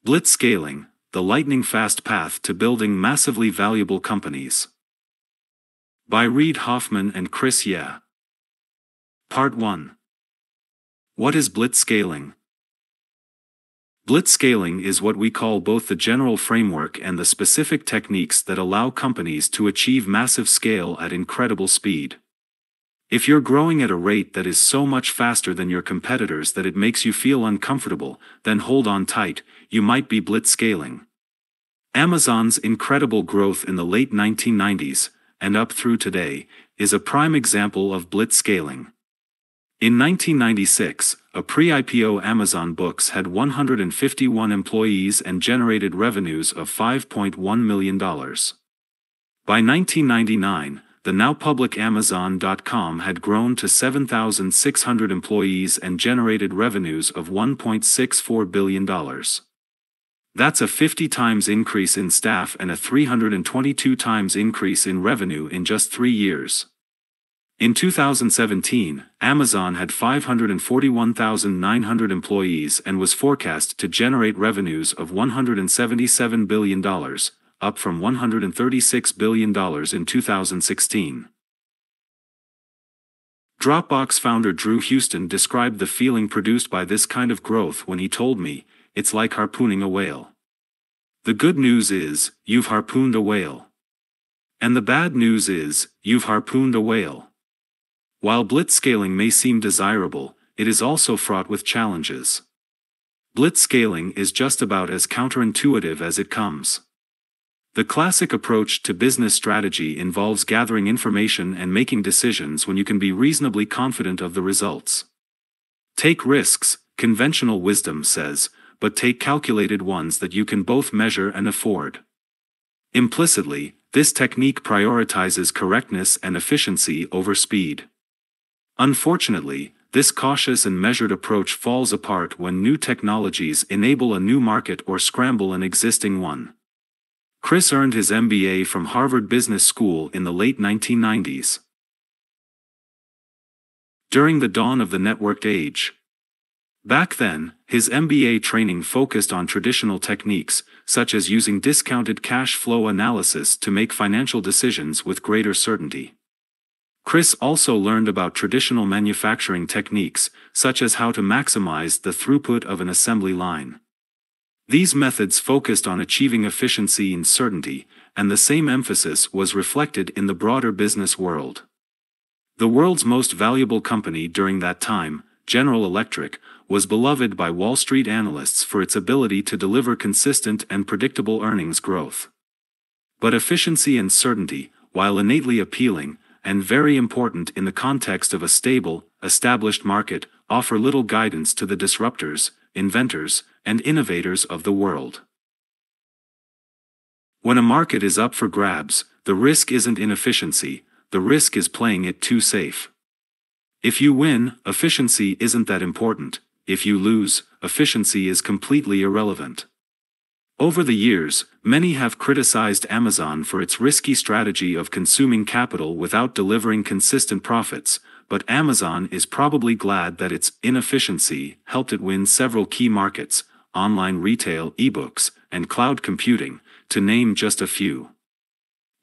Blitzscaling, the lightning-fast path to building massively valuable companies. By Reid Hoffman and Yeh. Part 1. What is blitzscaling? Blitzscaling is what we call both the general framework and the specific techniques that allow companies to achieve massive scale at incredible speed. If you're growing at a rate that is so much faster than your competitors that it makes you feel uncomfortable, then hold on tight, you might be blitzscaling. Amazon's incredible growth in the late 1990s, and up through today, is a prime example of blitzscaling. In 1996, a pre-IPO Amazon Books had 151 employees and generated revenues of $5.1 million. By 1999, the now public Amazon.com had grown to 7,600 employees and generated revenues of $1.64 billion. That's a 50 times increase in staff and a 322 times increase in revenue in just 3 years. In 2017, Amazon had 541,900 employees and was forecast to generate revenues of $177 billion, up from $136 billion in 2016. Dropbox founder Drew Houston described the feeling produced by this kind of growth when he told me, "It's like harpooning a whale. The good news is, you've harpooned a whale. And the bad news is, you've harpooned a whale." While blitzscaling may seem desirable, it is also fraught with challenges. Blitzscaling is just about as counterintuitive as it comes. The classic approach to business strategy involves gathering information and making decisions when you can be reasonably confident of the results. Take risks, conventional wisdom says, but take calculated ones that you can both measure and afford. Implicitly, this technique prioritizes correctness and efficiency over speed. Unfortunately, this cautious and measured approach falls apart when new technologies enable a new market or scramble an existing one. Chris earned his MBA from Harvard Business School in the late 1990s. During the dawn of the networked age. Back then, his MBA training focused on traditional techniques, such as using discounted cash flow analysis to make financial decisions with greater certainty. Chris also learned about traditional manufacturing techniques, such as how to maximize the throughput of an assembly line. These methods focused on achieving efficiency and certainty, and the same emphasis was reflected in the broader business world. The world's most valuable company during that time, General Electric, was beloved by Wall Street analysts for its ability to deliver consistent and predictable earnings growth. But efficiency and certainty, while innately appealing, and very important in the context of a stable, established market, offer little guidance to the disruptors, inventors, and innovators of the world. When a market is up for grabs, the risk isn't inefficiency, the risk is playing it too safe. If you win, efficiency isn't that important. If you lose, efficiency is completely irrelevant. Over the years, many have criticized Amazon for its risky strategy of consuming capital without delivering consistent profits, but Amazon is probably glad that its inefficiency helped it win several key markets: online retail, ebooks, and cloud computing, to name just a few.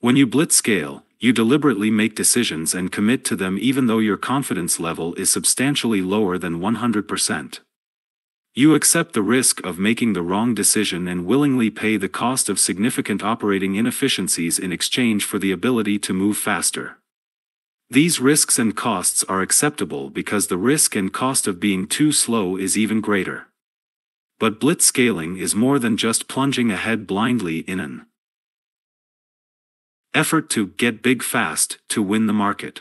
When you blitzscale, you deliberately make decisions and commit to them even though your confidence level is substantially lower than 100%. You accept the risk of making the wrong decision and willingly pay the cost of significant operating inefficiencies in exchange for the ability to move faster. These risks and costs are acceptable because the risk and cost of being too slow is even greater. But blitzscaling is more than just plunging ahead blindly in an effort to get big fast to win the market.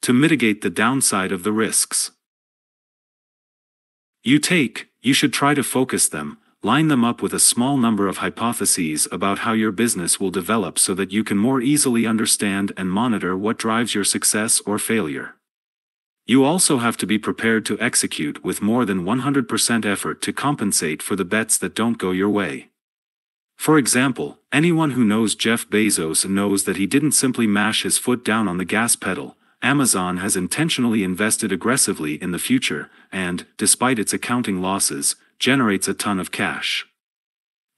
To mitigate the downside of the risks you should try to focus them, line them up with a small number of hypotheses about how your business will develop so that you can more easily understand and monitor what drives your success or failure. You also have to be prepared to execute with more than 100% effort to compensate for the bets that don't go your way. For example, anyone who knows Jeff Bezos knows that he didn't simply mash his foot down on the gas pedal. Amazon has intentionally invested aggressively in the future, and, despite its accounting losses, generates a ton of cash.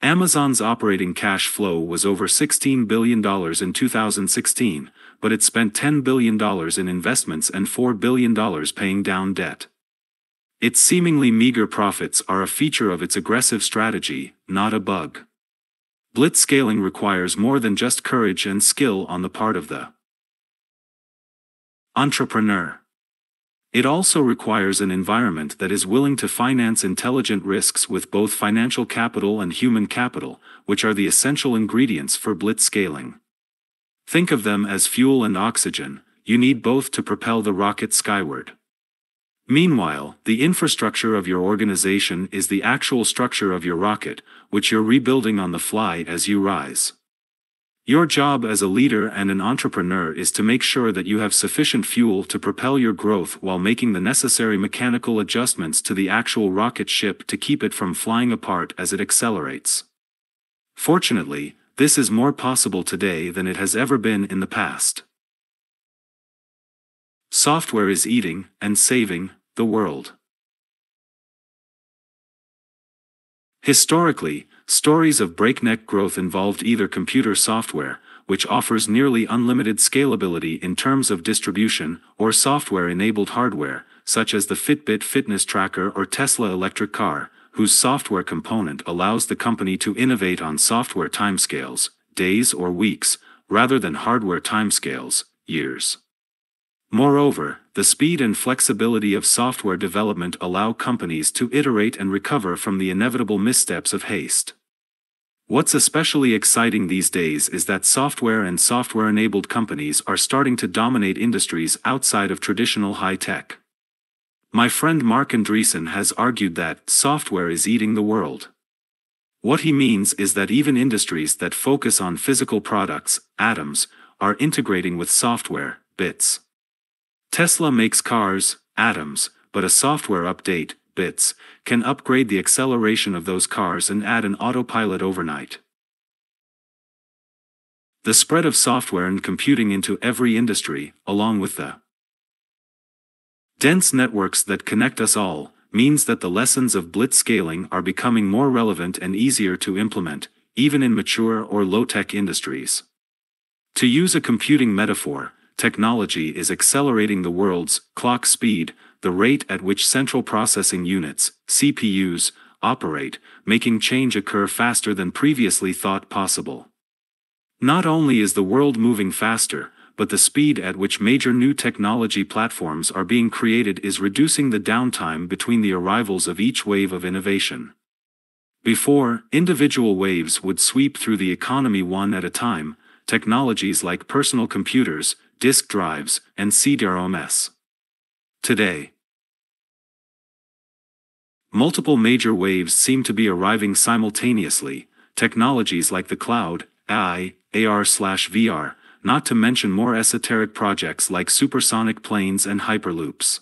Amazon's operating cash flow was over $16 billion in 2016, but it spent $10 billion in investments and $4 billion paying down debt. Its seemingly meager profits are a feature of its aggressive strategy, not a bug. Blitzscaling requires more than just courage and skill on the part of the entrepreneur. It also requires an environment that is willing to finance intelligent risks with both financial capital and human capital, which are the essential ingredients for blitzscaling. Think of them as fuel and oxygen. You need both to propel the rocket skyward. Meanwhile, the infrastructure of your organization is the actual structure of your rocket, which you're rebuilding on the fly as you rise. Your job as a leader and an entrepreneur is to make sure that you have sufficient fuel to propel your growth while making the necessary mechanical adjustments to the actual rocket ship to keep it from flying apart as it accelerates. Fortunately, this is more possible today than it has ever been in the past. Software is eating and saving the world. Historically, stories of breakneck growth involved either computer software, which offers nearly unlimited scalability in terms of distribution, or software-enabled hardware, such as the Fitbit fitness tracker or Tesla electric car, whose software component allows the company to innovate on software timescales, days or weeks, rather than hardware timescales, years. Moreover, the speed and flexibility of software development allow companies to iterate and recover from the inevitable missteps of haste. What's especially exciting these days is that software and software-enabled companies are starting to dominate industries outside of traditional high-tech. My friend Mark Andreessen has argued that software is eating the world. What he means is that even industries that focus on physical products, atoms, are integrating with software, bits. Tesla makes cars, atoms, but a software update, bits, can upgrade the acceleration of those cars and add an autopilot overnight. The spread of software and computing into every industry, along with the dense networks that connect us all, means that the lessons of blitzscaling are becoming more relevant and easier to implement, even in mature or low-tech industries. To use a computing metaphor, technology is accelerating the world's clock speed, the rate at which central processing units, CPUs, operate, making change occur faster than previously thought possible. Not only is the world moving faster, but the speed at which major new technology platforms are being created is reducing the downtime between the arrivals of each wave of innovation. Before, individual waves would sweep through the economy one at a time. Technologies like personal computers, disk drives, and CD-ROMs. Today, multiple major waves seem to be arriving simultaneously, technologies like the cloud, AI, AR/VR, not to mention more esoteric projects like supersonic planes and hyperloops.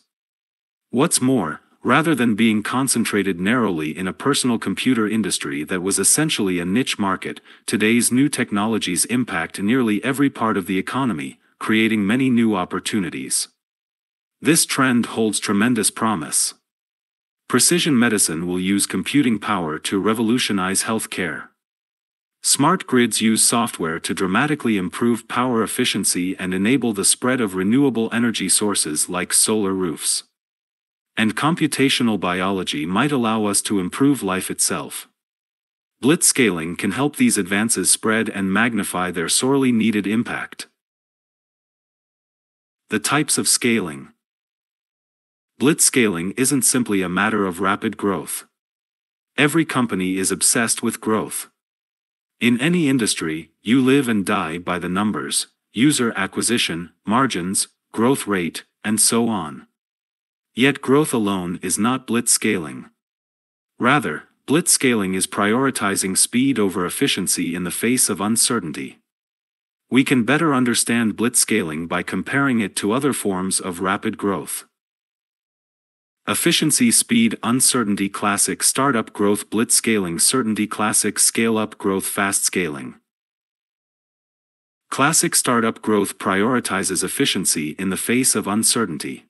What's more, rather than being concentrated narrowly in a personal computer industry that was essentially a niche market, today's new technologies impact nearly every part of the economy, creating many new opportunities. This trend holds tremendous promise. Precision medicine will use computing power to revolutionize healthcare. Smart grids use software to dramatically improve power efficiency and enable the spread of renewable energy sources like solar roofs. And computational biology might allow us to improve life itself. Blitzscaling can help these advances spread and magnify their sorely needed impact. The types of scaling. Blitzscaling isn't simply a matter of rapid growth. Every company is obsessed with growth. In any industry, you live and die by the numbers, user acquisition, margins, growth rate, and so on. Yet growth alone is not blitzscaling. Rather, blitzscaling is prioritizing speed over efficiency in the face of uncertainty. We can better understand blitzscaling by comparing it to other forms of rapid growth. Efficiency, speed, uncertainty, classic startup growth, blitzscaling, certainty, classic scale-up growth, fast scaling. Classic startup growth prioritizes efficiency in the face of uncertainty.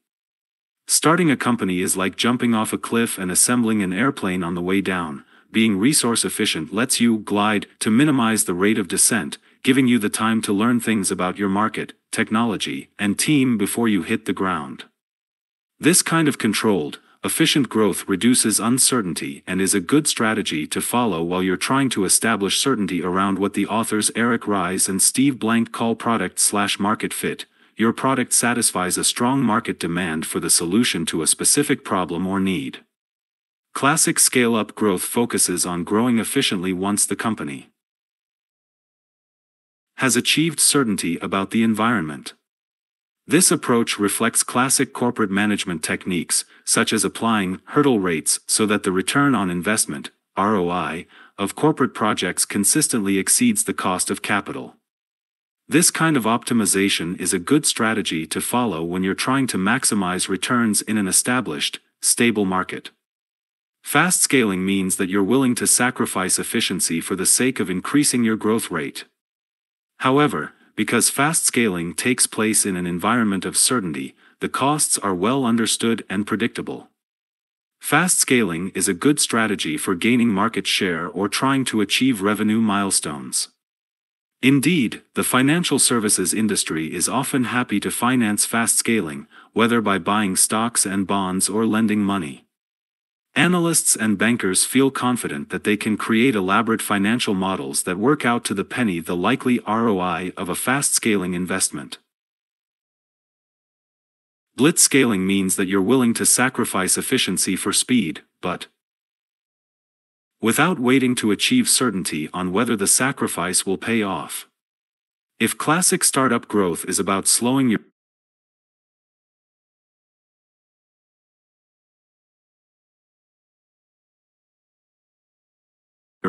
Starting a company is like jumping off a cliff and assembling an airplane on the way down. being resource efficient lets you glide to minimize the rate of descent, giving you the time to learn things about your market, technology, and team before you hit the ground. This kind of controlled, efficient growth reduces uncertainty and is a good strategy to follow while you're trying to establish certainty around what the authors Eric Ries and Steve Blank call product/market fit. Your product satisfies a strong market demand for the solution to a specific problem or need. Classic scale-up growth focuses on growing efficiently once the company has achieved certainty about the environment. This approach reflects classic corporate management techniques, such as applying hurdle rates so that the return on investment, ROI, of corporate projects consistently exceeds the cost of capital. This kind of optimization is a good strategy to follow when you're trying to maximize returns in an established, stable market. Fast scaling means that you're willing to sacrifice efficiency for the sake of increasing your growth rate. However, because fast scaling takes place in an environment of certainty, the costs are well understood and predictable. Fast scaling is a good strategy for gaining market share or trying to achieve revenue milestones. Indeed, the financial services industry is often happy to finance fast scaling, whether by buying stocks and bonds or lending money. Analysts and bankers feel confident that they can create elaborate financial models that work out to the penny the likely ROI of a fast-scaling investment. Blitzscaling means that you're willing to sacrifice efficiency for speed, but without waiting to achieve certainty on whether the sacrifice will pay off. If classic startup growth is about slowing your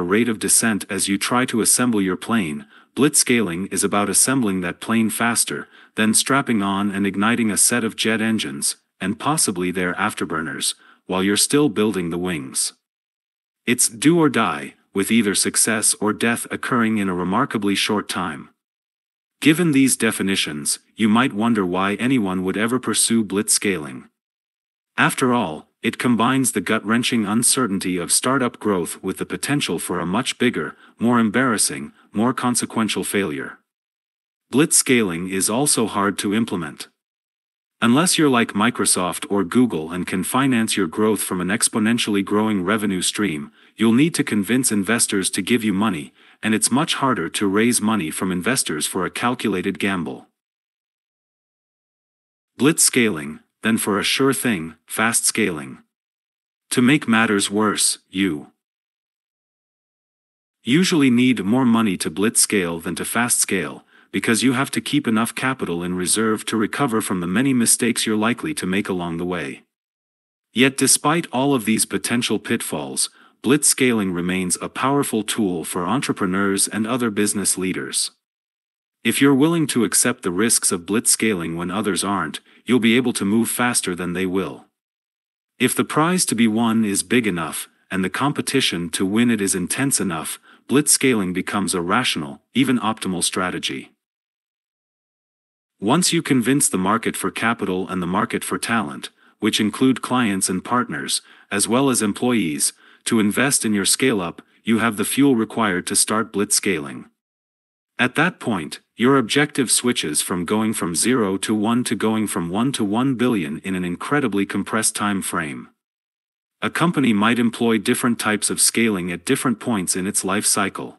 rate of descent as you try to assemble your plane, blitzscaling is about assembling that plane faster, then strapping on and igniting a set of jet engines, and possibly their afterburners, while you're still building the wings. It's do or die, with either success or death occurring in a remarkably short time. Given these definitions, you might wonder why anyone would ever pursue blitzscaling. After all, it combines the gut-wrenching uncertainty of startup growth with the potential for a much bigger, more embarrassing, more consequential failure. Blitzscaling is also hard to implement. Unless you're like Microsoft or Google and can finance your growth from an exponentially growing revenue stream, you'll need to convince investors to give you money, and it's much harder to raise money from investors for a calculated gamble. Blitzscaling, than for a sure thing, fast scaling. To make matters worse, you usually need more money to blitzscale than to fast scale, because you have to keep enough capital in reserve to recover from the many mistakes you're likely to make along the way. Yet despite all of these potential pitfalls, blitzscaling remains a powerful tool for entrepreneurs and other business leaders. If you're willing to accept the risks of blitzscaling when others aren't, you'll be able to move faster than they will. If the prize to be won is big enough, and the competition to win it is intense enough, blitzscaling becomes a rational, even optimal strategy. Once you convince the market for capital and the market for talent, which include clients and partners, as well as employees, to invest in your scale-up, you have the fuel required to start blitzscaling. At that point, your objective switches from going from 0 to 1 to going from 1 to 1 billion in an incredibly compressed time frame. A company might employ different types of scaling at different points in its life cycle.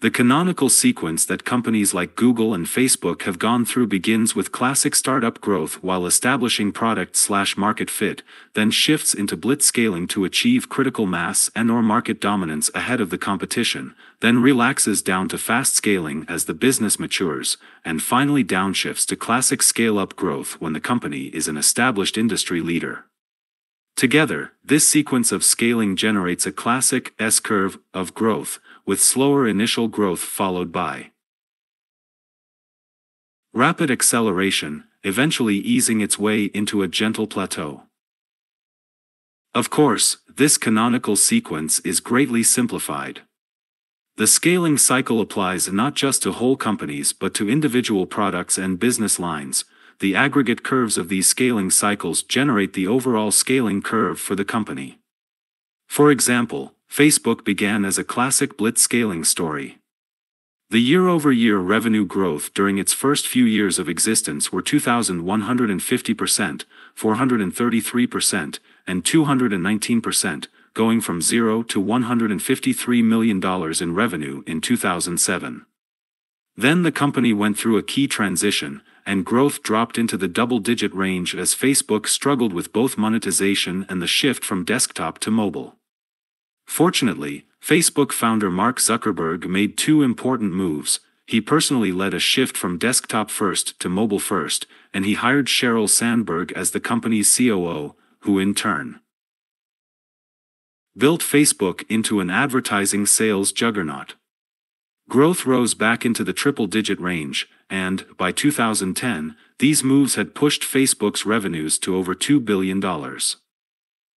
The canonical sequence that companies like Google and Facebook have gone through begins with classic startup growth while establishing product/market fit, then shifts into blitzscaling to achieve critical mass and/or market dominance ahead of the competition, then relaxes down to fast scaling as the business matures, and finally downshifts to classic scale-up growth when the company is an established industry leader. Together, this sequence of scaling generates a classic S-curve of growth, with slower initial growth followed by rapid acceleration, eventually easing its way into a gentle plateau. Of course, this canonical sequence is greatly simplified. The scaling cycle applies not just to whole companies but to individual products and business lines. The aggregate curves of these scaling cycles generate the overall scaling curve for the company. For example, Facebook began as a classic blitzscaling story. The year-over-year revenue growth during its first few years of existence were 2,150%, 433%, and 219%, going from $0 to $153 million in revenue in 2007. Then the company went through a key transition, and growth dropped into the double-digit range as Facebook struggled with both monetization and the shift from desktop to mobile. Fortunately, Facebook founder Mark Zuckerberg made two important moves. He personally led a shift from desktop first to mobile first, and he hired Sheryl Sandberg as the company's COO, who in turn built Facebook into an advertising sales juggernaut. Growth rose back into the triple-digit range, and, by 2010, these moves had pushed Facebook's revenues to over $2 billion.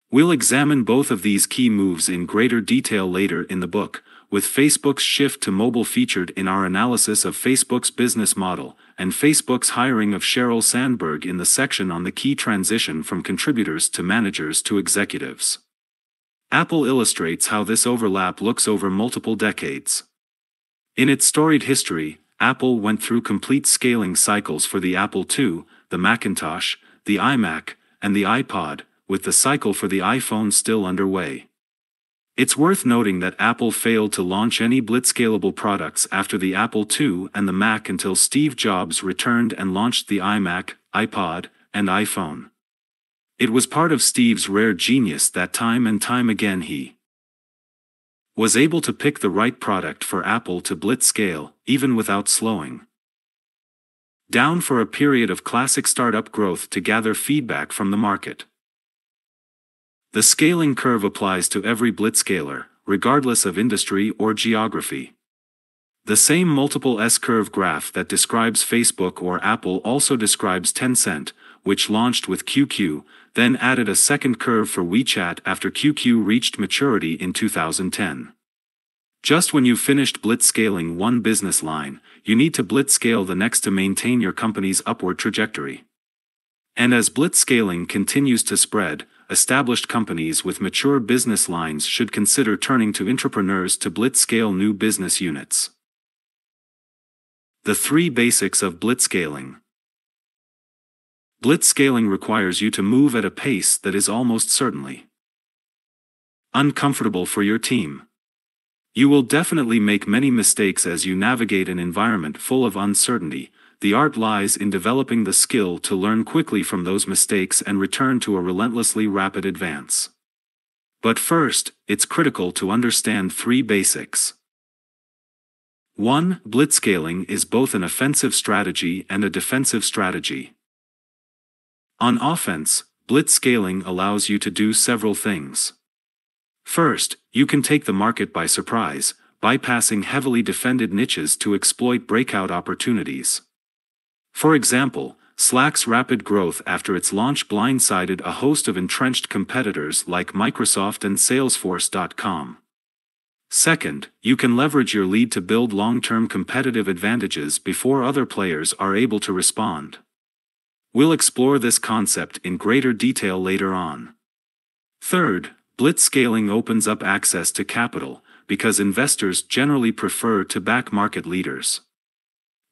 We'll examine both of these key moves in greater detail later in the book, with Facebook's shift to mobile featured in our analysis of Facebook's business model, and Facebook's hiring of Sheryl Sandberg in the section on the key transition from contributors to managers to executives. Apple illustrates how this overlap looks over multiple decades. In its storied history, Apple went through complete scaling cycles for the Apple II, the Macintosh, the iMac, and the iPod, with the cycle for the iPhone still underway. It's worth noting that Apple failed to launch any blitzscalable products after the Apple II and the Mac until Steve Jobs returned and launched the iMac, iPod, and iPhone. It was part of Steve's rare genius that time and time again he was able to pick the right product for Apple to blitzscale, even without slowing down for a period of classic startup growth to gather feedback from the market. The scaling curve applies to every blitzscaler, regardless of industry or geography. The same multiple S-curve graph that describes Facebook or Apple also describes Tencent, which launched with QQ, then added a second curve for WeChat after QQ reached maturity in 2010. Just when you've finished blitzscaling one business line, you need to blitzscale the next to maintain your company's upward trajectory. And as blitzscaling continues to spread, established companies with mature business lines should consider turning to intrapreneurs to blitzscale new business units. The three basics of blitzscaling. Blitzscaling requires you to move at a pace that is almost certainly uncomfortable for your team. You will definitely make many mistakes as you navigate an environment full of uncertainty. The art lies in developing the skill to learn quickly from those mistakes and return to a relentlessly rapid advance. But first, it's critical to understand three basics. 1. Blitzscaling is both an offensive strategy and a defensive strategy. On offense, blitzscaling allows you to do several things. First, you can take the market by surprise, bypassing heavily defended niches to exploit breakout opportunities. For example, Slack's rapid growth after its launch blindsided a host of entrenched competitors like Microsoft and Salesforce.com. Second, you can leverage your lead to build long-term competitive advantages before other players are able to respond. We'll explore this concept in greater detail later on. Third, blitzscaling opens up access to capital, because investors generally prefer to back market leaders.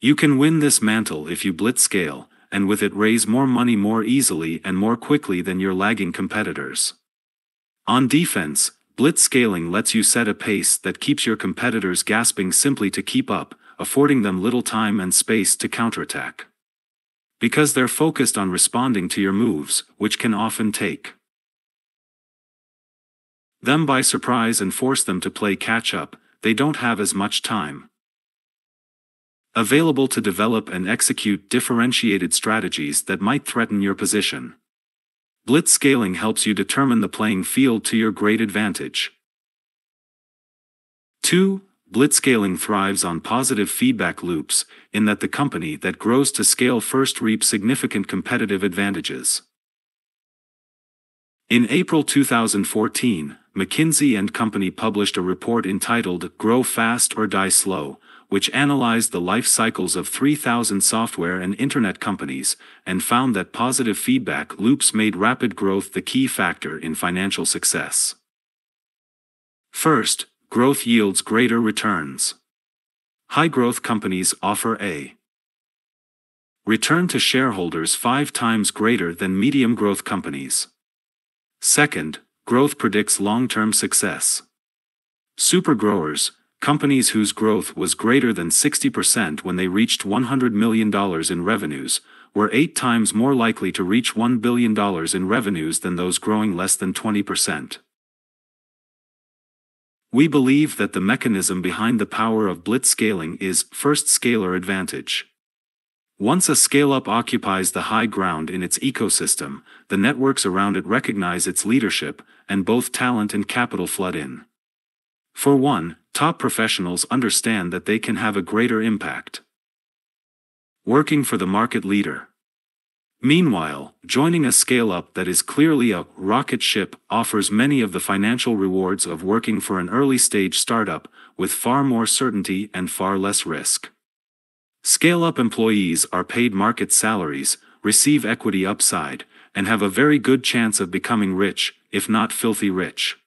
You can win this mantle if you blitzscale, and with it raise more money more easily and more quickly than your lagging competitors. On defense, blitzscaling lets you set a pace that keeps your competitors gasping simply to keep up, affording them little time and space to counterattack. Because they're focused on responding to your moves, which can often take them by surprise and force them to play catch-up, they don't have as much time available to develop and execute differentiated strategies that might threaten your position. Blitzscaling helps you determine the playing field to your great advantage. 2. Blitzscaling thrives on positive feedback loops, in that the company that grows to scale first reaps significant competitive advantages. In April 2014, McKinsey & Company published a report entitled Grow Fast or Die Slow, which analyzed the life cycles of 3,000 software and internet companies, and found that positive feedback loops made rapid growth the key factor in financial success. First, growth yields greater returns. High-growth companies offer a return to shareholders 5 times greater than medium-growth companies. Second, growth predicts long-term success. Supergrowers, companies whose growth was greater than 60% when they reached $100 million in revenues, were 8 times more likely to reach $1 billion in revenues than those growing less than 20%. We believe that the mechanism behind the power of blitzscaling is, first, scalar advantage. Once a scale-up occupies the high ground in its ecosystem, the networks around it recognize its leadership, and both talent and capital flood in. For one, top professionals understand that they can have a greater impact working for the market leader. Meanwhile, joining a scale-up that is clearly a rocket ship offers many of the financial rewards of working for an early-stage startup, with far more certainty and far less risk. Scale-up employees are paid market salaries, receive equity upside, and have a very good chance of becoming rich, if not filthy rich.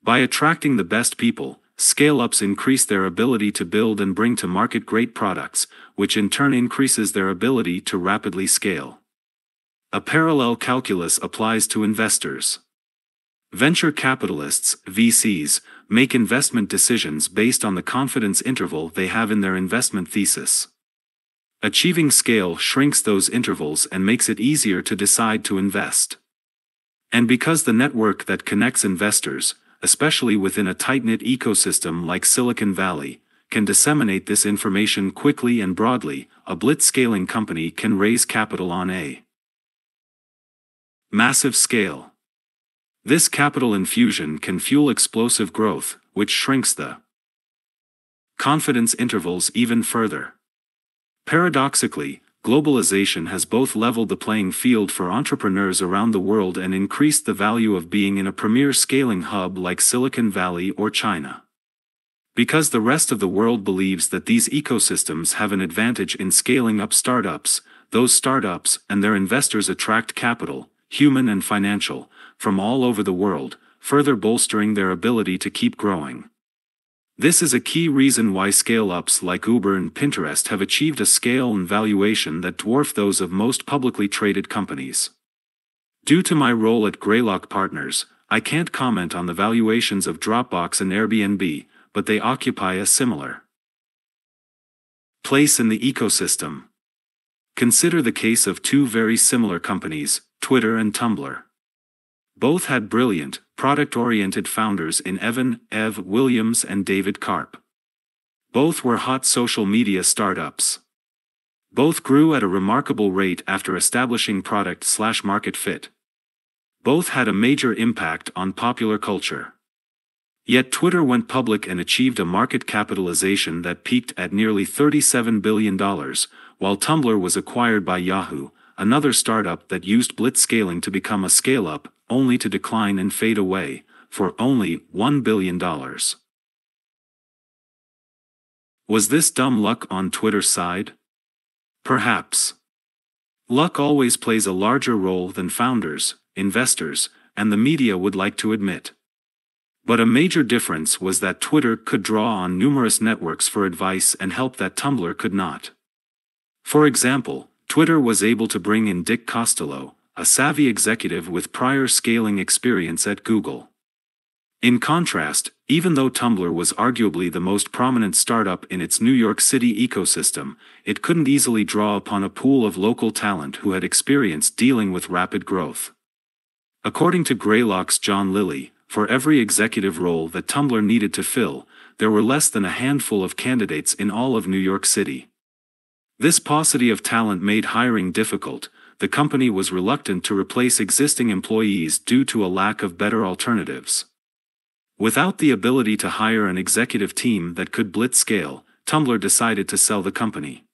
By attracting the best people, scale-ups increase their ability to build and bring to market great products, which in turn increases their ability to rapidly scale. A parallel calculus applies to investors. Venture capitalists, VCs, make investment decisions based on the confidence interval they have in their investment thesis. Achieving scale shrinks those intervals and makes it easier to decide to invest. And because the network that connects investors, especially within a tight-knit ecosystem like Silicon Valley, can disseminate this information quickly and broadly, a blitzscaling company can raise capital on a massive scale. This capital infusion can fuel explosive growth, which shrinks the confidence intervals even further. Paradoxically, globalization has both leveled the playing field for entrepreneurs around the world and increased the value of being in a premier scaling hub like Silicon Valley or China. Because the rest of the world believes that these ecosystems have an advantage in scaling up startups, those startups and their investors attract capital, human and financial, from all over the world, further bolstering their ability to keep growing. This is a key reason why scale-ups like Uber and Pinterest have achieved a scale and valuation that dwarf those of most publicly traded companies. Due to my role at Greylock Partners, I can't comment on the valuations of Dropbox and Airbnb, but they occupy a similar place in the ecosystem. Consider the case of two very similar companies, Twitter and Tumblr. Both had brilliant, product-oriented founders in Ev Williams and David Karp. Both were hot social media startups. Both grew at a remarkable rate after establishing product-market fit. Both had a major impact on popular culture. Yet Twitter went public and achieved a market capitalization that peaked at nearly $37 billion, while Tumblr was acquired by Yahoo, another startup that used blitzscaling to become a scale-up, only to decline and fade away, for only $1 billion. Was this dumb luck on Twitter's side? Perhaps. Luck always plays a larger role than founders, investors, and the media would like to admit. But a major difference was that Twitter could draw on numerous networks for advice and help that Tumblr could not. For example, Twitter was able to bring in Dick Costolo, a savvy executive with prior scaling experience at Google. In contrast, even though Tumblr was arguably the most prominent startup in its New York City ecosystem, it couldn't easily draw upon a pool of local talent who had experience dealing with rapid growth. According to Greylock's John Lilly, for every executive role that Tumblr needed to fill, there were less than a handful of candidates in all of New York City. This paucity of talent made hiring difficult. The company was reluctant to replace existing employees due to a lack of better alternatives. Without the ability to hire an executive team that could blitzscale, Tumblr decided to sell the company.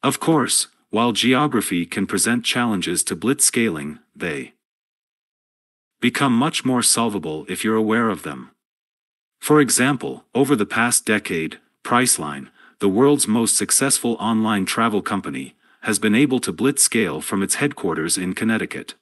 Of course, while geography can present challenges to blitzscaling, they become much more solvable if you're aware of them. For example, over the past decade, Priceline, the world's most successful online travel company, has been able to blitzscale from its headquarters in Connecticut.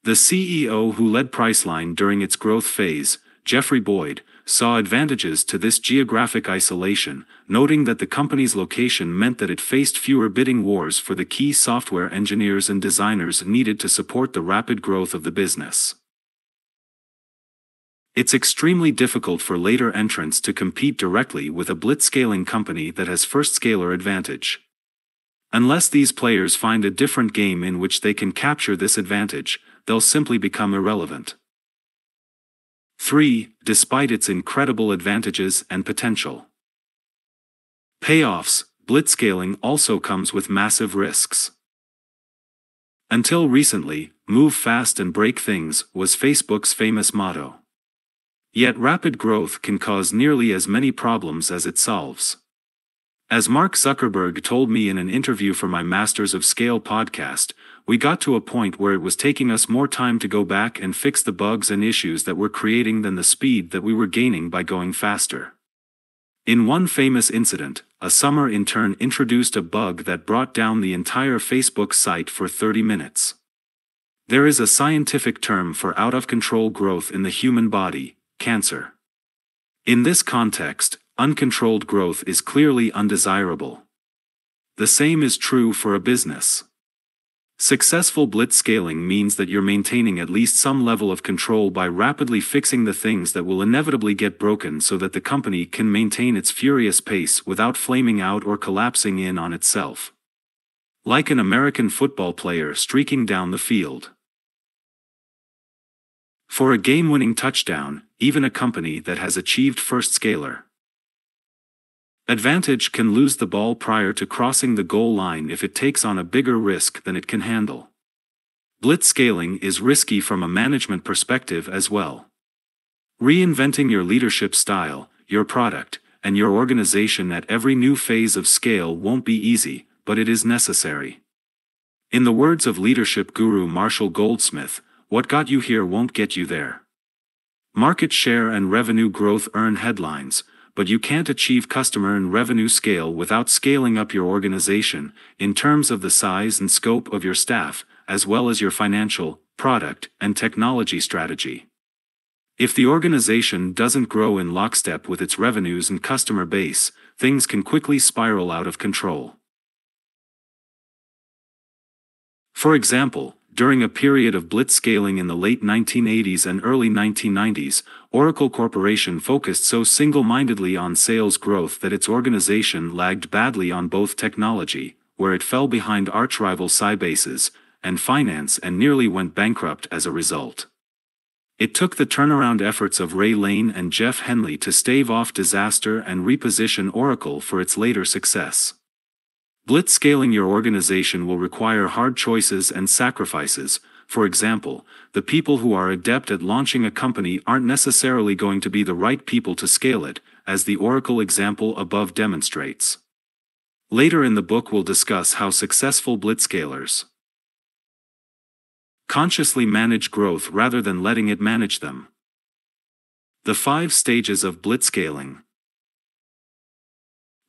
The CEO who led Priceline during its growth phase, Jeffrey Boyd, saw advantages to this geographic isolation, noting that the company's location meant that it faced fewer bidding wars for the key software engineers and designers needed to support the rapid growth of the business. It's extremely difficult for later entrants to compete directly with a blitzscaling company that has first-scaler advantage. Unless these players find a different game in which they can capture this advantage, they'll simply become irrelevant. 3. Despite its incredible advantages and potential. Payoffs. Blitzscaling also comes with massive risks. Until recently, "Move fast and break things" was Facebook's famous motto. Yet rapid growth can cause nearly as many problems as it solves. As Mark Zuckerberg told me in an interview for my Masters of Scale podcast, we got to a point where it was taking us more time to go back and fix the bugs and issues that we're creating than the speed that we were gaining by going faster. In one famous incident, a summer intern introduced a bug that brought down the entire Facebook site for 30 minutes. There is a scientific term for out-of-control growth in the human body: cancer. In this context, uncontrolled growth is clearly undesirable. The same is true for a business. Successful blitzscaling means that you're maintaining at least some level of control by rapidly fixing the things that will inevitably get broken so that the company can maintain its furious pace without flaming out or collapsing in on itself. Like an American football player streaking down the field. For a game-winning touchdown, even a company that has achieved first-scaler advantage can lose the ball prior to crossing the goal line if it takes on a bigger risk than it can handle. Blitzscaling is risky from a management perspective as well. Reinventing your leadership style, your product, and your organization at every new phase of scale won't be easy, but it is necessary. In the words of leadership guru Marshall Goldsmith, "What got you here won't get you there." Market share and revenue growth earn headlines, but you can't achieve customer and revenue scale without scaling up your organization, in terms of the size and scope of your staff, as well as your financial, product, and technology strategy. If the organization doesn't grow in lockstep with its revenues and customer base, things can quickly spiral out of control. For example, during a period of blitzscaling in the late 1980s and early 1990s, Oracle Corporation focused so single-mindedly on sales growth that its organization lagged badly on both technology, where it fell behind arch-rival Sybase's, and finance and nearly went bankrupt as a result. It took the turnaround efforts of Ray Lane and Jeff Henley to stave off disaster and reposition Oracle for its later success. Blitzscaling your organization will require hard choices and sacrifices. For example, the people who are adept at launching a company aren't necessarily going to be the right people to scale it, as the Oracle example above demonstrates. Later in the book we'll discuss how successful blitzscalers consciously manage growth rather than letting it manage them. The 5 stages of blitzscaling.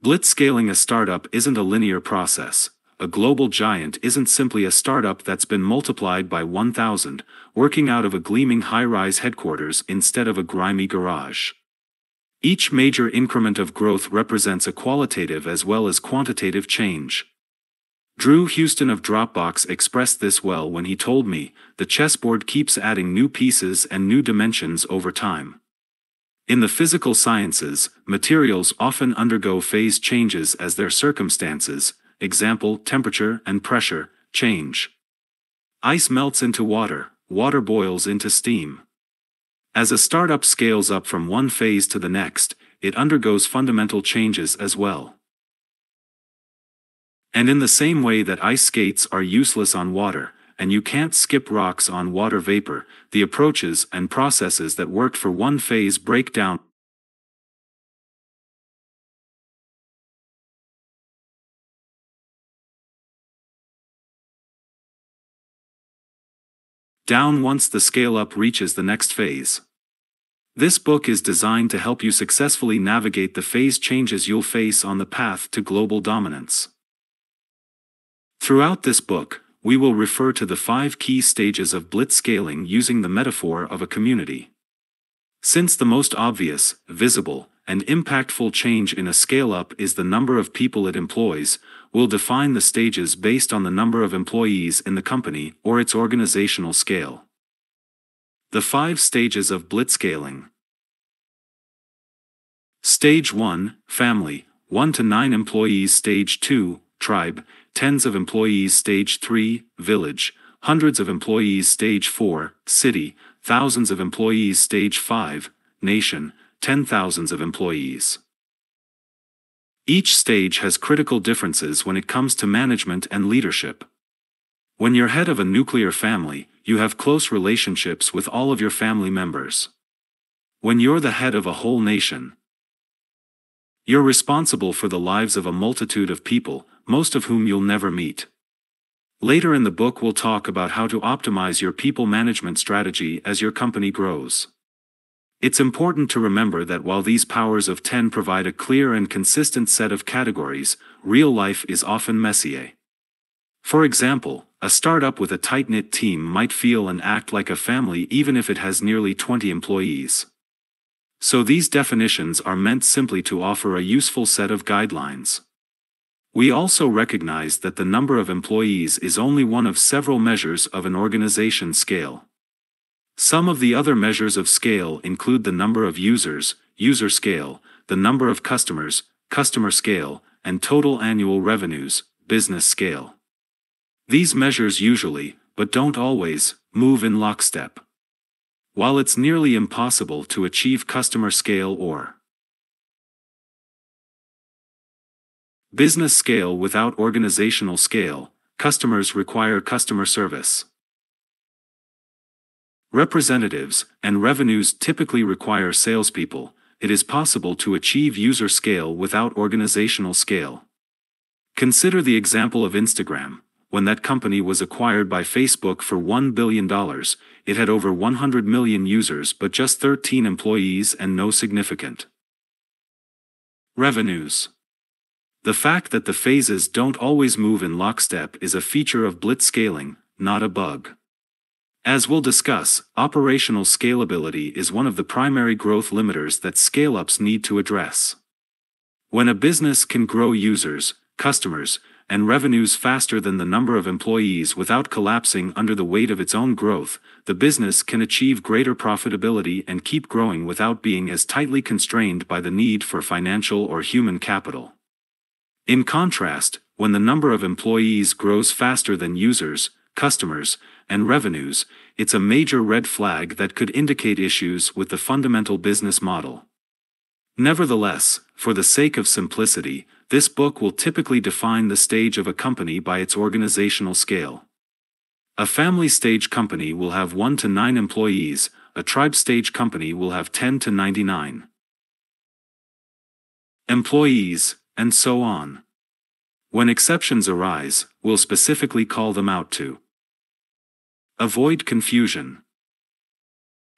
Blitzscaling a startup isn't a linear process. A global giant isn't simply a startup that's been multiplied by 1,000, working out of a gleaming high-rise headquarters instead of a grimy garage. Each major increment of growth represents a qualitative as well as quantitative change. Drew Houston of Dropbox expressed this well when he told me, "The chessboard keeps adding new pieces and new dimensions over time." In the physical sciences, materials often undergo phase changes as their circumstances, example temperature and pressure, change. Ice melts into water, water boils into steam. As a startup scales up from one phase to the next, it undergoes fundamental changes as well. And in the same way that ice skates are useless on water, and you can't skip rocks on water vapor, the approaches and processes that worked for one phase break down once the scale-up reaches the next phase. This book is designed to help you successfully navigate the phase changes you'll face on the path to global dominance. Throughout this book, we will refer to the 5 key stages of blitzscaling using the metaphor of a community. Since the most obvious, visible, and impactful change in a scale-up is the number of people it employs, we'll define the stages based on the number of employees in the company or its organizational scale. The 5 stages of blitzscaling. Stage 1, family, 1 to 9 employees. Stage 2, tribe, tens of employees. Stage 3, village, hundreds of employees. Stage 4, city, thousands of employees. Stage 5, nation, 10,000s of employees. Each stage has critical differences when it comes to management and leadership. When you're head of a nuclear family, you have close relationships with all of your family members. When you're the head of a whole nation, you're responsible for the lives of a multitude of people, most of whom you'll never meet. Later in the book we'll talk about how to optimize your people management strategy as your company grows. It's important to remember that while these powers of 10 provide a clear and consistent set of categories, real life is often messier. For example, a startup with a tight-knit team might feel and act like a family even if it has nearly 20 employees. So these definitions are meant simply to offer a useful set of guidelines. We also recognize that the number of employees is only one of several measures of an organization's scale. Some of the other measures of scale include the number of users, user scale, the number of customers, customer scale, and total annual revenues, business scale. These measures usually, but don't always, move in lockstep. While it's nearly impossible to achieve customer scale or business scale without organizational scale, customers require customer service. Representatives and revenues typically require salespeople. It is possible to achieve user scale without organizational scale. Consider the example of Instagram. When that company was acquired by Facebook for $1 billion, it had over 100 million users but just 13 employees and no significant revenues. The fact that the phases don't always move in lockstep is a feature of blitzscaling, not a bug. As we'll discuss, operational scalability is one of the primary growth limiters that scale-ups need to address. When a business can grow users, customers, and revenues faster than the number of employees without collapsing under the weight of its own growth, the business can achieve greater profitability and keep growing without being as tightly constrained by the need for financial or human capital. In contrast, when the number of employees grows faster than users, customers, and revenues, it's a major red flag that could indicate issues with the fundamental business model. Nevertheless, for the sake of simplicity, this book will typically define the stage of a company by its organizational scale. A family stage company will have 1 to 9 employees, a tribe stage company will have 10 to 99 employees, and so on. When exceptions arise, we'll specifically call them out to avoid confusion.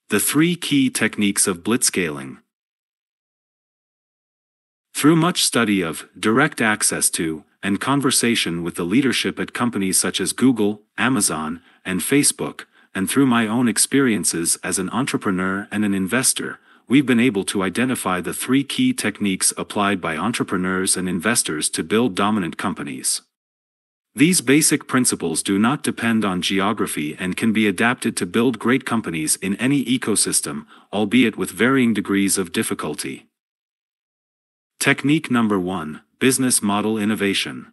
The 3 key techniques of blitzscaling. Through much study of, direct access to, and conversation with the leadership at companies such as Google, Amazon, and Facebook, and through my own experiences as an entrepreneur and an investor, we've been able to identify the 3 key techniques applied by entrepreneurs and investors to build dominant companies. These basic principles do not depend on geography and can be adapted to build great companies in any ecosystem, albeit with varying degrees of difficulty. Technique number 1, Business Model Innovation.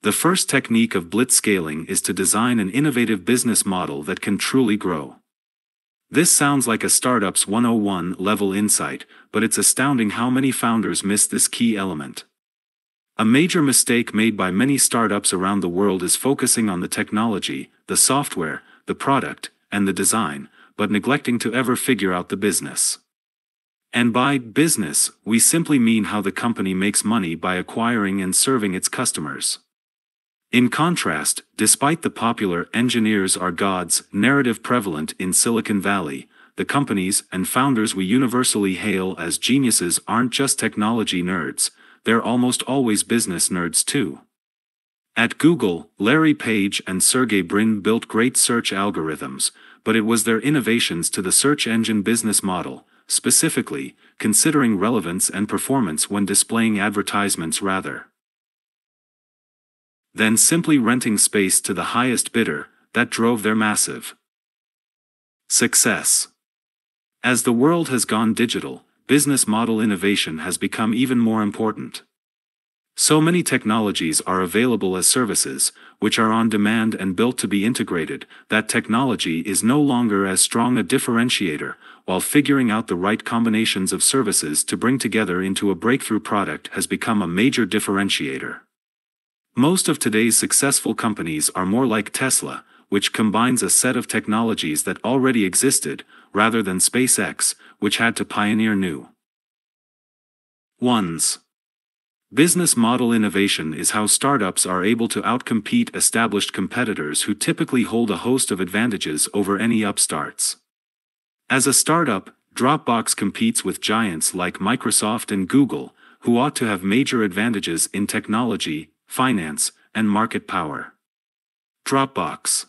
The first technique of blitzscaling is to design an innovative business model that can truly grow. This sounds like a startup's 101 level insight, but it's astounding how many founders miss this key element. A major mistake made by many startups around the world is focusing on the technology, the software, the product, and the design, but neglecting to ever figure out the business. And by business, we simply mean how the company makes money by acquiring and serving its customers. In contrast, despite the popular "engineers are gods" narrative prevalent in Silicon Valley, the companies and founders we universally hail as geniuses aren't just technology nerds, they're almost always business nerds too. At Google, Larry Page and Sergey Brin built great search algorithms, but it was their innovations to the search engine business model, specifically, considering relevance and performance when displaying advertisements rather than simply renting space to the highest bidder, that drove their massive success. As the world has gone digital, business model innovation has become even more important. So many technologies are available as services, which are on demand and built to be integrated, that technology is no longer as strong a differentiator, while figuring out the right combinations of services to bring together into a breakthrough product has become a major differentiator. Most of today's successful companies are more like Tesla, which combines a set of technologies that already existed, rather than SpaceX, which had to pioneer new ones. Business model innovation is how startups are able to outcompete established competitors who typically hold a host of advantages over any upstarts. As a startup, Dropbox competes with giants like Microsoft and Google, who ought to have major advantages in technology, finance, and market power. Dropbox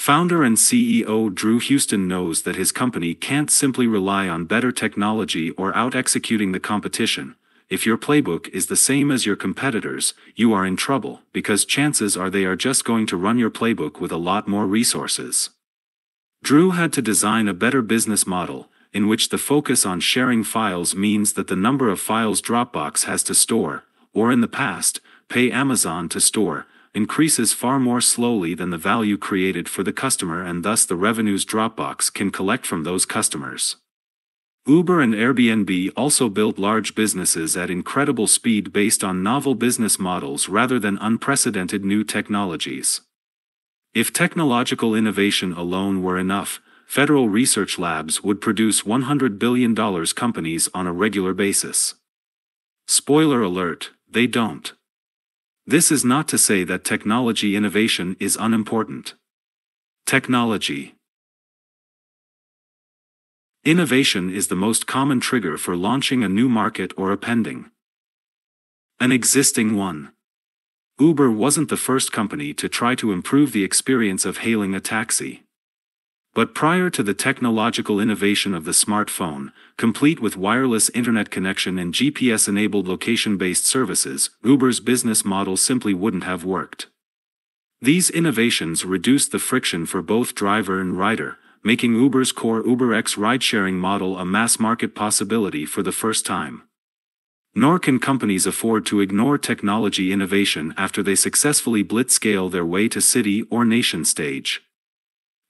founder and CEO Drew Houston knows that his company can't simply rely on better technology or out-executing the competition. If your playbook is the same as your competitors, you are in trouble, because chances are they are just going to run your playbook with a lot more resources. Drew had to design a better business model, in which the focus on sharing files means that the number of files Dropbox has to store, or in the past, pay Amazon to store, increases far more slowly than the value created for the customer and thus the revenues Dropbox can collect from those customers. Uber and Airbnb also built large businesses at incredible speed based on novel business models rather than unprecedented new technologies. If technological innovation alone were enough, federal research labs would produce $100 billion companies on a regular basis. Spoiler alert, they don't. This is not to say that technology innovation is unimportant. Technology innovation is the most common trigger for launching a new market or appending an existing one. Uber wasn't the first company to try to improve the experience of hailing a taxi. But prior to the technological innovation of the smartphone, complete with wireless internet connection and GPS-enabled location-based services, Uber's business model simply wouldn't have worked. These innovations reduced the friction for both driver and rider, making Uber's core UberX ride-sharing model a mass-market possibility for the first time. Nor can companies afford to ignore technology innovation after they successfully blitzscale their way to city or nation stage.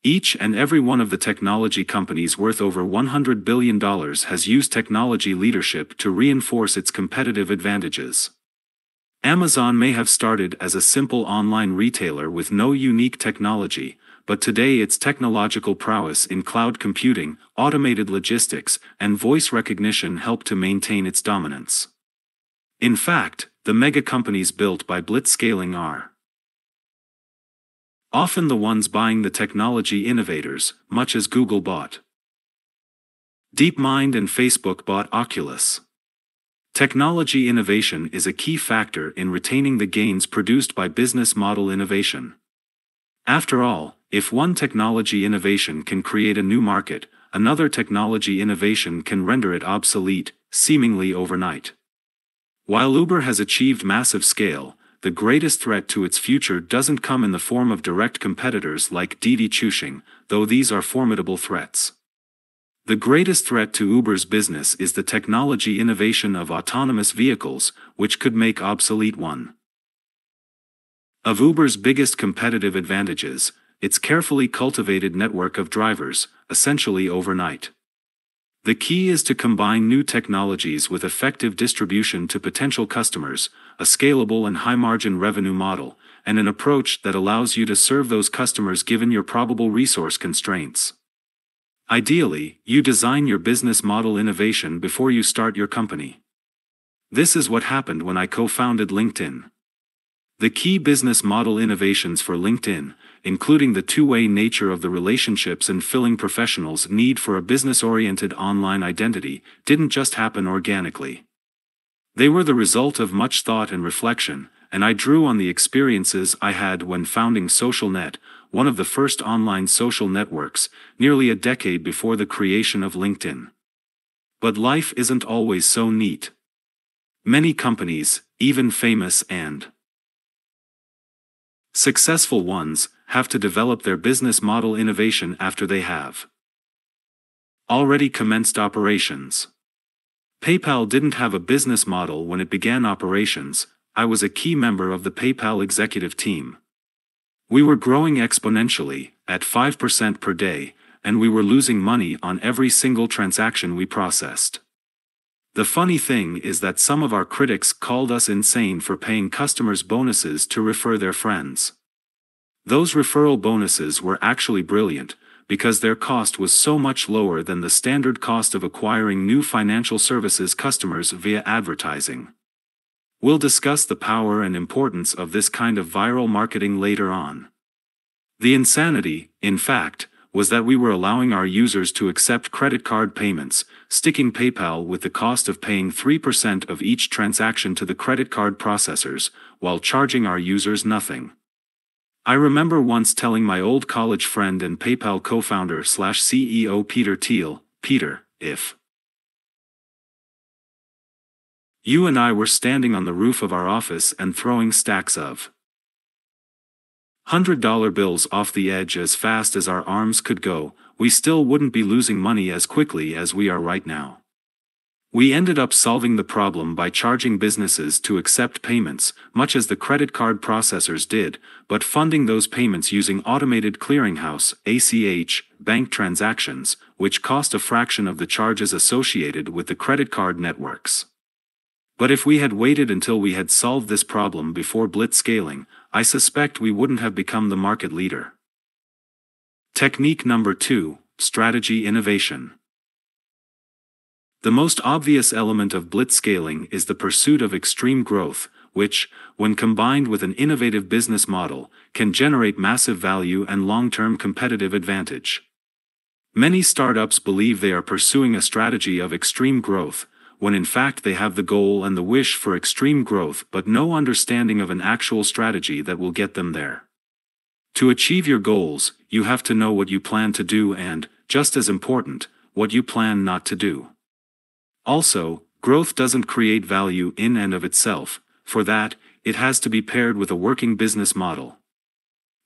Each and every one of the technology companies worth over $100 billion has used technology leadership to reinforce its competitive advantages. Amazon may have started as a simple online retailer with no unique technology, but today its technological prowess in cloud computing, automated logistics, and voice recognition help to maintain its dominance. In fact, the mega companies built by Blitzscaling are often the ones buying the technology innovators, much as Google bought DeepMind and Facebook bought Oculus. Technology innovation is a key factor in retaining the gains produced by business model innovation. After all, if one technology innovation can create a new market, another technology innovation can render it obsolete, seemingly overnight. While Uber has achieved massive scale, the greatest threat to its future doesn't come in the form of direct competitors like thenecessary, though these are formidable threats. The greatest threat to Uber's business is the technology innovation of autonomous vehicles, which could make obsolete one of Uber's biggest competitive advantages, its carefully cultivated network of drivers, essentially overnight. The key is to combine new technologies with effective distribution to potential customers, a scalable and high-margin revenue model, and an approach that allows you to serve those customers given your probable resource constraints. Ideally, you design your business model innovation before you start your company. This is what happened when I co-founded LinkedIn. The key business model innovations for LinkedIn, including the two-way nature of the relationships and filling professionals' need for a business-oriented online identity, didn't just happen organically. They were the result of much thought and reflection, and I drew on the experiences I had when founding SocialNet, one of the first online social networks, nearly a decade before the creation of LinkedIn. But life isn't always so neat. Many companies, even famous and successful ones, have to develop their business model innovation after they have already commenced operations. PayPal didn't have a business model when it began operations. I was a key member of the PayPal executive team. We were growing exponentially, at 5% per day, and we were losing money on every single transaction we processed. The funny thing is that some of our critics called us insane for paying customers bonuses to refer their friends. Those referral bonuses were actually brilliant, because their cost was so much lower than the standard cost of acquiring new financial services customers via advertising. We'll discuss the power and importance of this kind of viral marketing later on. The insanity, in fact, was that we were allowing our users to accept credit card payments, sticking PayPal with the cost of paying 3% of each transaction to the credit card processors, while charging our users nothing. I remember once telling my old college friend and PayPal co-founder/CEO Peter Thiel, "Peter, if you and I were standing on the roof of our office and throwing stacks of $100 bills off the edge as fast as our arms could go, we still wouldn't be losing money as quickly as we are right now." We ended up solving the problem by charging businesses to accept payments, much as the credit card processors did, but funding those payments using automated clearinghouse (ACH) bank transactions, which cost a fraction of the charges associated with the credit card networks. But if we had waited until we had solved this problem before Blitzscaling, I suspect we wouldn't have become the market leader. Technique number 2, strategy innovation. The most obvious element of blitzscaling is the pursuit of extreme growth, which, when combined with an innovative business model, can generate massive value and long-term competitive advantage. Many startups believe they are pursuing a strategy of extreme growth, when in fact they have the goal and the wish for extreme growth but no understanding of an actual strategy that will get them there. To achieve your goals, you have to know what you plan to do and, just as important, what you plan not to do. Also, growth doesn't create value in and of itself. For that, it has to be paired with a working business model.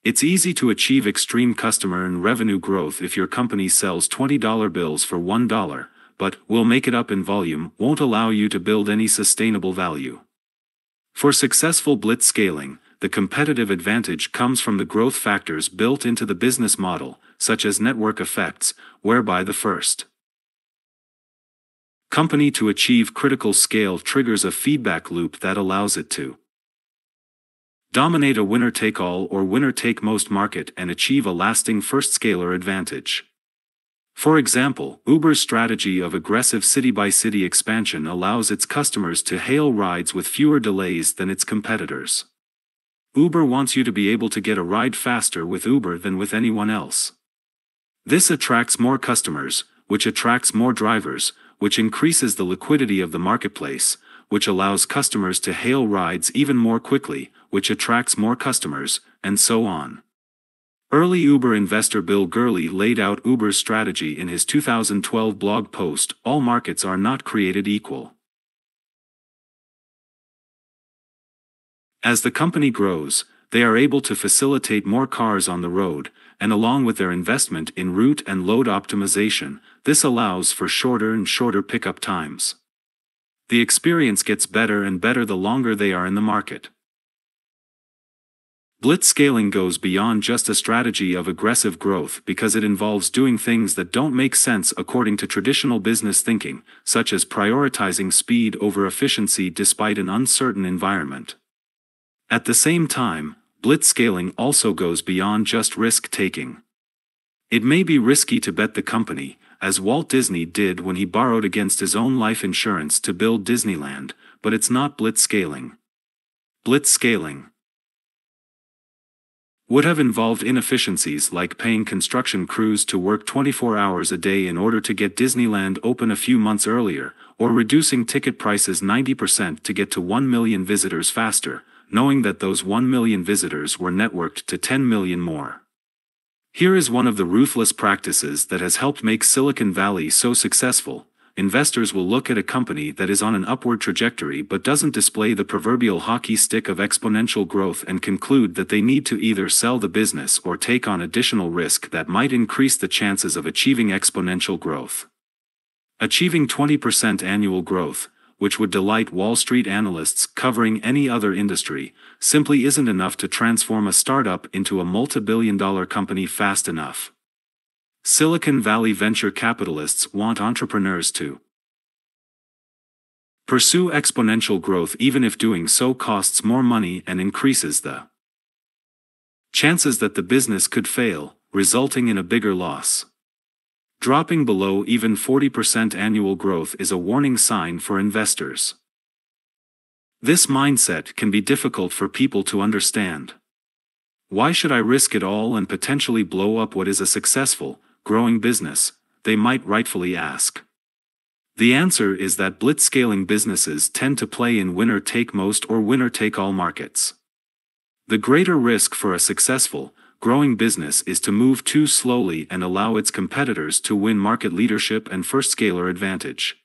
It's easy to achieve extreme customer and revenue growth if your company sells $20 bills for $1, but "we'll make it up in volume" won't allow you to build any sustainable value. For successful blitzscaling, the competitive advantage comes from the growth factors built into the business model, such as network effects, whereby the first company to achieve critical scale triggers a feedback loop that allows it to dominate a winner-take-all or winner-take-most market and achieve a lasting first-scaler advantage. For example, Uber's strategy of aggressive city-by-city expansion allows its customers to hail rides with fewer delays than its competitors. Uber wants you to be able to get a ride faster with Uber than with anyone else. This attracts more customers, which attracts more drivers, which increases the liquidity of the marketplace, which allows customers to hail rides even more quickly, which attracts more customers, and so on. Early Uber investor Bill Gurley laid out Uber's strategy in his 2012 blog post, "All Markets Are Not Created Equal." As the company grows, they are able to facilitate more cars on the road, and along with their investment in route and load optimization, this allows for shorter and shorter pickup times. The experience gets better and better the longer they are in the market. Blitzscaling goes beyond just a strategy of aggressive growth because it involves doing things that don't make sense according to traditional business thinking, such as prioritizing speed over efficiency despite an uncertain environment. At the same time, blitzscaling also goes beyond just risk-taking. It may be risky to bet the company, as Walt Disney did when he borrowed against his own life insurance to build Disneyland, but it's not blitzscaling. Blitzscaling would have involved inefficiencies like paying construction crews to work 24 hours a day in order to get Disneyland open a few months earlier, or reducing ticket prices 90% to get to 1 million visitors faster, knowing that those 1 million visitors were networked to 10 million more. Here is one of the ruthless practices that has helped make Silicon Valley so successful. Investors will look at a company that is on an upward trajectory but doesn't display the proverbial hockey stick of exponential growth and conclude that they need to either sell the business or take on additional risk that might increase the chances of achieving exponential growth. Achieving 20% annual growth, which would delight Wall Street analysts covering any other industry, simply isn't enough to transform a startup into a multi-billion-dollar company fast enough. Silicon Valley venture capitalists want entrepreneurs to pursue exponential growth even if doing so costs more money and increases the chances that the business could fail, resulting in a bigger loss. Dropping below even 40% annual growth is a warning sign for investors. This mindset can be difficult for people to understand. Why should I risk it all and potentially blow up what is a successful, growing business, they might rightfully ask. The answer is that blitzscaling businesses tend to play in winner-take-most or winner-take-all markets. The greater risk for a successful, growing business is to move too slowly and allow its competitors to win market leadership and first-scaler advantage.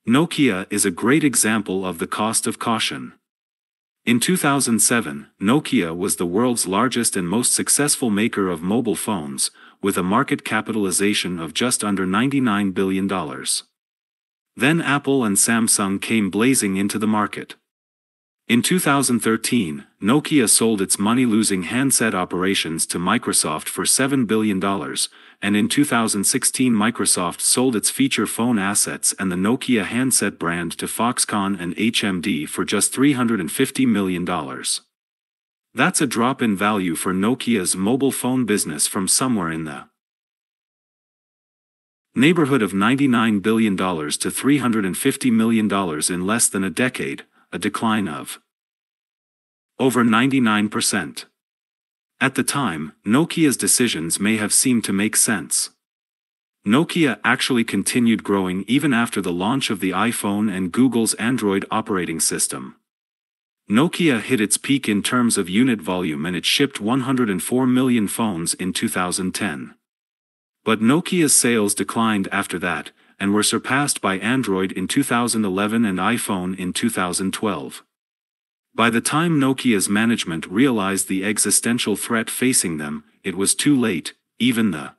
Nokia is a great example of the cost of caution. In 2007, Nokia was the world's largest and most successful maker of mobile phones, with a market capitalization of just under $99 billion. Then Apple and Samsung came blazing into the market. In 2013, Nokia sold its money-losing handset operations to Microsoft for $7 billion, and in 2016 Microsoft sold its feature phone assets and the Nokia handset brand to Foxconn and HMD for just $350 million. That's a drop in value for Nokia's mobile phone business from somewhere in the neighborhood of $99 billion to $350 million in less than a decade, a decline of over 99%. At the time, Nokia's decisions may have seemed to make sense. Nokia actually continued growing even after the launch of the iPhone and Google's Android operating system. Nokia hit its peak in terms of unit volume and it shipped 104 million phones in 2010. But Nokia's sales declined after that, and were surpassed by Android in 2011 and iPhone in 2012. By the time Nokia's management realized the existential threat facing them, it was too late. Even the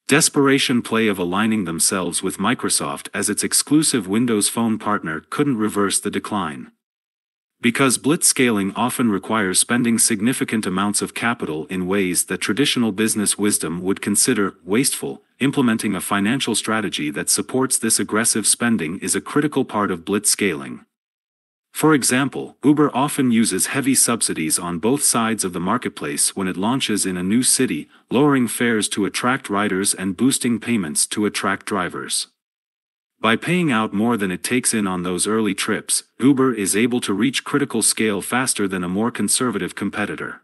desperation play of aligning themselves with Microsoft as its exclusive Windows Phone partner couldn't reverse the decline. Because blitzscaling often requires spending significant amounts of capital in ways that traditional business wisdom would consider wasteful, implementing a financial strategy that supports this aggressive spending is a critical part of blitzscaling. For example, Uber often uses heavy subsidies on both sides of the marketplace when it launches in a new city, lowering fares to attract riders and boosting payments to attract drivers. By paying out more than it takes in on those early trips, Uber is able to reach critical scale faster than a more conservative competitor.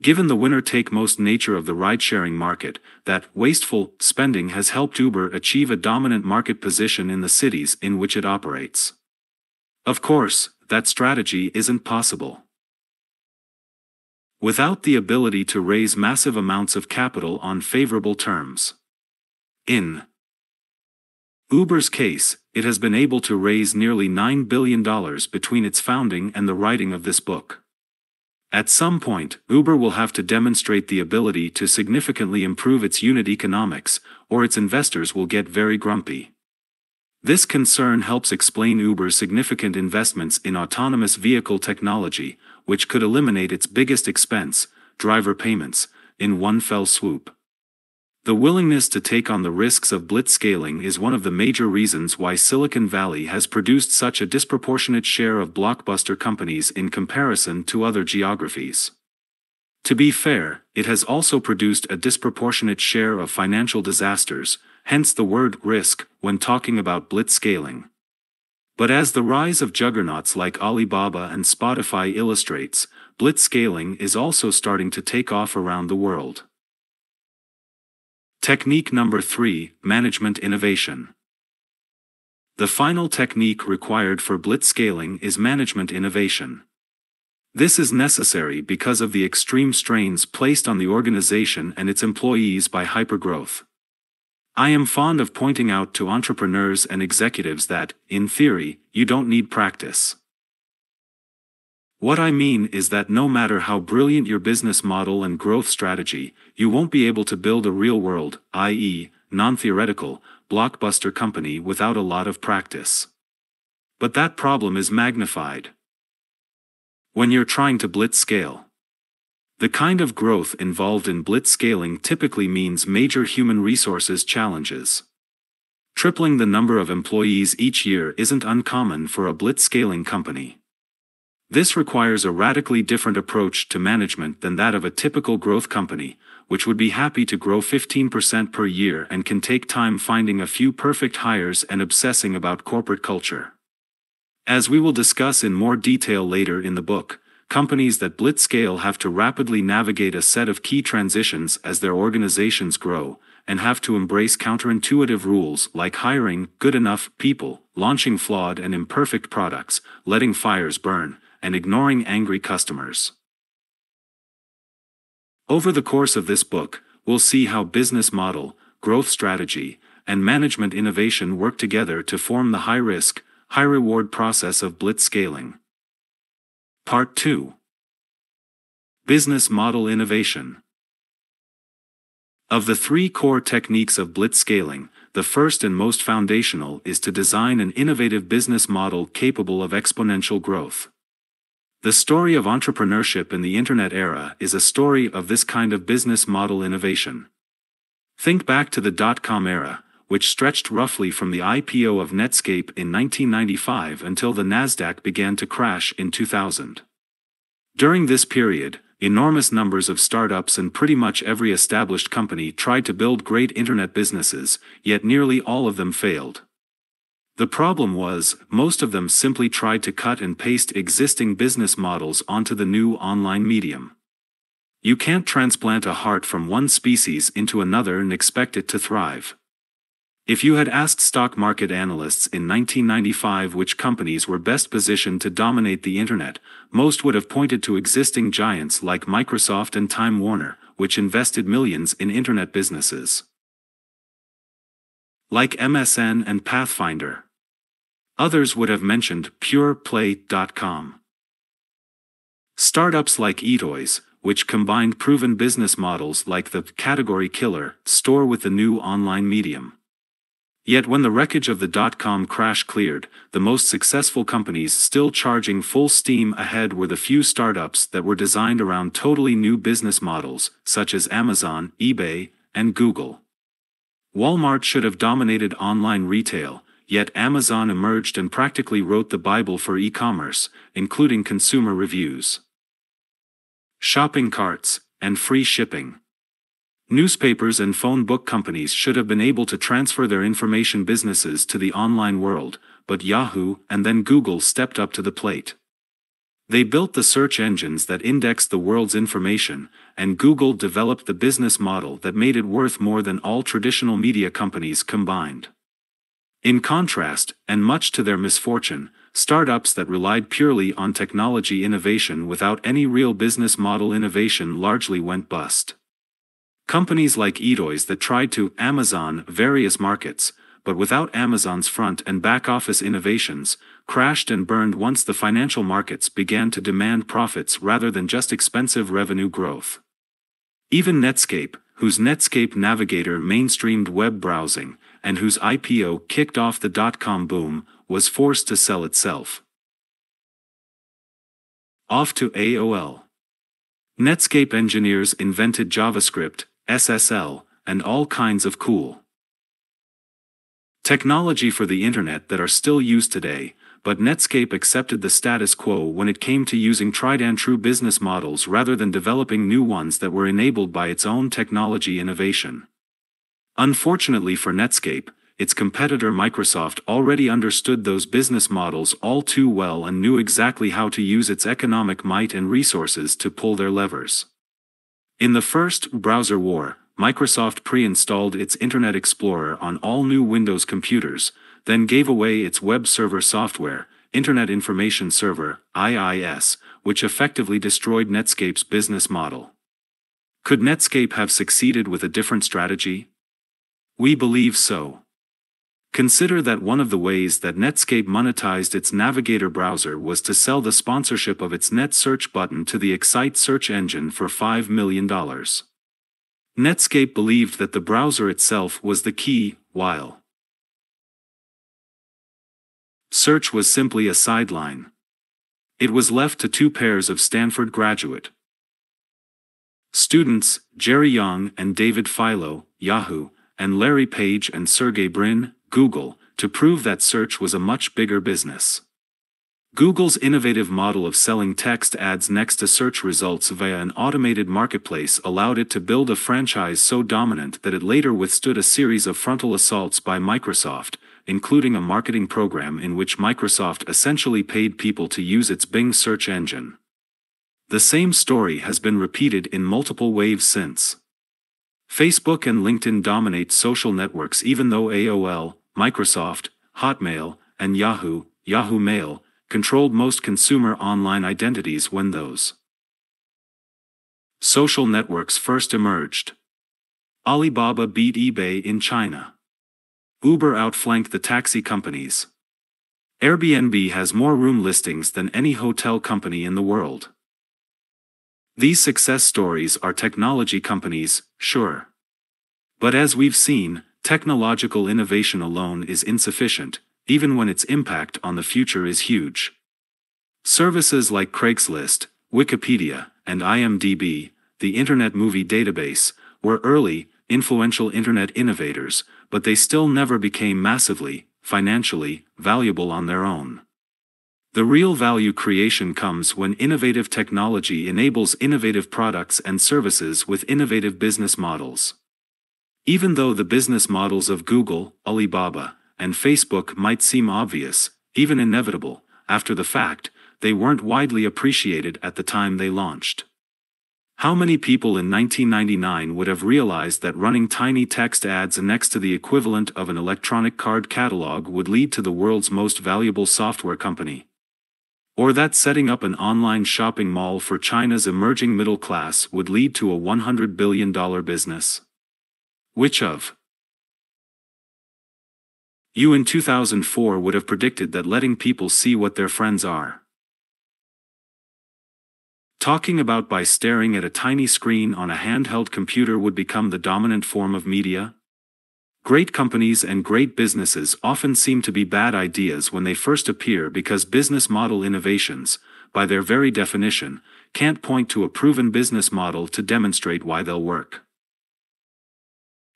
Given the winner-take-most nature of the ride-sharing market, that wasteful spending has helped Uber achieve a dominant market position in the cities in which it operates. Of course, that strategy isn't possible without the ability to raise massive amounts of capital on favorable terms. In Uber's case, it has been able to raise nearly $9 billion between its founding and the writing of this book. At some point, Uber will have to demonstrate the ability to significantly improve its unit economics, or its investors will get very grumpy. This concern helps explain Uber's significant investments in autonomous vehicle technology, which could eliminate its biggest expense, driver payments, in one fell swoop. The willingness to take on the risks of blitzscaling is one of the major reasons why Silicon Valley has produced such a disproportionate share of blockbuster companies in comparison to other geographies. To be fair, it has also produced a disproportionate share of financial disasters, hence the word risk when talking about blitzscaling. But as the rise of juggernauts like Alibaba and Spotify illustrates, blitzscaling is also starting to take off around the world. Technique number 3, management innovation. The final technique required for blitzscaling is management innovation. This is necessary because of the extreme strains placed on the organization and its employees by hypergrowth. I am fond of pointing out to entrepreneurs and executives that, in theory, you don't need practice. What I mean is that no matter how brilliant your business model and growth strategy, you won't be able to build a real-world, i.e., non-theoretical, blockbuster company without a lot of practice. But that problem is magnified when you're trying to blitzscale. The kind of growth involved in blitzscaling typically means major human resources challenges. Tripling the number of employees each year isn't uncommon for a blitzscaling company. This requires a radically different approach to management than that of a typical growth company, which would be happy to grow 15% per year and can take time finding a few perfect hires and obsessing about corporate culture. As we will discuss in more detail later in the book, companies that blitzscale have to rapidly navigate a set of key transitions as their organizations grow, and have to embrace counterintuitive rules like hiring good enough people, launching flawed and imperfect products, letting fires burn, and ignoring angry customers. Over the course of this book, we'll see how business model, growth strategy, and management innovation work together to form the high-risk, high-reward process of blitzscaling. Part 2. Business Model Innovation. Of the 3 core techniques of blitzscaling, the first and most foundational is to design an innovative business model capable of exponential growth. The story of entrepreneurship in the Internet era is a story of this kind of business model innovation. Think back to the dot-com era, which stretched roughly from the IPO of Netscape in 1995 until the Nasdaq began to crash in 2000. During this period, enormous numbers of startups and pretty much every established company tried to build great internet businesses, yet nearly all of them failed. The problem was, most of them simply tried to cut and paste existing business models onto the new online medium. You can't transplant a heart from one species into another and expect it to thrive. If you had asked stock market analysts in 1995 which companies were best positioned to dominate the internet, most would have pointed to existing giants like Microsoft and Time Warner, which invested millions in internet businesses. Like MSN and Pathfinder. Others would have mentioned pureplay.com. Startups like eToys, which combined proven business models like the category killer store with the new online medium. Yet when the wreckage of the dot-com crash cleared, the most successful companies still charging full steam ahead were the few startups that were designed around totally new business models, such as Amazon, eBay, and Google. Walmart should have dominated online retail, yet Amazon emerged and practically wrote the Bible for e-commerce, including consumer reviews, shopping carts, and free shipping. Newspapers and phone book companies should have been able to transfer their information businesses to the online world, but Yahoo and then Google stepped up to the plate. They built the search engines that indexed the world's information, and Google developed the business model that made it worth more than all traditional media companies combined. In contrast, and much to their misfortune, startups that relied purely on technology innovation without any real business model innovation largely went bust. Companies like eToys that tried to Amazon various markets, but without Amazon's front and back office innovations, crashed and burned once the financial markets began to demand profits rather than just expensive revenue growth. Even Netscape, whose Netscape Navigator mainstreamed web browsing, and whose IPO kicked off the dot-com boom, was forced to sell itself off to AOL. Netscape engineers invented JavaScript, SSL, and all kinds of cool technology for the internet that are still used today, but Netscape accepted the status quo when it came to using tried-and-true business models rather than developing new ones that were enabled by its own technology innovation. Unfortunately for Netscape, its competitor Microsoft already understood those business models all too well and knew exactly how to use its economic might and resources to pull their levers. In the first browser war, Microsoft pre-installed its Internet Explorer on all new Windows computers, then gave away its web server software, Internet Information Server, IIS, which effectively destroyed Netscape's business model. Could Netscape have succeeded with a different strategy? We believe so. Consider that one of the ways that Netscape monetized its Navigator browser was to sell the sponsorship of its Net Search button to the Excite search engine for $5 million. Netscape believed that the browser itself was the key, while search was simply a sideline. It was left to two pairs of Stanford graduate students, Jerry Yang and David Filo, Yahoo, and Larry Page and Sergey Brin, Google, to prove that search was a much bigger business. Google's innovative model of selling text ads next to search results via an automated marketplace allowed it to build a franchise so dominant that it later withstood a series of frontal assaults by Microsoft, including a marketing program in which Microsoft essentially paid people to use its Bing search engine. The same story has been repeated in multiple waves since. Facebook and LinkedIn dominate social networks even though AOL, Microsoft, Hotmail, and Yahoo Mail, controlled most consumer online identities when those social networks first emerged. Alibaba beat eBay in China. Uber outflanked the taxi companies. Airbnb has more room listings than any hotel company in the world. These success stories are technology companies, sure. But as we've seen, technological innovation alone is insufficient, even when its impact on the future is huge. Services like Craigslist, Wikipedia, and IMDb, the Internet Movie Database, were early, influential Internet innovators, but they still never became massively, financially, valuable on their own. The real value creation comes when innovative technology enables innovative products and services with innovative business models. Even though the business models of Google, Alibaba, and Facebook might seem obvious, even inevitable, after the fact, they weren't widely appreciated at the time they launched. How many people in 1999 would have realized that running tiny text ads next to the equivalent of an electronic card catalog would lead to the world's most valuable software company? Or that setting up an online shopping mall for China's emerging middle class would lead to a $100 billion business? Which of you in 2004 would have predicted that letting people see what their friends are talking about by staring at a tiny screen on a handheld computer would become the dominant form of media? Great companies and great businesses often seem to be bad ideas when they first appear because business model innovations, by their very definition, can't point to a proven business model to demonstrate why they'll work.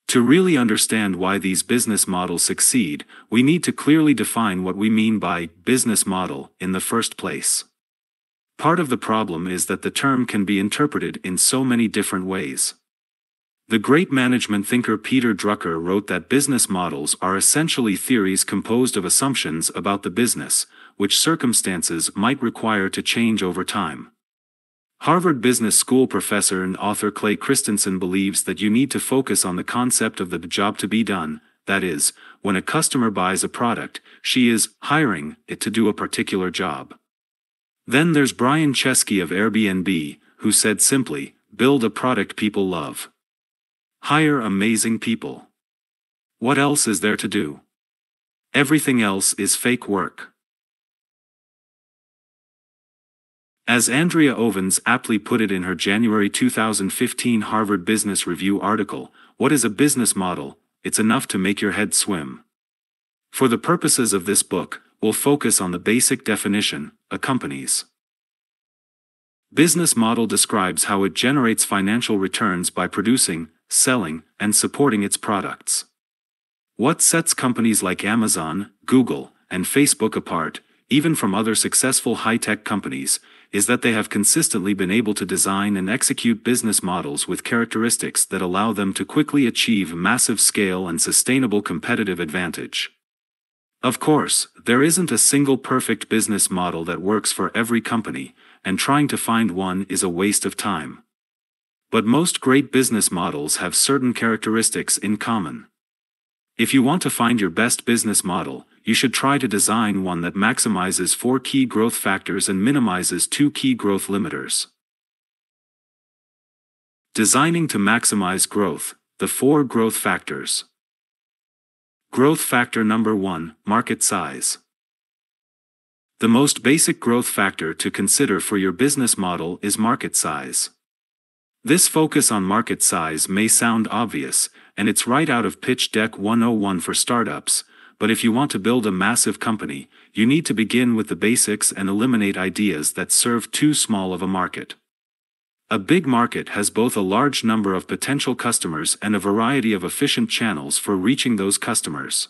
To really understand why these business models succeed, we need to clearly define what we mean by business model in the first place. Part of the problem is that the term can be interpreted in so many different ways. The great management thinker Peter Drucker wrote that business models are essentially theories composed of assumptions about the business, which circumstances might require to change over time. Harvard Business School professor and author Clay Christensen believes that you need to focus on the concept of the job to be done, that is, when a customer buys a product, she is hiring it to do a particular job. Then there's Brian Chesky of Airbnb, who said simply, build a product people love. Hire amazing people. What else is there to do? Everything else is fake work. As Andrea Ovens aptly put it in her January 2015 Harvard Business Review article, what is a business model? It's enough to make your head swim. For the purposes of this book, we'll focus on the basic definition, a company's business model describes how it generates financial returns by producing, selling, and supporting its products. What sets companies like Amazon, Google, and Facebook apart, even from other successful high-tech companies, is that they have consistently been able to design and execute business models with characteristics that allow them to quickly achieve massive scale and sustainable competitive advantage. Of course, there isn't a single perfect business model that works for every company, and trying to find one is a waste of time. But most great business models have certain characteristics in common. If you want to find your best business model, you should try to design one that maximizes 4 key growth factors and minimizes 2 key growth limiters. Designing to maximize growth, the 4 growth factors. Growth factor number 1, market size. The most basic growth factor to consider for your business model is market size. This focus on market size may sound obvious, and it's right out of Pitch Deck 101 for startups, but if you want to build a massive company, you need to begin with the basics and eliminate ideas that serve too small of a market. A big market has both a large number of potential customers and a variety of efficient channels for reaching those customers.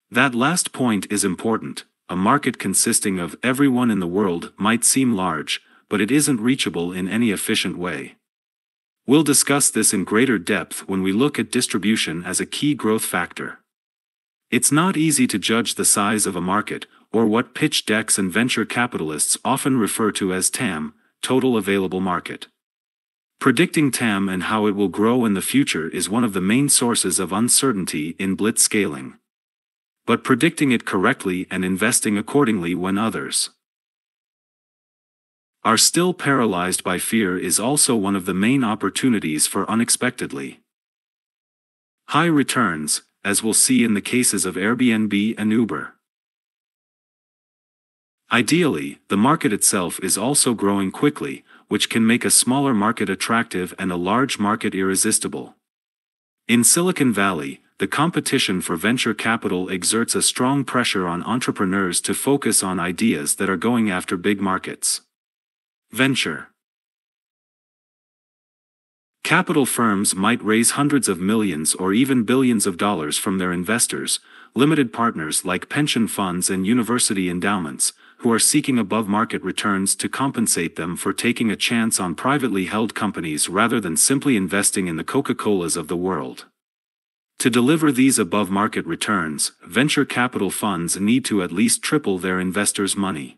That last point is important. A market consisting of everyone in the world might seem large, but it isn't reachable in any efficient way. We'll discuss this in greater depth when we look at distribution as a key growth factor. It's not easy to judge the size of a market, or what pitch decks and venture capitalists often refer to as TAM, total available market. Predicting TAM and how it will grow in the future is one of the main sources of uncertainty in blitzscaling. But predicting it correctly and investing accordingly when others are still paralyzed by fear is also one of the main opportunities for unexpectedly high returns, as we'll see in the cases of Airbnb and Uber. Ideally, the market itself is also growing quickly, which can make a smaller market attractive and a large market irresistible. In Silicon Valley, the competition for venture capital exerts a strong pressure on entrepreneurs to focus on ideas that are going after big markets. Venture capital firms might raise hundreds of millions or even billions of dollars from their investors, limited partners like pension funds and university endowments, who are seeking above-market returns to compensate them for taking a chance on privately held companies rather than simply investing in the Coca-Colas of the world. To deliver these above-market returns, venture capital funds need to at least triple their investors' money.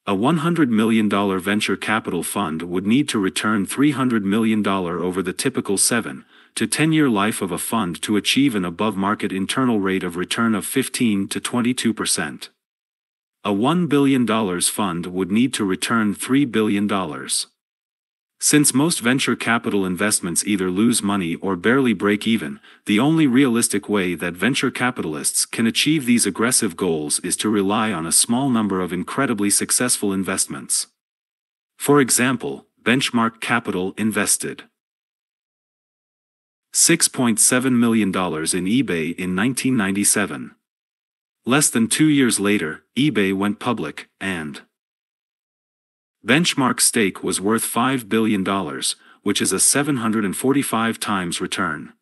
A $100 million venture capital fund would need to return $300 million over the typical 7 to 10-year life of a fund to achieve an above-market internal rate of return of 15 to 22%. A $1 billion fund would need to return $3 billion. Since most venture capital investments either lose money or barely break even, the only realistic way that venture capitalists can achieve these aggressive goals is to rely on a small number of incredibly successful investments. For example, Benchmark Capital invested $6.7 million in eBay in 1997. Less than 2 years later, eBay went public, and Benchmark's stake was worth $5 billion, which is a 745 times return.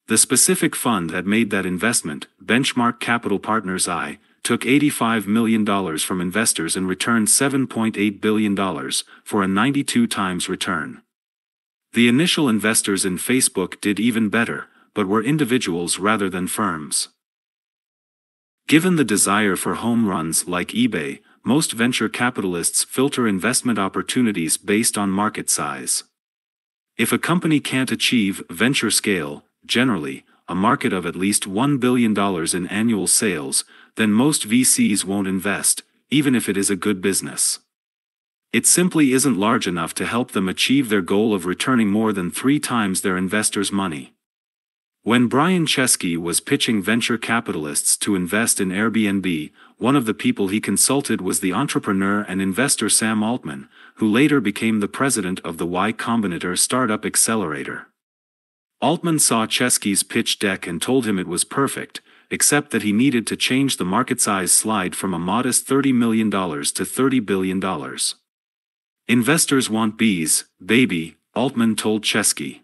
The specific fund that made that investment, Benchmark Capital Partners I, took $85 million from investors and returned $7.8 billion, for a 92 times return. The initial investors in Facebook did even better, but were individuals rather than firms. Given the desire for home runs like eBay, most venture capitalists filter investment opportunities based on market size. If a company can't achieve venture scale, generally, a market of at least $1 billion in annual sales, then most VCs won't invest, even if it is a good business. It simply isn't large enough to help them achieve their goal of returning more than 3 times their investors' money. When Brian Chesky was pitching venture capitalists to invest in Airbnb, one of the people he consulted was the entrepreneur and investor Sam Altman, who later became the president of the Y Combinator startup accelerator. Altman saw Chesky's pitch deck and told him it was perfect, except that he needed to change the market size slide from a modest $30 million to $30 billion. Investors want bees, baby, Altman told Chesky.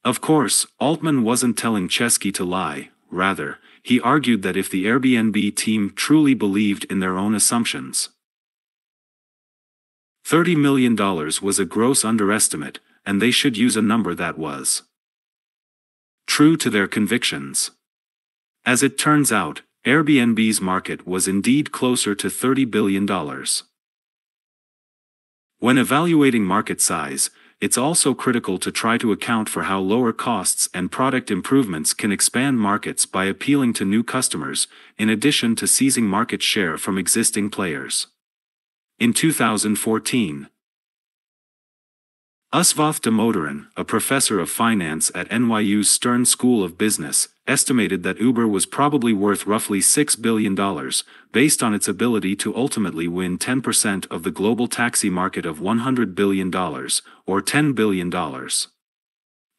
Of course, Altman wasn't telling Chesky to lie. rather, he argued that if the Airbnb team truly believed in their own assumptions, $30 million was a gross underestimate, and they should use a number that was true to their convictions. As it turns out, Airbnb's market was indeed closer to $30 billion. When evaluating market size, it's also critical to try to account for how lower costs and product improvements can expand markets by appealing to new customers, in addition to seizing market share from existing players. In 2014, Asvath Damodaran, a professor of finance at NYU's Stern School of Business, estimated that Uber was probably worth roughly $6 billion, based on its ability to ultimately win 10% of the global taxi market of $100 billion, or $10 billion.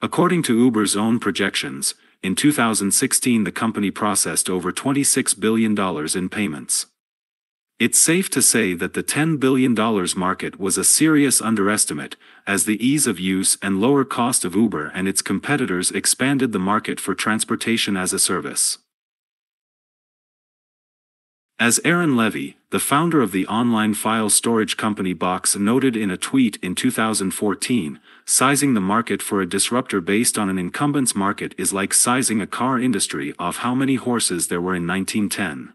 According to Uber's own projections, in 2016 the company processed over $26 billion in payments. It's safe to say that the $10 billion market was a serious underestimate, as the ease of use and lower cost of Uber and its competitors expanded the market for transportation as a service. As Aaron Levy, the founder of the online file storage company Box, noted in a tweet in 2014, sizing the market for a disruptor based on an incumbent's market is like sizing a car industry off how many horses there were in 1910.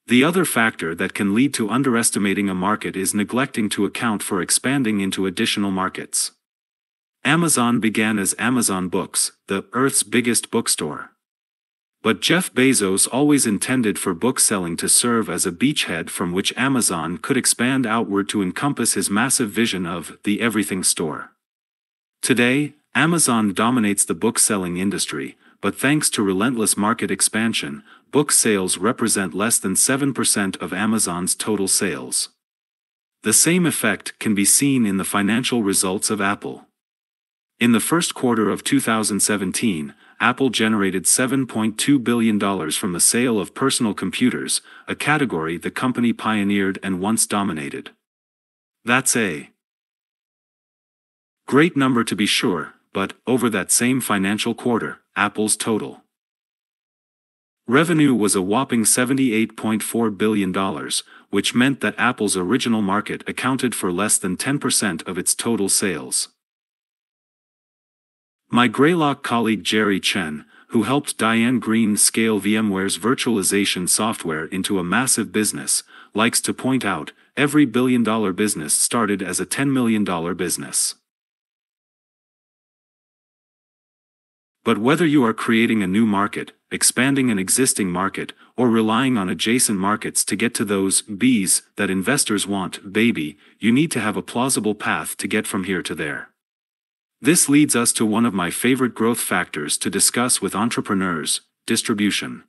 The other factor that can lead to underestimating a market is neglecting to account for expanding into additional markets. Amazon began as Amazon Books, the Earth's biggest bookstore. But Jeff Bezos always intended for book selling to serve as a beachhead from which Amazon could expand outward to encompass his massive vision of the everything store. Today, Amazon dominates the book-selling industry, but thanks to relentless market expansion, book sales represent less than 7% of Amazon's total sales. The same effect can be seen in the financial results of Apple. In the first quarter of 2017, Apple generated $7.2 billion from the sale of personal computers, a category the company pioneered and once dominated. That's a great number to be sure, but over that same financial quarter, Apple's total revenue was a whopping $78.4 billion, which meant that Apple's original market accounted for less than 10% of its total sales. My Greylock colleague Jerry Chen, who helped Diane Green scale VMware's virtualization software into a massive business, likes to point out, every billion-dollar business started as a $10 million business. But whether you are creating a new market, expanding an existing market, or relying on adjacent markets to get to those B's that investors want, baby, you need to have a plausible path to get from here to there. This leads us to one of my favorite growth factors to discuss with entrepreneurs: distribution.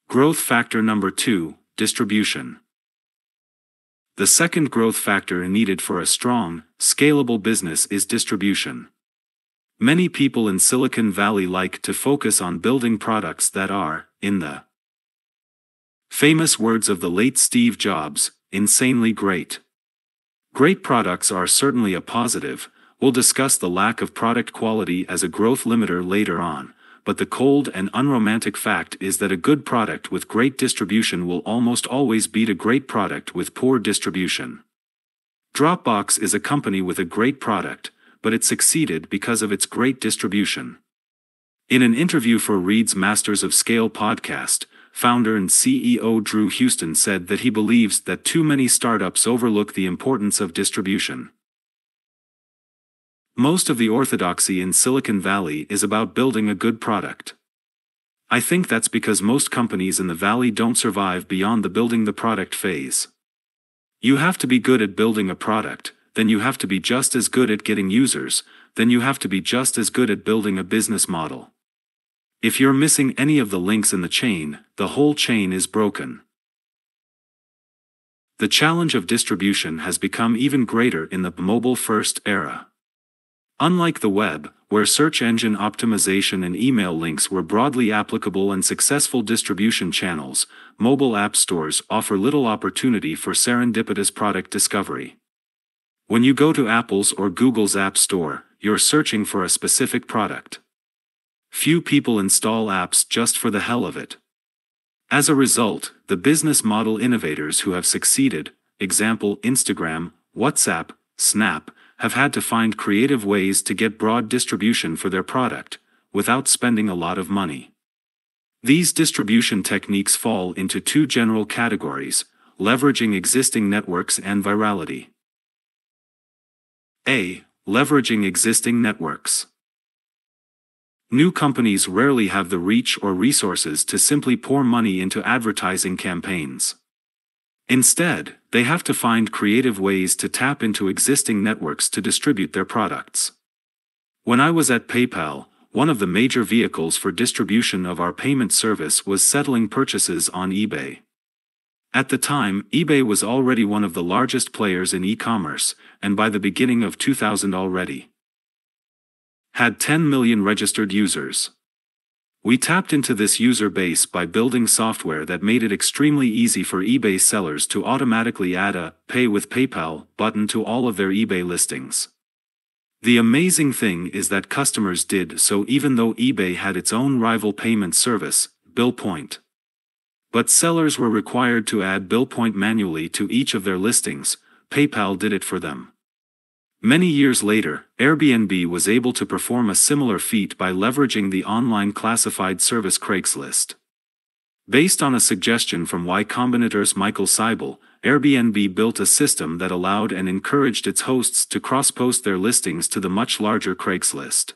Growth factor number 2, distribution. The second growth factor needed for a strong, scalable business is distribution. Many people in Silicon Valley like to focus on building products that are, in the famous words of the late Steve Jobs, insanely great. Great products are certainly a positive. We'll discuss the lack of product quality as a growth limiter later on, but the cold and unromantic fact is that a good product with great distribution will almost always beat a great product with poor distribution. Dropbox is a company with a great product, but it succeeded because of its great distribution. In an interview for Reed's Masters of Scale podcast, founder and CEO Drew Houston said that he believes that too many startups overlook the importance of distribution. Most of the orthodoxy in Silicon Valley is about building a good product. I think that's because most companies in the Valley don't survive beyond the building the product phase. You have to be good at building a product, then you have to be just as good at getting users, then you have to be just as good at building a business model. If you're missing any of the links in the chain, the whole chain is broken. The challenge of distribution has become even greater in the mobile-first era. Unlike the web, where search engine optimization and email links were broadly applicable and successful distribution channels, mobile app stores offer little opportunity for serendipitous product discovery. When you go to Apple's or Google's App Store, you're searching for a specific product. Few people install apps just for the hell of it. As a result, the business model innovators who have succeeded, example Instagram, WhatsApp, Snap, have had to find creative ways to get broad distribution for their product, without spending a lot of money. These distribution techniques fall into two general categories: leveraging existing networks and virality. A. Leveraging existing networks. New companies rarely have the reach or resources to simply pour money into advertising campaigns. Instead, they have to find creative ways to tap into existing networks to distribute their products. When I was at PayPal, one of the major vehicles for distribution of our payment service was settling purchases on eBay. At the time, eBay was already one of the largest players in e-commerce, and by the beginning of 2000 already had 10 million registered users. We tapped into this user base by building software that made it extremely easy for eBay sellers to automatically add a Pay with PayPal button to all of their eBay listings. The amazing thing is that customers did so even though eBay had its own rival payment service, BillPoint. But sellers were required to add BillPoint manually to each of their listings. PayPal did it for them. Many years later, Airbnb was able to perform a similar feat by leveraging the online classified service Craigslist. Based on a suggestion from Y Combinator's Michael Seibel, Airbnb built a system that allowed and encouraged its hosts to cross-post their listings to the much larger Craigslist.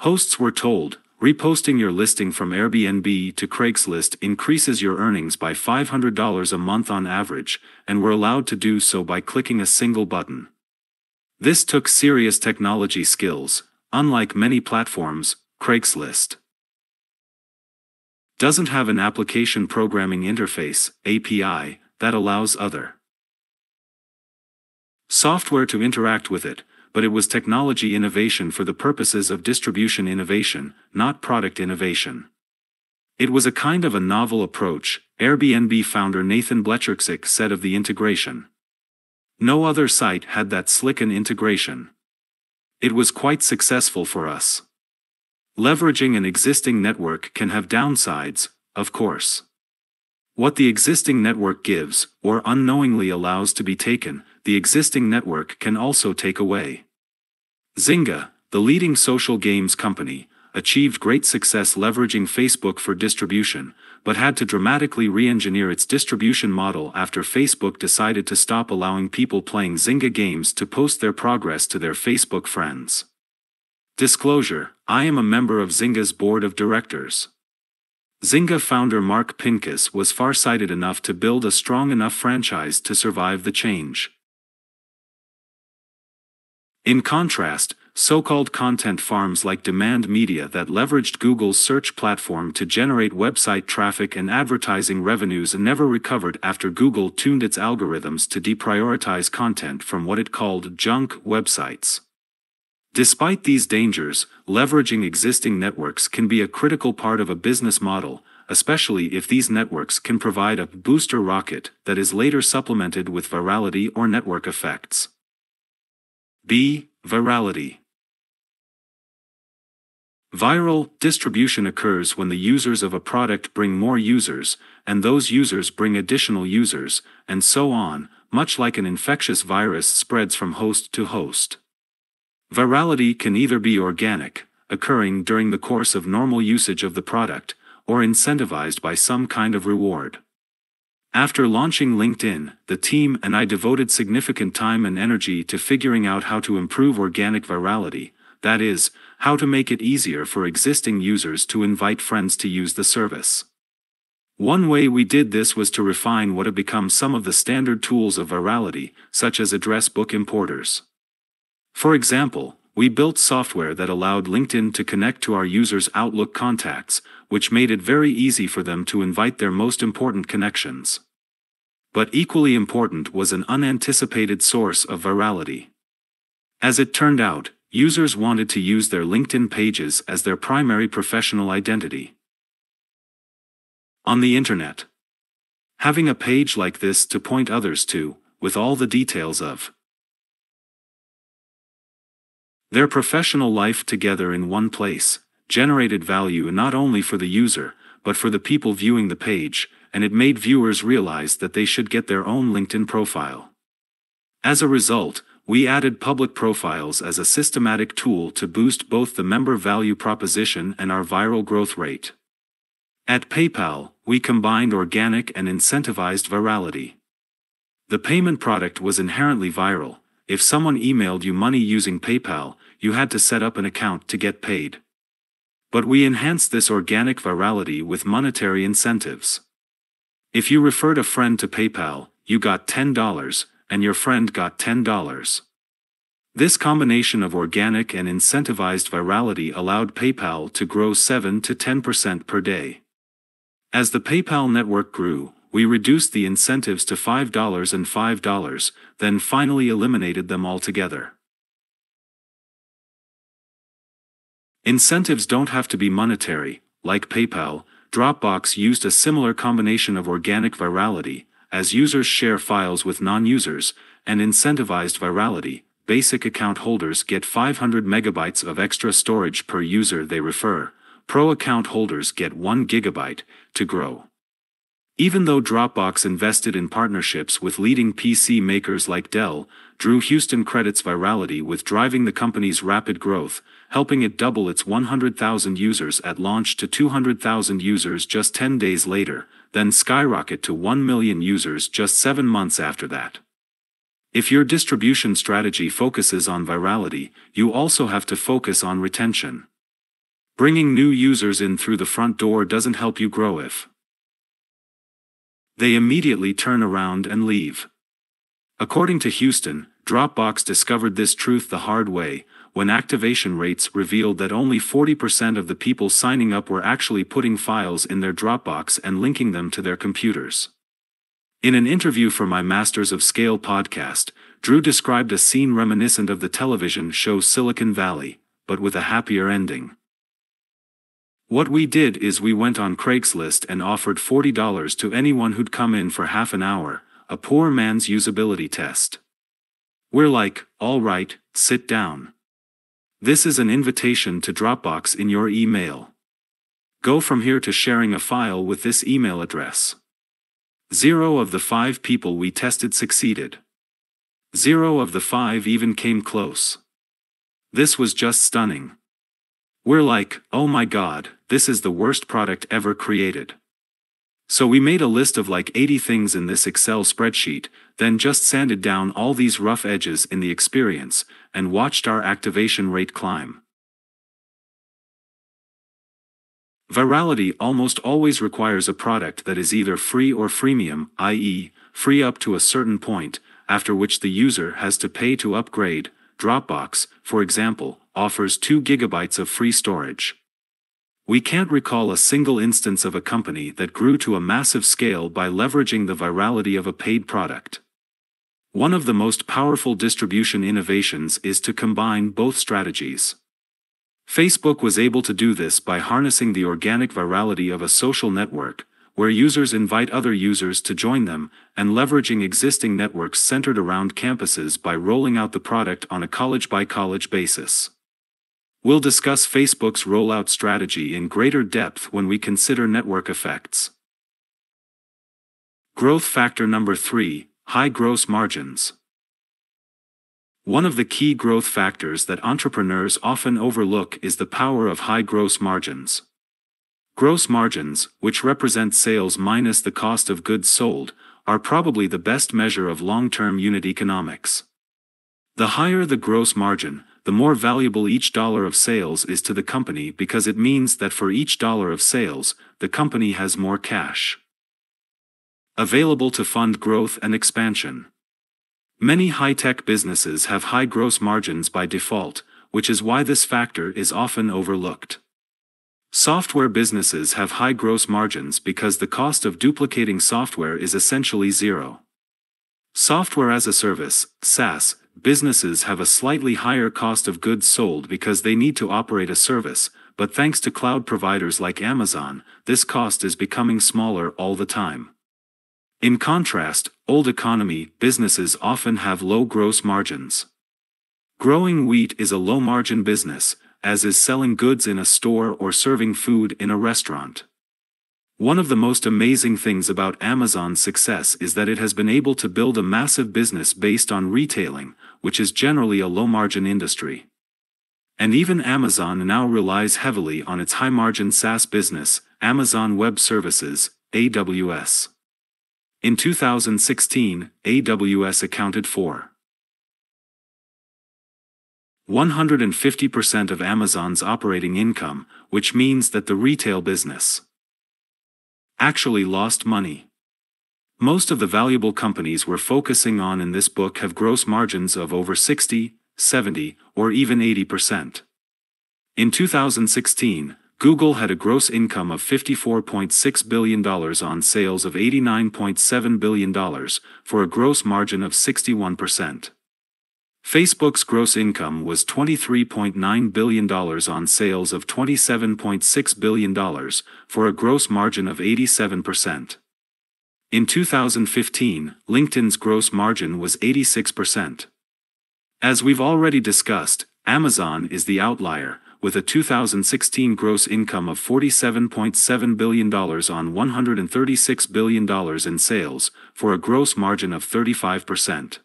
Hosts were told, reposting your listing from Airbnb to Craigslist increases your earnings by $500 a month on average, and were allowed to do so by clicking a single button. This took serious technology skills. Unlike many platforms, Craigslist doesn't have an application programming interface, API, that allows other software to interact with it, but it was technology innovation for the purposes of distribution innovation, not product innovation. It was a kind of a novel approach, Airbnb founder Nathan Blecherczyk said of the integration. No other site had that slick an integration. It was quite successful for us. Leveraging an existing network can have downsides, of course. What the existing network gives, or unknowingly allows to be taken, the existing network can also take away. Zynga, the leading social games company, achieved great success leveraging Facebook for distribution, but had to dramatically re-engineer its distribution model after Facebook decided to stop allowing people playing Zynga games to post their progress to their Facebook friends. Disclosure: I am a member of Zynga's board of directors. Zynga founder Mark Pincus was far-sighted enough to build a strong enough franchise to survive the change. In contrast, so-called content farms like Demand Media that leveraged Google's search platform to generate website traffic and advertising revenues never recovered after Google tuned its algorithms to deprioritize content from what it called junk websites. Despite these dangers, leveraging existing networks can be a critical part of a business model, especially if these networks can provide a booster rocket that is later supplemented with virality or network effects. B. Virality. Viral distribution occurs when the users of a product bring more users, and those users bring additional users, and so on, much like an infectious virus spreads from host to host. Virality can either be organic, occurring during the course of normal usage of the product, or incentivized by some kind of reward. After launching LinkedIn, the team and I devoted significant time and energy to figuring out how to improve organic virality, that is, how to make it easier for existing users to invite friends to use the service. One way we did this was to refine what have become some of the standard tools of virality, such as address book importers. For example, we built software that allowed LinkedIn to connect to our users' Outlook contacts, which made it very easy for them to invite their most important connections. But equally important was an unanticipated source of virality. As it turned out, users wanted to use their LinkedIn pages as their primary professional identity on the internet. Having a page like this to point others to, with all the details of their professional life together in one place, generated value not only for the user, but for the people viewing the page, and it made viewers realize that they should get their own LinkedIn profile. As a result, we added public profiles as a systematic tool to boost both the member value proposition and our viral growth rate. At PayPal, we combined organic and incentivized virality. The payment product was inherently viral. If someone emailed you money using PayPal, you had to set up an account to get paid. But we enhanced this organic virality with monetary incentives. If you referred a friend to PayPal, you got $10, and your friend got $10. This combination of organic and incentivized virality allowed PayPal to grow 7 to 10% per day. As the PayPal network grew, we reduced the incentives to $5 and $5, then finally eliminated them altogether. Incentives don't have to be monetary. Like PayPal, Dropbox used a similar combination of organic virality, as users share files with non-users, and incentivized virality. Basic account holders get 500 megabytes of extra storage per user they refer. Pro account holders get 1 gigabyte to grow. Even though Dropbox invested in partnerships with leading PC makers like Dell, Drew Houston credits virality with driving the company's rapid growth, helping it double its 100,000 users at launch to 200,000 users just 10 days later, then skyrocket to 1 million users just 7 months after that. If your distribution strategy focuses on virality, you also have to focus on retention. Bringing new users in through the front door doesn't help you grow if they immediately turn around and leave. According to Houston, Dropbox discovered this truth the hard way, when activation rates revealed that only 40% of the people signing up were actually putting files in their Dropbox and linking them to their computers. In an interview for my Masters of Scale podcast, Drew described a scene reminiscent of the television show Silicon Valley, but with a happier ending. What we did is we went on Craigslist and offered $40 to anyone who'd come in for half an hour, a poor man's usability test. We're like, all right, sit down. This is an invitation to Dropbox in your email. Go from here to sharing a file with this email address. 0 of the 5 people we tested succeeded. 0 of the 5 even came close. This was just stunning. We're like, oh my god, this is the worst product ever created. So we made a list of like 80 things in this Excel spreadsheet, then just sanded down all these rough edges in the experience, and watched our activation rate climb. Virality almost always requires a product that is either free or freemium, i.e., free up to a certain point, after which the user has to pay to upgrade. Dropbox, for example, offers 2 gigabytes of free storage. We can't recall a single instance of a company that grew to a massive scale by leveraging the virality of a paid product. One of the most powerful distribution innovations is to combine both strategies. Facebook was able to do this by harnessing the organic virality of a social network, where users invite other users to join them, and leveraging existing networks centered around campuses by rolling out the product on a college-by-college basis. We'll discuss Facebook's rollout strategy in greater depth when we consider network effects. Growth factor number 3, high gross margins. One of the key growth factors that entrepreneurs often overlook is the power of high gross margins. Gross margins, which represent sales minus the cost of goods sold, are probably the best measure of long-term unit economics. The higher the gross margin, the more valuable each dollar of sales is to the company because it means that for each dollar of sales, the company has more cash available to fund growth and expansion. Many high-tech businesses have high gross margins by default, which is why this factor is often overlooked. Software businesses have high gross margins because the cost of duplicating software is essentially zero. Software as a service, SaaS, businesses have a slightly higher cost of goods sold because they need to operate a service, but thanks to cloud providers like Amazon, this cost is becoming smaller all the time. In contrast, old economy businesses often have low gross margins. Growing wheat is a low-margin business, as is selling goods in a store or serving food in a restaurant. One of the most amazing things about Amazon's success is that it has been able to build a massive business based on retailing, which is generally a low-margin industry. And even Amazon now relies heavily on its high-margin SaaS business, Amazon Web Services, AWS. In 2016, AWS accounted for 150% of Amazon's operating income, which means that the retail business actually lost money. Most of the valuable companies we're focusing on in this book have gross margins of over 60, 70, or even 80%. In 2016, Google had a gross income of $54.6 billion on sales of $89.7 billion, for a gross margin of 61%. Facebook's gross income was $23.9 billion on sales of $27.6 billion, for a gross margin of 87%. In 2015, LinkedIn's gross margin was 86%. As we've already discussed, Amazon is the outlier, with a 2016 gross income of $47.7 billion on $136 billion in sales, for a gross margin of 35%.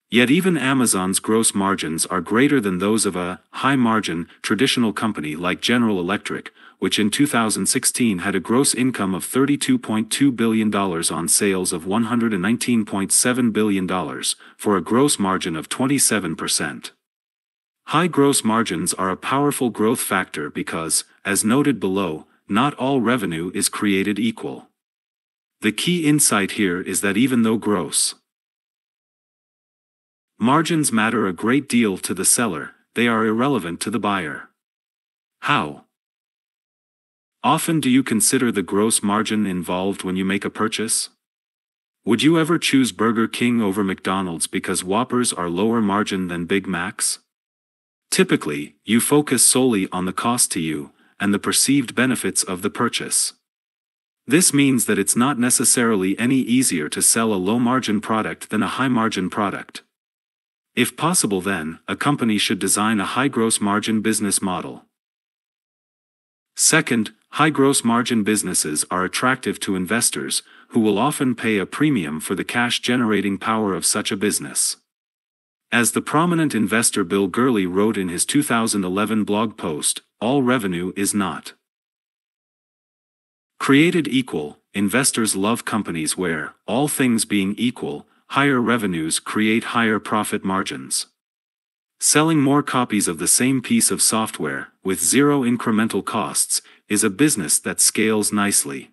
Yet even Amazon's gross margins are greater than those of a high-margin, traditional company like General Electric, which in 2016 had a gross income of $32.2 billion on sales of $119.7 billion, for a gross margin of 27%. High gross margins are a powerful growth factor because, as noted below, not all revenue is created equal. The key insight here is that even though gross margins matter a great deal to the seller, they are irrelevant to the buyer. How often do you consider the gross margin involved when you make a purchase? Would you ever choose Burger King over McDonald's because Whoppers are lower margin than Big Macs? Typically, you focus solely on the cost to you, and the perceived benefits of the purchase. This means that it's not necessarily any easier to sell a low-margin product than a high-margin product. If possible then, a company should design a high gross margin business model. Second, high gross margin businesses are attractive to investors, who will often pay a premium for the cash-generating power of such a business. As the prominent investor Bill Gurley wrote in his 2011 blog post, all revenue is not created equal. Investors love companies where, all things being equal, higher revenues create higher profit margins. Selling more copies of the same piece of software, with zero incremental costs, is a business that scales nicely.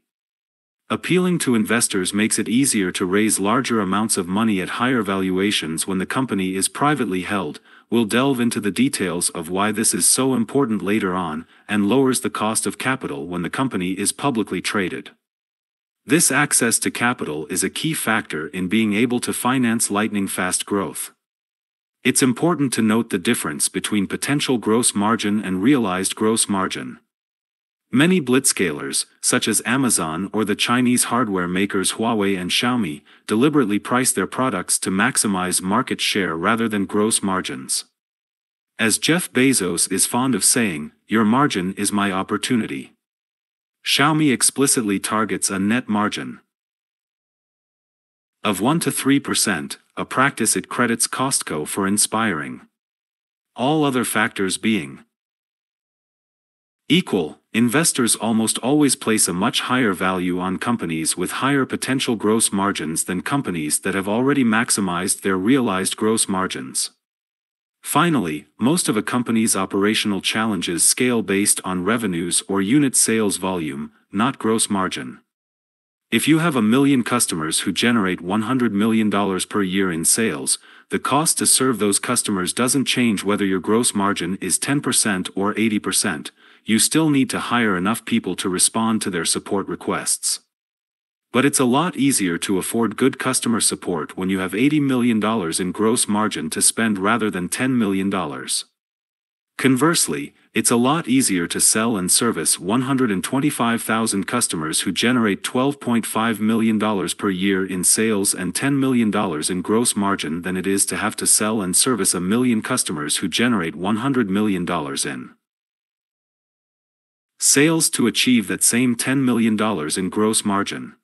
Appealing to investors makes it easier to raise larger amounts of money at higher valuations when the company is privately held. We'll delve into the details of why this is so important later on, and lowers the cost of capital when the company is publicly traded. This access to capital is a key factor in being able to finance lightning-fast growth. It's important to note the difference between potential gross margin and realized gross margin. Many blitzscalers, such as Amazon or the Chinese hardware makers Huawei and Xiaomi, deliberately price their products to maximize market share rather than gross margins. As Jeff Bezos is fond of saying, "Your margin is my opportunity." Xiaomi explicitly targets a net margin of 1 to 3%, a practice it credits Costco for inspiring. All other factors being equal, investors almost always place a much higher value on companies with higher potential gross margins than companies that have already maximized their realized gross margins. Finally, most of a company's operational challenges scale based on revenues or unit sales volume, not gross margin. If you have 1 million customers who generate $100 million per year in sales, the cost to serve those customers doesn't change whether your gross margin is 10% or 80%, you still need to hire enough people to respond to their support requests. But it's a lot easier to afford good customer support when you have $80 million in gross margin to spend rather than $10 million. Conversely, it's a lot easier to sell and service 125,000 customers who generate $12.5 million per year in sales and $10 million in gross margin than it is to have to sell and service 1 million customers who generate $100 million in Sales to achieve that same $10 million in gross margin.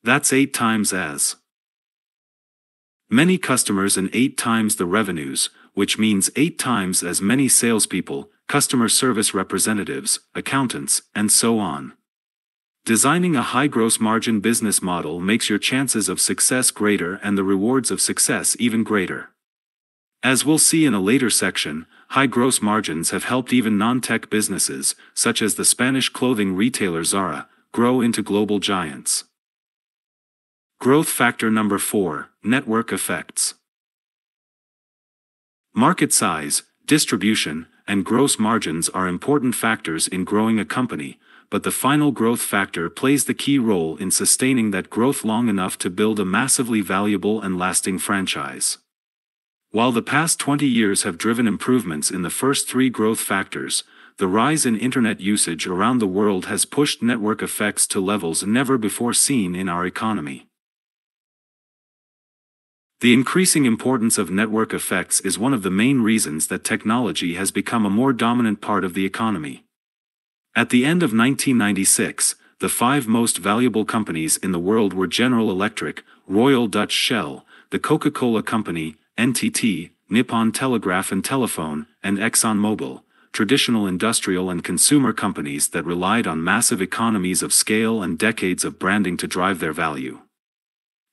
That's 8 times as many customers and 8 times the revenues, which means 8 times as many salespeople, customer service representatives, accountants, and so on. Designing a high gross margin business model makes your chances of success greater and the rewards of success even greater. As we'll see in a later section, high gross margins have helped even non-tech businesses, such as the Spanish clothing retailer Zara, grow into global giants. Growth factor number 4, network effects. Market size, distribution, and gross margins are important factors in growing a company, but the final growth factor plays the key role in sustaining that growth long enough to build a massively valuable and lasting franchise. While the past 20 years have driven improvements in the first 3 growth factors, the rise in internet usage around the world has pushed network effects to levels never before seen in our economy. The increasing importance of network effects is one of the main reasons that technology has become a more dominant part of the economy. At the end of 1996, the 5 most valuable companies in the world were General Electric, Royal Dutch Shell, the Coca-Cola Company, NTT, Nippon Telegraph and Telephone, and ExxonMobil, traditional industrial and consumer companies that relied on massive economies of scale and decades of branding to drive their value.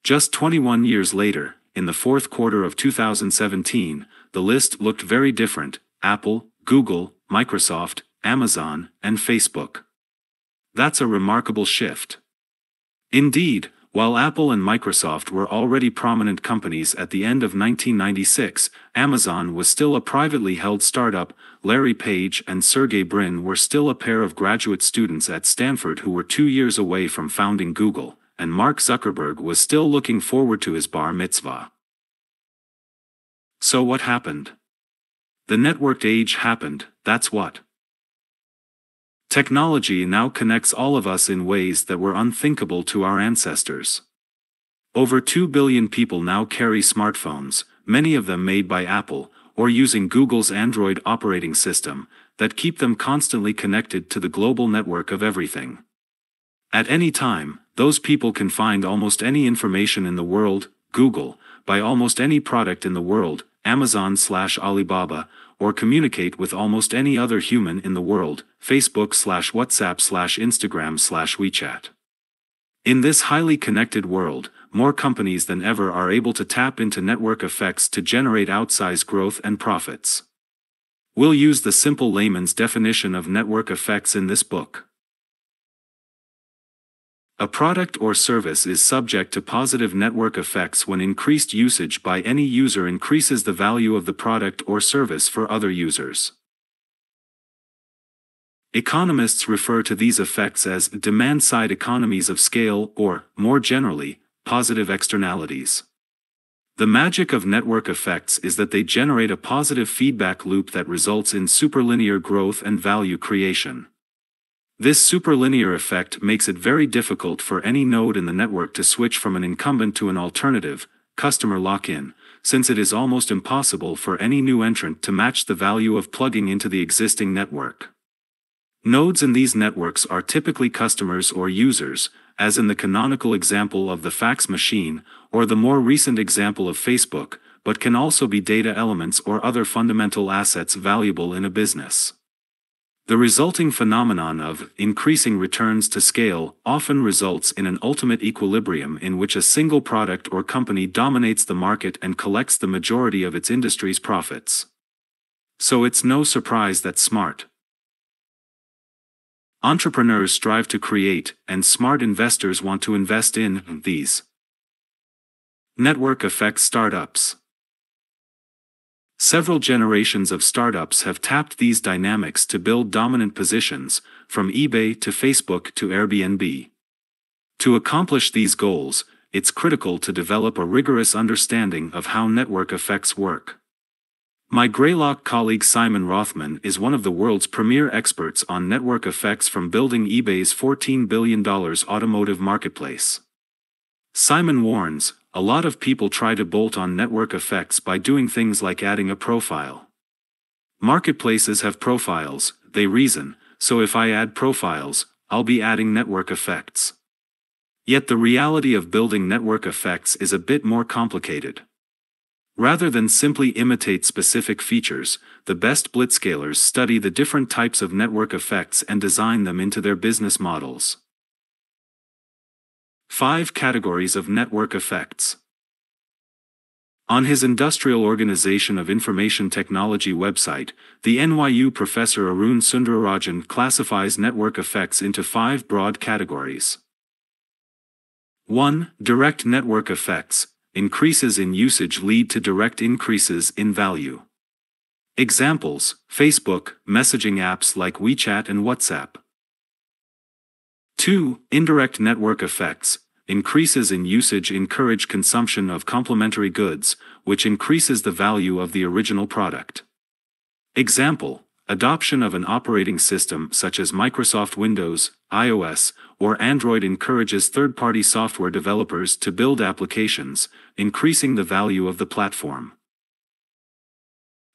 Just 21 years later, in the fourth quarter of 2017, the list looked very different: Apple, Google, Microsoft, Amazon, and Facebook. That's a remarkable shift. Indeed, while Apple and Microsoft were already prominent companies at the end of 1996, Amazon was still a privately held startup. Larry Page and Sergey Brin were still a pair of graduate students at Stanford who were 2 years away from founding Google, and Mark Zuckerberg was still looking forward to his bar mitzvah. So what happened? The networked age happened, that's what. Technology now connects all of us in ways that were unthinkable to our ancestors. Over 2 billion people now carry smartphones, many of them made by Apple, or using Google's Android operating system, that keep them constantly connected to the global network of everything. At any time, those people can find almost any information in the world, Google, buy almost any product in the world, Amazon/Alibaba, or communicate with almost any other human in the world, Facebook/WhatsApp/Instagram/WeChat. In this highly connected world, more companies than ever are able to tap into network effects to generate outsized growth and profits. We'll use the simple layman's definition of network effects in this book. A product or service is subject to positive network effects when increased usage by any user increases the value of the product or service for other users. Economists refer to these effects as demand-side economies of scale or, more generally, positive externalities. The magic of network effects is that they generate a positive feedback loop that results in superlinear growth and value creation. This superlinear effect makes it very difficult for any node in the network to switch from an incumbent to an alternative, customer lock-in, since it is almost impossible for any new entrant to match the value of plugging into the existing network. Nodes in these networks are typically customers or users, as in the canonical example of the fax machine, or the more recent example of Facebook, but can also be data elements or other fundamental assets valuable in a business. The resulting phenomenon of increasing returns to scale often results in an ultimate equilibrium in which a single product or company dominates the market and collects the majority of its industry's profits. So it's no surprise that smart entrepreneurs strive to create, and smart investors want to invest in, these network effect startups. Several generations of startups have tapped these dynamics to build dominant positions, from eBay to Facebook to Airbnb. To accomplish these goals, it's critical to develop a rigorous understanding of how network effects work. My Greylock colleague Simon Rothman is one of the world's premier experts on network effects from building eBay's $14 billion automotive marketplace. Simon warns, a lot of people try to bolt on network effects by doing things like adding a profile. Marketplaces have profiles, they reason, so if I add profiles, I'll be adding network effects. Yet the reality of building network effects is a bit more complicated. Rather than simply imitate specific features, the best blitzscalers study the different types of network effects and design them into their business models. 5 categories of network effects. On his Industrial Organization of Information Technology website, the NYU professor Arun Sundararajan classifies network effects into 5 broad categories. 1. Direct network effects. Increases in usage lead to direct increases in value. Examples: Facebook, messaging apps like WeChat and WhatsApp. 2. Indirect network effects. Increases in usage encourage consumption of complementary goods, which increases the value of the original product. Example: adoption of an operating system such as Microsoft Windows, iOS, or Android encourages third-party software developers to build applications, increasing the value of the platform.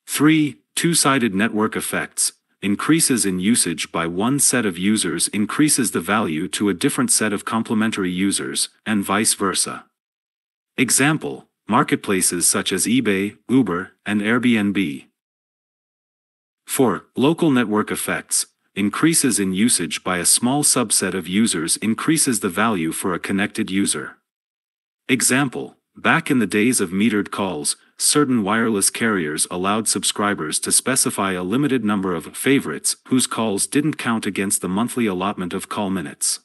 3. Two-sided network effects. Increases in usage by one set of users increases the value to a different set of complementary users, and vice versa. Example: marketplaces such as eBay, Uber, and Airbnb. 4. Local network effects. Increases in usage by a small subset of users increases the value for a connected user. Example: back in the days of metered calls, certain wireless carriers allowed subscribers to specify a limited number of favorites whose calls didn't count against the monthly allotment of call minutes.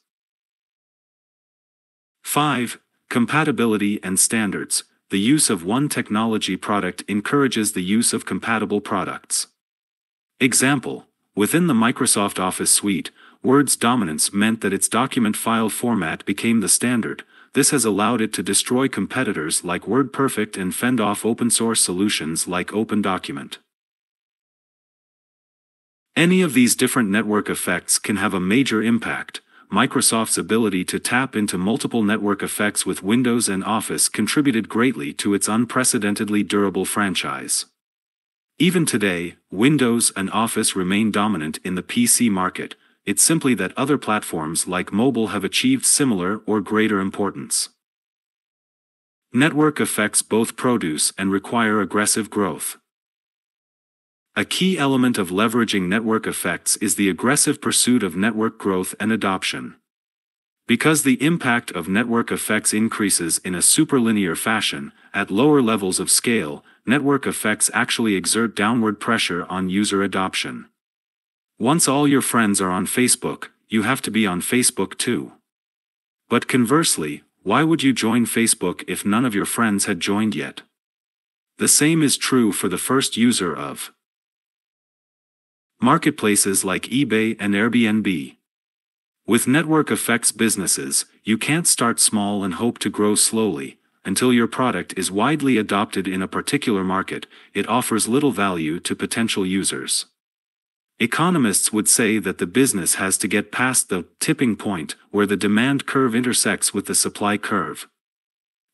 5. Compatibility and standards. The use of one technology product encourages the use of compatible products. Example: within the Microsoft Office suite, Word's dominance meant that its document file format became the standard. This has allowed it to destroy competitors like WordPerfect and fend off open-source solutions like OpenDocument. Any of these different network effects can have a major impact. Microsoft's ability to tap into multiple network effects with Windows and Office contributed greatly to its unprecedentedly durable franchise. Even today, Windows and Office remain dominant in the PC market. It's simply that other platforms like mobile have achieved similar or greater importance. Network effects both produce and require aggressive growth. A key element of leveraging network effects is the aggressive pursuit of network growth and adoption. Because the impact of network effects increases in a superlinear fashion, at lower levels of scale, network effects actually exert downward pressure on user adoption. Once all your friends are on Facebook, you have to be on Facebook too. But conversely, why would you join Facebook if none of your friends had joined yet? The same is true for the first user of marketplaces like eBay and Airbnb. With network effects businesses, you can't start small and hope to grow slowly. Until your product is widely adopted in a particular market, it offers little value to potential users. Economists would say that the business has to get past the tipping point where the demand curve intersects with the supply curve.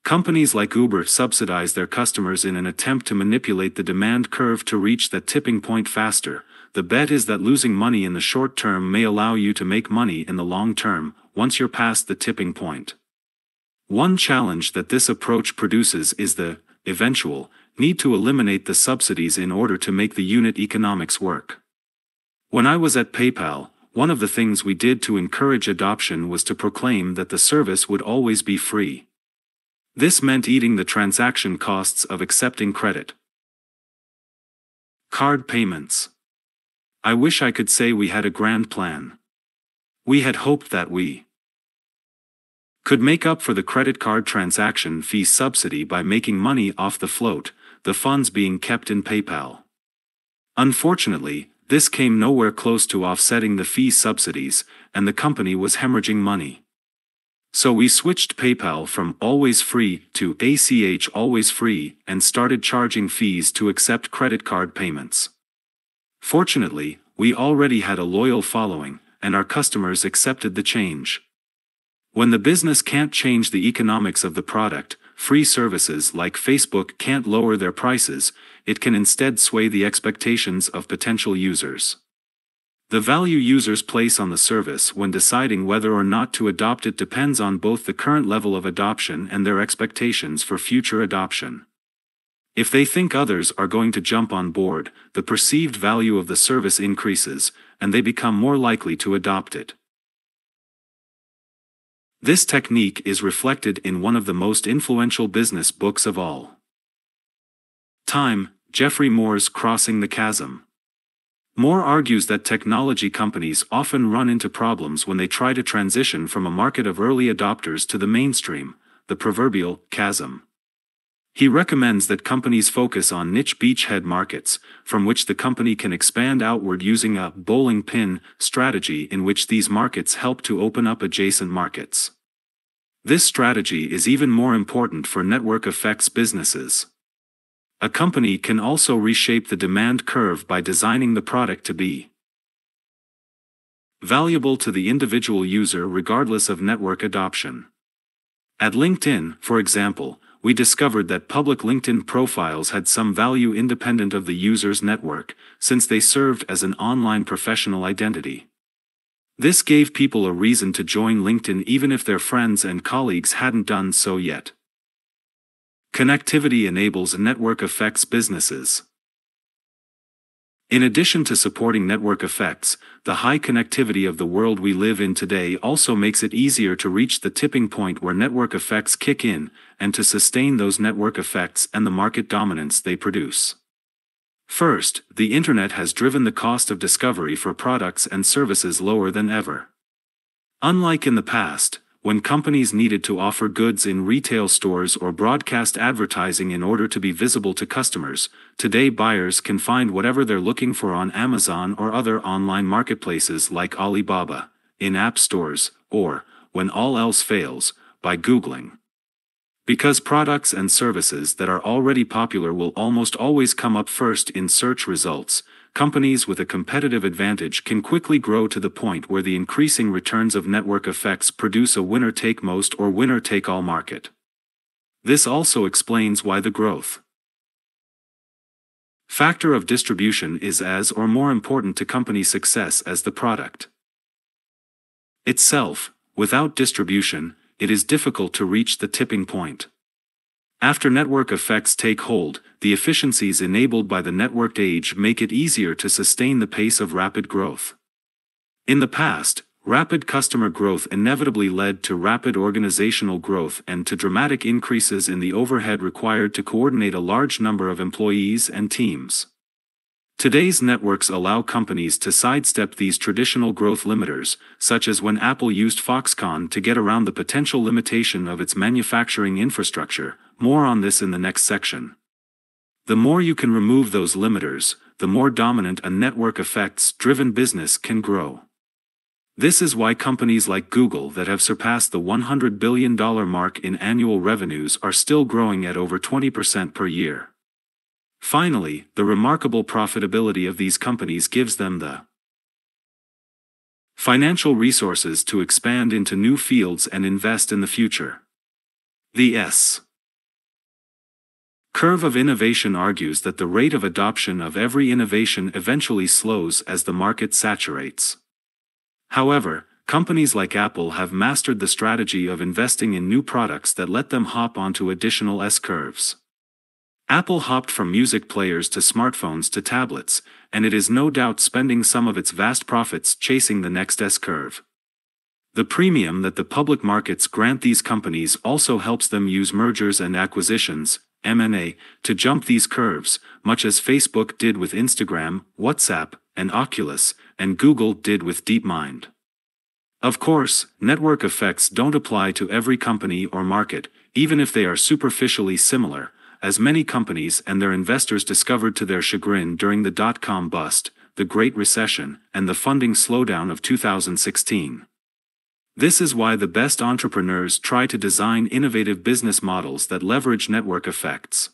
Companies like Uber subsidize their customers in an attempt to manipulate the demand curve to reach that tipping point faster. The bet is that losing money in the short term may allow you to make money in the long term, once you're past the tipping point. One challenge that this approach produces is the eventual need to eliminate the subsidies in order to make the unit economics work. When I was at PayPal, one of the things we did to encourage adoption was to proclaim that the service would always be free. This meant eating the transaction costs of accepting credit. Card payments. I wish I could say we had a grand plan. We had hoped that we could make up for the credit card transaction fee subsidy by making money off the float, the funds being kept in PayPal. Unfortunately, this came nowhere close to offsetting the fee subsidies, and the company was hemorrhaging money. So we switched PayPal from always free to ACH always free and started charging fees to accept credit card payments. Fortunately, we already had a loyal following, and our customers accepted the change. When the business can't change the economics of the product, free services like Facebook can't lower their prices, it can instead sway the expectations of potential users. The value users place on the service when deciding whether or not to adopt it depends on both the current level of adoption and their expectations for future adoption. If they think others are going to jump on board, the perceived value of the service increases, and they become more likely to adopt it. This technique is reflected in one of the most influential business books of all time, Geoffrey Moore's Crossing the Chasm. Moore argues that technology companies often run into problems when they try to transition from a market of early adopters to the mainstream, the proverbial chasm. He recommends that companies focus on niche beachhead markets, from which the company can expand outward using a bowling pin strategy in which these markets help to open up adjacent markets. This strategy is even more important for network effects businesses. A company can also reshape the demand curve by designing the product to be valuable to the individual user regardless of network adoption. At LinkedIn, for example, we discovered that public LinkedIn profiles had some value independent of the user's network, since they served as an online professional identity. This gave people a reason to join LinkedIn even if their friends and colleagues hadn't done so yet. Connectivity enables network effects businesses. In addition to supporting network effects, the high connectivity of the world we live in today also makes it easier to reach the tipping point where network effects kick in, and to sustain those network effects and the market dominance they produce. First, the Internet has driven the cost of discovery for products and services lower than ever. Unlike in the past, when companies needed to offer goods in retail stores or broadcast advertising in order to be visible to customers, today buyers can find whatever they're looking for on Amazon or other online marketplaces like Alibaba, in app stores, or, when all else fails, by Googling. Because products and services that are already popular will almost always come up first in search results, companies with a competitive advantage can quickly grow to the point where the increasing returns of network effects produce a winner-take-most or winner-take-all market. This also explains why the growth factor of distribution is as or more important to company success as the product itself. Without distribution, it is difficult to reach the tipping point. After network effects take hold, the efficiencies enabled by the networked age make it easier to sustain the pace of rapid growth. In the past, rapid customer growth inevitably led to rapid organizational growth and to dramatic increases in the overhead required to coordinate a large number of employees and teams. Today's networks allow companies to sidestep these traditional growth limiters, such as when Apple used Foxconn to get around the potential limitation of its manufacturing infrastructure. More on this in the next section. The more you can remove those limiters, the more dominant a network effects-driven business can grow. This is why companies like Google that have surpassed the $100 billion mark in annual revenues are still growing at over 20% per year. Finally, the remarkable profitability of these companies gives them the financial resources to expand into new fields and invest in the future. The S curve of innovation argues that the rate of adoption of every innovation eventually slows as the market saturates. However, companies like Apple have mastered the strategy of investing in new products that let them hop onto additional S-curves. Apple hopped from music players to smartphones to tablets, and it is no doubt spending some of its vast profits chasing the next S-curve. The premium that the public markets grant these companies also helps them use mergers and acquisitions, M&A, to jump these curves, much as Facebook did with Instagram, WhatsApp, and Oculus, and Google did with DeepMind. Of course, network effects don't apply to every company or market, even if they are superficially similar, as many companies and their investors discovered to their chagrin during the dot-com bust, the Great Recession, and the funding slowdown of 2016. This is why the best entrepreneurs try to design innovative business models that leverage network effects.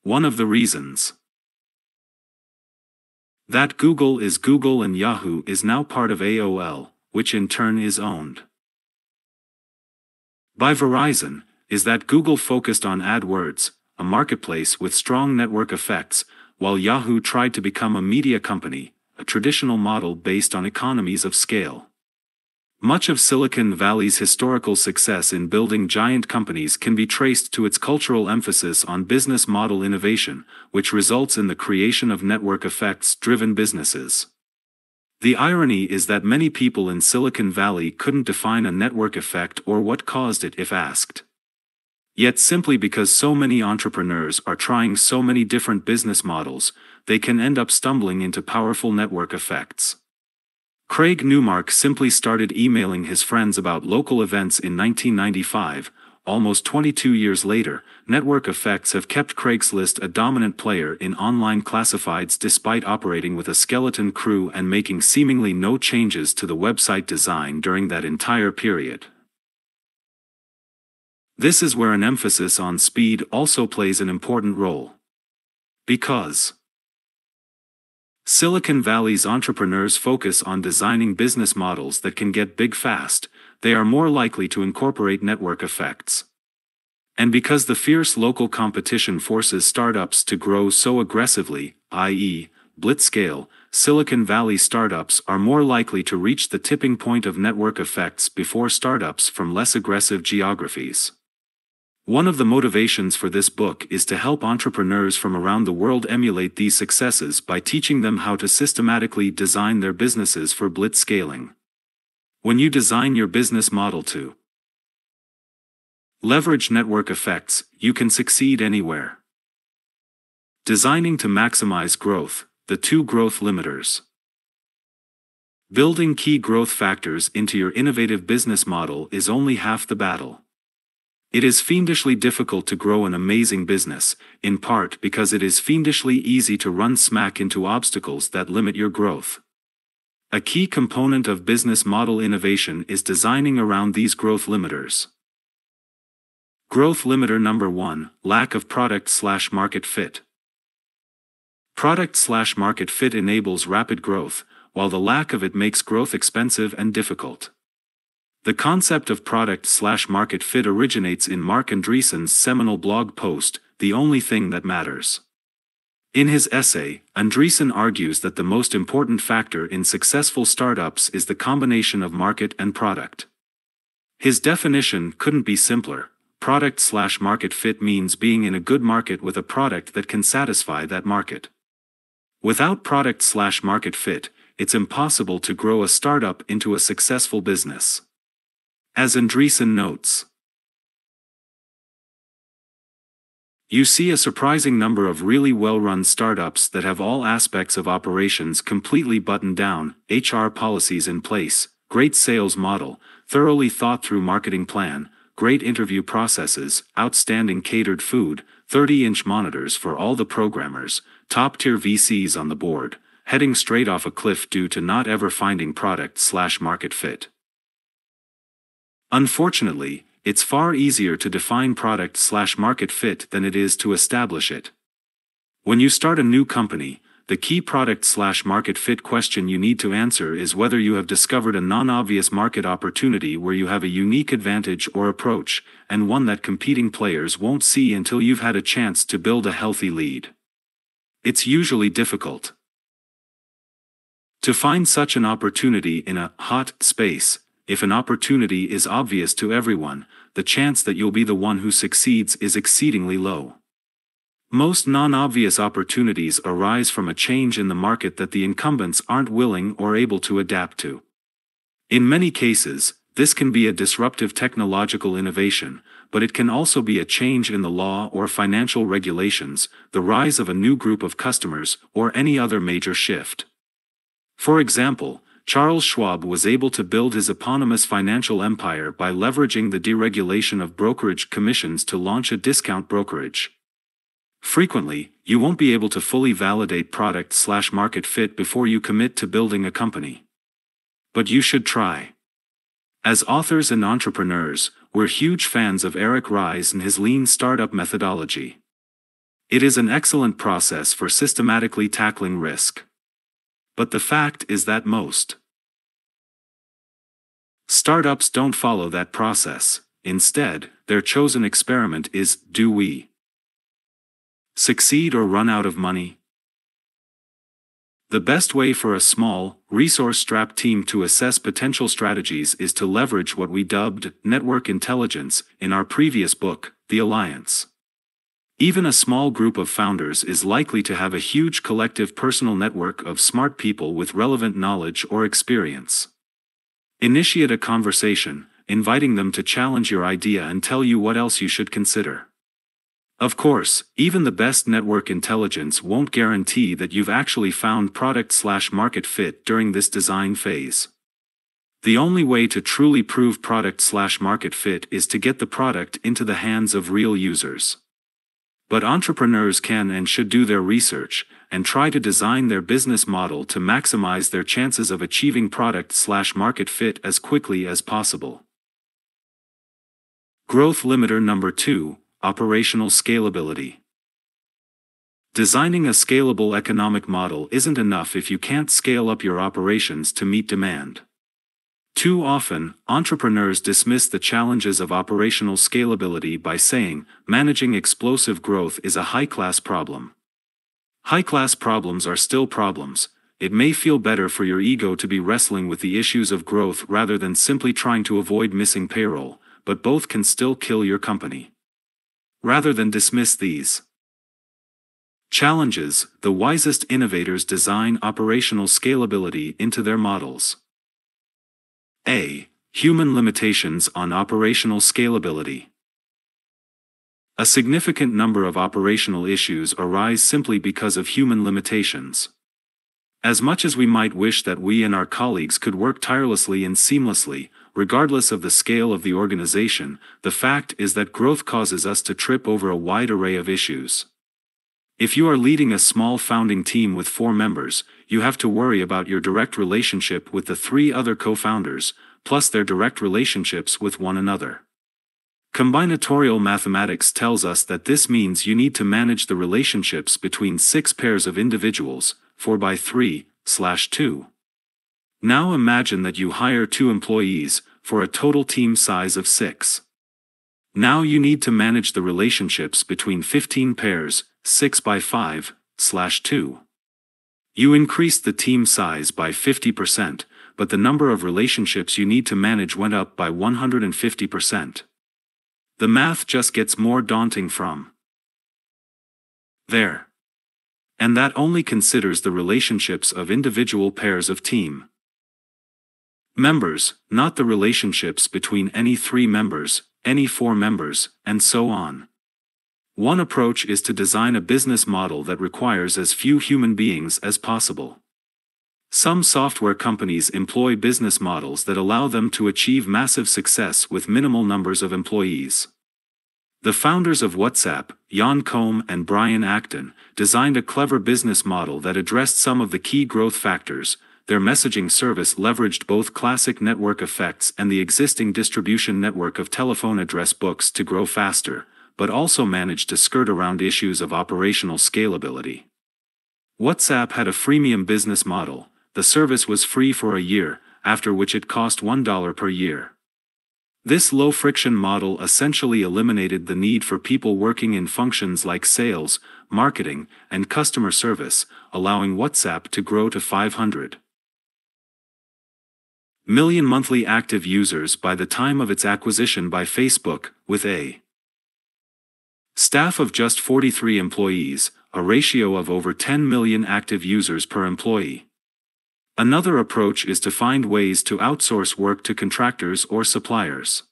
One of the reasons that Google is Google and Yahoo is now part of AOL, which in turn is owned by Verizon, is that Google focused on AdWords, a marketplace with strong network effects, while Yahoo tried to become a media company, a traditional model based on economies of scale. Much of Silicon Valley's historical success in building giant companies can be traced to its cultural emphasis on business model innovation, which results in the creation of network effects-driven businesses. The irony is that many people in Silicon Valley couldn't define a network effect or what caused it if asked. Yet simply because so many entrepreneurs are trying so many different business models, they can end up stumbling into powerful network effects. Craig Newmark simply started emailing his friends about local events in 1995. Almost 22 years later, network effects have kept Craigslist a dominant player in online classifieds despite operating with a skeleton crew and making seemingly no changes to the website design during that entire period. This is where an emphasis on speed also plays an important role. Because Silicon Valley's entrepreneurs focus on designing business models that can get big fast, they are more likely to incorporate network effects. And because the fierce local competition forces startups to grow so aggressively, i.e., Blitzscale, Silicon Valley startups are more likely to reach the tipping point of network effects before startups from less aggressive geographies. One of the motivations for this book is to help entrepreneurs from around the world emulate these successes by teaching them how to systematically design their businesses for blitzscaling. When you design your business model to leverage network effects, you can succeed anywhere. Designing to maximize growth, the two growth limiters. Building key growth factors into your innovative business model is only half the battle. It is fiendishly difficult to grow an amazing business, in part because it is fiendishly easy to run smack into obstacles that limit your growth. A key component of business model innovation is designing around these growth limiters. Growth limiter number 1, lack of product/market fit. Product/market fit enables rapid growth, while the lack of it makes growth expensive and difficult. The concept of product/market fit originates in Marc Andreessen's seminal blog post, The Only Thing That Matters. In his essay, Andreessen argues that the most important factor in successful startups is the combination of market and product. His definition couldn't be simpler. Product/market fit means being in a good market with a product that can satisfy that market. Without product/market fit, it's impossible to grow a startup into a successful business. As Andreessen notes, you see a surprising number of really well-run startups that have all aspects of operations completely buttoned down, HR policies in place, great sales model, thoroughly thought-through marketing plan, great interview processes, outstanding catered food, 30-inch monitors for all the programmers, top-tier VCs on the board, heading straight off a cliff due to not ever finding product/market fit. Unfortunately, it's far easier to define product/market fit than it is to establish it. When you start a new company, the key product/market fit question you need to answer is whether you have discovered a non-obvious market opportunity where you have a unique advantage or approach, and one that competing players won't see until you've had a chance to build a healthy lead. It's usually difficult to find such an opportunity in a hot space. If an opportunity is obvious to everyone, the chance that you'll be the one who succeeds is exceedingly low. Most non-obvious opportunities arise from a change in the market that the incumbents aren't willing or able to adapt to. In many cases, this can be a disruptive technological innovation, but it can also be a change in the law or financial regulations, the rise of a new group of customers, or any other major shift. For example, Charles Schwab was able to build his eponymous financial empire by leveraging the deregulation of brokerage commissions to launch a discount brokerage. Frequently, you won't be able to fully validate product/market fit before you commit to building a company. But you should try. As authors and entrepreneurs, we're huge fans of Eric Ries and his lean startup methodology. It is an excellent process for systematically tackling risk. But the fact is that most startups don't follow that process. Instead, their chosen experiment is, do we succeed or run out of money? The best way for a small, resource-strapped team to assess potential strategies is to leverage what we dubbed network intelligence in our previous book, The Alliance. Even a small group of founders is likely to have a huge collective personal network of smart people with relevant knowledge or experience. Initiate a conversation, inviting them to challenge your idea and tell you what else you should consider. Of course, even the best network intelligence won't guarantee that you've actually found product/market fit during this design phase. The only way to truly prove product/market fit is to get the product into the hands of real users. But entrepreneurs can and should do their research, and try to design their business model to maximize their chances of achieving product/market fit as quickly as possible. Growth limiter number 2. Operational scalability. Designing a scalable economic model isn't enough if you can't scale up your operations to meet demand. Too often, entrepreneurs dismiss the challenges of operational scalability by saying, managing explosive growth is a high-class problem. High-class problems are still problems. It may feel better for your ego to be wrestling with the issues of growth rather than simply trying to avoid missing payroll, but both can still kill your company. Rather than dismiss these challenges, the wisest innovators design operational scalability into their models. A. Human limitations on operational scalability. A significant number of operational issues arise simply because of human limitations. As much as we might wish that we and our colleagues could work tirelessly and seamlessly, regardless of the scale of the organization, the fact is that growth causes us to trip over a wide array of issues. If you are leading a small founding team with 4 members, you have to worry about your direct relationship with the 3 other co-founders, plus their direct relationships with one another. Combinatorial mathematics tells us that this means you need to manage the relationships between 6 pairs of individuals, 4 by 3/2. Now imagine that you hire 2 employees, for a total team size of 6. Now you need to manage the relationships between 15 pairs, 6 by 5/2. You increased the team size by 50%, but the number of relationships you need to manage went up by 150%. The math just gets more daunting from there. And that only considers the relationships of individual pairs of team members, not the relationships between any 3 members, any 4 members, and so on. One approach is to design a business model that requires as few human beings as possible. Some software companies employ business models that allow them to achieve massive success with minimal numbers of employees. The founders of WhatsApp, Jan Koum and Brian Acton, designed a clever business model that addressed some of the key growth factors. Their messaging service leveraged both classic network effects and the existing distribution network of telephone address books to grow faster, but also managed to skirt around issues of operational scalability. WhatsApp had a freemium business model. The service was free for a year, after which it cost $1 per year. This low-friction model essentially eliminated the need for people working in functions like sales, marketing, and customer service, allowing WhatsApp to grow to 500 million monthly active users by the time of its acquisition by Facebook, with a staff of just 43 employees, a ratio of over 10 million active users per employee. Another approach is to find ways to outsource work to contractors or suppliers.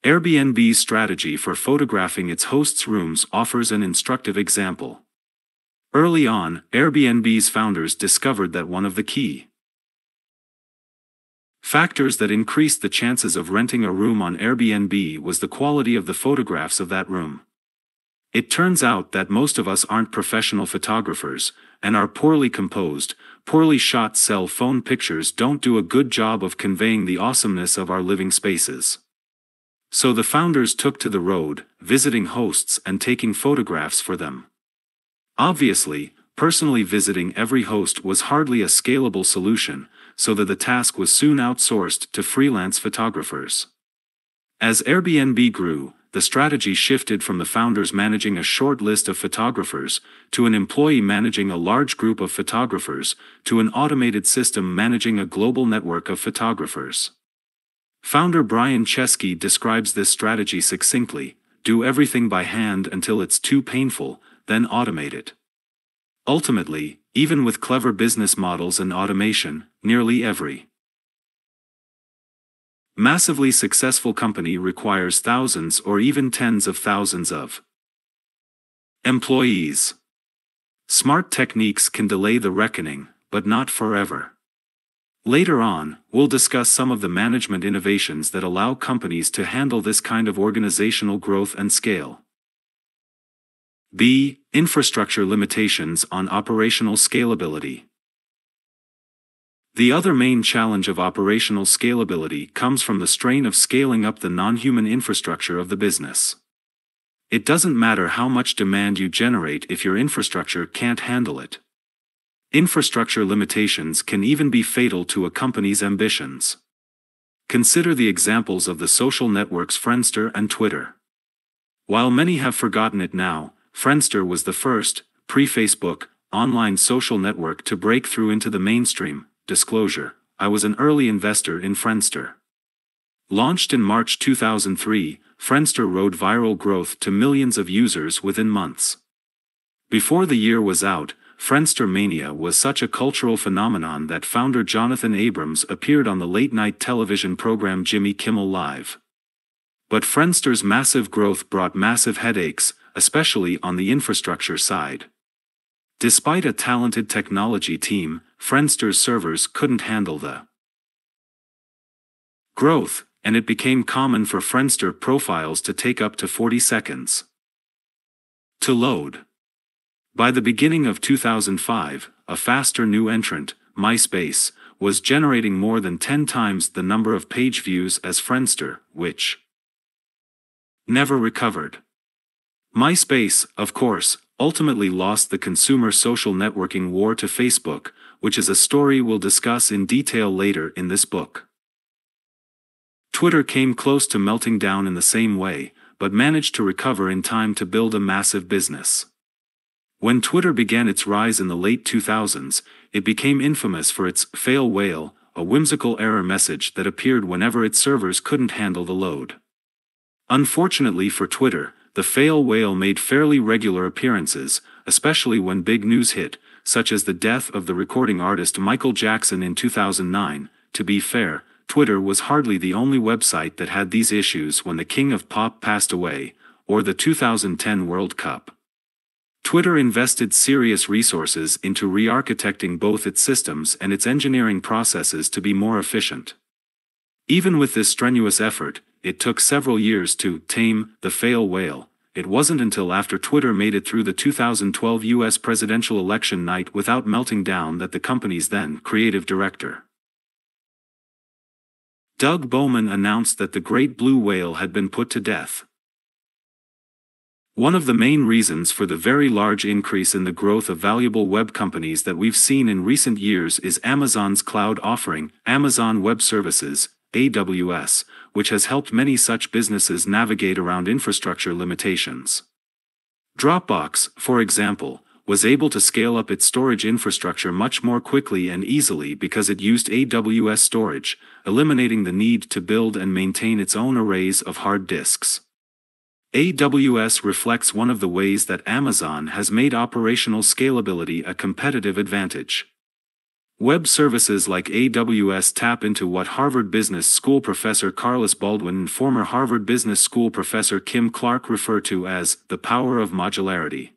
Airbnb's strategy for photographing its hosts' rooms offers an instructive example. Early on, Airbnb's founders discovered that one of the key factors that increased the chances of renting a room on Airbnb was the quality of the photographs of that room. It turns out that most of us aren't professional photographers, and our poorly composed, poorly shot cell phone pictures don't do a good job of conveying the awesomeness of our living spaces. So the founders took to the road, visiting hosts and taking photographs for them. Obviously, personally visiting every host was hardly a scalable solution, so that the task was soon outsourced to freelance photographers. As Airbnb grew, the strategy shifted from the founders managing a short list of photographers, to an employee managing a large group of photographers, to an automated system managing a global network of photographers. Founder Brian Chesky describes this strategy succinctly: do everything by hand until it's too painful, then automate it. Ultimately, even with clever business models and automation, nearly every massively successful company requires thousands or even tens of thousands of employees. Smart techniques can delay the reckoning, but not forever. Later on, we'll discuss some of the management innovations that allow companies to handle this kind of organizational growth and scale. B. Infrastructure limitations on operational scalability. The other main challenge of operational scalability comes from the strain of scaling up the non-human infrastructure of the business. It doesn't matter how much demand you generate if your infrastructure can't handle it. Infrastructure limitations can even be fatal to a company's ambitions. Consider the examples of the social networks Friendster and Twitter. While many have forgotten it now, Friendster was the first, pre-Facebook, online social network to break through into the mainstream. Disclosure: I was an early investor in Friendster. Launched in March 2003, Friendster rode viral growth to millions of users within months. Before the year was out, Friendster mania was such a cultural phenomenon that founder Jonathan Abrams appeared on the late-night television program Jimmy Kimmel Live. But Friendster's massive growth brought massive headaches, especially on the infrastructure side. Despite a talented technology team, Friendster's servers couldn't handle the growth, and it became common for Friendster profiles to take up to 40 seconds to load. By the beginning of 2005, a faster new entrant, MySpace, was generating more than 10 times the number of page views as Friendster, which never recovered. MySpace, of course, ultimately lost the consumer social networking war to Facebook, which is a story we'll discuss in detail later in this book. Twitter came close to melting down in the same way, but managed to recover in time to build a massive business. When Twitter began its rise in the late 2000s, it became infamous for its fail whale, a whimsical error message that appeared whenever its servers couldn't handle the load. Unfortunately for Twitter, the fail whale made fairly regular appearances, especially when big news hit, such as the death of the recording artist Michael Jackson in 2009. To be fair, Twitter was hardly the only website that had these issues when the king of pop passed away, or the 2010 World Cup. Twitter invested serious resources into re-architecting both its systems and its engineering processes to be more efficient. Even with this strenuous effort, it took several years to tame the fail whale. It wasn't until after Twitter made it through the 2012 U.S. presidential election night without melting down that the company's then creative director, Doug Bowman, announced that the great blue whale had been put to death. One of the main reasons for the very large increase in the growth of valuable web companies that we've seen in recent years is Amazon's cloud offering, Amazon Web Services, AWS, which has helped many such businesses navigate around infrastructure limitations. Dropbox, for example, was able to scale up its storage infrastructure much more quickly and easily because it used AWS storage, eliminating the need to build and maintain its own arrays of hard disks. AWS reflects one of the ways that Amazon has made operational scalability a competitive advantage. Web services like AWS tap into what Harvard Business School professor Carlos Baldwin and former Harvard Business School professor Kim Clark refer to as the power of modularity.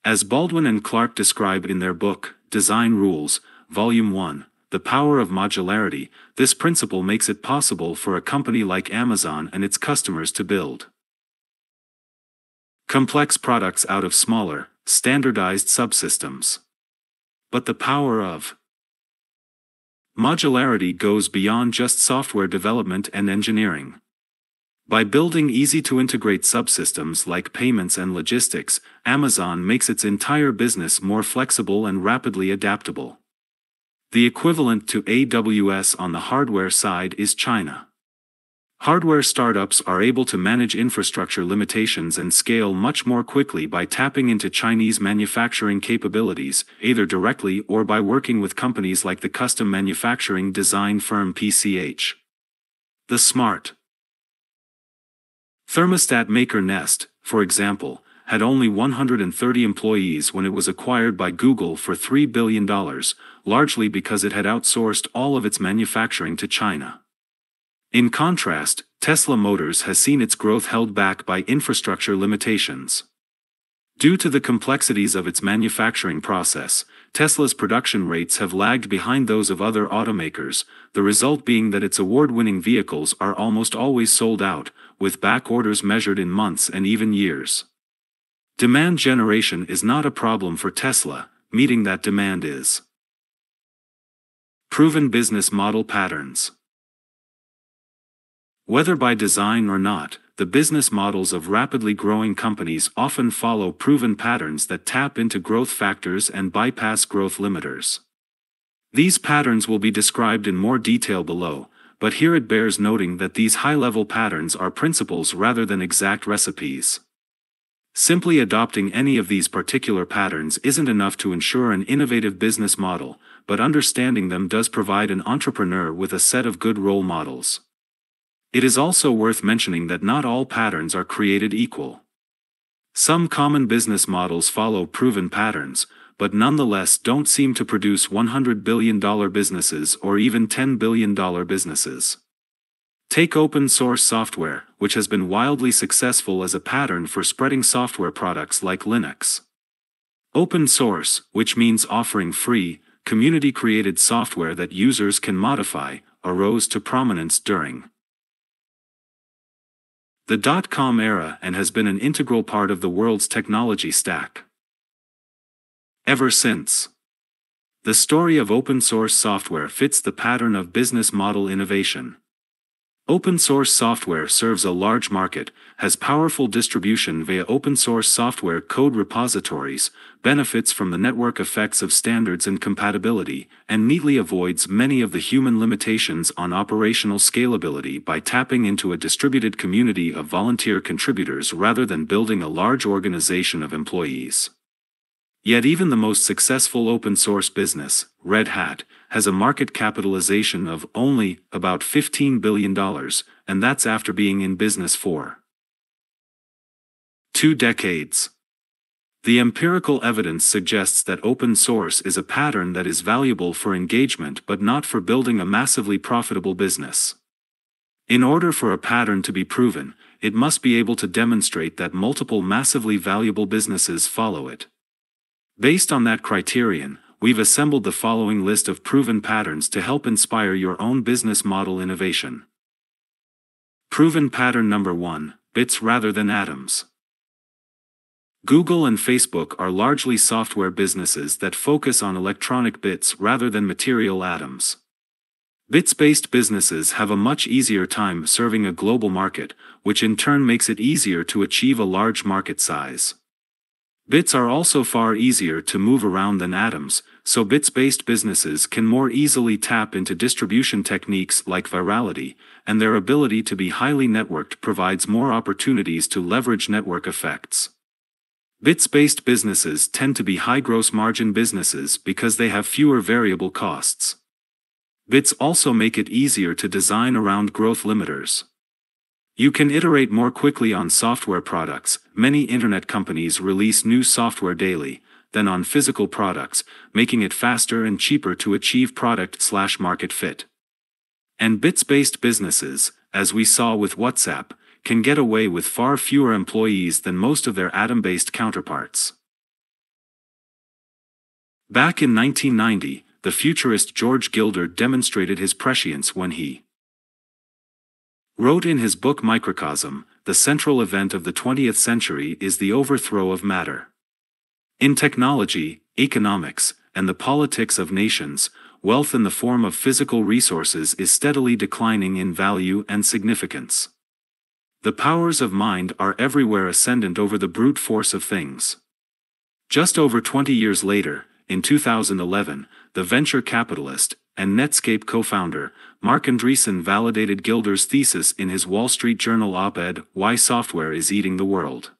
As Baldwin and Clark describe in their book, Design Rules, Volume 1, The Power of Modularity, this principle makes it possible for a company like Amazon and its customers to build complex products out of smaller, standardized subsystems. But the power of modularity goes beyond just software development and engineering. By building easy-to-integrate subsystems like payments and logistics, Amazon makes its entire business more flexible and rapidly adaptable. The equivalent to AWS on the hardware side is China. Hardware startups are able to manage infrastructure limitations and scale much more quickly by tapping into Chinese manufacturing capabilities, either directly or by working with companies like the custom manufacturing design firm PCH. The smart thermostat maker Nest, for example, had only 130 employees when it was acquired by Google for $3 billion, largely because it had outsourced all of its manufacturing to China. In contrast, Tesla Motors has seen its growth held back by infrastructure limitations. Due to the complexities of its manufacturing process, Tesla's production rates have lagged behind those of other automakers, the result being that its award-winning vehicles are almost always sold out, with back orders measured in months and even years. Demand generation is not a problem for Tesla, meeting that demand is. Proven business model patterns. Whether by design or not, the business models of rapidly growing companies often follow proven patterns that tap into growth factors and bypass growth limiters. These patterns will be described in more detail below, but here it bears noting that these high-level patterns are principles rather than exact recipes. Simply adopting any of these particular patterns isn't enough to ensure an innovative business model, but understanding them does provide an entrepreneur with a set of good role models. It is also worth mentioning that not all patterns are created equal. Some common business models follow proven patterns, but nonetheless don't seem to produce $100 billion businesses or even $10 billion businesses. Take open source software, which has been wildly successful as a pattern for spreading software products like Linux. Open source, which means offering free, community-created software that users can modify, arose to prominence during the dot-com era and has been an integral part of the world's technology stack ever since. The story of open-source software fits the pattern of business model innovation. Open-source software serves a large market, has powerful distribution via open-source software code repositories, benefits from the network effects of standards and compatibility, and neatly avoids many of the human limitations on operational scalability by tapping into a distributed community of volunteer contributors rather than building a large organization of employees. Yet even the most successful open-source business, Red Hat, has a market capitalization of only about $15 billion, and that's after being in business for 2 decades. The empirical evidence suggests that open source is a pattern that is valuable for engagement but not for building a massively profitable business. In order for a pattern to be proven, it must be able to demonstrate that multiple massively valuable businesses follow it. Based on that criterion, we've assembled the following list of proven patterns to help inspire your own business model innovation. Proven pattern number 1, bits rather than atoms. Google and Facebook are largely software businesses that focus on electronic bits rather than material atoms. Bits-based businesses have a much easier time serving a global market, which in turn makes it easier to achieve a large market size. Bits are also far easier to move around than atoms, so bits-based businesses can more easily tap into distribution techniques like virality, and their ability to be highly networked provides more opportunities to leverage network effects. Bits-based businesses tend to be high gross margin businesses because they have fewer variable costs. Bits also make it easier to design around growth limiters. You can iterate more quickly on software products. Many internet companies release new software daily, than on physical products, making it faster and cheaper to achieve product/market fit. And bits-based businesses, as we saw with WhatsApp, can get away with far fewer employees than most of their atom-based counterparts. Back in 1990, the futurist George Gilder demonstrated his prescience when he wrote in his book Microcosm, the central event of the 20th century is the overthrow of matter. In technology, economics, and the politics of nations, wealth in the form of physical resources is steadily declining in value and significance. The powers of mind are everywhere ascendant over the brute force of things. Just over 20 years later, in 2011, the venture capitalist, and Netscape co-founder, Marc Andreessen validated Gilder's thesis in his Wall Street Journal op-ed, "Why Software is Eating the World."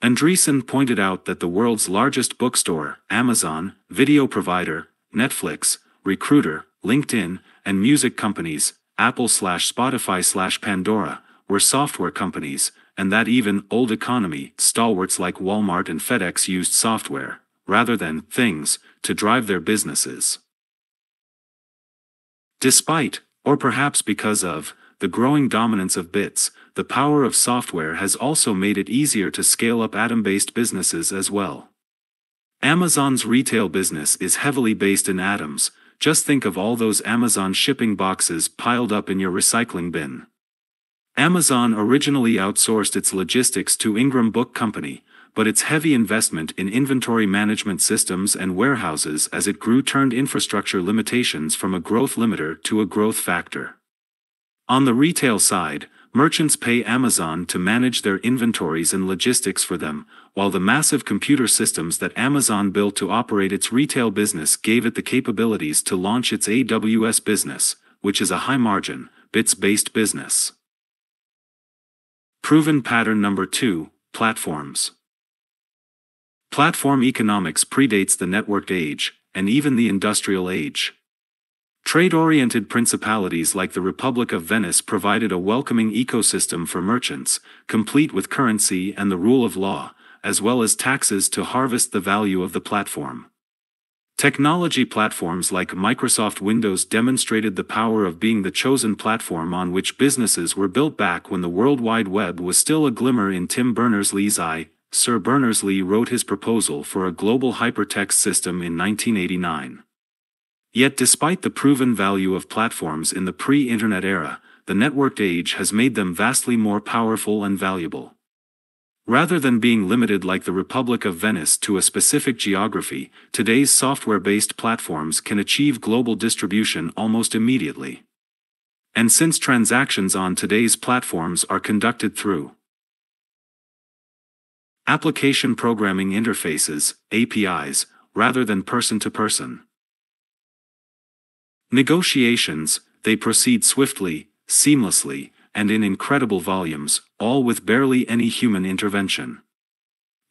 Andreessen pointed out that the world's largest bookstore, Amazon, video provider, Netflix, Recruiter, LinkedIn, and music companies, Apple/Spotify/Pandora, were software companies, and that even old economy stalwarts like Walmart and FedEx used software, rather than things, to drive their businesses. Despite, or perhaps because of, the growing dominance of bits, the power of software has also made it easier to scale up atom-based businesses as well. Amazon's retail business is heavily based in atoms. Just think of all those Amazon shipping boxes piled up in your recycling bin. Amazon originally outsourced its logistics to Ingram Book Company, but its heavy investment in inventory management systems and warehouses as it grew turned infrastructure limitations from a growth limiter to a growth factor. On the retail side, merchants pay Amazon to manage their inventories and logistics for them, while the massive computer systems that Amazon built to operate its retail business gave it the capabilities to launch its AWS business, which is a high-margin, bits-based business. Proven pattern number 2, platforms. Platform economics predates the networked age, and even the industrial age. Trade-oriented principalities like the Republic of Venice provided a welcoming ecosystem for merchants, complete with currency and the rule of law, as well as taxes to harvest the value of the platform. Technology platforms like Microsoft Windows demonstrated the power of being the chosen platform on which businesses were built back when the World Wide Web was still a glimmer in Tim Berners-Lee's eye. Sir Berners-Lee wrote his proposal for a global hypertext system in 1989. Yet despite the proven value of platforms in the pre-internet era, the networked age has made them vastly more powerful and valuable. Rather than being limited like the Republic of Venice to a specific geography, today's software-based platforms can achieve global distribution almost immediately. And since transactions on today's platforms are conducted through application programming interfaces, APIs, rather than person-to-person negotiations, they proceed swiftly, seamlessly, and in incredible volumes, all with barely any human intervention.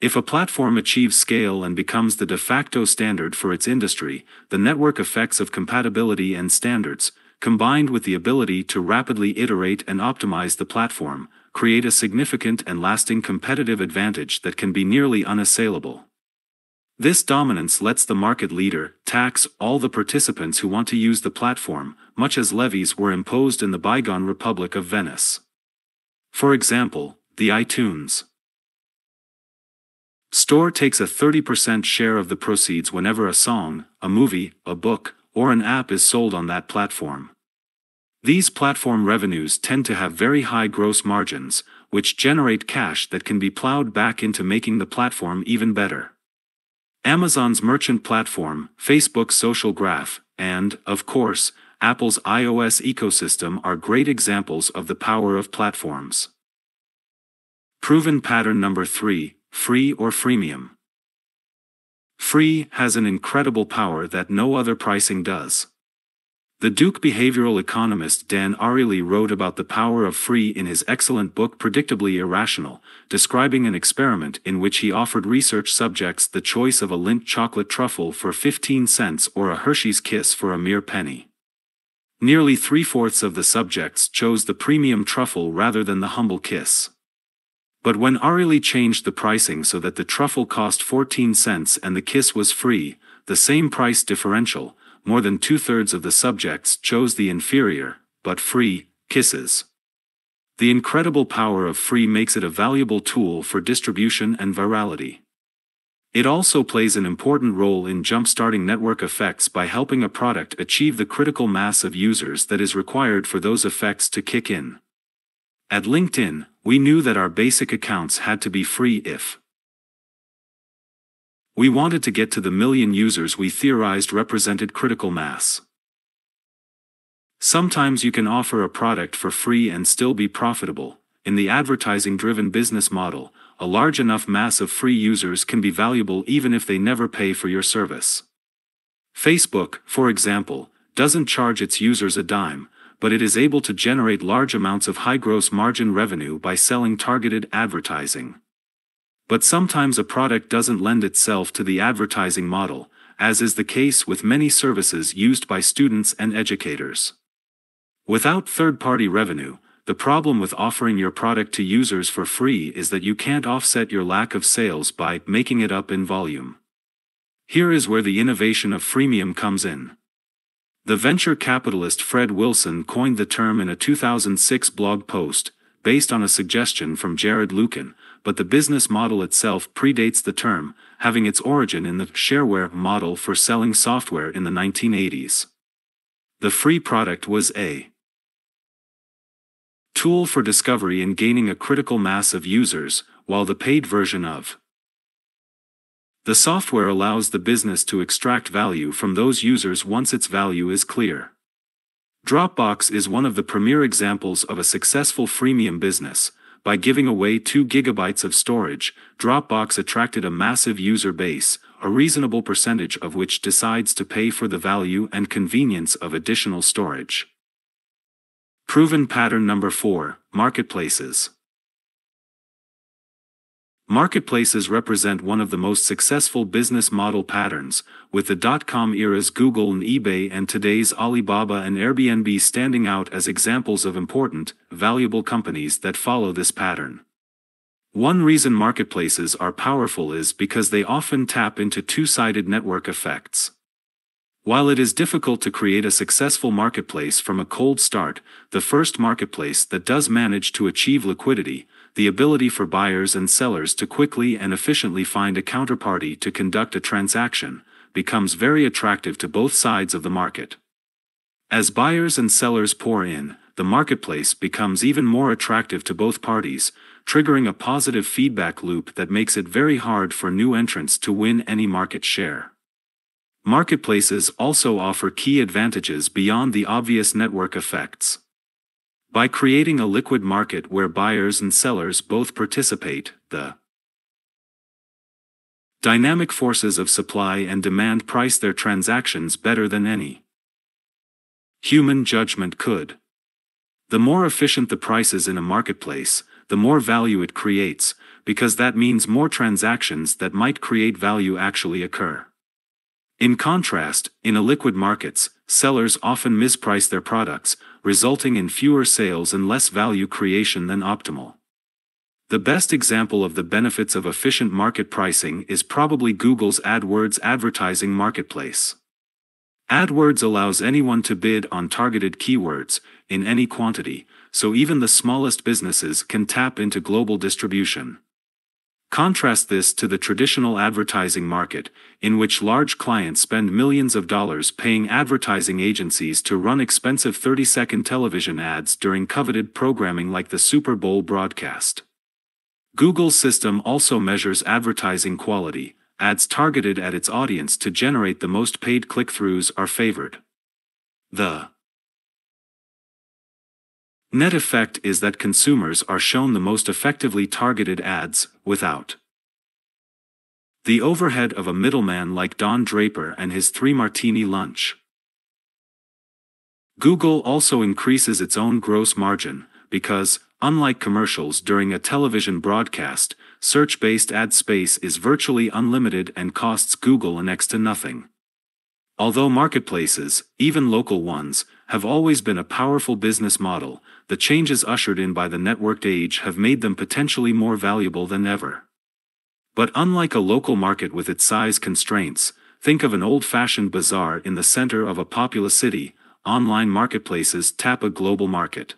If a platform achieves scale and becomes the de facto standard for its industry, the network effects of compatibility and standards, combined with the ability to rapidly iterate and optimize the platform, create a significant and lasting competitive advantage that can be nearly unassailable. This dominance lets the market leader tax all the participants who want to use the platform, much as levies were imposed in the bygone Republic of Venice. For example, the iTunes Store takes a 30% share of the proceeds whenever a song, a movie, a book, or an app is sold on that platform. These platform revenues tend to have very high gross margins, which generate cash that can be plowed back into making the platform even better. Amazon's merchant platform, Facebook's social graph, and, of course, Apple's iOS ecosystem are great examples of the power of platforms. Proven pattern number 3, free or freemium. Free has an incredible power that no other pricing does. The Duke behavioral economist Dan Ariely wrote about the power of free in his excellent book Predictably Irrational, describing an experiment in which he offered research subjects the choice of a Lindt chocolate truffle for 15 cents or a Hershey's Kiss for a mere penny. Nearly 3/4 of the subjects chose the premium truffle rather than the humble Kiss. But when Ariely changed the pricing so that the truffle cost 14 cents and the Kiss was free, the same price differential, more than 2/3 of the subjects chose the inferior, but free, Kisses. The incredible power of free makes it a valuable tool for distribution and virality. It also plays an important role in jump-starting network effects by helping a product achieve the critical mass of users that is required for those effects to kick in. At LinkedIn, we knew that our basic accounts had to be free if we wanted to get to the million users we theorized represented critical mass. Sometimes you can offer a product for free and still be profitable. In the advertising-driven business model, a large enough mass of free users can be valuable even if they never pay for your service. Facebook, for example, doesn't charge its users a dime, but it is able to generate large amounts of high gross margin revenue by selling targeted advertising. But sometimes a product doesn't lend itself to the advertising model, as is the case with many services used by students and educators. Without third-party revenue, the problem with offering your product to users for free is that you can't offset your lack of sales by making it up in volume. Here is where the innovation of freemium comes in. The venture capitalist Fred Wilson coined the term in a 2006 blog post, based on a suggestion from Jared Lucan, but the business model itself predates the term, having its origin in the shareware model for selling software in the 1980s. The free product was a tool for discovery and gaining a critical mass of users, while the paid version of the software allows the business to extract value from those users once its value is clear. Dropbox is one of the premier examples of a successful freemium business. By giving away 2 gigabytes of storage, Dropbox attracted a massive user base, a reasonable percentage of which decides to pay for the value and convenience of additional storage. Proven pattern number 4, marketplaces. Marketplaces represent one of the most successful business model patterns, with the dot-com era's Google and eBay and today's Alibaba and Airbnb standing out as examples of important, valuable companies that follow this pattern. One reason marketplaces are powerful is because they often tap into two-sided network effects. While it is difficult to create a successful marketplace from a cold start, the first marketplace that does manage to achieve liquidity, the ability for buyers and sellers to quickly and efficiently find a counterparty to conduct a transaction, becomes very attractive to both sides of the market. As buyers and sellers pour in, the marketplace becomes even more attractive to both parties, triggering a positive feedback loop that makes it very hard for new entrants to win any market share. Marketplaces also offer key advantages beyond the obvious network effects. By creating a liquid market where buyers and sellers both participate, the dynamic forces of supply and demand price their transactions better than any human judgment could. The more efficient the prices in a marketplace, the more value it creates, because that means more transactions that might create value actually occur. In contrast, in illiquid markets, sellers often misprice their products, resulting in fewer sales and less value creation than optimal. The best example of the benefits of efficient market pricing is probably Google's AdWords advertising marketplace. AdWords allows anyone to bid on targeted keywords, in any quantity, so even the smallest businesses can tap into global distribution. Contrast this to the traditional advertising market, in which large clients spend millions of dollars paying advertising agencies to run expensive 30-second television ads during coveted programming like the Super Bowl broadcast. Google's system also measures advertising quality. Ads targeted at its audience to generate the most paid click-throughs are favored. The net effect is that consumers are shown the most effectively targeted ads, without the overhead of a middleman like Don Draper and his 3-martini lunch. Google also increases its own gross margin, because, unlike commercials during a television broadcast, search-based ad space is virtually unlimited and costs Google next to nothing. Although marketplaces, even local ones, have always been a powerful business model, the changes ushered in by the networked age have made them potentially more valuable than ever. But unlike a local market with its size constraints, think of an old-fashioned bazaar in the center of a populous city. Online marketplaces tap a global market.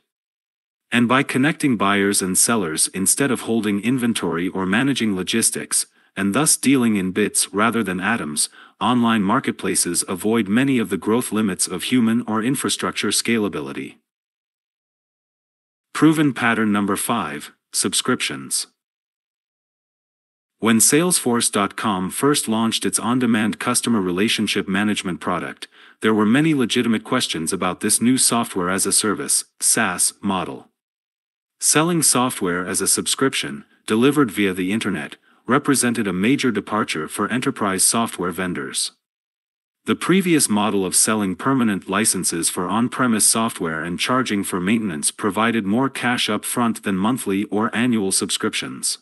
And by connecting buyers and sellers instead of holding inventory or managing logistics, and thus dealing in bits rather than atoms, online marketplaces avoid many of the growth limits of human or infrastructure scalability. Proven pattern number 5, subscriptions. When Salesforce.com first launched its on-demand customer relationship management product, there were many legitimate questions about this new software as a service, SaaS, model. Selling software as a subscription, delivered via the internet, represented a major departure for enterprise software vendors. The previous model of selling permanent licenses for on-premise software and charging for maintenance provided more cash up front than monthly or annual subscriptions.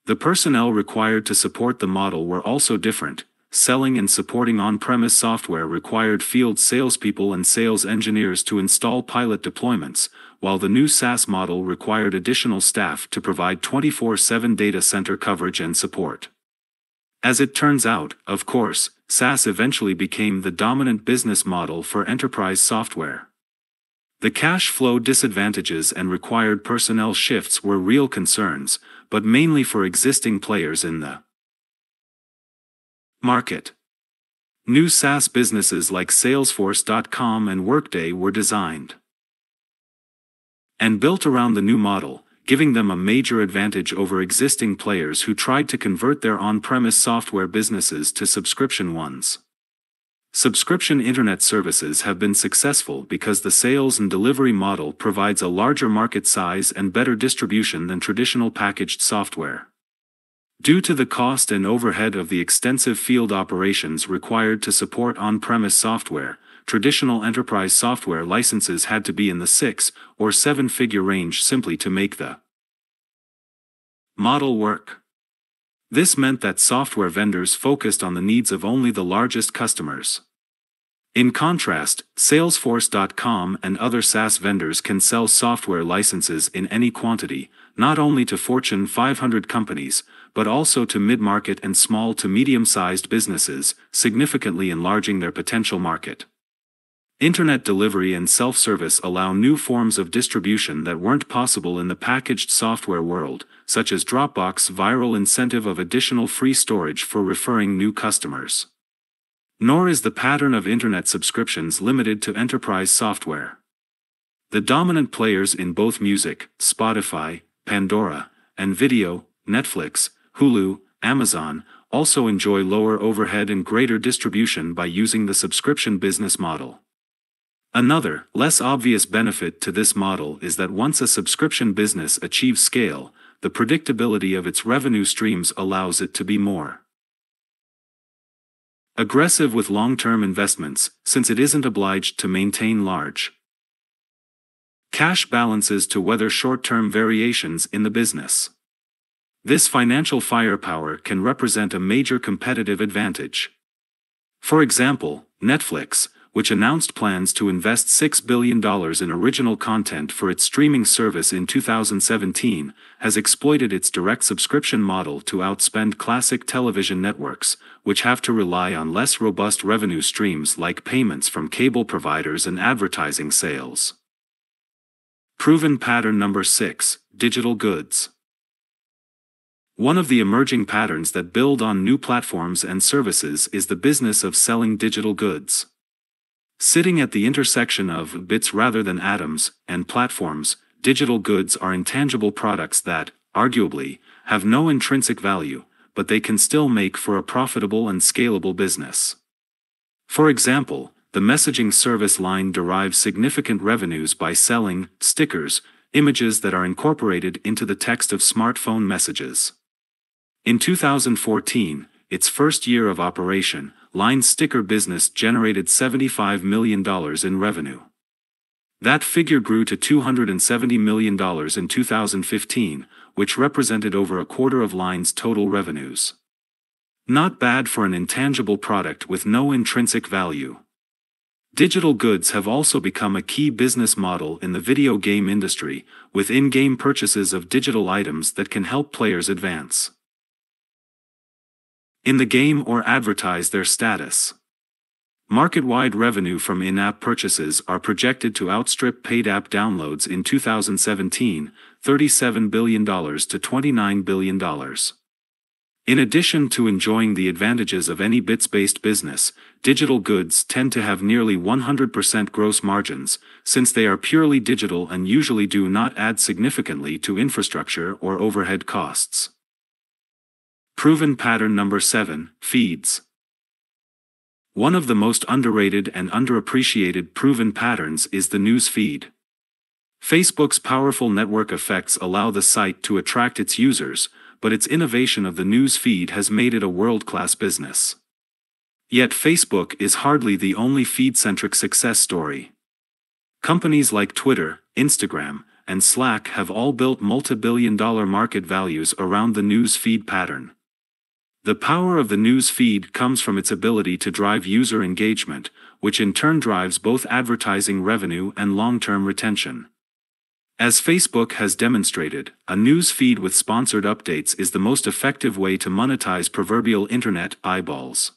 The personnel required to support the model were also different. Selling and supporting on-premise software required field salespeople and sales engineers to install pilot deployments, while the new SaaS model required additional staff to provide 24/7 data center coverage and support. As it turns out, of course, SaaS eventually became the dominant business model for enterprise software. The cash flow disadvantages and required personnel shifts were real concerns, but mainly for existing players in the market. New SaaS businesses like Salesforce.com and Workday were designed and built around the new model, giving them a major advantage over existing players who tried to convert their on-premise software businesses to subscription ones. Subscription internet services have been successful because the sales and delivery model provides a larger market size and better distribution than traditional packaged software. Due to the cost and overhead of the extensive field operations required to support on-premise software, traditional enterprise software licenses had to be in the 6- or 7-figure range simply to make the model work. This meant that software vendors focused on the needs of only the largest customers. In contrast, Salesforce.com and other SaaS vendors can sell software licenses in any quantity, not only to Fortune 500 companies, but also to mid-market and small to medium-sized businesses, significantly enlarging their potential market. Internet delivery and self-service allow new forms of distribution that weren't possible in the packaged software world, such as Dropbox's viral incentive of additional free storage for referring new customers. Nor is the pattern of internet subscriptions limited to enterprise software. The dominant players in both music, Spotify, Pandora, and video, Netflix, Hulu, Amazon, also enjoy lower overhead and greater distribution by using the subscription business model. Another, less obvious benefit to this model is that once a subscription business achieves scale, the predictability of its revenue streams allows it to be more aggressive with long-term investments, since it isn't obliged to maintain large cash balances to weather short-term variations in the business. This financial firepower can represent a major competitive advantage. For example, Netflix, which announced plans to invest $6 billion in original content for its streaming service in 2017, has exploited its direct subscription model to outspend classic television networks, which have to rely on less robust revenue streams like payments from cable providers and advertising sales. Proven pattern number 6: digital goods. One of the emerging patterns that build on new platforms and services is the business of selling digital goods. Sitting at the intersection of bits rather than atoms and platforms, digital goods are intangible products that, arguably, have no intrinsic value, but they can still make for a profitable and scalable business. For example, the messaging service Line derives significant revenues by selling stickers, images that are incorporated into the text of smartphone messages. In 2014, its first year of operation, Line's sticker business generated $75 million in revenue. That figure grew to $270 million in 2015, which represented over a quarter of Line's total revenues. Not bad for an intangible product with no intrinsic value. Digital goods have also become a key business model in the video game industry, with in-game purchases of digital items that can help players advance in the game or advertise their status. Market-wide revenue from in-app purchases are projected to outstrip paid app downloads in 2017, $37 billion to $29 billion. In addition to enjoying the advantages of any bits-based business, digital goods tend to have nearly 100% gross margins, since they are purely digital and usually do not add significantly to infrastructure or overhead costs. Proven pattern number 7: feeds. One of the most underrated and underappreciated proven patterns is the news feed. Facebook's powerful network effects allow the site to attract its users, but its innovation of the news feed has made it a world-class business. Yet Facebook is hardly the only feed-centric success story. Companies like Twitter, Instagram, and Slack have all built multi-billion-dollar market values around the news feed pattern. The power of the news feed comes from its ability to drive user engagement, which in turn drives both advertising revenue and long-term retention. As Facebook has demonstrated, a news feed with sponsored updates is the most effective way to monetize proverbial internet eyeballs.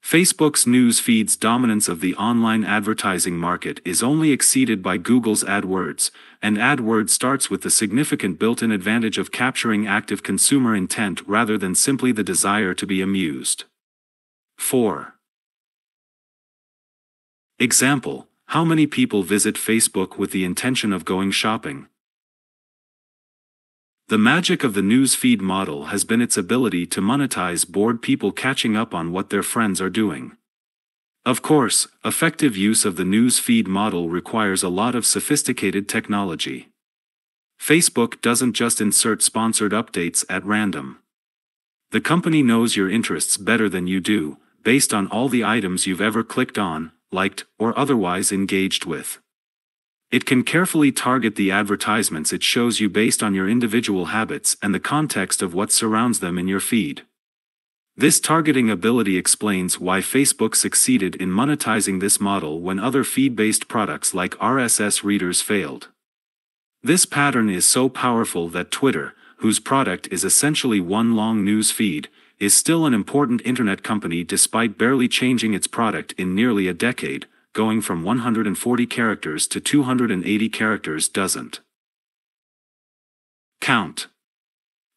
Facebook's news feed's dominance of the online advertising market is only exceeded by Google's AdWords, and AdWords starts with the significant built-in advantage of capturing active consumer intent rather than simply the desire to be amused. 4. Example: how many people visit Facebook with the intention of going shopping? The magic of the news feed model has been its ability to monetize bored people catching up on what their friends are doing. Of course, effective use of the news feed model requires a lot of sophisticated technology. Facebook doesn't just insert sponsored updates at random. The company knows your interests better than you do, based on all the items you've ever clicked on, liked, or otherwise engaged with. It can carefully target the advertisements it shows you based on your individual habits and the context of what surrounds them in your feed. This targeting ability explains why Facebook succeeded in monetizing this model when other feed-based products like RSS readers failed. This pattern is so powerful that Twitter, whose product is essentially one long news feed, is still an important internet company despite barely changing its product in nearly a decade. Going from 140 characters to 280 characters doesn't count.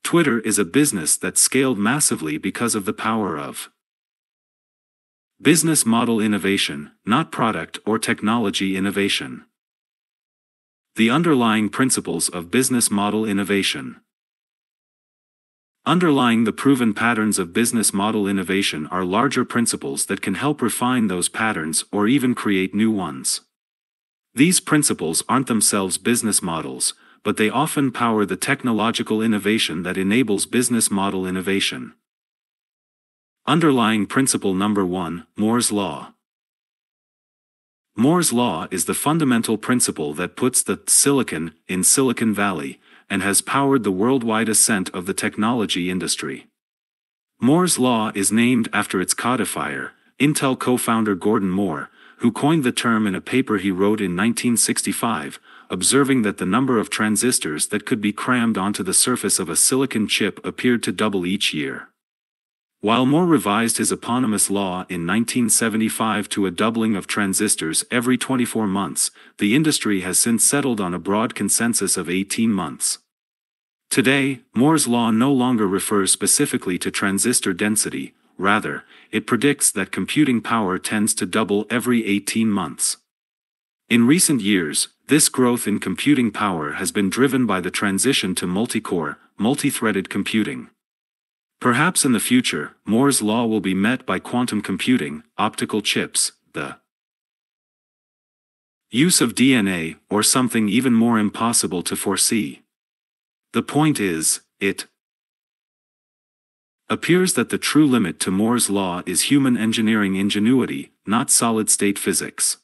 Twitter is a business that scaled massively because of the power of business model innovation, not product or technology innovation. The underlying principles of business model innovation. Underlying the proven patterns of business model innovation are larger principles that can help refine those patterns or even create new ones. These principles aren't themselves business models, but they often power the technological innovation that enables business model innovation. Underlying principle number 1, Moore's Law. Moore's Law is the fundamental principle that puts the silicon in Silicon Valley, and has powered the worldwide ascent of the technology industry. Moore's Law is named after its codifier, Intel co-founder Gordon Moore, who coined the term in a paper he wrote in 1965, observing that the number of transistors that could be crammed onto the surface of a silicon chip appeared to double each year. While Moore revised his eponymous law in 1975 to a doubling of transistors every 24 months, the industry has since settled on a broad consensus of 18 months. Today, Moore's law no longer refers specifically to transistor density, rather, it predicts that computing power tends to double every 18 months. In recent years, this growth in computing power has been driven by the transition to multi-core, multi-threaded computing. Perhaps in the future, Moore's law will be met by quantum computing, optical chips, the use of DNA, or something even more impossible to foresee. The point is, it appears that the true limit to Moore's law is human engineering ingenuity, not solid-state physics.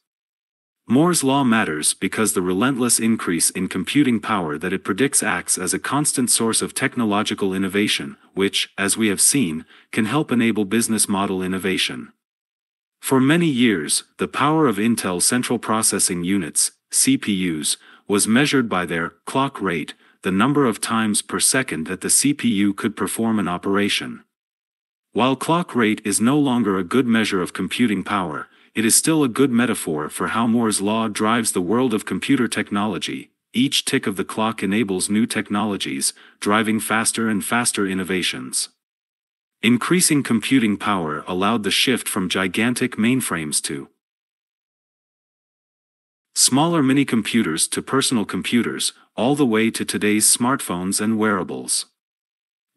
Moore's law matters because the relentless increase in computing power that it predicts acts as a constant source of technological innovation, which, as we have seen, can help enable business model innovation. For many years, the power of Intel central processing units, CPUs, was measured by their clock rate, the number of times per second that the CPU could perform an operation. While clock rate is no longer a good measure of computing power, it is still a good metaphor for how Moore's law drives the world of computer technology. Each tick of the clock enables new technologies, driving faster and faster innovations. Increasing computing power allowed the shift from gigantic mainframes to smaller mini-computers to personal computers, all the way to today's smartphones and wearables.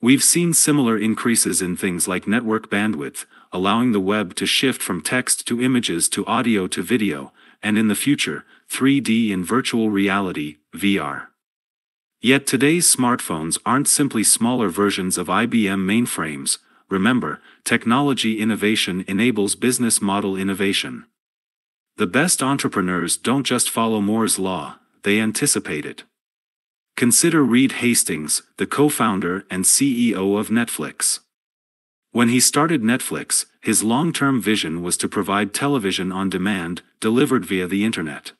We've seen similar increases in things like network bandwidth, allowing the web to shift from text to images to audio to video, and in the future, 3D and virtual reality, VR. Yet today's smartphones aren't simply smaller versions of IBM mainframes, remember, technology innovation enables business model innovation. The best entrepreneurs don't just follow Moore's law, they anticipate it. Consider Reed Hastings, the co-founder and CEO of Netflix. When he started Netflix, his long-term vision was to provide television on demand, delivered via the internet.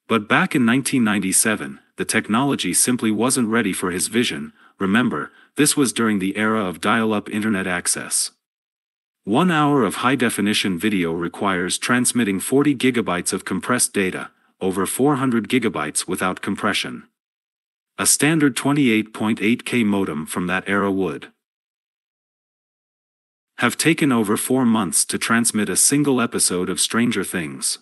But back in 1997, the technology simply wasn't ready for his vision. Remember, this was during the era of dial-up internet access. 1 hour of high-definition video requires transmitting 40 gigabytes of compressed data, over 400 gigabytes without compression. A standard 28.8K modem from that era would have taken over 4 months to transmit a single episode of Stranger Things.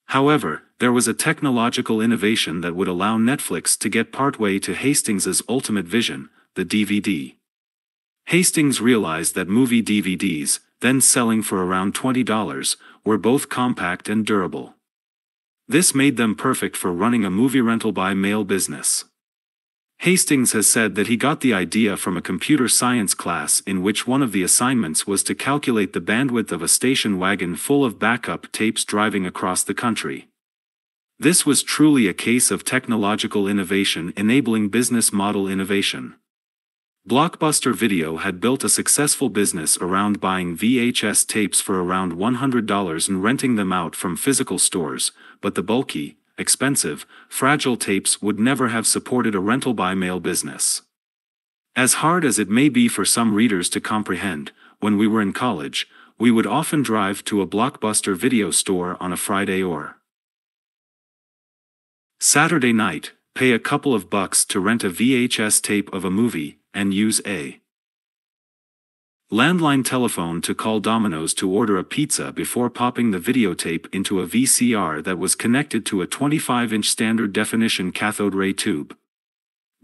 However, there was a technological innovation that would allow Netflix to get partway to Hastings's ultimate vision, the DVD. Hastings realized that movie DVDs, then selling for around $20, were both compact and durable. This made them perfect for running a movie rental by mail business. Hastings has said that he got the idea from a computer science class in which one of the assignments was to calculate the bandwidth of a station wagon full of backup tapes driving across the country. This was truly a case of technological innovation enabling business model innovation. Blockbuster Video had built a successful business around buying VHS tapes for around $100 and renting them out from physical stores, but the bulky, expensive, fragile tapes would never have supported a rental by mail business. As hard as it may be for some readers to comprehend, when we were in college, we would often drive to a Blockbuster Video store on a Friday or Saturday night, pay a couple of bucks to rent a VHS tape of a movie, and use a landline telephone to call Domino's to order a pizza before popping the videotape into a VCR that was connected to a 25-inch standard definition cathode ray tube.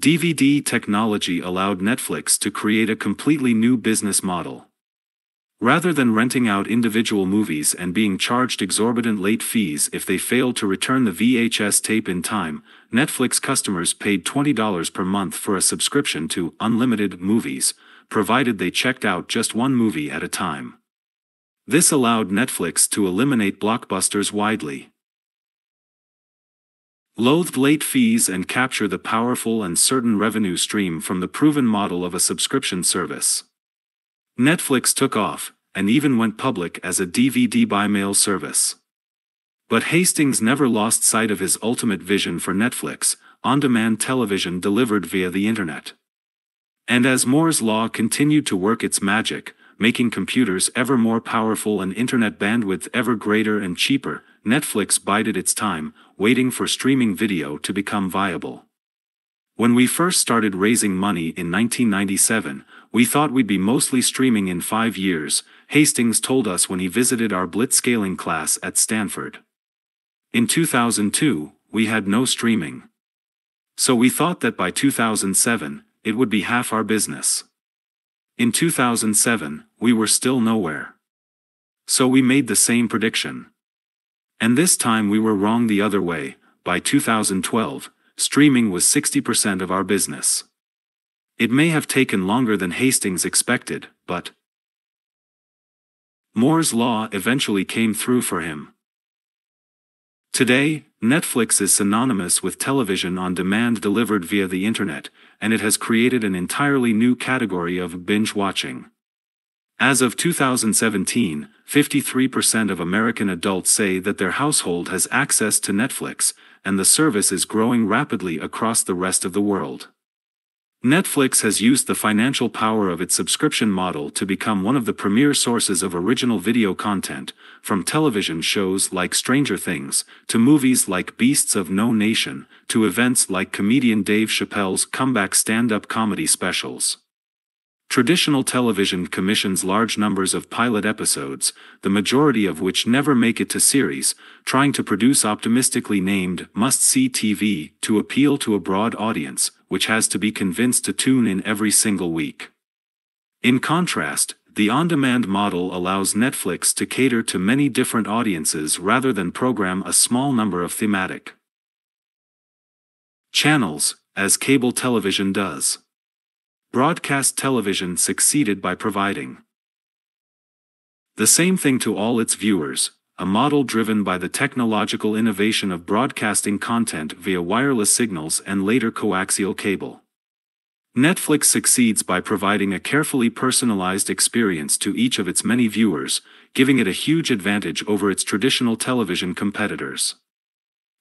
DVD technology allowed Netflix to create a completely new business model. Rather than renting out individual movies and being charged exorbitant late fees if they failed to return the VHS tape in time, Netflix customers paid $20 per month for a subscription to unlimited movies, provided they checked out just one movie at a time. This allowed Netflix to eliminate blockbusters widely, loathed late fees, and capture the powerful and certain revenue stream from the proven model of a subscription service. Netflix took off, and even went public as a DVD by mail service. But Hastings never lost sight of his ultimate vision for Netflix, on-demand television delivered via the internet. And as Moore's law continued to work its magic, making computers ever more powerful and internet bandwidth ever greater and cheaper, Netflix bided its time, waiting for streaming video to become viable. When we first started raising money in 1997, we thought we'd be mostly streaming in 5 years, Hastings told us when he visited our Blitzscaling class at Stanford. In 2002, we had no streaming. So we thought that by 2007, it would be half our business. In 2007, we were still nowhere. So we made the same prediction. And this time we were wrong the other way. By 2012, streaming was 60% of our business. It may have taken longer than Hastings expected, but Moore's law eventually came through for him. Today, Netflix is synonymous with television on demand delivered via the internet, and it has created an entirely new category of binge watching. As of 2017, 53% of American adults say that their household has access to Netflix, and the service is growing rapidly across the rest of the world. Netflix has used the financial power of its subscription model to become one of the premier sources of original video content, from television shows like Stranger Things, to movies like Beasts of No Nation, to events like comedian Dave Chappelle's comeback stand-up comedy specials. Traditional television commissions large numbers of pilot episodes, the majority of which never make it to series, trying to produce optimistically named must-see TV to appeal to a broad audience, which has to be convinced to tune in every single week. In contrast, the on-demand model allows Netflix to cater to many different audiences rather than program a small number of thematic channels, as cable television does. Broadcast television succeeded by providing the same thing to all its viewers, a model driven by the technological innovation of broadcasting content via wireless signals and later coaxial cable. Netflix succeeds by providing a carefully personalized experience to each of its many viewers, giving it a huge advantage over its traditional television competitors.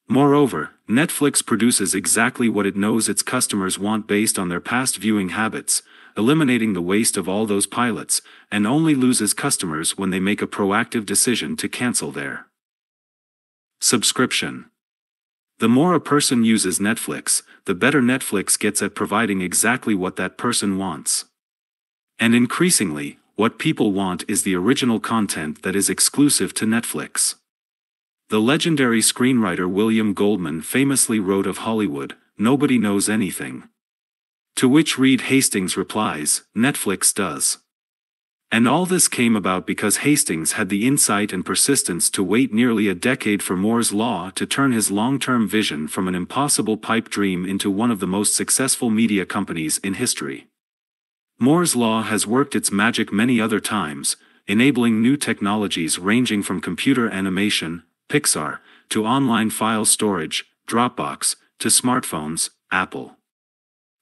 Moreover, Netflix produces exactly what it knows its customers want based on their past viewing habits, eliminating the waste of all those pilots, and only loses customers when they make a proactive decision to cancel their subscription. The more a person uses Netflix, the better Netflix gets at providing exactly what that person wants. And increasingly, what people want is the original content that is exclusive to Netflix. The legendary screenwriter William Goldman famously wrote of Hollywood, "Nobody knows anything." To which Reed Hastings replies, "Netflix does." And all this came about because Hastings had the insight and persistence to wait nearly a decade for Moore's Law to turn his long-term vision from an impossible pipe dream into one of the most successful media companies in history. Moore's Law has worked its magic many other times, enabling new technologies ranging from computer animation, Pixar, to online file storage, Dropbox, to smartphones, Apple.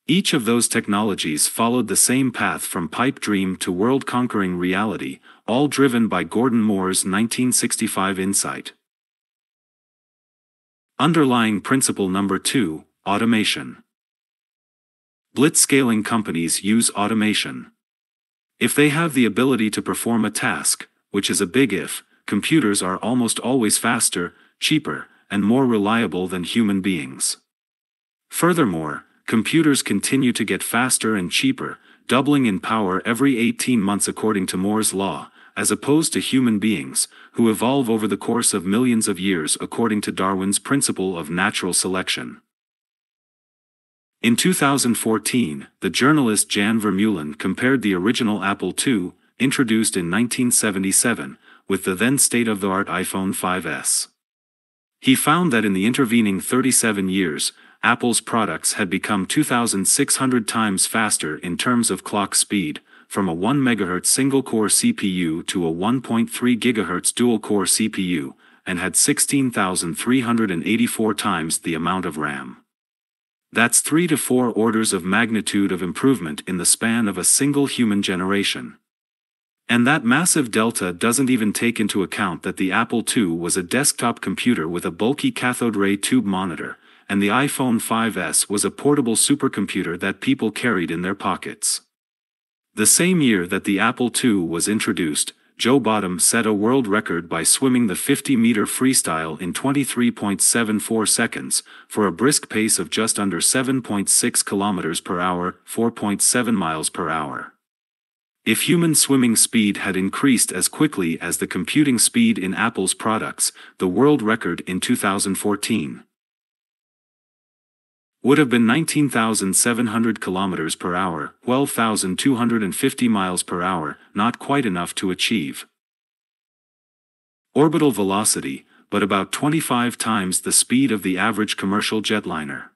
Each of those technologies followed the same path from pipe dream to world-conquering reality, all driven by Gordon Moore's 1965 insight. Underlying principle number 2, automation. Blitzscaling companies use automation. If they have the ability to perform a task, which is a big if, computers are almost always faster, cheaper, and more reliable than human beings. Furthermore, computers continue to get faster and cheaper, doubling in power every 18 months according to Moore's Law, as opposed to human beings, who evolve over the course of millions of years according to Darwin's principle of natural selection. In 2014, the journalist Jan Vermeulen compared the original Apple II, introduced in 1977, with the then state-of-the-art iPhone 5S. He found that in the intervening 37 years, Apple's products had become 2,600 times faster in terms of clock speed, from a 1 MHz single-core CPU to a 1.3 GHz dual-core CPU, and had 16,384 times the amount of RAM. That's 3 to 4 orders of magnitude of improvement in the span of a single human generation. And that massive delta doesn't even take into account that the Apple II was a desktop computer with a bulky cathode ray tube monitor, and the iPhone 5S was a portable supercomputer that people carried in their pockets. The same year that the Apple II was introduced, Joe Bottom set a world record by swimming the 50-meter freestyle in 23.74 seconds, for a brisk pace of just under 7.6 kilometers per hour, 4.7 miles per hour. If human swimming speed had increased as quickly as the computing speed in Apple's products, the world record in 2014 would have been 19,700 kilometers per hour, 12,250 miles per hour, not quite enough to achieve orbital velocity, but about 25 times the speed of the average commercial jetliner.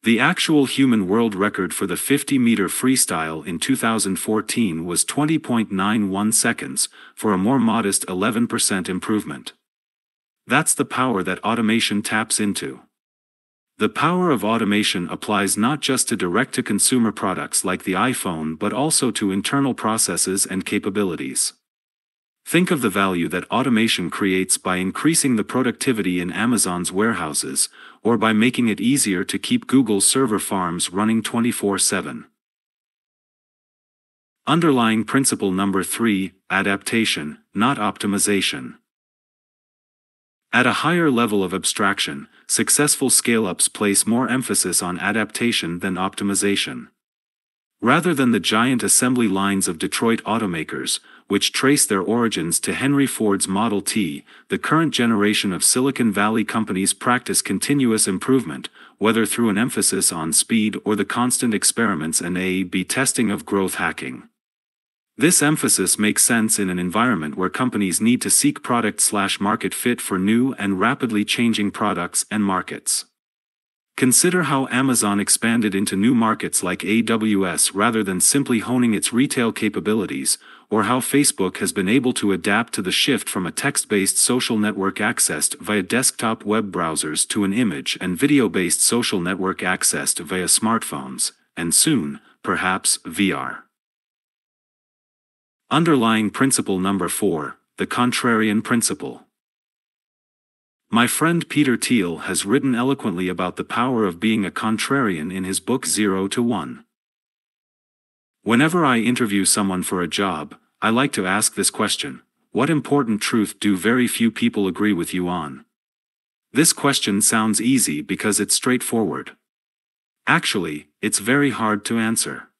The actual human world record for the 50-meter freestyle in 2014 was 20.91 seconds, for a more modest 11% improvement. That's the power that automation taps into. The power of automation applies not just to direct-to-consumer products like the iPhone but also to internal processes and capabilities. Think of the value that automation creates by increasing the productivity in Amazon's warehouses, or by making it easier to keep Google's server farms running 24/7. Underlying principle number 3, adaptation, not optimization. At a higher level of abstraction, successful scale-ups place more emphasis on adaptation than optimization. Rather than the giant assembly lines of Detroit automakers, which trace their origins to Henry Ford's Model T, the current generation of Silicon Valley companies practice continuous improvement, whether through an emphasis on speed or the constant experiments and A/B testing of growth hacking. This emphasis makes sense in an environment where companies need to seek product/market fit for new and rapidly changing products and markets. Consider how Amazon expanded into new markets like AWS rather than simply honing its retail capabilities, or how Facebook has been able to adapt to the shift from a text-based social network accessed via desktop web browsers to an image and video-based social network accessed via smartphones, and soon, perhaps, VR. Underlying principle number 4, the contrarian principle. My friend Peter Thiel has written eloquently about the power of being a contrarian in his book 0 to 1. Whenever I interview someone for a job, I like to ask this question: what important truth do very few people agree with you on? This question sounds easy because it's straightforward. Actually, it's very hard to answer.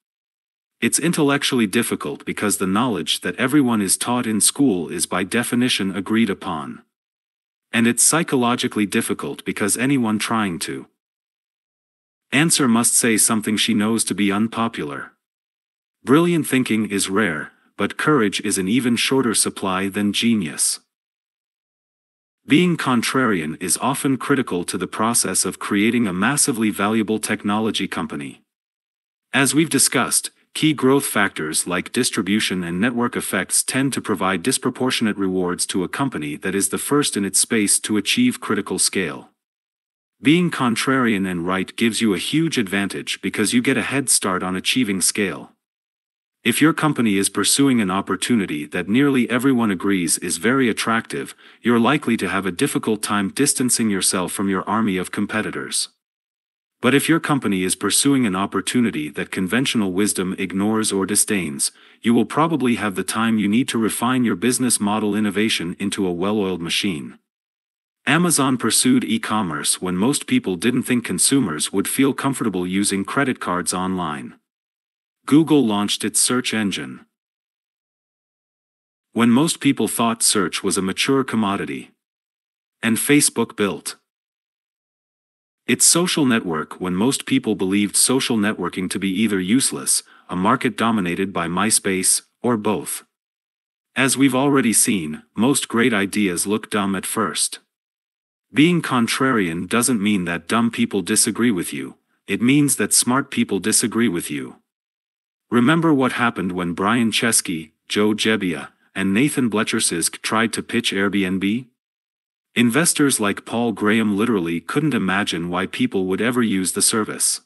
It's intellectually difficult because the knowledge that everyone is taught in school is by definition agreed upon. And it's psychologically difficult because anyone trying to answer must say something she knows to be unpopular. Brilliant thinking is rare, but courage is an even shorter supply than genius. Being contrarian is often critical to the process of creating a massively valuable technology company. As we've discussed, key growth factors like distribution and network effects tend to provide disproportionate rewards to a company that is the first in its space to achieve critical scale. Being contrarian and right gives you a huge advantage because you get a head start on achieving scale. If your company is pursuing an opportunity that nearly everyone agrees is very attractive, you're likely to have a difficult time distancing yourself from your army of competitors. But if your company is pursuing an opportunity that conventional wisdom ignores or disdains, you will probably have the time you need to refine your business model innovation into a well-oiled machine. Amazon pursued e-commerce when most people didn't think consumers would feel comfortable using credit cards online. Google launched its search engine when most people thought search was a mature commodity. And Facebook built its social network when most people believed social networking to be either useless, a market dominated by MySpace, or both. As we've already seen, most great ideas look dumb at first. Being contrarian doesn't mean that dumb people disagree with you, it means that smart people disagree with you. Remember what happened when Brian Chesky, Joe Gebbia, and Nathan Blechersisk tried to pitch Airbnb? Investors like Paul Graham literally couldn't imagine why people would ever use the service.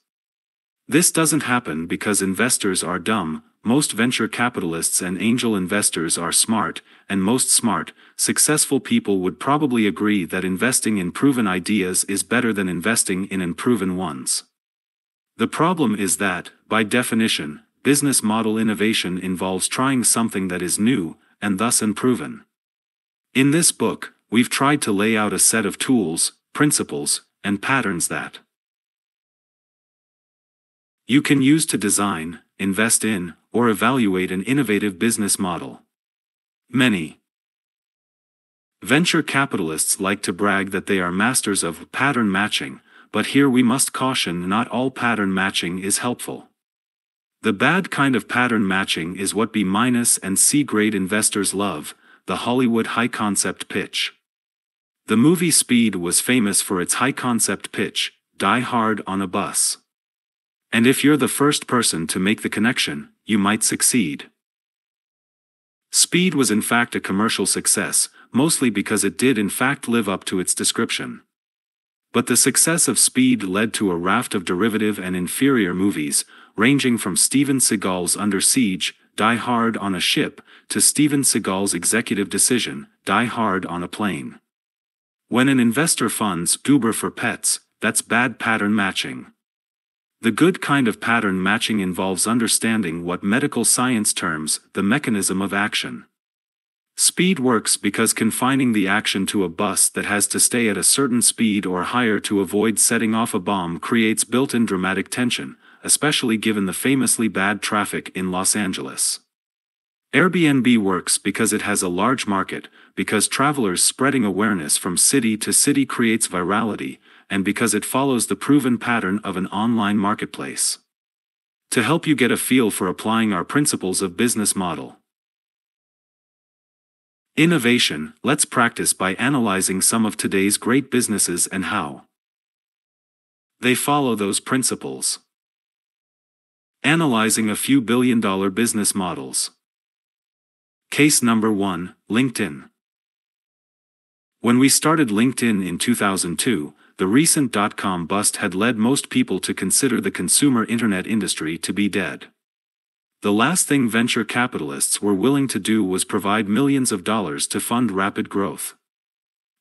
This doesn't happen because investors are dumb. Most venture capitalists and angel investors are smart, and most smart, successful people would probably agree that investing in proven ideas is better than investing in unproven ones. The problem is that, by definition, business model innovation involves trying something that is new, and thus unproven. In this book, we've tried to lay out a set of tools, principles, and patterns that you can use to design, invest in, or evaluate an innovative business model. Many venture capitalists like to brag that they are masters of pattern matching, but here we must caution not all pattern matching is helpful. The bad kind of pattern matching is what B- and C-grade investors love, the Hollywood high-concept pitch. The movie Speed was famous for its high-concept pitch, die hard on a bus. And if you're the first person to make the connection, you might succeed. Speed was in fact a commercial success, mostly because it did in fact live up to its description. But the success of Speed led to a raft of derivative and inferior movies, ranging from Steven Seagal's Under Siege, Die Hard on a Ship, to Steven Seagal's Executive Decision, Die Hard on a Plane. When an investor funds Uber for pets, that's bad pattern matching. The good kind of pattern matching involves understanding what medical science terms the mechanism of action. Speed works because confining the action to a bus that has to stay at a certain speed or higher to avoid setting off a bomb creates built-in dramatic tension, especially given the famously bad traffic in Los Angeles. Airbnb works because it has a large market, because travelers spreading awareness from city to city creates virality, and because it follows the proven pattern of an online marketplace. To help you get a feel for applying our principles of business model innovation, let's practice by analyzing some of today's great businesses and how They follow those principles. Analyzing a few billion-dollar business models. Case number 1, LinkedIn. When we started LinkedIn in 2002, the recent dot-com bust had led most people to consider the consumer internet industry to be dead. The last thing venture capitalists were willing to do was provide millions of dollars to fund rapid growth.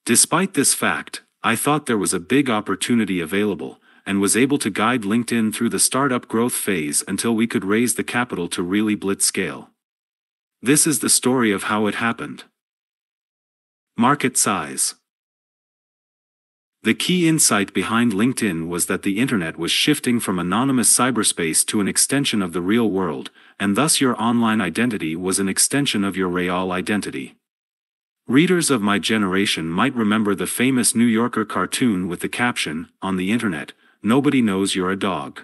Despite this fact, I thought there was a big opportunity available, and was able to guide LinkedIn through the startup growth phase until we could raise the capital to really blitzscale. This is the story of how it happened. Market size. The key insight behind LinkedIn was that the internet was shifting from anonymous cyberspace to an extension of the real world, and thus your online identity was an extension of your real identity. Readers of my generation might remember the famous New Yorker cartoon with the caption, "On the internet, nobody knows you're a dog."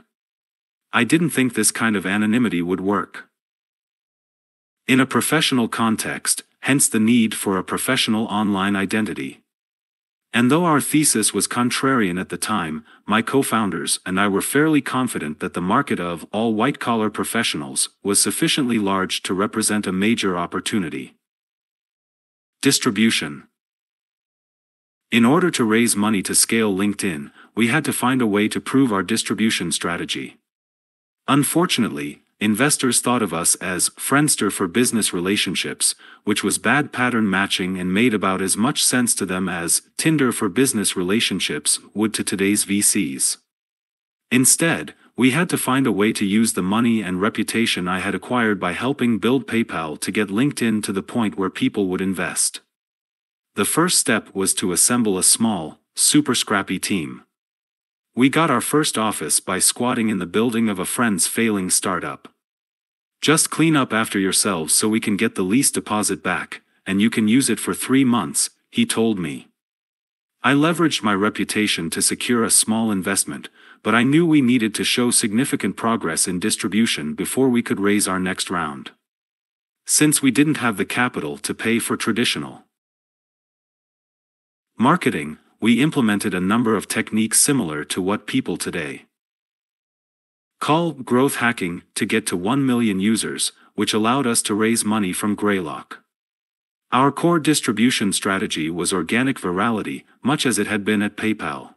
I didn't think this kind of anonymity would work. In a professional context, hence the need for a professional online identity. And though our thesis was contrarian at the time, my co-founders and I were fairly confident that the market of all white-collar professionals was sufficiently large to represent a major opportunity. Distribution. In order to raise money to scale LinkedIn, we had to find a way to prove our distribution strategy. Unfortunately, investors thought of us as Friendster for business relationships, which was bad pattern matching and made about as much sense to them as Tinder for business relationships would to today's VCs. Instead, we had to find a way to use the money and reputation I had acquired by helping build PayPal to get LinkedIn to the point where people would invest. The first step was to assemble a small, super scrappy team. We got our first office by squatting in the building of a friend's failing startup. "Just clean up after yourselves so we can get the lease deposit back, and you can use it for 3 months, he told me. I leveraged my reputation to secure a small investment, but I knew we needed to show significant progress in distribution before we could raise our next round. Since we didn't have the capital to pay for traditional marketing, we implemented a number of techniques similar to what people today call growth hacking to get to 1 million users, which allowed us to raise money from Greylock. Our core distribution strategy was organic virality, much as it had been at PayPal.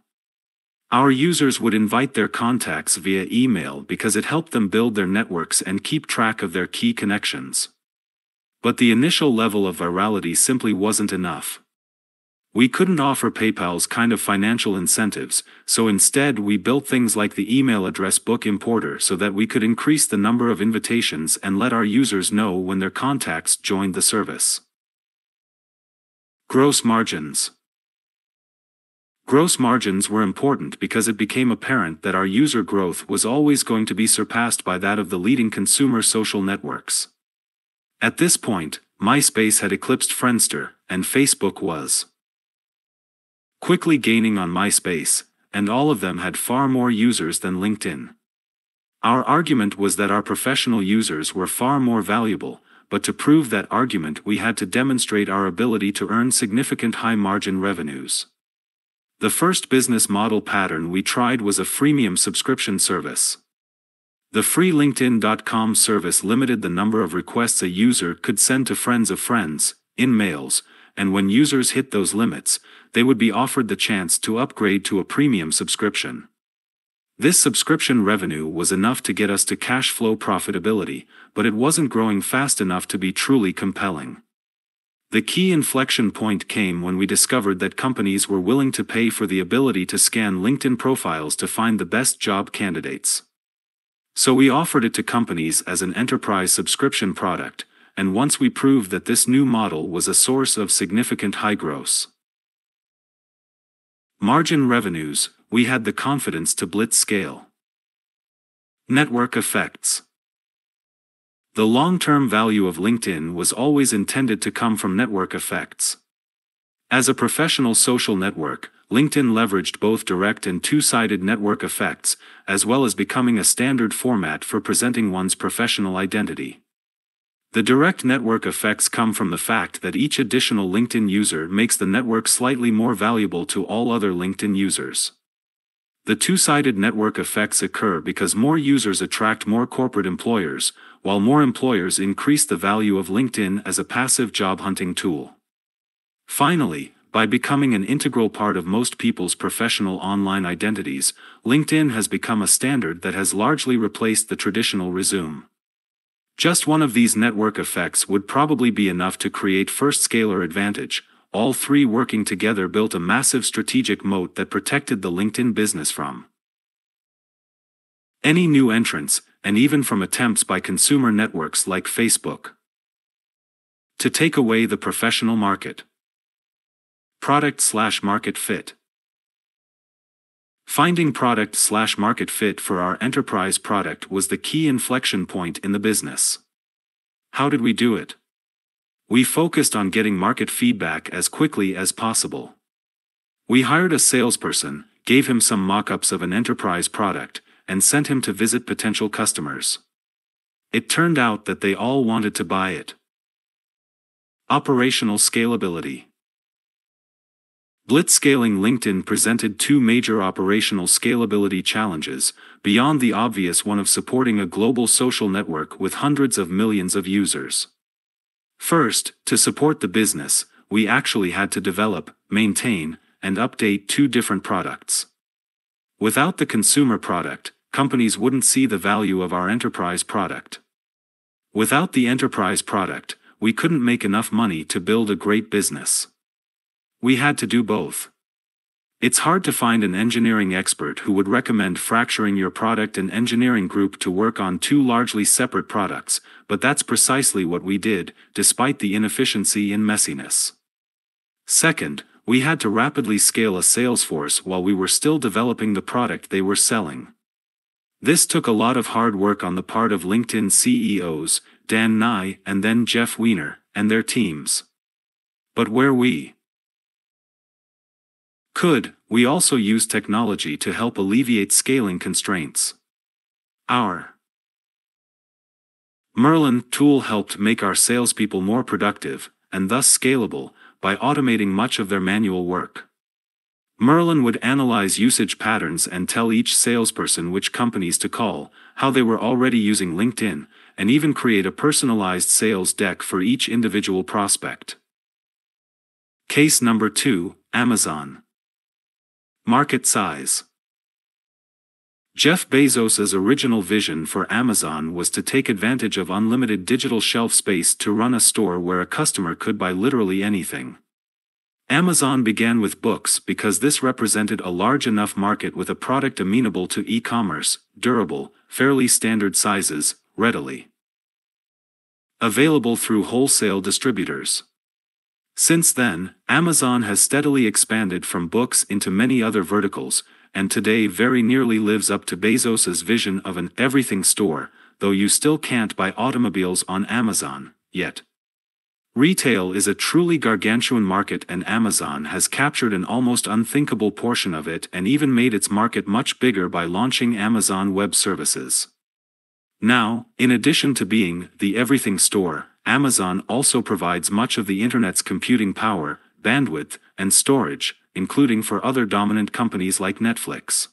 Our users would invite their contacts via email because it helped them build their networks and keep track of their key connections. But the initial level of virality simply wasn't enough. We couldn't offer PayPal's kind of financial incentives, so instead we built things like the email address book importer so that we could increase the number of invitations and let our users know when their contacts joined the service. Gross margins. Gross margins were important because it became apparent that our user growth was always going to be surpassed by that of the leading consumer social networks. At this point, MySpace had eclipsed Friendster, and Facebook was quickly gaining on MySpace, and all of them had far more users than LinkedIn. Our argument was that our professional users were far more valuable, but to prove that argument we had to demonstrate our ability to earn significant high-margin revenues. The first business model pattern we tried was a freemium subscription service. The free LinkedIn.com service limited the number of requests a user could send to friends of friends, in mails, and when users hit those limits, they would be offered the chance to upgrade to a premium subscription. This subscription revenue was enough to get us to cash flow profitability, but it wasn't growing fast enough to be truly compelling. The key inflection point came when we discovered that companies were willing to pay for the ability to scan LinkedIn profiles to find the best job candidates. So we offered it to companies as an enterprise subscription product, and once we proved that this new model was a source of significant high gross margin revenues, we had the confidence to blitz scale. Network effects. The long-term value of LinkedIn was always intended to come from network effects. As a professional social network, LinkedIn leveraged both direct and two-sided network effects, as well as becoming a standard format for presenting one's professional identity. The direct network effects come from the fact that each additional LinkedIn user makes the network slightly more valuable to all other LinkedIn users. The two-sided network effects occur because more users attract more corporate employers, while more employers increase the value of LinkedIn as a passive job hunting tool. Finally, by becoming an integral part of most people's professional online identities, LinkedIn has become a standard that has largely replaced the traditional resume. Just one of these network effects would probably be enough to create first scalar advantage. All three working together built a massive strategic moat that protected the LinkedIn business from any new entrants, and even from attempts by consumer networks like Facebook to take away the professional market. Product/market fit. Finding product/market fit for our enterprise product was the key inflection point in the business. How did we do it? We focused on getting market feedback as quickly as possible. We hired a salesperson, gave him some mock-ups of an enterprise product, and sent him to visit potential customers. It turned out that they all wanted to buy it. Operational scalability. Blitzscaling LinkedIn presented two major operational scalability challenges, beyond the obvious one of supporting a global social network with hundreds of millions of users. First, to support the business, we actually had to develop, maintain, and update two different products. Without the consumer product, companies wouldn't see the value of our enterprise product. Without the enterprise product, we couldn't make enough money to build a great business. We had to do both. It's hard to find an engineering expert who would recommend fracturing your product and engineering group to work on two largely separate products, but that's precisely what we did, despite the inefficiency and messiness. Second, we had to rapidly scale a sales force while we were still developing the product they were selling. This took a lot of hard work on the part of LinkedIn CEOs, Dan Nye and then Jeff Weiner, and their teams. But where we could, we also used technology to help alleviate scaling constraints. Our Merlin tool helped make our salespeople more productive, and thus scalable, by automating much of their manual work. Merlin would analyze usage patterns and tell each salesperson which companies to call, how they were already using LinkedIn, and even create a personalized sales deck for each individual prospect. Case number 2, Amazon. Market size. Jeff Bezos's original vision for Amazon was to take advantage of unlimited digital shelf space to run a store where a customer could buy literally anything. Amazon began with books because this represented a large enough market with a product amenable to e-commerce, durable, fairly standard sizes, readily available through wholesale distributors. Since then, Amazon has steadily expanded from books into many other verticals, and today very nearly lives up to Bezos's vision of an everything store, though you still can't buy automobiles on Amazon, yet. Retail is a truly gargantuan market, and Amazon has captured an almost unthinkable portion of it and even made its market much bigger by launching Amazon Web Services. Now, in addition to being the everything store, Amazon also provides much of the Internet's computing power, bandwidth, and storage, including for other dominant companies like Netflix.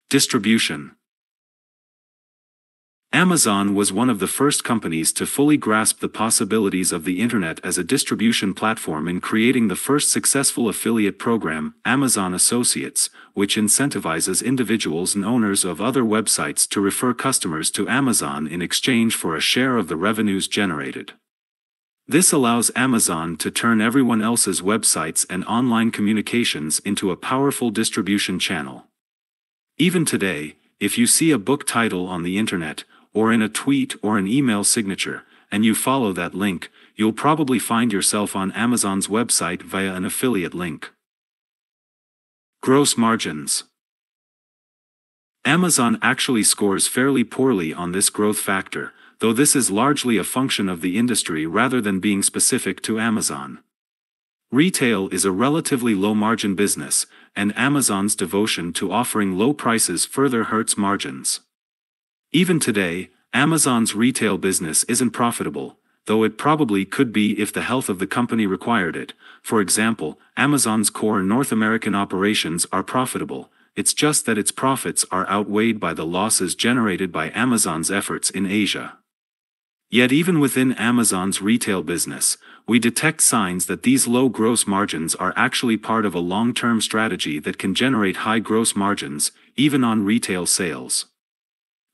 Distribution. Amazon was one of the first companies to fully grasp the possibilities of the Internet as a distribution platform in creating the first successful affiliate program, Amazon Associates, which incentivizes individuals and owners of other websites to refer customers to Amazon in exchange for a share of the revenues generated. This allows Amazon to turn everyone else's websites and online communications into a powerful distribution channel. Even today, if you see a book title on the Internet, or in a tweet or an email signature, and you follow that link, you'll probably find yourself on Amazon's website via an affiliate link. Gross margins. Amazon actually scores fairly poorly on this growth factor, though this is largely a function of the industry rather than being specific to Amazon. Retail is a relatively low-margin business, and Amazon's devotion to offering low prices further hurts margins. Even today, Amazon's retail business isn't profitable, though it probably could be if the health of the company required it. For example, Amazon's core North American operations are profitable, it's just that its profits are outweighed by the losses generated by Amazon's efforts in Asia. Yet even within Amazon's retail business, we detect signs that these low gross margins are actually part of a long-term strategy that can generate high gross margins, even on retail sales.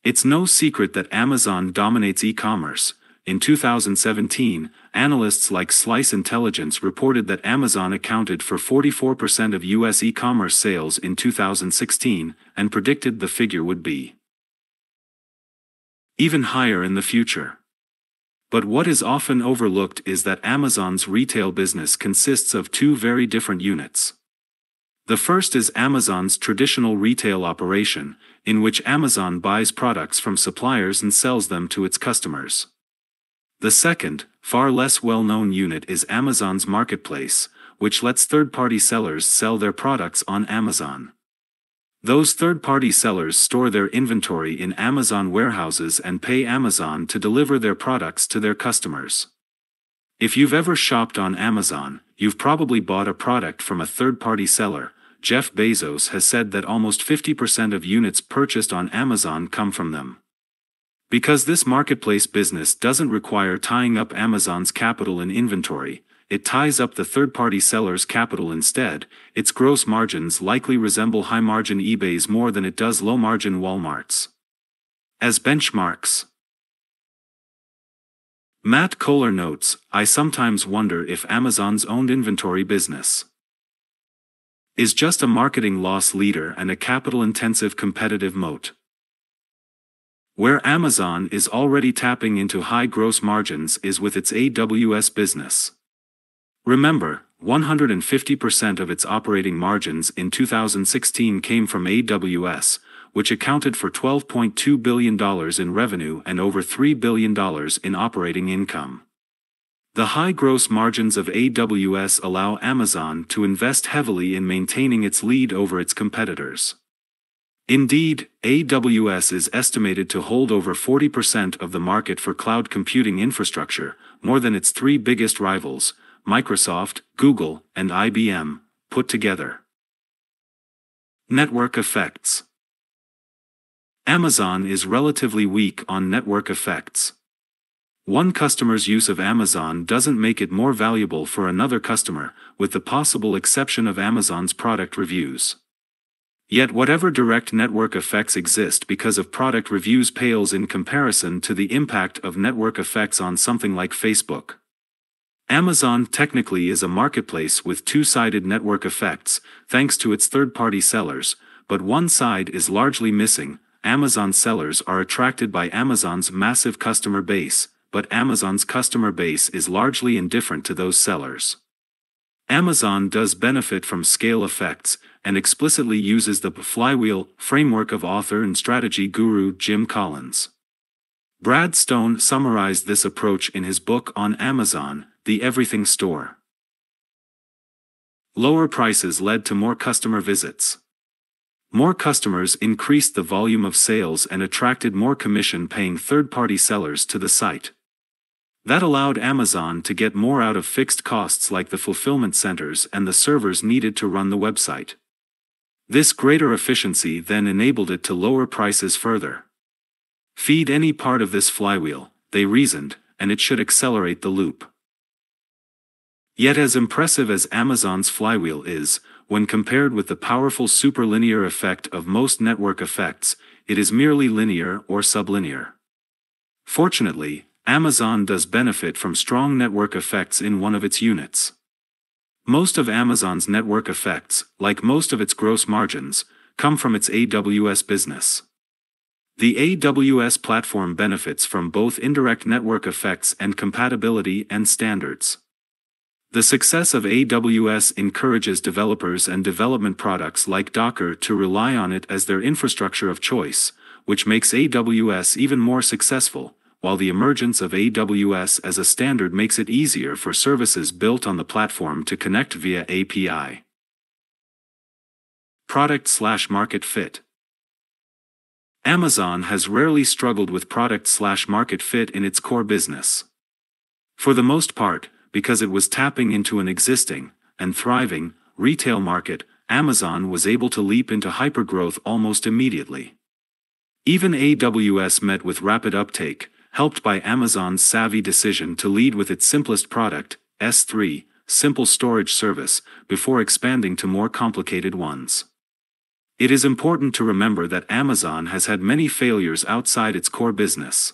It's no secret that Amazon dominates e-commerce. In 2017, analysts like Slice Intelligence reported that Amazon accounted for 44% of U.S. e-commerce sales in 2016, and predicted the figure would be even higher in the future. But what is often overlooked is that Amazon's retail business consists of two very different units. The first is Amazon's traditional retail operation, in which Amazon buys products from suppliers and sells them to its customers. The second, far less well-known unit is Amazon's marketplace, which lets third-party sellers sell their products on Amazon. Those third-party sellers store their inventory in Amazon warehouses and pay Amazon to deliver their products to their customers. If you've ever shopped on Amazon, you've probably bought a product from a third-party seller. Jeff Bezos has said that almost 50% of units purchased on Amazon come from them. Because this marketplace business doesn't require tying up Amazon's capital in inventory, it ties up the third-party seller's capital instead. Its gross margins likely resemble high-margin eBay's more than it does low-margin Walmart's. As benchmarks, Matt Kohler notes, I sometimes wonder if Amazon's owned inventory business is just a marketing loss leader and a capital-intensive competitive moat. Where Amazon is already tapping into high gross margins is with its AWS business. Remember, 150% of its operating margins in 2016 came from AWS, which accounted for $12.2 billion in revenue and over $3 billion in operating income. The high gross margins of AWS allow Amazon to invest heavily in maintaining its lead over its competitors. Indeed, AWS is estimated to hold over 40% of the market for cloud computing infrastructure, more than its three biggest rivals, Microsoft, Google, and IBM, put together. Network effects. Amazon is relatively weak on network effects. One customer's use of Amazon doesn't make it more valuable for another customer, with the possible exception of Amazon's product reviews. Yet whatever direct network effects exist because of product reviews pales in comparison to the impact of network effects on something like Facebook. Amazon technically is a marketplace with two-sided network effects, thanks to its third-party sellers, but one side is largely missing. Amazon sellers are attracted by Amazon's massive customer base, but Amazon's customer base is largely indifferent to those sellers. Amazon does benefit from scale effects, and explicitly uses the flywheel framework of author and strategy guru Jim Collins. Brad Stone summarized this approach in his book on Amazon, The Everything Store. Lower prices led to more customer visits. More customers increased the volume of sales and attracted more commission-paying third-party sellers to the site. That allowed Amazon to get more out of fixed costs like the fulfillment centers and the servers needed to run the website. This greater efficiency then enabled it to lower prices further. Feed any part of this flywheel, they reasoned, and it should accelerate the loop. Yet as impressive as Amazon's flywheel is, when compared with the powerful superlinear effect of most network effects, it is merely linear or sublinear. Fortunately, Amazon does benefit from strong network effects in one of its units. Most of Amazon's network effects, like most of its gross margins, come from its AWS business. The AWS platform benefits from both indirect network effects and compatibility and standards. The success of AWS encourages developers and development products like Docker to rely on it as their infrastructure of choice, which makes AWS even more successful, while the emergence of AWS as a standard makes it easier for services built on the platform to connect via API. Product/market fit. Amazon has rarely struggled with product/market fit in its core business. For the most part, because it was tapping into an existing, and thriving, retail market, Amazon was able to leap into hypergrowth almost immediately. Even AWS met with rapid uptake, helped by Amazon's savvy decision to lead with its simplest product, S3, simple storage service, before expanding to more complicated ones. It is important to remember that Amazon has had many failures outside its core business.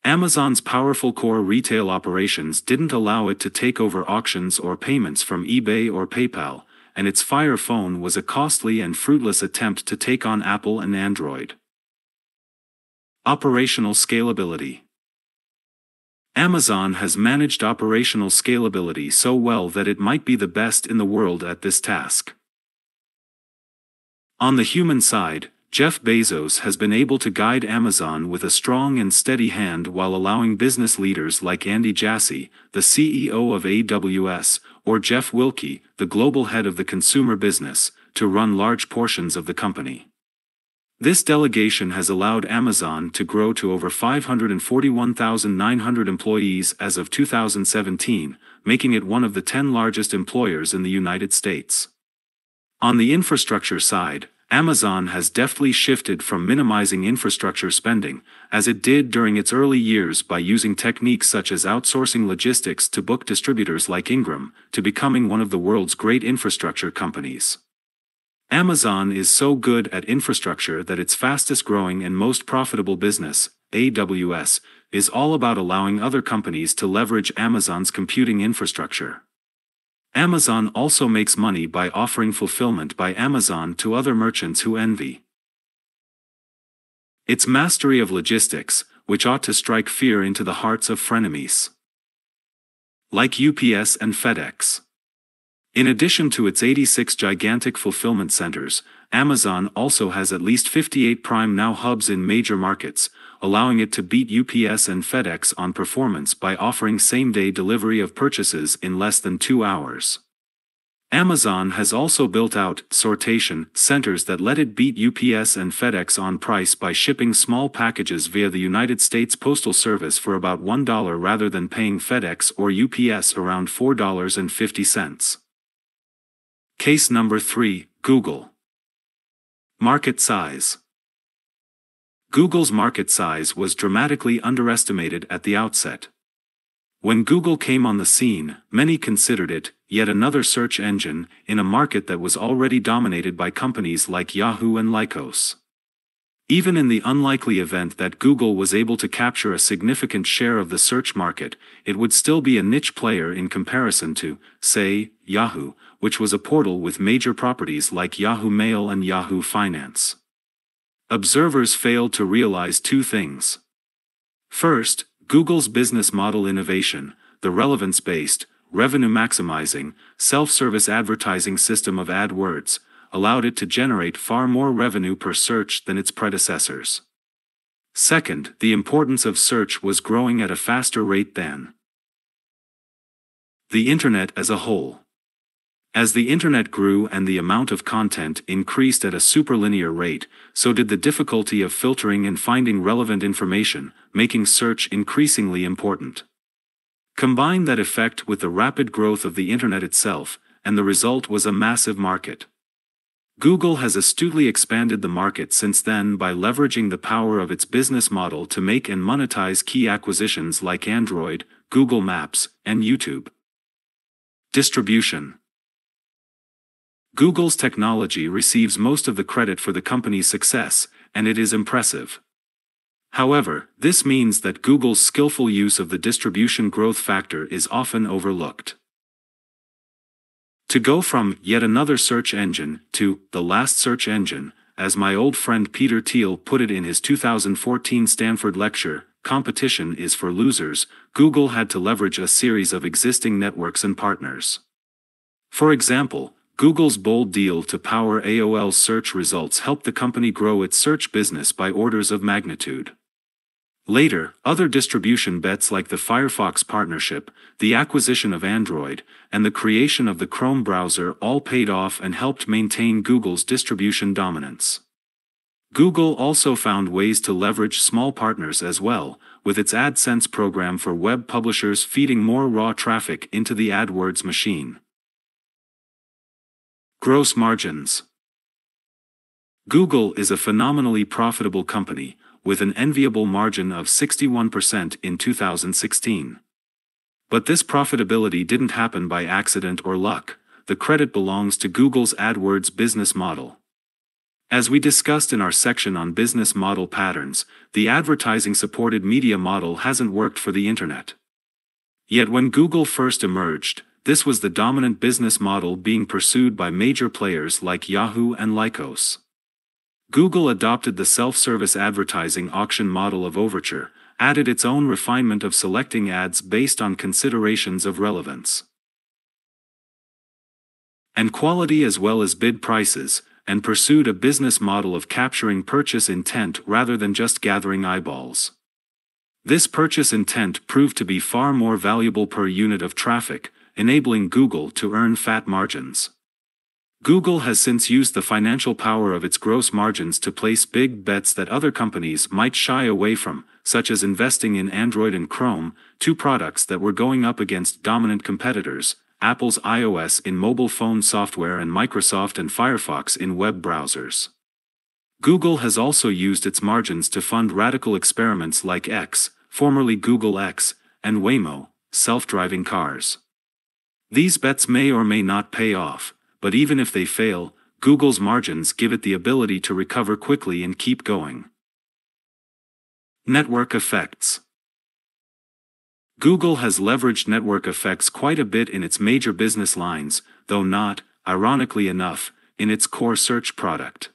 Amazon's powerful core retail operations didn't allow it to take over auctions or payments from eBay or PayPal, and its Fire Phone was a costly and fruitless attempt to take on Apple and Android. Operational scalability. Amazon has managed operational scalability so well that it might be the best in the world at this task. On the human side, Jeff Bezos has been able to guide Amazon with a strong and steady hand while allowing business leaders like Andy Jassy, the CEO of AWS, or Jeff Wilke, the global head of the consumer business, to run large portions of the company. This delegation has allowed Amazon to grow to over 541,900 employees as of 2017, making it one of the 10 largest employers in the United States. On the infrastructure side, Amazon has deftly shifted from minimizing infrastructure spending, as it did during its early years by using techniques such as outsourcing logistics to book distributors like Ingram, to becoming one of the world's great infrastructure companies. Amazon is so good at infrastructure that its fastest growing and most profitable business, AWS, is all about allowing other companies to leverage Amazon's computing infrastructure. Amazon also makes money by offering fulfillment by Amazon to other merchants who envy its mastery of logistics, which ought to strike fear into the hearts of frenemies like UPS and FedEx. In addition to its 86 gigantic fulfillment centers, Amazon also has at least 58 Prime Now hubs in major markets, allowing it to beat UPS and FedEx on performance by offering same-day delivery of purchases in less than 2 hours. Amazon has also built out sortation centers that let it beat UPS and FedEx on price by shipping small packages via the United States Postal Service for about $1 rather than paying FedEx or UPS around $4.50. Case number 3, Google. Market size. Google's market size was dramatically underestimated at the outset. When Google came on the scene, many considered it yet another search engine in a market that was already dominated by companies like Yahoo and Lycos. Even in the unlikely event that Google was able to capture a significant share of the search market, it would still be a niche player in comparison to, say, Yahoo, which was a portal with major properties like Yahoo Mail and Yahoo Finance. Observers failed to realize two things. First, Google's business model innovation, the relevance-based, revenue-maximizing, self-service advertising system of AdWords, allowed it to generate far more revenue per search than its predecessors. Second, the importance of search was growing at a faster rate than the Internet as a whole. As the Internet grew and the amount of content increased at a superlinear rate, so did the difficulty of filtering and finding relevant information, making search increasingly important. Combine that effect with the rapid growth of the Internet itself, and the result was a massive market. Google has astutely expanded the market since then by leveraging the power of its business model to make and monetize key acquisitions like Android, Google Maps, and YouTube. Distribution. Google's technology receives most of the credit for the company's success, and it is impressive. However, this means that Google's skillful use of the distribution growth factor is often overlooked. To go from yet another search engine to the last search engine, as my old friend Peter Thiel put it in his 2014 Stanford lecture, "Competition is for losers," Google had to leverage a series of existing networks and partners. For example, Google's bold deal to power AOL's search results helped the company grow its search business by orders of magnitude. Later, other distribution bets like the Firefox partnership, the acquisition of Android, and the creation of the Chrome browser all paid off and helped maintain Google's distribution dominance. Google also found ways to leverage small partners as well, with its AdSense program for web publishers feeding more raw traffic into the AdWords machine. Gross margins. Google is a phenomenally profitable company, with an enviable margin of 61% in 2016. But this profitability didn't happen by accident or luck. The credit belongs to Google's AdWords business model. As we discussed in our section on business model patterns, the advertising-supported media model hasn't worked for the internet. Yet when Google first emerged, this was the dominant business model being pursued by major players like Yahoo and Lycos. Google adopted the self-service advertising auction model of Overture, added its own refinement of selecting ads based on considerations of relevance and quality as well as bid prices, and pursued a business model of capturing purchase intent rather than just gathering eyeballs. This purchase intent proved to be far more valuable per unit of traffic, enabling Google to earn fat margins. Google has since used the financial power of its gross margins to place big bets that other companies might shy away from, such as investing in Android and Chrome, two products that were going up against dominant competitors, Apple's iOS in mobile phone software and Microsoft and Firefox in web browsers. Google has also used its margins to fund radical experiments like X, formerly Google X, and Waymo, self-driving cars. These bets may or may not pay off, but even if they fail, Google's margins give it the ability to recover quickly and keep going. Network effects. Google has leveraged network effects quite a bit in its major business lines, though not, ironically enough, in its core search product.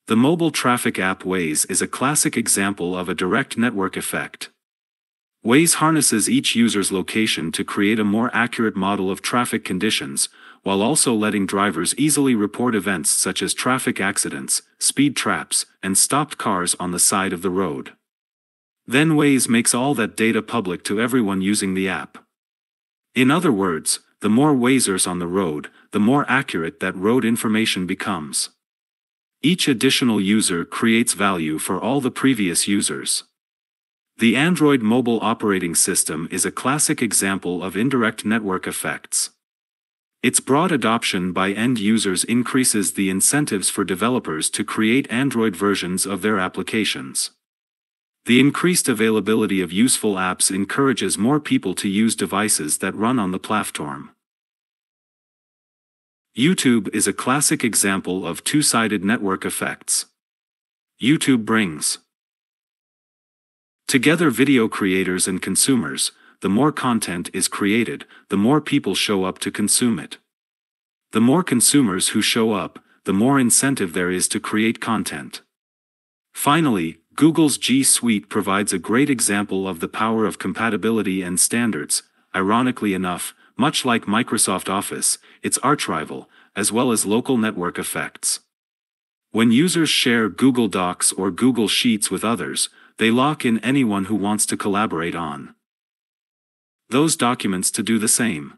The mobile traffic app Waze is a classic example of a direct network effect. Waze harnesses each user's location to create a more accurate model of traffic conditions, while also letting drivers easily report events such as traffic accidents, speed traps, and stopped cars on the side of the road. Then Waze makes all that data public to everyone using the app. In other words, the more Wazers on the road, the more accurate that road information becomes. Each additional user creates value for all the previous users. The Android mobile operating system is a classic example of indirect network effects. Its broad adoption by end users increases the incentives for developers to create Android versions of their applications. The increased availability of useful apps encourages more people to use devices that run on the platform. YouTube is a classic example of two-sided network effects. YouTube brings together video creators and consumers. The more content is created, the more people show up to consume it. The more consumers who show up, the more incentive there is to create content. Finally, Google's G Suite provides a great example of the power of compatibility and standards. Ironically enough, much like Microsoft Office, its archrival, as well as local network effects. When users share Google Docs or Google Sheets with others, they lock in anyone who wants to collaborate on those documents to do the same.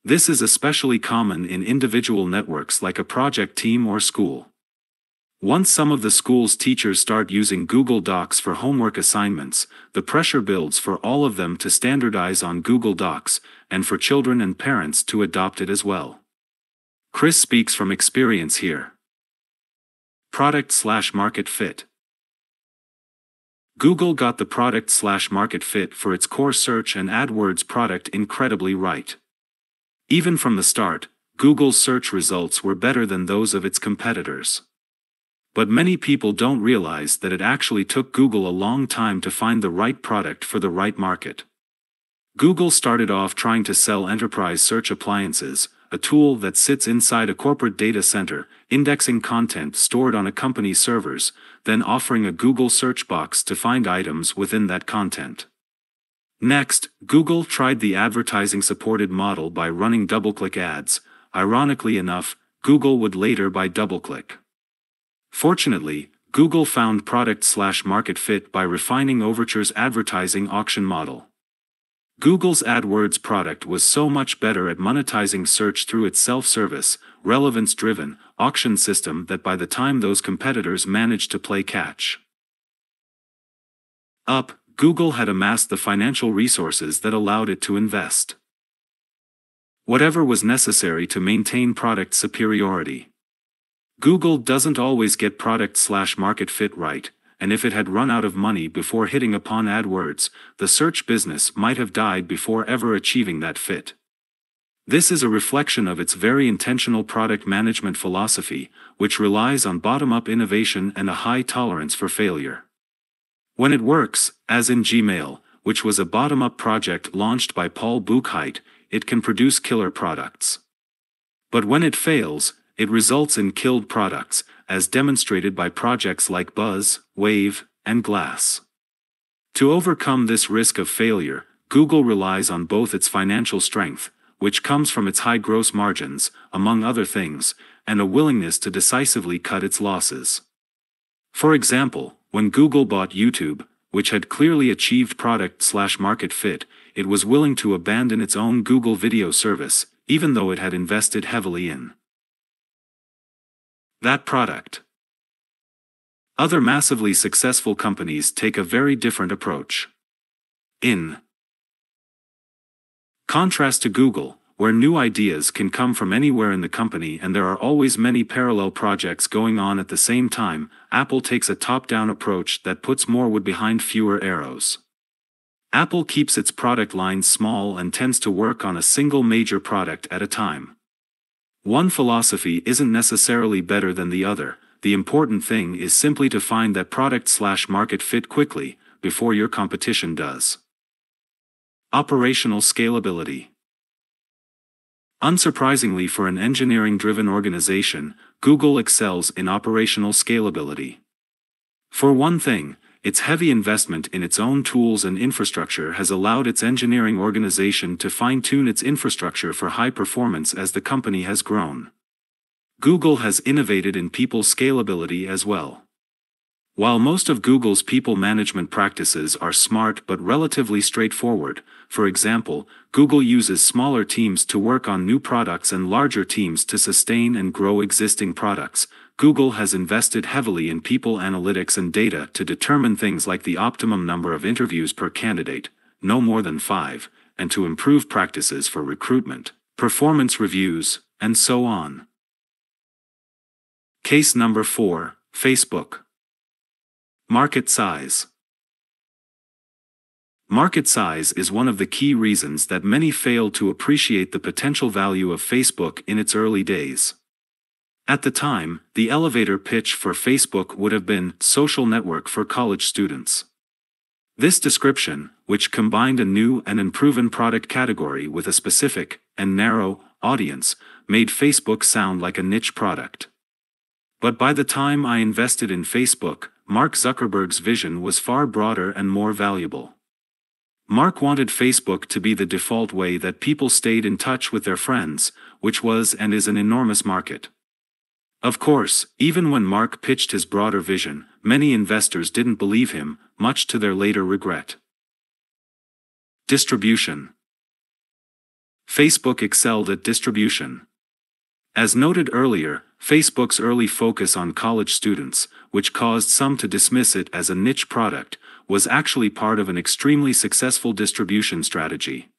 This is especially common in individual networks like a project team or school. Once some of the school's teachers start using Google Docs for homework assignments, the pressure builds for all of them to standardize on Google Docs, and for children and parents to adopt it as well. Chris speaks from experience here. Product/market fit. Google got the product/market fit for its core search and AdWords product incredibly right. Even from the start, Google's search results were better than those of its competitors. But many people don't realize that it actually took Google a long time to find the right product for the right market. Google started off trying to sell enterprise search appliances, a tool that sits inside a corporate data center, indexing content stored on a company's servers, then offering a Google search box to find items within that content. Next, Google tried the advertising-supported model by running DoubleClick ads. Ironically enough, Google would later buy DoubleClick. Fortunately, Google found product/market fit by refining Overture's advertising auction model. Google's AdWords product was so much better at monetizing search through its self-service, relevance-driven, auction system that by the time those competitors managed to play catch up, Google had amassed the financial resources that allowed it to invest whatever was necessary to maintain product superiority. Google doesn't always get product/market fit right, and if it had run out of money before hitting upon AdWords, the search business might have died before ever achieving that fit. This is a reflection of its very intentional product management philosophy, which relies on bottom-up innovation and a high tolerance for failure. When it works, as in Gmail, which was a bottom-up project launched by Paul Buchheit, it can produce killer products. But when it fails, it results in killed products, as demonstrated by projects like Buzz, Wave, and Glass. To overcome this risk of failure, Google relies on both its financial strength, which comes from its high gross margins, among other things, and a willingness to decisively cut its losses. For example, when Google bought YouTube, which had clearly achieved product/market fit, it was willing to abandon its own Google Video service, even though it had invested heavily in that product. Other massively successful companies take a very different approach. In contrast to Google, where new ideas can come from anywhere in the company and there are always many parallel projects going on at the same time, Apple takes a top-down approach that puts more wood behind fewer arrows. Apple keeps its product lines small and tends to work on a single major product at a time. One philosophy isn't necessarily better than the other. The important thing is simply to find that product/market fit quickly, before your competition does. Operational scalability. Unsurprisingly for an engineering-driven organization, Google excels in operational scalability. For one thing, its heavy investment in its own tools and infrastructure has allowed its engineering organization to fine-tune its infrastructure for high performance as the company has grown. Google has innovated in people scalability as well. While most of Google's people management practices are smart but relatively straightforward, for example, Google uses smaller teams to work on new products and larger teams to sustain and grow existing products, Google has invested heavily in people analytics and data to determine things like the optimum number of interviews per candidate, no more than 5, and to improve practices for recruitment, performance reviews, and so on. Case number 4, Facebook. Market size. Market size is one of the key reasons that many fail to appreciate the potential value of Facebook in its early days. At the time, the elevator pitch for Facebook would have been social network for college students. This description, which combined a new and unproven product category with a specific and narrow audience, made Facebook sound like a niche product. But by the time I invested in Facebook, Mark Zuckerberg's vision was far broader and more valuable. Mark wanted Facebook to be the default way that people stayed in touch with their friends, which was and is an enormous market. Of course, even when Mark pitched his broader vision, many investors didn't believe him, much to their later regret. Distribution. Facebook excelled at distribution. As noted earlier, Facebook's early focus on college students, which caused some to dismiss it as a niche product, was actually part of an extremely successful distribution strategy.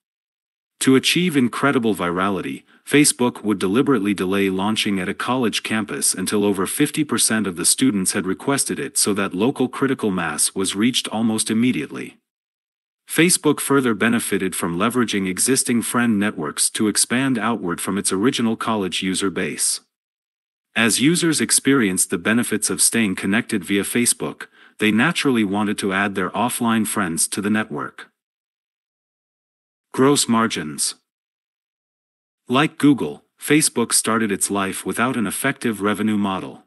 To achieve incredible virality, Facebook would deliberately delay launching at a college campus until over 50% of the students had requested it so that local critical mass was reached almost immediately. Facebook further benefited from leveraging existing friend networks to expand outward from its original college user base. As users experienced the benefits of staying connected via Facebook, they naturally wanted to add their offline friends to the network. Gross margins. Like Google, Facebook started its life without an effective revenue model.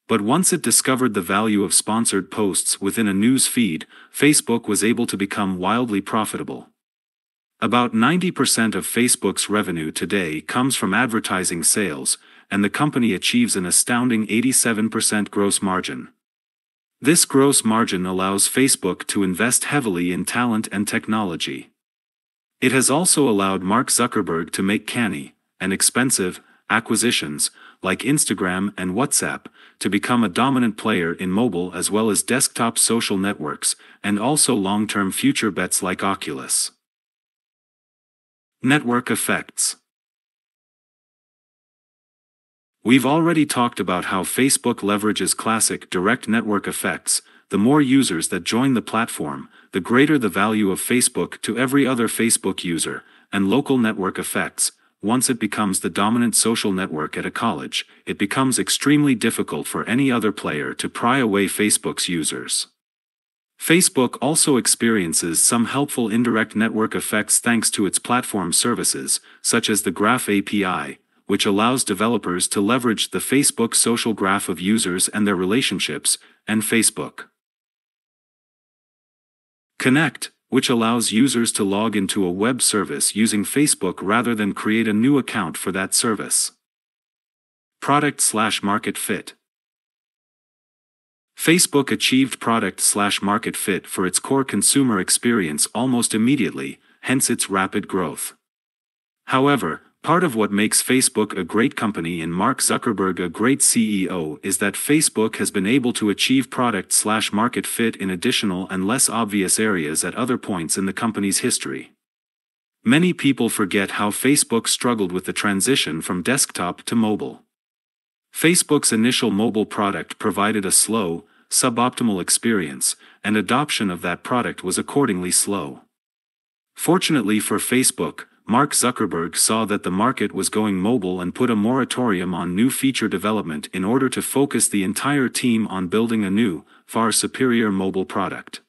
But once it discovered the value of sponsored posts within a news feed, Facebook was able to become wildly profitable. About 90% of Facebook's revenue today comes from advertising sales, and the company achieves an astounding 87% gross margin. This gross margin allows Facebook to invest heavily in talent and technology. It has also allowed Mark Zuckerberg to make canny and expensive acquisitions, like Instagram and WhatsApp, to become a dominant player in mobile as well as desktop social networks, and also long-term future bets like Oculus. Network effects. We've already talked about how Facebook leverages classic direct network effects. The more users that join the platform, the greater the value of Facebook to every other Facebook user, and local network effects. Once it becomes the dominant social network at a college, it becomes extremely difficult for any other player to pry away Facebook's users. Facebook also experiences some helpful indirect network effects thanks to its platform services, such as the Graph API, which allows developers to leverage the Facebook social graph of users and their relationships, and Facebook Connect, which allows users to log into a web service using Facebook rather than create a new account for that service. Product/market fit. Facebook achieved product/market fit for its core consumer experience almost immediately, hence its rapid growth. However, part of what makes Facebook a great company and Mark Zuckerberg a great CEO is that Facebook has been able to achieve product/market fit in additional and less obvious areas at other points in the company's history. Many people forget how Facebook struggled with the transition from desktop to mobile. Facebook's initial mobile product provided a slow, suboptimal experience, and adoption of that product was accordingly slow. Fortunately for Facebook, Mark Zuckerberg saw that the market was going mobile and put a moratorium on new feature development in order to focus the entire team on building a new, far superior mobile product.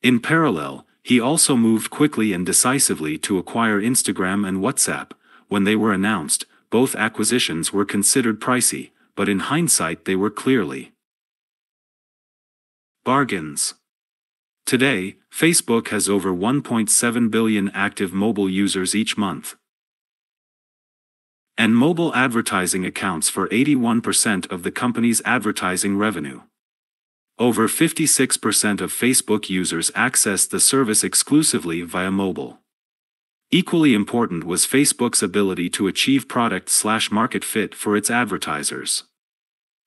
In parallel, he also moved quickly and decisively to acquire Instagram and WhatsApp. When they were announced, both acquisitions were considered pricey, but in hindsight they were clearly bargains. Today, Facebook has over 1.7 billion active mobile users each month. And mobile advertising accounts for 81% of the company's advertising revenue. Over 56% of Facebook users access the service exclusively via mobile. Equally important was Facebook's ability to achieve product/market fit for its advertisers.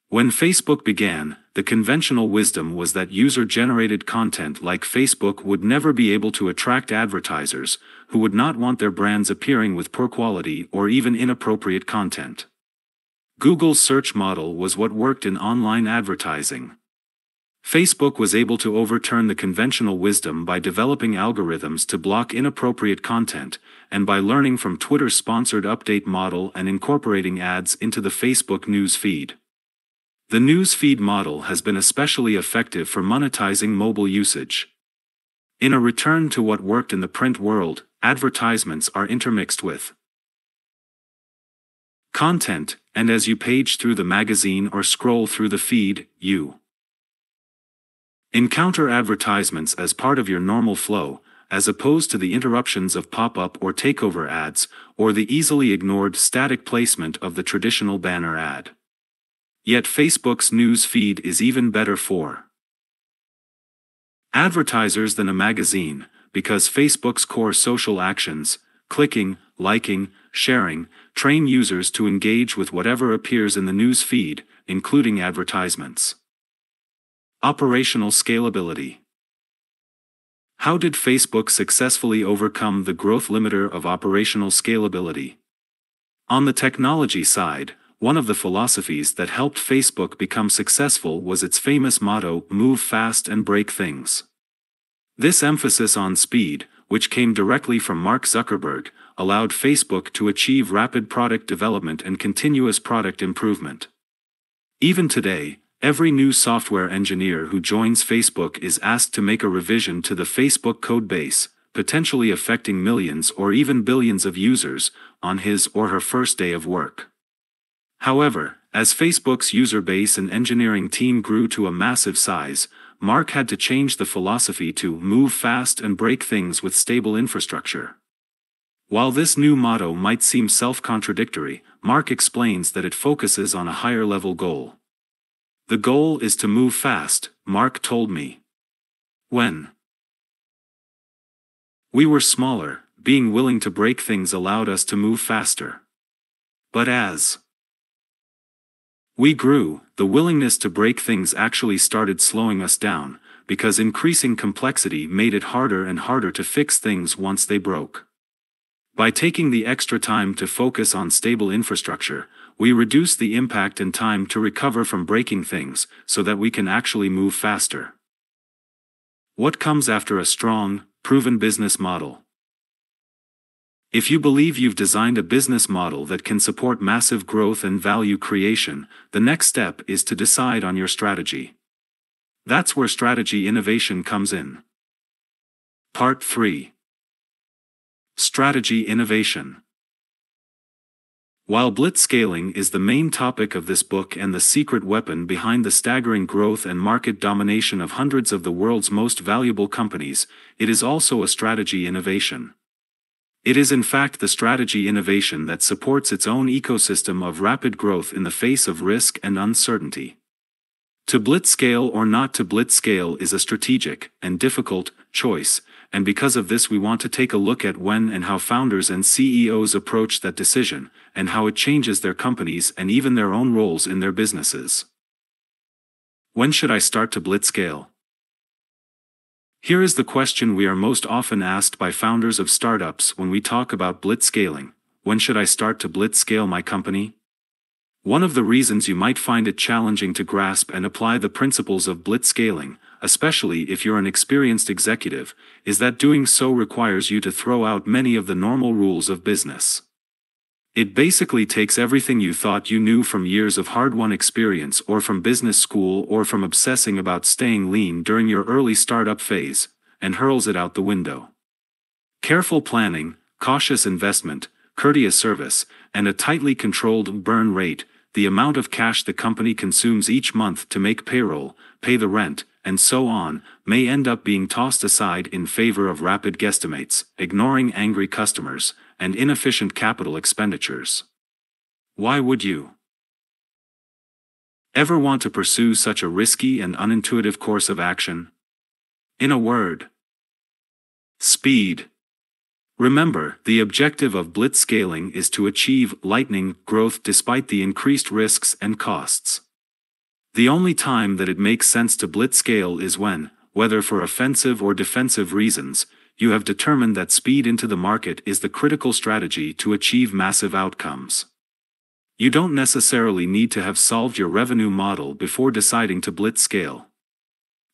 When Facebook began, the conventional wisdom was that user-generated content like Facebook would never be able to attract advertisers, who would not want their brands appearing with poor quality or even inappropriate content. Google's search model was what worked in online advertising. Facebook was able to overturn the conventional wisdom by developing algorithms to block inappropriate content, and by learning from Twitter's sponsored update model and incorporating ads into the Facebook news feed. The news feed model has been especially effective for monetizing mobile usage. In a return to what worked in the print world, advertisements are intermixed with content, and as you page through the magazine or scroll through the feed, you encounter advertisements as part of your normal flow, as opposed to the interruptions of pop-up or takeover ads, or the easily ignored static placement of the traditional banner ad. Yet Facebook's news feed is even better for advertisers than a magazine, because Facebook's core social actions, clicking, liking, sharing, train users to engage with whatever appears in the news feed, including advertisements. Operational scalability. How did Facebook successfully overcome the growth limiter of operational scalability? On the technology side, one of the philosophies that helped Facebook become successful was its famous motto, "Move fast and break things." This emphasis on speed, which came directly from Mark Zuckerberg, allowed Facebook to achieve rapid product development and continuous product improvement. Even today, every new software engineer who joins Facebook is asked to make a revision to the Facebook code base, potentially affecting millions or even billions of users, on his or her first day of work. However, as Facebook's user base and engineering team grew to a massive size, Mark had to change the philosophy to move fast and break things with stable infrastructure. While this new motto might seem self-contradictory, Mark explains that it focuses on a higher-level goal. The goal is to move fast, Mark told me. When we were smaller, being willing to break things allowed us to move faster. But as we grew, the willingness to break things actually started slowing us down, because increasing complexity made it harder and harder to fix things once they broke. By taking the extra time to focus on stable infrastructure, we reduce the impact and time to recover from breaking things, so that we can actually move faster. What comes after a strong, proven business model? If you believe you've designed a business model that can support massive growth and value creation, the next step is to decide on your strategy. That's where strategy innovation comes in. Part 3. Strategy innovation. While blitzscaling is the main topic of this book and the secret weapon behind the staggering growth and market domination of hundreds of the world's most valuable companies, it is also a strategy innovation. It is in fact the strategy innovation that supports its own ecosystem of rapid growth in the face of risk and uncertainty. To blitzscale or not to blitzscale is a strategic and difficult choice, and because of this we want to take a look at when and how founders and CEOs approach that decision, and how it changes their companies and even their own roles in their businesses. When should I start to blitzscale? Here is the question we are most often asked by founders of startups when we talk about blitzscaling: when should I start to blitzscale my company? One of the reasons you might find it challenging to grasp and apply the principles of blitzscaling, especially if you're an experienced executive, is that doing so requires you to throw out many of the normal rules of business. It basically takes everything you thought you knew from years of hard-won experience or from business school or from obsessing about staying lean during your early startup phase, and hurls it out the window. Careful planning, cautious investment, courteous service, and a tightly controlled burn rate, the amount of cash the company consumes each month to make payroll, pay the rent, and so on, may end up being tossed aside in favor of rapid guesstimates, ignoring angry customers, and inefficient capital expenditures. Why would you ever want to pursue such a risky and unintuitive course of action? In a word, speed. Remember, the objective of blitzscaling is to achieve lightning growth despite the increased risks and costs. The only time that it makes sense to blitzscale is when, whether for offensive or defensive reasons, you have determined that speed into the market is the critical strategy to achieve massive outcomes. You don't necessarily need to have solved your revenue model before deciding to blitzscale.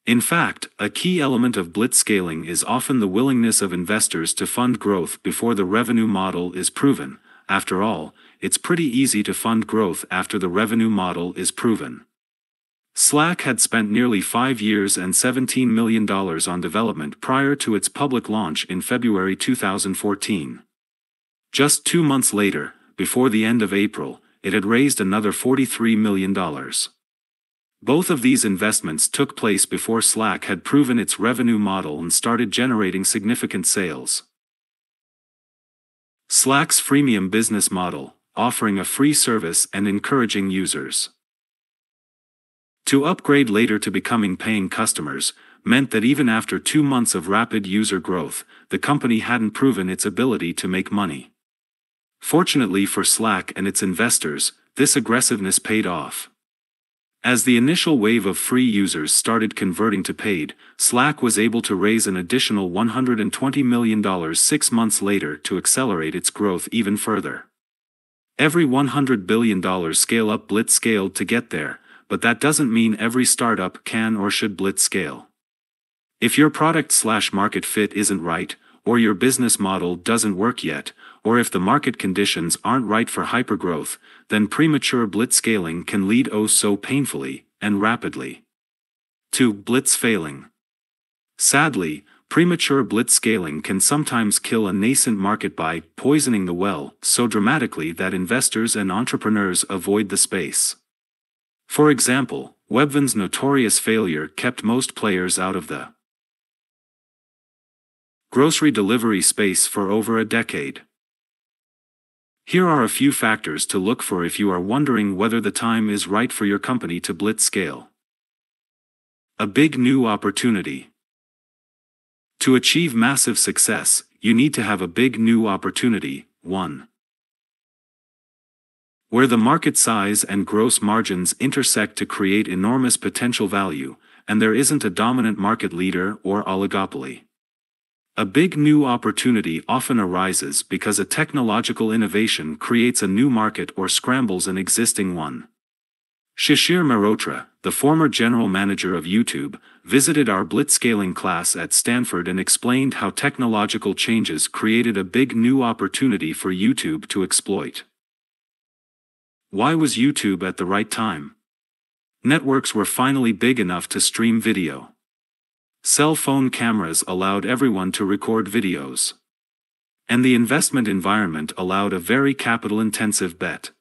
In fact, a key element of blitzscaling is often the willingness of investors to fund growth before the revenue model is proven. After all, it's pretty easy to fund growth after the revenue model is proven. Slack had spent nearly 5 years and $17 million on development prior to its public launch in February 2014. Just 2 months later, before the end of April, it had raised another $43 million. Both of these investments took place before Slack had proven its revenue model and started generating significant sales. Slack's freemium business model, offering a free service and encouraging users to upgrade later to becoming paying customers, meant that even after 2 months of rapid user growth, the company hadn't proven its ability to make money. Fortunately for Slack and its investors, this aggressiveness paid off. As the initial wave of free users started converting to paid, Slack was able to raise an additional $120 million 6 months later to accelerate its growth even further. Every $100 billion scale-up blitzscaled to get there, but that doesn't mean every startup can or should blitzscale. If your product/market fit isn't right, or your business model doesn't work yet, or if the market conditions aren't right for hypergrowth, then premature blitzscaling can lead so painfully and rapidly to blitzfailing. Sadly, premature blitzscaling can sometimes kill a nascent market by poisoning the well so dramatically that investors and entrepreneurs avoid the space. For example, Webvan's notorious failure kept most players out of the grocery delivery space for over a decade. Here are a few factors to look for if you are wondering whether the time is right for your company to blitzscale. A big new opportunity. To achieve massive success, you need to have a big new opportunity, 1. Where the market size and gross margins intersect to create enormous potential value, and there isn't a dominant market leader or oligopoly. A big new opportunity often arises because a technological innovation creates a new market or scrambles an existing one. Shishir Mehrotra, the former general manager of YouTube, visited our Blitzscaling class at Stanford and explained how technological changes created a big new opportunity for YouTube to exploit. Why was YouTube at the right time? Networks were finally big enough to stream video. Cell phone cameras allowed everyone to record videos. And the investment environment allowed a very capital-intensive bet.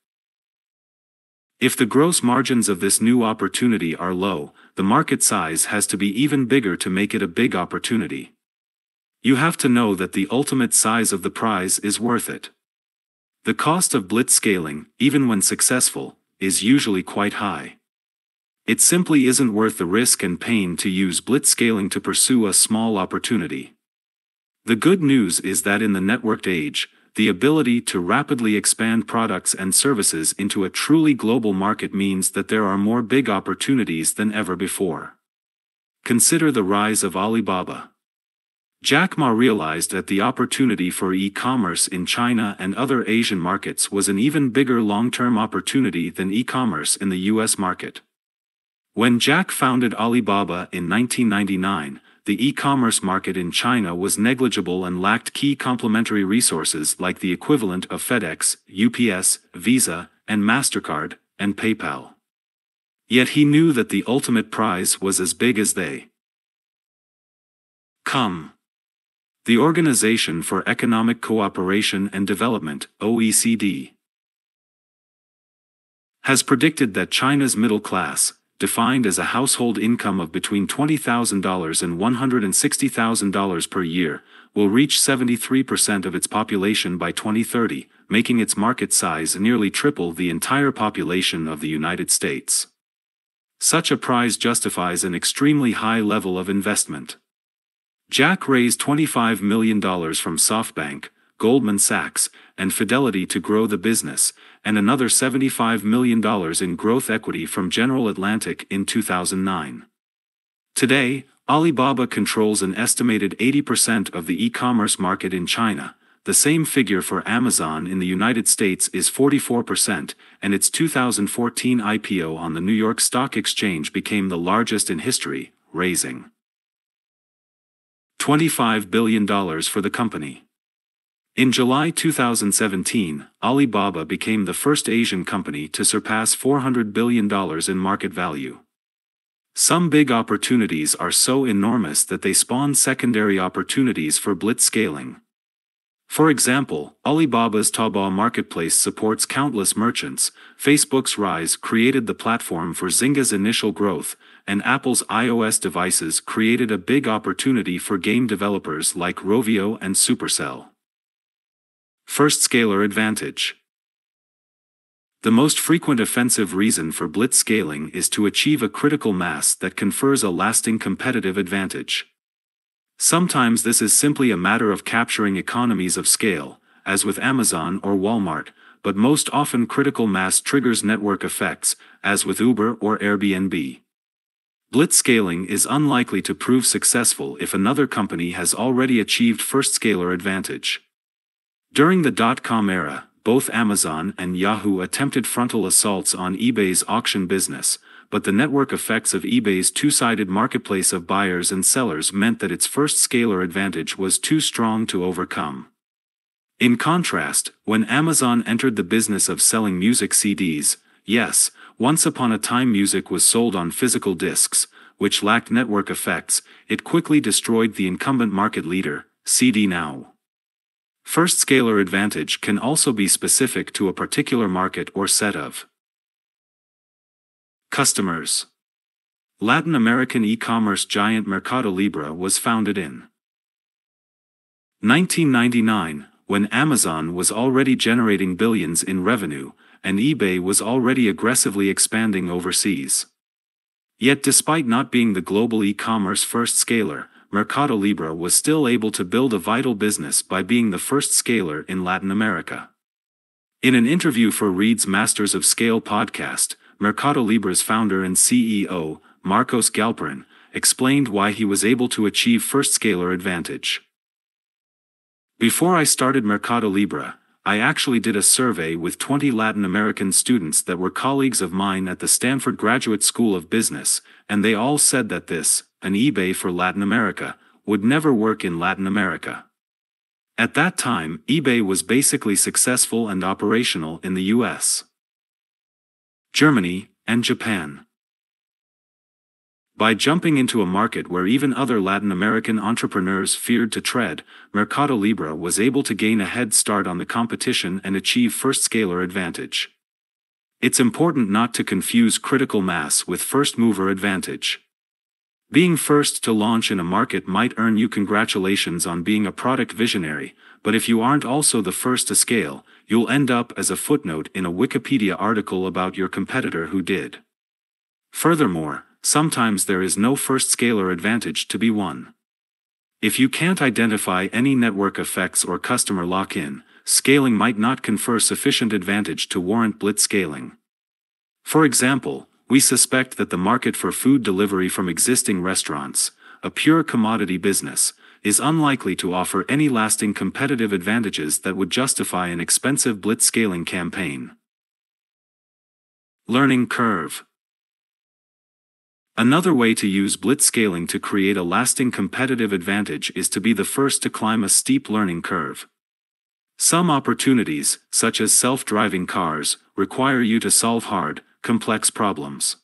If the gross margins of this new opportunity are low, the market size has to be even bigger to make it a big opportunity. You have to know that the ultimate size of the prize is worth it. The cost of blitzscaling, even when successful, is usually quite high. It simply isn't worth the risk and pain to use blitzscaling to pursue a small opportunity. The good news is that in the networked age, the ability to rapidly expand products and services into a truly global market means that there are more big opportunities than ever before. Consider the rise of Alibaba. Jack Ma realized that the opportunity for e-commerce in China and other Asian markets was an even bigger long-term opportunity than e-commerce in the US market. When Jack founded Alibaba in 1999, the e-commerce market in China was negligible and lacked key complementary resources like the equivalent of FedEx, UPS, Visa, and MasterCard, and PayPal. Yet he knew that the ultimate prize was as big as they. The Organization for Economic Cooperation and Development, OECD, has predicted that China's middle class, defined as a household income of between $20,000 and $160,000 per year, will reach 73% of its population by 2030, making its market size nearly triple the entire population of the United States. Such a prize justifies an extremely high level of investment. Jack raised $25 million from SoftBank, Goldman Sachs, and Fidelity to grow the business, and another $75 million in growth equity from General Atlantic in 2009. Today, Alibaba controls an estimated 80% of the e-commerce market in China. The same figure for Amazon in the United States is 44%, and its 2014 IPO on the New York Stock Exchange became the largest in history, raising $25 billion for the company. In July 2017, Alibaba became the first Asian company to surpass $400 billion in market value. Some big opportunities are so enormous that they spawn secondary opportunities for blitzscaling. For example, Alibaba's Taobao marketplace supports countless merchants, Facebook's rise created the platform for Zynga's initial growth, and Apple's iOS devices created a big opportunity for game developers like Rovio and Supercell. First scalar advantage. The most frequent offensive reason for blitzscaling is to achieve a critical mass that confers a lasting competitive advantage. Sometimes this is simply a matter of capturing economies of scale, as with Amazon or Walmart, but most often critical mass triggers network effects, as with Uber or Airbnb. Blitzscaling is unlikely to prove successful if another company has already achieved first scalar advantage. During the dot-com era, both Amazon and Yahoo attempted frontal assaults on eBay's auction business, but the network effects of eBay's two-sided marketplace of buyers and sellers meant that its first scalar advantage was too strong to overcome. In contrast, when Amazon entered the business of selling music CDs, yes, once upon a time music was sold on physical discs, which lacked network effects, it quickly destroyed the incumbent market leader, CD Now. First scalar advantage can also be specific to a particular market or set of customers. Latin American e-commerce giant Mercado Libre was founded in 1999, when Amazon was already generating billions in revenue, and eBay was already aggressively expanding overseas. Yet despite not being the global e-commerce first scaler, Mercado Libre was still able to build a vital business by being the first scaler in Latin America. In an interview for Reed's Masters of Scale podcast, Mercado Libre's founder and CEO, Marcos Galperin, explained why he was able to achieve first scaler advantage. Before I started Mercado Libre, I actually did a survey with 20 Latin American students that were colleagues of mine at the Stanford Graduate School of Business, and they all said that this, an eBay for Latin America, would never work in Latin America. At that time, eBay was basically successful and operational in the US, Germany, and Japan. By jumping into a market where even other Latin American entrepreneurs feared to tread, Mercado Libre was able to gain a head start on the competition and achieve first scaler advantage. It's important not to confuse critical mass with first mover advantage. Being first to launch in a market might earn you congratulations on being a product visionary, but if you aren't also the first to scale, you'll end up as a footnote in a Wikipedia article about your competitor who did. Furthermore, sometimes there is no first scaler advantage to be won. If you can't identify any network effects or customer lock-in, scaling might not confer sufficient advantage to warrant blitzscaling. For example, we suspect that the market for food delivery from existing restaurants, a pure commodity business, is unlikely to offer any lasting competitive advantages that would justify an expensive blitzscaling campaign. Learning curve. Another way to use blitzscaling to create a lasting competitive advantage is to be the first to climb a steep learning curve. Some opportunities, such as self-driving cars, require you to solve hard, complex problems.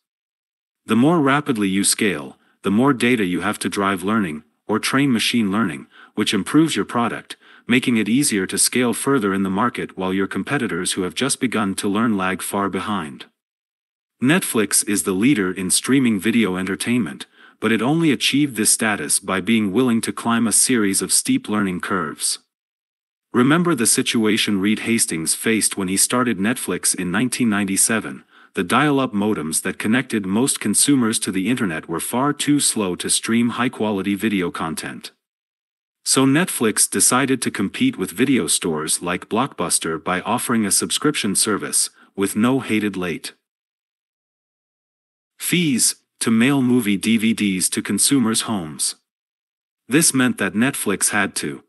The more rapidly you scale, the more data you have to drive learning, or train machine learning, which improves your product, making it easier to scale further in the market while your competitors who have just begun to learn lag far behind. Netflix is the leader in streaming video entertainment, but it only achieved this status by being willing to climb a series of steep learning curves. Remember the situation Reed Hastings faced when he started Netflix in 1997. The dial-up modems that connected most consumers to the internet were far too slow to stream high-quality video content. So Netflix decided to compete with video stores like Blockbuster by offering a subscription service, with no hated late fees, to mail movie DVDs to consumers' homes. This meant that Netflix had to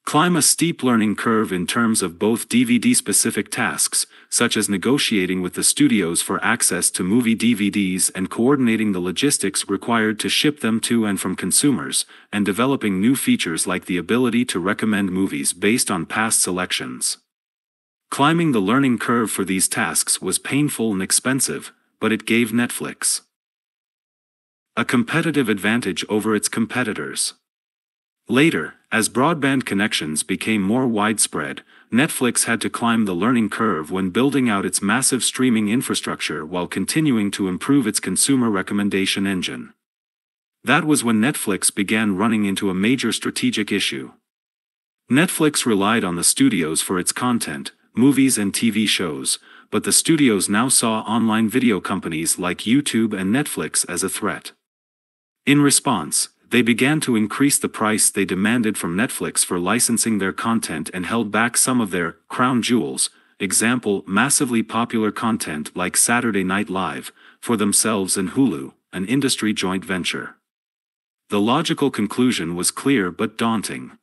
climb a steep learning curve in terms of both DVD-specific tasks, such as negotiating with the studios for access to movie DVDs and coordinating the logistics required to ship them to and from consumers, and developing new features like the ability to recommend movies based on past selections. Climbing the learning curve for these tasks was painful and expensive, but it gave Netflix a competitive advantage over its competitors. Later, as broadband connections became more widespread, Netflix had to climb the learning curve when building out its massive streaming infrastructure while continuing to improve its consumer recommendation engine. That was when Netflix began running into a major strategic issue. Netflix relied on the studios for its content, movies and TV shows, but the studios now saw online video companies like YouTube and Netflix as a threat. In response, they began to increase the price they demanded from Netflix for licensing their content and held back some of their crown jewels, example massively popular content like Saturday Night Live, for themselves and Hulu, an industry joint venture. The logical conclusion was clear but daunting.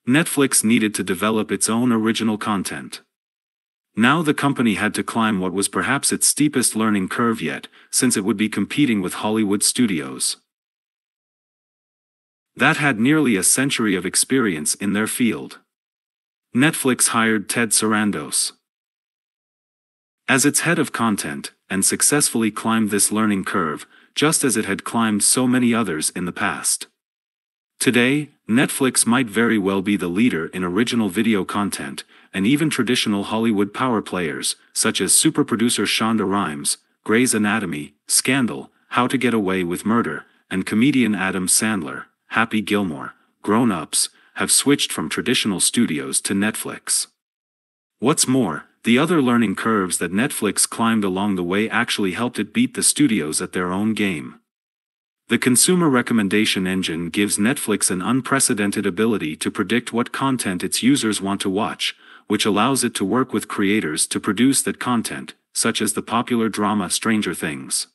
Netflix needed to develop its own original content. Now the company had to climb what was perhaps its steepest learning curve yet, since it would be competing with Hollywood studios that had nearly a century of experience in their field. Netflix hired Ted Sarandos as its head of content, and successfully climbed this learning curve, just as it had climbed so many others in the past. Today, Netflix might very well be the leader in original video content, and even traditional Hollywood power players, such as superproducer Shonda Rhimes, Grey's Anatomy, Scandal, How to Get Away with Murder, and comedian Adam Sandler, Happy Gilmore, Grown Ups, have switched from traditional studios to Netflix. What's more, the other learning curves that Netflix climbed along the way actually helped it beat the studios at their own game. The consumer recommendation engine gives Netflix an unprecedented ability to predict what content its users want to watch, which allows it to work with creators to produce that content, such as the popular drama Stranger Things.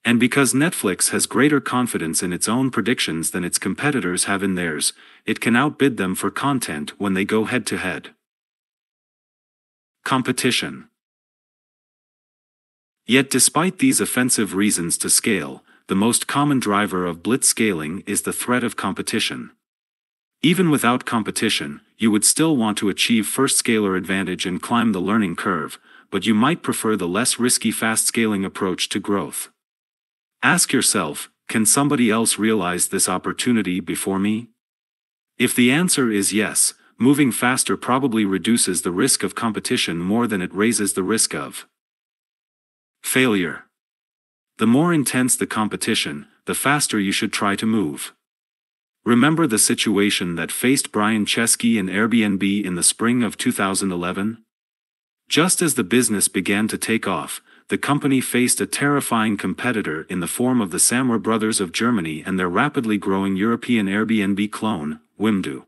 And because Netflix has greater confidence in its own predictions than its competitors have in theirs, it can outbid them for content when they go head-to-head. Competition. Yet despite these offensive reasons to scale, the most common driver of blitzscaling is the threat of competition. Even without competition, you would still want to achieve first scaler advantage and climb the learning curve, but you might prefer the less risky fast scaling approach to growth. Ask yourself, can somebody else realize this opportunity before me? If the answer is yes, moving faster probably reduces the risk of competition more than it raises the risk of failure. The more intense the competition, the faster you should try to move. Remember the situation that faced Brian Chesky and Airbnb in the spring of 2011? Just as the business began to take off, the company faced a terrifying competitor in the form of the Samwer brothers of Germany and their rapidly growing European Airbnb clone, Wimdu.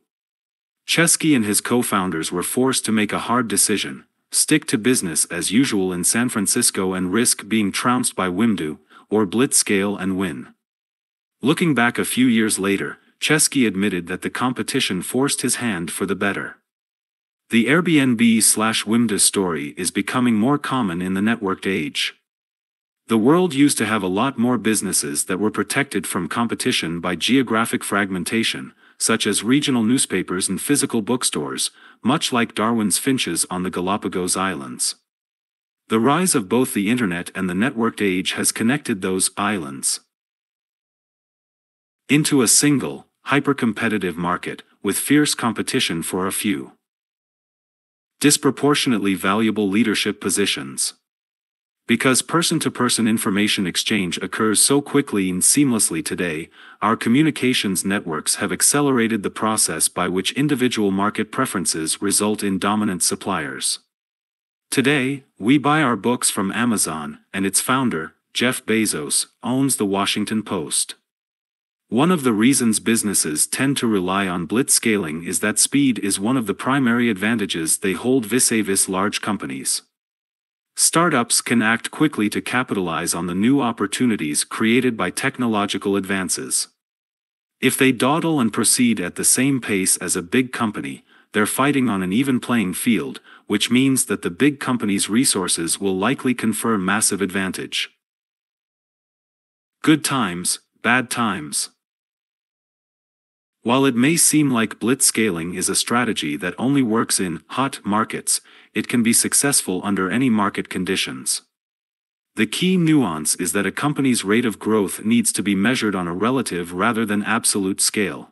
Chesky and his co-founders were forced to make a hard decision: stick to business as usual in San Francisco and risk being trounced by Wimdu, or blitzscale and win. Looking back a few years later, Chesky admitted that the competition forced his hand for the better. The Airbnb/Wimdu story is becoming more common in the networked age. The world used to have a lot more businesses that were protected from competition by geographic fragmentation, such as regional newspapers and physical bookstores, much like Darwin's finches on the Galapagos Islands. The rise of both the internet and the networked age has connected those islands into a single, hyper-competitive market, with fierce competition for a few disproportionately valuable leadership positions. Because person-to-person information exchange occurs so quickly and seamlessly today, our communications networks have accelerated the process by which individual market preferences result in dominant suppliers. Today, we buy our books from Amazon, and its founder, Jeff Bezos, owns the Washington Post. One of the reasons businesses tend to rely on blitzscaling is that speed is one of the primary advantages they hold vis-a-vis large companies. Startups can act quickly to capitalize on the new opportunities created by technological advances. If they dawdle and proceed at the same pace as a big company, they're fighting on an even playing field, which means that the big company's resources will likely confer massive advantage. Good times, bad times. While it may seem like blitzscaling is a strategy that only works in hot markets, it can be successful under any market conditions. The key nuance is that a company's rate of growth needs to be measured on a relative rather than absolute scale.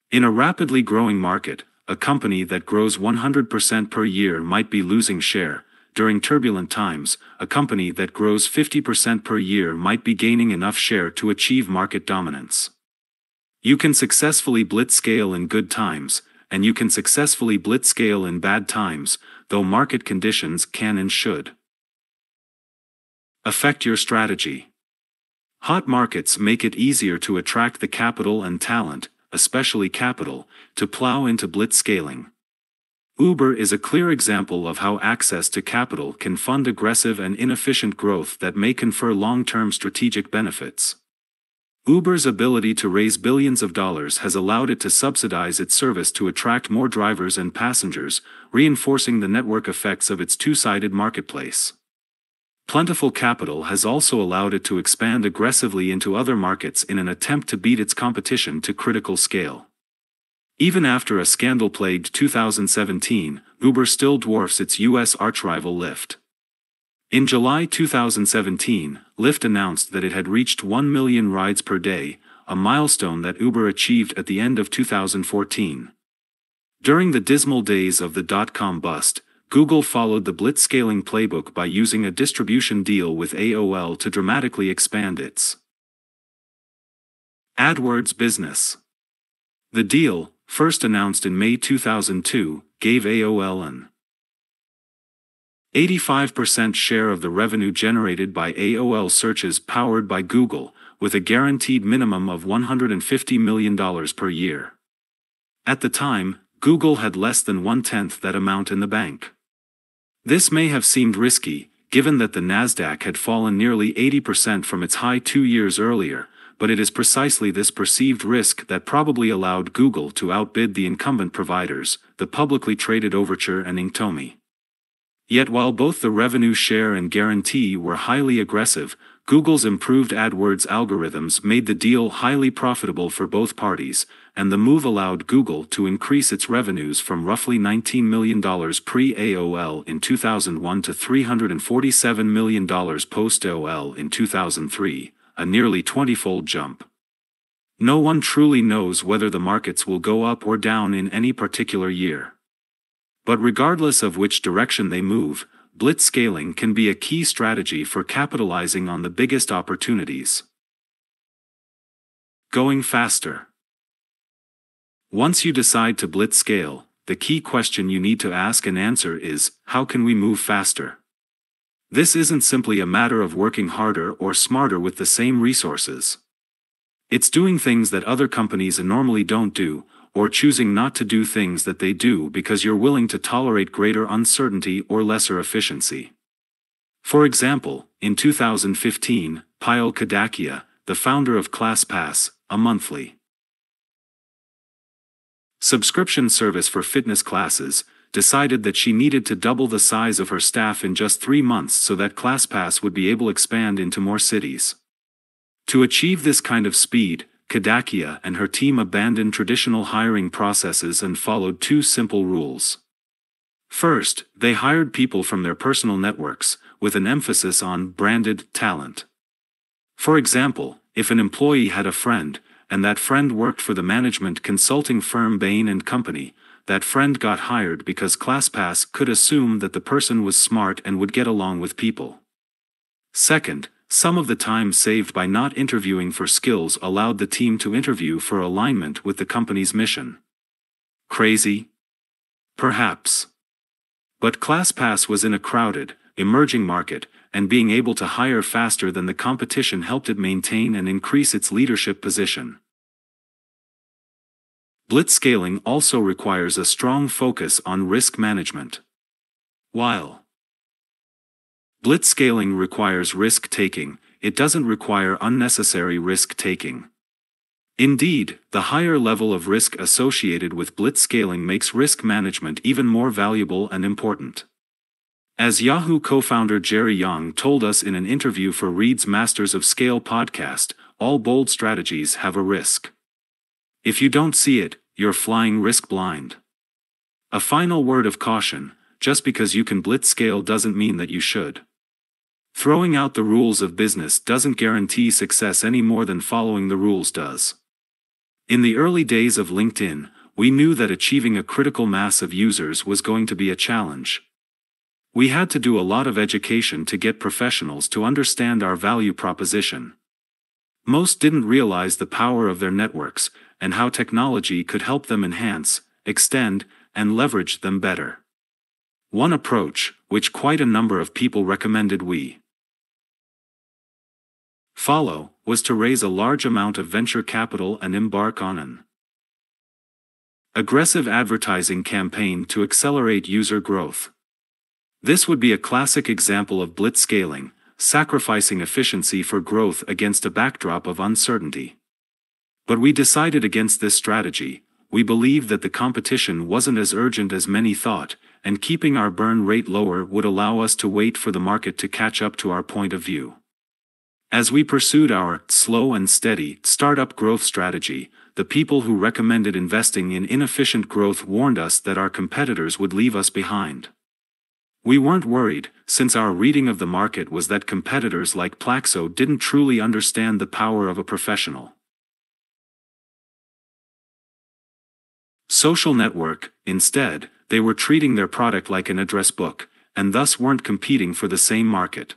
In a rapidly growing market, a company that grows 100% per year might be losing share. During turbulent times, a company that grows 50% per year might be gaining enough share to achieve market dominance. You can successfully blitzscale in good times, and you can successfully blitzscale in bad times, though market conditions can and should affect your strategy. Hot markets make it easier to attract the capital and talent, especially capital, to plow into blitzscaling. Uber is a clear example of how access to capital can fund aggressive and inefficient growth that may confer long-term strategic benefits. Uber's ability to raise billions of dollars has allowed it to subsidize its service to attract more drivers and passengers, reinforcing the network effects of its two-sided marketplace. Plentiful capital has also allowed it to expand aggressively into other markets in an attempt to beat its competition to critical scale. Even after a scandal-plagued 2017, Uber still dwarfs its U.S. archrival Lyft. In July 2017, Lyft announced that it had reached 1 million rides per day, a milestone that Uber achieved at the end of 2014. During the dismal days of the dot-com bust, Google followed the blitzscaling playbook by using a distribution deal with AOL to dramatically expand its AdWords business. The deal, first announced in May 2002, gave AOL an 85% share of the revenue generated by AOL searches powered by Google, with a guaranteed minimum of $150 million per year. At the time, Google had less than 1/10 that amount in the bank. This may have seemed risky, given that the Nasdaq had fallen nearly 80% from its high 2 years earlier, but it is precisely this perceived risk that probably allowed Google to outbid the incumbent providers, the publicly traded Overture and Inktomi. Yet while both the revenue share and guarantee were highly aggressive, Google's improved AdWords algorithms made the deal highly profitable for both parties, and the move allowed Google to increase its revenues from roughly $19 million pre-AOL in 2001 to $347 million post-AOL in 2003, a nearly 20-fold jump. No one truly knows whether the markets will go up or down in any particular year. But regardless of which direction they move, blitzscaling can be a key strategy for capitalizing on the biggest opportunities. Going faster. Once you decide to blitzscale, the key question you need to ask and answer is, how can we move faster? This isn't simply a matter of working harder or smarter with the same resources. It's doing things that other companies normally don't do, or choosing not to do things that they do because you're willing to tolerate greater uncertainty or lesser efficiency. For example, in 2015, Payal Kadakia, the founder of ClassPass, a monthly subscription service for fitness classes, decided that she needed to double the size of her staff in just 3 months so that ClassPass would be able to expand into more cities. To achieve this kind of speed, Kadakia and her team abandoned traditional hiring processes and followed 2 simple rules. First, they hired people from their personal networks, with an emphasis on branded talent. For example, if an employee had a friend, and that friend worked for the management consulting firm Bain & Company, that friend got hired because ClassPass could assume that the person was smart and would get along with people. Second, some of the time saved by not interviewing for skills allowed the team to interview for alignment with the company's mission. Crazy? Perhaps. But ClassPass was in a crowded, emerging market, and being able to hire faster than the competition helped it maintain and increase its leadership position. Blitzscaling also requires a strong focus on risk management. While blitzscaling requires risk-taking, it doesn't require unnecessary risk-taking. Indeed, the higher level of risk associated with blitzscaling makes risk management even more valuable and important. As Yahoo co-founder Jerry Yang told us in an interview for Reed's Masters of Scale podcast, all bold strategies have a risk. If you don't see it, you're flying risk blind. A final word of caution: just because you can blitzscale doesn't mean that you should. Throwing out the rules of business doesn't guarantee success any more than following the rules does. In the early days of LinkedIn, we knew that achieving a critical mass of users was going to be a challenge. We had to do a lot of education to get professionals to understand our value proposition. Most didn't realize the power of their networks, and how technology could help them enhance, extend, and leverage them better. One approach, which quite a number of people recommended we follow, was to raise a large amount of venture capital and embark on an aggressive advertising campaign to accelerate user growth. This would be a classic example of blitzscaling, sacrificing efficiency for growth against a backdrop of uncertainty. But we decided against this strategy. We believed that the competition wasn't as urgent as many thought, and keeping our burn rate lower would allow us to wait for the market to catch up to our point of view. As we pursued our slow and steady startup growth strategy, the people who recommended investing in inefficient growth warned us that our competitors would leave us behind. We weren't worried, since our reading of the market was that competitors like Plaxo didn't truly understand the power of a professional social network. Instead, they were treating their product like an address book, and thus weren't competing for the same market.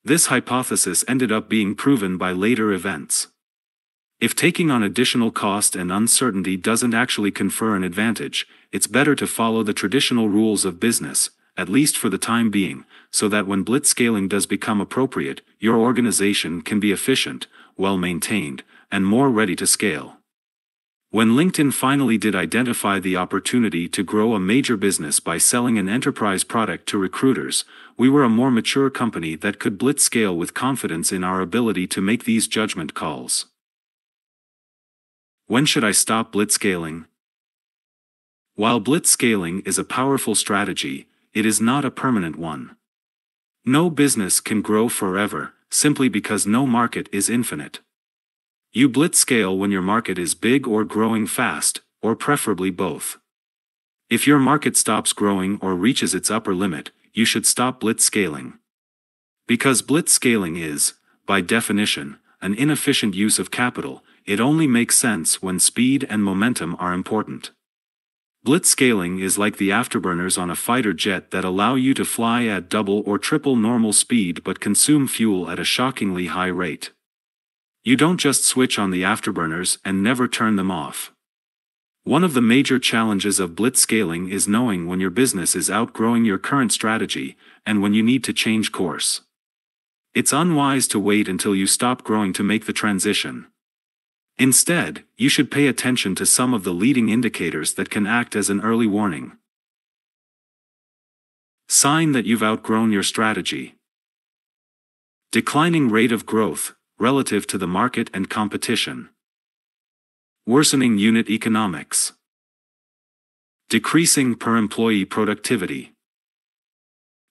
This hypothesis ended up being proven by later events. If taking on additional cost and uncertainty doesn't actually confer an advantage, it's better to follow the traditional rules of business, at least for the time being, so that when blitzscaling does become appropriate, your organization can be efficient, well-maintained, and more ready to scale. When LinkedIn finally did identify the opportunity to grow a major business by selling an enterprise product to recruiters, we were a more mature company that could blitzscale with confidence in our ability to make these judgment calls. When should I stop blitzscaling? While blitzscaling is a powerful strategy, it is not a permanent one. No business can grow forever, simply because no market is infinite. You blitzscale when your market is big or growing fast, or preferably both. If your market stops growing or reaches its upper limit, you should stop blitzscaling. Because blitzscaling is, by definition, an inefficient use of capital, it only makes sense when speed and momentum are important. Blitzscaling is like the afterburners on a fighter jet that allow you to fly at double or triple normal speed but consume fuel at a shockingly high rate. You don't just switch on the afterburners and never turn them off. One of the major challenges of blitzscaling is knowing when your business is outgrowing your current strategy, and when you need to change course. It's unwise to wait until you stop growing to make the transition. Instead, you should pay attention to some of the leading indicators that can act as an early warning. Sign that you've outgrown your strategy. Declining rate of growth, relative to the market and competition. Worsening unit economics. Decreasing per employee productivity.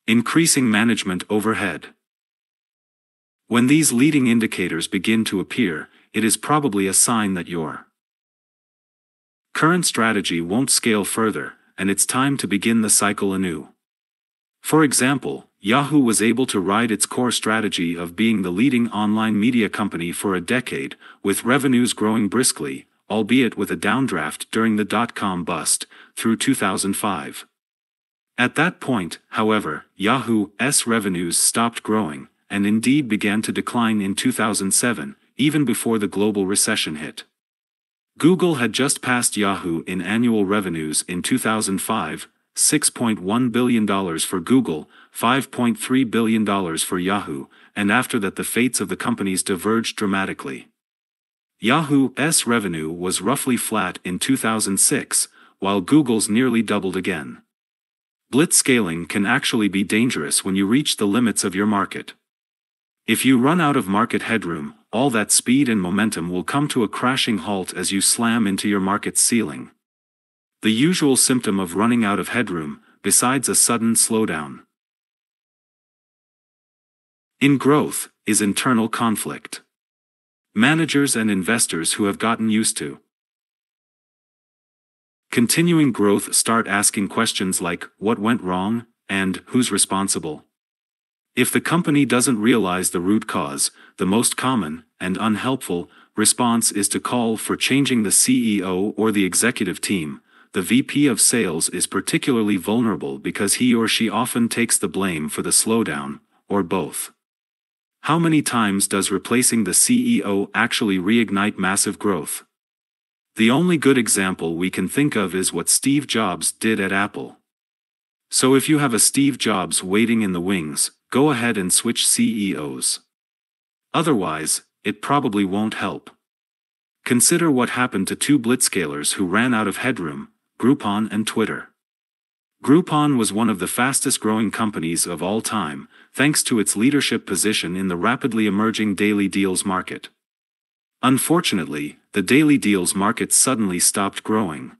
Increasing management overhead. When these leading indicators begin to appear, it is probably a sign that your current strategy won't scale further, and it's time to begin the cycle anew. For example, Yahoo was able to ride its core strategy of being the leading online media company for a decade, with revenues growing briskly, albeit with a downdraft during the dot-com bust, through 2005. At that point, however, Yahoo's revenues stopped growing, and indeed began to decline in 2007, even before the global recession hit. Google had just passed Yahoo in annual revenues in 2005, $6.1 billion for Google, $5.3 billion for Yahoo, and after that the fates of the companies diverged dramatically. Yahoo's revenue was roughly flat in 2006, while Google's nearly doubled again. Blitzscaling can actually be dangerous when you reach the limits of your market. If you run out of market headroom, all that speed and momentum will come to a crashing halt as you slam into your market's ceiling. The usual symptom of running out of headroom, besides a sudden slowdown in growth, is internal conflict. Managers and investors who have gotten used to continuing growth start asking questions like, what went wrong, and who's responsible? If the company doesn't realize the root cause, the most common, and unhelpful, response is to call for changing the CEO or the executive team. The VP of sales is particularly vulnerable because he or she often takes the blame for the slowdown, or both. How many times does replacing the CEO actually reignite massive growth? The only good example we can think of is what Steve Jobs did at Apple. So if you have a Steve Jobs waiting in the wings, go ahead and switch CEOs. Otherwise, it probably won't help. Consider what happened to two blitzscalers who ran out of headroom, Groupon and Twitter. Groupon was one of the fastest growing companies of all time, thanks to its leadership position in the rapidly emerging daily deals market. Unfortunately, the daily deals market suddenly stopped growing.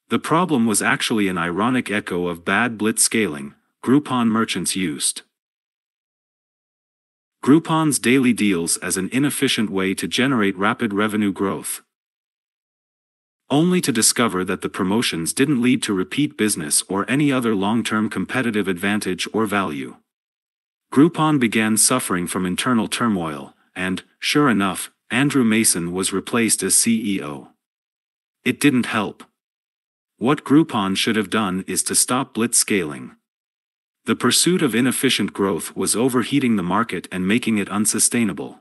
The problem was actually an ironic echo of bad blitzscaling Groupon merchants used. Groupon's daily deals as an inefficient way to generate rapid revenue growth. Only to discover that the promotions didn't lead to repeat business or any other long-term competitive advantage or value. Groupon began suffering from internal turmoil, and, sure enough, Andrew Mason was replaced as CEO. It didn't help. What Groupon should have done is to stop blitzscaling. The pursuit of inefficient growth was overheating the market and making it unsustainable.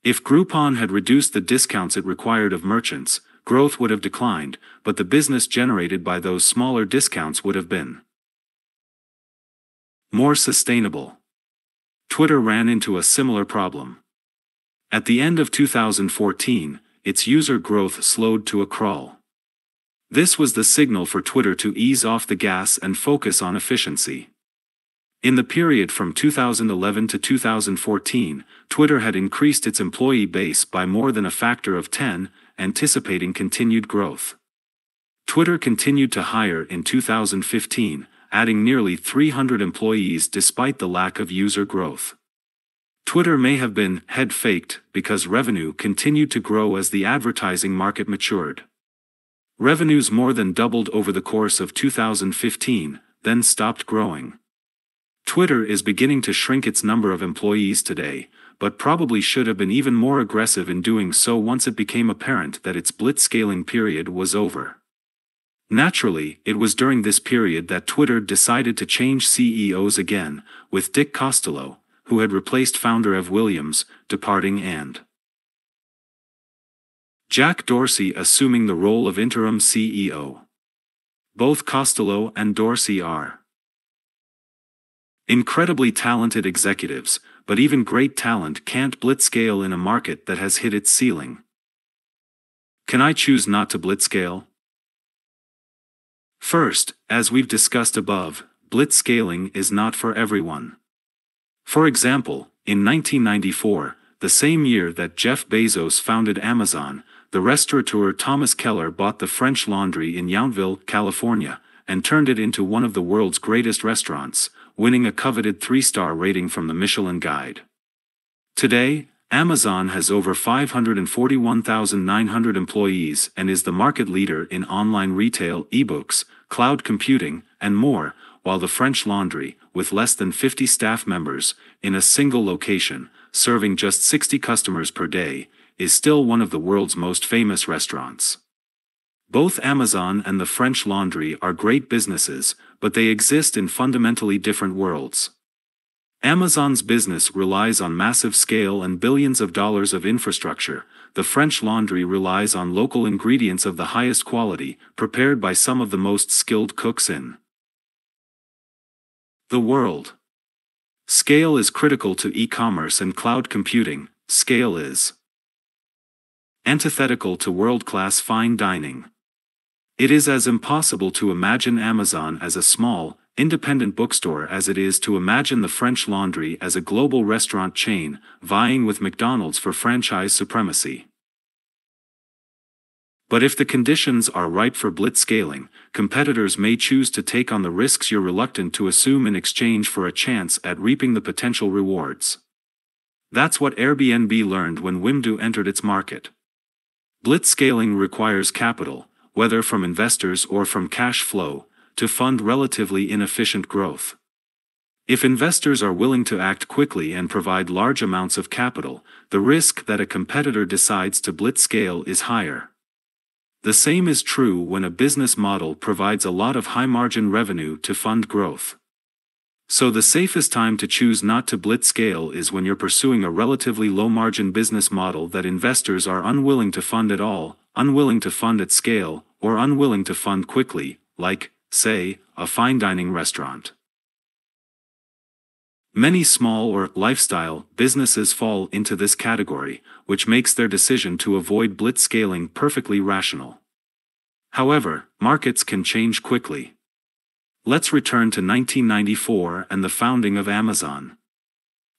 If Groupon had reduced the discounts it required of merchants, growth would have declined, but the business generated by those smaller discounts would have been more sustainable. Twitter ran into a similar problem. At the end of 2014, its user growth slowed to a crawl. This was the signal for Twitter to ease off the gas and focus on efficiency. In the period from 2011 to 2014, Twitter had increased its employee base by more than a factor of 10, anticipating continued growth. Twitter continued to hire in 2015, adding nearly 300 employees despite the lack of user growth. Twitter may have been head-faked because revenue continued to grow as the advertising market matured. Revenues more than doubled over the course of 2015, then stopped growing. Twitter is beginning to shrink its number of employees today, but probably should have been even more aggressive in doing so once it became apparent that its blitzscaling period was over. Naturally, it was during this period that Twitter decided to change CEOs again, with Dick Costolo, who had replaced founder Ev Williams, departing and Jack Dorsey assuming the role of interim CEO. Both Costolo and Dorsey are incredibly talented executives, but even great talent can't blitzscale in a market that has hit its ceiling. Can I choose not to blitzscale? First, as we've discussed above, blitzscaling is not for everyone. For example, in 1994, the same year that Jeff Bezos founded Amazon, the restaurateur Thomas Keller bought the French Laundry in Yountville, California, and turned it into one of the world's greatest restaurants, winning a coveted 3-star rating from the Michelin Guide. Today, Amazon has over 541,900 employees and is the market leader in online retail, ebooks, cloud computing, and more, while the French Laundry, with less than 50 staff members, in a single location, serving just 60 customers per day, is still one of the world's most famous restaurants. Both Amazon and the French Laundry are great businesses, but they exist in fundamentally different worlds. Amazon's business relies on massive scale and billions of dollars of infrastructure. The French Laundry relies on local ingredients of the highest quality, prepared by some of the most skilled cooks in the world. Scale is critical to e-commerce and cloud computing. Scale is antithetical to world-class fine dining. It is as impossible to imagine Amazon as a small, independent bookstore as it is to imagine the French Laundry as a global restaurant chain, vying with McDonald's for franchise supremacy. But if the conditions are ripe for blitzscaling, competitors may choose to take on the risks you're reluctant to assume in exchange for a chance at reaping the potential rewards. That's what Airbnb learned when Wimdu entered its market. Blitzscaling requires capital, whether from investors or from cash flow, to fund relatively inefficient growth. If investors are willing to act quickly and provide large amounts of capital, the risk that a competitor decides to blitzscale is higher. The same is true when a business model provides a lot of high-margin revenue to fund growth. So the safest time to choose not to blitzscale is when you're pursuing a relatively low-margin business model that investors are unwilling to fund at all, unwilling to fund at scale, or unwilling to fund quickly, like, say, a fine dining restaurant. Many small or lifestyle businesses fall into this category, which makes their decision to avoid blitzscaling perfectly rational. However, markets can change quickly. Let's return to 1994 and the founding of Amazon.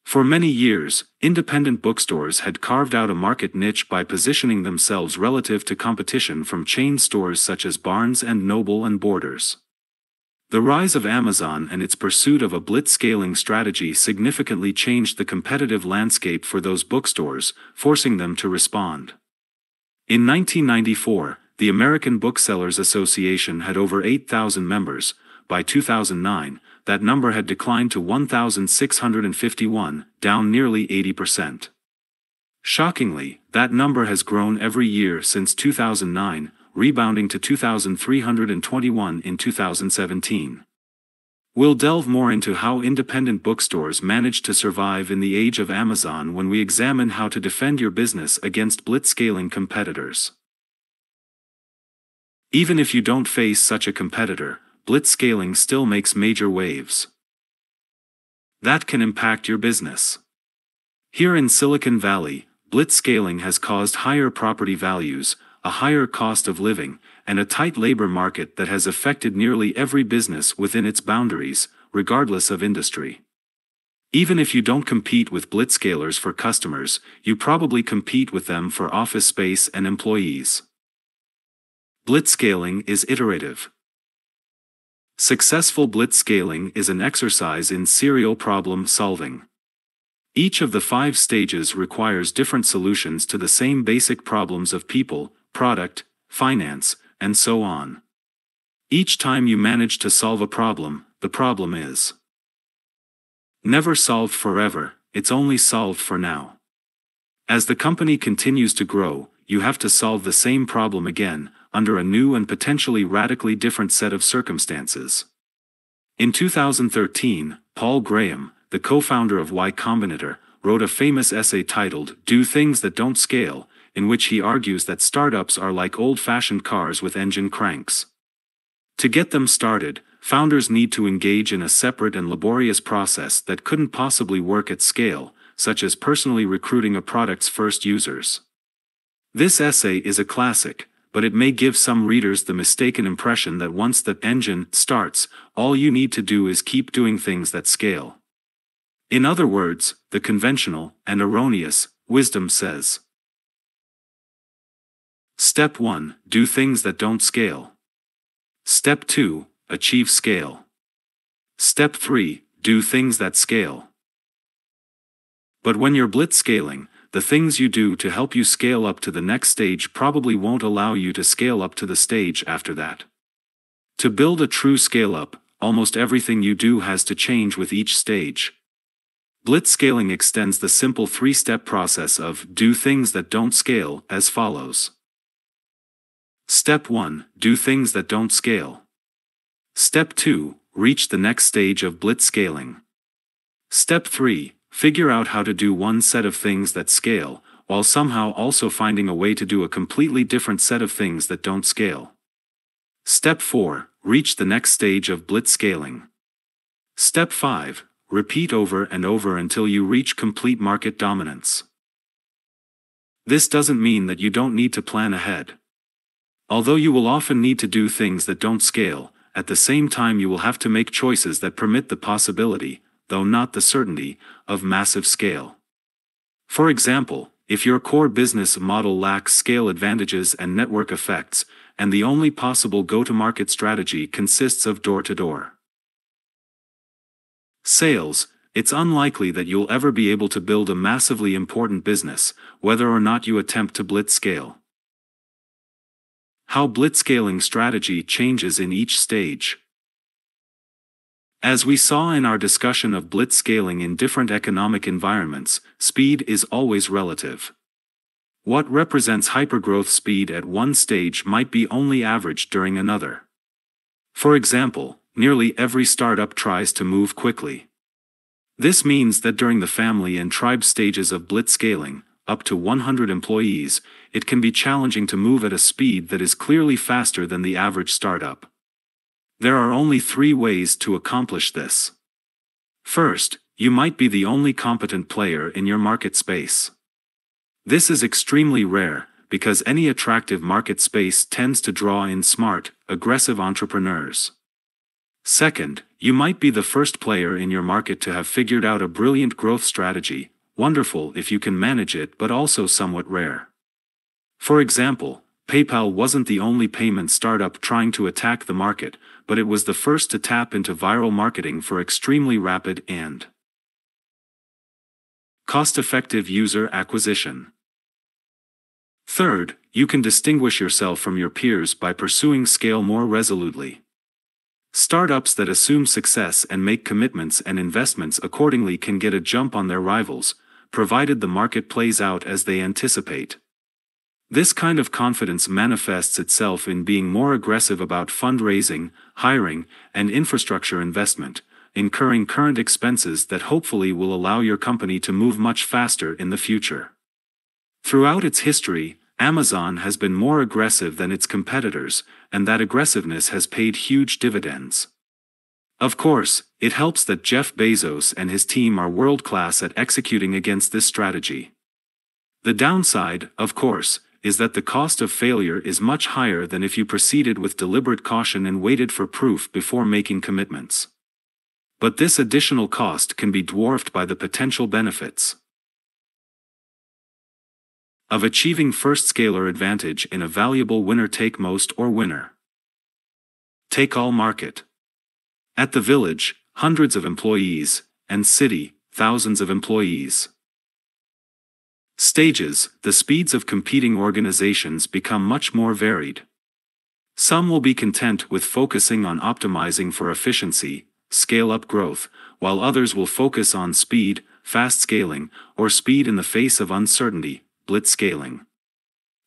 For many years, independent bookstores had carved out a market niche by positioning themselves relative to competition from chain stores such as Barnes & Noble and Borders. The rise of Amazon and its pursuit of a blitzscaling strategy significantly changed the competitive landscape for those bookstores, forcing them to respond. In 1994, the American Booksellers Association had over 8,000 members. By 2009, that number had declined to 1,651, down nearly 80%. Shockingly, that number has grown every year since 2009, rebounding to 2,321 in 2017. We'll delve more into how independent bookstores managed to survive in the age of Amazon when we examine how to defend your business against blitzscaling competitors. Even if you don't face such a competitor, blitzscaling still makes major waves. That can impact your business. Here in Silicon Valley, blitzscaling has caused higher property values, a higher cost of living, and a tight labor market that has affected nearly every business within its boundaries, regardless of industry. Even if you don't compete with blitzscalers for customers, you probably compete with them for office space and employees. Blitzscaling is iterative. Successful blitzscaling is an exercise in serial problem solving. Each of the 5 stages requires different solutions to the same basic problems of people, product, finance, and so on. Each time you manage to solve a problem, the problem is never solved forever, it's only solved for now. As the company continues to grow, you have to solve the same problem again, under a new and potentially radically different set of circumstances. In 2013, Paul Graham, the co-founder of Y Combinator, wrote a famous essay titled "Do Things That Don't Scale," in which he argues that startups are like old-fashioned cars with engine cranks. To get them started, founders need to engage in a separate and laborious process that couldn't possibly work at scale, such as personally recruiting a product's first users. This essay is a classic, but it may give some readers the mistaken impression that once the engine starts, all you need to do is keep doing things that scale. In other words, the conventional and erroneous wisdom says: Step 1, do things that don't scale. Step 2, achieve scale. Step 3, do things that scale. But when you're blitzscaling, the things you do to help you scale up to the next stage probably won't allow you to scale up to the stage after that. To build a true scale-up, almost everything you do has to change with each stage. Blitzscaling extends the simple 3-step process of do things that don't scale as follows. Step 1, do things that don't scale. Step 2, reach the next stage of blitzscaling. Step 3, figure out how to do one set of things that scale, while somehow also finding a way to do a completely different set of things that don't scale. Step 4, reach the next stage of blitzscaling. Step 5, repeat over and over until you reach complete market dominance. This doesn't mean that you don't need to plan ahead. Although you will often need to do things that don't scale, at the same time you will have to make choices that permit the possibility, though not the certainty, of massive scale. For example, if your core business model lacks scale advantages and network effects, and the only possible go-to-market strategy consists of door-to-door sales, it's unlikely that you'll ever be able to build a massively important business, whether or not you attempt to blitzscale. How blitzscaling strategy changes in each stage. As we saw in our discussion of blitzscaling in different economic environments, speed is always relative. What represents hypergrowth speed at one stage might be only average during another. For example, nearly every startup tries to move quickly. This means that during the family and tribe stages of blitzscaling, up to 100 employees, it can be challenging to move at a speed that is clearly faster than the average startup. There are only 3 ways to accomplish this. First, you might be the only competent player in your market space. This is extremely rare, because any attractive market space tends to draw in smart, aggressive entrepreneurs. Second, you might be the first player in your market to have figured out a brilliant growth strategy, wonderful if you can manage it but also somewhat rare. For example, PayPal wasn't the only payment startup trying to attack the market, but it was the first to tap into viral marketing for extremely rapid and cost-effective user acquisition. Third, you can distinguish yourself from your peers by pursuing scale more resolutely. Startups that assume success and make commitments and investments accordingly can get a jump on their rivals, provided the market plays out as they anticipate. This kind of confidence manifests itself in being more aggressive about fundraising, hiring, and infrastructure investment, incurring current expenses that hopefully will allow your company to move much faster in the future. Throughout its history, Amazon has been more aggressive than its competitors, and that aggressiveness has paid huge dividends. Of course, it helps that Jeff Bezos and his team are world-class at executing against this strategy. The downside, of course, is that the cost of failure is much higher than if you proceeded with deliberate caution and waited for proof before making commitments. But this additional cost can be dwarfed by the potential benefits of achieving first scalar advantage in a valuable winner-take-most or winner-take-all market. At the village, hundreds of employees, and city, thousands of employees. Stages, the speeds of competing organizations become much more varied. Some will be content with focusing on optimizing for efficiency, scale-up growth, while others will focus on speed, fast scaling, or speed in the face of uncertainty, blitzscaling.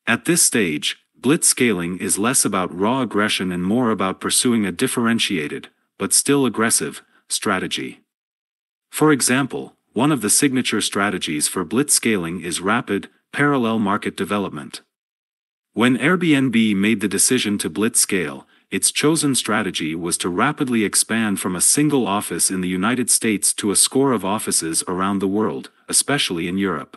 At this stage, blitzscaling is less about raw aggression and more about pursuing a differentiated, but still aggressive, strategy. For example, one of the signature strategies for blitzscaling is rapid, parallel market development. When Airbnb made the decision to blitzscale, its chosen strategy was to rapidly expand from a single office in the United States to a score of offices around the world, especially in Europe.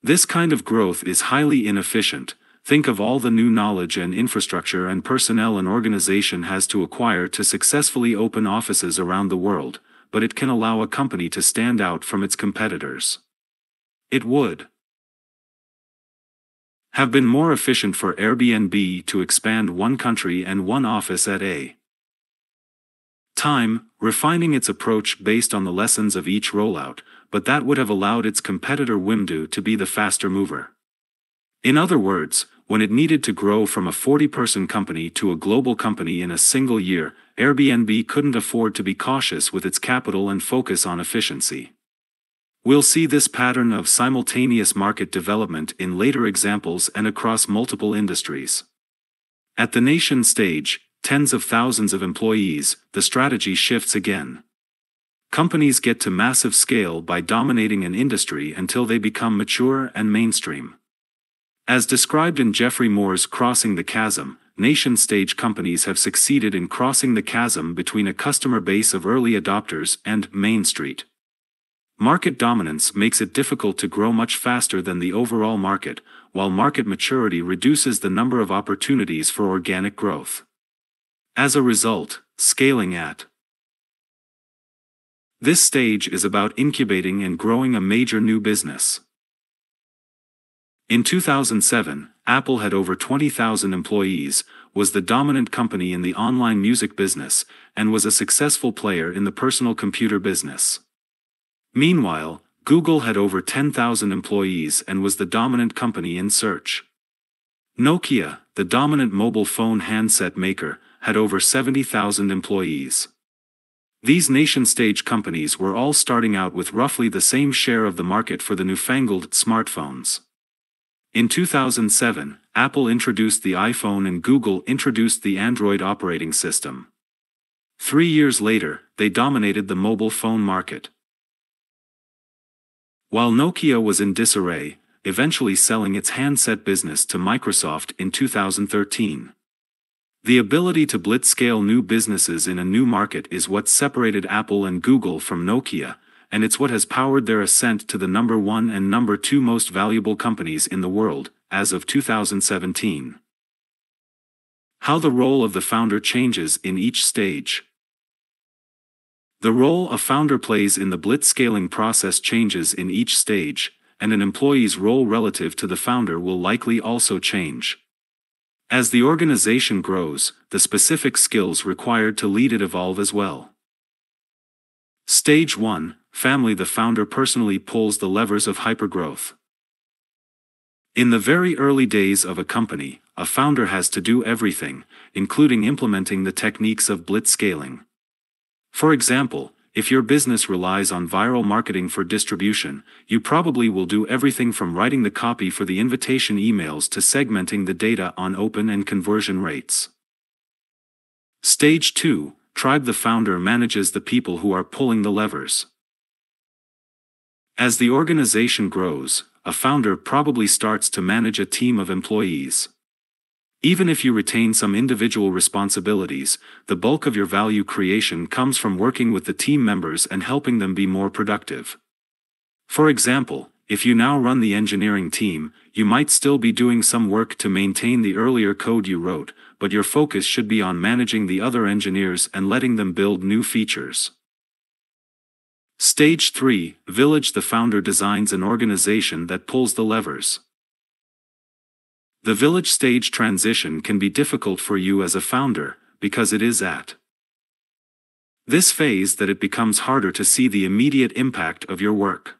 This kind of growth is highly inefficient. Think of all the new knowledge and infrastructure and personnel an organization has to acquire to successfully open offices around the world, but it can allow a company to stand out from its competitors. It would have been more efficient for Airbnb to expand one country and one office at a time, refining its approach based on the lessons of each rollout, but that would have allowed its competitor Wimdu to be the faster mover. In other words, when it needed to grow from a 40-person company to a global company in a single year, Airbnb couldn't afford to be cautious with its capital and focus on efficiency. We'll see this pattern of simultaneous market development in later examples and across multiple industries. At the nation stage, tens of thousands of employees, the strategy shifts again. Companies get to massive scale by dominating an industry until they become mature and mainstream. As described in Geoffrey Moore's Crossing the Chasm, nation-stage companies have succeeded in crossing the chasm between a customer base of early adopters and Main Street. Market dominance makes it difficult to grow much faster than the overall market, while market maturity reduces the number of opportunities for organic growth. As a result, scaling at this stage is about incubating and growing a major new business. In 2007, Apple had over 20,000 employees, was the dominant company in the online music business, and was a successful player in the personal computer business. Meanwhile, Google had over 10,000 employees and was the dominant company in search. Nokia, the dominant mobile phone handset maker, had over 70,000 employees. These nation-stage companies were all starting out with roughly the same share of the market for the newfangled smartphones. In 2007, Apple introduced the iPhone and Google introduced the Android operating system. 3 years later, they dominated the mobile phone market. While Nokia was in disarray, eventually selling its handset business to Microsoft in 2013. The ability to blitzscale new businesses in a new market is what separated Apple and Google from Nokia, and it's what has powered their ascent to the number 1 and number 2 most valuable companies in the world, as of 2017. How the role of the founder changes in each stage. The role a founder plays in the blitzscaling process changes in each stage, and an employee's role relative to the founder will likely also change. As the organization grows, the specific skills required to lead it evolve as well. Stage 1, Family. The founder personally pulls the levers of hypergrowth. In the very early days of a company, a founder has to do everything, including implementing the techniques of blitzscaling. For example, if your business relies on viral marketing for distribution, you probably will do everything from writing the copy for the invitation emails to segmenting the data on open and conversion rates. Stage 2, Tribe. The founder manages the people who are pulling the levers. As the organization grows, a founder probably starts to manage a team of employees. Even if you retain some individual responsibilities, the bulk of your value creation comes from working with the team members and helping them be more productive. For example, If you now run the engineering team, you might still be doing some work to maintain the earlier code you wrote, but your focus should be on managing the other engineers and letting them build new features. Stage 3, Village. The founder designs an organization that pulls the levers. The village stage transition can be difficult for you as a founder, because it is at this phase that it becomes harder to see the immediate impact of your work.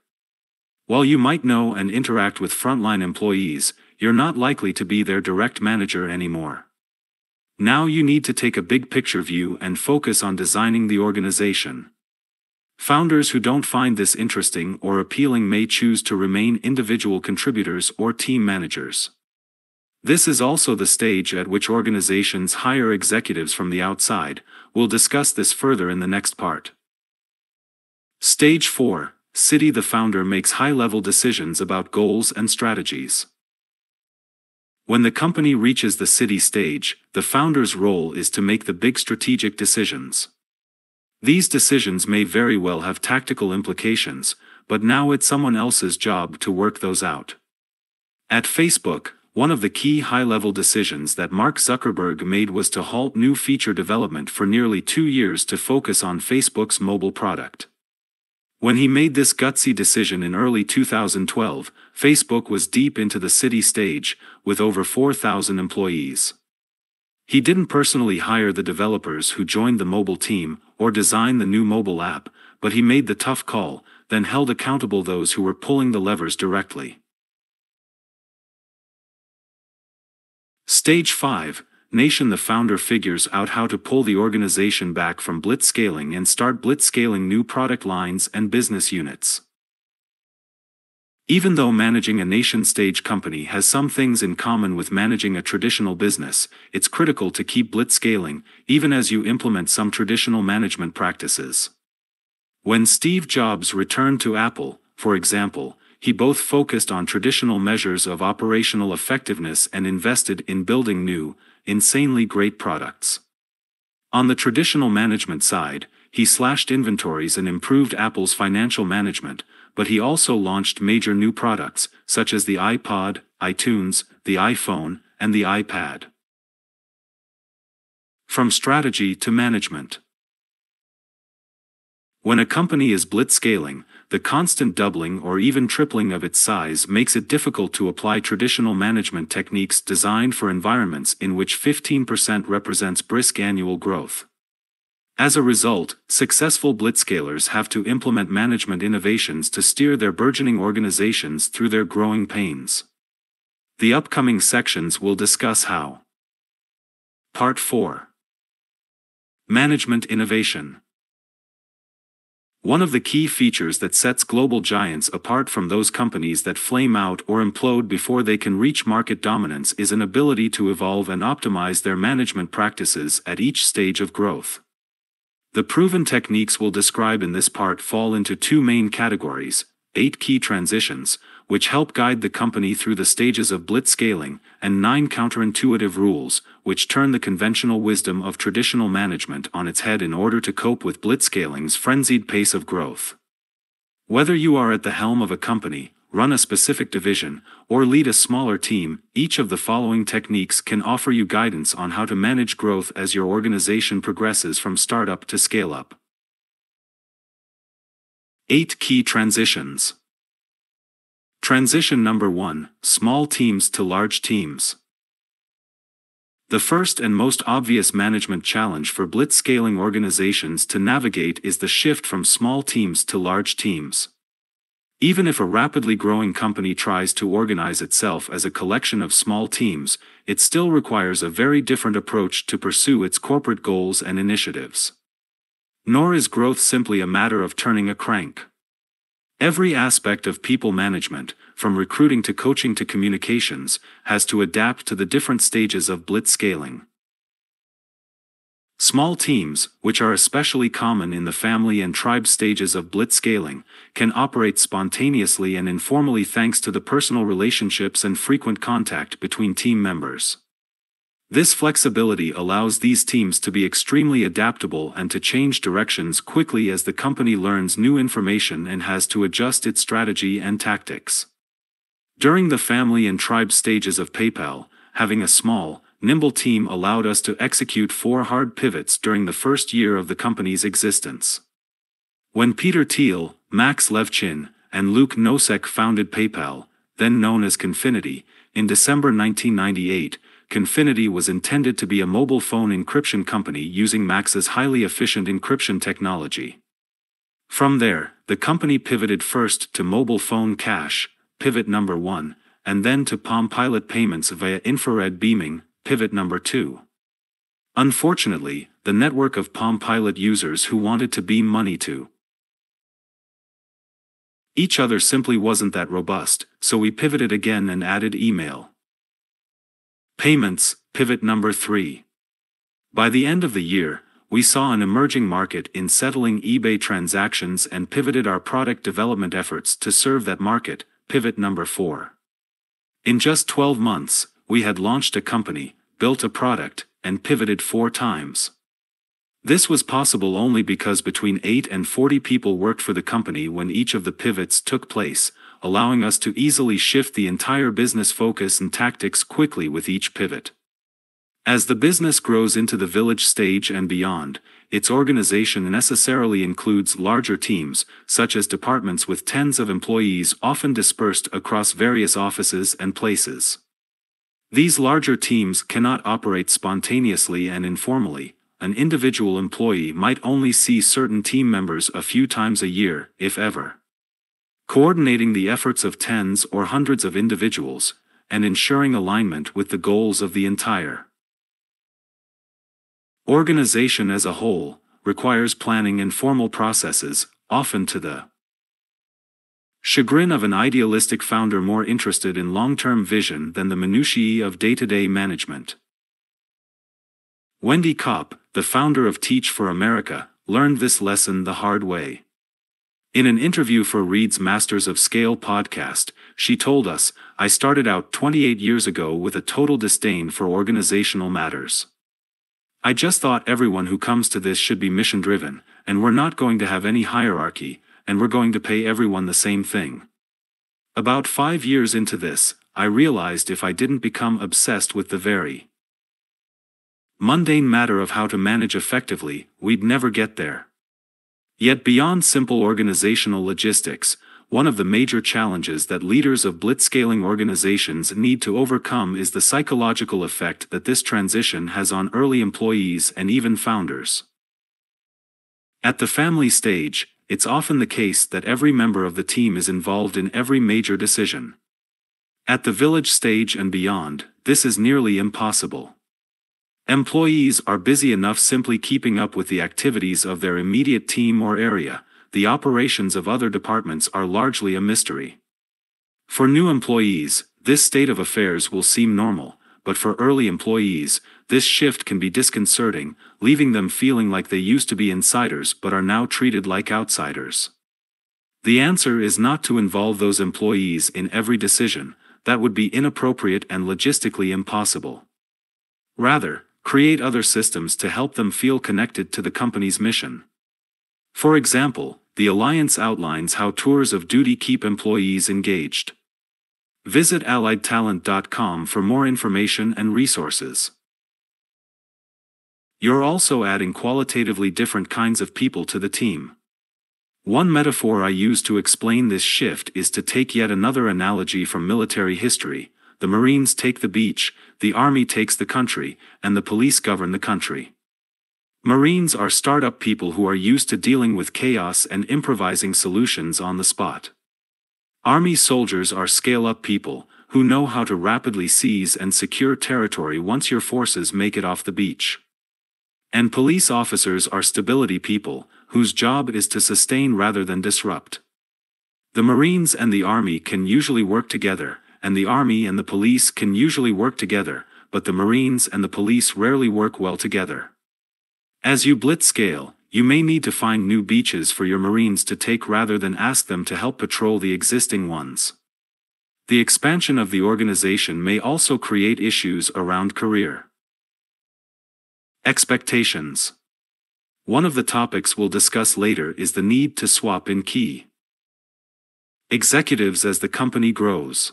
While you might know and interact with frontline employees, you're not likely to be their direct manager anymore. Now you need to take a big picture view and focus on designing the organization. Founders who don't find this interesting or appealing may choose to remain individual contributors or team managers. This is also the stage at which organizations hire executives from the outside. We'll discuss this further in the next part. Stage 4, City. The founder makes high-level decisions about goals and strategies. When the company reaches the city stage, the founder's role is to make the big strategic decisions. These decisions may very well have tactical implications, but now it's someone else's job to work those out. At Facebook, one of the key high-level decisions that Mark Zuckerberg made was to halt new feature development for nearly 2 years to focus on Facebook's mobile product. When he made this gutsy decision in early 2012, Facebook was deep into the city stage, with over 4,000 employees. He didn't personally hire the developers who joined the mobile team, or design the new mobile app, but he made the tough call, then held accountable those who were pulling the levers directly. Stage 5, Nation. The founder figures out how to pull the organization back from blitzscaling and start blitzscaling new product lines and business units. Even though managing a nation-stage company has some things in common with managing a traditional business, it's critical to keep blitzscaling, even as you implement some traditional management practices. When Steve Jobs returned to Apple, for example, he both focused on traditional measures of operational effectiveness and invested in building new, insanely great products. On the traditional management side, he slashed inventories and improved Apple's financial management, but he also launched major new products, such as the iPod, iTunes, the iPhone, and the iPad. From strategy to management. When a company is blitzscaling, the constant doubling or even tripling of its size makes it difficult to apply traditional management techniques designed for environments in which 15% represents brisk annual growth. As a result, successful blitzscalers have to implement management innovations to steer their burgeoning organizations through their growing pains. The upcoming sections will discuss how. Part 4. Management innovation. One of the key features that sets global giants apart from those companies that flame out or implode before they can reach market dominance is an ability to evolve and optimize their management practices at each stage of growth. The proven techniques we'll describe in this part fall into 2 main categories: 8 key transitions, which help guide the company through the stages of blitzscaling, and 9 counterintuitive rules, which turn the conventional wisdom of traditional management on its head in order to cope with blitzscaling's frenzied pace of growth. Whether you are at the helm of a company, run a specific division, or lead a smaller team, each of the following techniques can offer you guidance on how to manage growth as your organization progresses from startup to scale-up. 8 key transitions. Transition number 1, small teams to large teams. The first and most obvious management challenge for blitzscaling organizations to navigate is the shift from small teams to large teams. Even if a rapidly growing company tries to organize itself as a collection of small teams, it still requires a very different approach to pursue its corporate goals and initiatives. Nor is growth simply a matter of turning a crank. Every aspect of people management, from recruiting to coaching to communications, has to adapt to the different stages of blitzscaling. Small teams, which are especially common in the family and tribe stages of blitzscaling, can operate spontaneously and informally thanks to the personal relationships and frequent contact between team members. This flexibility allows these teams to be extremely adaptable and to change directions quickly as the company learns new information and has to adjust its strategy and tactics. During the family and tribe stages of PayPal, having a small, nimble team allowed us to execute 4 hard pivots during the first year of the company's existence. When Peter Thiel, Max Levchin, and Luke Nosek founded PayPal, then known as Confinity, in December 1998, Confinity was intended to be a mobile phone encryption company using Max's highly efficient encryption technology. From there, the company pivoted first to mobile phone cash, pivot number 1, and then to Palm Pilot payments via infrared beaming, pivot number 2. Unfortunately, the network of Palm Pilot users who wanted to beam money to each other simply wasn't that robust, so we pivoted again and added email payments, pivot number 3. By the end of the year, we saw an emerging market in settling eBay transactions and pivoted our product development efforts to serve that market, pivot number 4. In just 12 months, we had launched a company, built a product, and pivoted 4 times. This was possible only because between 8 and 40 people worked for the company when each of the pivots took place, allowing us to easily shift the entire business focus and tactics quickly with each pivot. As the business grows into the village stage and beyond, its organization necessarily includes larger teams, such as departments with tens of employees often dispersed across various offices and places. These larger teams cannot operate spontaneously and informally. An individual employee might only see certain team members a few times a year, if ever. Coordinating the efforts of tens or hundreds of individuals, and ensuring alignment with the goals of the entire organization as a whole, requires planning and formal processes, often to the chagrin of an idealistic founder more interested in long-term vision than the minutiae of day-to-day management. Wendy Kopp, the founder of Teach for America, learned this lesson the hard way. In an interview for Reed's Masters of Scale podcast, she told us, "I started out 28 years ago with a total disdain for organizational matters. I just thought everyone who comes to this should be mission-driven, and we're not going to have any hierarchy, and we're going to pay everyone the same thing. About 5 years into this, I realized if I didn't become obsessed with the very mundane matter of how to manage effectively, we'd never get there." Yet beyond simple organizational logistics, one of the major challenges that leaders of blitzscaling organizations need to overcome is the psychological effect that this transition has on early employees and even founders. At the family stage, it's often the case that every member of the team is involved in every major decision. At the village stage and beyond, this is nearly impossible. Employees are busy enough simply keeping up with the activities of their immediate team or area. The operations of other departments are largely a mystery. For new employees, this state of affairs will seem normal, but for early employees, this shift can be disconcerting, leaving them feeling like they used to be insiders but are now treated like outsiders. The answer is not to involve those employees in every decision. That would be inappropriate and logistically impossible. Rather, create other systems to help them feel connected to the company's mission. For example, the Alliance outlines how tours of duty keep employees engaged. Visit alliedtalent.com for more information and resources. You're also adding qualitatively different kinds of people to the team. One metaphor I use to explain this shift is to take yet another analogy from military history. The Marines take the beach, the Army takes the country, and the police govern the country. Marines are startup people who are used to dealing with chaos and improvising solutions on the spot. Army soldiers are scale-up people, who know how to rapidly seize and secure territory once your forces make it off the beach. And police officers are stability people, whose job is to sustain rather than disrupt. The Marines and the Army can usually work together, and the Army and the police can usually work together, but the Marines and the police rarely work well together. As you blitzscale, you may need to find new beaches for your Marines to take rather than ask them to help patrol the existing ones. The expansion of the organization may also create issues around career Expectations. One of the topics we'll discuss later is the need to swap in key executives as the company grows.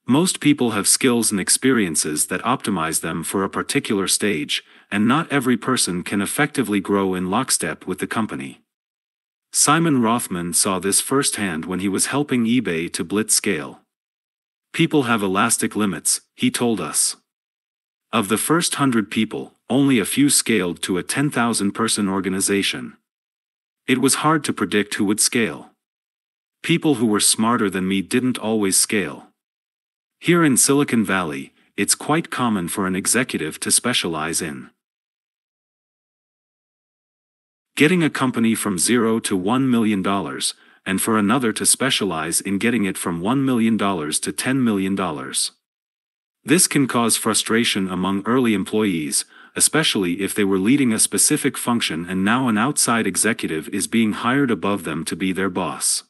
Most people have skills and experiences that optimize them for a particular stage, and not every person can effectively grow in lockstep with the company. Simon Rothman saw this firsthand when he was helping eBay to Blitzscale. People have elastic limits, he told us. Of the first 100 people, only a few scaled to a 10,000-person organization. It was hard to predict who would scale. People who were smarter than me didn't always scale. Here in Silicon Valley, it's quite common for an executive to specialize in getting a company from $0 to $1 million, and for another to specialize in getting it from $1 million to $10 million. This can cause frustration among early employees, especially if they were leading a specific function and now an outside executive is being hired above them to be their boss.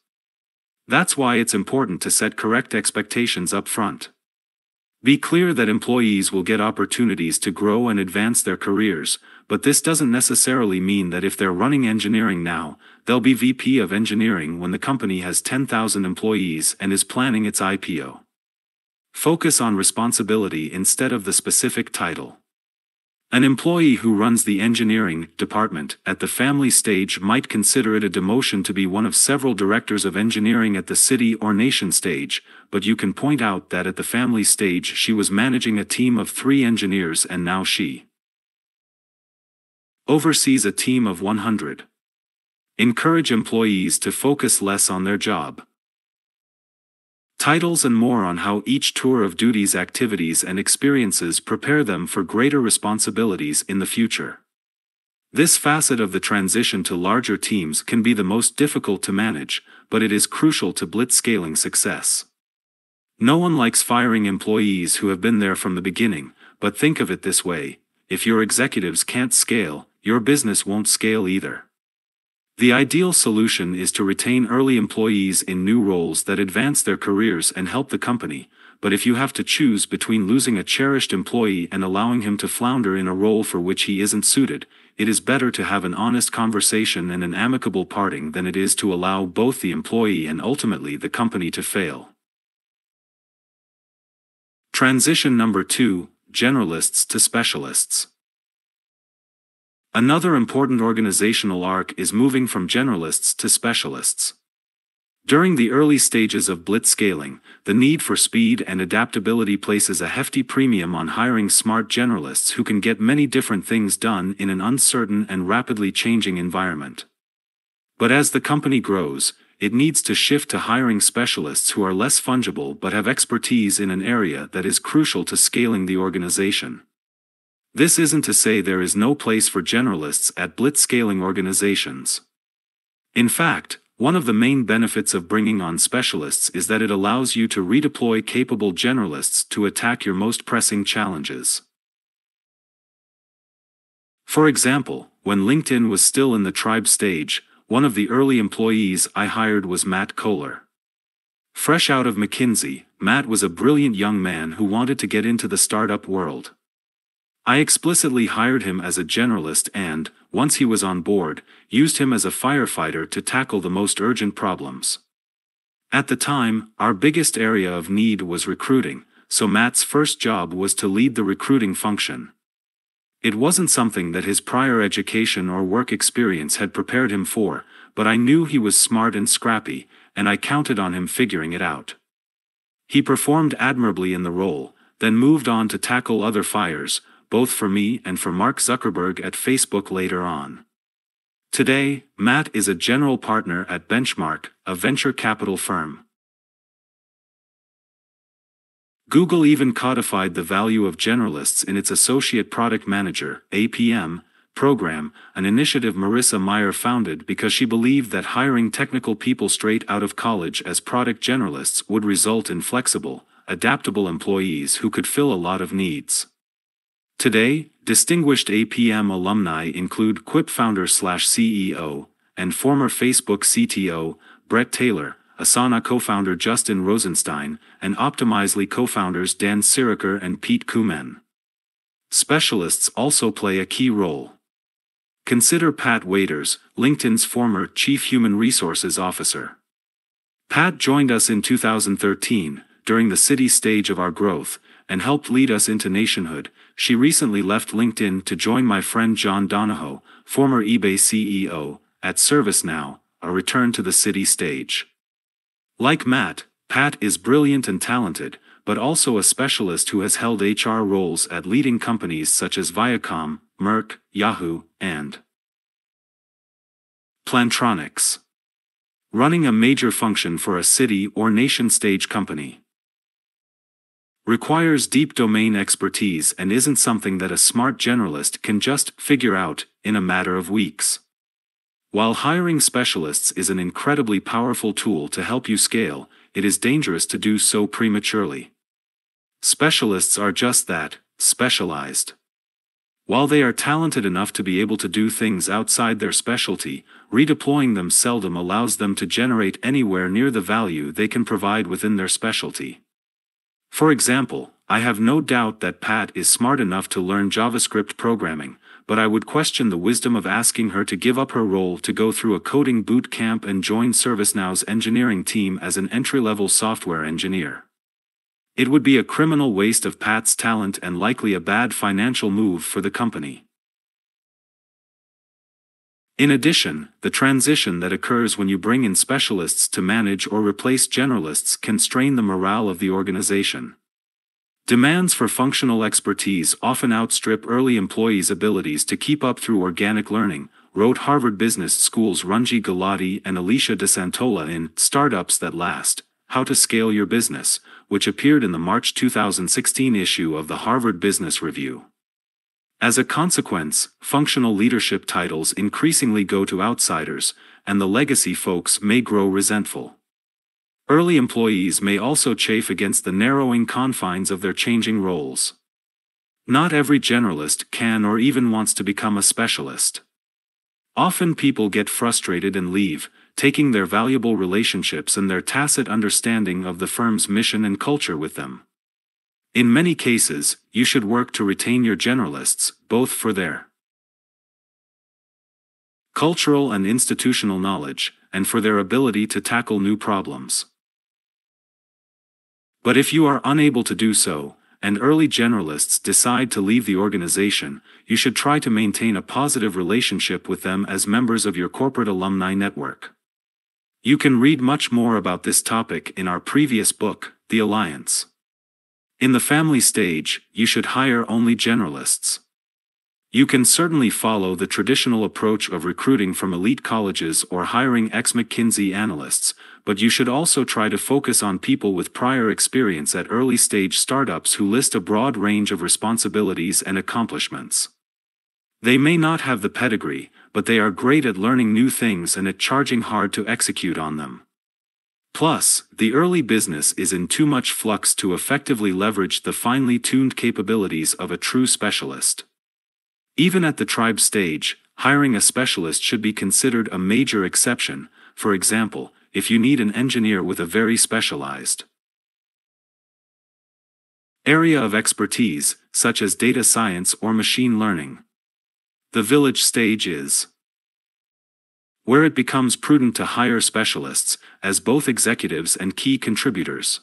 That's why it's important to set correct expectations up front. Be clear that employees will get opportunities to grow and advance their careers, but this doesn't necessarily mean that if they're running engineering now, they'll be VP of engineering when the company has 10,000 employees and is planning its IPO. Focus on responsibility instead of the specific title. An employee who runs the engineering department at the family stage might consider it a demotion to be one of several directors of engineering at the city or nation stage, but you can point out that at the family stage she was managing a team of 3 engineers and now she oversees a team of 100. Encourage employees to focus less on their job titles and more on how each tour of duty's activities and experiences prepare them for greater responsibilities in the future. This facet of the transition to larger teams can be the most difficult to manage, but it is crucial to blitzscaling success. No one likes firing employees who have been there from the beginning, but think of it this way: if your executives can't scale, your business won't scale either. The ideal solution is to retain early employees in new roles that advance their careers and help the company, but if you have to choose between losing a cherished employee and allowing him to flounder in a role for which he isn't suited, it is better to have an honest conversation and an amicable parting than it is to allow both the employee and ultimately the company to fail. Transition number 2: generalists to specialists. Another important organizational arc is moving from generalists to specialists. During the early stages of blitzscaling, the need for speed and adaptability places a hefty premium on hiring smart generalists who can get many different things done in an uncertain and rapidly changing environment. But as the company grows, it needs to shift to hiring specialists who are less fungible but have expertise in an area that is crucial to scaling the organization. This isn't to say there is no place for generalists at blitzscaling organizations. In fact, one of the main benefits of bringing on specialists is that it allows you to redeploy capable generalists to attack your most pressing challenges. For example, when LinkedIn was still in the tribe stage, one of the early employees I hired was Matt Kohler. Fresh out of McKinsey, Matt was a brilliant young man who wanted to get into the startup world. I explicitly hired him as a generalist and, once he was on board, used him as a firefighter to tackle the most urgent problems. At the time, our biggest area of need was recruiting, so Matt's first job was to lead the recruiting function. It wasn't something that his prior education or work experience had prepared him for, but I knew he was smart and scrappy, and I counted on him figuring it out. He performed admirably in the role, then moved on to tackle other fires, both for me and for Mark Zuckerberg at Facebook later on. Today, Matt is a general partner at Benchmark, a venture capital firm. Google even codified the value of generalists in its Associate Product Manager (APM) program, an initiative Marissa Mayer founded because she believed that hiring technical people straight out of college as product generalists would result in flexible, adaptable employees who could fill a lot of needs. Today, distinguished APM alumni include Quip founder/CEO, and former Facebook CTO, Brett Taylor, Asana co-founder Justin Rosenstein, and Optimizely co-founders Dan Siriker and Pete Kumen. Specialists also play a key role. Consider Pat Waiters, LinkedIn's former Chief Human Resources Officer. Pat joined us in 2013, during the city stage of our growth, and helped lead us into nationhood. She recently left LinkedIn to join my friend John Donahoe, former eBay CEO, at ServiceNow, a return to the city stage. Like Matt, Pat is brilliant and talented, but also a specialist who has held HR roles at leading companies such as Viacom, Merck, Yahoo, and Plantronics. Running a major function for a city or nation-stage company requires deep domain expertise and isn't something that a smart generalist can just figure out in a matter of weeks. While hiring specialists is an incredibly powerful tool to help you scale, it is dangerous to do so prematurely. Specialists are just that, specialized. While they are talented enough to be able to do things outside their specialty, redeploying them seldom allows them to generate anywhere near the value they can provide within their specialty. For example, I have no doubt that Pat is smart enough to learn JavaScript programming, but I would question the wisdom of asking her to give up her role to go through a coding boot camp and join ServiceNow's engineering team as an entry-level software engineer. It would be a criminal waste of Pat's talent and likely a bad financial move for the company. In addition, the transition that occurs when you bring in specialists to manage or replace generalists can strain the morale of the organization. Demands for functional expertise often outstrip early employees' abilities to keep up through organic learning, wrote Harvard Business School's Runji Gulati and Alicia DeSantola in Startups That Last: How to Scale Your Business, which appeared in the March 2016 issue of the Harvard Business Review. As a consequence, functional leadership titles increasingly go to outsiders, and the legacy folks may grow resentful. Early employees may also chafe against the narrowing confines of their changing roles. Not every generalist can or even wants to become a specialist. Often people get frustrated and leave, taking their valuable relationships and their tacit understanding of the firm's mission and culture with them. In many cases, you should work to retain your generalists, both for their cultural and institutional knowledge, and for their ability to tackle new problems. But if you are unable to do so, and early generalists decide to leave the organization, you should try to maintain a positive relationship with them as members of your corporate alumni network. You can read much more about this topic in our previous book, The Alliance. In the family stage, you should hire only generalists. You can certainly follow the traditional approach of recruiting from elite colleges or hiring ex-McKinsey analysts, but you should also try to focus on people with prior experience at early-stage startups who list a broad range of responsibilities and accomplishments. They may not have the pedigree, but they are great at learning new things and at charging hard to execute on them. Plus, the early business is in too much flux to effectively leverage the finely tuned capabilities of a true specialist. Even at the tribe stage, hiring a specialist should be considered a major exception. For example, if you need an engineer with a very specialized area of expertise, such as data science or machine learning. The village stage is where it becomes prudent to hire specialists, as both executives and key contributors.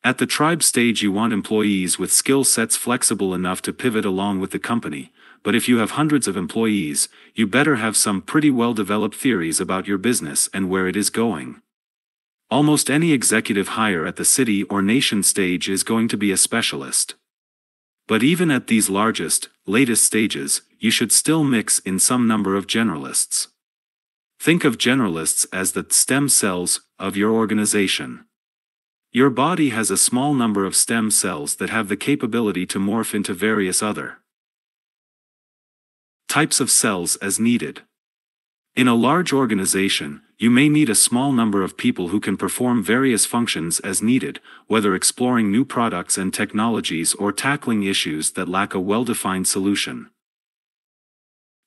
At the tribe stage, you want employees with skill sets flexible enough to pivot along with the company, but if you have hundreds of employees, you better have some pretty well-developed theories about your business and where it is going. Almost any executive hire at the city or nation stage is going to be a specialist. But even at these largest, latest stages, you should still mix in some number of generalists. Think of generalists as the stem cells of your organization. Your body has a small number of stem cells that have the capability to morph into various other types of cells as needed. In a large organization, you may need a small number of people who can perform various functions as needed, whether exploring new products and technologies or tackling issues that lack a well-defined solution.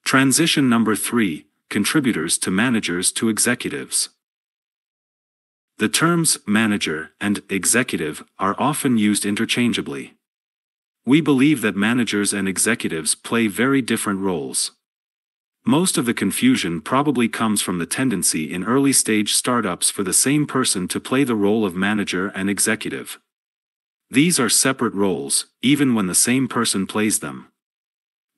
Transition number 3: contributors to managers to executives. The terms manager and executive are often used interchangeably. We believe that managers and executives play very different roles. Most of the confusion probably comes from the tendency in early-stage startups for the same person to play the role of manager and executive. These are separate roles, even when the same person plays them.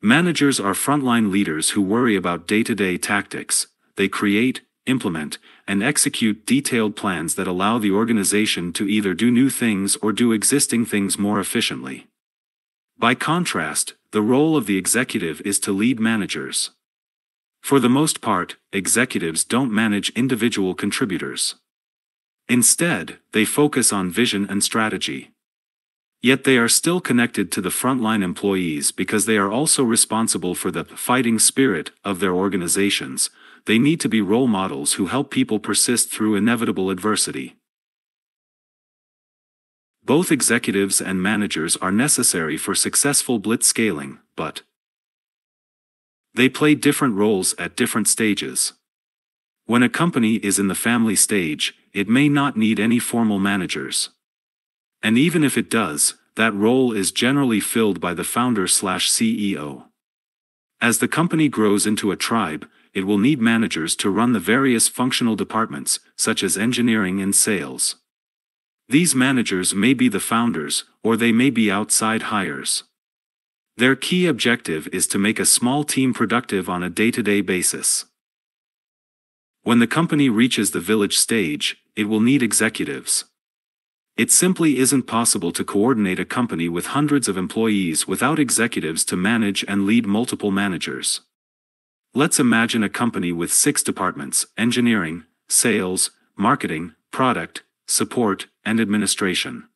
Managers are frontline leaders who worry about day-to-day tactics. They create, implement, and execute detailed plans that allow the organization to either do new things or do existing things more efficiently. By contrast, the role of the executive is to lead managers. For the most part, executives don't manage individual contributors. Instead, they focus on vision and strategy. Yet they are still connected to the frontline employees because they are also responsible for the fighting spirit of their organizations. They need to be role models who help people persist through inevitable adversity. Both executives and managers are necessary for successful blitzscaling, but they play different roles at different stages. When a company is in the family stage, it may not need any formal managers. And even if it does, that role is generally filled by the founder/CEO. As the company grows into a tribe, it will need managers to run the various functional departments, such as engineering and sales. These managers may be the founders, or they may be outside hires. Their key objective is to make a small team productive on a day-to-day basis. When the company reaches the village stage, it will need executives. It simply isn't possible to coordinate a company with hundreds of employees without executives to manage and lead multiple managers. Let's imagine a company with 6 departments: engineering, sales, marketing, product, support, and administration.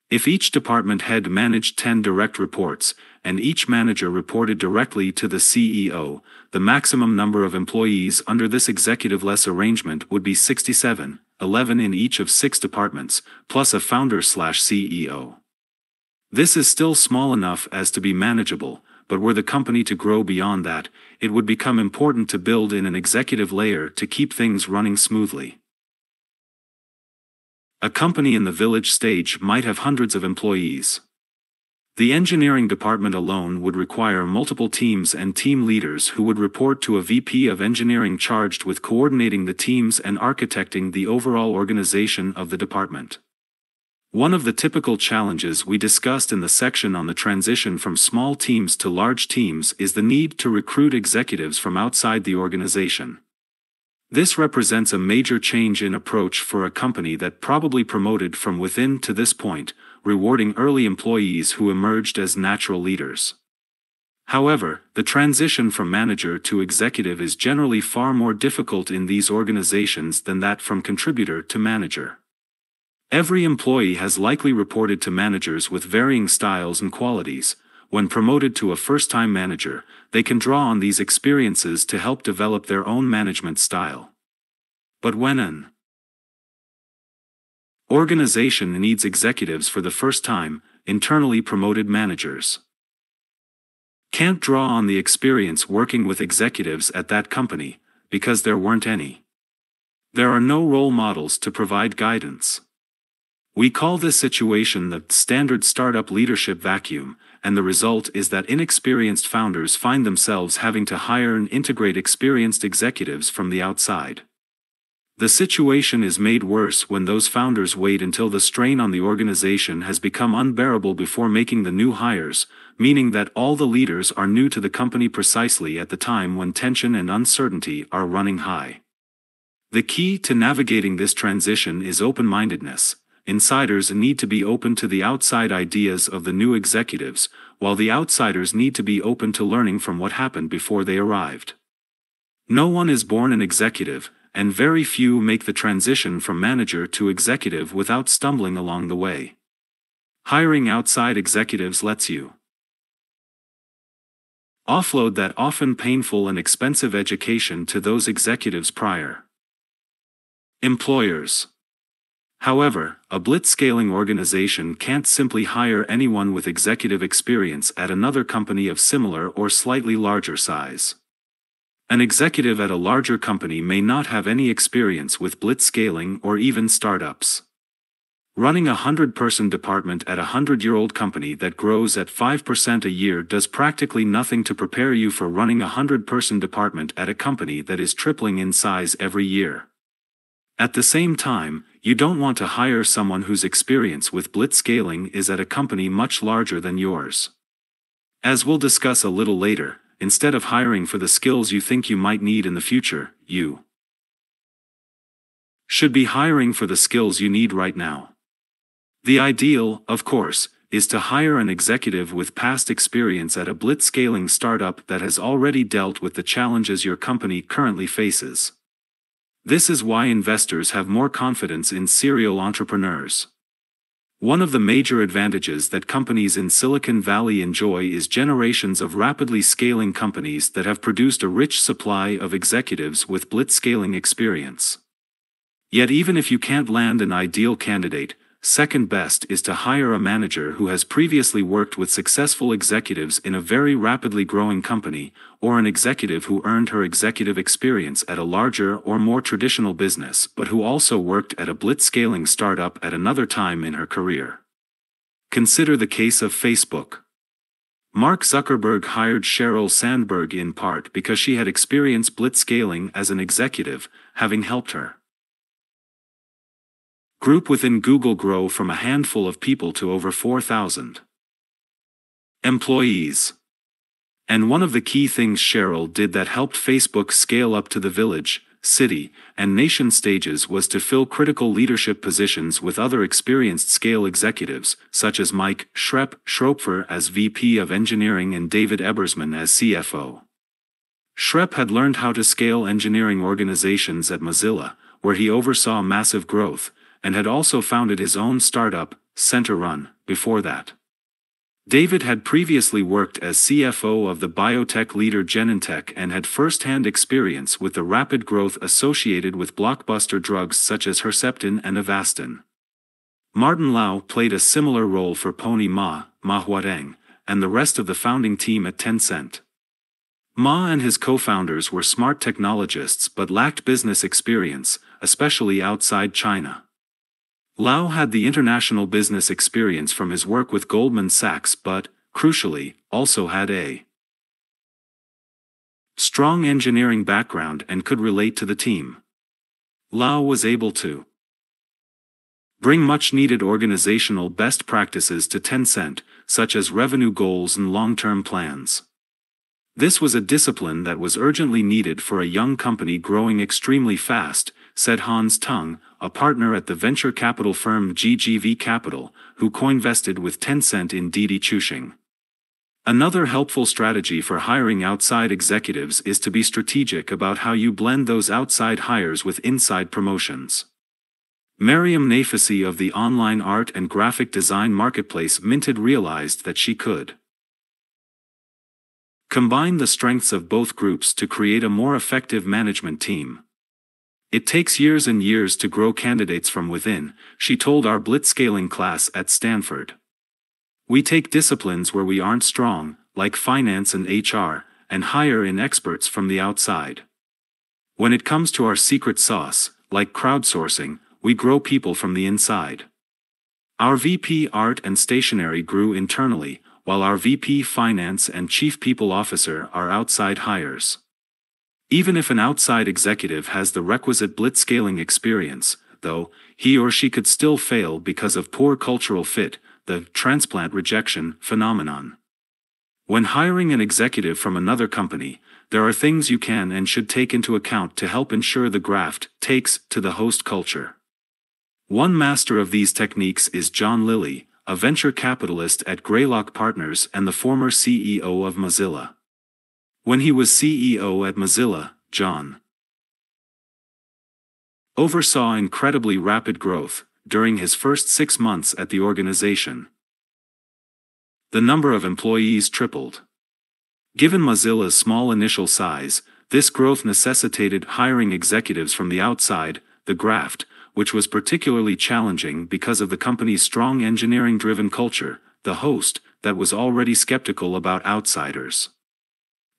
If each department head managed 10 direct reports, and each manager reported directly to the CEO, the maximum number of employees under this executive-less arrangement would be 67, 11 in each of 6 departments, plus a founder/CEO. This is still small enough as to be manageable, but were the company to grow beyond that, it would become important to build in an executive layer to keep things running smoothly. A company in the village stage might have hundreds of employees. The engineering department alone would require multiple teams and team leaders who would report to a VP of engineering charged with coordinating the teams and architecting the overall organization of the department. One of the typical challenges we discussed in the section on the transition from small teams to large teams is the need to recruit executives from outside the organization. This represents a major change in approach for a company that probably promoted from within to this point, rewarding early employees who emerged as natural leaders. However, the transition from manager to executive is generally far more difficult in these organizations than that from contributor to manager. Every employee has likely reported to managers with varying styles and qualities. When promoted to a first-time manager, they can draw on these experiences to help develop their own management style. But when an organization needs executives for the first time, internally promoted managers can't draw on the experience working with executives at that company, because there weren't any. There are no role models to provide guidance. We call this situation the standard startup leadership vacuum, and the result is that inexperienced founders find themselves having to hire and integrate experienced executives from the outside. The situation is made worse when those founders wait until the strain on the organization has become unbearable before making the new hires, meaning that all the leaders are new to the company precisely at the time when tension and uncertainty are running high. The key to navigating this transition is open-mindedness. Insiders need to be open to the outside ideas of the new executives, while the outsiders need to be open to learning from what happened before they arrived. No one is born an executive, and very few make the transition from manager to executive without stumbling along the way. Hiring outside executives lets you offload that often painful and expensive education to those executives' prior employers. However, a blitzscaling organization can't simply hire anyone with executive experience at another company of similar or slightly larger size. An executive at a larger company may not have any experience with blitzscaling or even startups. Running a 100-person department at a 100-year-old company that grows at 5% a year does practically nothing to prepare you for running a 100-person department at a company that is tripling in size every year. At the same time, you don't want to hire someone whose experience with blitzscaling is at a company much larger than yours. As we'll discuss a little later, instead of hiring for the skills you think you might need in the future, you should be hiring for the skills you need right now. The ideal, of course, is to hire an executive with past experience at a blitzscaling startup that has already dealt with the challenges your company currently faces. This is why investors have more confidence in serial entrepreneurs. One of the major advantages that companies in Silicon Valley enjoy is generations of rapidly scaling companies that have produced a rich supply of executives with blitzscaling experience. Yet even if you can't land an ideal candidate, second best is to hire a manager who has previously worked with successful executives in a very rapidly growing company, or an executive who earned her executive experience at a larger or more traditional business but who also worked at a blitzscaling startup at another time in her career. Consider the case of Facebook. Mark Zuckerberg hired Sheryl Sandberg in part because she had experienced blitzscaling as an executive, having helped her group within Google grow from a handful of people to over 4,000 employees. And one of the key things Sheryl did that helped Facebook scale up to the village, city, and nation stages was to fill critical leadership positions with other experienced scale executives, such as Mike Schroepfer as VP of Engineering and David Ebersman as CFO. Schrepp had learned how to scale engineering organizations at Mozilla, where he oversaw massive growth, and had also founded his own startup, CenterRun, before that. David had previously worked as CFO of the biotech leader Genentech and had first-hand experience with the rapid growth associated with blockbuster drugs such as Herceptin and Avastin. Martin Lau played a similar role for Pony Ma Huadeng, and the rest of the founding team at Tencent. Ma and his co-founders were smart technologists but lacked business experience, especially outside China. Lau had the international business experience from his work with Goldman Sachs but, crucially, also had a strong engineering background and could relate to the team. Lau was able to bring much-needed organizational best practices to Tencent, such as revenue goals and long-term plans. This was a discipline that was urgently needed for a young company growing extremely fast, said Hans Tung, a partner at the venture capital firm GGV Capital, who co-invested with Tencent in Didi Chuxing. Another helpful strategy for hiring outside executives is to be strategic about how you blend those outside hires with inside promotions. Mariam Nafisi of the online art and graphic design marketplace Minted realized that she could combine the strengths of both groups to create a more effective management team. It takes years and years to grow candidates from within, she told our blitzscaling class at Stanford. We take disciplines where we aren't strong, like finance and HR, and hire in experts from the outside. When it comes to our secret sauce, like crowdsourcing, we grow people from the inside. Our VP Art and Stationery grew internally, while our VP Finance and Chief People Officer are outside hires. Even if an outside executive has the requisite blitzscaling experience, though, he or she could still fail because of poor cultural fit, the transplant rejection phenomenon. When hiring an executive from another company, there are things you can and should take into account to help ensure the graft takes to the host culture. One master of these techniques is John Lilly, a venture capitalist at Greylock Partners and the former CEO of Mozilla. When he was CEO at Mozilla, John oversaw incredibly rapid growth. During his first 6 months at the organization, the number of employees tripled. Given Mozilla's small initial size, this growth necessitated hiring executives from the outside, the graft, which was particularly challenging because of the company's strong engineering-driven culture, the host, that was already skeptical about outsiders.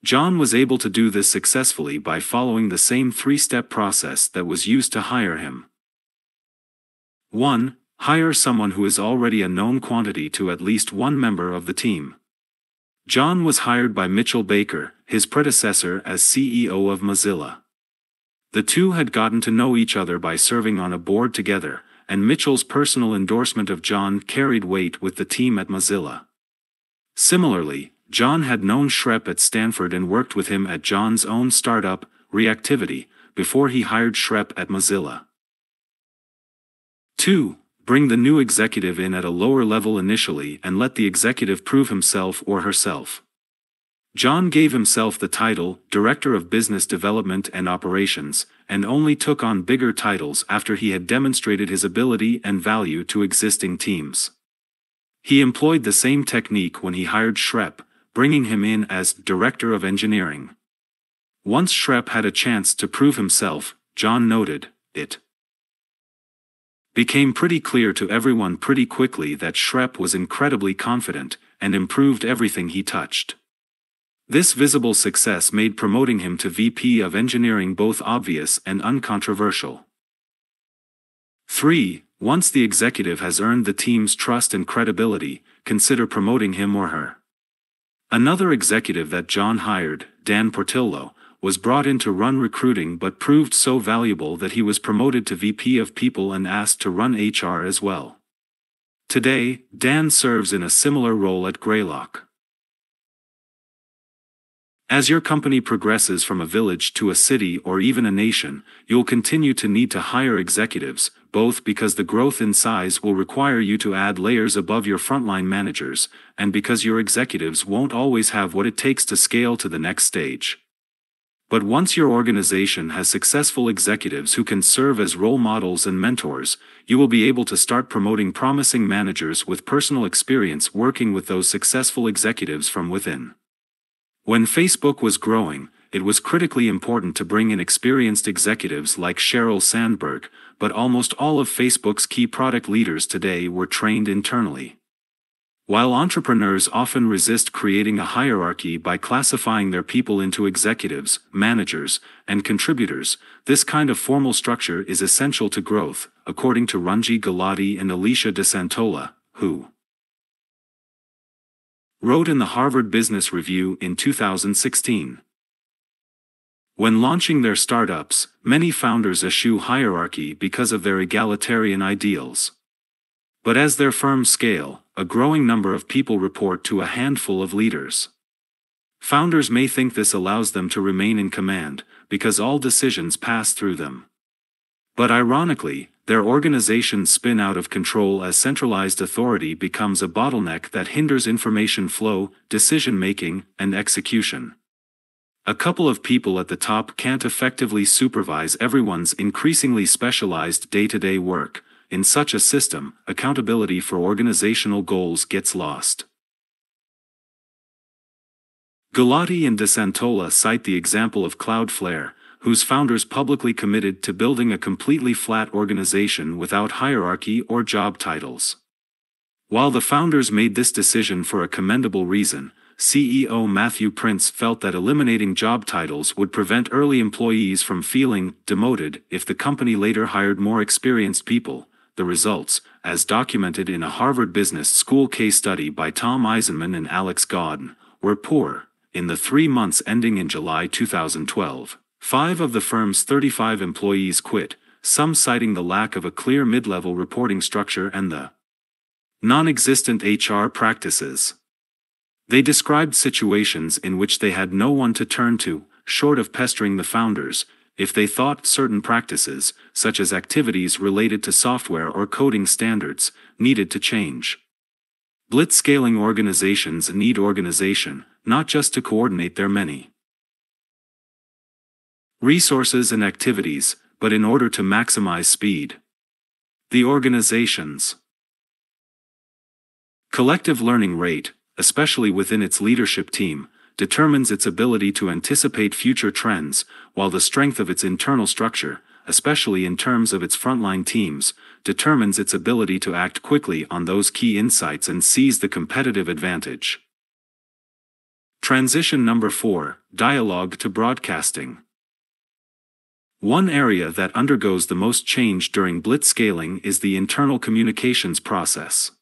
John was able to do this successfully by following the same 3-step process that was used to hire him. 1. Hire someone who is already a known quantity to at least one member of the team. John was hired by Mitchell Baker, his predecessor as CEO of Mozilla. The two had gotten to know each other by serving on a board together, and Mitchell's personal endorsement of John carried weight with the team at Mozilla. Similarly, John had known Schrepp at Stanford and worked with him at John's own startup, Reactivity, before he hired Schrepp at Mozilla. 2. Bring the new executive in at a lower level initially and let the executive prove himself or herself. John gave himself the title Director of Business Development and Operations, and only took on bigger titles after he had demonstrated his ability and value to existing teams. He employed the same technique when he hired Schrepp, bringing him in as Director of Engineering. Once Schrepp had a chance to prove himself, John noted, it became pretty clear to everyone pretty quickly that Schrepp was incredibly confident, and improved everything he touched. This visible success made promoting him to VP of Engineering both obvious and uncontroversial. 3. Once the executive has earned the team's trust and credibility, consider promoting him or her. Another executive that John hired, Dan Portillo, was brought in to run recruiting but proved so valuable that he was promoted to VP of People and asked to run HR as well. Today, Dan serves in a similar role at Greylock. As your company progresses from a village to a city or even a nation, you'll continue to need to hire executives, both because the growth in size will require you to add layers above your frontline managers, and because your executives won't always have what it takes to scale to the next stage. But once your organization has successful executives who can serve as role models and mentors, you will be able to start promoting promising managers with personal experience working with those successful executives from within. When Facebook was growing, it was critically important to bring in experienced executives like Sheryl Sandberg, but almost all of Facebook's key product leaders today were trained internally. While entrepreneurs often resist creating a hierarchy by classifying their people into executives, managers, and contributors, this kind of formal structure is essential to growth, according to Ranji Gulati and Alicia DeSantola, who wrote in the Harvard Business Review in 2016. When launching their startups, many founders eschew hierarchy because of their egalitarian ideals. But as their firms scale, a growing number of people report to a handful of leaders. Founders may think this allows them to remain in command, because all decisions pass through them. But ironically, their organizations spin out of control as centralized authority becomes a bottleneck that hinders information flow, decision-making, and execution. A couple of people at the top can't effectively supervise everyone's increasingly specialized day-to-day work. In such a system, accountability for organizational goals gets lost. Gulati and DeSantola cite the example of Cloudflare, whose founders publicly committed to building a completely flat organization without hierarchy or job titles. While the founders made this decision for a commendable reason, CEO Matthew Prince felt that eliminating job titles would prevent early employees from feeling demoted if the company later hired more experienced people. The results, as documented in a Harvard Business School case study by Tom Eisenman and Alex Godin, were poor. In the 3 months ending in July 2012, 5 of the firm's 35 employees quit, some citing the lack of a clear mid-level reporting structure and the non-existent HR practices. They described situations in which they had no one to turn to, short of pestering the founders, if they thought certain practices, such as activities related to software or coding standards, needed to change. Blitzscaling organizations need organization, not just to coordinate their many resources and activities, but in order to maximize speed. The organization's collective learning rate, especially within its leadership team, determines its ability to anticipate future trends, while the strength of its internal structure, especially in terms of its frontline teams, determines its ability to act quickly on those key insights and seize the competitive advantage. Transition number 4, dialogue to broadcasting. One area that undergoes the most change during blitzscaling is the internal communications process.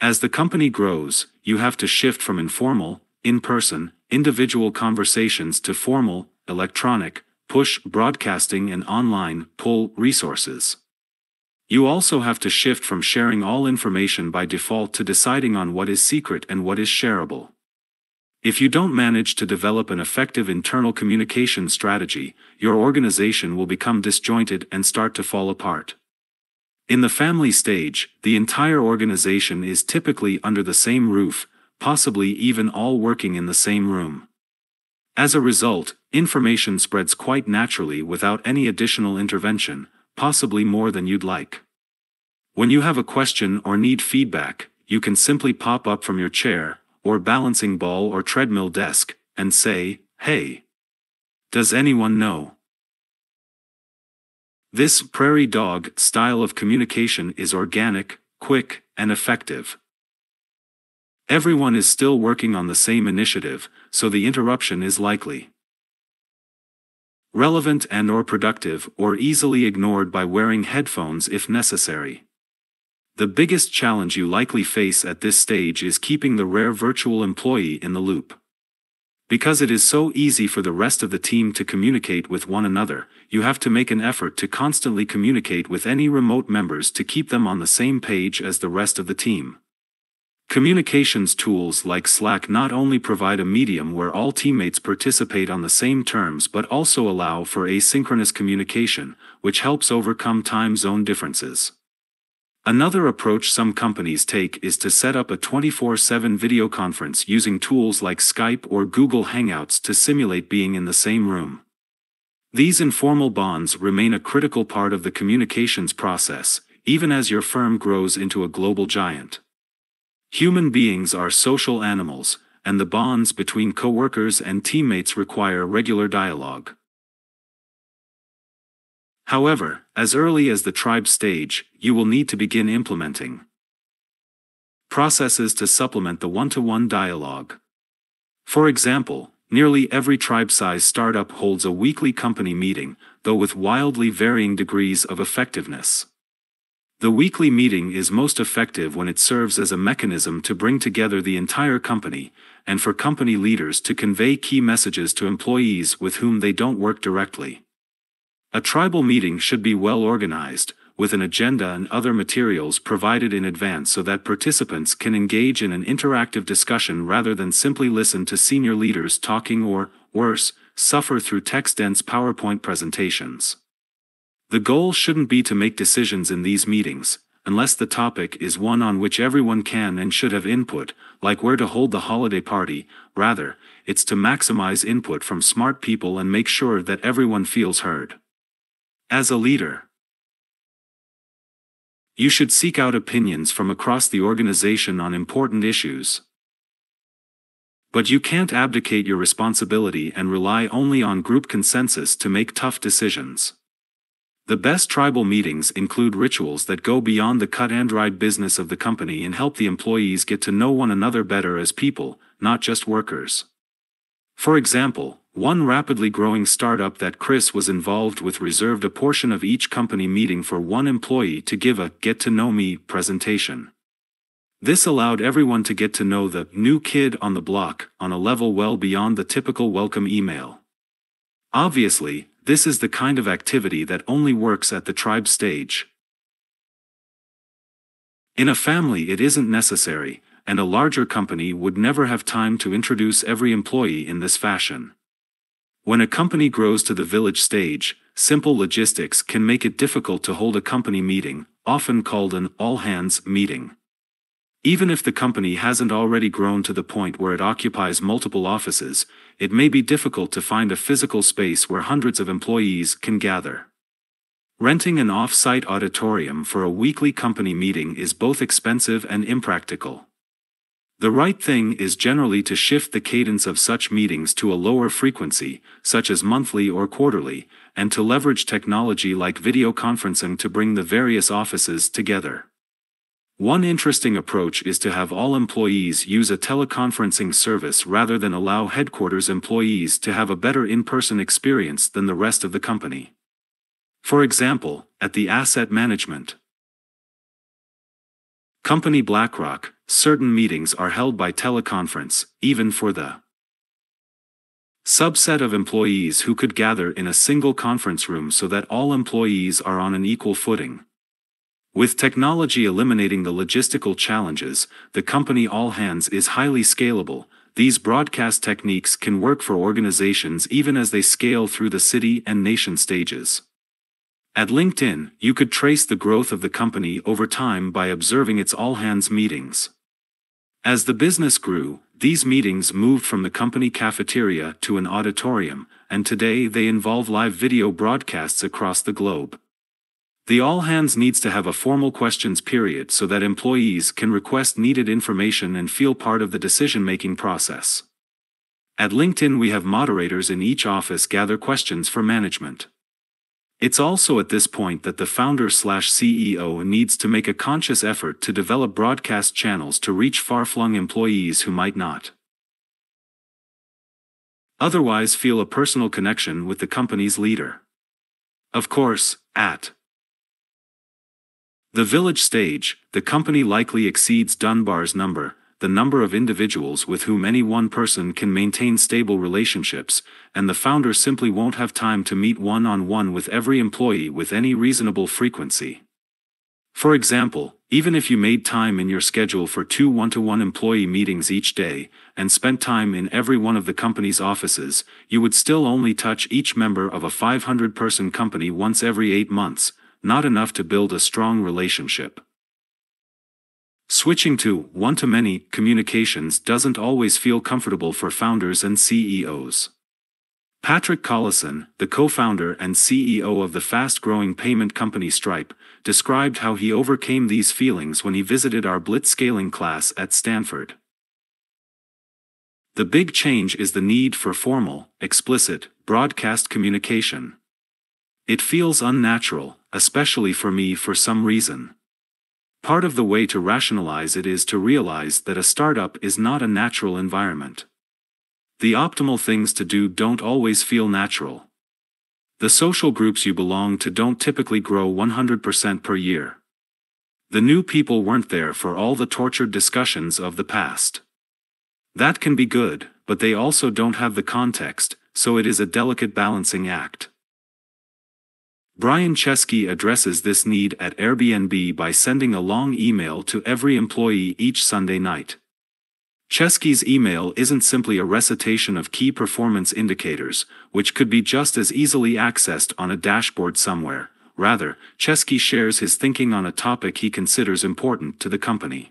As the company grows, you have to shift from informal, in-person, individual conversations to formal, electronic, push broadcasting and online, pull resources. You also have to shift from sharing all information by default to deciding on what is secret and what is shareable. If you don't manage to develop an effective internal communication strategy, your organization will become disjointed and start to fall apart. In the family stage, the entire organization is typically under the same roof, possibly even all working in the same room. As a result, information spreads quite naturally without any additional intervention, possibly more than you'd like. When you have a question or need feedback, you can simply pop up from your chair, or balancing ball or treadmill desk, and say, "Hey, does anyone know?" This prairie dog style of communication is organic, quick, and effective. Everyone is still working on the same initiative, so the interruption is likely relevant and/or productive, or easily ignored by wearing headphones if necessary. The biggest challenge you likely face at this stage is keeping the rare virtual employee in the loop. Because it is so easy for the rest of the team to communicate with one another, you have to make an effort to constantly communicate with any remote members to keep them on the same page as the rest of the team. Communications tools like Slack not only provide a medium where all teammates participate on the same terms but also allow for asynchronous communication, which helps overcome time zone differences. Another approach some companies take is to set up a 24/7 video conference using tools like Skype or Google Hangouts to simulate being in the same room. These informal bonds remain a critical part of the communications process, even as your firm grows into a global giant. Human beings are social animals, and the bonds between coworkers and teammates require regular dialogue. However, as early as the tribe stage, you will need to begin implementing processes to supplement the one-to-one dialogue. For example, nearly every tribe-size startup holds a weekly company meeting, though with wildly varying degrees of effectiveness. The weekly meeting is most effective when it serves as a mechanism to bring together the entire company, and for company leaders to convey key messages to employees with whom they don't work directly. A tribal meeting should be well organized, with an agenda and other materials provided in advance so that participants can engage in an interactive discussion rather than simply listen to senior leaders talking or, worse, suffer through text-dense PowerPoint presentations. The goal shouldn't be to make decisions in these meetings, unless the topic is one on which everyone can and should have input, like where to hold the holiday party. Rather, it's to maximize input from smart people and make sure that everyone feels heard. As a leader, you should seek out opinions from across the organization on important issues. But you can't abdicate your responsibility and rely only on group consensus to make tough decisions. The best tribal meetings include rituals that go beyond the cut-and-dried business of the company and help the employees get to know one another better as people, not just workers. For example, one rapidly growing startup that Chris was involved with reserved a portion of each company meeting for one employee to give a get-to-know-me presentation. This allowed everyone to get to know the new kid on the block on a level well beyond the typical welcome email. Obviously, this is the kind of activity that only works at the tribe stage. In a family it isn't necessary, and a larger company would never have time to introduce every employee in this fashion. When a company grows to the village stage, simple logistics can make it difficult to hold a company meeting, often called an all-hands meeting. Even if the company hasn't already grown to the point where it occupies multiple offices, it may be difficult to find a physical space where hundreds of employees can gather. Renting an off-site auditorium for a weekly company meeting is both expensive and impractical. The right thing is generally to shift the cadence of such meetings to a lower frequency, such as monthly or quarterly, and to leverage technology like video conferencing to bring the various offices together. One interesting approach is to have all employees use a teleconferencing service rather than allow headquarters employees to have a better in-person experience than the rest of the company. For example, at the asset management company BlackRock, certain meetings are held by teleconference, even for the subset of employees who could gather in a single conference room so that all employees are on an equal footing. With technology eliminating the logistical challenges, the company all hands is highly scalable. These broadcast techniques can work for organizations even as they scale through the city and nation stages. At LinkedIn, you could trace the growth of the company over time by observing its all-hands meetings. As the business grew, these meetings moved from the company cafeteria to an auditorium, and today they involve live video broadcasts across the globe. The all-hands needs to have a formal questions period so that employees can request needed information and feel part of the decision-making process. At LinkedIn, we have moderators in each office gather questions for management. It's also at this point that the founder/CEO needs to make a conscious effort to develop broadcast channels to reach far-flung employees who might not otherwise feel a personal connection with the company's leader. Of course, at the village stage, the company likely exceeds Dunbar's number, the number of individuals with whom any one person can maintain stable relationships, and the founder simply won't have time to meet one-on-one with every employee with any reasonable frequency. For example, even if you made time in your schedule for 2 one-to-one employee meetings each day, and spent time in every one of the company's offices, you would still only touch each member of a 500-person company once every 8 months, not enough to build a strong relationship. Switching to one-to-many communications doesn't always feel comfortable for founders and CEOs. Patrick Collison, the co-founder and CEO of the fast-growing payment company Stripe, described how he overcame these feelings when he visited our Blitzscaling class at Stanford. The big change is the need for formal, explicit, broadcast communication. It feels unnatural, especially for me for some reason. Part of the way to rationalize it is to realize that a startup is not a natural environment. The optimal things to do don't always feel natural. The social groups you belong to don't typically grow 100% per year. The new people weren't there for all the tortured discussions of the past. That can be good, but they also don't have the context, so it is a delicate balancing act. Brian Chesky addresses this need at Airbnb by sending a long email to every employee each Sunday night. Chesky's email isn't simply a recitation of key performance indicators, which could be just as easily accessed on a dashboard somewhere. Rather, Chesky shares his thinking on a topic he considers important to the company.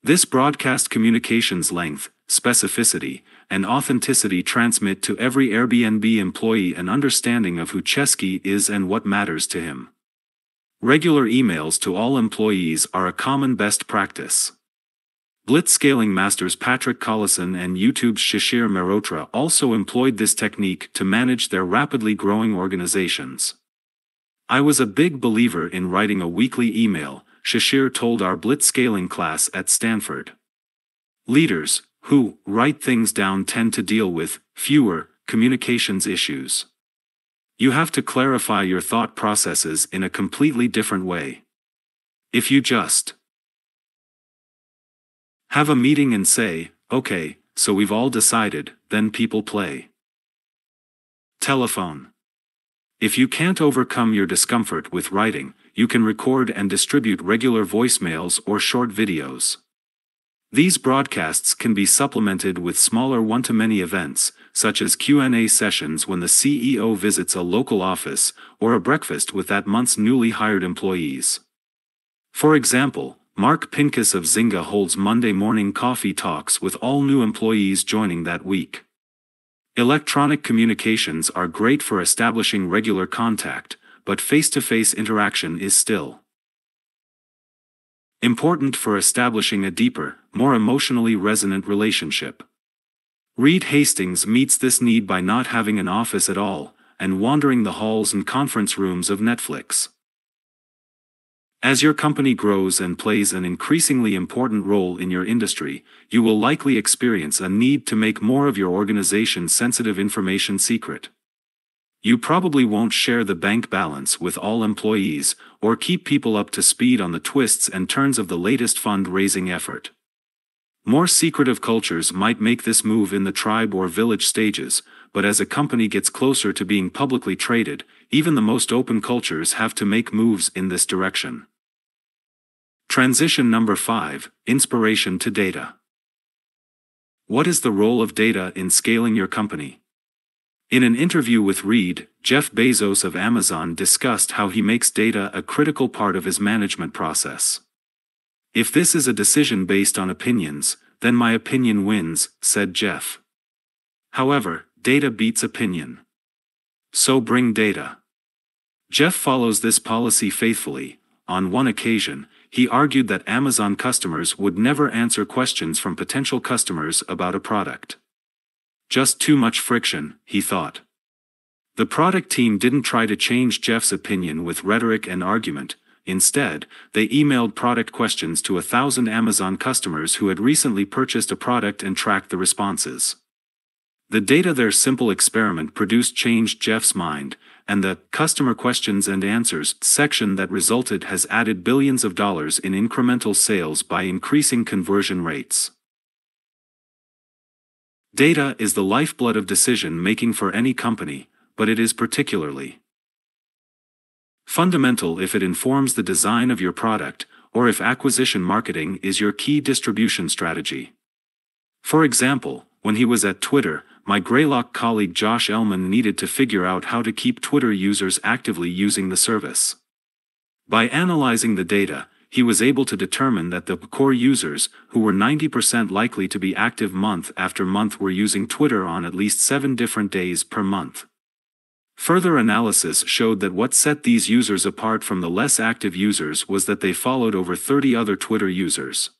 This broadcast communication's length, specificity, and authenticity transmit to every Airbnb employee an understanding of who Chesky is and what matters to him. Regular emails to all employees are a common best practice. Blitzscaling masters Patrick Collison and YouTube's Shishir Mehrotra also employed this technique to manage their rapidly growing organizations. "I was a big believer in writing a weekly email," Shishir told our Blitzscaling class at Stanford. "Leaders who write things down tend to deal with fewer communications issues. You have to clarify your thought processes in a completely different way. If you just have a meeting and say, 'Okay, so we've all decided,' then people play telephone. If you can't overcome your discomfort with writing, you can record and distribute regular voicemails or short videos. These broadcasts can be supplemented with smaller one-to-many events, such as Q&A sessions when the CEO visits a local office, or a breakfast with that month's newly hired employees. For example, Mark Pincus of Zynga holds Monday morning coffee talks with all new employees joining that week. Electronic communications are great for establishing regular contact, but face-to-face interaction is still important for establishing a deeper, more emotionally resonant relationship. Reed Hastings meets this need by not having an office at all, and wandering the halls and conference rooms of Netflix. As your company grows and plays an increasingly important role in your industry, you will likely experience a need to make more of your organization's sensitive information secret. You probably won't share the bank balance with all employees, or keep people up to speed on the twists and turns of the latest fund-raising effort. More secretive cultures might make this move in the tribe or village stages, but as a company gets closer to being publicly traded, even the most open cultures have to make moves in this direction. Transition number 5, inspiration to data. What is the role of data in scaling your company? In an interview with Reed, Jeff Bezos of Amazon discussed how he makes data a critical part of his management process. "If this is a decision based on opinions, then my opinion wins," said Jeff. However, data beats opinion. So bring data. Jeff follows this policy faithfully. On one occasion, he argued that Amazon customers would never answer questions from potential customers about a product. Just too much friction, he thought. The product team didn't try to change Jeff's opinion with rhetoric and argument. Instead, they emailed product questions to 1,000 Amazon customers who had recently purchased a product and tracked the responses. The data their simple experiment produced changed Jeff's mind, and the customer questions and answers section that resulted has added billions of dollars in incremental sales by increasing conversion rates. Data is the lifeblood of decision-making for any company, but it is particularly fundamental if it informs the design of your product, or if acquisition marketing is your key distribution strategy. For example, when he was at Twitter, my Greylock colleague Josh Ellman needed to figure out how to keep Twitter users actively using the service. By analyzing the data, he was able to determine that the core users, who were 90% likely to be active month after month, were using Twitter on at least 7 different days per month. Further analysis showed that what set these users apart from the less active users was that they followed over 30 other Twitter users.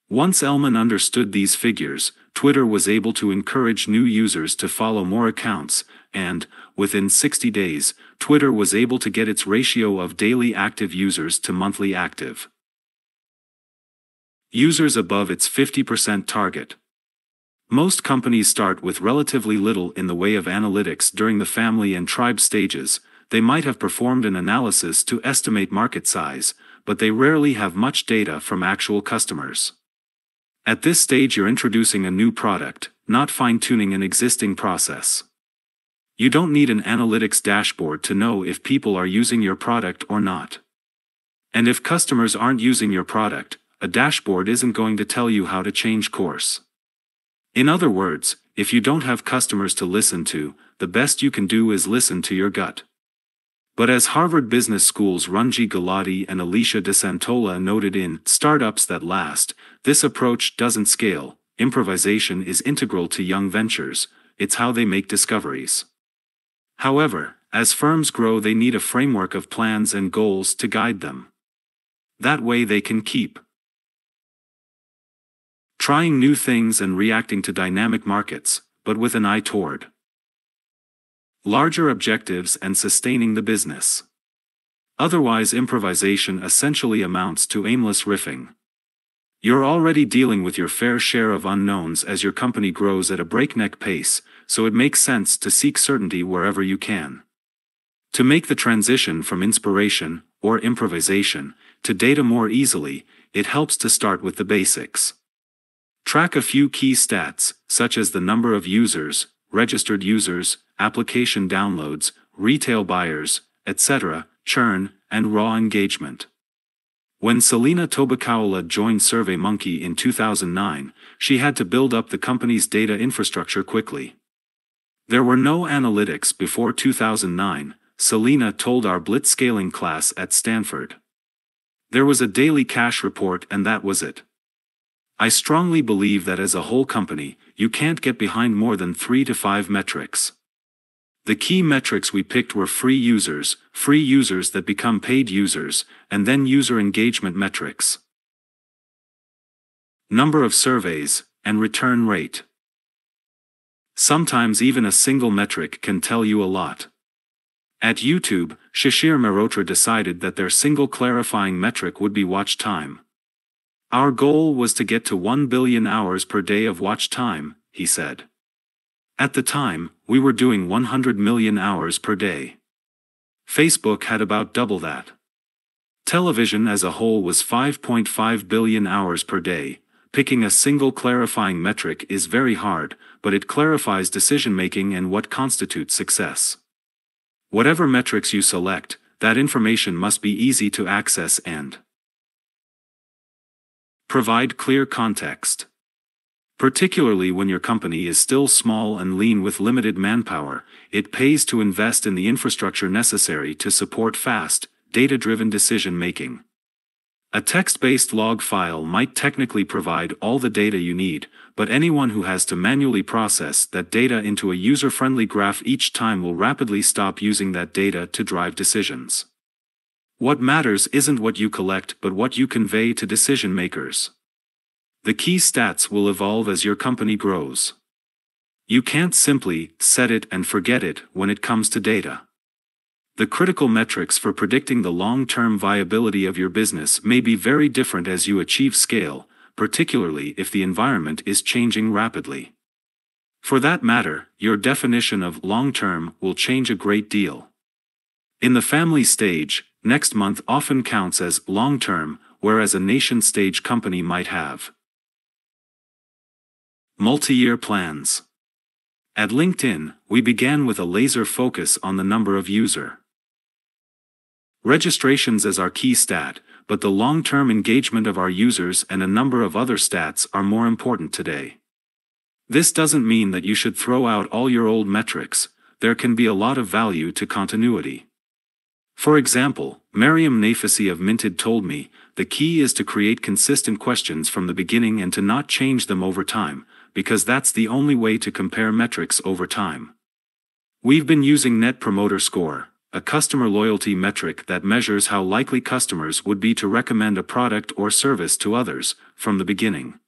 Once Ellman understood these figures, Twitter was able to encourage new users to follow more accounts, and, within 60 days, Twitter was able to get its ratio of daily active users to monthly active users above its 50% target. Most companies start with relatively little in the way of analytics during the family and tribe stages. They might have performed an analysis to estimate market size, but they rarely have much data from actual customers. At this stage, you're introducing a new product, not fine-tuning an existing process. You don't need an analytics dashboard to know if people are using your product or not. And if customers aren't using your product, a dashboard isn't going to tell you how to change course. In other words, if you don't have customers to listen to, the best you can do is listen to your gut. But as Harvard Business School's Runji Gulati and Alicia DeSantola noted in Startups That Last, this approach doesn't scale. Improvisation is integral to young ventures. It's how they make discoveries. However, as firms grow, they need a framework of plans and goals to guide them. That way they can keep trying new things and reacting to dynamic markets, but with an eye toward larger objectives and sustaining the business. Otherwise, improvisation essentially amounts to aimless riffing. You're already dealing with your fair share of unknowns as your company grows at a breakneck pace, so it makes sense to seek certainty wherever you can. To make the transition from inspiration, or improvisation, to data more easily, it helps to start with the basics. Track a few key stats, such as the number of users, registered users, application downloads, retail buyers, etc., churn, and raw engagement. When Selena Tobakaula joined SurveyMonkey in 2009, she had to build up the company's data infrastructure quickly. There were no analytics before 2009, Selena told our Blitzscaling class at Stanford. There was a daily cash report and that was it. I strongly believe that as a whole company, you can't get behind more than 3 to 5 metrics. The key metrics we picked were free users that become paid users, and then user engagement metrics, number of surveys, and return rate. Sometimes even a single metric can tell you a lot. At YouTube, Shishir Mehrotra decided that their single clarifying metric would be watch time. Our goal was to get to 1 billion hours per day of watch time, he said. At the time, we were doing 100 million hours per day. Facebook had about double that. Television as a whole was 5.5 billion hours per day. Picking a single clarifying metric is very hard, but it clarifies decision-making and what constitutes success. Whatever metrics you select, that information must be easy to access and provide clear context. Particularly when your company is still small and lean with limited manpower, it pays to invest in the infrastructure necessary to support fast, data-driven decision-making. A text-based log file might technically provide all the data you need, but anyone who has to manually process that data into a user-friendly graph each time will rapidly stop using that data to drive decisions. What matters isn't what you collect but what you convey to decision makers. The key stats will evolve as your company grows. You can't simply set it and forget it when it comes to data. The critical metrics for predicting the long-term viability of your business may be very different as you achieve scale, particularly if the environment is changing rapidly. For that matter, your definition of long-term will change a great deal. In the family stage, next month often counts as long-term, whereas a nation-stage company might have multi-year plans. At LinkedIn, we began with a laser focus on the number of user registrations as our key stat, but the long-term engagement of our users and a number of other stats are more important today. This doesn't mean that you should throw out all your old metrics. There can be a lot of value to continuity. For example, Mariam Nafisi of Minted told me, the key is to create consistent questions from the beginning and to not change them over time, because that's the only way to compare metrics over time. We've been using Net Promoter Score, a customer loyalty metric that measures how likely customers would be to recommend a product or service to others, from the beginning.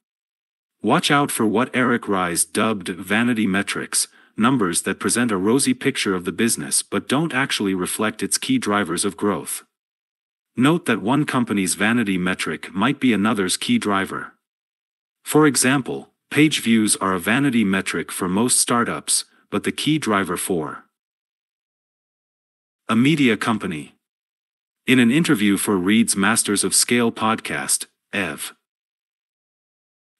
Watch out for what Eric Ries dubbed vanity metrics, numbers that present a rosy picture of the business but don't actually reflect its key drivers of growth. Note that one company's vanity metric might be another's key driver. For example, page views are a vanity metric for most startups, but the key driver for a media company. In an interview for Reed's Masters of Scale podcast, Ev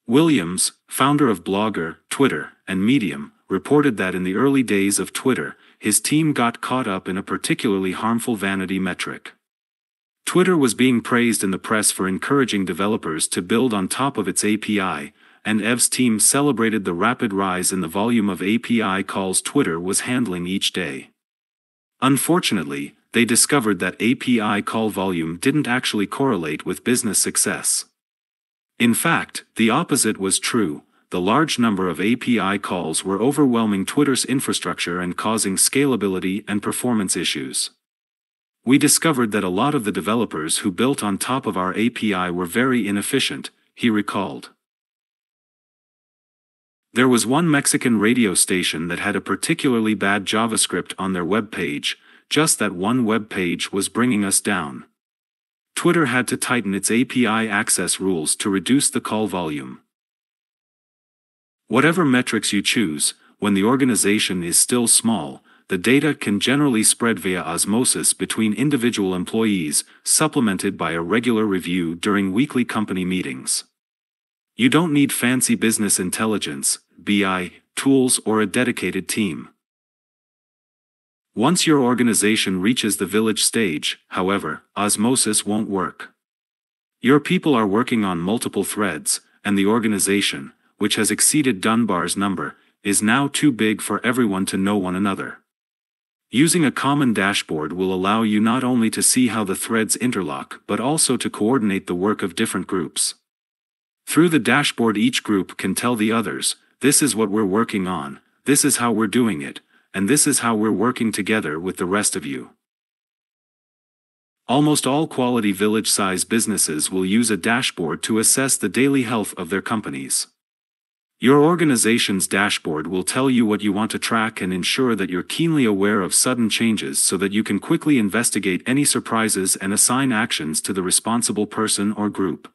Williams, founder of Blogger, Twitter, and Medium, reported that in the early days of Twitter, his team got caught up in a particularly harmful vanity metric. Twitter was being praised in the press for encouraging developers to build on top of its API, and Ev's team celebrated the rapid rise in the volume of API calls Twitter was handling each day. Unfortunately, they discovered that API call volume didn't actually correlate with business success. In fact, the opposite was true. The large number of API calls were overwhelming Twitter's infrastructure and causing scalability and performance issues. We discovered that a lot of the developers who built on top of our API were very inefficient, he recalled. There was one Mexican radio station that had a particularly bad JavaScript on their web page. Just that one web page was bringing us down. Twitter had to tighten its API access rules to reduce the call volume. Whatever metrics you choose, when the organization is still small, the data can generally spread via osmosis between individual employees, supplemented by a regular review during weekly company meetings. You don't need fancy business intelligence, BI, tools or a dedicated team. Once your organization reaches the village stage, however, osmosis won't work. Your people are working on multiple threads, and the organization, which has exceeded Dunbar's number, is now too big for everyone to know one another. Using a common dashboard will allow you not only to see how the threads interlock but also to coordinate the work of different groups. Through the dashboard each group can tell the others, this is what we're working on, this is how we're doing it, and this is how we're working together with the rest of you. Almost all quality village-size businesses will use a dashboard to assess the daily health of their companies. Your organization's dashboard will tell you what you want to track and ensure that you're keenly aware of sudden changes so that you can quickly investigate any surprises and assign actions to the responsible person or group.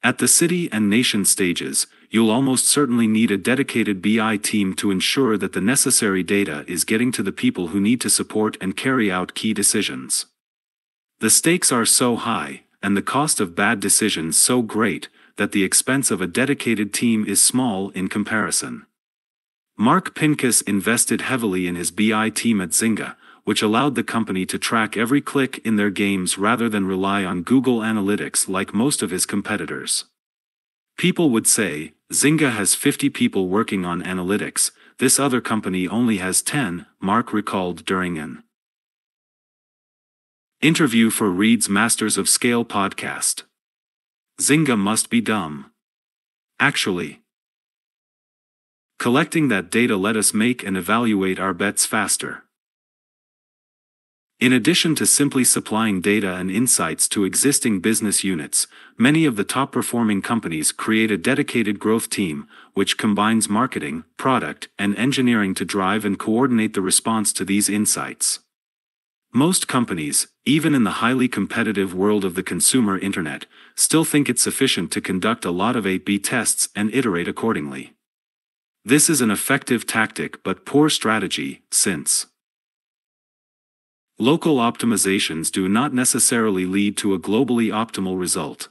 At the city and nation stages, you'll almost certainly need a dedicated BI team to ensure that the necessary data is getting to the people who need to support and carry out key decisions. The stakes are so high, and the cost of bad decisions so great, that the expense of a dedicated team is small in comparison. Mark Pincus invested heavily in his BI team at Zynga, which allowed the company to track every click in their games rather than rely on Google Analytics like most of his competitors. People would say, Zynga has 50 people working on analytics, this other company only has 10, Mark recalled during an interview for Reed's Masters of Scale podcast. Zynga must be dumb. Actually, collecting that data let us make and evaluate our bets faster. In addition to simply supplying data and insights to existing business units, many of the top-performing companies create a dedicated growth team, which combines marketing, product, and engineering to drive and coordinate the response to these insights. Most companies, even in the highly competitive world of the consumer internet, still think it's sufficient to conduct a lot of A/B tests and iterate accordingly. This is an effective tactic but poor strategy, since local optimizations do not necessarily lead to a globally optimal result.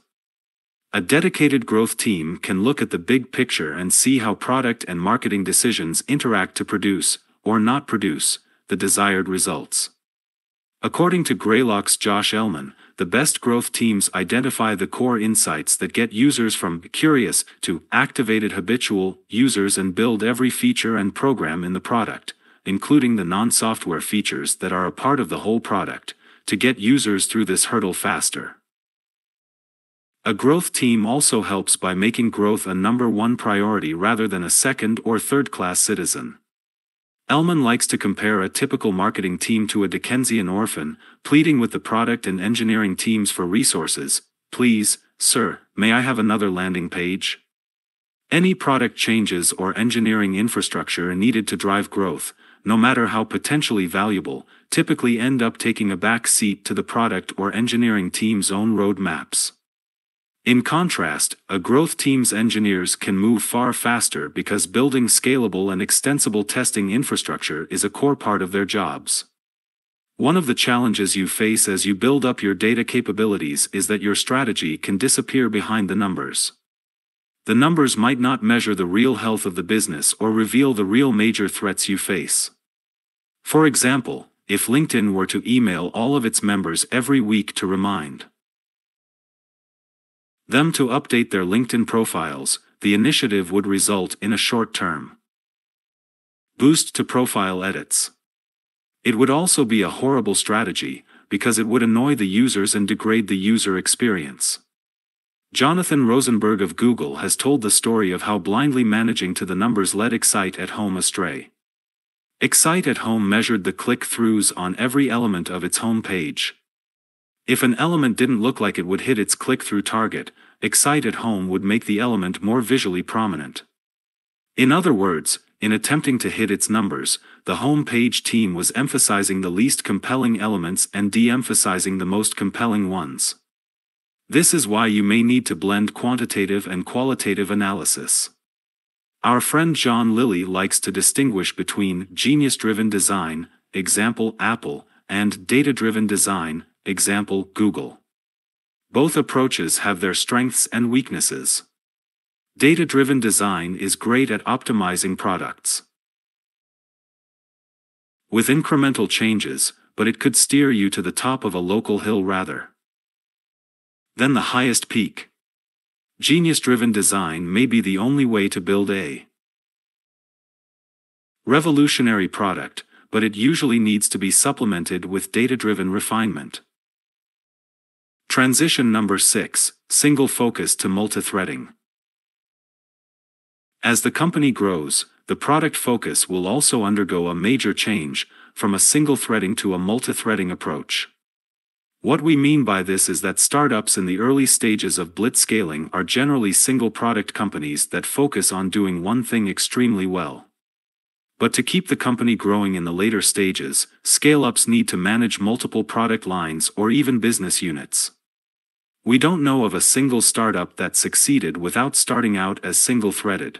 A dedicated growth team can look at the big picture and see how product and marketing decisions interact to produce, or not produce, the desired results. According to Greylock's Josh Ellman, the best growth teams identify the core insights that get users from curious to activated habitual users and build every feature and program in the product, including the non-software features that are a part of the whole product, to get users through this hurdle faster. A growth team also helps by making growth a number one priority rather than a second or third-class citizen. Ellman likes to compare a typical marketing team to a Dickensian orphan, pleading with the product and engineering teams for resources. Please, sir, may I have another landing page? Any product changes or engineering infrastructure needed to drive growth, no matter how potentially valuable, typically end up taking a back seat to the product or engineering team's own roadmaps. In contrast, a growth team's engineers can move far faster because building scalable and extensible testing infrastructure is a core part of their jobs. One of the challenges you face as you build up your data capabilities is that your strategy can disappear behind the numbers. The numbers might not measure the real health of the business or reveal the real major threats you face. For example, if LinkedIn were to email all of its members every week to remind them to update their LinkedIn profiles, the initiative would result in a short-term boost to profile edits. It would also be a horrible strategy, because it would annoy the users and degrade the user experience. Jonathan Rosenberg of Google has told the story of how blindly managing to the numbers led Excite at Home astray. Excite at Home measured the click-throughs on every element of its home page. If an element didn't look like it would hit its click-through target, Excite at Home would make the element more visually prominent. In other words, in attempting to hit its numbers, the home page team was emphasizing the least compelling elements and de-emphasizing the most compelling ones. This is why you may need to blend quantitative and qualitative analysis. Our friend John Lilly likes to distinguish between genius-driven design, example Apple, and data-driven design, example Google. Both approaches have their strengths and weaknesses. Data-driven design is great at optimizing products with incremental changes, but it could steer you to the top of a local hill rather than the highest peak. Genius-driven design may be the only way to build a revolutionary product, but it usually needs to be supplemented with data-driven refinement. Transition number 6, single focus to multithreading. As the company grows, the product focus will also undergo a major change, from a single threading to a multithreading approach. What we mean by this is that startups in the early stages of Blitzscaling are generally single product companies that focus on doing one thing extremely well. But to keep the company growing in the later stages, scale-ups need to manage multiple product lines or even business units. We don't know of a single startup that succeeded without starting out as single-threaded.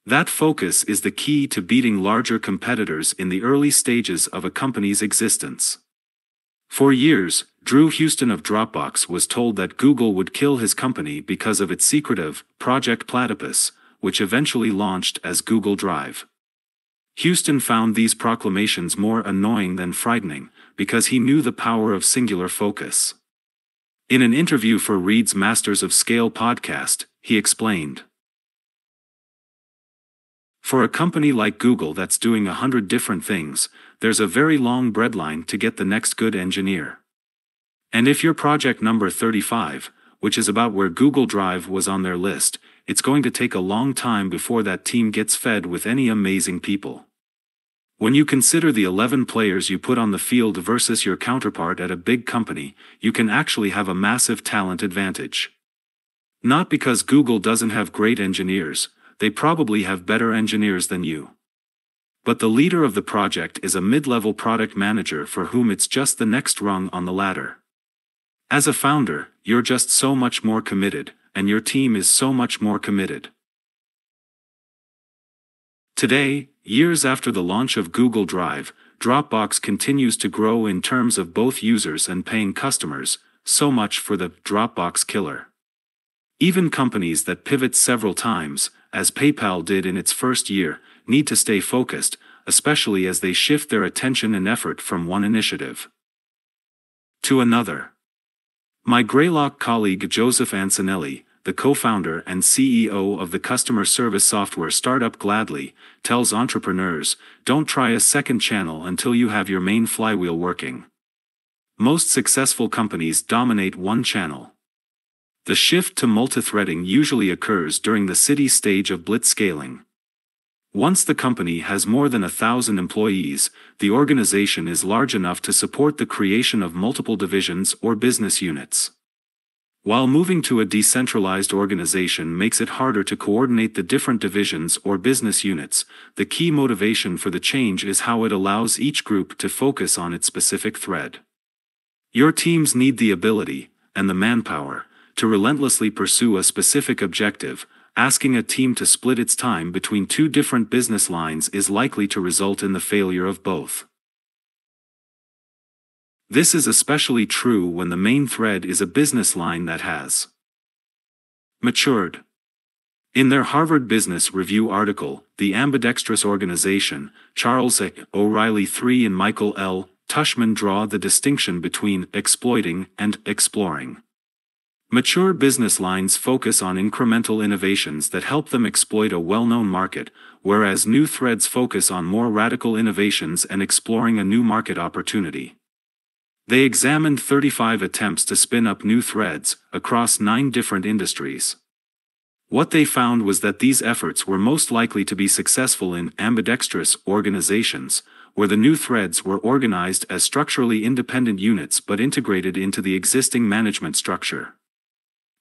That focus is the key to beating larger competitors in the early stages of a company's existence. For years, Drew Houston of Dropbox was told that Google would kill his company because of its secretive Project Platypus, which eventually launched as Google Drive. Houston found these proclamations more annoying than frightening, because he knew the power of singular focus. In an interview for Reed's Masters of Scale podcast, he explained, "For a company like Google that's doing 100 different things, there's a very long breadline to get the next good engineer. And if you're project number 35, which is about where Google Drive was on their list, it's going to take a long time before that team gets fed with any amazing people. When you consider the 11 players you put on the field versus your counterpart at a big company, you can actually have a massive talent advantage. Not because Google doesn't have great engineers, they probably have better engineers than you. But the leader of the project is a mid-level product manager for whom it's just the next rung on the ladder. As a founder, you're just so much more committed, and your team is so much more committed." Today, years after the launch of Google Drive, Dropbox continues to grow in terms of both users and paying customers, so much for the Dropbox killer. Even companies that pivot several times, as PayPal did in its first year, need to stay focused, especially as they shift their attention and effort from one initiative to another. My Greylock colleague Joseph Antonelli, the co-founder and CEO of the customer service software startup Gladly, tells entrepreneurs, don't try a second channel until you have your main flywheel working. Most successful companies dominate one channel. The shift to multithreading usually occurs during the city stage of Blitzscaling. Once the company has more than 1,000 employees, the organization is large enough to support the creation of multiple divisions or business units. While moving to a decentralized organization makes it harder to coordinate the different divisions or business units, the key motivation for the change is how it allows each group to focus on its specific thread. Your teams need the ability, and the manpower, to relentlessly pursue a specific objective. Asking a team to split its time between two different business lines is likely to result in the failure of both. This is especially true when the main thread is a business line that has matured. In their Harvard Business Review article, The Ambidextrous Organization, Charles A. O'Reilly III and Michael L. Tushman draw the distinction between exploiting and exploring. Mature business lines focus on incremental innovations that help them exploit a well-known market, whereas new threads focus on more radical innovations and exploring a new market opportunity. They examined 35 attempts to spin up new threads across 9 different industries. What they found was that these efforts were most likely to be successful in ambidextrous organizations, where the new threads were organized as structurally independent units but integrated into the existing management structure.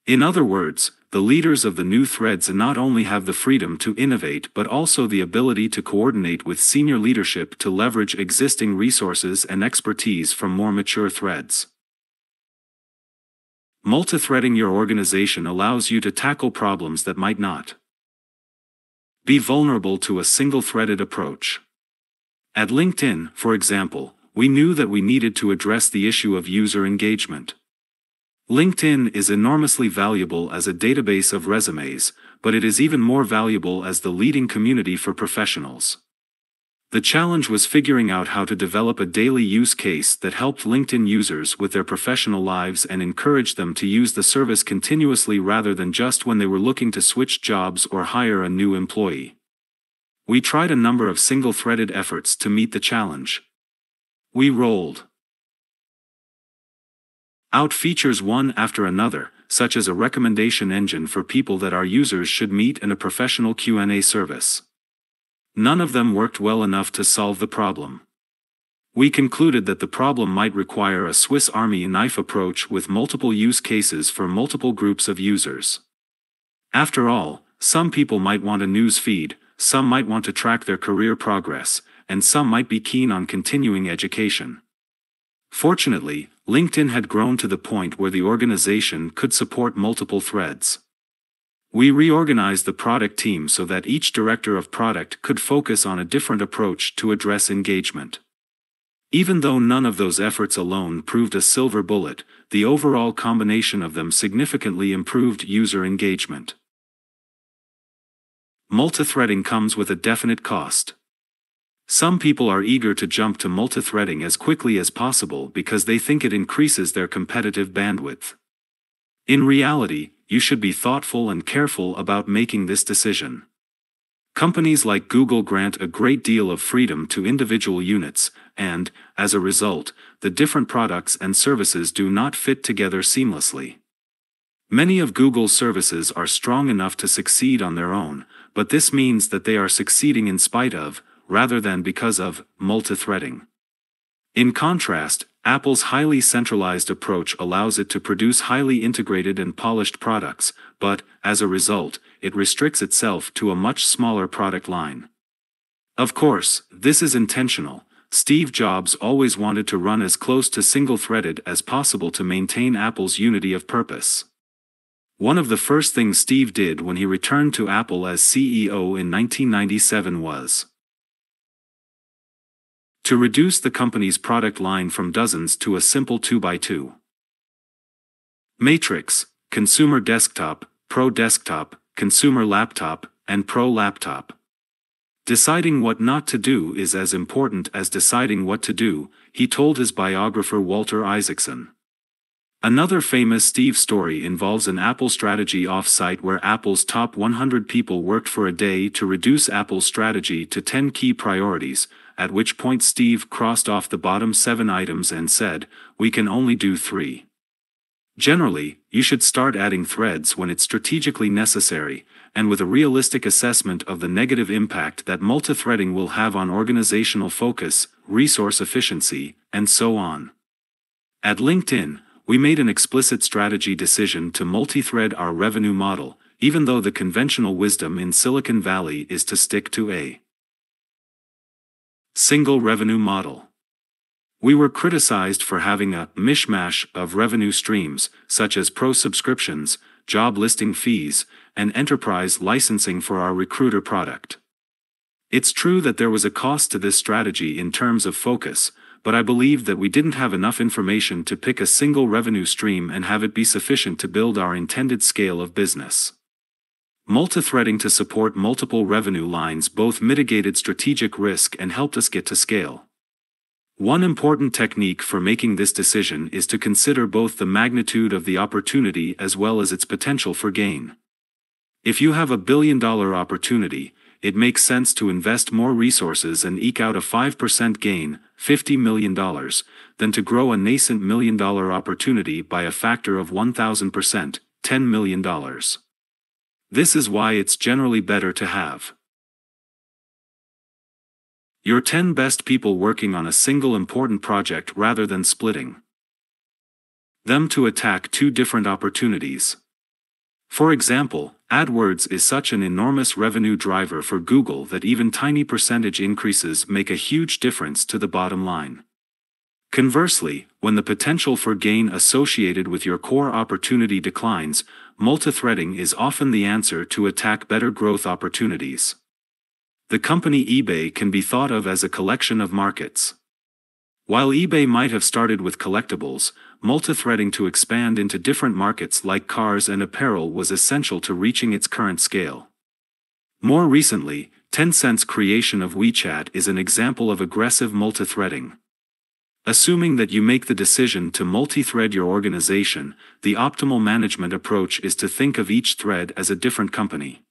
In other words, the leaders of the new threads not only have the freedom to innovate but also the ability to coordinate with senior leadership to leverage existing resources and expertise from more mature threads. Multithreading your organization allows you to tackle problems that might not be vulnerable to a single-threaded approach. At LinkedIn, for example, we knew that we needed to address the issue of user engagement. LinkedIn is enormously valuable as a database of resumes, but it is even more valuable as the leading community for professionals. The challenge was figuring out how to develop a daily use case that helped LinkedIn users with their professional lives and encouraged them to use the service continuously rather than just when they were looking to switch jobs or hire a new employee. We tried a number of single-threaded efforts to meet the challenge. We rolled out features one after another, such as a recommendation engine for people that our users should meet and a professional Q&A service. None of them worked well enough to solve the problem. We concluded that the problem might require a Swiss Army knife approach with multiple use cases for multiple groups of users. After all, some people might want a news feed, some might want to track their career progress, and some might be keen on continuing education. Fortunately, LinkedIn had grown to the point where the organization could support multiple threads. We reorganized the product team so that each director of product could focus on a different approach to address engagement. Even though none of those efforts alone proved a silver bullet, the overall combination of them significantly improved user engagement. Multithreading comes with a definite cost. Some people are eager to jump to multithreading as quickly as possible because they think it increases their competitive bandwidth. In reality, you should be thoughtful and careful about making this decision. Companies like Google grant a great deal of freedom to individual units, and, as a result, the different products and services do not fit together seamlessly. Many of Google's services are strong enough to succeed on their own, but this means that they are succeeding in spite of, rather than because of, multithreading. In contrast, Apple's highly centralized approach allows it to produce highly integrated and polished products, but, as a result, it restricts itself to a much smaller product line. Of course, this is intentional. Steve Jobs always wanted to run as close to single-threaded as possible to maintain Apple's unity of purpose. One of the first things Steve did when he returned to Apple as CEO in 1997 was to reduce the company's product line from dozens to a simple 2x2 matrix: consumer desktop, pro desktop, consumer laptop, and pro laptop. Deciding what not to do is as important as deciding what to do, he told his biographer Walter Isaacson. Another famous Steve story involves an Apple strategy off-site where Apple's top 100 people worked for a day to reduce Apple's strategy to 10 key priorities, at which point Steve crossed off the bottom 7 items and said, "We can only do 3. Generally, you should start adding threads when it's strategically necessary, and with a realistic assessment of the negative impact that multithreading will have on organizational focus, resource efficiency, and so on." At LinkedIn, we made an explicit strategy decision to multithread our revenue model, even though the conventional wisdom in Silicon Valley is to stick to a single revenue model. We were criticized for having a mishmash of revenue streams, such as pro subscriptions, job listing fees, and enterprise licensing for our recruiter product. It's true that there was a cost to this strategy in terms of focus, but I believe that we didn't have enough information to pick a single revenue stream and have it be sufficient to build our intended scale of business. Multithreading to support multiple revenue lines both mitigated strategic risk and helped us get to scale. One important technique for making this decision is to consider both the magnitude of the opportunity as well as its potential for gain. If you have a billion-dollar opportunity, it makes sense to invest more resources and eke out a 5% gain, $50 million, than to grow a nascent million-dollar opportunity by a factor of 1,000%, $10 million. This is why it's generally better to have your 10 best people working on a single important project rather than splitting them to attack 2 different opportunities. For example, AdWords is such an enormous revenue driver for Google that even tiny percentage increases make a huge difference to the bottom line. Conversely, when the potential for gain associated with your core opportunity declines, multithreading is often the answer to attack better growth opportunities. The company eBay can be thought of as a collection of markets. While eBay might have started with collectibles, multithreading to expand into different markets like cars and apparel was essential to reaching its current scale. More recently, Tencent's creation of WeChat is an example of aggressive multithreading. Assuming that you make the decision to multithread your organization, the optimal management approach is to think of each thread as a different company.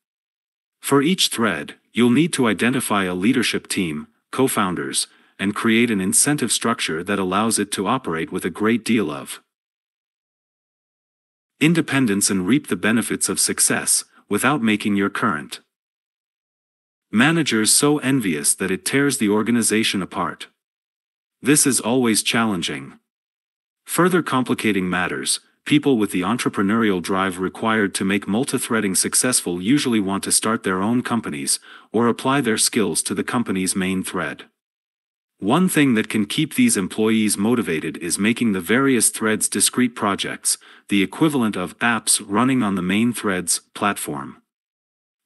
For each thread, you'll need to identify a leadership team, co-founders, and create an incentive structure that allows it to operate with a great deal of independence and reap the benefits of success, without making your current managers so envious that it tears the organization apart. This is always challenging. Further complicating matters, people with the entrepreneurial drive required to make multithreading successful usually want to start their own companies, or apply their skills to the company's main thread. One thing that can keep these employees motivated is making the various threads discrete projects, the equivalent of apps running on the main threads platform.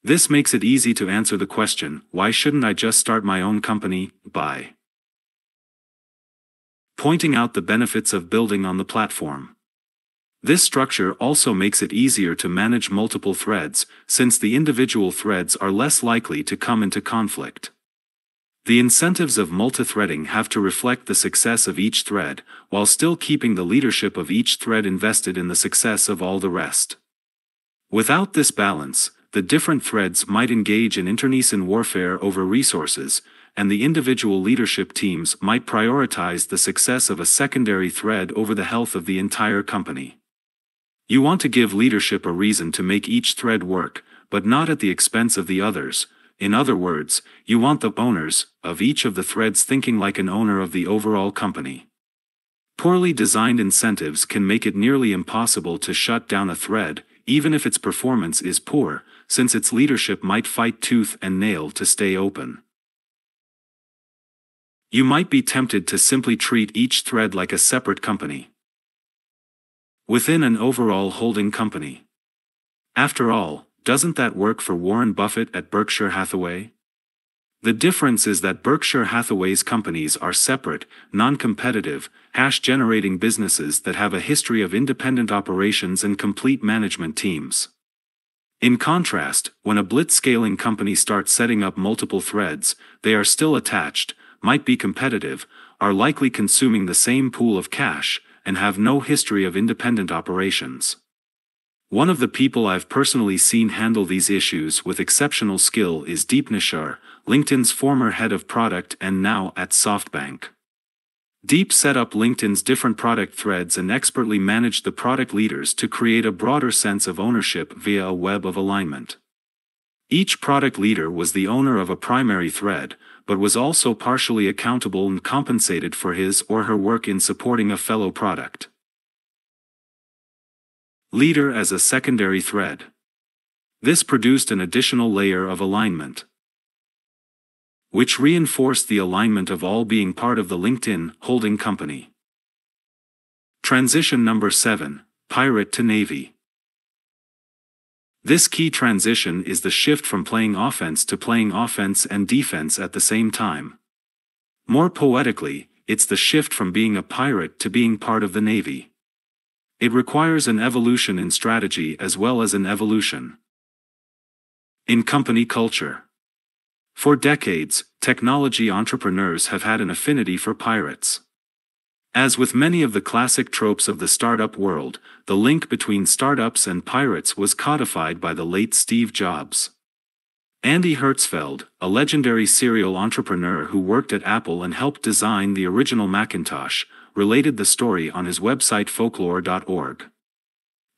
This makes it easy to answer the question, why shouldn't I just start my own company, by pointing out the benefits of building on the platform. This structure also makes it easier to manage multiple threads, since the individual threads are less likely to come into conflict. The incentives of multithreading have to reflect the success of each thread, while still keeping the leadership of each thread invested in the success of all the rest. Without this balance, the different threads might engage in internecine warfare over resources, and the individual leadership teams might prioritize the success of a secondary thread over the health of the entire company. You want to give leadership a reason to make each thread work, but not at the expense of the others. In other words, you want the owners of each of the threads thinking like an owner of the overall company. Poorly designed incentives can make it nearly impossible to shut down a thread, even if its performance is poor, since its leadership might fight tooth and nail to stay open. You might be tempted to simply treat each thread like a separate company within an overall holding company. After all, doesn't that work for Warren Buffett at Berkshire Hathaway? The difference is that Berkshire Hathaway's companies are separate, non-competitive, cash-generating businesses that have a history of independent operations and complete management teams. In contrast, when a blitzscaling company starts setting up multiple threads, they are still attached, might be competitive, are likely consuming the same pool of cash, and have no history of independent operations. One of the people I've personally seen handle these issues with exceptional skill is Deep Nishar, LinkedIn's former head of product and now at SoftBank. Deep set up LinkedIn's different product threads and expertly managed the product leaders to create a broader sense of ownership via a web of alignment. Each product leader was the owner of a primary thread, but was also partially accountable and compensated for his or her work in supporting a fellow product leader as a secondary thread. This produced an additional layer of alignment, which reinforced the alignment of all being part of the LinkedIn holding company. Transition number 7, Pirate to Navy. This key transition is the shift from playing offense to playing offense and defense at the same time. More poetically, it's the shift from being a pirate to being part of the Navy. It requires an evolution in strategy as well as an evolution in company culture. For decades, technology entrepreneurs have had an affinity for pirates. As with many of the classic tropes of the startup world, the link between startups and pirates was codified by the late Steve Jobs. Andy Hertzfeld, a legendary serial entrepreneur who worked at Apple and helped design the original Macintosh, related the story on his website folklore.org.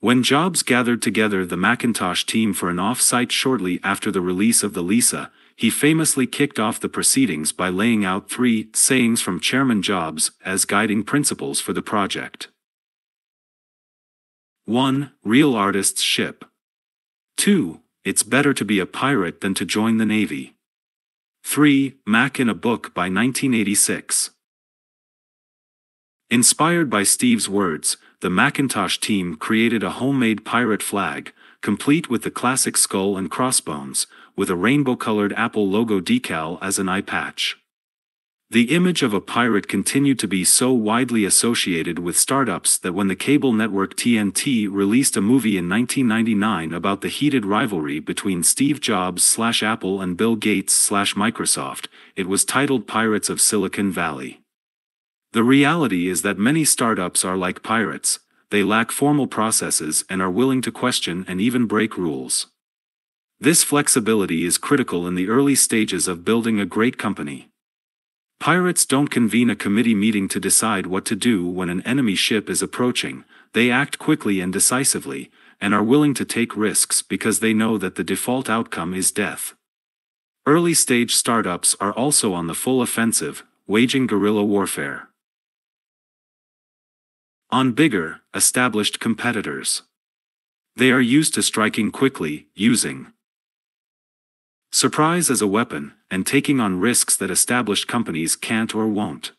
When Jobs gathered together the Macintosh team for an off-site shortly after the release of the Lisa, he famously kicked off the proceedings by laying out 3 sayings from Chairman Jobs as guiding principles for the project. 1. Real artists ship. 2. It's better to be a pirate than to join the Navy. 3. Mac in a book by 1986. Inspired by Steve's words, the Macintosh team created a homemade pirate flag, complete with the classic skull and crossbones, with a rainbow-colored Apple logo decal as an eye patch. The image of a pirate continued to be so widely associated with startups that when the cable network TNT released a movie in 1999 about the heated rivalry between Steve Jobs/Apple and Bill Gates/Microsoft, it was titled Pirates of Silicon Valley. The reality is that many startups are like pirates. They lack formal processes and are willing to question and even break rules. This flexibility is critical in the early stages of building a great company. Pirates don't convene a committee meeting to decide what to do when an enemy ship is approaching. They act quickly and decisively, and are willing to take risks because they know that the default outcome is death. Early-stage startups are also on the full offensive, waging guerrilla warfare on bigger, established competitors. They are used to striking quickly, using Surprise as a weapon, and taking on risks that established companies can't or won't.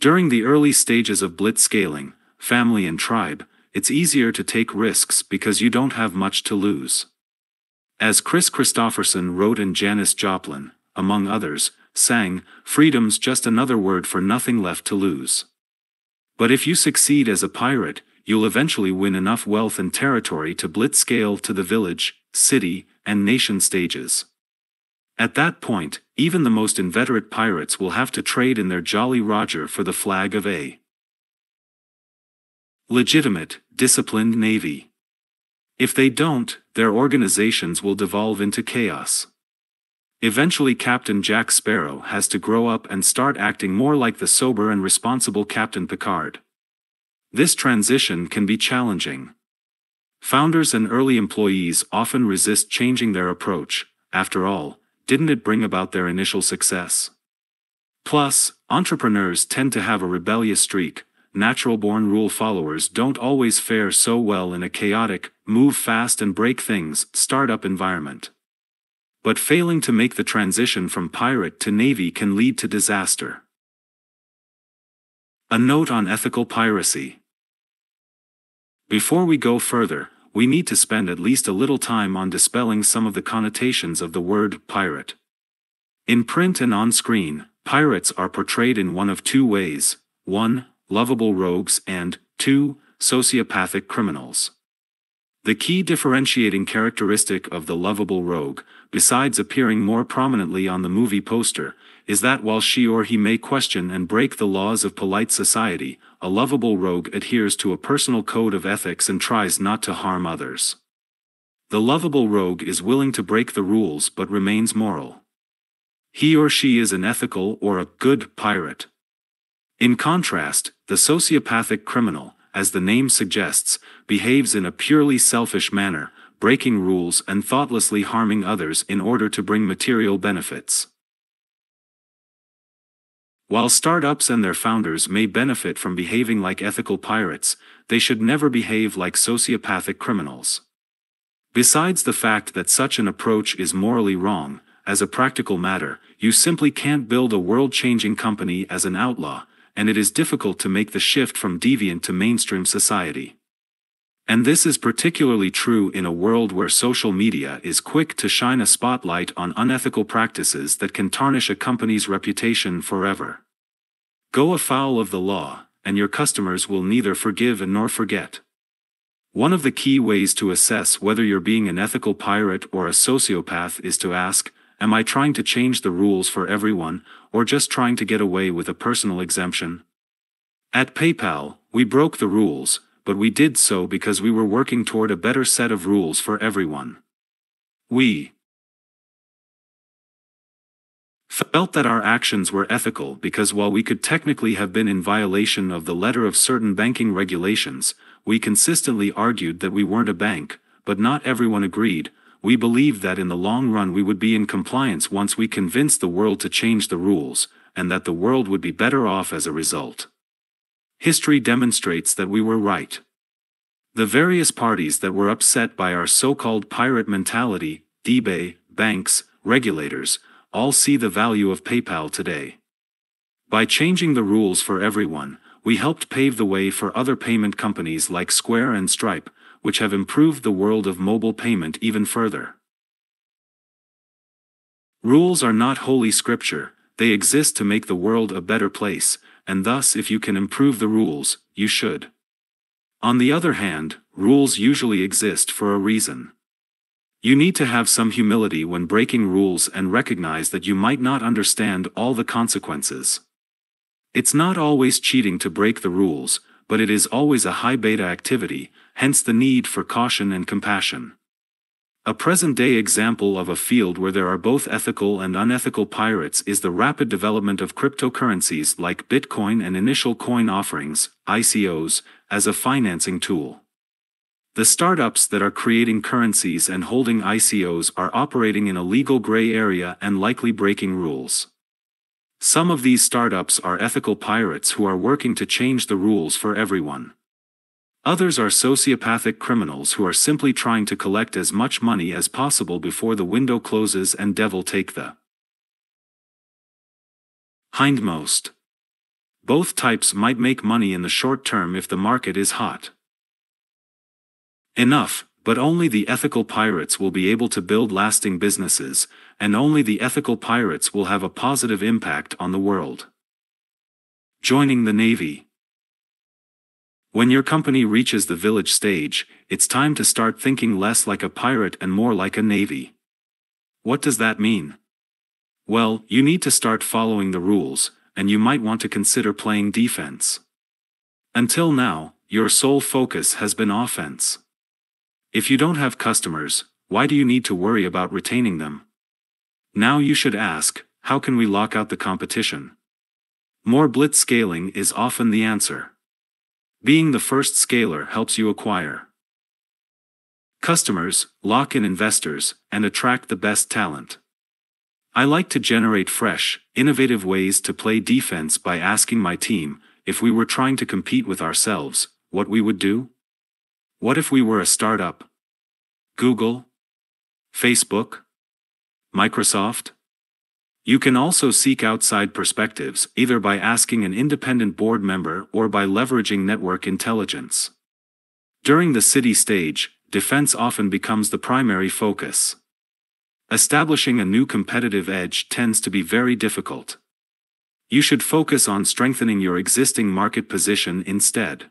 During the early stages of blitzscaling, family and tribe, it's easier to take risks because you don't have much to lose. As Chris Christopherson wrote and Janis Joplin, among others, sang, "Freedom's just another word for nothing left to lose." But if you succeed as a pirate, you'll eventually win enough wealth and territory to blitzscale to the village, city, and nation stages. At that point, even the most inveterate pirates will have to trade in their Jolly Roger for the flag of a legitimate, disciplined navy. If they don't, their organizations will devolve into chaos. Eventually Captain Jack Sparrow has to grow up and start acting more like the sober and responsible Captain Picard. This transition can be challenging. Founders and early employees often resist changing their approach. After all, didn't it bring about their initial success? Plus, entrepreneurs tend to have a rebellious streak. Natural-born rule followers don't always fare so well in a chaotic, move fast and break things, startup environment. But failing to make the transition from pirate to navy can lead to disaster. A note on ethical piracy. Before we go further, we need to spend at least a little time on dispelling some of the connotations of the word pirate. In print and on screen, pirates are portrayed in one of two ways: 1. Lovable rogues, and 2. Sociopathic criminals. The key differentiating characteristic of the lovable rogue, besides appearing more prominently on the movie poster, is that while she or he may question and break the laws of polite society, a lovable rogue adheres to a personal code of ethics and tries not to harm others. The lovable rogue is willing to break the rules but remains moral. He or she is an ethical or a good pirate. In contrast, the sociopathic criminal, as the name suggests, behaves in a purely selfish manner, breaking rules and thoughtlessly harming others in order to bring material benefits. While startups and their founders may benefit from behaving like ethical pirates, they should never behave like sociopathic criminals. Besides the fact that such an approach is morally wrong, as a practical matter, you simply can't build a world-changing company as an outlaw, and it is difficult to make the shift from deviant to mainstream society. And this is particularly true in a world where social media is quick to shine a spotlight on unethical practices that can tarnish a company's reputation forever. Go afoul of the law, and your customers will neither forgive nor forget. One of the key ways to assess whether you're being an ethical pirate or a sociopath is to ask, am I trying to change the rules for everyone, or just trying to get away with a personal exemption? At PayPal, we broke the rules, but we did so because we were working toward a better set of rules for everyone. We felt that our actions were ethical because while we could technically have been in violation of the letter of certain banking regulations, we consistently argued that we weren't a bank, but not everyone agreed. We believed that in the long run we would be in compliance once we convinced the world to change the rules, and that the world would be better off as a result. History demonstrates that we were right. The various parties that were upset by our so-called pirate mentality, eBay, banks, regulators, all see the value of PayPal today. By changing the rules for everyone, we helped pave the way for other payment companies like Square and Stripe, which have improved the world of mobile payment even further. Rules are not holy scripture, they exist to make the world a better place, and thus if you can improve the rules, you should. On the other hand, rules usually exist for a reason. You need to have some humility when breaking rules and recognize that you might not understand all the consequences. It's not always cheating to break the rules, but it is always a high beta activity, hence the need for caution and compassion. A present-day example of a field where there are both ethical and unethical pirates is the rapid development of cryptocurrencies like Bitcoin and initial coin offerings, ICOs, as a financing tool. The startups that are creating currencies and holding ICOs are operating in a legal gray area and likely breaking rules. Some of these startups are ethical pirates who are working to change the rules for everyone. Others are sociopathic criminals who are simply trying to collect as much money as possible before the window closes and devil take the hindmost. Both types might make money in the short term if the market is hot enough, but only the ethical pirates will be able to build lasting businesses, and only the ethical pirates will have a positive impact on the world. Joining the Navy. When your company reaches the village stage, it's time to start thinking less like a pirate and more like a navy. What does that mean? Well, you need to start following the rules, and you might want to consider playing defense. Until now, your sole focus has been offense. If you don't have customers, why do you need to worry about retaining them? Now you should ask, how can we lock out the competition? More blitzscaling is often the answer. Being the first scaler helps you acquire customers, lock in investors, and attract the best talent. I like to generate fresh, innovative ways to play defense by asking my team, if we were trying to compete with ourselves, what we would do? What if we were a startup? Google? Facebook? Microsoft? You can also seek outside perspectives, either by asking an independent board member or by leveraging network intelligence. During the city stage, defense often becomes the primary focus. Establishing a new competitive edge tends to be very difficult. You should focus on strengthening your existing market position instead.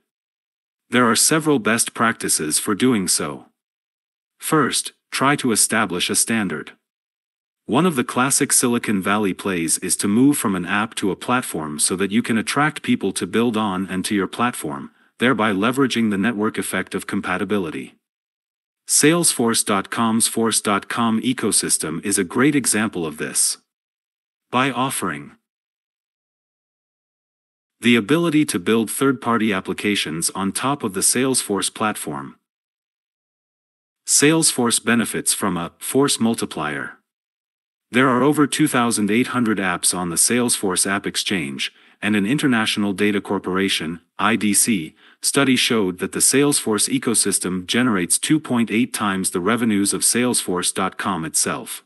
There are several best practices for doing so. First, try to establish a standard. One of the classic Silicon Valley plays is to move from an app to a platform so that you can attract people to build on and to your platform, thereby leveraging the network effect of compatibility. Salesforce.com's Force.com ecosystem is a great example of this. By offering the ability to build third-party applications on top of the Salesforce platform, Salesforce benefits from a force multiplier. There are over 2,800 apps on the Salesforce App Exchange, and an International Data Corporation (IDC) study showed that the Salesforce ecosystem generates 2.8 times the revenues of Salesforce.com itself.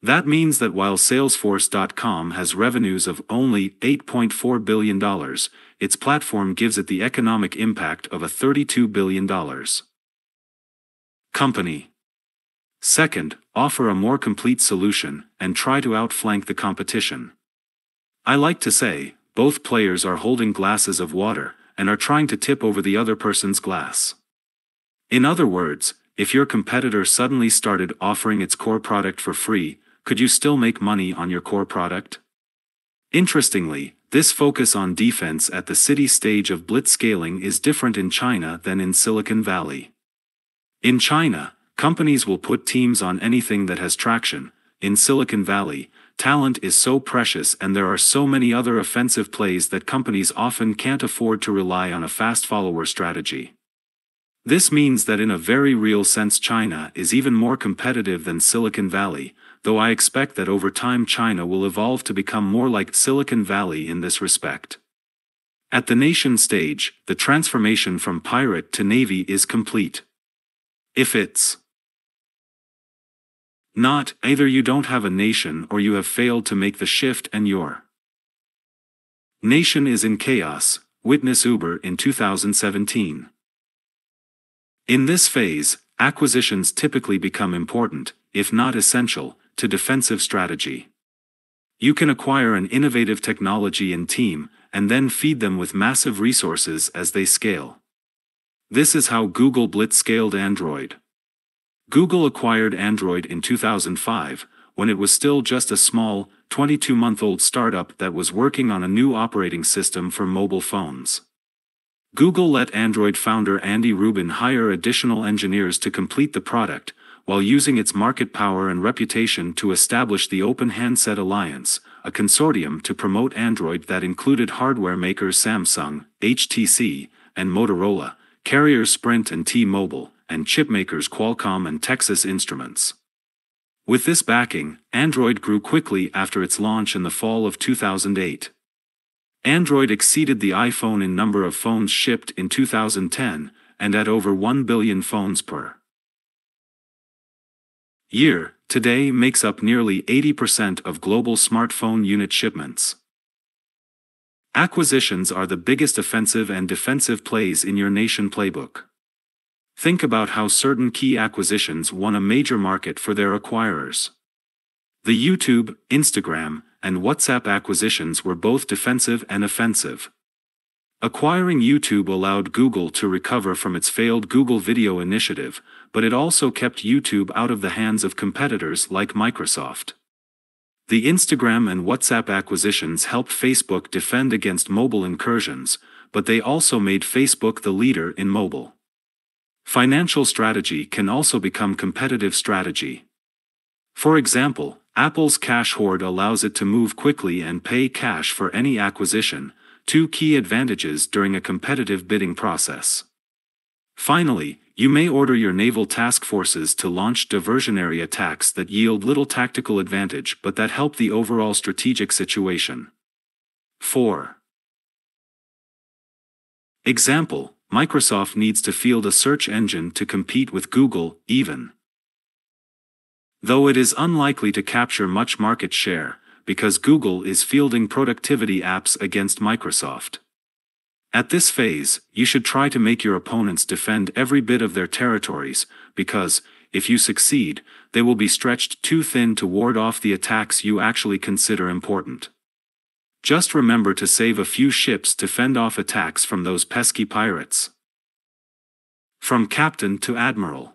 That means that while Salesforce.com has revenues of only $8.4 billion, its platform gives it the economic impact of a $32 billion company. Second, offer a more complete solution, and try to outflank the competition. I like to say, both players are holding glasses of water, and are trying to tip over the other person's glass. In other words, if your competitor suddenly started offering its core product for free, could you still make money on your core product? Interestingly, this focus on defense at the city stage of blitzscaling is different in China than in Silicon Valley. In China, companies will put teams on anything that has traction. In Silicon Valley, talent is so precious and there are so many other offensive plays that companies often can't afford to rely on a fast follower strategy. This means that in a very real sense China is even more competitive than Silicon Valley, though I expect that over time China will evolve to become more like Silicon Valley in this respect. At the nation stage, the transformation from pirate to navy is complete. If it's not, either you don't have a nation or you have failed to make the shift and your nation is in chaos. Witness Uber in 2017. In this phase, acquisitions typically become important, if not essential, to defensive strategy. You can acquire an innovative technology and team, and then feed them with massive resources as they scale. This is how Google blitzscaled Android. Google acquired Android in 2005, when it was still just a small, 22-month-old startup that was working on a new operating system for mobile phones. Google let Android founder Andy Rubin hire additional engineers to complete the product, while using its market power and reputation to establish the Open Handset Alliance, a consortium to promote Android that included hardware makers Samsung, HTC, and Motorola, carriers Sprint and T-Mobile, and chipmakers Qualcomm and Texas Instruments. With this backing, Android grew quickly after its launch in the fall of 2008. Android exceeded the iPhone in number of phones shipped in 2010, and at over 1 billion phones per year, today makes up nearly 80% of global smartphone unit shipments. Acquisitions are the biggest offensive and defensive plays in your nation playbook. Think about how certain key acquisitions won a major market for their acquirers. The YouTube, Instagram, and WhatsApp acquisitions were both defensive and offensive. Acquiring YouTube allowed Google to recover from its failed Google Video initiative, but it also kept YouTube out of the hands of competitors like Microsoft. The Instagram and WhatsApp acquisitions helped Facebook defend against mobile incursions, but they also made Facebook the leader in mobile. Financial strategy can also become competitive strategy. For example, Apple's cash hoard allows it to move quickly and pay cash for any acquisition, two key advantages during a competitive bidding process. Finally, you may order your naval task forces to launch diversionary attacks that yield little tactical advantage but that help the overall strategic situation. 4. Example: Microsoft needs to field a search engine to compete with Google, even though it is unlikely to capture much market share, because Google is fielding productivity apps against Microsoft. At this phase, you should try to make your opponents defend every bit of their territories, because, if you succeed, they will be stretched too thin to ward off the attacks you actually consider important. Just remember to save a few ships to fend off attacks from those pesky pirates. From Captain to Admiral.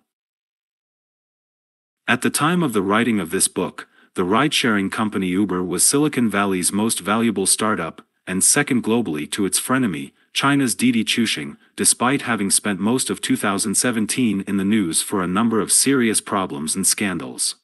At the time of the writing of this book, the ride-sharing company Uber was Silicon Valley's most valuable startup, and second globally to its frenemy, China's Chuxing, despite having spent most of 2017 in the news for a number of serious problems and scandals.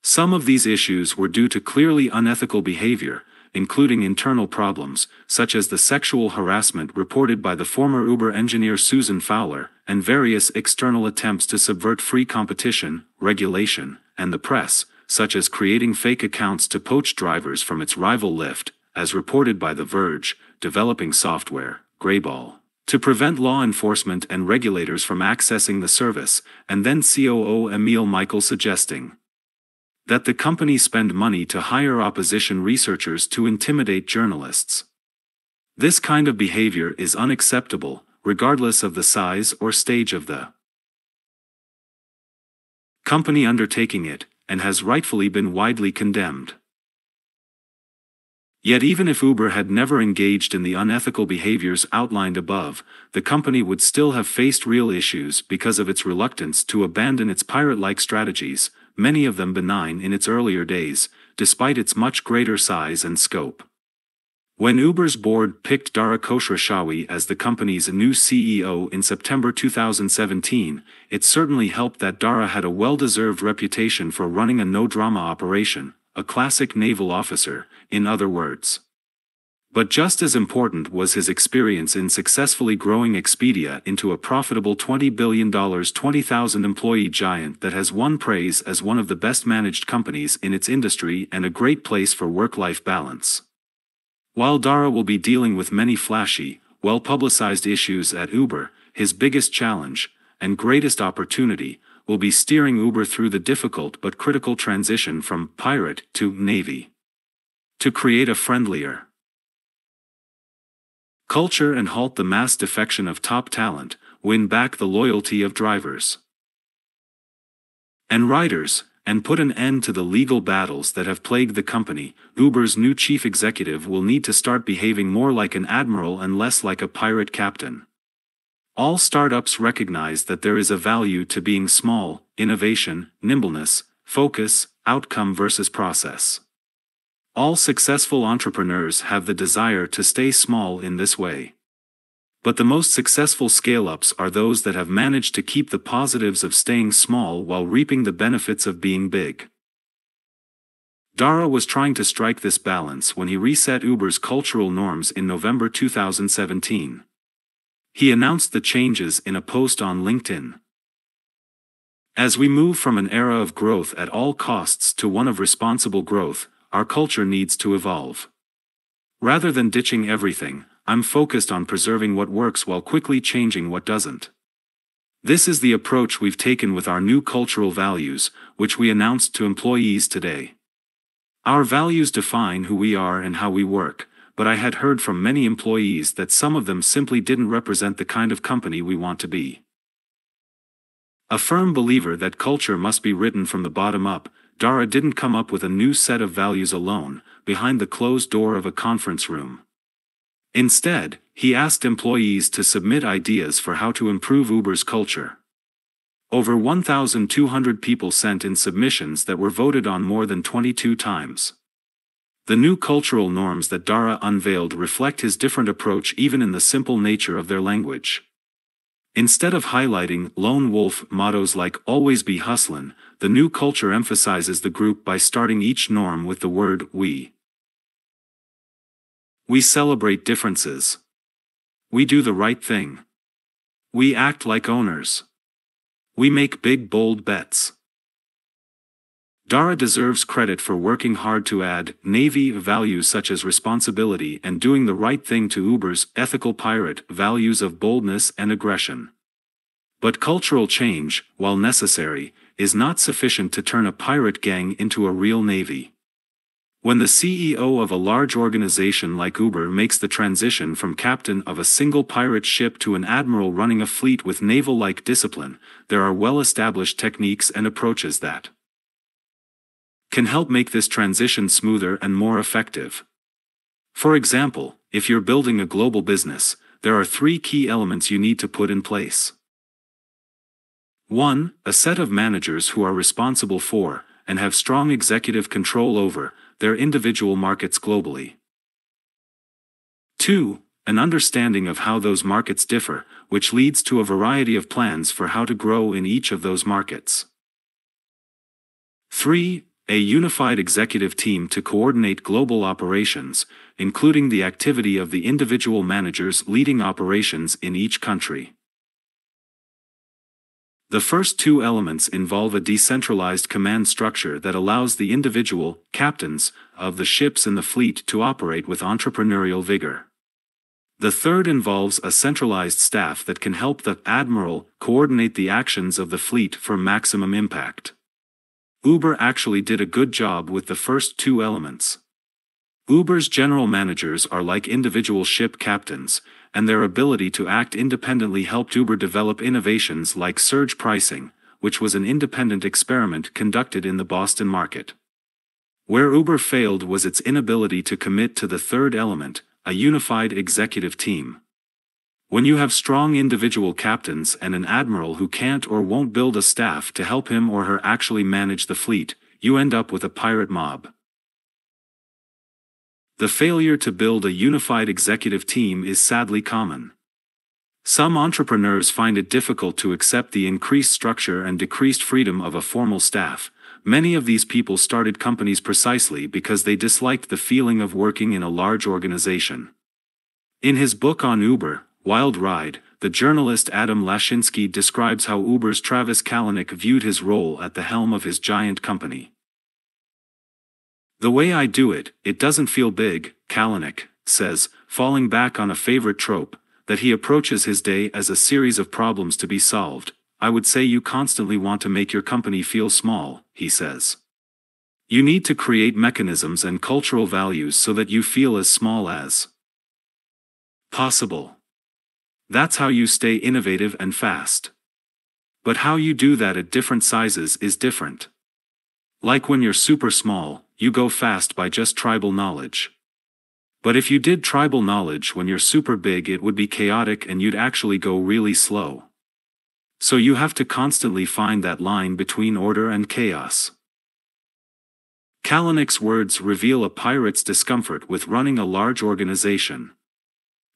Some of these issues were due to clearly unethical behavior, including internal problems, such as the sexual harassment reported by the former Uber engineer Susan Fowler, and various external attempts to subvert free competition, regulation, and the press, such as creating fake accounts to poach drivers from its rival Lyft, as reported by The Verge, developing software, Greyball, to prevent law enforcement and regulators from accessing the service, and then COO Emil Michael suggesting that the company spend money to hire opposition researchers to intimidate journalists. This kind of behavior is unacceptable, regardless of the size or stage of the company undertaking it, and has rightfully been widely condemned. Yet even if Uber had never engaged in the unethical behaviors outlined above, the company would still have faced real issues because of its reluctance to abandon its pirate-like strategies, many of them benign in its earlier days, despite its much greater size and scope. When Uber's board picked Dara Khosrowshahi as the company's new CEO in September 2017, it certainly helped that Dara had a well-deserved reputation for running a no-drama operation, a classic naval officer, in other words. But just as important was his experience in successfully growing Expedia into a profitable $20 billion 20,000-employee giant that has won praise as one of the best-managed companies in its industry and a great place for work-life balance. While Dara will be dealing with many flashy, well-publicized issues at Uber, his biggest challenge, and greatest opportunity, will be steering Uber through the difficult but critical transition from pirate to Navy. To create a friendlier culture and halt the mass defection of top talent, win back the loyalty of drivers and riders, and put an end to the legal battles that have plagued the company, Uber's new chief executive will need to start behaving more like an admiral and less like a pirate captain. All startups recognize that there is a value to being small: innovation, nimbleness, focus, outcome versus process. All successful entrepreneurs have the desire to stay small in this way. But the most successful scale-ups are those that have managed to keep the positives of staying small while reaping the benefits of being big. Dara was trying to strike this balance when he reset Uber's cultural norms in November 2017. He announced the changes in a post on LinkedIn. As we move from an era of growth at all costs to one of responsible growth, our culture needs to evolve. Rather than ditching everything, I'm focused on preserving what works while quickly changing what doesn't. This is the approach we've taken with our new cultural values, which we announced to employees today. Our values define who we are and how we work, but I had heard from many employees that some of them simply didn't represent the kind of company we want to be. A firm believer that culture must be written from the bottom up, Dara didn't come up with a new set of values alone, behind the closed door of a conference room. Instead, he asked employees to submit ideas for how to improve Uber's culture. Over 1,200 people sent in submissions that were voted on more than 22 times. The new cultural norms that Dara unveiled reflect his different approach even in the simple nature of their language. Instead of highlighting lone wolf mottos like "always be hustlin'," the new culture emphasizes the group by starting each norm with the word "we." We celebrate differences. We do the right thing. We act like owners. We make big bold bets. Dara deserves credit for working hard to add Navy values such as responsibility and doing the right thing to Uber's ethical pirate values of boldness and aggression. But cultural change, while necessary, is not sufficient to turn a pirate gang into a real navy. When the CEO of a large organization like Uber makes the transition from captain of a single pirate ship to an admiral running a fleet with naval-like discipline, there are well-established techniques and approaches that can help make this transition smoother and more effective. For example, if you're building a global business, there are 3 key elements you need to put in place. 1. A set of managers who are responsible for, and have strong executive control over, their individual markets globally. 2. An understanding of how those markets differ, which leads to a variety of plans for how to grow in each of those markets. 3. A unified executive team to coordinate global operations, including the activity of the individual managers leading operations in each country. The first 2 elements involve a decentralized command structure that allows the individual captains of the ships in the fleet to operate with entrepreneurial vigor. The third involves a centralized staff that can help the admiral coordinate the actions of the fleet for maximum impact. Uber actually did a good job with the first 2 elements. Uber's general managers are like individual ship captains, and their ability to act independently helped Uber develop innovations like surge pricing, which was an independent experiment conducted in the Boston market. Where Uber failed was its inability to commit to the third element, a unified executive team. When you have strong individual captains and an admiral who can't or won't build a staff to help him or her actually manage the fleet, you end up with a pirate mob. The failure to build a unified executive team is sadly common. Some entrepreneurs find it difficult to accept the increased structure and decreased freedom of a formal staff. Many of these people started companies precisely because they disliked the feeling of working in a large organization. In his book on Uber, Wild Ride, the journalist Adam Lashinsky describes how Uber's Travis Kalanick viewed his role at the helm of his giant company. "The way I do it, it doesn't feel big," Kalanick says, falling back on a favorite trope, that he approaches his day as a series of problems to be solved. "I would say you constantly want to make your company feel small," he says. "You need to create mechanisms and cultural values so that you feel as small as possible. That's how you stay innovative and fast. But how you do that at different sizes is different. Like when you're super small, you go fast by just tribal knowledge. But if you did tribal knowledge when you're super big, it would be chaotic and you'd actually go really slow. So you have to constantly find that line between order and chaos." Kalanick's words reveal a pirate's discomfort with running a large organization.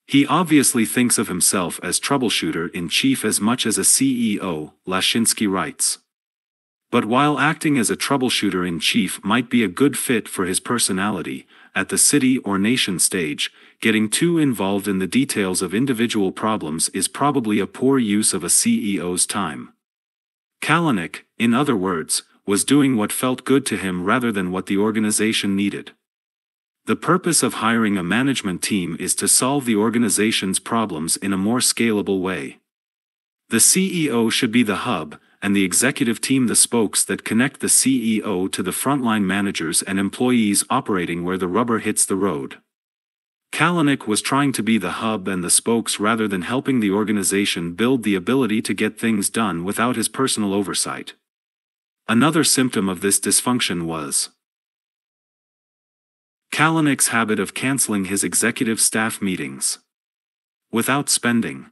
He obviously thinks of himself as troubleshooter-in-chief as much as a CEO, Lashinsky writes. But while acting as a troubleshooter-in-chief might be a good fit for his personality, at the city or nation stage, getting too involved in the details of individual problems is probably a poor use of a CEO's time. Kalanick, in other words, was doing what felt good to him rather than what the organization needed. The purpose of hiring a management team is to solve the organization's problems in a more scalable way. The CEO should be the hub, and the executive team the spokes that connect the CEO to the frontline managers and employees operating where the rubber hits the road. Kalanick was trying to be the hub and the spokes rather than helping the organization build the ability to get things done without his personal oversight. Another symptom of this dysfunction was Kalanick's habit of canceling his executive staff meetings without spending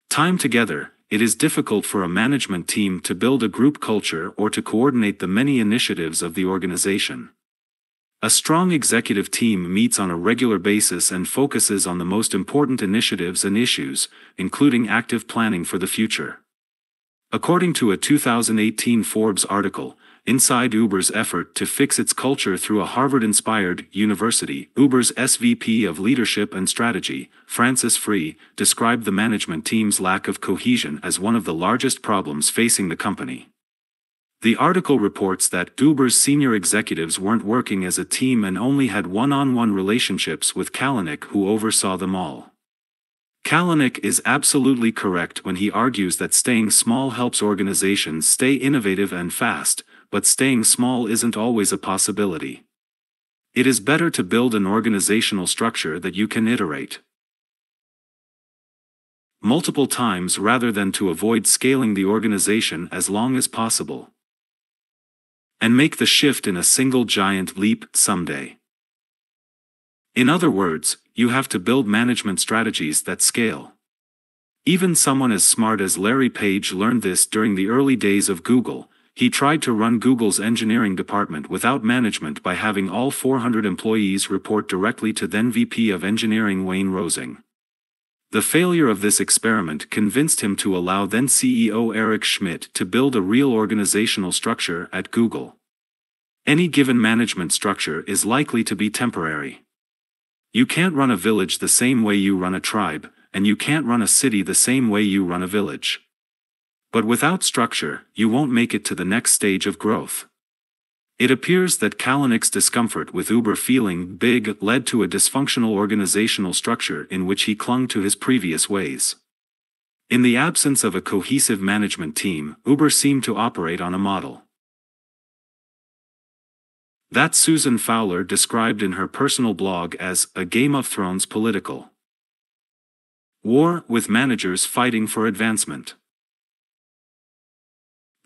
time together. It is difficult for a management team to build a group culture or to coordinate the many initiatives of the organization. A strong executive team meets on a regular basis and focuses on the most important initiatives and issues, including active planning for the future. According to a 2018 Forbes article, Inside Uber's effort to fix its culture through a Harvard-inspired university, Uber's SVP of Leadership and Strategy, Francis Free, described the management team's lack of cohesion as one of the largest problems facing the company. The article reports that Uber's senior executives weren't working as a team and only had one-on-one relationships with Kalanick, who oversaw them all. Kalanick is absolutely correct when he argues that staying small helps organizations stay innovative and fast, but staying small isn't always a possibility. It is better to build an organizational structure that you can iterate multiple times rather than to avoid scaling the organization as long as possible and make the shift in a single giant leap someday. In other words, you have to build management strategies that scale. Even someone as smart as Larry Page learned this during the early days of Google. He tried to run Google's engineering department without management by having all 400 employees report directly to then VP of Engineering Wayne Rosing. The failure of this experiment convinced him to allow then CEO Eric Schmidt to build a real organizational structure at Google. Any given management structure is likely to be temporary. You can't run a village the same way you run a tribe, and you can't run a city the same way you run a village. But without structure, you won't make it to the next stage of growth. It appears that Kalanick's discomfort with Uber feeling big led to a dysfunctional organizational structure in which he clung to his previous ways. In the absence of a cohesive management team, Uber seemed to operate on a model that Susan Fowler described in her personal blog as a Game of Thrones political war with managers fighting for advancement.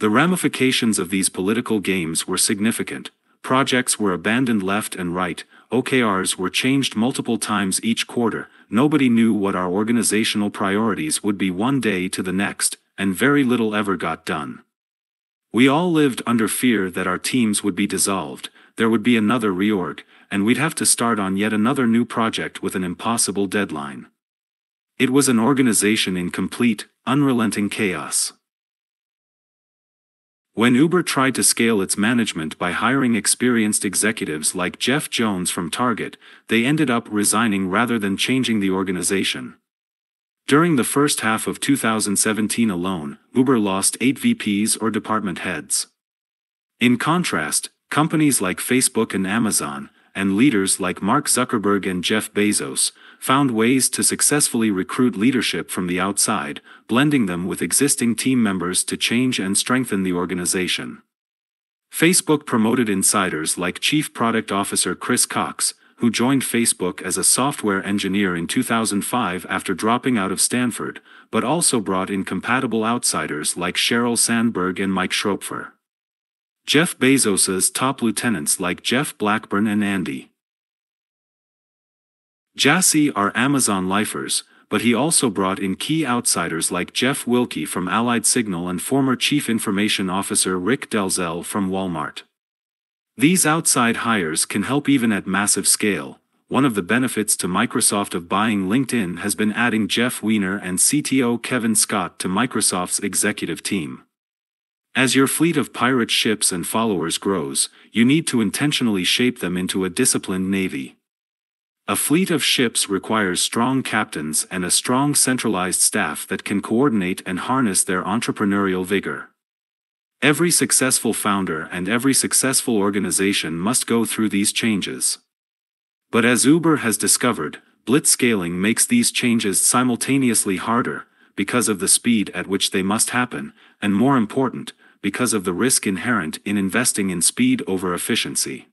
The ramifications of these political games were significant. Projects were abandoned left and right, OKRs were changed multiple times each quarter, nobody knew what our organizational priorities would be one day to the next, and very little ever got done. We all lived under fear that our teams would be dissolved, there would be another reorg, and we'd have to start on yet another new project with an impossible deadline. It was an organization in complete, unrelenting chaos. When Uber tried to scale its management by hiring experienced executives like Jeff Jones from Target, they ended up resigning rather than changing the organization. During the first half of 2017 alone, Uber lost 8 VPs or department heads. In contrast, companies like Facebook and Amazon, and leaders like Mark Zuckerberg and Jeff Bezos, found ways to successfully recruit leadership from the outside, blending them with existing team members to change and strengthen the organization. Facebook promoted insiders like Chief Product Officer Chris Cox, who joined Facebook as a software engineer in 2005 after dropping out of Stanford, but also brought in compatible outsiders like Sheryl Sandberg and Mike Schroepfer. Jeff Bezos's top lieutenants like Jeff Blackburn and Andy Jassy are Amazon lifers, but he also brought in key outsiders like Jeff Wilke from Allied Signal and former Chief Information Officer Rick Delzell from Walmart. These outside hires can help even at massive scale. One of the benefits to Microsoft of buying LinkedIn has been adding Jeff Weiner and CTO Kevin Scott to Microsoft's executive team. As your fleet of pirate ships and followers grows, you need to intentionally shape them into a disciplined navy. A fleet of ships requires strong captains and a strong centralized staff that can coordinate and harness their entrepreneurial vigor. Every successful founder and every successful organization must go through these changes. But as Uber has discovered, blitzscaling makes these changes simultaneously harder, because of the speed at which they must happen, and more important, because of the risk inherent in investing in speed over efficiency.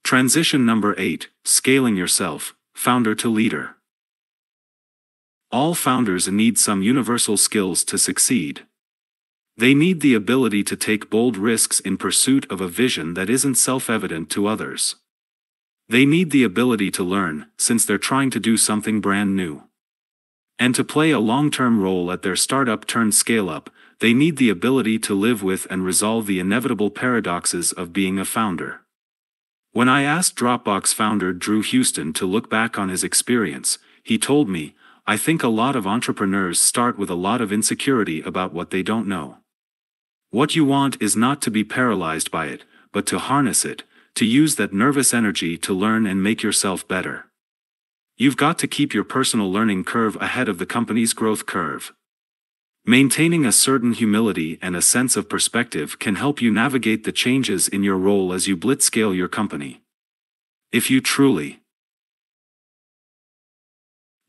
Transition number 8, scaling yourself, founder to leader. All founders need some universal skills to succeed. They need the ability to take bold risks in pursuit of a vision that isn't self-evident to others. They need the ability to learn, since they're trying to do something brand new. And to play a long-term role at their startup turned scale-up, they need the ability to live with and resolve the inevitable paradoxes of being a founder. When I asked Dropbox founder Drew Houston to look back on his experience, he told me, "I think a lot of entrepreneurs start with a lot of insecurity about what they don't know. What you want is not to be paralyzed by it, but to harness it, to use that nervous energy to learn and make yourself better. You've got to keep your personal learning curve ahead of the company's growth curve. Maintaining a certain humility and a sense of perspective can help you navigate the changes in your role as you blitzscale your company. If you truly